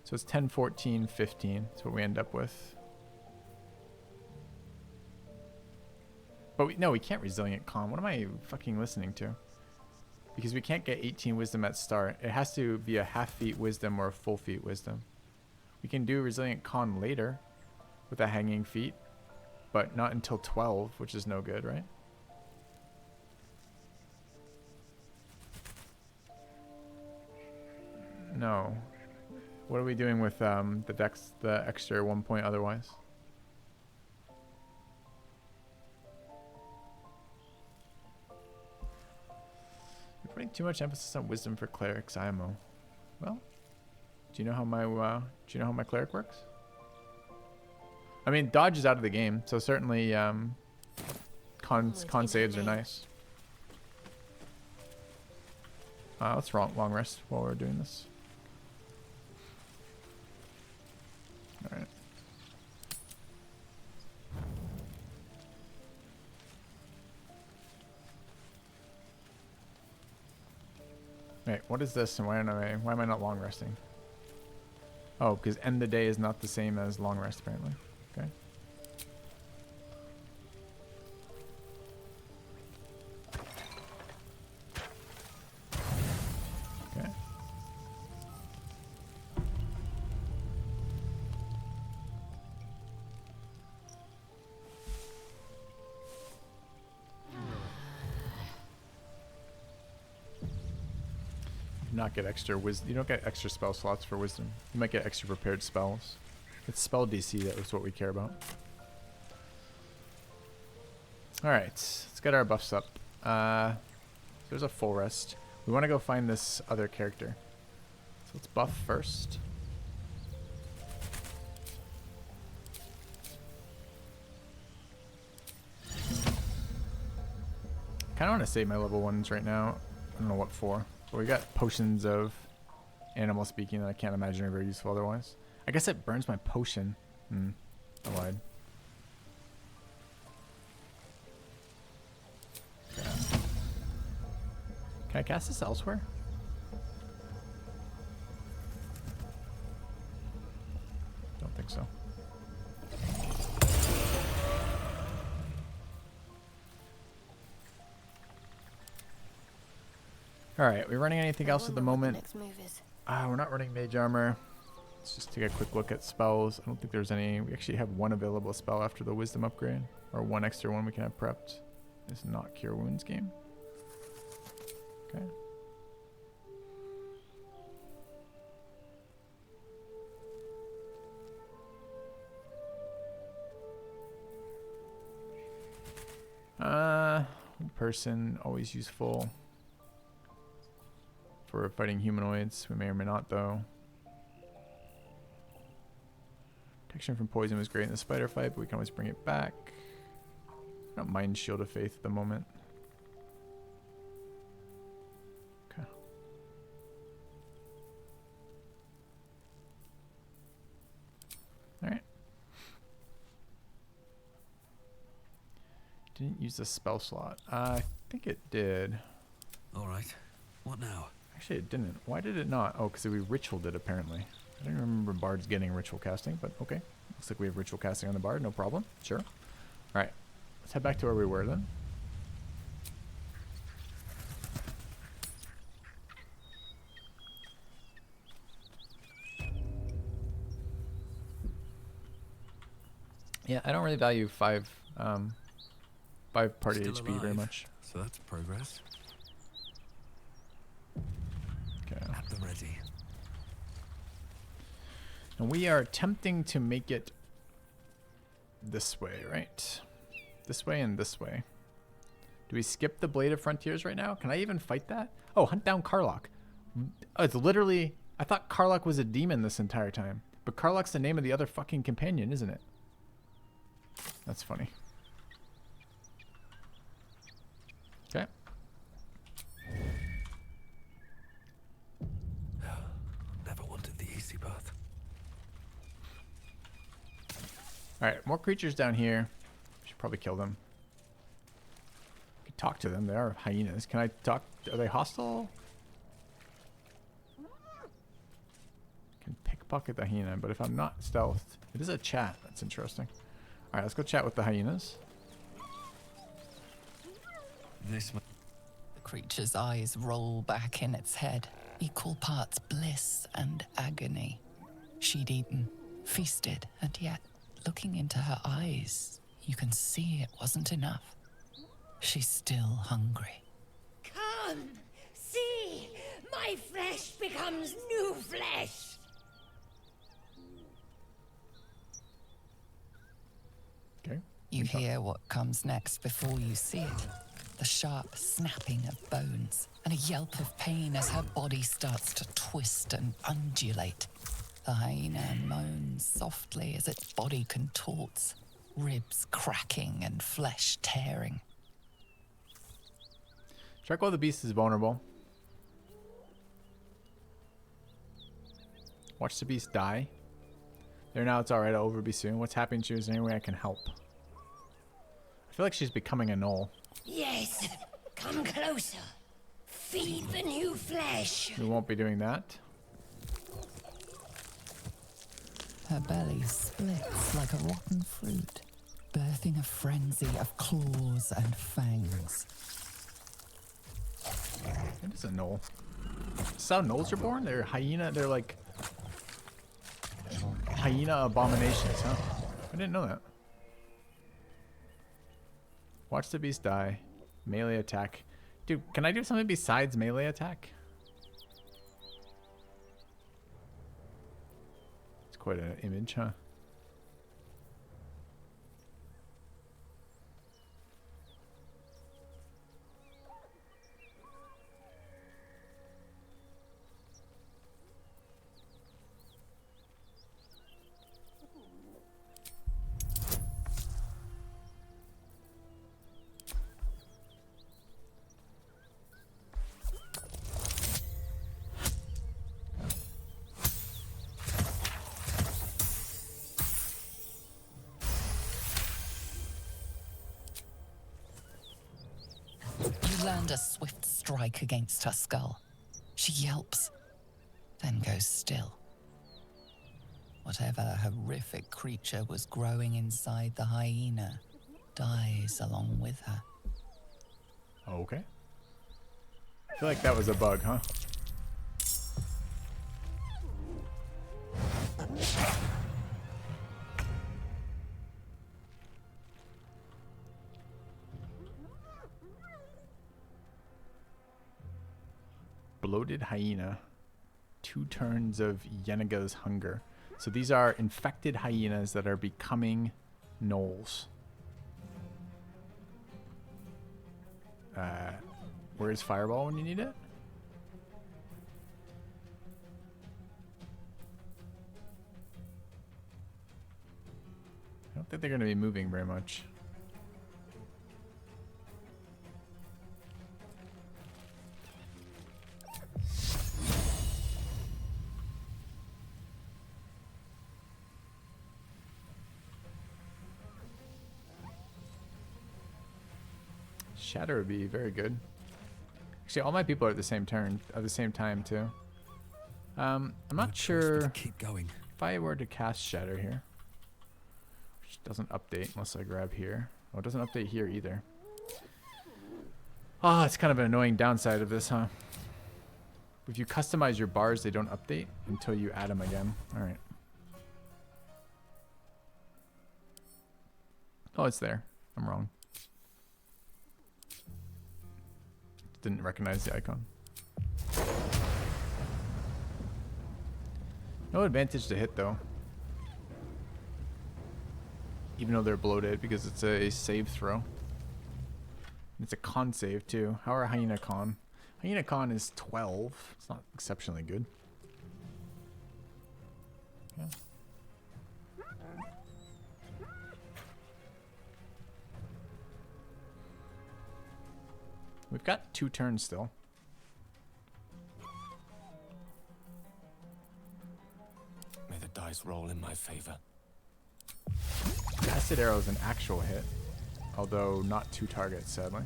So it's 10, 14, 15. That's what we end up with. But we can't resilient con. What am I fucking listening to? Because we can't get 18 wisdom at start. It has to be a half feat wisdom or a full feat wisdom. We can do resilient con later with a hanging feat, but not until 12, which is no good, right? No. What are we doing with the dex, the extra 1 point otherwise? You're putting too much emphasis on wisdom for clerics, IMO. Well, do you know how my cleric works? I mean, dodge is out of the game, so certainly con saves are nice. Let's long rest while we're doing this. All right. Wait, what is this and why am I not long resting? Oh, because end the day is not the same as long rest apparently. Okay. Okay. Not get extra wisdom. You don't get extra spell slots for wisdom. You might get extra prepared spells. It's spell DC that was what we care about. Alright, let's get our buffs up. There's a full rest. We want to go find this other character. So let's buff first. Kinda want to save my level 1s right now. I don't know what for. But we got potions of animal speaking that I can't imagine are very useful otherwise. I guess it burns my potion. I lied. Okay. Can I cast this elsewhere? Don't think so. Alright, we running anything else at the moment? We're not running mage armor. Let's just take a quick look at spells. I don't think there's any. We actually have one available spell after the wisdom upgrade. Or one extra one we can have prepped. It's not cure wounds game. Okay. One person, always useful. For fighting humanoids, we may or may not though. Protection from poison was great in the spider fight, but we can always bring it back. I don't mind Shield of Faith at the moment. Okay. Alright. Didn't use the spell slot. I think it did. Alright. What now? Actually, it didn't. Why did it not? Oh, because we ritualed it, apparently. I didn't remember bards getting ritual casting, but okay. Looks like we have ritual casting on the bard. No problem. Sure. Alright. Let's head back to where we were, then. Yeah, I don't really value 5 party Still HP alive. very much. So that's progress. Okay. At the ready. And we are attempting to make it this way, right? This way and this way. Do we skip the Blade of Frontiers right now? Can I even fight that? Oh, hunt down Karlach. Oh, it's literally... I thought Karlach was a demon this entire time. But Karlach's the name of the other fucking companion, isn't it? That's funny. Okay. Never wanted the easy path. Alright, more creatures down here. Should probably kill them. Could talk to them. They are hyenas. Can I talk? Are they hostile? Can pickpocket the hyena, but if I'm not stealthed, it is a chat. That's interesting. Alright, let's go chat with the hyenas. This. The creature's eyes roll back in its head, equal parts bliss and agony. She'd eaten, feasted, and yet, looking into her eyes, you can see it wasn't enough. She's still hungry. Come, see, my flesh becomes new flesh. Okay. You hear what comes next before you see it. The sharp snapping of bones and a yelp of pain as her body starts to twist and undulate. The hyena moans softly as its body contorts, ribs cracking and flesh tearing. Check while the beast is vulnerable. Watch the beast die. There now, it's alright, I'll overbe soon. What's happening to you? Is there any way I can help? I feel like she's becoming a gnoll. Yes, come closer. Feed the new flesh. We won't be doing that. Her belly splits like a rotten fruit, birthing a frenzy of claws and fangs. It is a gnoll. Is that how gnolls are born? They're hyena, they're like hyena abominations, huh? I didn't know that. Watch the beast die. Melee attack. Dude, can I do something besides melee attack? It's quite an image, huh? Land a swift strike against her skull. She yelps, then goes still. Whatever horrific creature was growing inside the hyena dies along with her. Okay. I feel like that was a bug, huh? Bloated hyena. 2 turns of Yenaga's hunger. So these are infected hyenas that are becoming gnolls. Where's Fireball when you need it? I don't think they're going to be moving very much. Shatter would be very good. Actually, all my people are at the same turn, at the same time too. I'm not sure keep going. if I were to cast Shatter here, which doesn't update unless I grab here. Oh, it doesn't update here either. Oh, it's kind of an annoying downside of this, huh? If you customize your bars, they don't update until you add them again. All right. Oh, it's there. I'm wrong. Didn't recognize the icon. No advantage to hit though. Even though they're bloated because it's a save throw. It's a con save too. How are Hyena Con? Hyena Con is 12. It's not exceptionally good. Yeah. We've got 2 turns still. May the dice roll in my favor. Acid Arrow is an actual hit, although not 2 targets, sadly.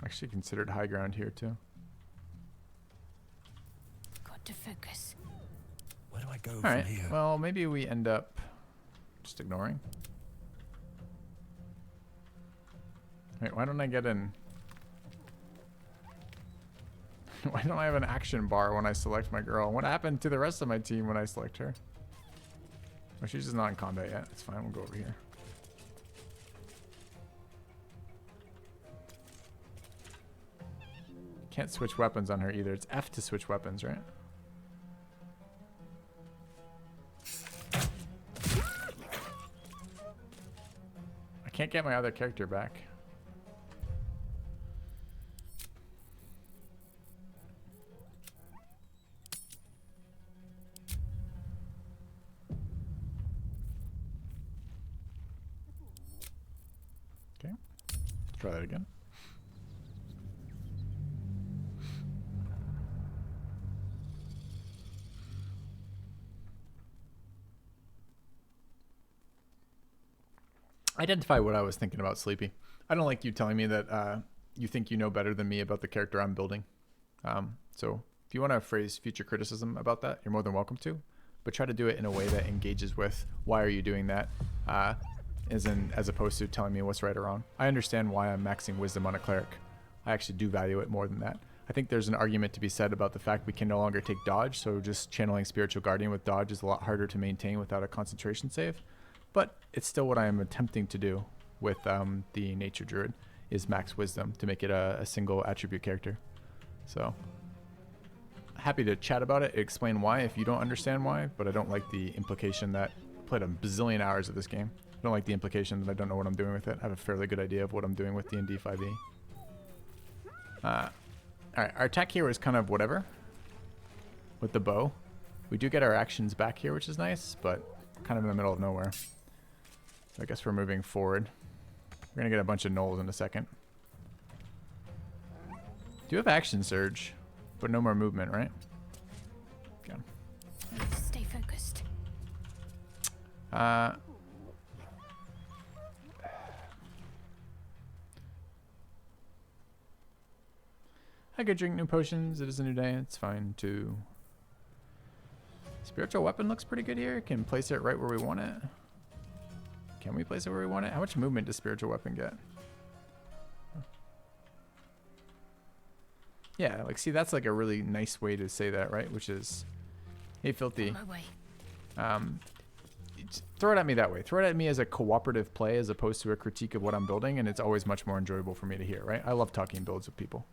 Actually considered high ground here too. Got to focus. Where do I go All right. from here? Well, maybe we end up just ignoring. Wait, why don't I get in? Why don't I have an action bar when I select my girl? What happened to the rest of my team when I select her? Oh, she's just not in combat yet. It's fine. We'll go over here. Can't switch weapons on her either. It's F to switch weapons, right? I can't get my other character back. Try that again. Identify what I was thinking about, Sleepy. I don't like you telling me that you think you know better than me about the character I'm building. So if you want to phrase future criticism about that, you're more than welcome to. But try to do it in a way that engages with why are you doing that, as opposed to telling me what's right or wrong. I understand why I'm maxing wisdom on a cleric. I actually do value it more than that. I think there's an argument to be said about the fact we can no longer take dodge, so just channeling Spiritual Guardian with dodge is a lot harder to maintain without a concentration save. But it's still what I am attempting to do with the Nature Druid, is max wisdom to make it a single attribute character. So happy to chat about it, explain why if you don't understand why, but I don't like the implication that I played a bazillion hours of this game. I don't like the implication that I don't know what I'm doing with it. I have a fairly good idea of what I'm doing with D&D 5e. Alright, our attack here is kind of whatever with the bow. We do get our actions back here, which is nice, but kind of in the middle of nowhere. So I guess we're moving forward. We're going to get a bunch of gnolls in a second. Do have action surge, but no more movement, right? Okay. Need to stay focused. I could drink new potions. It is a new day. It's fine too. Spiritual weapon looks pretty good here. Can place it right where we want it. Can we place it where we want it? How much movement does spiritual weapon get? Yeah, like, see, that's like a really nice way to say that, right? Which is, hey, Filthy. On my way. Throw it at me that way. Throw it at me as a cooperative play as opposed to a critique of what I'm building, and it's always much more enjoyable for me to hear, right? I love talking builds with people.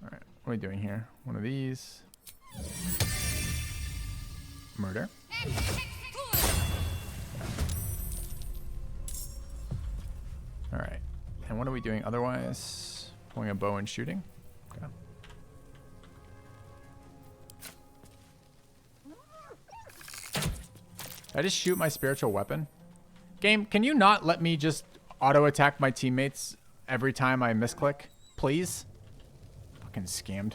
All right, what are we doing here? One of these. Murder. All right, and what are we doing otherwise? Pulling a bow and shooting. Okay. I just shoot my spiritual weapon. Game, can you not let me just auto attack my teammates every time I misclick, please? Fucking scammed.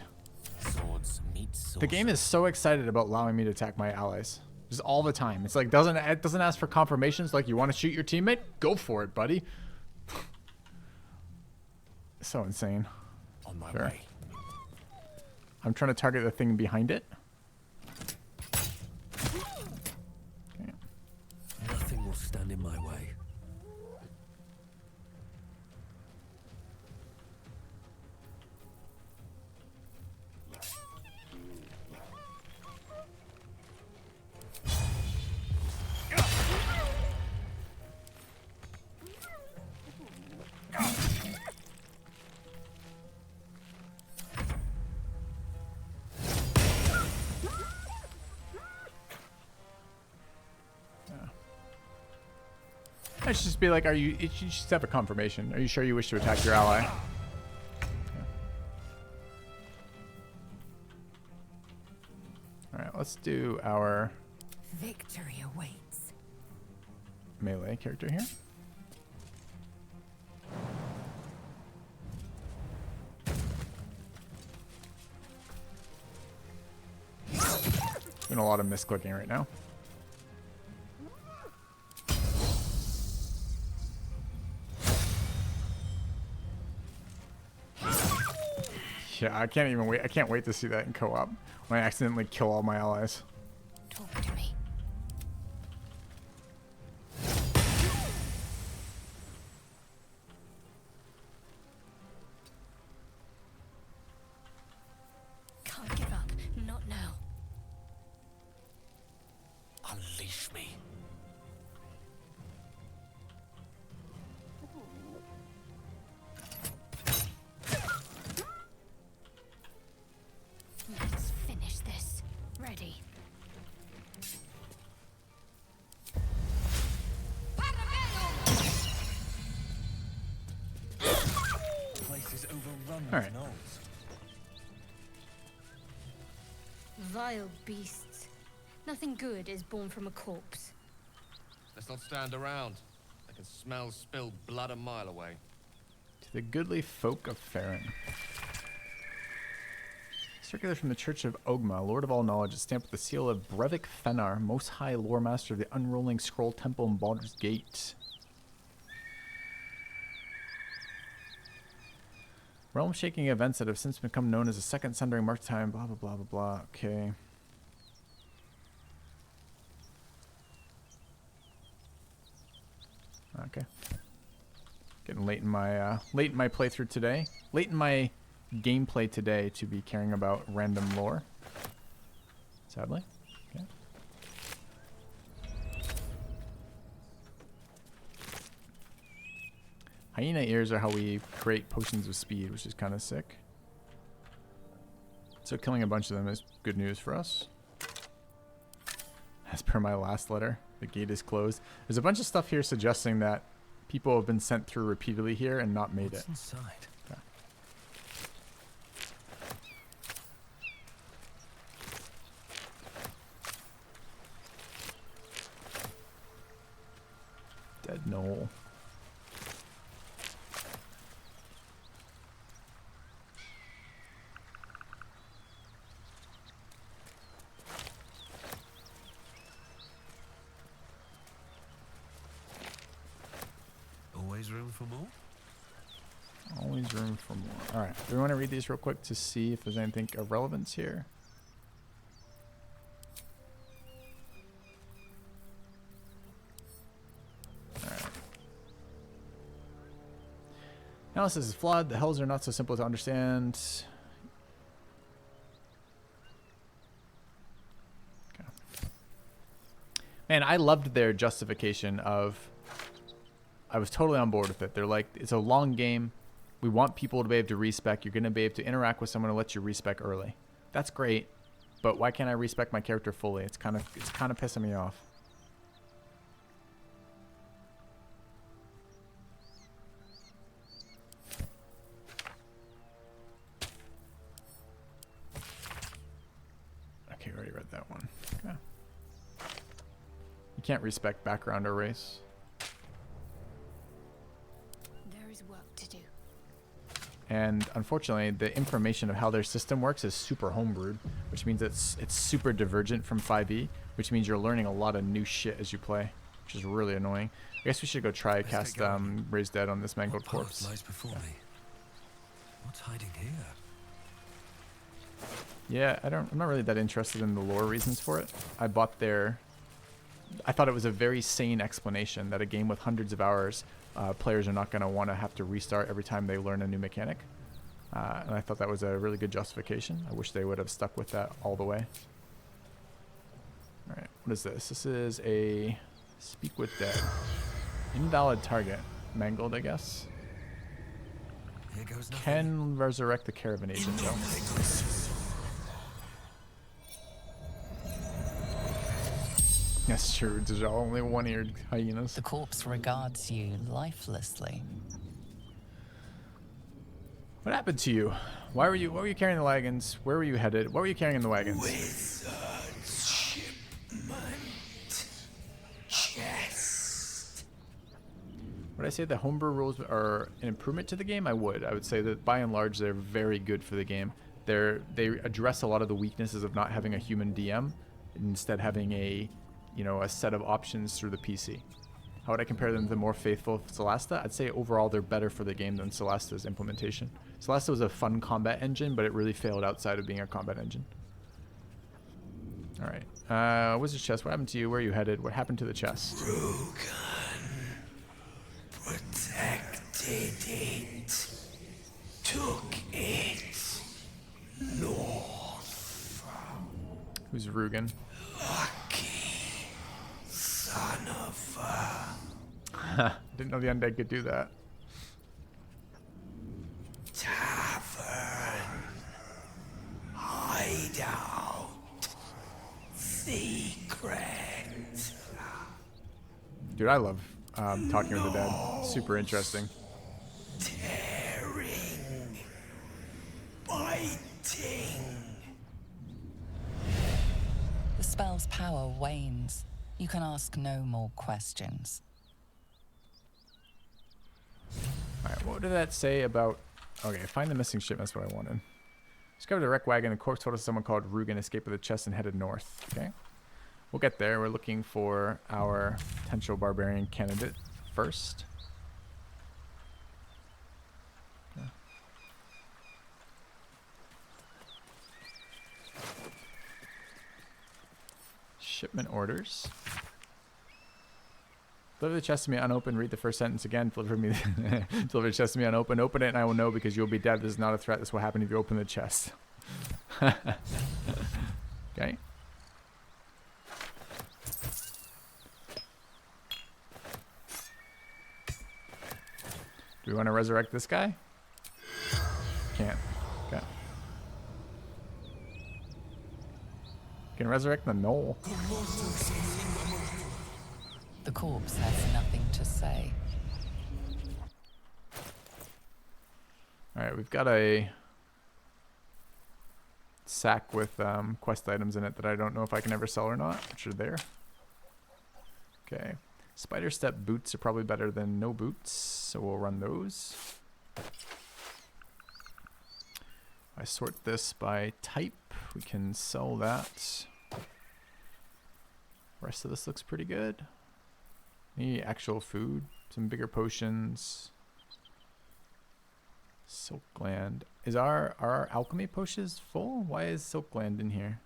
Swords meet swords. The game is so excited about allowing me to attack my allies, just all the time. It's like it doesn't ask for confirmations. Like, you want to shoot your teammate? Go for it, buddy. So insane. On my way. I'm trying to target the thing behind it. Okay. Nothing will stand in my way. I should just be like, you should just have a confirmation. Are you sure you wish to attack your ally? Yeah. Alright, let's do our Victory awaits. melee character here. Doing a lot of misclicking right now. Yeah, I can't even wait. I can't wait to see that in co-op when I accidentally kill all my allies. Talk to me. Can't give up. Not now. Unleash me. Let's finish this. Ready. Place is overrun All with right. gnolls. Vile beasts. Nothing good is born from a corpse. Let's not stand around. I can smell spilled blood a mile away. To the goodly folk of Farron. Circular from the Church of Ogma, Lord of all knowledge, is stamped with the seal of Brevik Fenar, Most High Lore Master of the Unrolling Scroll Temple in Baldur's Gate. Realm-shaking events that have since become known as the Second Sundering Mark Time, blah, blah, blah, blah, blah. Okay. Okay. Getting late in my playthrough today. Late in my gameplay today to be caring about random lore. Sadly. Okay. Hyena ears are how we create potions of speed, which is kind of sick. So killing a bunch of them is good news for us. As per my last letter, the gate is closed. There's a bunch of stuff here suggesting that people have been sent through repeatedly here and not made it. Inside? Okay. Dead gnoll. Always room for more? Always room for more. Alright, do we want to read these real quick to see if there's anything of relevance here? Alright. Analysis is flawed. The hells are not so simple to understand. Okay. Man, I loved their justification of... I was totally on board with it. They're like, it's a long game. We want people to be able to respec. You're going to be able to interact with someone and let you respec early. That's great, but why can't I respec my character fully? It's kind of pissing me off. Okay, already read that one. Okay. You can't respec background or race. And unfortunately, the information of how their system works is super homebrewed, which means it's super divergent from 5e, which means you're learning a lot of new shit as you play, which is really annoying. I guess we should go try cast Raise Dead on this mangled corpse. Lies before me. What's hiding here? Yeah, I'm not really that interested in the lore reasons for it. I thought it was a very sane explanation that a game with hundreds of hours, players are not going to want to have to restart every time they learn a new mechanic. And I thought that was a really good justification. I wish they would have stuck with that all the way. Alright, what is this? This is a Speak with Dead. Invalid target. Mangled, I guess. Here goes nothing. Can resurrect the caravan agent, though. That's true. There's only one-eared hyenas. The corpse regards you lifelessly. What happened to you? What were you carrying the wagons? Where were you headed? What were you carrying in the wagons? Wizard's shipment. Chest. Would I say the homebrew rules are an improvement to the game? I would say that by and large they're very good for the game. They address a lot of the weaknesses of not having a human DM, instead having a set of options through the PC. How would I compare them to the more faithful Celesta? I'd say overall they're better for the game than Celesta's implementation. Celesta was a fun combat engine, but it really failed outside of being a combat engine. Alright. Wizard's Chest, what happened to you? Where are you headed? What happened to the chest? Rugan protected it. Took it north. Who's Rugan? Lucky son of a... Didn't know the undead could do that. Tavern. Hideout. Secret. Dude, I love talking with the dead. Super interesting. Tearing. Biting. The spell's power wanes. You can ask no more questions. What did that say about... Okay, find the missing ship. That's what I wanted. Discovered the wreck wagon. The corpse told us someone called Rugen escaped with a chest and headed north. Okay. We'll get there. We're looking for our potential barbarian candidate first. Okay. Shipment orders. Deliver the chest to me unopened. Read the first sentence again. Deliver the chest to me unopened. Open it and I will know because you'll be dead. This is not a threat. This will happen if you open the chest. Okay. Do we want to resurrect this guy? Can't. Okay. Can resurrect the gnoll. The corpse has nothing to say. Alright, we've got a sack with quest items in it that I don't know if I can ever sell or not, which are there. Okay. Spider step boots are probably better than no boots, so we'll run those. I sort this by type. We can sell that. Rest of this looks pretty good. Any actual food, some bigger potions. Silk gland. Is our alchemy potions full? Why is silk gland in here?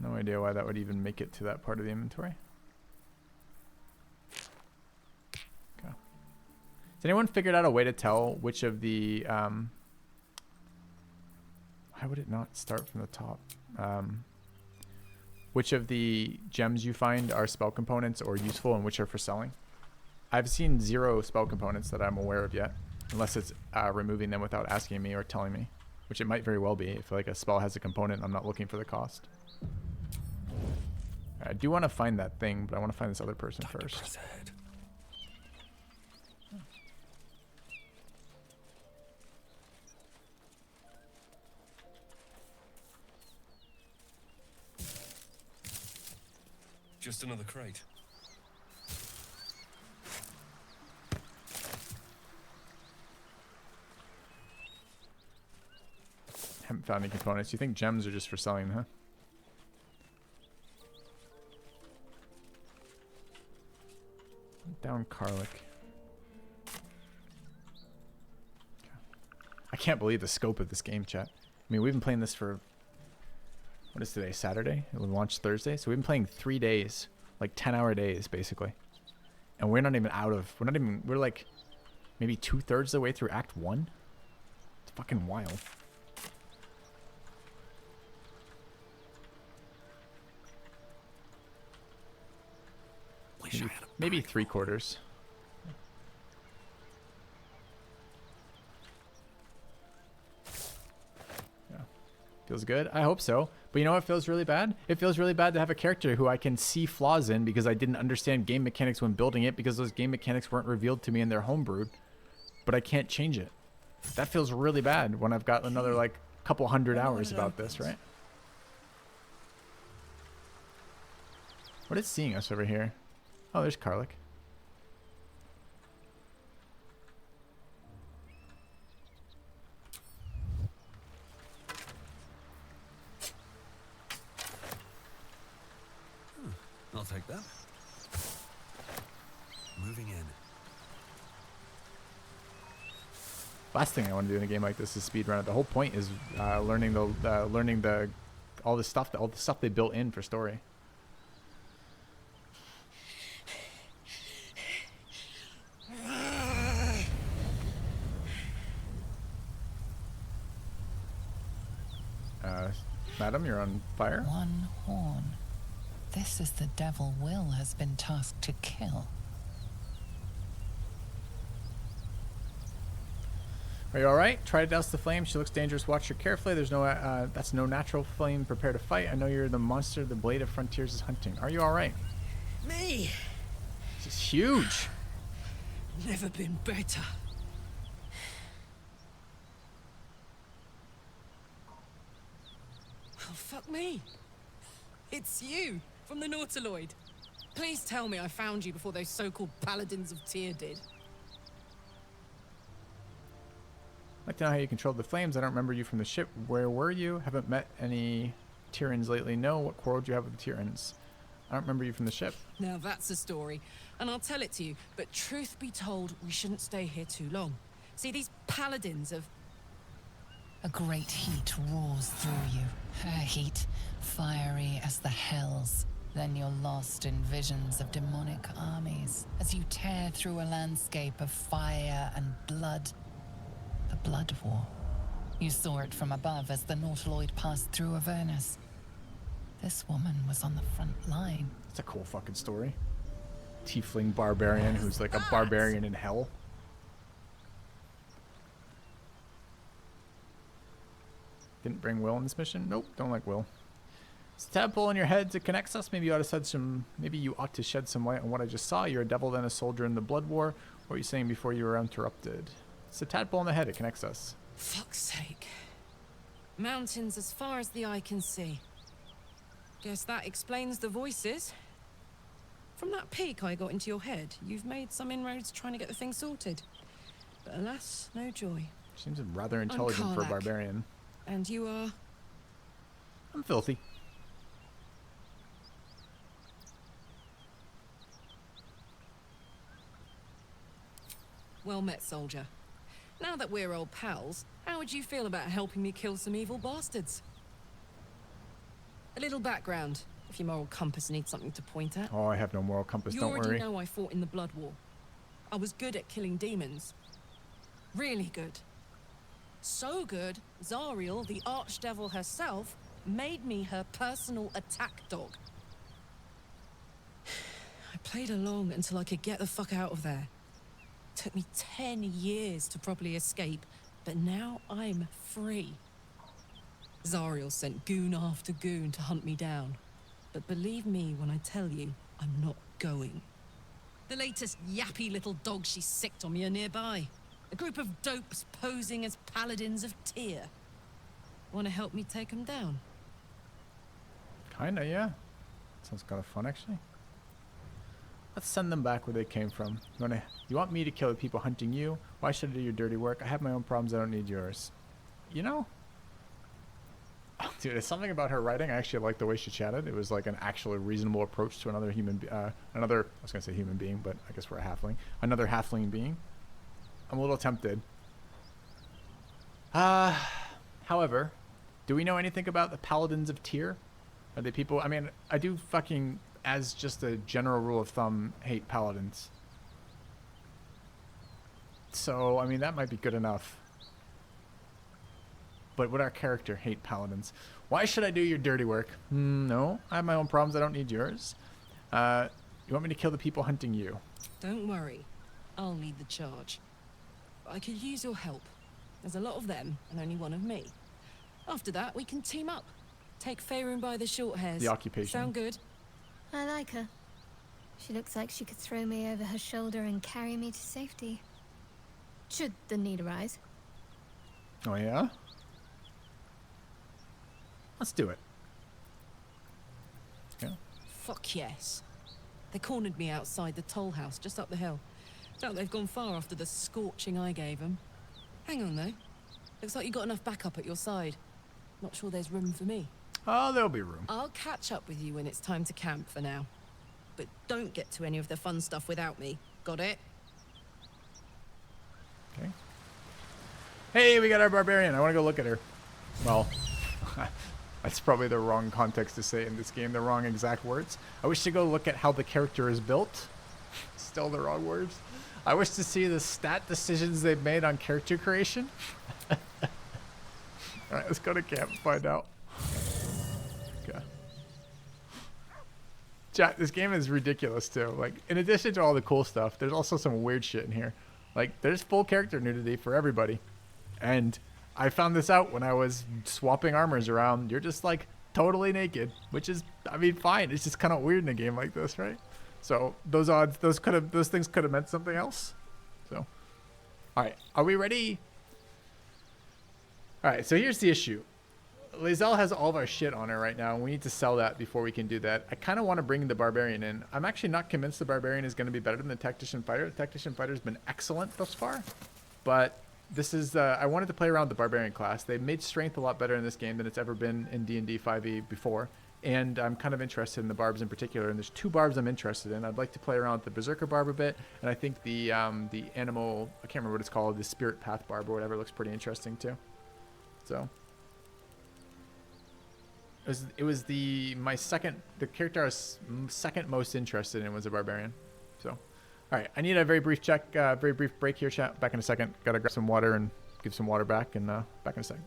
No idea why that would even make it to that part of the inventory. Okay. Has anyone figured out a way to tell which of the why would it not start from the top? Which of the gems you find are spell components or useful and which are for selling? I've seen 0 spell components that I'm aware of yet, unless it's removing them without asking me or telling me, which it might very well be. If like a spell has a component, I'm not looking for the cost. I do want to find that thing, but I want to find this other person first. Just another crate. Haven't found any components. You think gems are just for selling, huh? Down Karlach. I can't believe the scope of this game, chat. I mean, we've been playing this for... What is today? Saturday? It will launch Thursday. So we've been playing 3 days. Like 10-hour days, basically. And we're not even out of... We're like maybe 2/3 of the way through Act 1. It's fucking wild. Maybe 3/4. Yeah. Feels good? I hope so. But you know what feels really bad? It feels really bad to have a character who I can see flaws in because I didn't understand game mechanics when building it because those game mechanics weren't revealed to me in their homebrewed. But I can't change it. That feels really bad when I've got another like couple hundred hours about this, right? What is seeing us over here? Oh, there's Karlach. I'll take that. Moving in. Last thing I want to do in a game like this is speedrun it. The whole point is learning all the stuff they built in for story. Madam, you're on fire. One horn. This is the devil Will has been tasked to kill. Are you all right? Try to douse the flame. She looks dangerous. Watch her carefully. There's no that's no natural flame. Prepare to fight. I know you're the monster the Blade of Frontiers is hunting. Are you all right? Me? This is huge. Never been better. Well, fuck me. It's you, from the Nautiloid. Please tell me I found you before those so-called Paladins of Tyr did. I'd like to know how you controlled the flames. I don't remember you from the ship. Where were you? Haven't met any Tyrans lately. No, what quarrel do you have with the Tyrans? I don't remember you from the ship. Now that's a story, and I'll tell it to you, but truth be told, we shouldn't stay here too long. See, these paladins of... A great heat roars through you. Her heat, fiery as the hells. Then you're lost in visions of demonic armies as you tear through a landscape of fire and blood. The Blood War. You saw it from above as the Nautiloid passed through Avernus. This woman was on the front line. It's a cool fucking story. Tiefling barbarian who's like a barbarian in hell. Didn't bring Will on this mission? Nope, don't like Will. It's a tadpole in your head that connects us. Maybe you ought to shed some light on what I just saw. You're a devil then a soldier in the Blood War. What were you saying before you were interrupted? It's a tadpole in the head, it connects us. Fuck's sake. Mountains as far as the eye can see. Guess that explains the voices. From that peek I got into your head, you've made some inroads trying to get the thing sorted. But alas, no joy. Seems rather intelligent for a barbarian. And you are? I'm filthy. Well met, soldier. Now that we're old pals, how would you feel about helping me kill some evil bastards? A little background, if your moral compass needs something to point at. Oh, I have no moral compass, don't worry. You already know I fought in the Blood War. I was good at killing demons. Really good. So good, Zariel, the archdevil herself, made me her personal attack dog. I played along until I could get the fuck out of there. Took me 10 years to properly escape, but now I'm free. Zariel sent goon after goon to hunt me down. But believe me when I tell you, I'm not going. The latest yappy little dog she sicked on me are nearby. A group of dopes posing as paladins of Tyr. Want to help me take them down? Kinda, yeah. Sounds kind of fun, actually. Let's send them back where they came from. You want me to kill the people hunting you? Why should I do your dirty work? I have my own problems. I don't need yours. You know? Dude, there's something about her writing. I actually like the way she chatted. It was like an actually reasonable approach to another human, I was gonna say human being, but I guess we're a halfling. Another halfling being. I'm a little tempted. However, do we know anything about the Paladins of Tyr? Are they people? I mean, I do fucking, as just a general rule of thumb, hate paladins. So, I mean, that might be good enough. But would our character hate paladins? Why should I do your dirty work? No, I have my own problems. I don't need yours. You want me to kill the people hunting you? Don't worry. I'll lead the charge. But I could use your help. There's a lot of them, and only one of me. After that, we can team up. Take Faerun by the short hairs. The occupation. Sound good? I like her. She looks like she could throw me over her shoulder and carry me to safety. Should the need arise. Oh, yeah? Let's do it. Yeah. Fuck yes. They cornered me outside the toll house just up the hill. Doubt they've gone far after the scorching I gave them. Hang on, though. Looks like you got enough backup at your side. Not sure there's room for me. Oh, there'll be room. I'll catch up with you when it's time to camp for now. But don't get to any of the fun stuff without me. Got it? Okay. Hey, we got our barbarian. I want to go look at her. Well, that's probably the wrong context to say in this game, the wrong exact words. I wish to go look at how the character is built. Still the wrong words. I wish to see the stat decisions they've made on character creation. Alright, let's go to camp and find out. Okay. Chat, this game is ridiculous too. Like, in addition to all the cool stuff, there's also some weird shit in here. Like, there's full character nudity for everybody. And I found this out when I was swapping armors around. You're just, like, totally naked. Which is, I mean, fine. It's just kind of weird in a game like this, right? So, those odds, those things could have meant something else. So, alright. Are we ready? Alright, so here's the issue. Lae'zel has all of our shit on her right now, and we need to sell that before we can do that. I kind of want to bring the Barbarian in. I'm actually not convinced the Barbarian is going to be better than the Tactician Fighter. The Tactician Fighter has been excellent thus far, but this is I wanted to play around with the barbarian class. They made strength a lot better in this game than it's ever been in D&D 5e before, and I'm kind of interested in the barbs in particular. And there's 2 barbs I'm interested in. I'd like to play around with the berserker barb a bit, and I think the animal, I can't remember what it's called, the spirit path barb or whatever, looks pretty interesting too. So it was the character I was second most interested in was a barbarian. So. All right, I need a very brief break here, chat. Back in a second. Gotta grab some water and give some water back, and back in a second.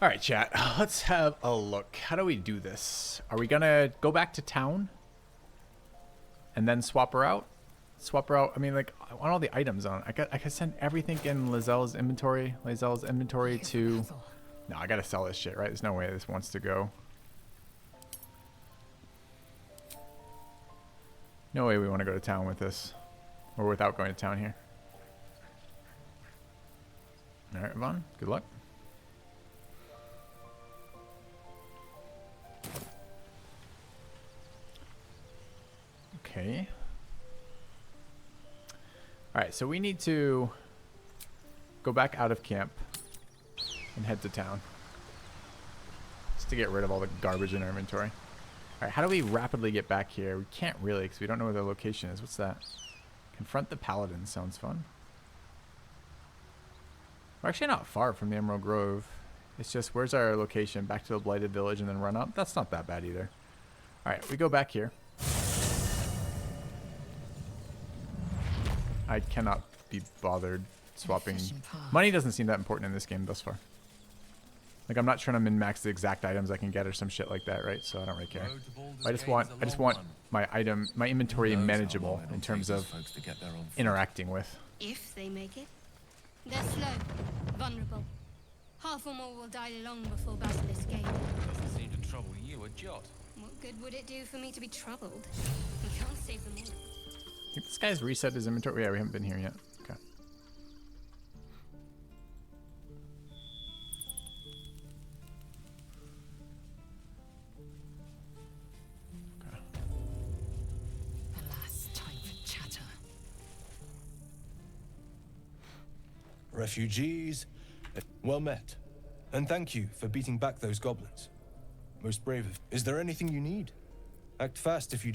All right, chat. Let's have a look. How do we do this? Are we going to go back to town and then swap her out? swap her out. I mean, like, I want all the items on. I can send everything in Lae'zel's inventory. To. No, I gotta sell this shit, right? There's no way this wants to go. No way we want to go to town with this, or without going to town here. All right, Yvonne. Good luck. Okay. Alright, so we need to go back out of camp and head to town. Just to get rid of all the garbage in our inventory. Alright, how do we rapidly get back here? We can't really because we don't know where the location is. What's that? Confront the Paladin. Sounds fun. We're actually not far from the Emerald Grove. It's just, where's our location? Back to the Blighted Village and then run up? That's not that bad either. Alright, we go back here. I cannot be bothered swapping. Money doesn't seem that important in this game thus far. Like, I'm not trying to min-max the exact items I can get or some shit like that, right? So I don't really care. I just want my inventory manageable in terms of interacting with. If they make it. They're slow, vulnerable. Half or more will die long before battle escape. Doesn't seem to trouble you a jot. What good would it do for me to be troubled? We can't save them all. I think this guy's reset his inventory. Yeah, we haven't been here yet. Okay. Alas, time for chatter. Refugees, well met. And thank you for beating back those goblins. Most brave of. Is there anything you need? Act fast if you.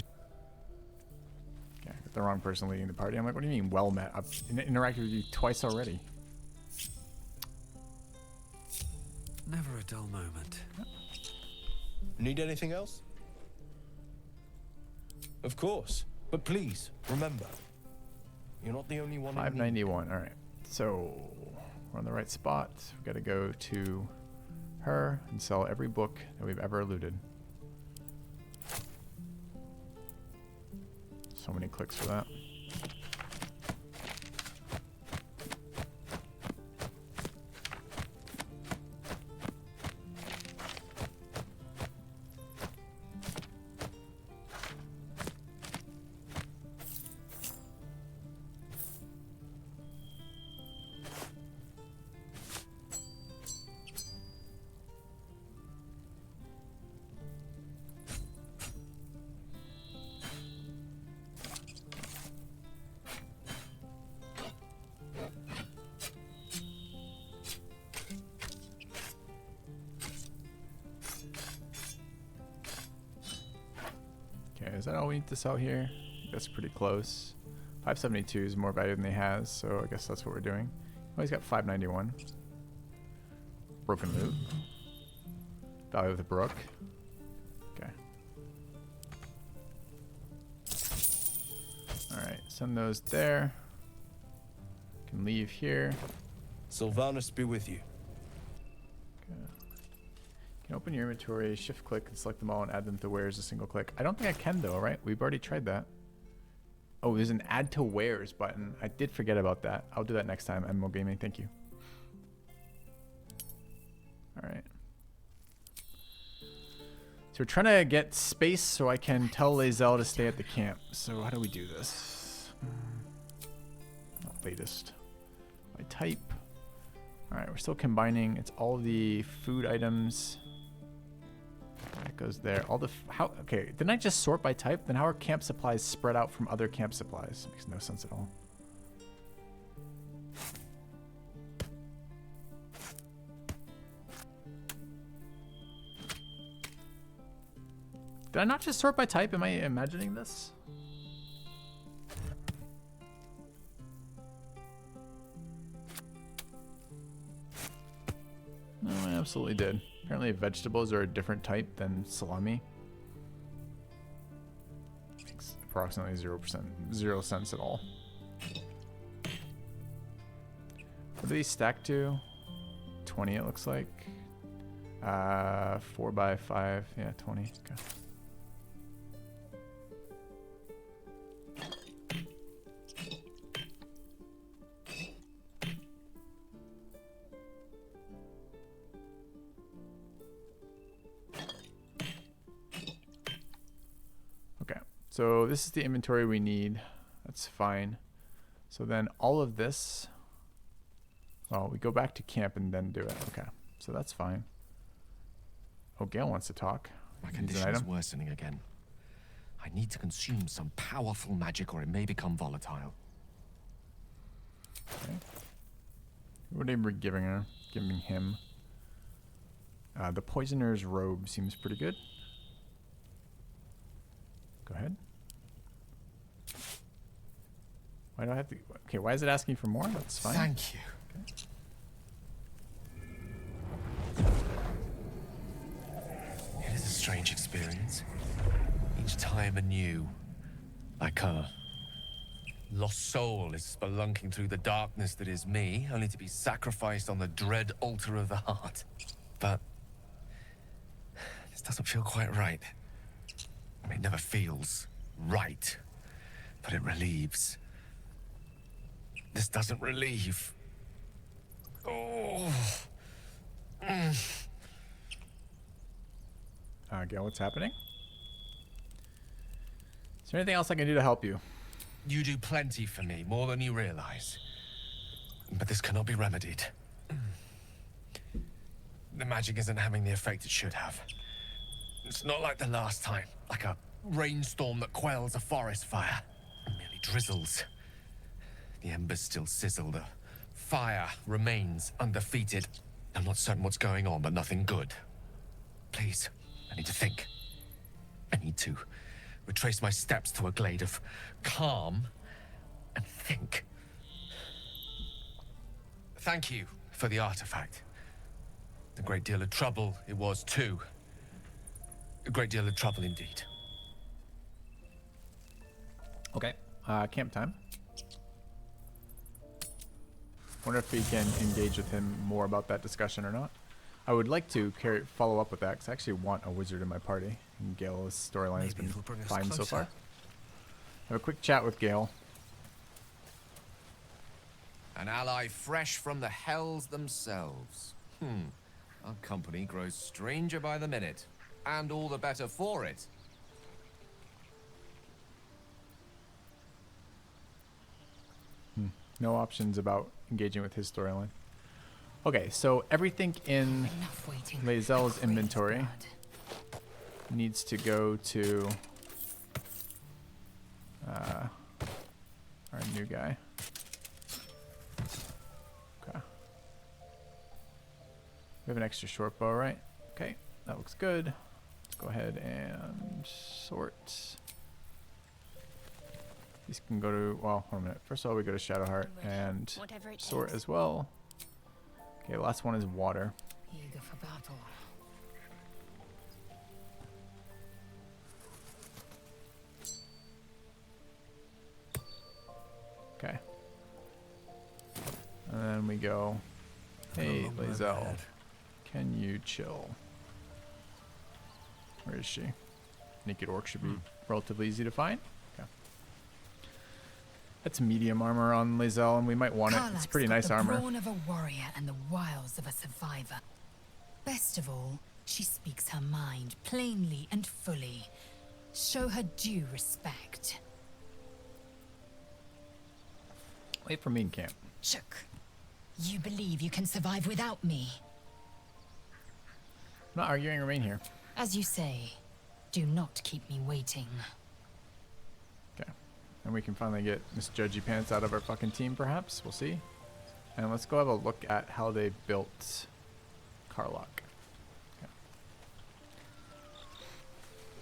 Yeah, I got the wrong person leading the party. I'm like, what do you mean, well met? I've interacted with you twice already. Never a dull moment. Need anything else? Of course. But please, remember, you're not the only one. 591. All right. So we're on the right spot. We got to go to her and sell every book that we've ever looted. So many clicks for that. Is that all we need to sell here? That's pretty close. 572 is more value than he has, so I guess that's what we're doing. Oh, he's got 591. Broken loot. Value of the brook. Okay. Alright, send those there. Can leave here. Sylvanas be with you. You can open your inventory, shift click, and select them all and add them to wares a single click. I don't think I can though, right? We've already tried that. Oh, there's an add to wares button. I did forget about that. I'll do that next time. MMO Gaming, thank you. Alright. So we're trying to get space so I can tell Lae'zel to stay at the camp. So how do we do this? Not latest. By type. Alright, we're still combining. It's all the food items. That goes there. All the okay, didn't I just sort by type? Then how are camp supplies spread out from other camp supplies? Makes no sense at all. Did I not just sort by type? Am I imagining this? No, I absolutely did. Apparently vegetables are a different type than salami. Makes approximately 0 cents at all. What do these stack to? 20 it looks like. 4 by 5, yeah, 20. Okay. So this is the inventory we need. That's fine. So then all of this, well, we go back to camp and then do it. Okay, so that's fine. Oh, Gale wants to talk. My Needs an condition is item. worsening again. I need to consume some powerful magic or it may become volatile. Okay. What are we giving her? Giving him. The poisoner's robe seems pretty good. Go ahead. Why do I have to? Okay, why is it asking for more? That's fine. Thank you. Okay. It is a strange experience. Each time anew. Like a lost soul is spelunking through the darkness that is me, only to be sacrificed on the dread altar of the heart. But this doesn't feel quite right. I mean, it never feels right, but it relieves. This doesn't relieve. Oh. Gale, what's happening? Is there anything else I can do to help you? You do plenty for me, more than you realize. But this cannot be remedied. The magic isn't having the effect it should have. It's not like the last time, like a rainstorm that quells a forest fire. It merely drizzles. The embers still sizzle, the fire remains undefeated. I'm not certain what's going on, but nothing good. Please, I need to think. I need to retrace my steps to a glade of calm and think. Thank you for the artifact. A great deal of trouble it was too. A great deal of trouble indeed. Okay. Camp time. Wonder if we can engage with him more about that discussion or not. I would like to follow up with that because I actually want a wizard in my party. And Gale's storyline has been fine so far. Have a quick chat with Gale. An ally fresh from the hells themselves. Our company grows stranger by the minute. And all the better for it. No options about engaging with his storyline. Okay, so everything in Lae'zel's inventory needs to go to our new guy. Okay. We have an extra short bow, right? Okay, that looks good. Let's go ahead and sort. These can go to, well, hold on a minute. First of all, we go to Shadowheart and sort as well. Okay, last one is water. Eager for battle. Okay. And then we go, hey, Lae'zel, can you chill? Where is she? Naked Orc should be relatively easy to find. Okay. That's medium armor on Lae'zel, and we might want it. It's pretty nice armor. The brawn of a warrior and the wiles of a survivor. Best of all, she speaks her mind plainly and fully. Show her due respect. Wait for me in camp. Shook. You believe you can survive without me? I'm not arguing, remain here. As you say, do not keep me waiting. Okay. And we can finally get Miss Judgy Pants out of our fucking team, perhaps. We'll see. And let's go have a look at how they built Karlach. Okay.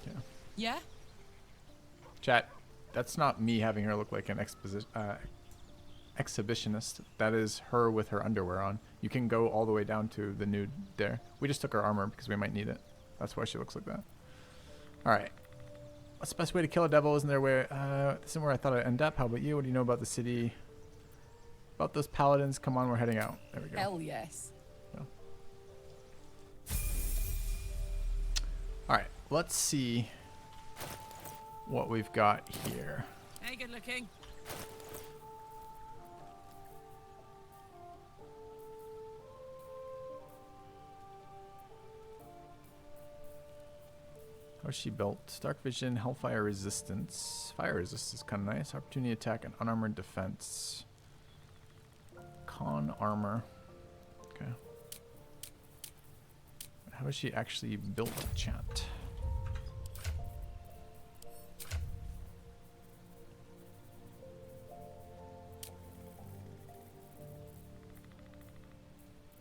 Yeah. Yeah? Chat, that's not me having her look like an exhibitionist. That is her with her underwear on. You can go all the way down to the nude there. We just took her armor because we might need it. That's why she looks like that. Alright. What's the best way to kill a devil? Isn't there where this isn't where I thought I'd end up? How about you? What do you know about the city? About those paladins? Come on, we're heading out. There we go. Hell yes. So. Alright, let's see what we've got here. Hey, good looking. How's she built? Dark vision, hellfire resistance. Fire resistance is kind of nice. Opportunity attack and unarmored defense. Con armor. Okay. How is she actually built, chat?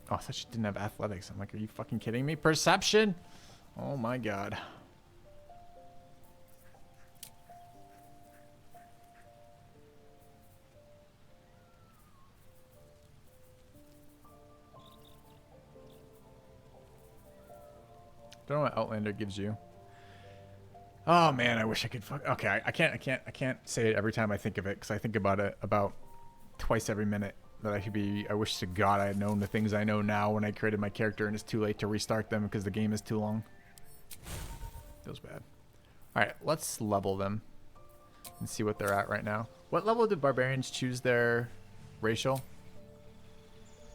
Oh, I thought she didn't have athletics. I'm like, are you fucking kidding me? Perception? Oh my god. Don't know what Outlander gives you. Oh man, I wish I could fuck. Okay, I can't say it every time I think of it because I think about it about twice every minute. That I should be. I wish to God I had known the things I know now when I created my character, and it's too late to restart them because the game is too long. Feels bad. All right, let's level them and see what they're at right now. What level did barbarians choose their racial?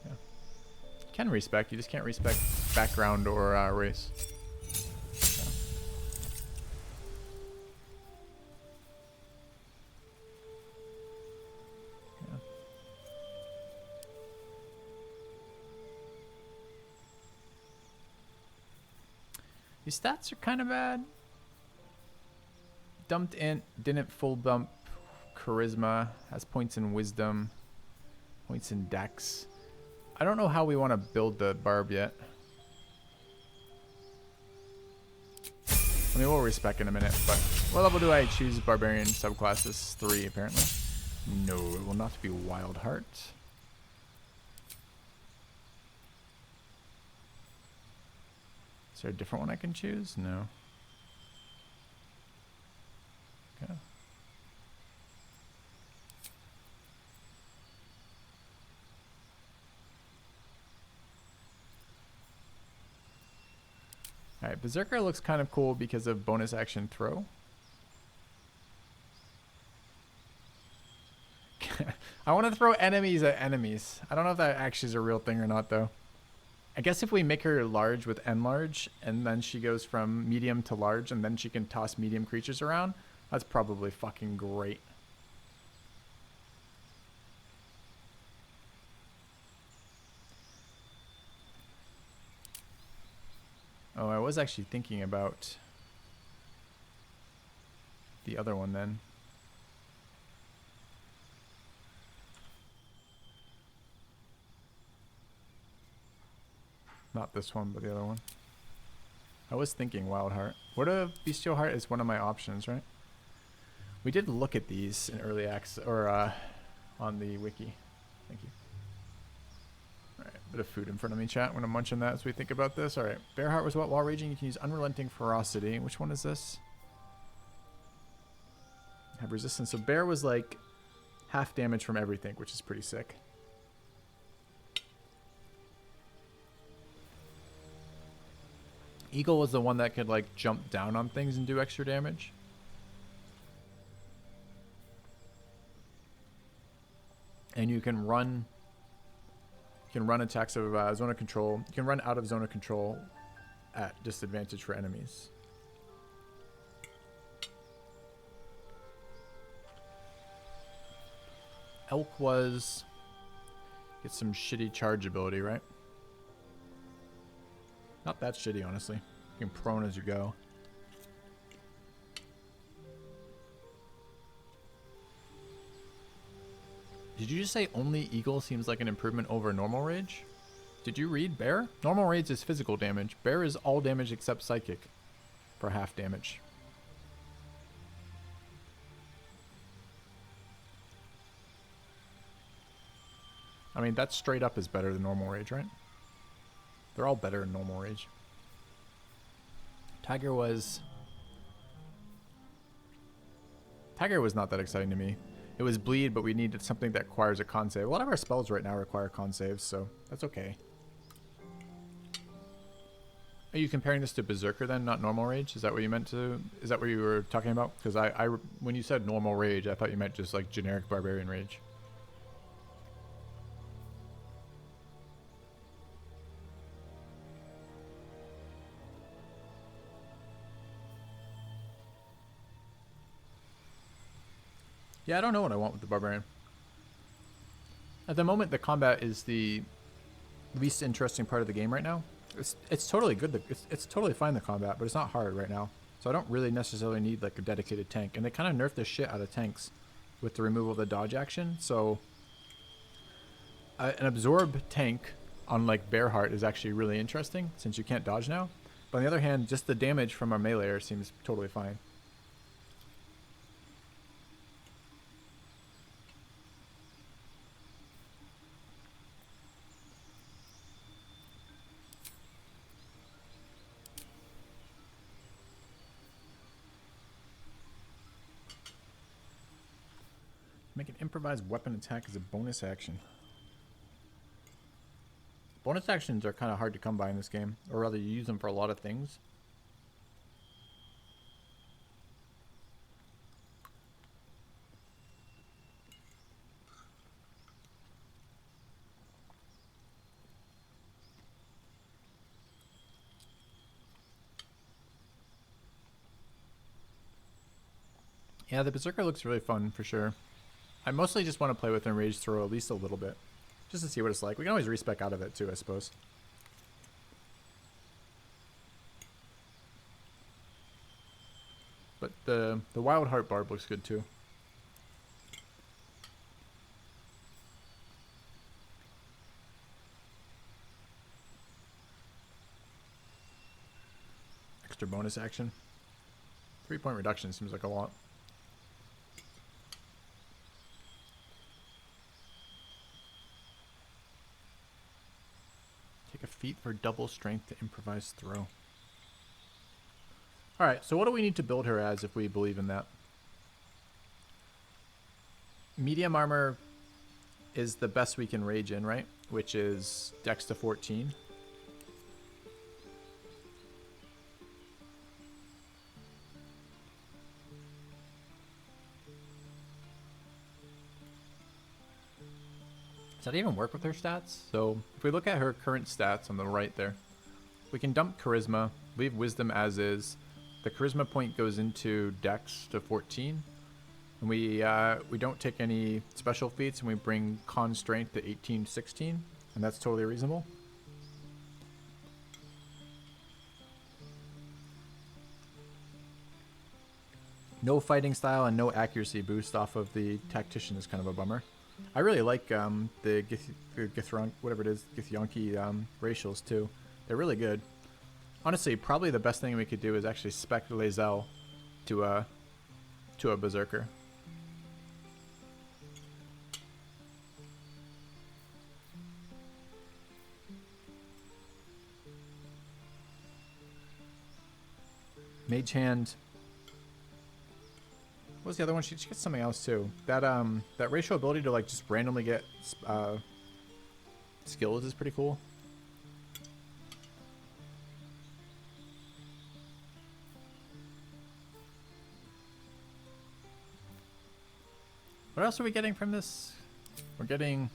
Yeah. You can respect. You just can't respect background or race. These stats are kind of bad. Dumped int, didn't full bump charisma, has points in wisdom, points in dex. I don't know how we want to build the barb yet. I mean, we'll respec in a minute, but what level do I choose barbarian subclasses? 3 apparently. No, it will not be Wild Heart. Is there a different one I can choose? No. Okay. Alright, Berserker looks kind of cool because of bonus action throw. I want to throw enemies at enemies. I don't know if that actually is a real thing or not though. I guess if we make her large with enlarge, and then she goes from medium to large, and then she can toss medium creatures around, that's probably fucking great. Oh, I was actually thinking about the other one then. Not this one, but the other one. I was thinking Wild Heart. What if Bestial Heart is one of my options, right? We did look at these in early access, or on the wiki. Thank you. Alright, bit of food in front of me, chat. I'm gonna munch on that as we think about this. Alright, Bear Heart was what? While raging, you can use Unrelenting Ferocity. Which one is this? Have resistance. So Bear was like half damage from everything, which is pretty sick. Eagle was the one that could like jump down on things and do extra damage. And you can run attacks of zone of control. You can run out of zone of control at disadvantage for enemies. Elk was get some shitty charge ability, right? Not that shitty, honestly. You can prone as you go. Did you just say only Eagle seems like an improvement over normal rage? Did you read Bear? Normal rage is physical damage. Bear is all damage except psychic for half damage. I mean, that straight up is better than normal rage, right? They're all better in normal rage. Tiger was not that exciting to me. It was bleed, but we needed something that requires a con save. A lot of our spells right now require con saves, so that's okay. Are you comparing this to Berserker then, not normal rage? Is that what you meant to? Is that what you were talking about? Because when you said normal rage, I thought you meant just like generic barbarian rage. Yeah, I don't know what I want with the barbarian. At the moment, the combat is the least interesting part of the game right now. It's totally good. It's totally fine, the combat, but it's not hard right now. So I don't really necessarily need like a dedicated tank. And they kind of nerfed the shit out of tanks with the removal of the dodge action. So an absorb tank on like Bearheart is actually really interesting since you can't dodge now. But on the other hand, just the damage from our meleeer seems totally fine. Make an improvised weapon attack as a bonus action. Bonus actions are kind of hard to come by in this game, or rather you use them for a lot of things. Yeah, the Berserker looks really fun for sure. I mostly just want to play with Enraged Throw at least a little bit, just to see what it's like. We can always respec out of it too, I suppose. But the Wild Heart Barb looks good too. Extra bonus action. 3-point reduction seems like a lot. Take a feat for double strength to improvise throw. Alright, so what do we need to build her as if we believe in that? Medium armor is the best we can rage in, right? Which is Dex to 14. Does that even work with her stats? So if we look at her current stats on the right there, we can dump Charisma, leave Wisdom as is. The Charisma point goes into Dex to 14. And we don't take any special feats, and we bring Con Strength to 18 to 16. And that's totally reasonable. No fighting style and no accuracy boost off of the Tactician is kind of a bummer. I really like the Githyanki, whatever it is, Githyanki racials too. They're really good. Honestly, probably the best thing we could do is actually spec Lae'zel to a Berserker. Mage Hand. What was the other one? She gets something else too. That racial ability to like just randomly get skills is pretty cool. What else are we getting from this? We're getting...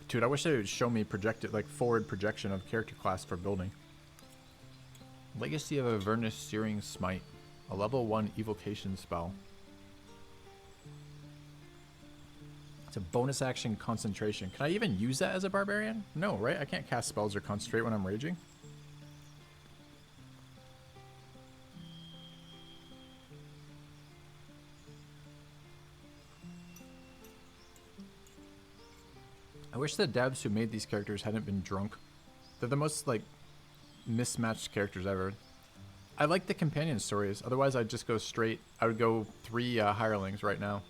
Dude, I wish they would show me projected, like forward projection of character class for building. Legacy of Avernus Searing Smite. A level 1 evocation spell. It's a bonus action concentration. Can I even use that as a barbarian? No, right? I can't cast spells or concentrate when I'm raging. I wish the devs who made these characters hadn't been drunk. They're the most, like, mismatched characters ever. I like the companion stories. Otherwise, I'd just go straight. I would go 3 hirelings right now.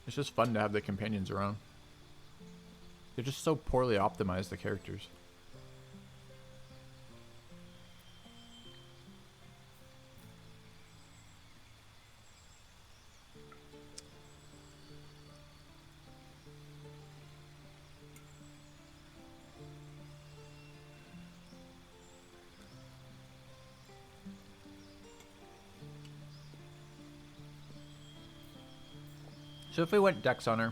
It's just fun to have the companions around. They're just so poorly optimized, the characters. So if we went Dex on her,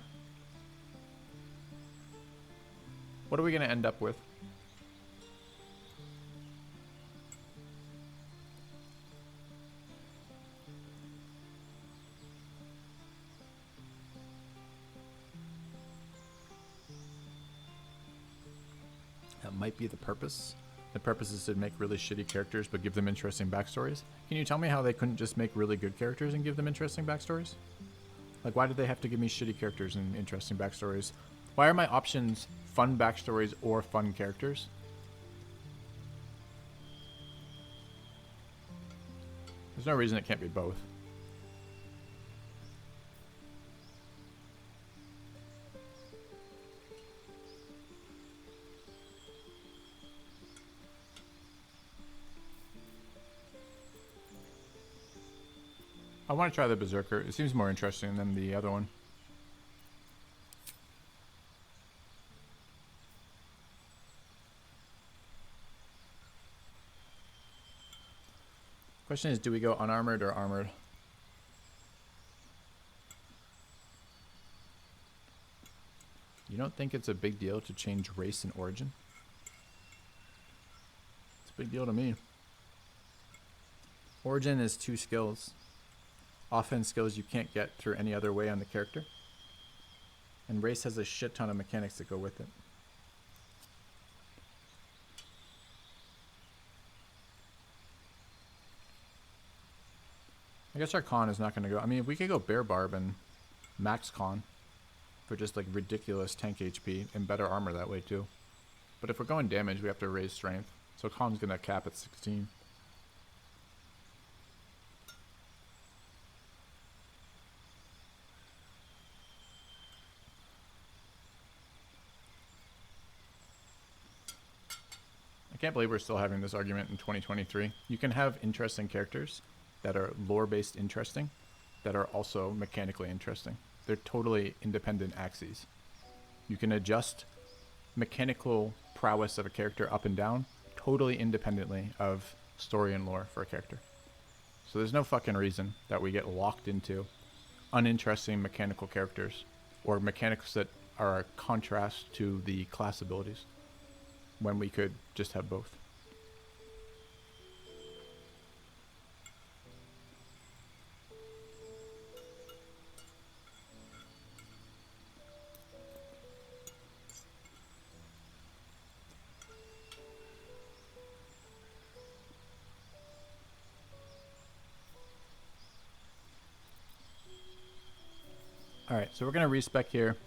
what are we going to end up with? might be the purpose. The purpose is to make really shitty characters but give them interesting backstories. Can you tell me how they couldn't just make really good characters and give them interesting backstories? Like, why did they have to give me shitty characters and interesting backstories? Why are my options fun backstories or fun characters? There's no reason it can't be both. I want to try the Berserker. It seems more interesting than the other one. Question is, do we go unarmored or armored? You don't think it's a big deal to change race and origin? It's a big deal to me. Origin is 2 skills. Often skills you can't get through any other way on the character. And race has a shit ton of mechanics that go with it. I guess our con is not going to go. I mean, we could go Bear Barb and max con for just like ridiculous tank HP and better armor that way too. But if we're going damage, we have to raise strength. So con's going to cap at 16. I can't believe we're still having this argument in 2023. You can have interesting characters that are lore-based interesting, that are also mechanically interesting. They're totally independent axes. You can adjust mechanical prowess of a character up and down totally independently of story and lore for a character. So there's no fucking reason that we get locked into uninteresting mechanical characters or mechanics that are a contrast to the class abilities when we could just have both. Alright, so we're going to respec here,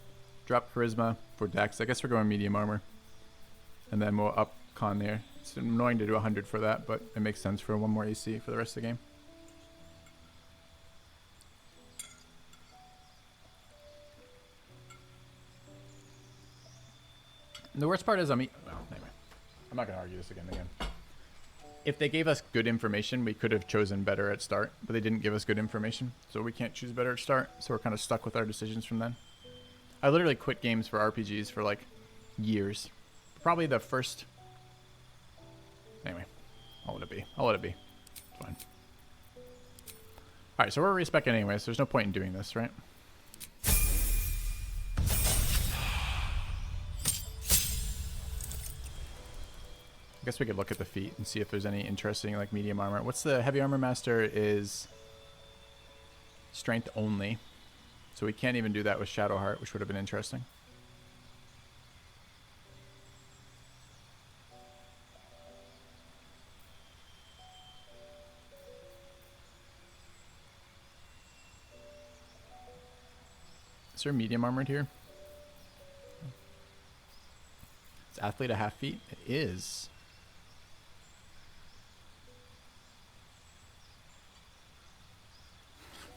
drop Charisma for Dex. I guess we're going medium armor. And then we'll up con there. It's annoying to do 100 for that, but it makes sense for 1 more AC for the rest of the game. And the worst part is, well, anyway, I'm not going to argue this again. If they gave us good information, we could have chosen better at start, but they didn't give us good information, so we can't choose better at start, so we're kind of stuck with our decisions from then. I literally quit games for RPGs for like years. Probably the first... Anyway, I'll let it be. I'll let it be. It's fine. Alright, so we're respecing anyway, so there's no point in doing this, right? I guess we could look at the feat and see if there's any interesting like medium armor. What's the heavy armor master is strength only. So we can't even do that with Shadowheart, which would have been interesting. Is there medium armored here? Is athlete a half feet? It is.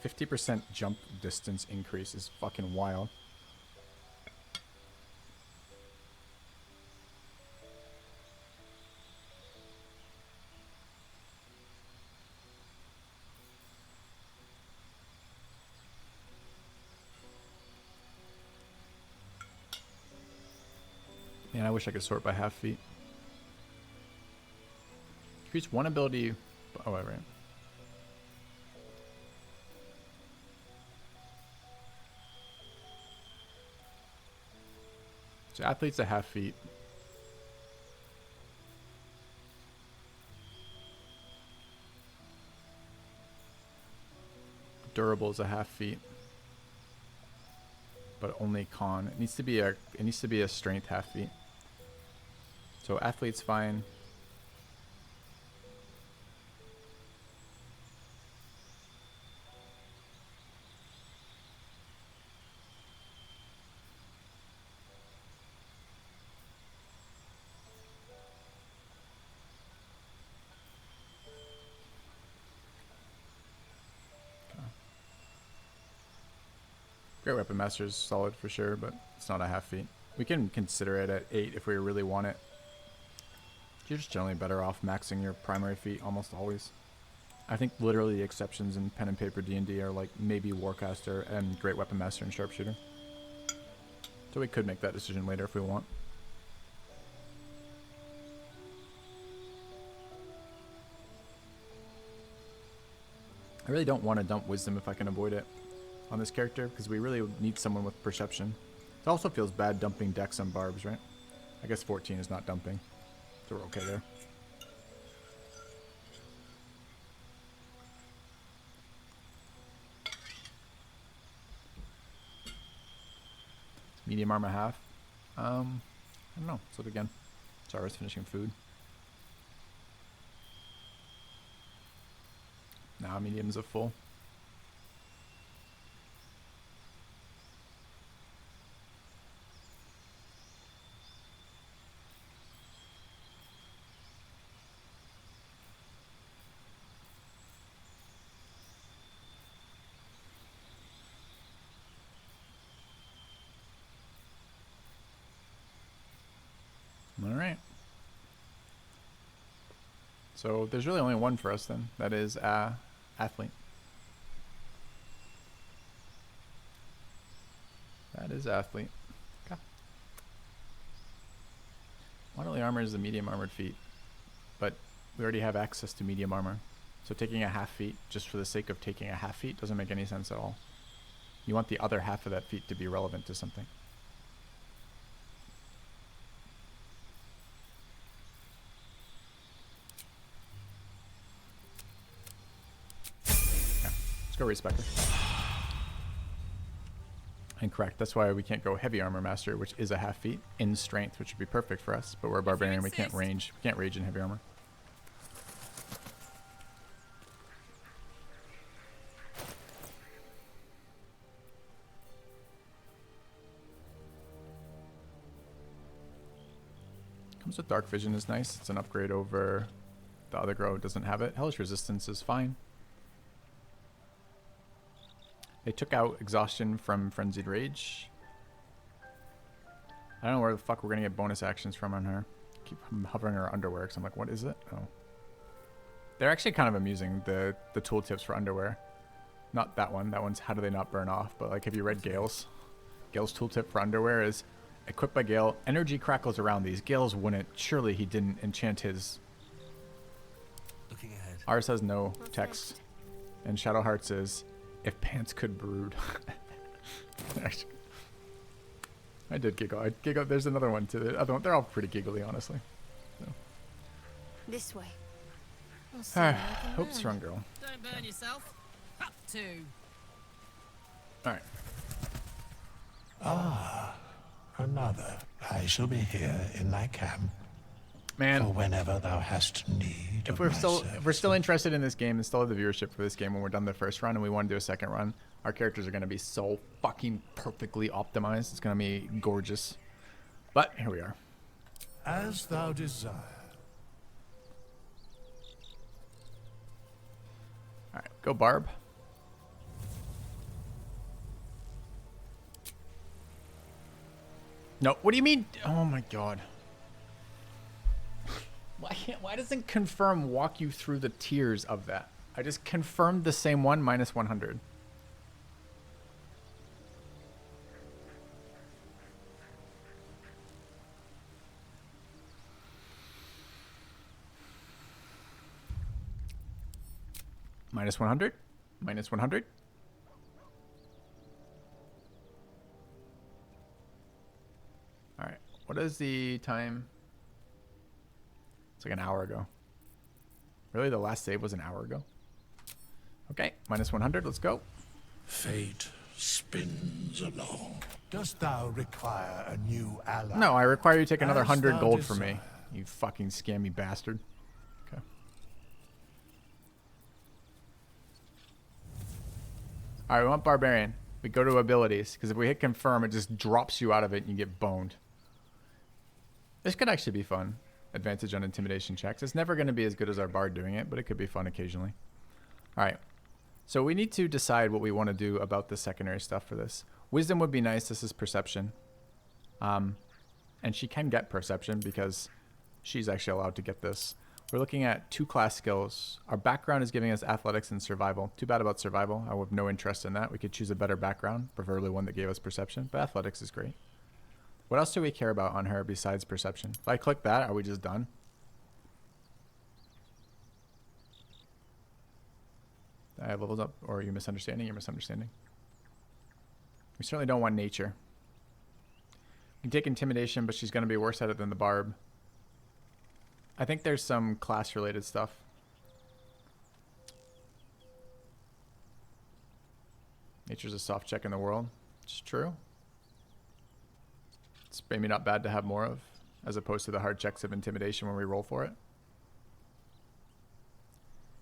%50 jump distance increase is fucking wild. Man, I wish I could sort by half feet. Increase 1 ability. Oh, right. So athlete's a half feet. Durable is a half feet. But only con. It needs to be a strength half feet. So athlete's fine. Great Weapon Master is solid for sure, but it's not a half feat. We can consider it at 8 if we really want it. You're just generally better off maxing your primary feat almost always. I think literally the exceptions in pen and paper D&D are like maybe Warcaster and Great Weapon Master and Sharpshooter. So we could make that decision later if we want. I really don't want to dump Wisdom if I can avoid it on this character, because we really need someone with Perception. It also feels bad dumping Dex on Barbs, right? I guess 14 is not dumping, so we're okay there. Medium armor half. I don't know. Let's look again. Sorry, I was finishing food. Now mediums are full. Alright. So there's really only one for us then. That is athlete. That is athlete. Okay. Bodily armor is the medium armored feat, but we already have access to medium armor. So taking a half feat just for the sake of taking a half feat doesn't make any sense at all. You want the other half of that feat to be relevant to something. Go Respecter. Incorrect. That's why we can't go Heavy Armor Master, which is a half feat, in Strength, which would be perfect for us. But we're a Barbarian. We can't range. We can't rage in Heavy Armor. Comes with Dark Vision is nice. It's an upgrade over the other grow. Doesn't have it. Hellish Resistance is fine. They took out Exhaustion from Frenzied Rage. I don't know where the fuck we're gonna get bonus actions from on her. Keep hovering her underwear because I'm like, what is it? Oh. They're actually kind of amusing, the tooltips for underwear. Not that one. That one's how do they not burn off. But like, have you read Gale's? Gale's tooltip for underwear is equipped by Gale. Energy crackles around these. Gale's wouldn't. Surely he didn't enchant his. Looking ahead. Ours has no text. And Shadowheart's is if pants could brood. I did giggle. I giggle. There's another one too. The other one, they're all pretty giggly, honestly. So. This way. Hope strong girl. Don't burn yourself. Up to. Alright. Ah, another. I shall be here in thy camp. Man, for whenever thou hast need. If we're still interested in this game and still have the viewership for this game when we're done the first run and we want to do a second run, our characters are going to be so fucking perfectly optimized. It's going to be gorgeous. But here we are. As thou desire. All right, go Barb. No, what do you mean? Oh my god. Why doesn't confirm walk you through the tiers of that? I just confirmed the same one minus 100. Minus 100? Minus 100? Alright, what is the time? It's like an hour ago. Really? The last save was an hour ago? Okay, minus 100, let's go. Fate spins along. Dost thou require a new ally? No, I require you to take another 100 gold from me. You fucking scammy bastard. Okay. Alright, we want Barbarian. We go to abilities, because if we hit confirm, it just drops you out of it and you get boned. This could actually be fun. Advantage on intimidation checks. It's never going to be as good as our bard doing it, but it could be fun occasionally. Alright. So we need to decide what we want to do about the secondary stuff for this. Wisdom would be nice. This is perception. And she can get perception because she's actually allowed to get this. We're looking at 2 class skills. Our background is giving us athletics and survival. Too bad about survival. I have no interest in that. We could choose a better background, preferably one that gave us perception, but athletics is great. What else do we care about on her besides perception? If I click that, are we just done? I have leveled up, or are you misunderstanding? You're misunderstanding. We certainly don't want nature. We can take intimidation, but she's going to be worse at it than the barb. I think there's some class-related stuff. Nature's a soft check in the world. It's true. It's maybe not bad to have more of, as opposed to the hard checks of intimidation when we roll for it.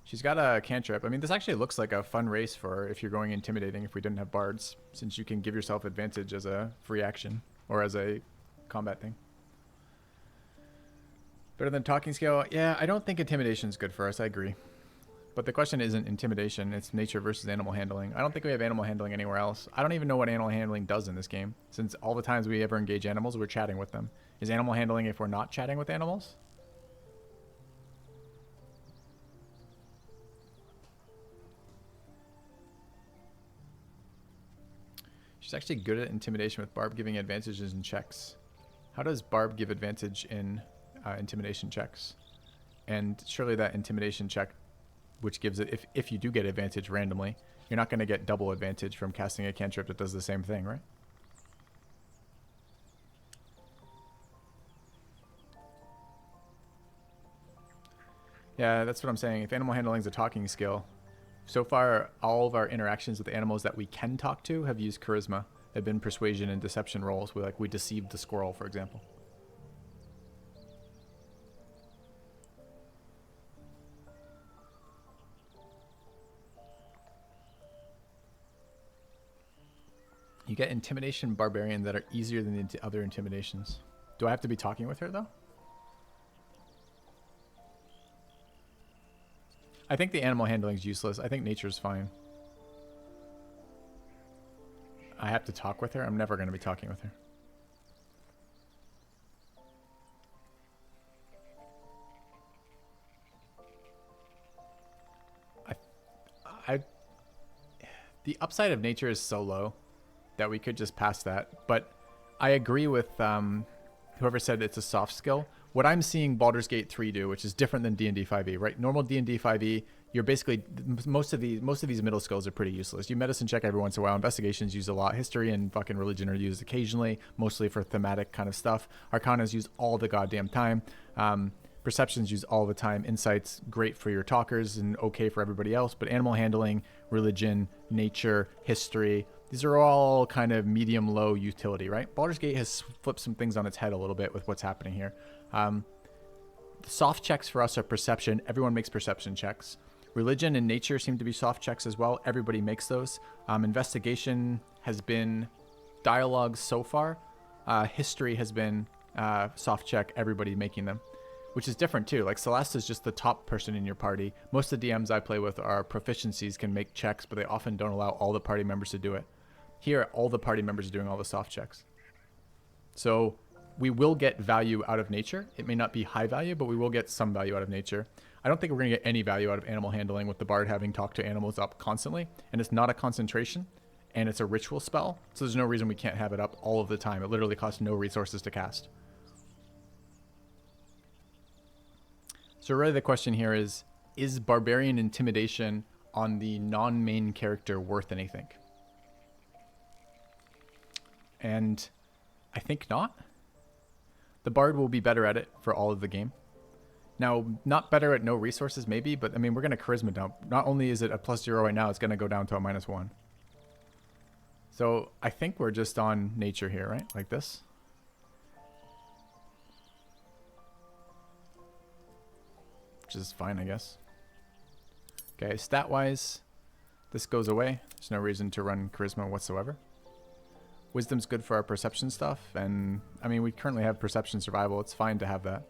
She's got a cantrip. I mean, this actually looks like a fun race for if you're going intimidating if we didn't have bards, since you can give yourself advantage as a free action or as a combat thing. Better than talking skill? Yeah, I don't think intimidation is good for us. I agree. But the question isn't intimidation. It's nature versus animal handling. I don't think we have animal handling anywhere else. I don't even know what animal handling does in this game, since all the times we ever engage animals, we're chatting with them. Is animal handling if we're not chatting with animals? She's actually good at intimidation with Barb giving advantages in checks. How does Barb give advantage in intimidation checks? And surely that intimidation check, which gives it, if you do get advantage randomly, you're not going to get double advantage from casting a cantrip that does the same thing, right? Yeah, that's what I'm saying. If animal handling is a talking skill, so far all of our interactions with animals that we can talk to have used charisma. Have been persuasion and deception rolls. We deceived the squirrel, for example. You get intimidation barbarian that are easier than the other intimidations. Do I have to be talking with her though? I think the animal handling is useless. I think nature's fine. I have to talk with her? I'm never going to be talking with her. The upside of nature is so low that we could just pass that. But I agree with whoever said it's a soft skill. What I'm seeing Baldur's Gate 3 do, which is different than D&D 5e, right? Normal D&D 5e, you're basically, most of these middle skills are pretty useless. You medicine check every once in a while. Investigation's used a lot. History and fucking religion are used occasionally, mostly for thematic kind of stuff. Arcana's used all the goddamn time. Perception's used all the time. Insight's great for your talkers and okay for everybody else. But animal handling, religion, nature, history, these are all kind of medium-low utility, right? Baldur's Gate has flipped some things on its head a little bit with what's happening here. Soft checks for us are perception. Everyone makes perception checks. Religion and nature seem to be soft checks as well. Everybody makes those. Investigation has been dialogue so far. History has been soft check. Everybody making them, which is different too. Like Celeste is just the top person in your party. Most of the DMs I play with are proficiencies, can make checks, but they often don't allow all the party members to do it. Here, all the party members are doing all the soft checks. So we will get value out of nature. It may not be high value, but we will get some value out of nature. I don't think we're going to get any value out of animal handling with the bard having talked to animals up constantly. And it's not a concentration, and it's a ritual spell. So there's no reason we can't have it up all of the time. It literally costs no resources to cast. So really the question here is barbarian intimidation on the non-main character worth anything? And I think not. The bard will be better at it for all of the game. Now, not better at no resources maybe, but I mean, we're going to charisma dump. Not only is it a +0 right now, it's going to go down to a -1. So I think we're just on nature here, right? Like this. which is fine, I guess. Okay, stat-wise, this goes away. There's no reason to run charisma whatsoever. Wisdom's good for our perception stuff, and I mean, we currently have perception survival. It's fine to have that.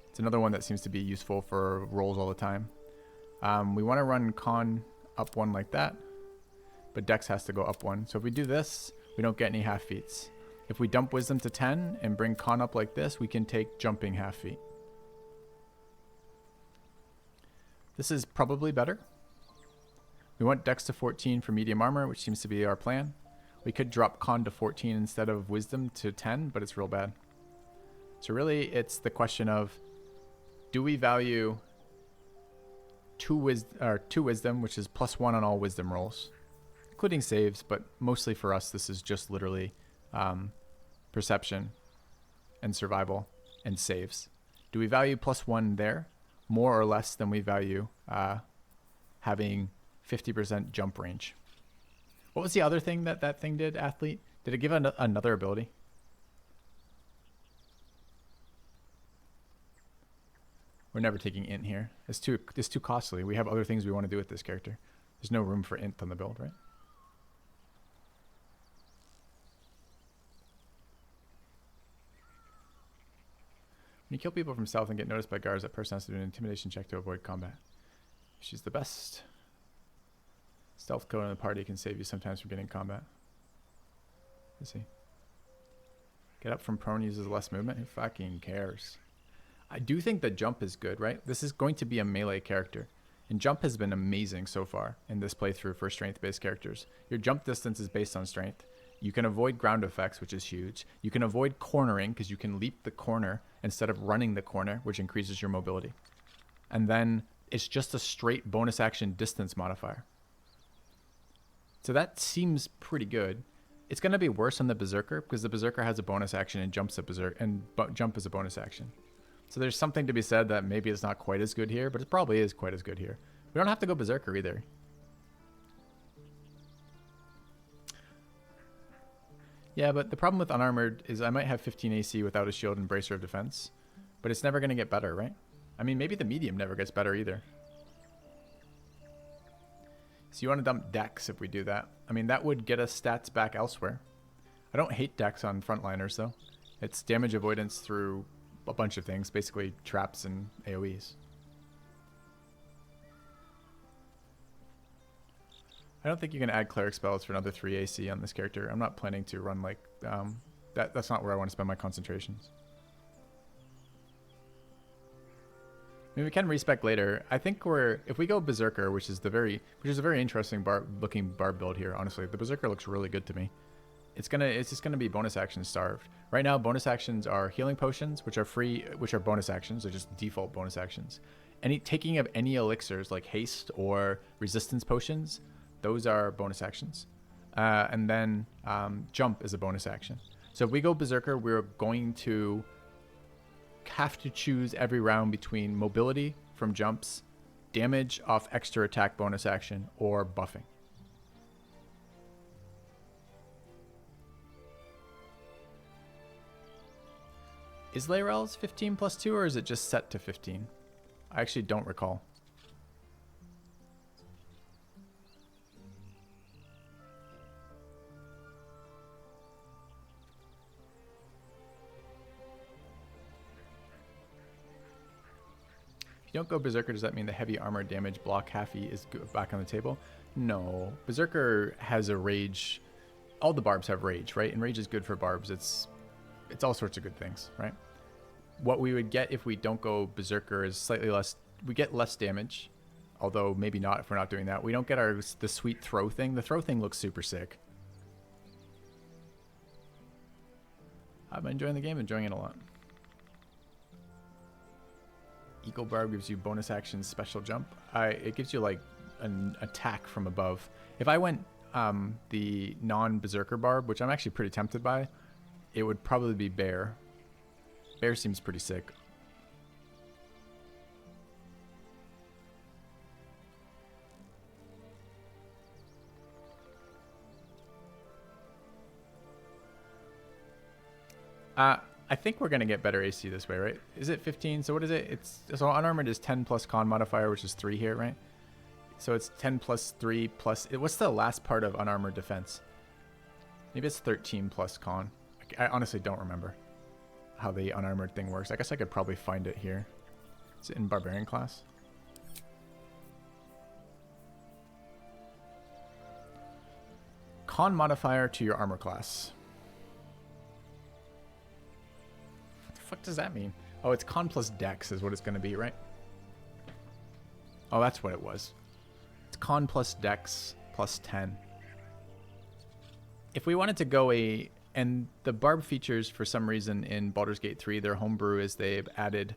It's another one that seems to be useful for rolls all the time. We want to run con up 1 like that, but dex has to go up 1. So if we do this, we don't get any half feats. If we dump wisdom to 10 and bring con up like this, we can take jumping half feet. This is probably better. We want dex to 14 for medium armor, which seems to be our plan. We could drop con to 14 instead of wisdom to 10, but it's real bad. So really, it's the question of, do we value 2 wisdom, which is +1 on all wisdom rolls, including saves, but mostly for us, this is just literally perception and survival and saves. Do we value +1 there more or less than we value having 50% jump range? What was the other thing that thing did, athlete? Did it give another ability? We're never taking int here. It's too costly. We have other things we want to do with this character. There's no room for int on the build, right? When you kill people from stealth and get noticed by guards, that person has to do an intimidation check to avoid combat. She's the best. Stealth code in the party can save you sometimes from getting combat. Let's see. Get up from prone uses less movement. Who fucking cares? I do think that jump is good, right? This is going to be a melee character. And jump has been amazing so far in this playthrough for strength-based characters. Your jump distance is based on strength. You can avoid ground effects, which is huge. You can avoid cornering because you can leap the corner instead of running the corner, which increases your mobility. And then it's just a straight bonus action distance modifier. So that seems pretty good. It's going to be worse on the Berserker because the Berserker has a bonus action and jump is a bonus action. So there's something to be said that maybe it's not quite as good here, but it probably is quite as good here. We don't have to go Berserker either. Yeah, but the problem with Unarmored is I might have 15 AC without a shield and bracer of defense, but it's never going to get better, right? I mean, maybe the medium never gets better either. So you want to dump Dex if we do that. I mean, that would get us stats back elsewhere. I don't hate Dex on frontliners, though. It's damage avoidance through a bunch of things, basically traps and AoEs. I don't think you can add cleric spells for another 3 AC on this character. I'm not planning to run like that's not where I want to spend my concentrations. I mean, we can respec later. I think if we go Berserker, which is a very interesting looking barb build here. Honestly, the Berserker looks really good to me. It's just gonna be bonus action starved. Right now, bonus actions are healing potions, which are free, which are bonus actions. They're just default bonus actions. Taking of any elixirs like haste or resistance potions, those are bonus actions. And then jump is a bonus action. So if we go Berserker, we're going to have to choose every round between mobility from jumps, damage off extra attack bonus action, or buffing. Is Layrell's 15 plus 2 or is it just set to 15? I actually don't recall. If you don't go Berserker, does that mean the heavy armor damage block halfie is back on the table? No. Berserker has a rage. All the barbs have rage, right? And rage is good for barbs. It's all sorts of good things, right? What we would get if we don't go Berserker is slightly less. We get less damage, although maybe not if we're not doing that. We don't get the sweet throw thing. The throw thing looks super sick. I've been enjoying the game, enjoying it a lot. Eagle Barb gives you bonus action special jump. It gives you like an attack from above. If I went the non-Berserker Barb, which I'm actually pretty tempted by, it would probably be Bear. Bear seems pretty sick. I think we're going to get better AC this way, right? Is it 15? So what is it? So unarmored is 10 plus con modifier, which is 3 here, right? So it's 10 plus 3 plus... What's the last part of unarmored defense? Maybe it's 13 plus con. I honestly don't remember how the unarmored thing works. I guess I could probably find it here. Is it in Barbarian class? Con modifier to your armor class. What the fuck does that mean? Oh, it's con plus dex is what it's going to be, right? Oh, that's what it was. It's con plus dex plus 10. If we wanted to go and the barb features for some reason in Baldur's Gate 3, their homebrew is they've added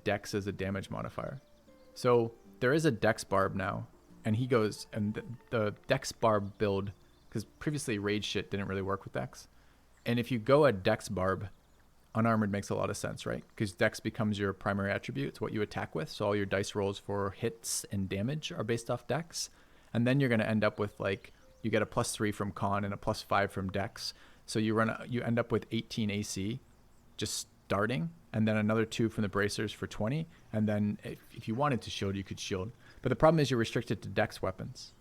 dex as a damage modifier. So there is a dex barb now. And he goes, and the Dex Barb build, because previously Rage shit didn't really work with Dex. And if you go a Dex Barb, unarmored makes a lot of sense, right? Because Dex becomes your primary attribute. It's what you attack with. So all your dice rolls for hits and damage are based off Dex. And then you're going to end up with, like, you get a +3 from Con and a +5 from Dex. So you end up with 18 AC just starting. And then another 2 from the bracers for 20. And then if you wanted to shield, you could shield. But the problem is you're restricted to dex weapons,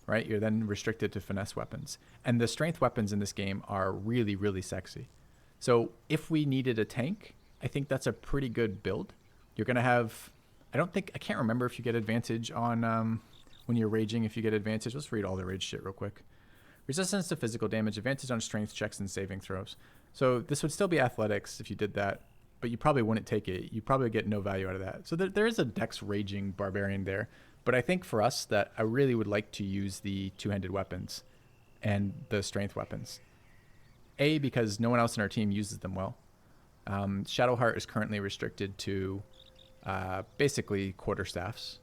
right? You're then restricted to finesse weapons. And the strength weapons in this game are really, really sexy. So if we needed a tank, I think that's a pretty good build. You're going to have, I can't remember if you get advantage on when you're raging, if you get advantage. Let's read all the rage shit real quick. Resistance to physical damage, advantage on strength checks and saving throws. So this would still be athletics if you did that, but you probably wouldn't take it. You probably get no value out of that. So there is a dex raging barbarian there. But I think for us that I really would like to use the two-handed weapons and the strength weapons. A, because no one else in our team uses them well. Shadowheart is currently restricted to basically quarterstaffs.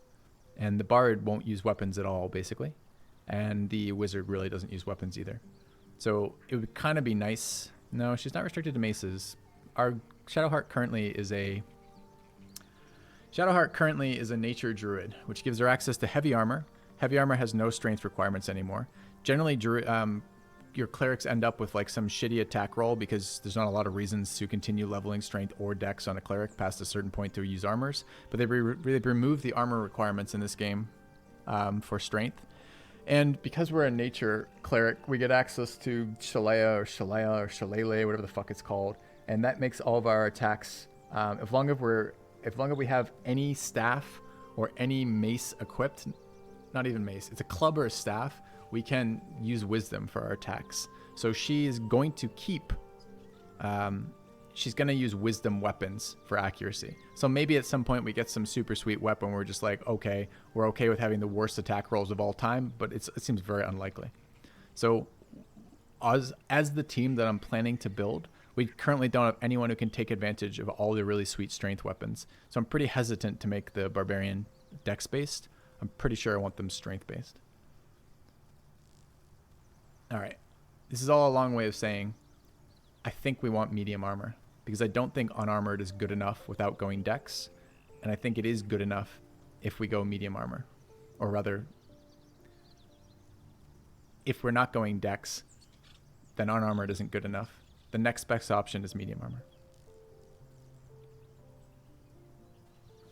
And the bard won't use weapons at all, basically. And the wizard really doesn't use weapons either. So it would kind of be nice. No, she's not restricted to maces. Our Shadowheart currently is a nature druid, which gives her access to heavy armor. Heavy armor has no strength requirements anymore. Generally, your clerics end up with like some shitty attack roll because there's not a lot of reasons to continue leveling strength or dex on a cleric past a certain point to use armors. But they've removed the armor requirements in this game for strength. And because we're a nature cleric, we get access to Shalaya or Shalele, whatever the fuck it's called. And that makes all of our attacks, as long as we have any staff or any mace equipped, not even mace, it's a club or a staff, we can use wisdom for our attacks. So she is going to keep, she's going to use wisdom weapons for accuracy. So maybe at some point we get some super sweet weapon where we're just like, okay, we're okay with having the worst attack rolls of all time, but it seems very unlikely. So as the team that I'm planning to build, we currently don't have anyone who can take advantage of all the really sweet strength weapons. So I'm pretty hesitant to make the barbarian dex-based. I'm pretty sure I want them strength-based. All right. This is all a long way of saying I think we want medium armor because I don't think unarmored is good enough without going dex. And I think it is good enough if we go medium armor. Or rather, if we're not going dex, then unarmored isn't good enough. The next best option is medium armor.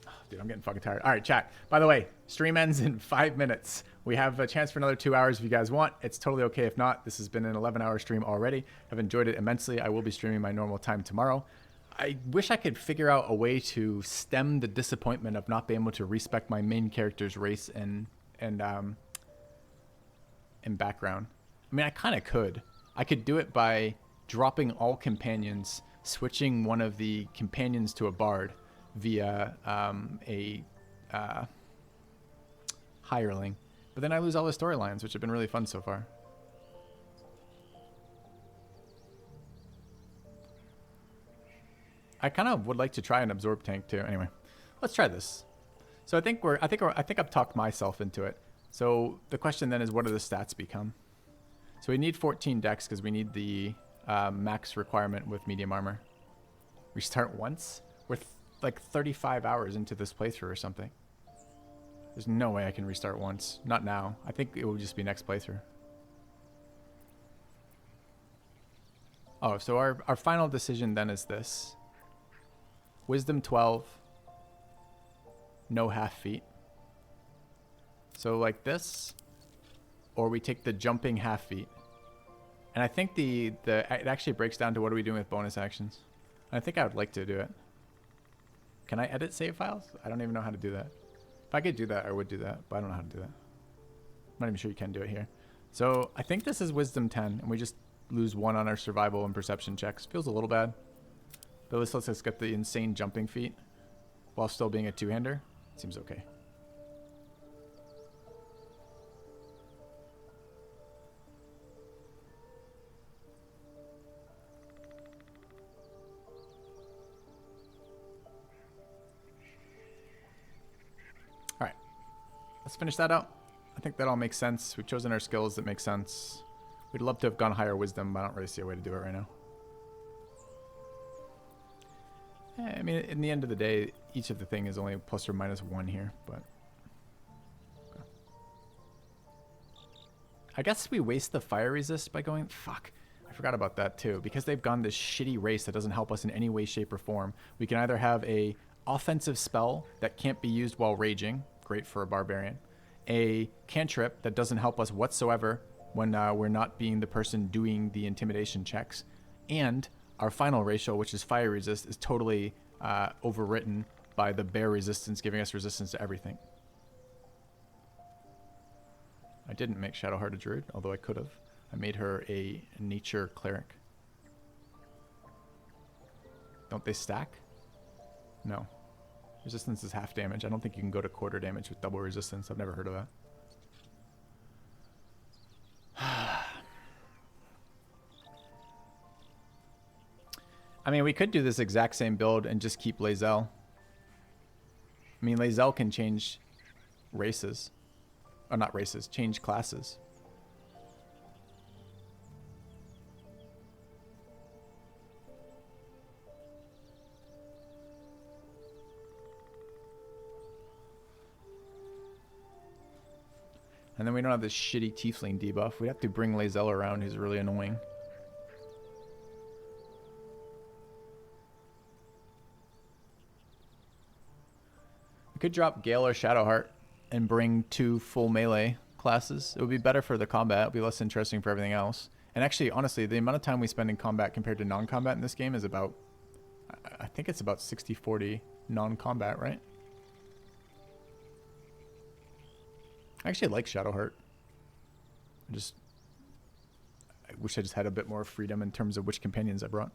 Oh, dude, I'm getting fucking tired. All right, chat. By the way, stream ends in 5 minutes. We have a chance for another 2 hours if you guys want. It's totally okay if not. This has been an 11-hour stream already. I've enjoyed it immensely. I will be streaming my normal time tomorrow. I wish I could figure out a way to stem the disappointment of not being able to respect my main character's race and background. I mean, I kind of could. I could do it by dropping all companions, switching one of the companions to a bard via a hireling. But then I lose all the storylines, which have been really fun so far. I kind of would like to try an absorb tank too. Anyway, let's try this. So I think I've talked myself into it. So the question then is, what do the stats become? So we need 14 dex because we need the max requirement with medium armor. Restart once? We're like 35 hours into this playthrough or something. There's no way I can restart once. Not now. I think it will just be next playthrough. Oh, so our final decision then is this. Wisdom 12. No half feet. So like this. Or we take the jumping half feet. And I think it actually breaks down to what are we doing with bonus actions. I think I would like to do it. Can I edit save files? I don't even know how to do that. If I could do that, I would do that, but I don't know how to do that. I'm not even sure you can do it here. So I think this is Wisdom 10, and we just lose 1 on our survival and perception checks. Feels a little bad. But this lets us get the insane jumping feat while still being a two-hander. Seems okay. All right, let's finish that out. I think that all makes sense. We've chosen our skills that make sense. We'd love to have gone higher wisdom, but I don't really see a way to do it right now. I mean, in the end of the day, each of the thing is only plus or minus 1 here, but... Okay. I guess we waste the fire resist by going... Fuck. I forgot about that too. Because they've gone this shitty race that doesn't help us in any way, shape, or form, we can either have a offensive spell that can't be used while raging. Great for a barbarian. A cantrip that doesn't help us whatsoever when we're not being the person doing the intimidation checks. And our final ratio, which is fire resist, is totally overwritten by the bear resistance, giving us resistance to everything. I didn't make Shadowheart a druid, although I could have. I made her a nature cleric. Don't they stack? No. Resistance is half damage. I don't think you can go to quarter damage with double resistance. I've never heard of that. I mean, we could do this exact same build and just keep Lae'zel. I mean, Lae'zel can change races. Or not races, change classes. And then we don't have this shitty tiefling debuff. We have to bring Lae'zel around, who's really annoying. We could drop Gale or Shadowheart and bring 2 full melee classes. It would be better for the combat. It would be less interesting for everything else. And actually, honestly, the amount of time we spend in combat compared to non-combat in this game is about... I think it's about 60-40 non-combat, right? I actually like Shadowheart. I wish I just had a bit more freedom in terms of which companions I brought.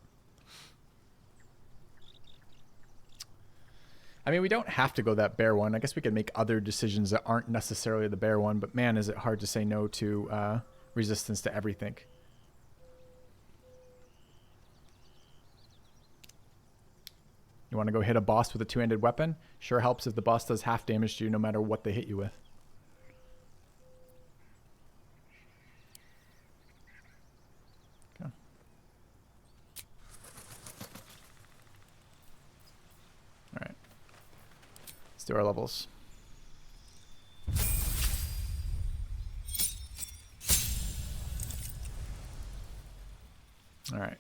I mean, we don't have to go that bear one. I guess we could make other decisions that aren't necessarily the bear one, but man, is it hard to say no to resistance to everything. You want to go hit a boss with a two-handed weapon? Sure helps if the boss does half damage to you no matter what they hit you with. Let's do our levels. All right.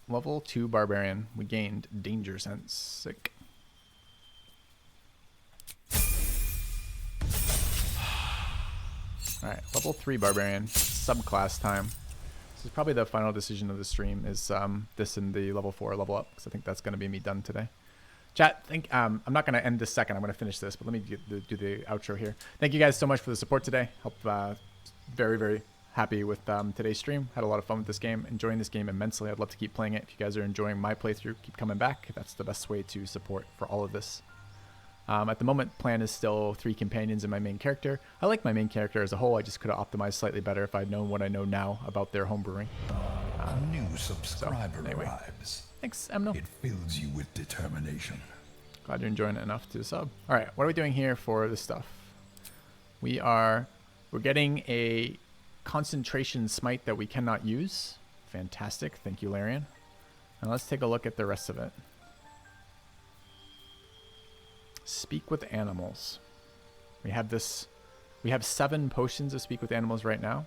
Level 2 barbarian. We gained danger sense. Sick. All right. Level 3 barbarian. Subclass time. This is probably the final decision of the stream. Is this in the level 4 level up? Because I think that's going to be me done today. Chat, I'm not going to end this second. I'm going to finish this, but let me do the outro here. Thank you guys so much for the support today. Very, very happy with today's stream. Had a lot of fun with this game. Enjoying this game immensely. I'd love to keep playing it. If you guys are enjoying my playthrough, keep coming back. That's the best way to support for all of this. At the moment, plan is still 3 companions and my main character. I like my main character as a whole. I just could have optimized slightly better if I'd known what I know now about their homebrewing. A new subscriber arrives. Thanks, Emno. It fills you with determination. Glad you're enjoying it enough to sub. All right, what are we doing here for this stuff? We're getting a concentration smite that we cannot use. Fantastic. Thank you, Larian. Now let's take a look at the rest of it. Speak with animals. We have 7 potions of speak with animals right now.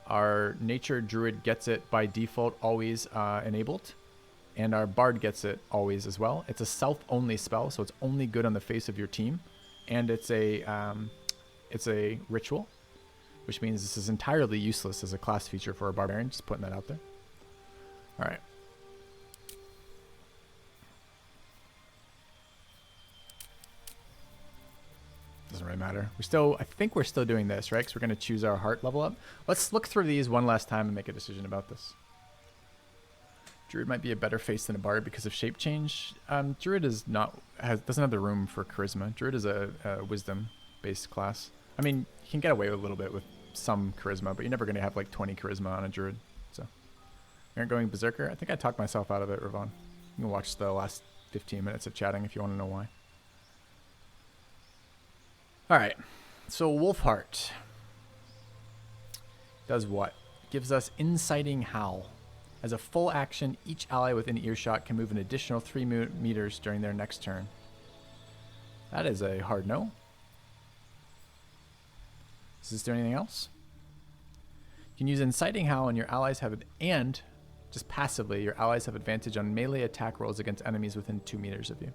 Our nature druid gets it by default always enabled, and our bard gets it always as well. It's a self-only spell, so it's only good on the face of your team, and it's a ritual, which means this is entirely useless as a class feature for a barbarian. Just putting that out there. All right. Doesn't really matter. I think we're still doing this, right? Because we're going to choose our heart level up. Let's look through these one last time and make a decision about this. Druid might be a better face than a bard because of shape change. Druid doesn't have the room for charisma. Druid is a wisdom-based class. I mean, you can get away with a little bit with some charisma, but you're never going to have like 20 charisma on a druid. So, we aren't going berserker. I think I talked myself out of it, Ravon. You can watch the last 15 minutes of chatting if you want to know why. Alright, so Wolfheart does what? Gives us Inciting Howl. As a full action, each ally within earshot can move an additional 3 meters during their next turn. That is a hard no. Does this do anything else? You can use Inciting Howl and your allies have just passively, your allies have advantage on melee attack rolls against enemies within 2 meters of you.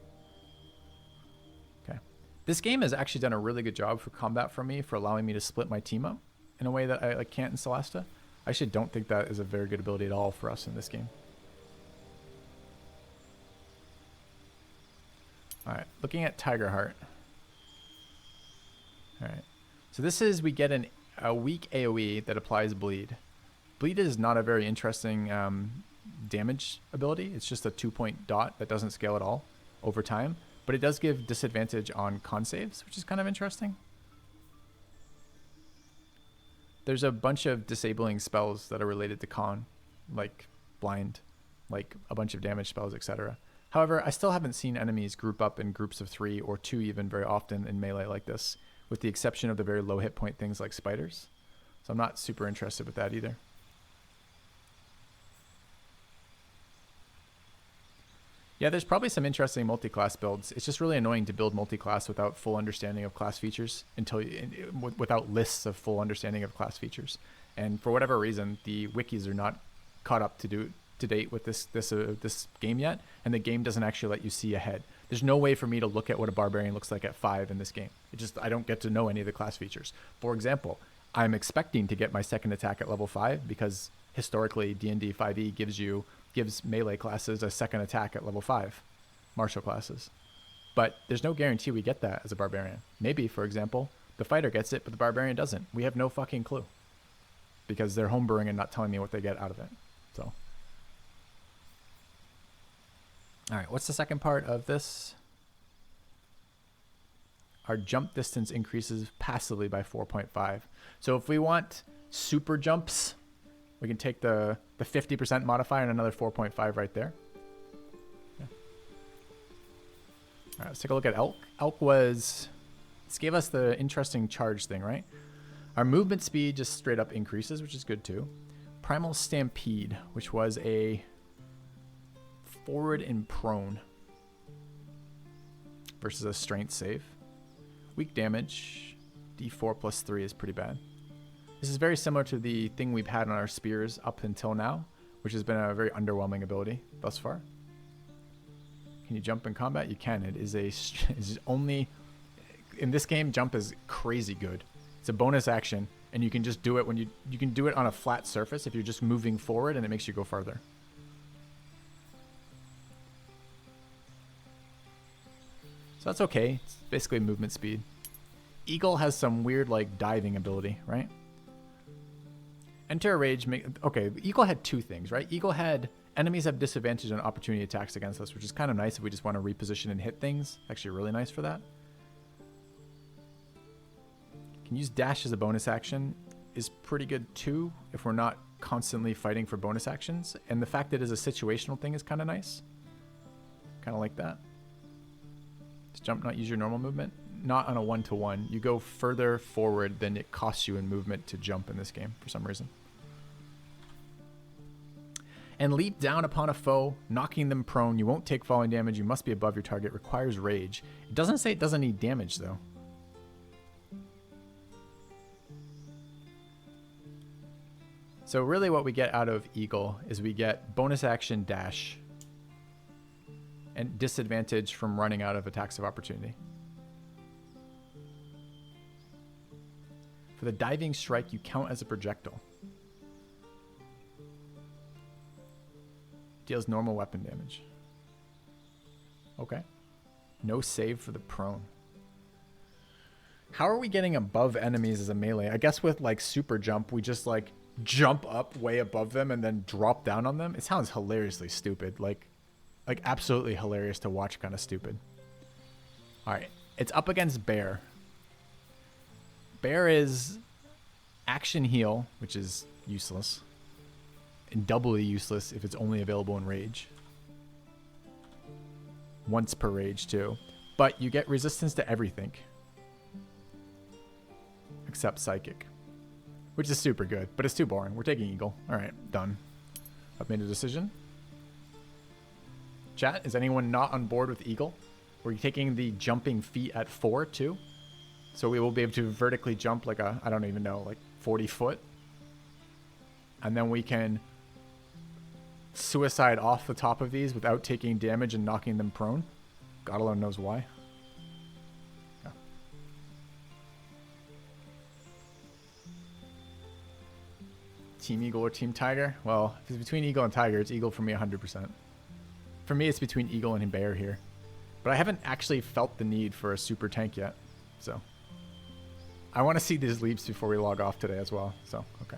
This game has actually done a really good job for combat for me, for allowing me to split my team up in a way that I can't in Celesta. I actually don't think that is a very good ability at all for us in this game. Alright, looking at Tigerheart. Alright, so this is, we get a weak AoE that applies bleed. Bleed is not a very interesting damage ability. It's just a 2-point dot that doesn't scale at all over time. But it does give disadvantage on con saves, which is kind of interesting. There's a bunch of disabling spells that are related to con, like blind, like a bunch of damage spells, etc. However, I still haven't seen enemies group up in groups of 3 or 2 even very often in melee like this, with the exception of the very low hit point things like spiders. So I'm not super interested with that either. Yeah, there's probably some interesting multi-class builds. It's just really annoying to build multi-class without full understanding of class features, without lists of full understanding of class features. And for whatever reason, the wikis are not caught up to date with this game yet, and the game doesn't actually let you see ahead. There's no way for me to look at what a barbarian looks like at 5 in this game. I don't get to know any of the class features. For example, I'm expecting to get my second attack at level 5 because historically D&D 5e gives melee classes a second attack at level 5, martial classes. But there's no guarantee we get that as a barbarian. Maybe, for example, the fighter gets it, but the barbarian doesn't. We have no fucking clue. Because they're homebrewing and not telling me what they get out of it. So. Alright, what's the second part of this? Our jump distance increases passively by 4.5. So if we want super jumps, we can take the 50% modifier and another 4.5 right there. Yeah. All right, let's take a look at Elk. This gave us the interesting charge thing, right? Our movement speed just straight up increases, which is good too. Primal Stampede, which was a forward and prone versus a strength save. Weak damage, D4 plus 3 is pretty bad. This is very similar to the thing we've had on our spears up until now, which has been a very underwhelming ability thus far. Can you jump in combat? You can. It is only in this game. Jump is crazy good. It's a bonus action, and you can just do it when you can do it on a flat surface if you're just moving forward, and it makes you go farther. So that's okay. It's basically movement speed. Eagle has some weird like diving ability, right? Enter a rage. Okay, Eagle had 2 things, right? Eagle had enemies have disadvantage on opportunity attacks against us, which is kind of nice if we just want to reposition and hit things. Actually really nice for that. Can use dash as a bonus action is pretty good too if we're not constantly fighting for bonus actions. And the fact that it is a situational thing is kind of nice. Kind of like that. Just jump, not use your normal movement. Not on a 1-to-1. You go further forward than it costs you in movement to jump in this game for some reason. And leap down upon a foe, knocking them prone. You won't take falling damage. You must be above your target. Requires rage. It doesn't say it doesn't need damage though. So really what we get out of Eagle is we get bonus action dash and disadvantage from running out of attacks of opportunity. For the diving strike, you count as a projectile. Deals normal weapon damage. Okay. No save for the prone. How are we getting above enemies as a melee? I guess with like super jump, we just like jump up way above them and then drop down on them. It sounds hilariously stupid. Like absolutely hilarious to watch, kind of stupid. All right. It's up against Bear. Bear is action heal, which is useless. And doubly useless if it's only available in rage. Once per rage too. But you get resistance to everything. Except psychic. Which is super good, but it's too boring. We're taking Eagle. Alright, done. I've made a decision. Chat, is anyone not on board with Eagle? We're taking the jumping feat at 4 too. So we will be able to vertically jump like a, I don't even know, like 40 foot. And then we can suicide off the top of these without taking damage and knocking them prone. God alone knows why. Yeah. Team Eagle or Team Tiger? Well, if it's between Eagle and Tiger, it's Eagle for me 100%. For me, it's between Eagle and Bear here. But I haven't actually felt the need for a super tank yet. So I want to see these leaps before we log off today as well. So, okay.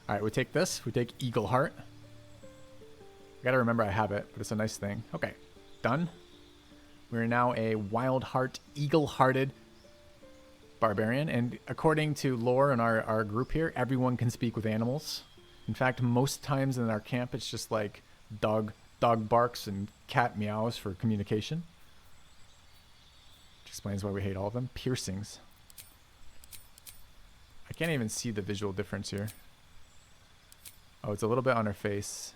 All right, we take this. We take Eagle Heart. I got to remember I have it, but it's a nice thing. Okay, done. We're now a Wild Heart, Eagle-Hearted Barbarian. And according to lore in our group here, everyone can speak with animals. In fact, most times in our camp, it's just like dog barks and cat meows for communication. Which explains why we hate all of them. Piercings. I can't even see the visual difference here. Oh, it's a little bit on her face.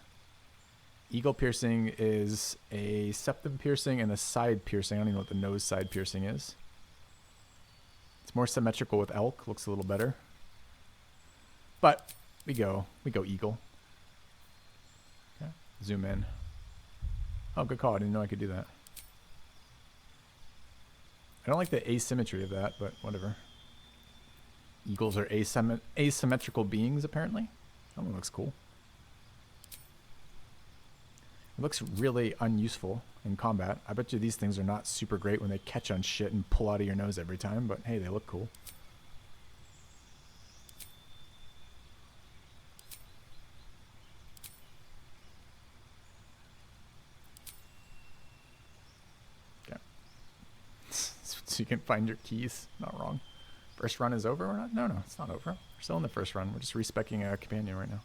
Eagle piercing is a septum piercing and a side piercing. I don't even know what the nose side piercing is. It's more symmetrical with elk. Looks a little better. But we go Eagle. Okay. Zoom in. Oh, good call. I didn't know I could do that. I don't like the asymmetry of that, but whatever. Eagles are asymmetrical beings, apparently. That one looks cool. It looks really unuseful in combat. I bet you these things are not super great when they catch on shit and pull out of your nose every time, but hey, they look cool. Okay. So you can find your keys. Not wrong. First run is over or not? No, it's not over. We're still in the first run. We're just respecking a companion right now.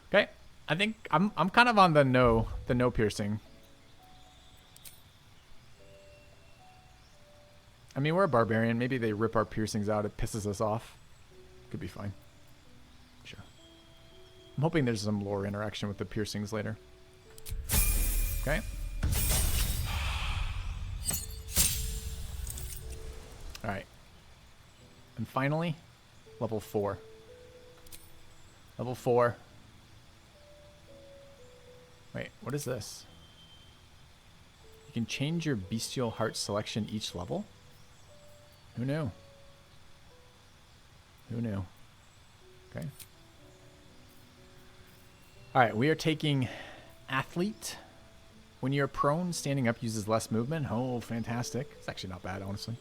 Okay. I think I'm kind of on the no piercing. I mean, we're a barbarian. Maybe they rip our piercings out. It pisses us off. Could be fine. Sure. I'm hoping there's some lore interaction with the piercings later. Okay. All right. And finally, level 4. Level 4. Wait, what is this? You can change your bestial heart selection each level? Who knew? Who knew? Okay. Alright, we are taking Athlete. When you're prone, standing up uses less movement. Oh, fantastic. It's actually not bad, honestly.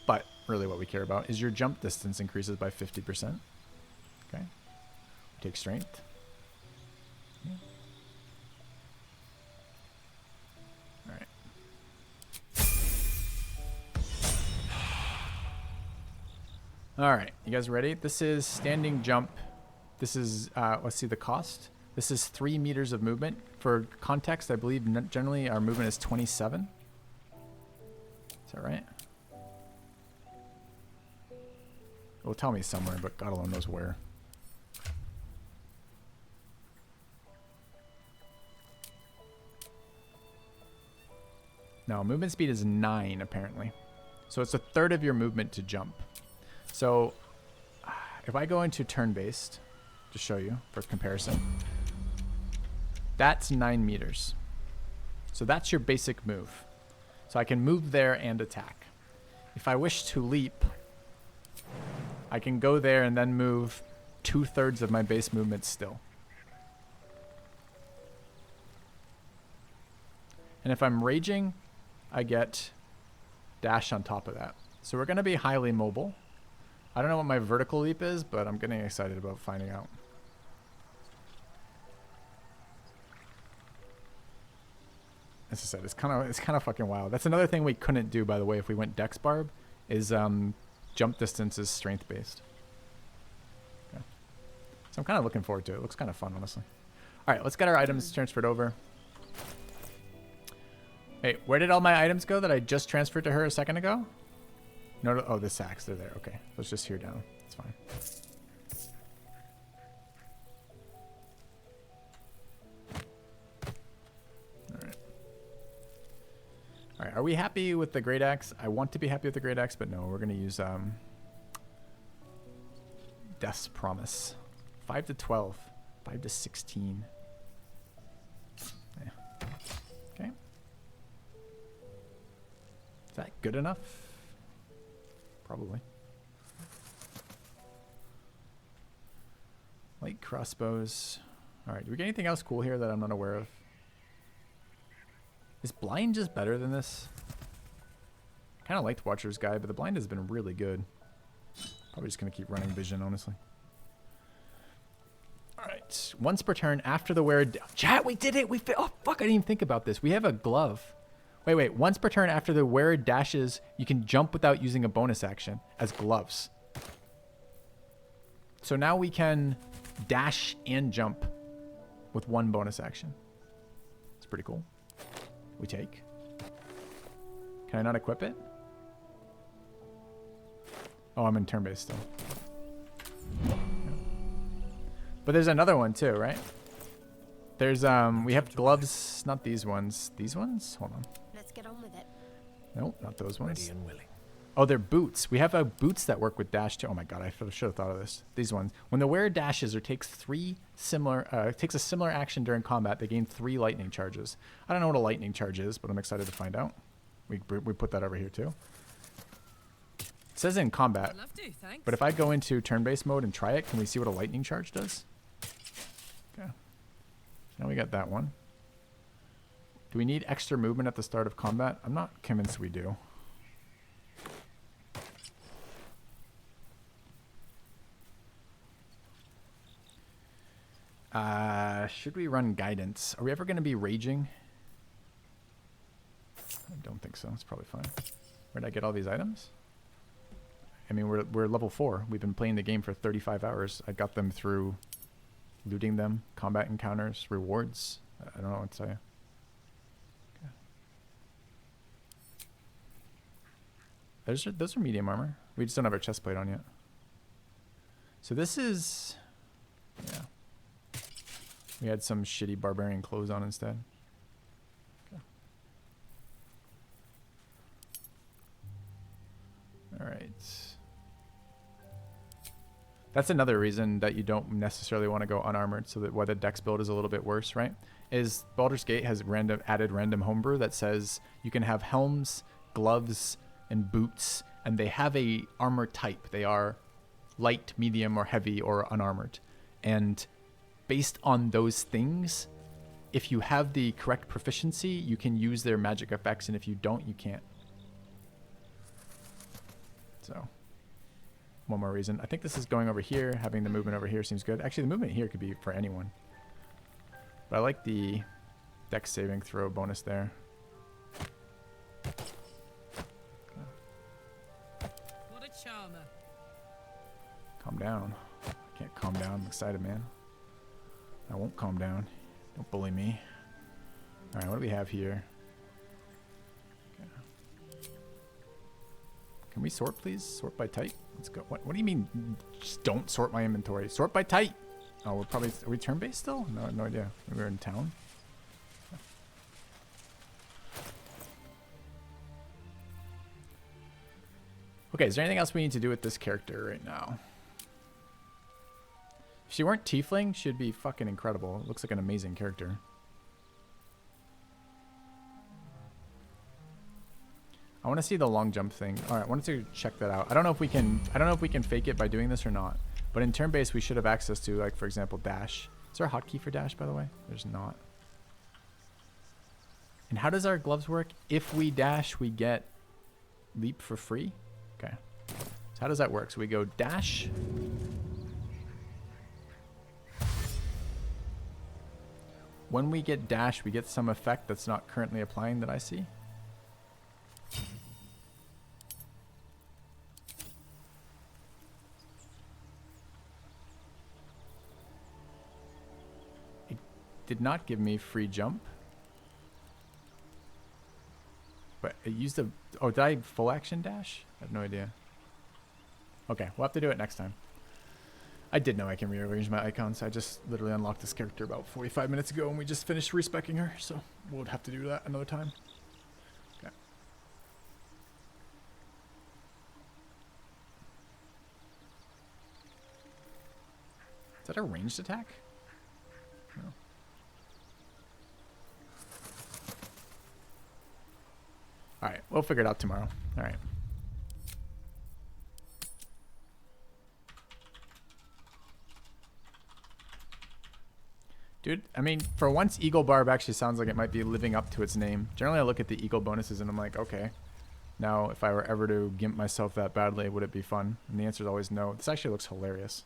But really what we care about is your jump distance increases by 50%. Okay. Take Strength. Yeah. All right, you guys ready? This is standing jump. This is, let's see the cost. This is 3 meters of movement. For context, I believe generally our movement is 27. Is that right? It will tell me somewhere, but God alone knows where. No, movement speed is 9 apparently. So it's a third of your movement to jump. So if I go into turn-based, to show you for comparison. That's 9 meters. So that's your basic move. So I can move there and attack. If I wish to leap, I can go there and then move 2/3 of my base movement still. And if I'm raging, I get dash on top of that. So we're going to be highly mobile. I don't know what my vertical leap is, but I'm getting excited about finding out. As I said, it's kind of fucking wild. That's another thing we couldn't do, by the way, if we went Dex Barb, is jump distance is strength based. Okay. So I'm kind of looking forward to it. It looks kind of fun, honestly. All right, let's get our items transferred over. Hey, where did all my items go that I just transferred to her a second ago? No, oh, the sacks, they're there. Okay, let's just here down. It's fine. All right, are we happy with the Great Axe? I want to be happy with the Great Axe, but no, we're going to use Death's Promise. 5 to 12. 5 to 16. Yeah. Okay. Is that good enough? Probably. Light crossbows. All right, do we get anything else cool here that I'm not aware of? Is blind just better than this? I kind of liked Watcher's Guide, but the blind has been really good. Probably just going to keep running vision, honestly. All right. Once per turn after the wearer... Chat, we did it! Oh, fuck, I didn't even think about this. We have a glove. Wait. Once per turn after the wearer dashes, you can jump without using a bonus action as gloves. So now we can dash and jump with one bonus action. It's pretty cool. We take. Can I not equip it? Oh, I'm in turn-based still. Yeah. But there's another one too, right? There's we have gloves, not these ones. These ones? Hold on. Let's get on with it. Nope, not those ones. Ready and willing. Oh, they're boots. We have boots that work with dash too. Oh my god, I should have thought of this. These ones. When the wearer dashes or takes a similar action during combat, they gain 3 lightning charges. I don't know what a lightning charge is, but I'm excited to find out. We put that over here too. It says in combat. I'd love to, thanks. But if I go into turn-based mode and try it, can we see what a lightning charge does? Okay. Now we got that one. Do we need extra movement at the start of combat? I'm not convinced we do. Should we run guidance? Are we ever going to be raging? I don't think so. It's probably fine. Where'd I get all these items? I mean, we're level 4. We've been playing the game for 35 hours. I got them through looting them, combat encounters, rewards. I don't know what to tell you. Okay. Those are medium armor. We just don't have our chest plate on yet. So this is... Yeah. We had some shitty barbarian clothes on instead. Okay. All right. That's another reason that you don't necessarily want to go unarmored, so that why the dex build is a little bit worse, right? Is Baldur's Gate has added random homebrew that says you can have helms, gloves, and boots, and they have a armor type. They are light, medium, or heavy, or unarmored. And based on those things, if you have the correct proficiency, you can use their magic effects, and if you don't, you can't. So, one more reason. I think this is going over here. Having the movement over here seems good. Actually, the movement here could be for anyone. But I like the dex saving throw bonus there. What a charmer. Calm down. I can't calm down. I'm excited, man. I won't calm down. Don't bully me. All right, what do we have here? Okay. Can we sort, please? Sort by type. Let's go. What do you mean? Just don't sort my inventory. Sort by type. Oh, are we turn-based still? No idea. Maybe we're in town. Okay, is there anything else we need to do with this character right now? If she weren't tiefling, she'd be fucking incredible. Looks like an amazing character. I want to see the long jump thing. All right, I wanted to check that out. I don't know if we can fake it by doing this or not. But in turn-based, we should have access to, like, for example, dash. Is there a hotkey for dash, by the way? There's not. And how does our gloves work? If we dash, we get leap for free? Okay. So how does that work? So we go dash. When we get dash, we get some effect that's not currently applying that I see. It did not give me free jump. But it used a... Oh, did I full action dash? I have no idea. Okay, we'll have to do it next time. I did know I can rearrange my icons. I just literally unlocked this character about 45 minutes ago and we just finished respecking her. So we'll have to do that another time. Okay. Is that a ranged attack? No. Alright, we'll figure it out tomorrow. Alright. Dude, I mean, for once, Eagle Barb actually sounds like it might be living up to its name. Generally, I look at the Eagle bonuses and I'm like, okay. Now, if I were ever to gimp myself that badly, would it be fun? And the answer is always no. This actually looks hilarious.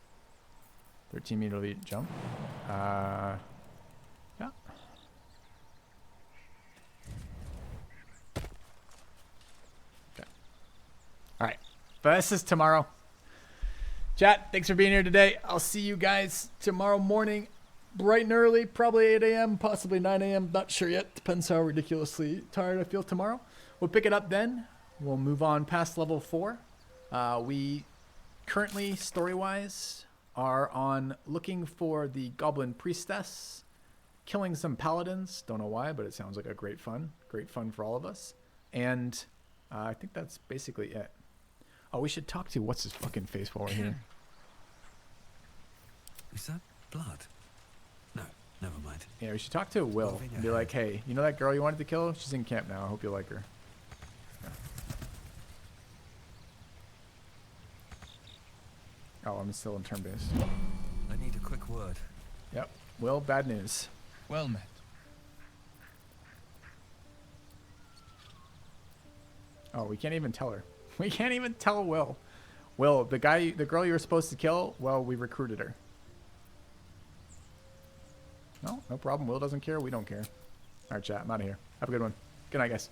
13-meter lead jump. Yeah. Okay. All right. But this is tomorrow. Chat, thanks for being here today. I'll see you guys tomorrow morning. Bright and early, probably 8 a.m., possibly 9 a.m. Not sure yet. Depends how ridiculously tired I feel tomorrow. We'll pick it up then. We'll move on past level 4. We currently, story-wise, are on looking for the Goblin Priestess, killing some paladins. Don't know why, but it sounds like a great fun. Great fun for all of us. And I think that's basically it. Oh, we should talk to what's his fucking face while we're here. Is that blood? No, never mind. Yeah, we should talk to Will and be like, hey, you know that girl you wanted to kill? She's in camp now. I hope you like her. Yeah. Oh, I'm still in turn base. I need a quick word. Yep. Will, bad news. Well met. Oh, we can't even tell her. We can't even tell Will. Will, the girl you were supposed to kill, well, we recruited her. No problem. Will doesn't care. We don't care. All right, chat. I'm out of here. Have a good one. Good night, guys.